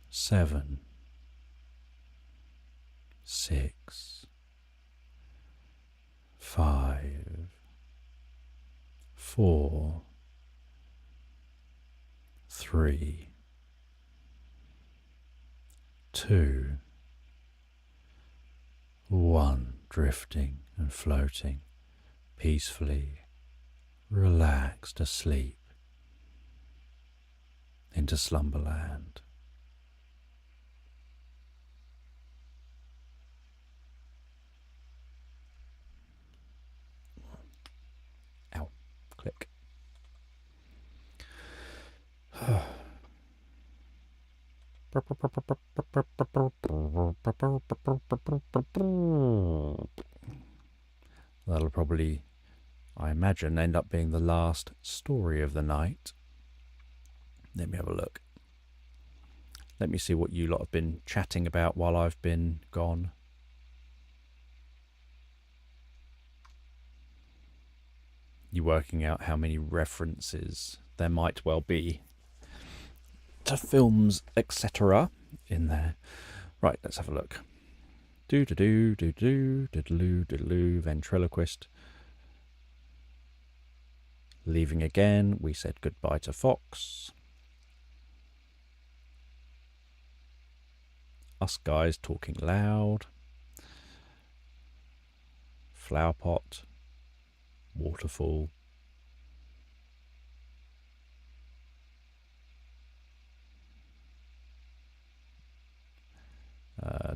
7, 6, 5, 4, 3, 2, 1, drifting and floating peacefully, relaxed asleep into slumberland. Ow, click. That'll probably, I imagine, end up being the last story of the night. Let me have a look. Let me see what you lot have been chatting about while I've been gone. You working out how many references there might well be to films, etc. in there. Right, let's have a look. Do-do-do, do-do, diddle-oo, diddle-oo, ventriloquist. Leaving again, we said goodbye to Fox. Us guys talking loud. Flower pot. Waterfall.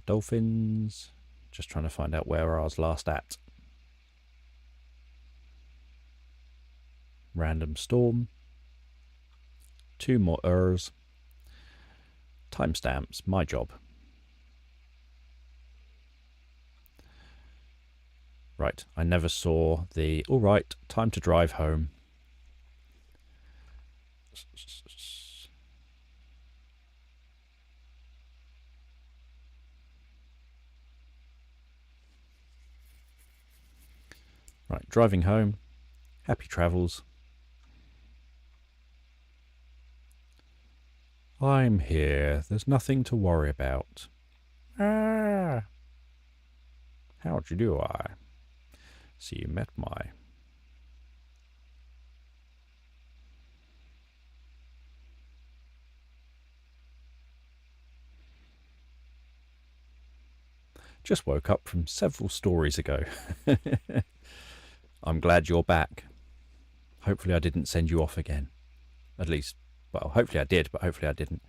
Dolphins. Just trying to find out where I was last at. Random storm. 2 more errors. Timestamps, my job. Right, I never saw the alright, time to drive home. Right, driving home. Happy travels. I'm here. There's nothing to worry about. Ah. How'd you do, I? See, you met my... Just woke up from several stories ago. I'm glad you're back. Hopefully I didn't send you off again. At least, well, hopefully I did, but hopefully I didn't.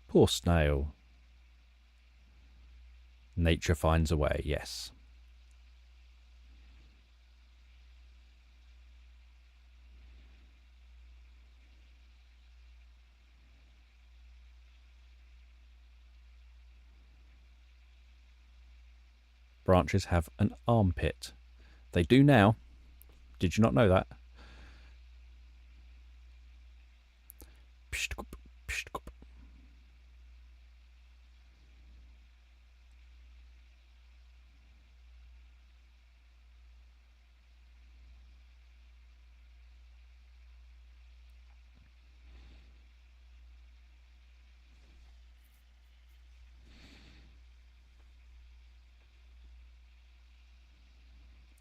Poor snail. Nature finds a way, yes. Branches have an armpit. They do now. Did you not know that?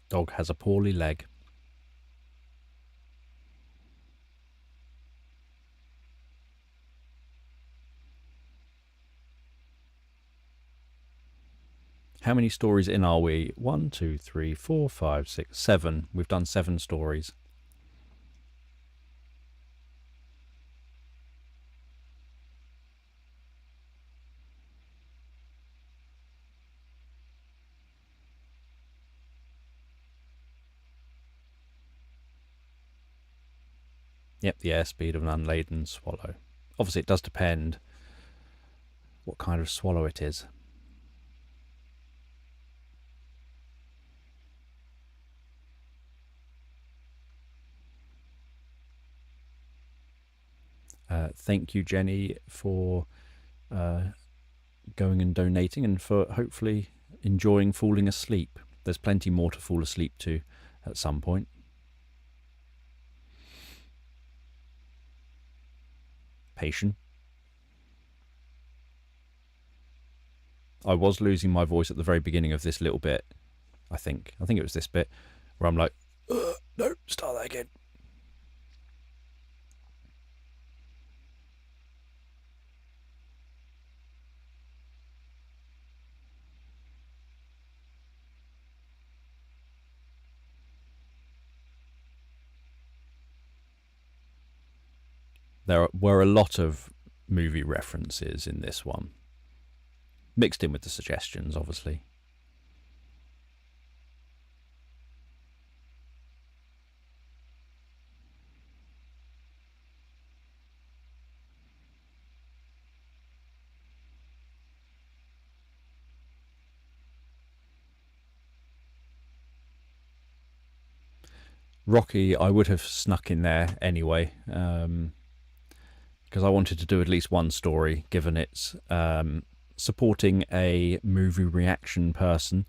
Dog has a poorly leg. How many stories in are we? 1, 2, 3, 4, 5, 6, 7. We've done 7 stories. Yep, the airspeed of an unladen swallow. Obviously, it does depend what kind of swallow it is. Thank you, Jenny, for going and donating, and for hopefully enjoying falling asleep. There's plenty more to fall asleep to at some point. Patient. I was losing my voice at the very beginning of this little bit. I think it was this bit where I'm like, no, start that again. There were a lot of movie references in this one, mixed in with the suggestions, obviously. Rocky, I would have snuck in there anyway, because I wanted to do at least one story, given it's supporting a movie reaction person.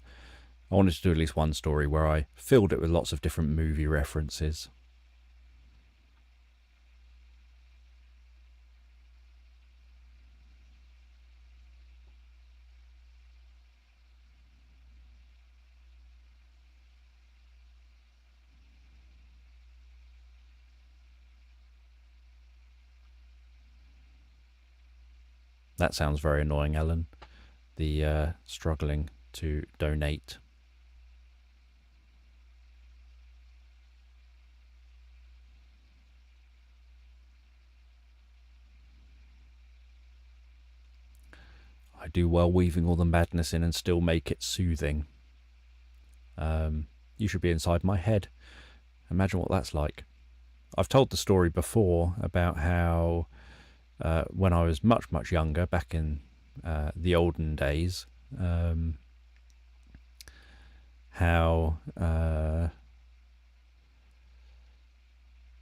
I wanted to do at least one story where I filled it with lots of different movie references. That sounds very annoying, Ellen. The struggling to donate. I do well weaving all the madness in and still make it soothing. You should be inside my head. Imagine what that's like. I've told the story before about how when I was much, much younger, back in the olden days, how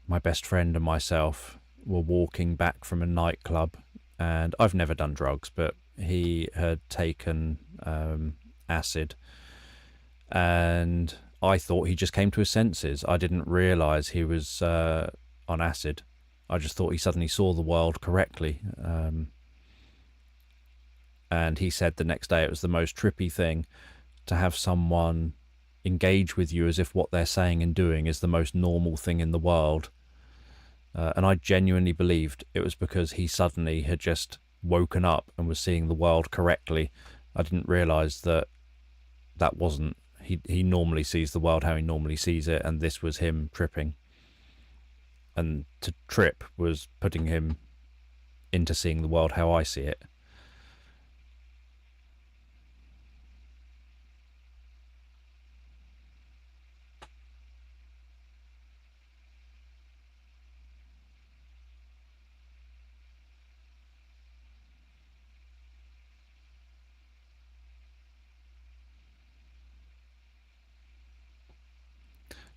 my best friend and myself were walking back from a nightclub, and I've never done drugs, but he had taken acid, and I thought he just came to his senses. I didn't realise he was on acid. I just thought he suddenly saw the world correctly. And he said the next day it was the most trippy thing to have someone engage with you as if what they're saying and doing is the most normal thing in the world. And I genuinely believed it was because he suddenly had just woken up and was seeing the world correctly. I didn't realise that wasn't. He normally sees the world how he normally sees it, and this was him tripping. And to trip was putting him into seeing the world how I see it.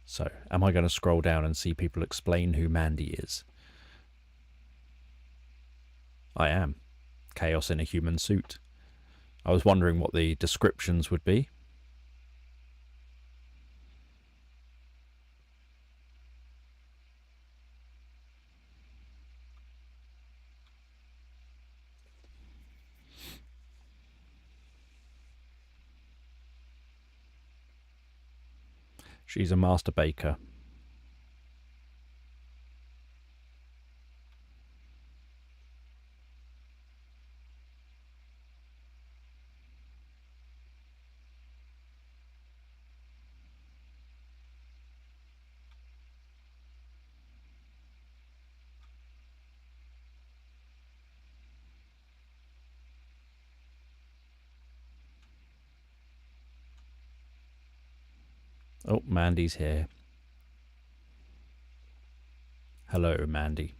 So, am I going to scroll down and see people explain who Mandy is? I am. Chaos in a human suit. I was wondering what the descriptions would be. She's a master baker. Oh, Mandy's here. Hello, Mandy.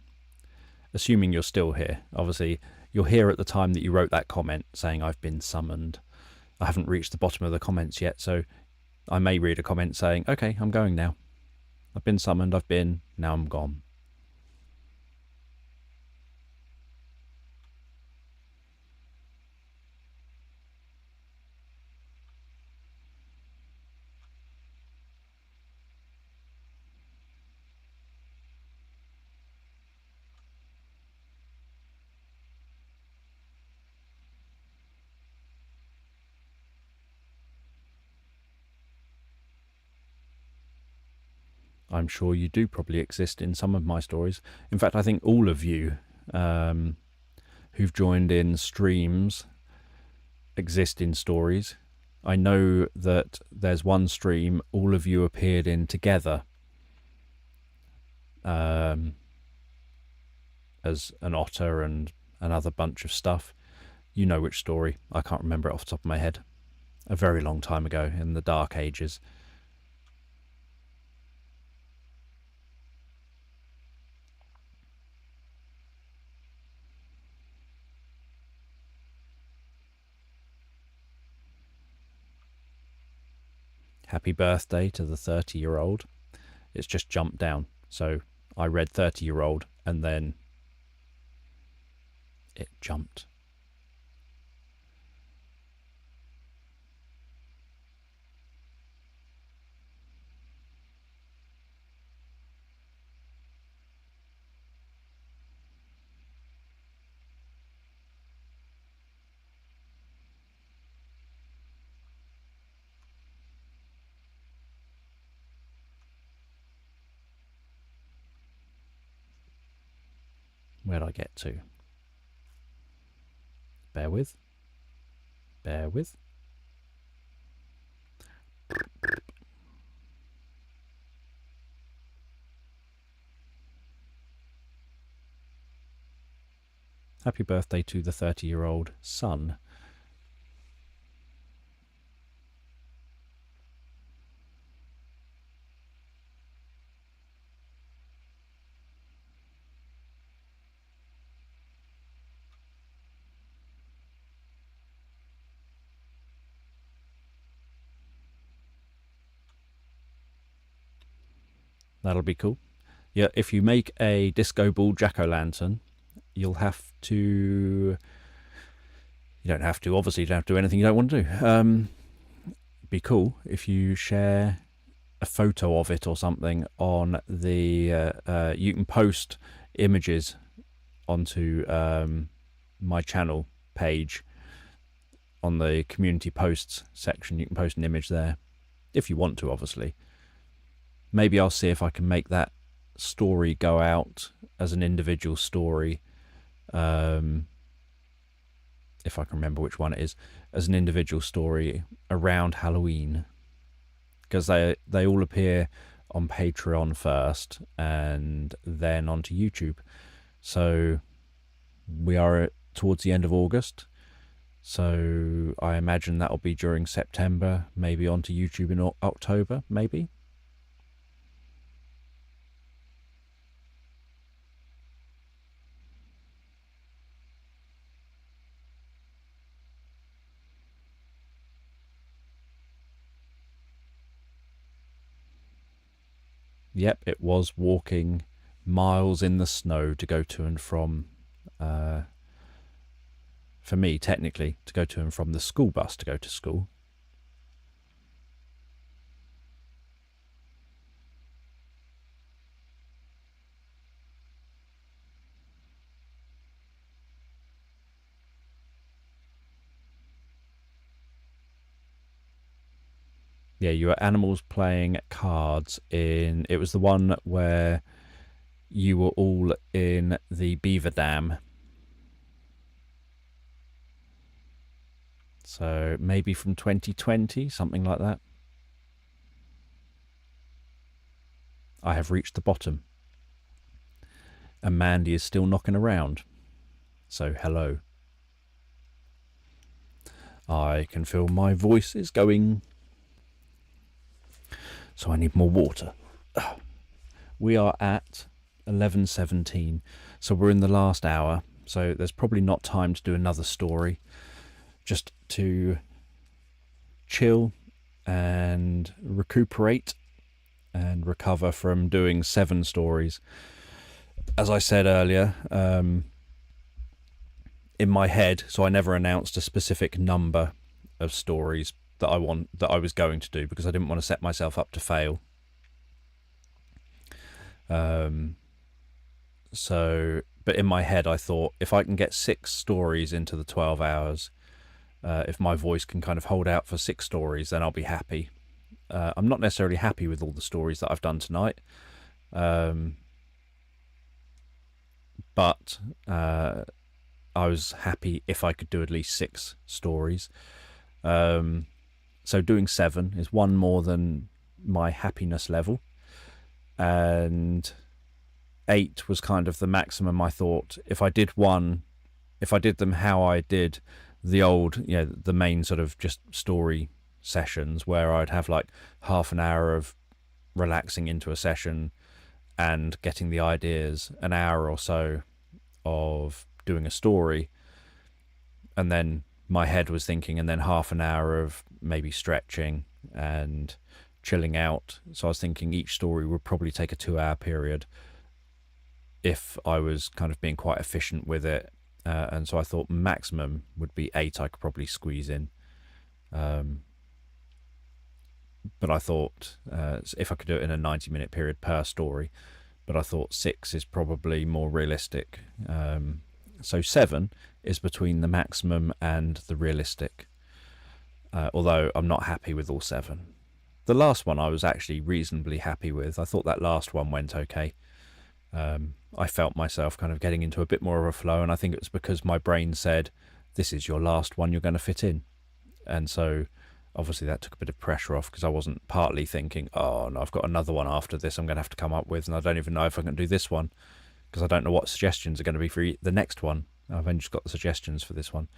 Assuming you're still here. Obviously, you're here at the time that you wrote that comment saying I've been summoned. I haven't reached the bottom of the comments yet, so I may read a comment saying, okay, I'm going now. I've been summoned, now I'm gone. I'm sure you do probably exist in some of my stories. In fact, I think all of you who've joined in streams exist in stories. I know that there's one stream all of you appeared in together as an otter and another bunch of stuff. You know which story. I can't remember it off the top of my head. A very long time ago in the Dark Ages. Happy birthday to the 30-year-old. It's just jumped down. So I read 30-year-old and then it jumped. Where'd I get to? Bear with. Bear with. Happy birthday to the 30-year-old son. That'll be cool. Yeah, if you make a disco ball jack-o'-lantern, you'll have to... You don't have to, obviously you don't have to do anything you don't want to do. Be cool if you share a photo of it or something on the... you can post images onto my channel page on the community posts section. You can post an image there if you want to, obviously. Maybe I'll see if I can make that story go out as an individual story, if I can remember which one it is, as an individual story around Halloween, because they all appear on Patreon first and then onto YouTube. So we are towards the end of August, so I imagine that'll be during September, maybe onto YouTube in October, maybe. Yep, it was walking miles in the snow to go to and from, for me, technically, to go to and from the school bus to go to school. Yeah, you were animals playing cards in... It was the one where you were all in the beaver dam. So maybe from 2020, something like that. I have reached the bottom. And Mandy is still knocking around. So hello. I can feel my voice is going. So I need more water. We are at 11:17, so we're in the last hour, so there's probably not time to do another story. Just to chill and recuperate and recover from doing 7 stories. As I said earlier, in my head, so I never announced a specific number of stories that I was going to do, because I didn't want to set myself up to fail. But in my head I thought, if I can get 6 stories into the 12 hours, if my voice can kind of hold out for 6 stories, then I'll be happy. I'm not necessarily happy with all the stories that I've done tonight, but I was happy if I could do at least 6 stories. So doing 7 is 1 more than my happiness level, and 8 was kind of the maximum. I thought if I did them how I did the old, the main sort of just story sessions, where I'd have like half an hour of relaxing into a session and getting the ideas, an hour or so of doing a story, and then my head was thinking, and then half an hour of maybe stretching and chilling out. So I was thinking each story would probably take a 2-hour period if I was kind of being quite efficient with it. And so I thought maximum would be 8 I could probably squeeze in. But I thought if I could do it in a 90-minute period per story, but I thought 6 is probably more realistic. So 7 is between the maximum and the realistic, although I'm not happy with all 7. The last one I was actually reasonably happy with. I thought that last one went okay. I felt myself kind of getting into a bit more of a flow, and I think it was because my brain said, this is your last one you're going to fit in. And so obviously that took a bit of pressure off, because I wasn't partly thinking, oh no, I've got another one after this I'm going to have to come up with, and I don't even know if I can do this one, because I don't know what suggestions are going to be for the next one. I've only just got the suggestions for this one.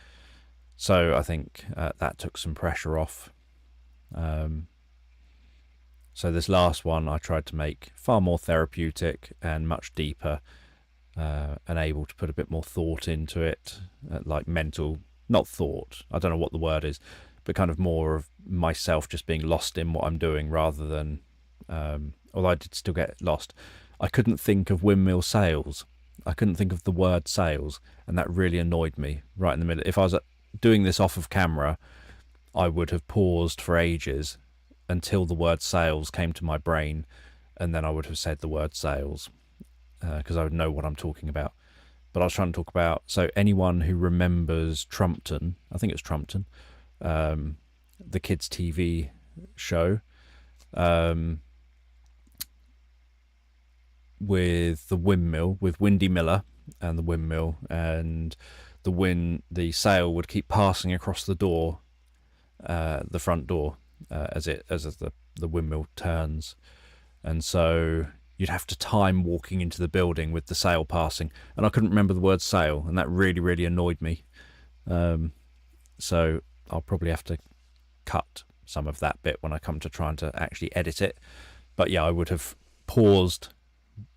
So I think that took some pressure off. So this last one I tried to make far more therapeutic and much deeper, and able to put a bit more thought into it, like mental, not thought, I don't know what the word is, but kind of more of myself just being lost in what I'm doing, rather than, although I did still get lost, I couldn't think of windmill sails. I couldn't think of the word sails, and that really annoyed me right in the middle. If I was doing this off of camera, I would have paused for ages until the word sails came to my brain, and then I would have said the word sails, because I would know what I'm talking about. But I was trying to talk about, so anyone who remembers Trumpton, I think it's Trumpton, the kids' TV show, with the windmill, with Windy Miller and the windmill, and the sail would keep passing across the door, the front door, as the windmill turns, and so you'd have to time walking into the building with the sail passing, and I couldn't remember the word sail, and that really, really annoyed me. So I'll probably have to cut some of that bit when I come to trying to actually edit it. But yeah, I would have paused,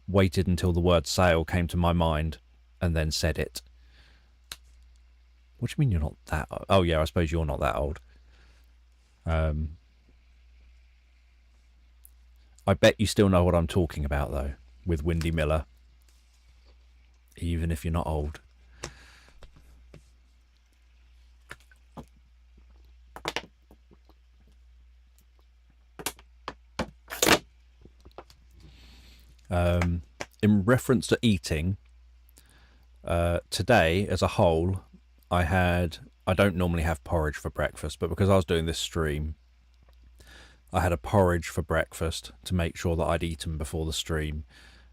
waited until the word sail came to my mind, and then said it. What do you mean you're not that old? Oh yeah, I suppose you're not that old. I bet you still know what I'm talking about, though, with Windy Miller, even if you're not old. In reference to eating, today as a whole, I don't normally have porridge for breakfast, but because I was doing this stream, I had a porridge for breakfast to make sure that I'd eaten before the stream,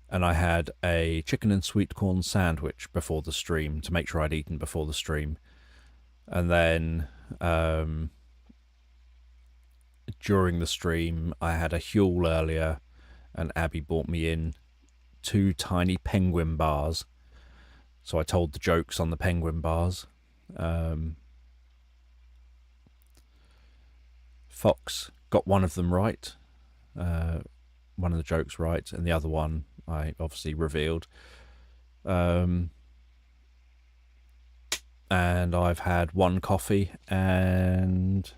and I had a chicken and sweet corn sandwich before the stream to make sure I'd eaten before the stream. And then during the stream I had a Huel earlier, and Abby brought me in 2 tiny penguin bars, so I told the jokes on the penguin bars. Fox got one of them right. one of the jokes right, and the other one I obviously revealed. And I've had 1 coffee and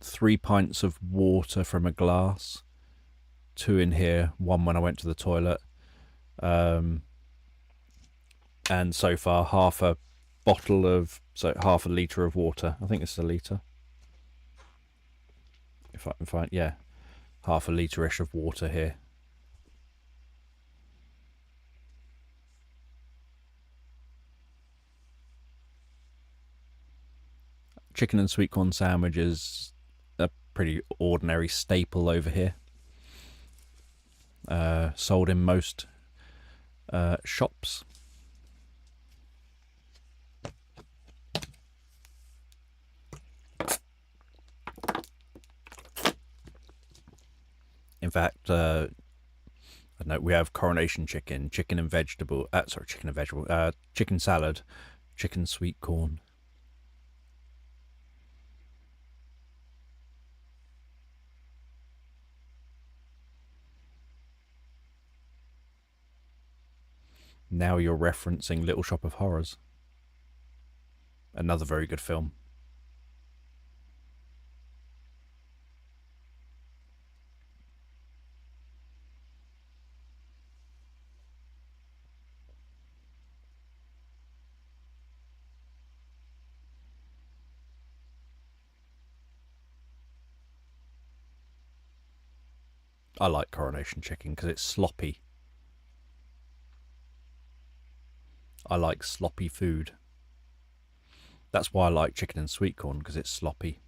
3 pints of water from a glass, 2 in here, 1 when I went to the toilet. And so far half a litre of water. I think it's a litre. If I can find, yeah, half a litre-ish of water here. Chicken and sweet corn sandwich is a pretty ordinary staple over here. Sold in most shops. In fact, I don't know, we have coronation chicken, chicken salad, chicken sweet corn. Now you're referencing Little Shop of Horrors. Another very good film. I like coronation chicken because it's sloppy. I like sloppy food. That's why I like chicken and sweet corn, because it's sloppy.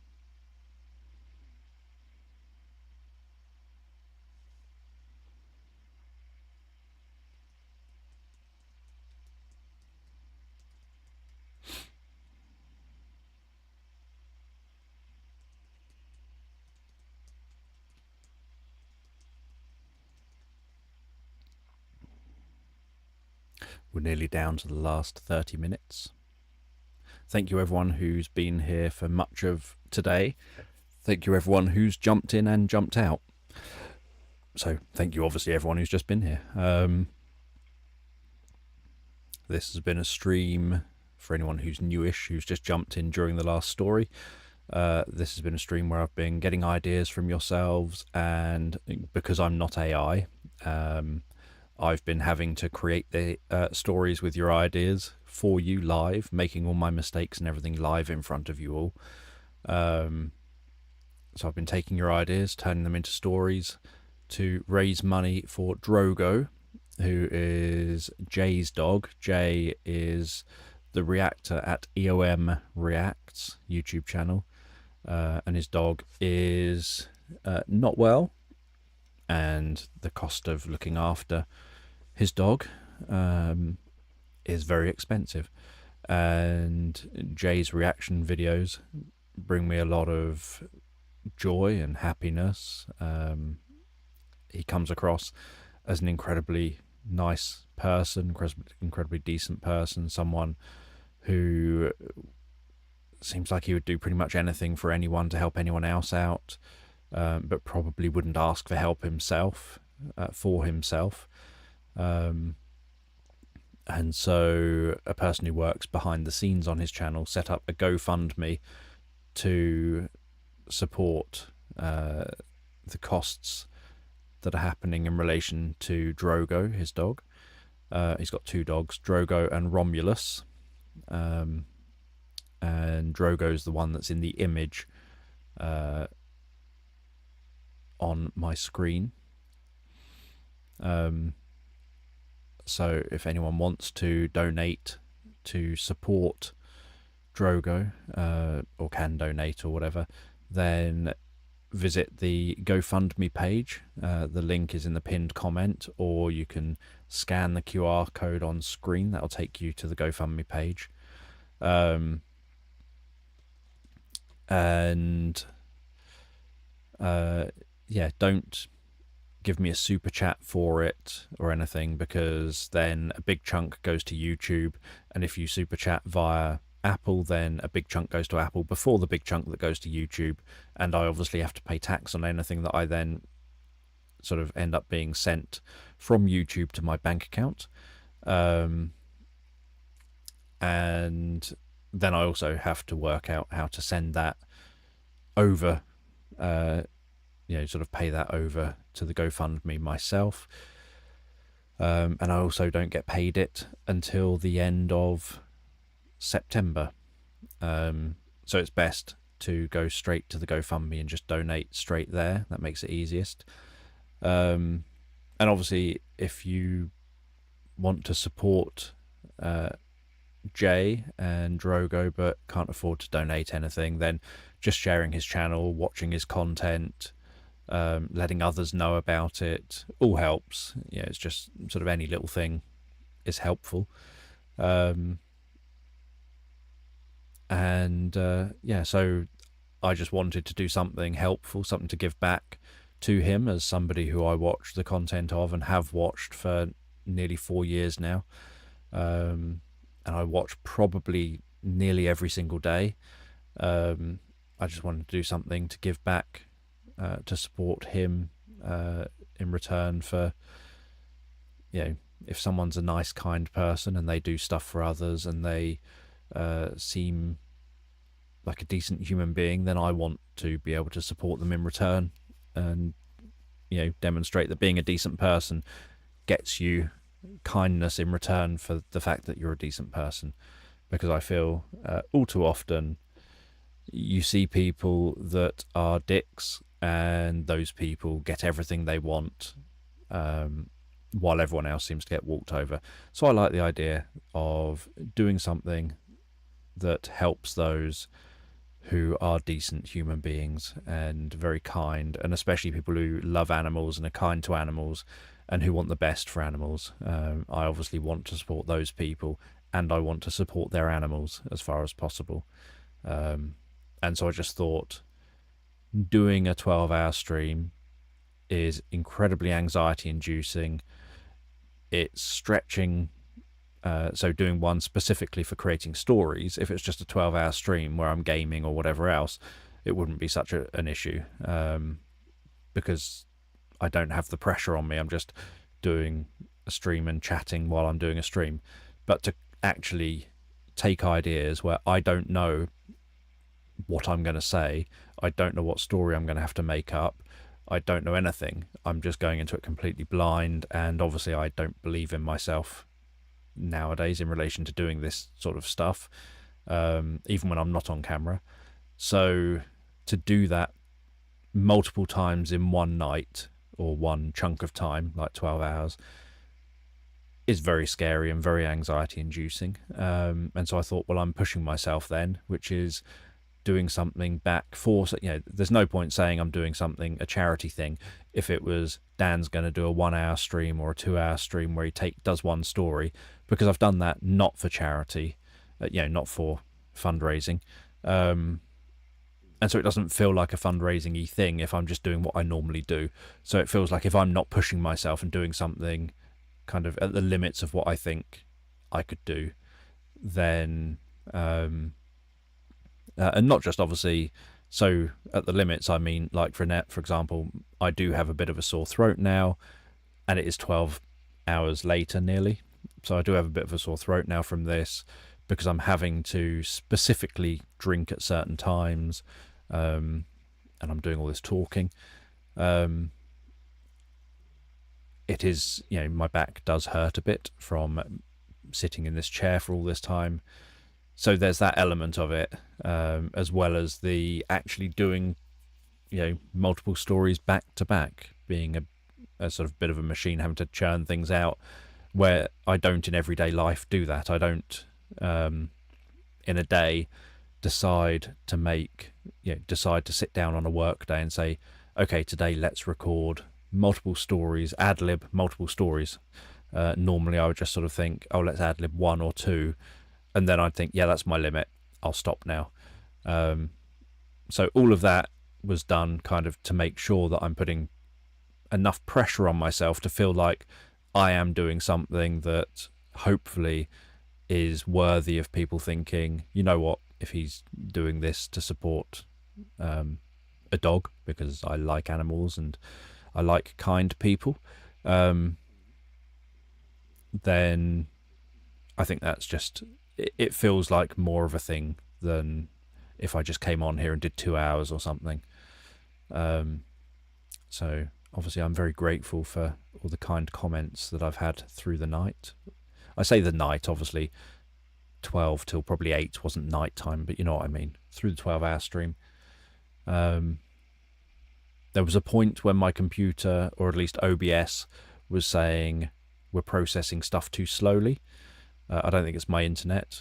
We're nearly down to the last 30 minutes. Thank you everyone who's been here for much of today. Thank you everyone who's jumped in and jumped out. So thank you obviously everyone who's just been here. This has been a stream for anyone who's newish, who's just jumped in during the last story. This has been a stream where I've been getting ideas from yourselves, and because I'm not AI, I've been having to create the stories with your ideas for you live, making all my mistakes and everything live in front of you all. So I've been taking your ideas, turning them into stories to raise money for Drogo, who is Jay's dog. Jay is the reactor at EOM Reacts YouTube channel, and his dog is not well, and the cost of looking after his dog is very expensive, and Jay's reaction videos bring me a lot of joy and happiness. He comes across as an incredibly nice person, incredibly decent person, someone who seems like he would do pretty much anything for anyone to help anyone else out, but probably wouldn't ask for help himself, for himself. And so a person who works behind the scenes on his channel set up a GoFundMe to support the costs that are happening in relation to Drogo, his dog. He's got 2 dogs, Drogo and Romulus. And Drogo's the one that's in the image on my screen. So if anyone wants to donate to support Drogo, or can donate or whatever, then visit the GoFundMe page. The link is in the pinned comment, or you can scan the QR code on screen. That'll take you to the GoFundMe page. Yeah, don't give me a super chat for it or anything, because then a big chunk goes to YouTube, and if you super chat via Apple, then a big chunk goes to Apple before the big chunk that goes to YouTube, and I obviously have to pay tax on anything that I then sort of end up being sent from YouTube to my bank account. And then I also have to work out how to send that over, sort of pay that over to the GoFundMe myself. And I also don't get paid it until the end of September. So it's best to go straight to the GoFundMe and just donate straight there. That makes it easiest. And obviously, if you want to support Jay and Drogo but can't afford to donate anything, then just sharing his channel, watching his content, letting others know about it, all helps. Yeah, it's just sort of any little thing is helpful. So I just wanted to do something helpful, something to give back to him as somebody who I watch the content of and have watched for nearly 4 years now. And I watch probably nearly every single day. I just wanted to do something to give back, to support him in return for, if someone's a nice, kind person and they do stuff for others and they seem like a decent human being, then I want to be able to support them in return and, demonstrate that being a decent person gets you kindness in return for the fact that you're a decent person. Because I feel all too often you see people that are dicks and those people get everything they want, while everyone else seems to get walked over. So I like the idea of doing something that helps those who are decent human beings and very kind, and especially people who love animals and are kind to animals and who want the best for animals. I obviously want to support those people, and I want to support their animals as far as possible. And so I just thought doing a 12-hour stream is incredibly anxiety inducing. It's stretching. So doing one specifically for creating stories, if it's just a 12-hour stream where I'm gaming or whatever else, it wouldn't be such an issue, because I don't have the pressure on me. I'm just doing a stream and chatting while I'm doing a stream. But to actually take ideas where I don't know what I'm going to say, I don't know what story I'm going to have to make up, I don't know anything, I'm just going into it completely blind. And obviously I don't believe in myself nowadays in relation to doing this sort of stuff, even when I'm not on camera. So to do that multiple times in one night or one chunk of time, like 12 hours, is very scary and very anxiety inducing. And so I thought, well, I'm pushing myself then, which is doing something back for, there's no point saying I'm doing something, a charity thing, if it was Dan's going to do a 1 hour stream or a 2 hour stream where he does one story, because I've done that not for charity, not for fundraising. And so it doesn't feel like a fundraising-y thing if I'm just doing what I normally do. So it feels like if I'm not pushing myself and doing something kind of at the limits of what I think I could do, then and not just obviously, so at the limits I mean, like for example, I do have a bit of a sore throat now, and it is 12 hours later nearly, so I do have a bit of a sore throat now from this, because I'm having to specifically drink at certain times, and I'm doing all this talking. It is, my back does hurt a bit from sitting in this chair for all this time. So there's that element of it, as well as the actually doing, multiple stories back to back, being a sort of bit of a machine, having to churn things out, where I don't in everyday life do that. I don't, in a day, decide to sit down on a work day and say, okay, today let's record multiple stories, ad-lib multiple stories. Normally I would just sort of think, oh, let's ad-lib 1 or 2. And then I'd think, yeah, that's my limit, I'll stop now. So all of that was done kind of to make sure that I'm putting enough pressure on myself to feel like I am doing something that hopefully is worthy of people thinking, you know what, if he's doing this to support a dog, because I like animals and I like kind people, then I think that's just, it feels like more of a thing than if I just came on here and did 2 hours or something. So obviously I'm very grateful for all the kind comments that I've had through the night. I say the night, obviously 12 till probably 8 wasn't night time, but you know what I mean, through the 12-hour stream. There was a point when my computer, or at least OBS, was saying we're processing stuff too slowly. I don't think it's my internet.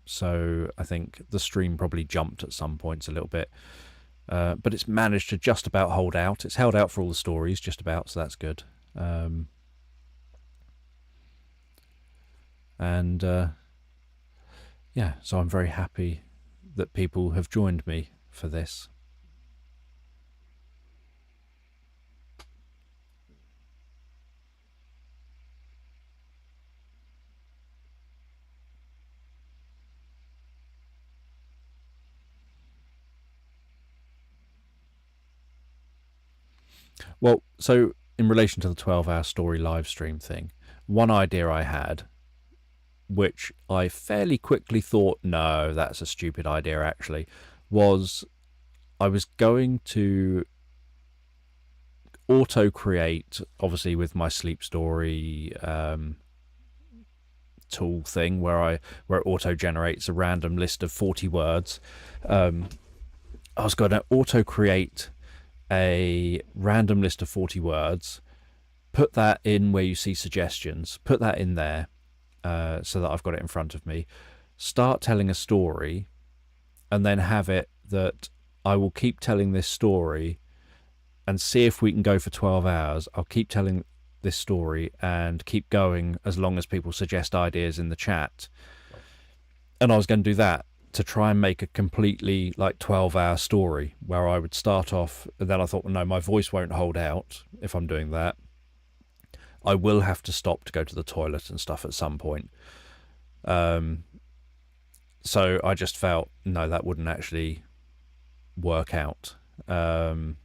So I think the stream probably jumped at some points a little bit. But it's managed to just about hold out. It's held out for all the stories, just about, so that's good. Yeah, so I'm very happy that people have joined me for this. Well, so in relation to the 12-hour story live stream thing, one idea I had, which I fairly quickly thought, no, that's a stupid idea actually, was I was going to auto-create, obviously with my sleep story tool thing, where it auto-generates a random list of 40 words. I was going to auto-create a random list of 40 words, put that in where you see suggestions, put that in there so that I've got it in front of me, start telling a story, and then have it that I will keep telling this story and see if we can go for 12 hours. I'll keep telling this story and keep going as long as people suggest ideas in the chat. And I was going to do that to try and make a completely 12-hour story where I would start off, and then I thought, well, no, my voice won't hold out if I'm doing that. I will have to stop to go to the toilet and stuff at some point. So I just felt, no, that wouldn't actually work out. But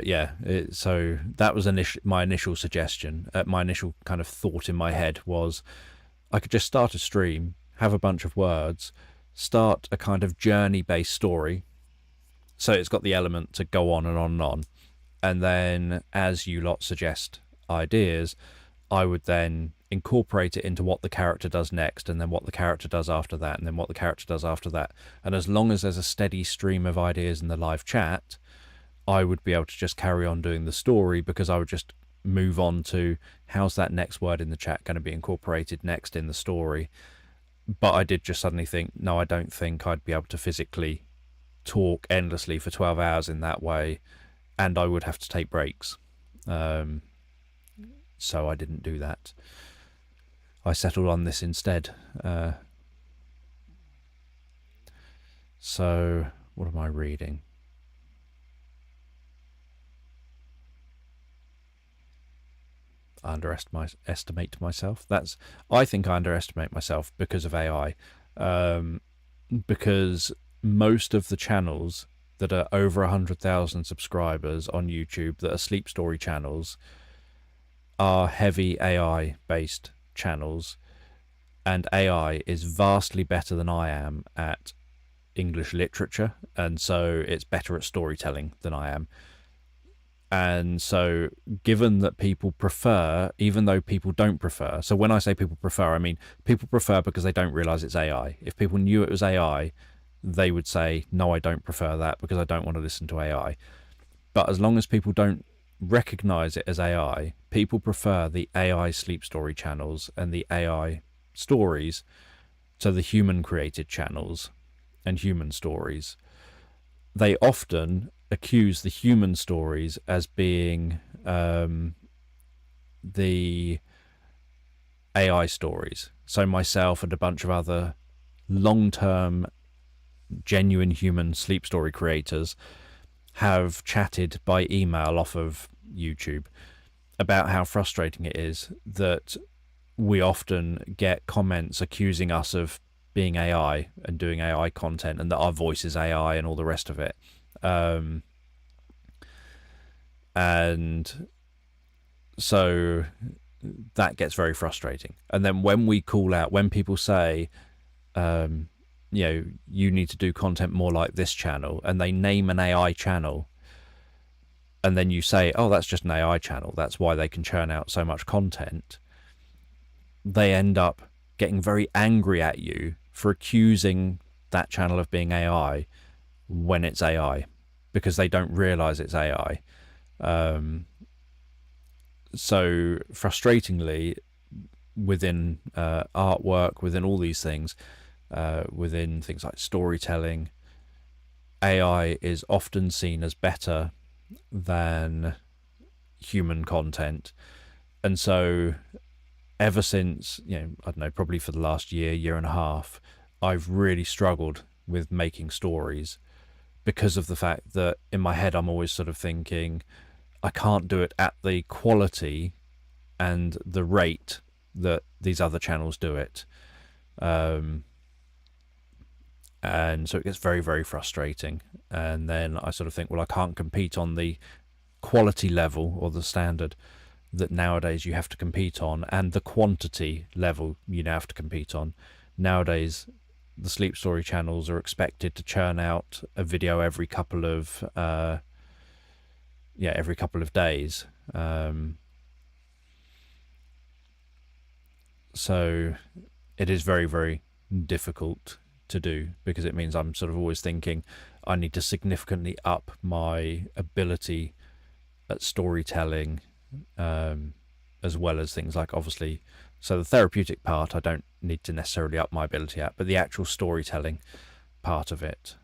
yeah, so that was my initial suggestion. My initial kind of thought in my head was I could just start a stream, have a bunch of words, start a kind of journey-based story. So it's got the element to go on and on and on. And then as you lot suggest ideas, I would then incorporate it into what the character does next, and then what the character does after that, and then what the character does after that. And as long as there's a steady stream of ideas in the live chat, I would be able to just carry on doing the story, because I would just move on to how's that next word in the chat going to be incorporated next in the story. But I did just suddenly think, no, I don't think I'd be able to physically talk endlessly for 12 hours in that way, and I would have to take breaks. So I didn't do that. I settled on this instead. So what am I reading? I underestimate myself. I think I underestimate myself because of AI. Because most of the channels that are over 100,000 subscribers on YouTube that are sleep story channels are heavy AI based channels, and AI is vastly better than I am at English literature, and so it's better at storytelling than I am. And so given that people prefer, even though people don't prefer, so when I say people prefer, I mean people prefer because they don't realize it's AI. If people knew it was AI, they would say, no, I don't prefer that because I don't want to listen to AI. But as long as people don't recognize it as AI, people prefer the AI sleep story channels and the AI stories to the human created channels and human stories. They often accuse the human stories as being the AI stories. So myself and a bunch of other long-term genuine human sleep story creators have chatted by email off of YouTube, about how frustrating it is that we often get comments accusing us of being AI and doing AI content, and that our voice is AI and all the rest of it. And so that gets very frustrating. And then when we call out, when people say, you need to do content more like this channel, and they name an AI channel, and then you say, oh, that's just an AI channel, that's why they can churn out so much content, they end up getting very angry at you for accusing that channel of being AI when it's AI, because they don't realize it's AI. So frustratingly, within artwork, within all these things, within things like storytelling, AI is often seen as better than human content. And so ever since, I don't know, probably for the last year and a half, I've really struggled with making stories, because of the fact that in my head I'm always sort of thinking I can't do it at the quality and the rate that these other channels do it. And so it gets very, very frustrating. And then I sort of think, well, I can't compete on the quality level or the standard that nowadays you have to compete on, and the quantity level you now have to compete on. Nowadays, the sleep story channels are expected to churn out a video every couple of days. So it is very, very difficult to do, because it means I'm sort of always thinking I need to significantly up my ability at storytelling, as well as things like, obviously, so the therapeutic part I don't need to necessarily up my ability at, but the actual storytelling part of it.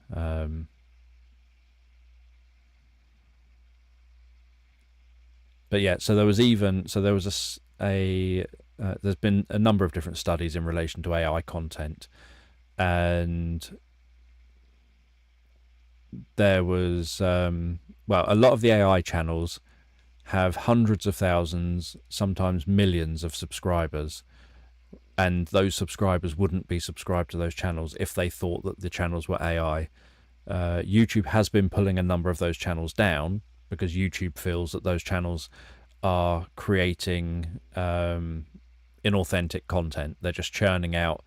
But yeah, so there was there's been a number of different studies in relation to AI content, and there was a lot of the AI channels have hundreds of thousands, sometimes millions of subscribers, and those subscribers wouldn't be subscribed to those channels if they thought that the channels were AI. YouTube has been pulling a number of those channels down, because YouTube feels that those channels are creating inauthentic content. They're just churning out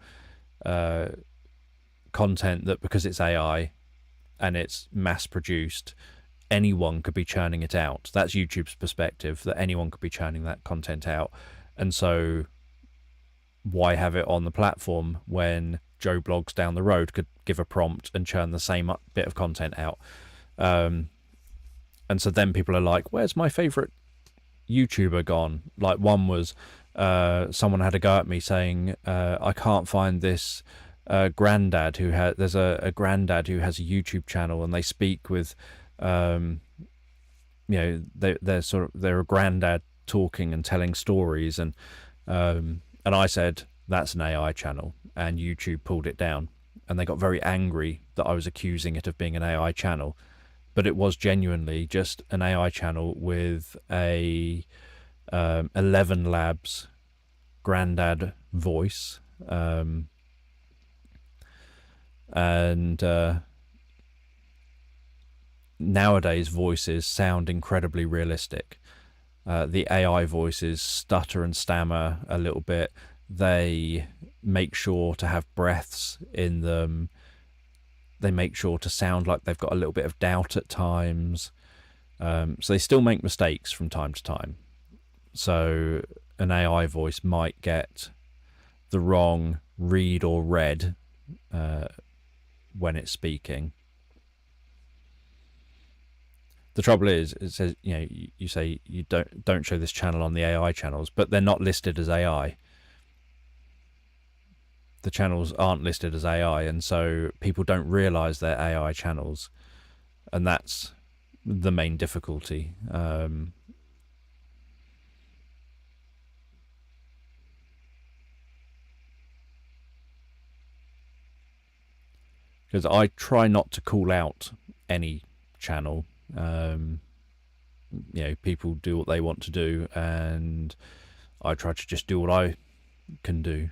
content that, because it's AI and it's mass produced, anyone could be churning it out. That's YouTube's perspective, that anyone could be churning that content out. And so why have it on the platform when Joe Blogs down the road could give a prompt and churn the same bit of content out? And so then people are like, where's my favorite YouTuber gone? Like, one was someone had a go at me saying, I can't find this granddad who has, there's a granddad who has a YouTube channel, and they speak with they're a granddad talking and telling stories, and I said that's an AI channel, and YouTube pulled it down, and they got very angry that I was accusing it of being an AI channel. But it was genuinely just an AI channel with a 11 Labs granddad voice, and nowadays voices sound incredibly realistic. The AI voices stutter and stammer a little bit. They make sure to have breaths in them. They make sure to sound like they've got a little bit of doubt at times. So they still make mistakes from time to time. So an AI voice might get the wrong read or read when it's speaking. The trouble is, it says, you say you don't show this channel on the AI channels, but they're not listed as AI. The channels aren't listed as AI, and so people don't realize they're AI channels, and that's the main difficulty. Because I try not to call out any channel, people do what they want to do, and I try to just do what I can do.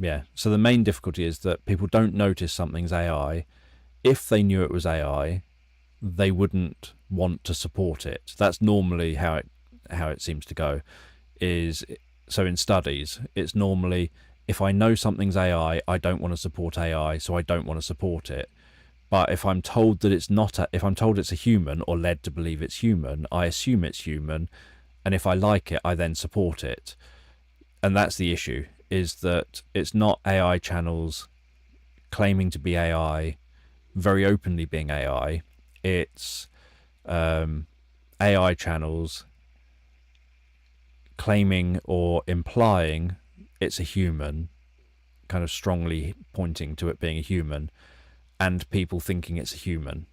Yeah, so the main difficulty is that people don't notice something's AI. If they knew it was AI, they wouldn't want to support it. That's normally how it seems to go. So in studies, it's normally, if I know something's AI, I don't want to support AI, so I don't want to support it. But if I'm told that it's not, if I'm told it's a human, or led to believe it's human, I assume it's human, and if I like it, I then support it. And that's the issue, is that it's not AI channels claiming to be AI, very openly being AI. It's AI channels claiming or implying it's a human, kind of strongly pointing to it being a human, and people thinking it's a human.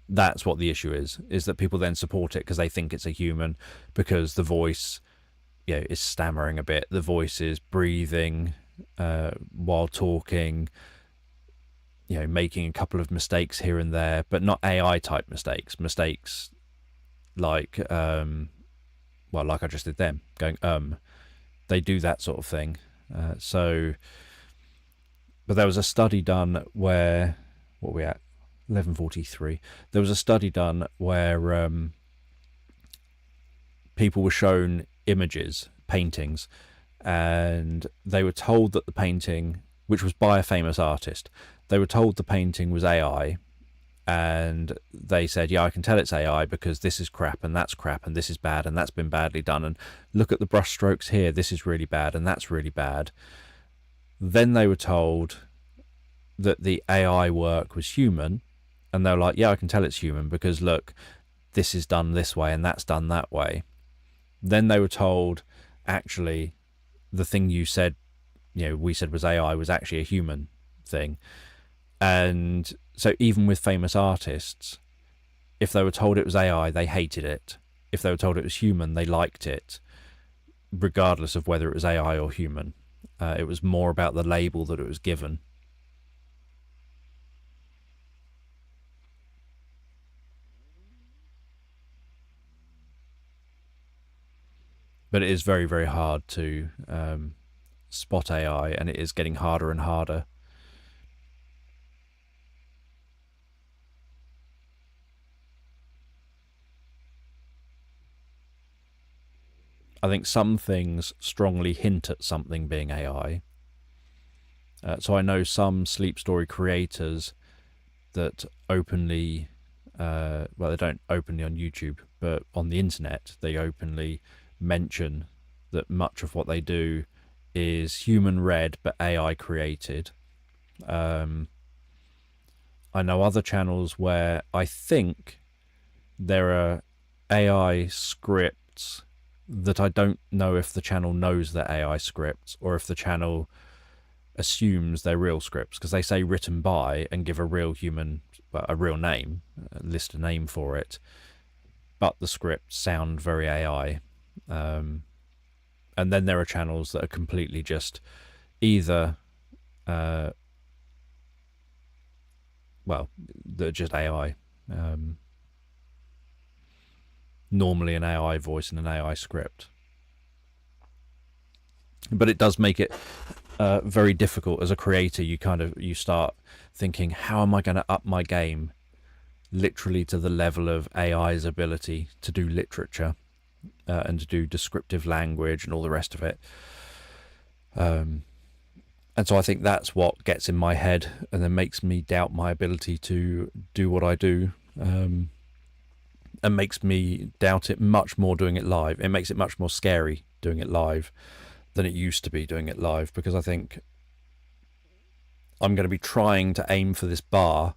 That's what the issue is that people then support it because they think it's a human, because the voice is stammering a bit, the voice is breathing while talking, making a couple of mistakes here and there, but not AI type mistakes like like I just did them, going they do that sort of thing. But there was a study done where, what are we at, 11:43, there was a study done where people were shown images, paintings, and they were told that the painting, which was by a famous artist, they were told the painting was AI, and they said, yeah, I can tell it's AI because this is crap and that's crap and this is bad and that's been badly done, and look at the brush strokes here, this is really bad and that's really bad. Then they were told that the AI work was human, and they were like, yeah, I can tell it's human because look, this is done this way and that's done that way. Then they were told, actually, the thing you said, we said was AI, was actually a human thing. And so even with famous artists, if they were told it was AI, they hated it. If they were told it was human, they liked it, regardless of whether it was AI or human. It was more about the label that it was given. But it is very, very hard to spot AI, and it is getting harder and harder. I think some things strongly hint at something being AI. So I know some sleep story creators that openly, they don't openly on YouTube, but on the internet, they openly mention that much of what they do is human read but AI created. I know other channels where I think there are AI scripts that I don't know if the channel knows they're AI scripts or if the channel assumes they're real scripts, because they say written by and give a real human, a real name, list a name for it, but the scripts sound very AI. And then there are channels that are completely just either they're just AI, normally an AI voice and an AI script. But it does make it very difficult as a creator. You start thinking, how am I going to up my game literally to the level of AI's ability to do literature and to do descriptive language and all the rest of it. And so I think that's what gets in my head and then makes me doubt my ability to do what I do, and makes me doubt it much more doing it live. It makes it much more scary doing it live than it used to be doing it live, because I think I'm going to be trying to aim for this bar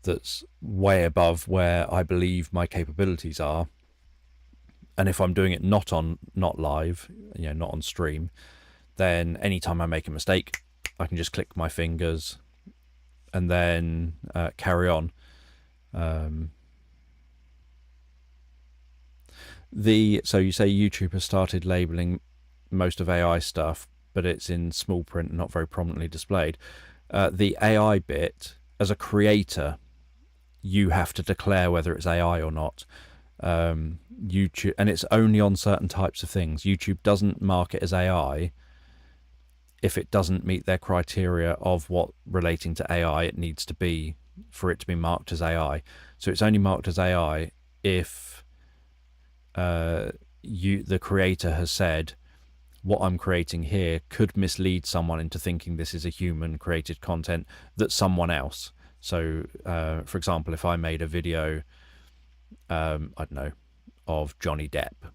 that's way above where I believe my capabilities are. And if I'm doing it not live, not on stream, then anytime I make a mistake, I can just click my fingers and then carry on. So you say YouTube has started labeling most of AI stuff, but it's in small print and not very prominently displayed. The AI bit, as a creator, you have to declare whether it's AI or not. YouTube, and it's only on certain types of things. YouTube doesn't mark it as AI if it doesn't meet their criteria of what relating to AI it needs to be for it to be marked as AI. So it's only marked as AI if the creator has said, what I'm creating here could mislead someone into thinking this is a human created content that's someone else. So, for example, if I made a video, I don't know, of Johnny Depp,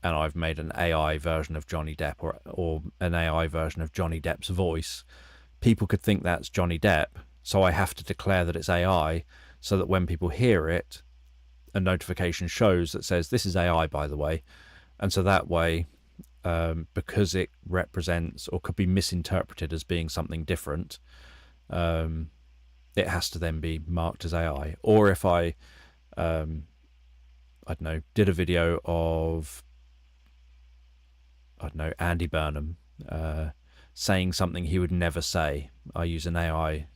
and I've made an AI version of Johnny Depp or an AI version of Johnny Depp's voice, people could think that's Johnny Depp. So I have to declare that it's AI so that when people hear it, a notification shows that says, this is AI, by the way. And so that way, because it represents or could be misinterpreted as being something different, it has to then be marked as AI. Or if I don't know, did a video of, I don't know, Andy Burnham saying something he would never say. I use an AI,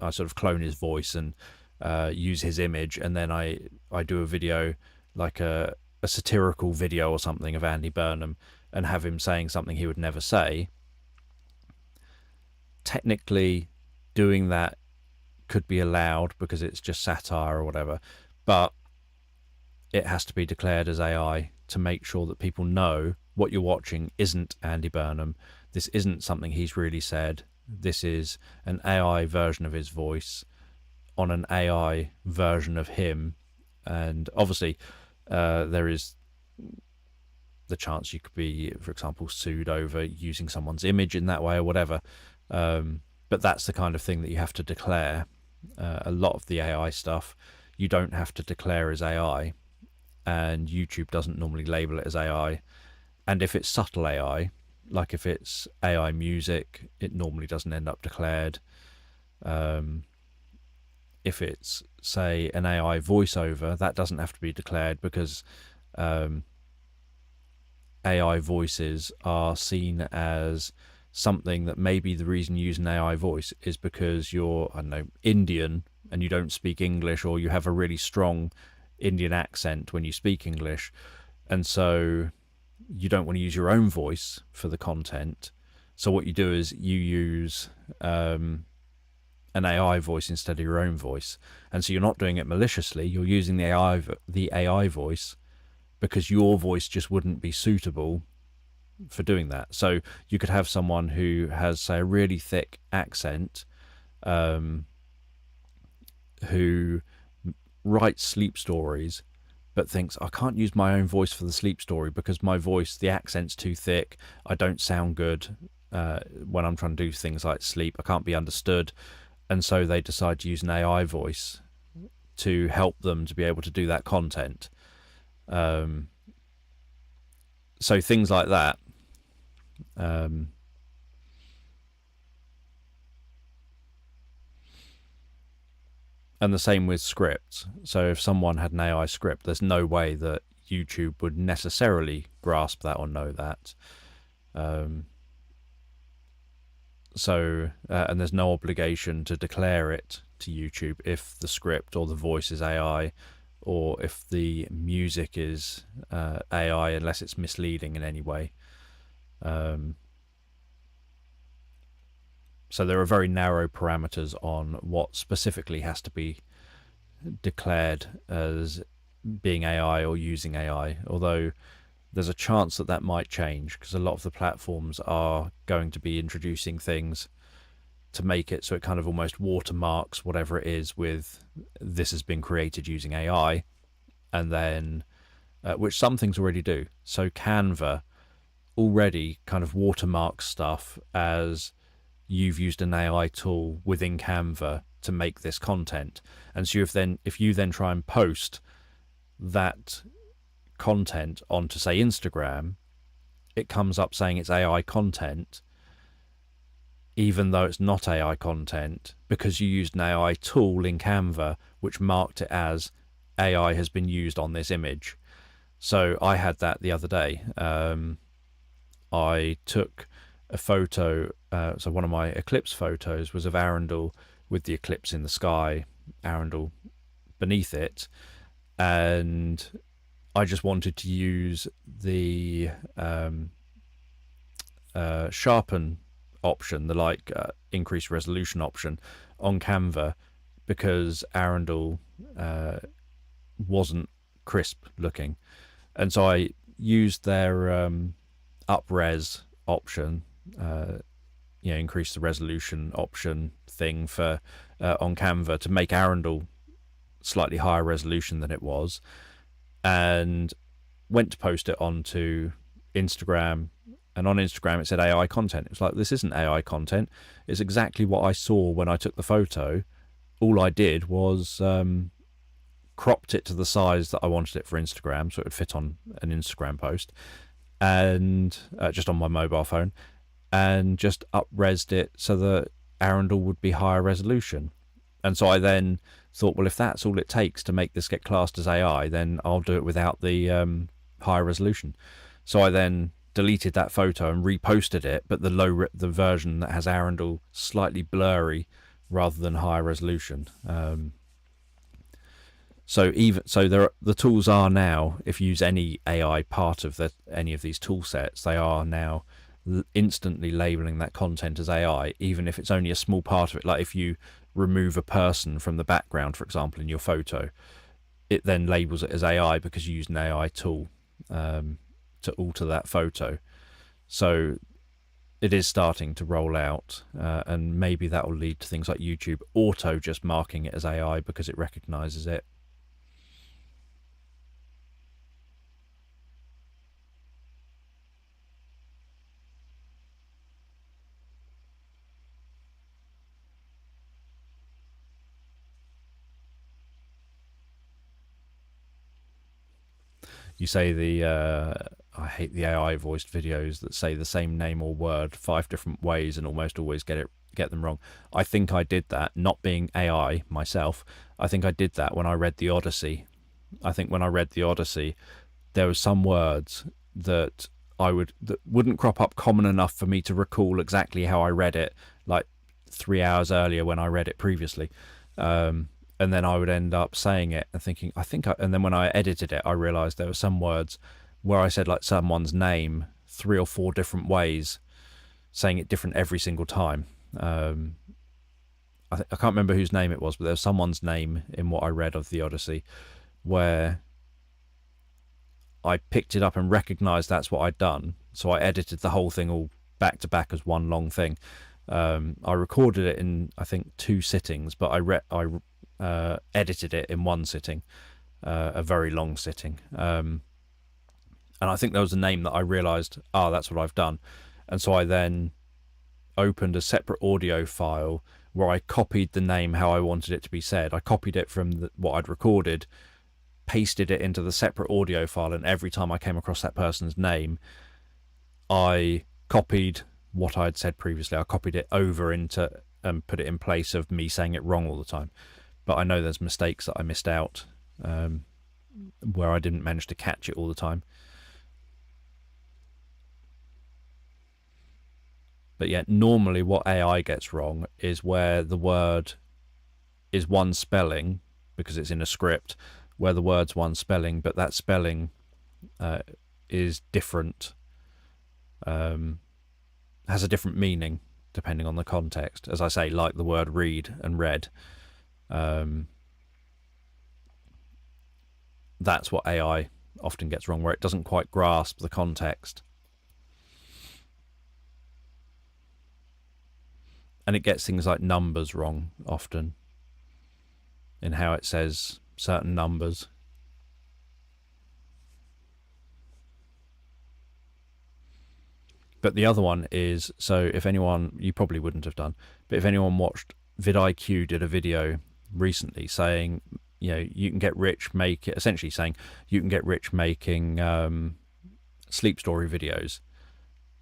I sort of clone his voice and use his image, and then I do a video, like a satirical video or something of Andy Burnham, and have him saying something he would never say. Technically, doing that could be allowed because it's just satire or whatever, but it has to be declared as AI to make sure that people know what you're watching isn't Andy Burnham. This isn't something he's really said. This is an AI version of his voice on an AI version of him. And obviously, there is the chance you could be, for example, sued over using someone's image in that way or whatever. But that's the kind of thing that you have to declare. A lot of the AI stuff you don't have to declare as AI, and YouTube doesn't normally label it as AI. And if it's subtle AI, like if it's AI music, it normally doesn't end up declared. If it's, say, an AI voiceover, that doesn't have to be declared because AI voices are seen as something that maybe the reason you use an AI voice is because you're, I don't know, Indian and you don't speak English, or you have a really strong Indian accent when you speak English, and so you don't want to use your own voice for the content. So what you do is you use an AI voice instead of your own voice, and so you're not doing it maliciously. You're using the AI voice because your voice just wouldn't be suitable for doing that. So you could have someone who has, say, a really thick accent, who writes sleep stories, but thinks, I can't use my own voice for the sleep story because my voice, the accent's too thick. I don't sound good when I'm trying to do things like sleep. I can't be understood. And so they decide to use an AI voice to help them to be able to do that content. So things like that. And the same with scripts. So if someone had an AI script, there's no way that YouTube would necessarily grasp that or know that. And there's no obligation to declare it to YouTube if the script or the voice is AI, or if the music is AI, unless it's misleading in any way. So there are very narrow parameters on what specifically has to be declared as being AI or using AI, although there's a chance that that might change because a lot of the platforms are going to be introducing things to make it so it kind of almost watermarks whatever it is with this has been created using AI, and then which some things already do. So Canva already kind of watermarks stuff as you've used an AI tool within Canva to make this content. And so if you then try and post that content onto, say, Instagram, it comes up saying it's AI content, even though it's not AI content, because you used an AI tool in Canva which marked it as AI has been used on this image. So I had that the other day. I took a photo. So one of my eclipse photos was of Arundel with the eclipse in the sky, Arundel beneath it, and I just wanted to use the sharpen option, the increased resolution option on Canva, because Arundel wasn't crisp looking, and so I used their up-res option, increase the resolution option thing for on Canva to make Arundel slightly higher resolution than it was, and went to post it onto Instagram. And on Instagram it said AI content. It was like, this isn't AI content. It's exactly what I saw when I took the photo. All I did was cropped it to the size that I wanted it for Instagram, so it would fit on an Instagram post, and just on my mobile phone, and just up-resed it so that Arundel would be higher resolution. And so I then thought, well, if that's all it takes to make this get classed as AI, then I'll do it without the higher resolution. So I then deleted that photo and reposted it, but the version that has Arundel slightly blurry rather than higher resolution. So the tools are now, if you use any AI part of any of these tool sets, they are now instantly labeling that content as AI, even if it's only a small part of it. Like if you remove a person from the background, for example, in your photo, it then labels it as AI because you use an AI tool to alter that photo. So it is starting to roll out, and maybe that will lead to things like YouTube auto just marking it as AI because it recognizes it. You say I hate the AI voiced videos that say the same name or word 5 different ways and almost always get them wrong. I think I did that, not being AI myself. I think I did that when I read the Odyssey. I think when I read the Odyssey, there were some words that wouldn't crop up common enough for me to recall exactly how I read it, like 3 hours earlier when I read it previously. And then I would end up saying it and thinking, and then when I edited it, I realized there were some words where I said like someone's name 3 or 4 different ways, saying it different every single time. I can't remember whose name it was, but there was someone's name in what I read of the Odyssey where I picked it up and recognized that's what I'd done. So I edited the whole thing all back to back as one long thing. I recorded it in, I think, 2 sittings, but I edited it in 1 sitting, a very long sitting. And I think there was a name that I realized, that's what I've done. And so I then opened a separate audio file where I copied the name how I wanted it to be said. I copied it from what I'd recorded, pasted it into the separate audio file, and every time I came across that person's name, I copied what I'd said previously. I copied it over into and put it in place of me saying it wrong all the time. But I know there's mistakes that I missed out where I didn't manage to catch it all the time. But yeah, normally what AI gets wrong is where the word is one spelling because it's in a script, where the word's one spelling, but that spelling is different, has a different meaning depending on the context. As I say, like the word read and read. That's what AI often gets wrong, where it doesn't quite grasp the context. And it gets things like numbers wrong often in how it says certain numbers. But the other one is, so if anyone, you probably wouldn't have done, but if anyone watched vidIQ did a video recently saying, you can get rich essentially saying you can get rich making sleep story videos.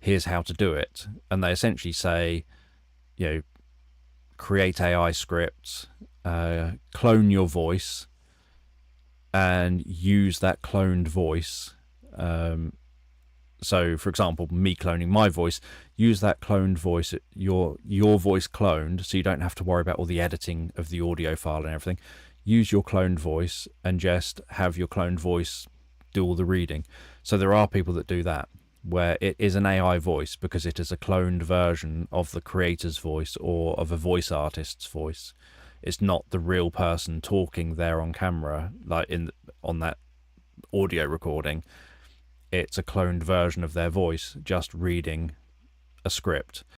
Here's how to do it. And they essentially say, create AI scripts, clone your voice, and use that cloned voice. So, for example, me cloning my voice, use that cloned voice, your voice cloned, so you don't have to worry about all the editing of the audio file and everything. Use your cloned voice and just have your cloned voice do all the reading. So there are people that do that, where it is an AI voice because it is a cloned version of the creator's voice or of a voice artist's voice. It's not the real person talking there on camera, like on that audio recording. It's a cloned version of their voice just reading a script.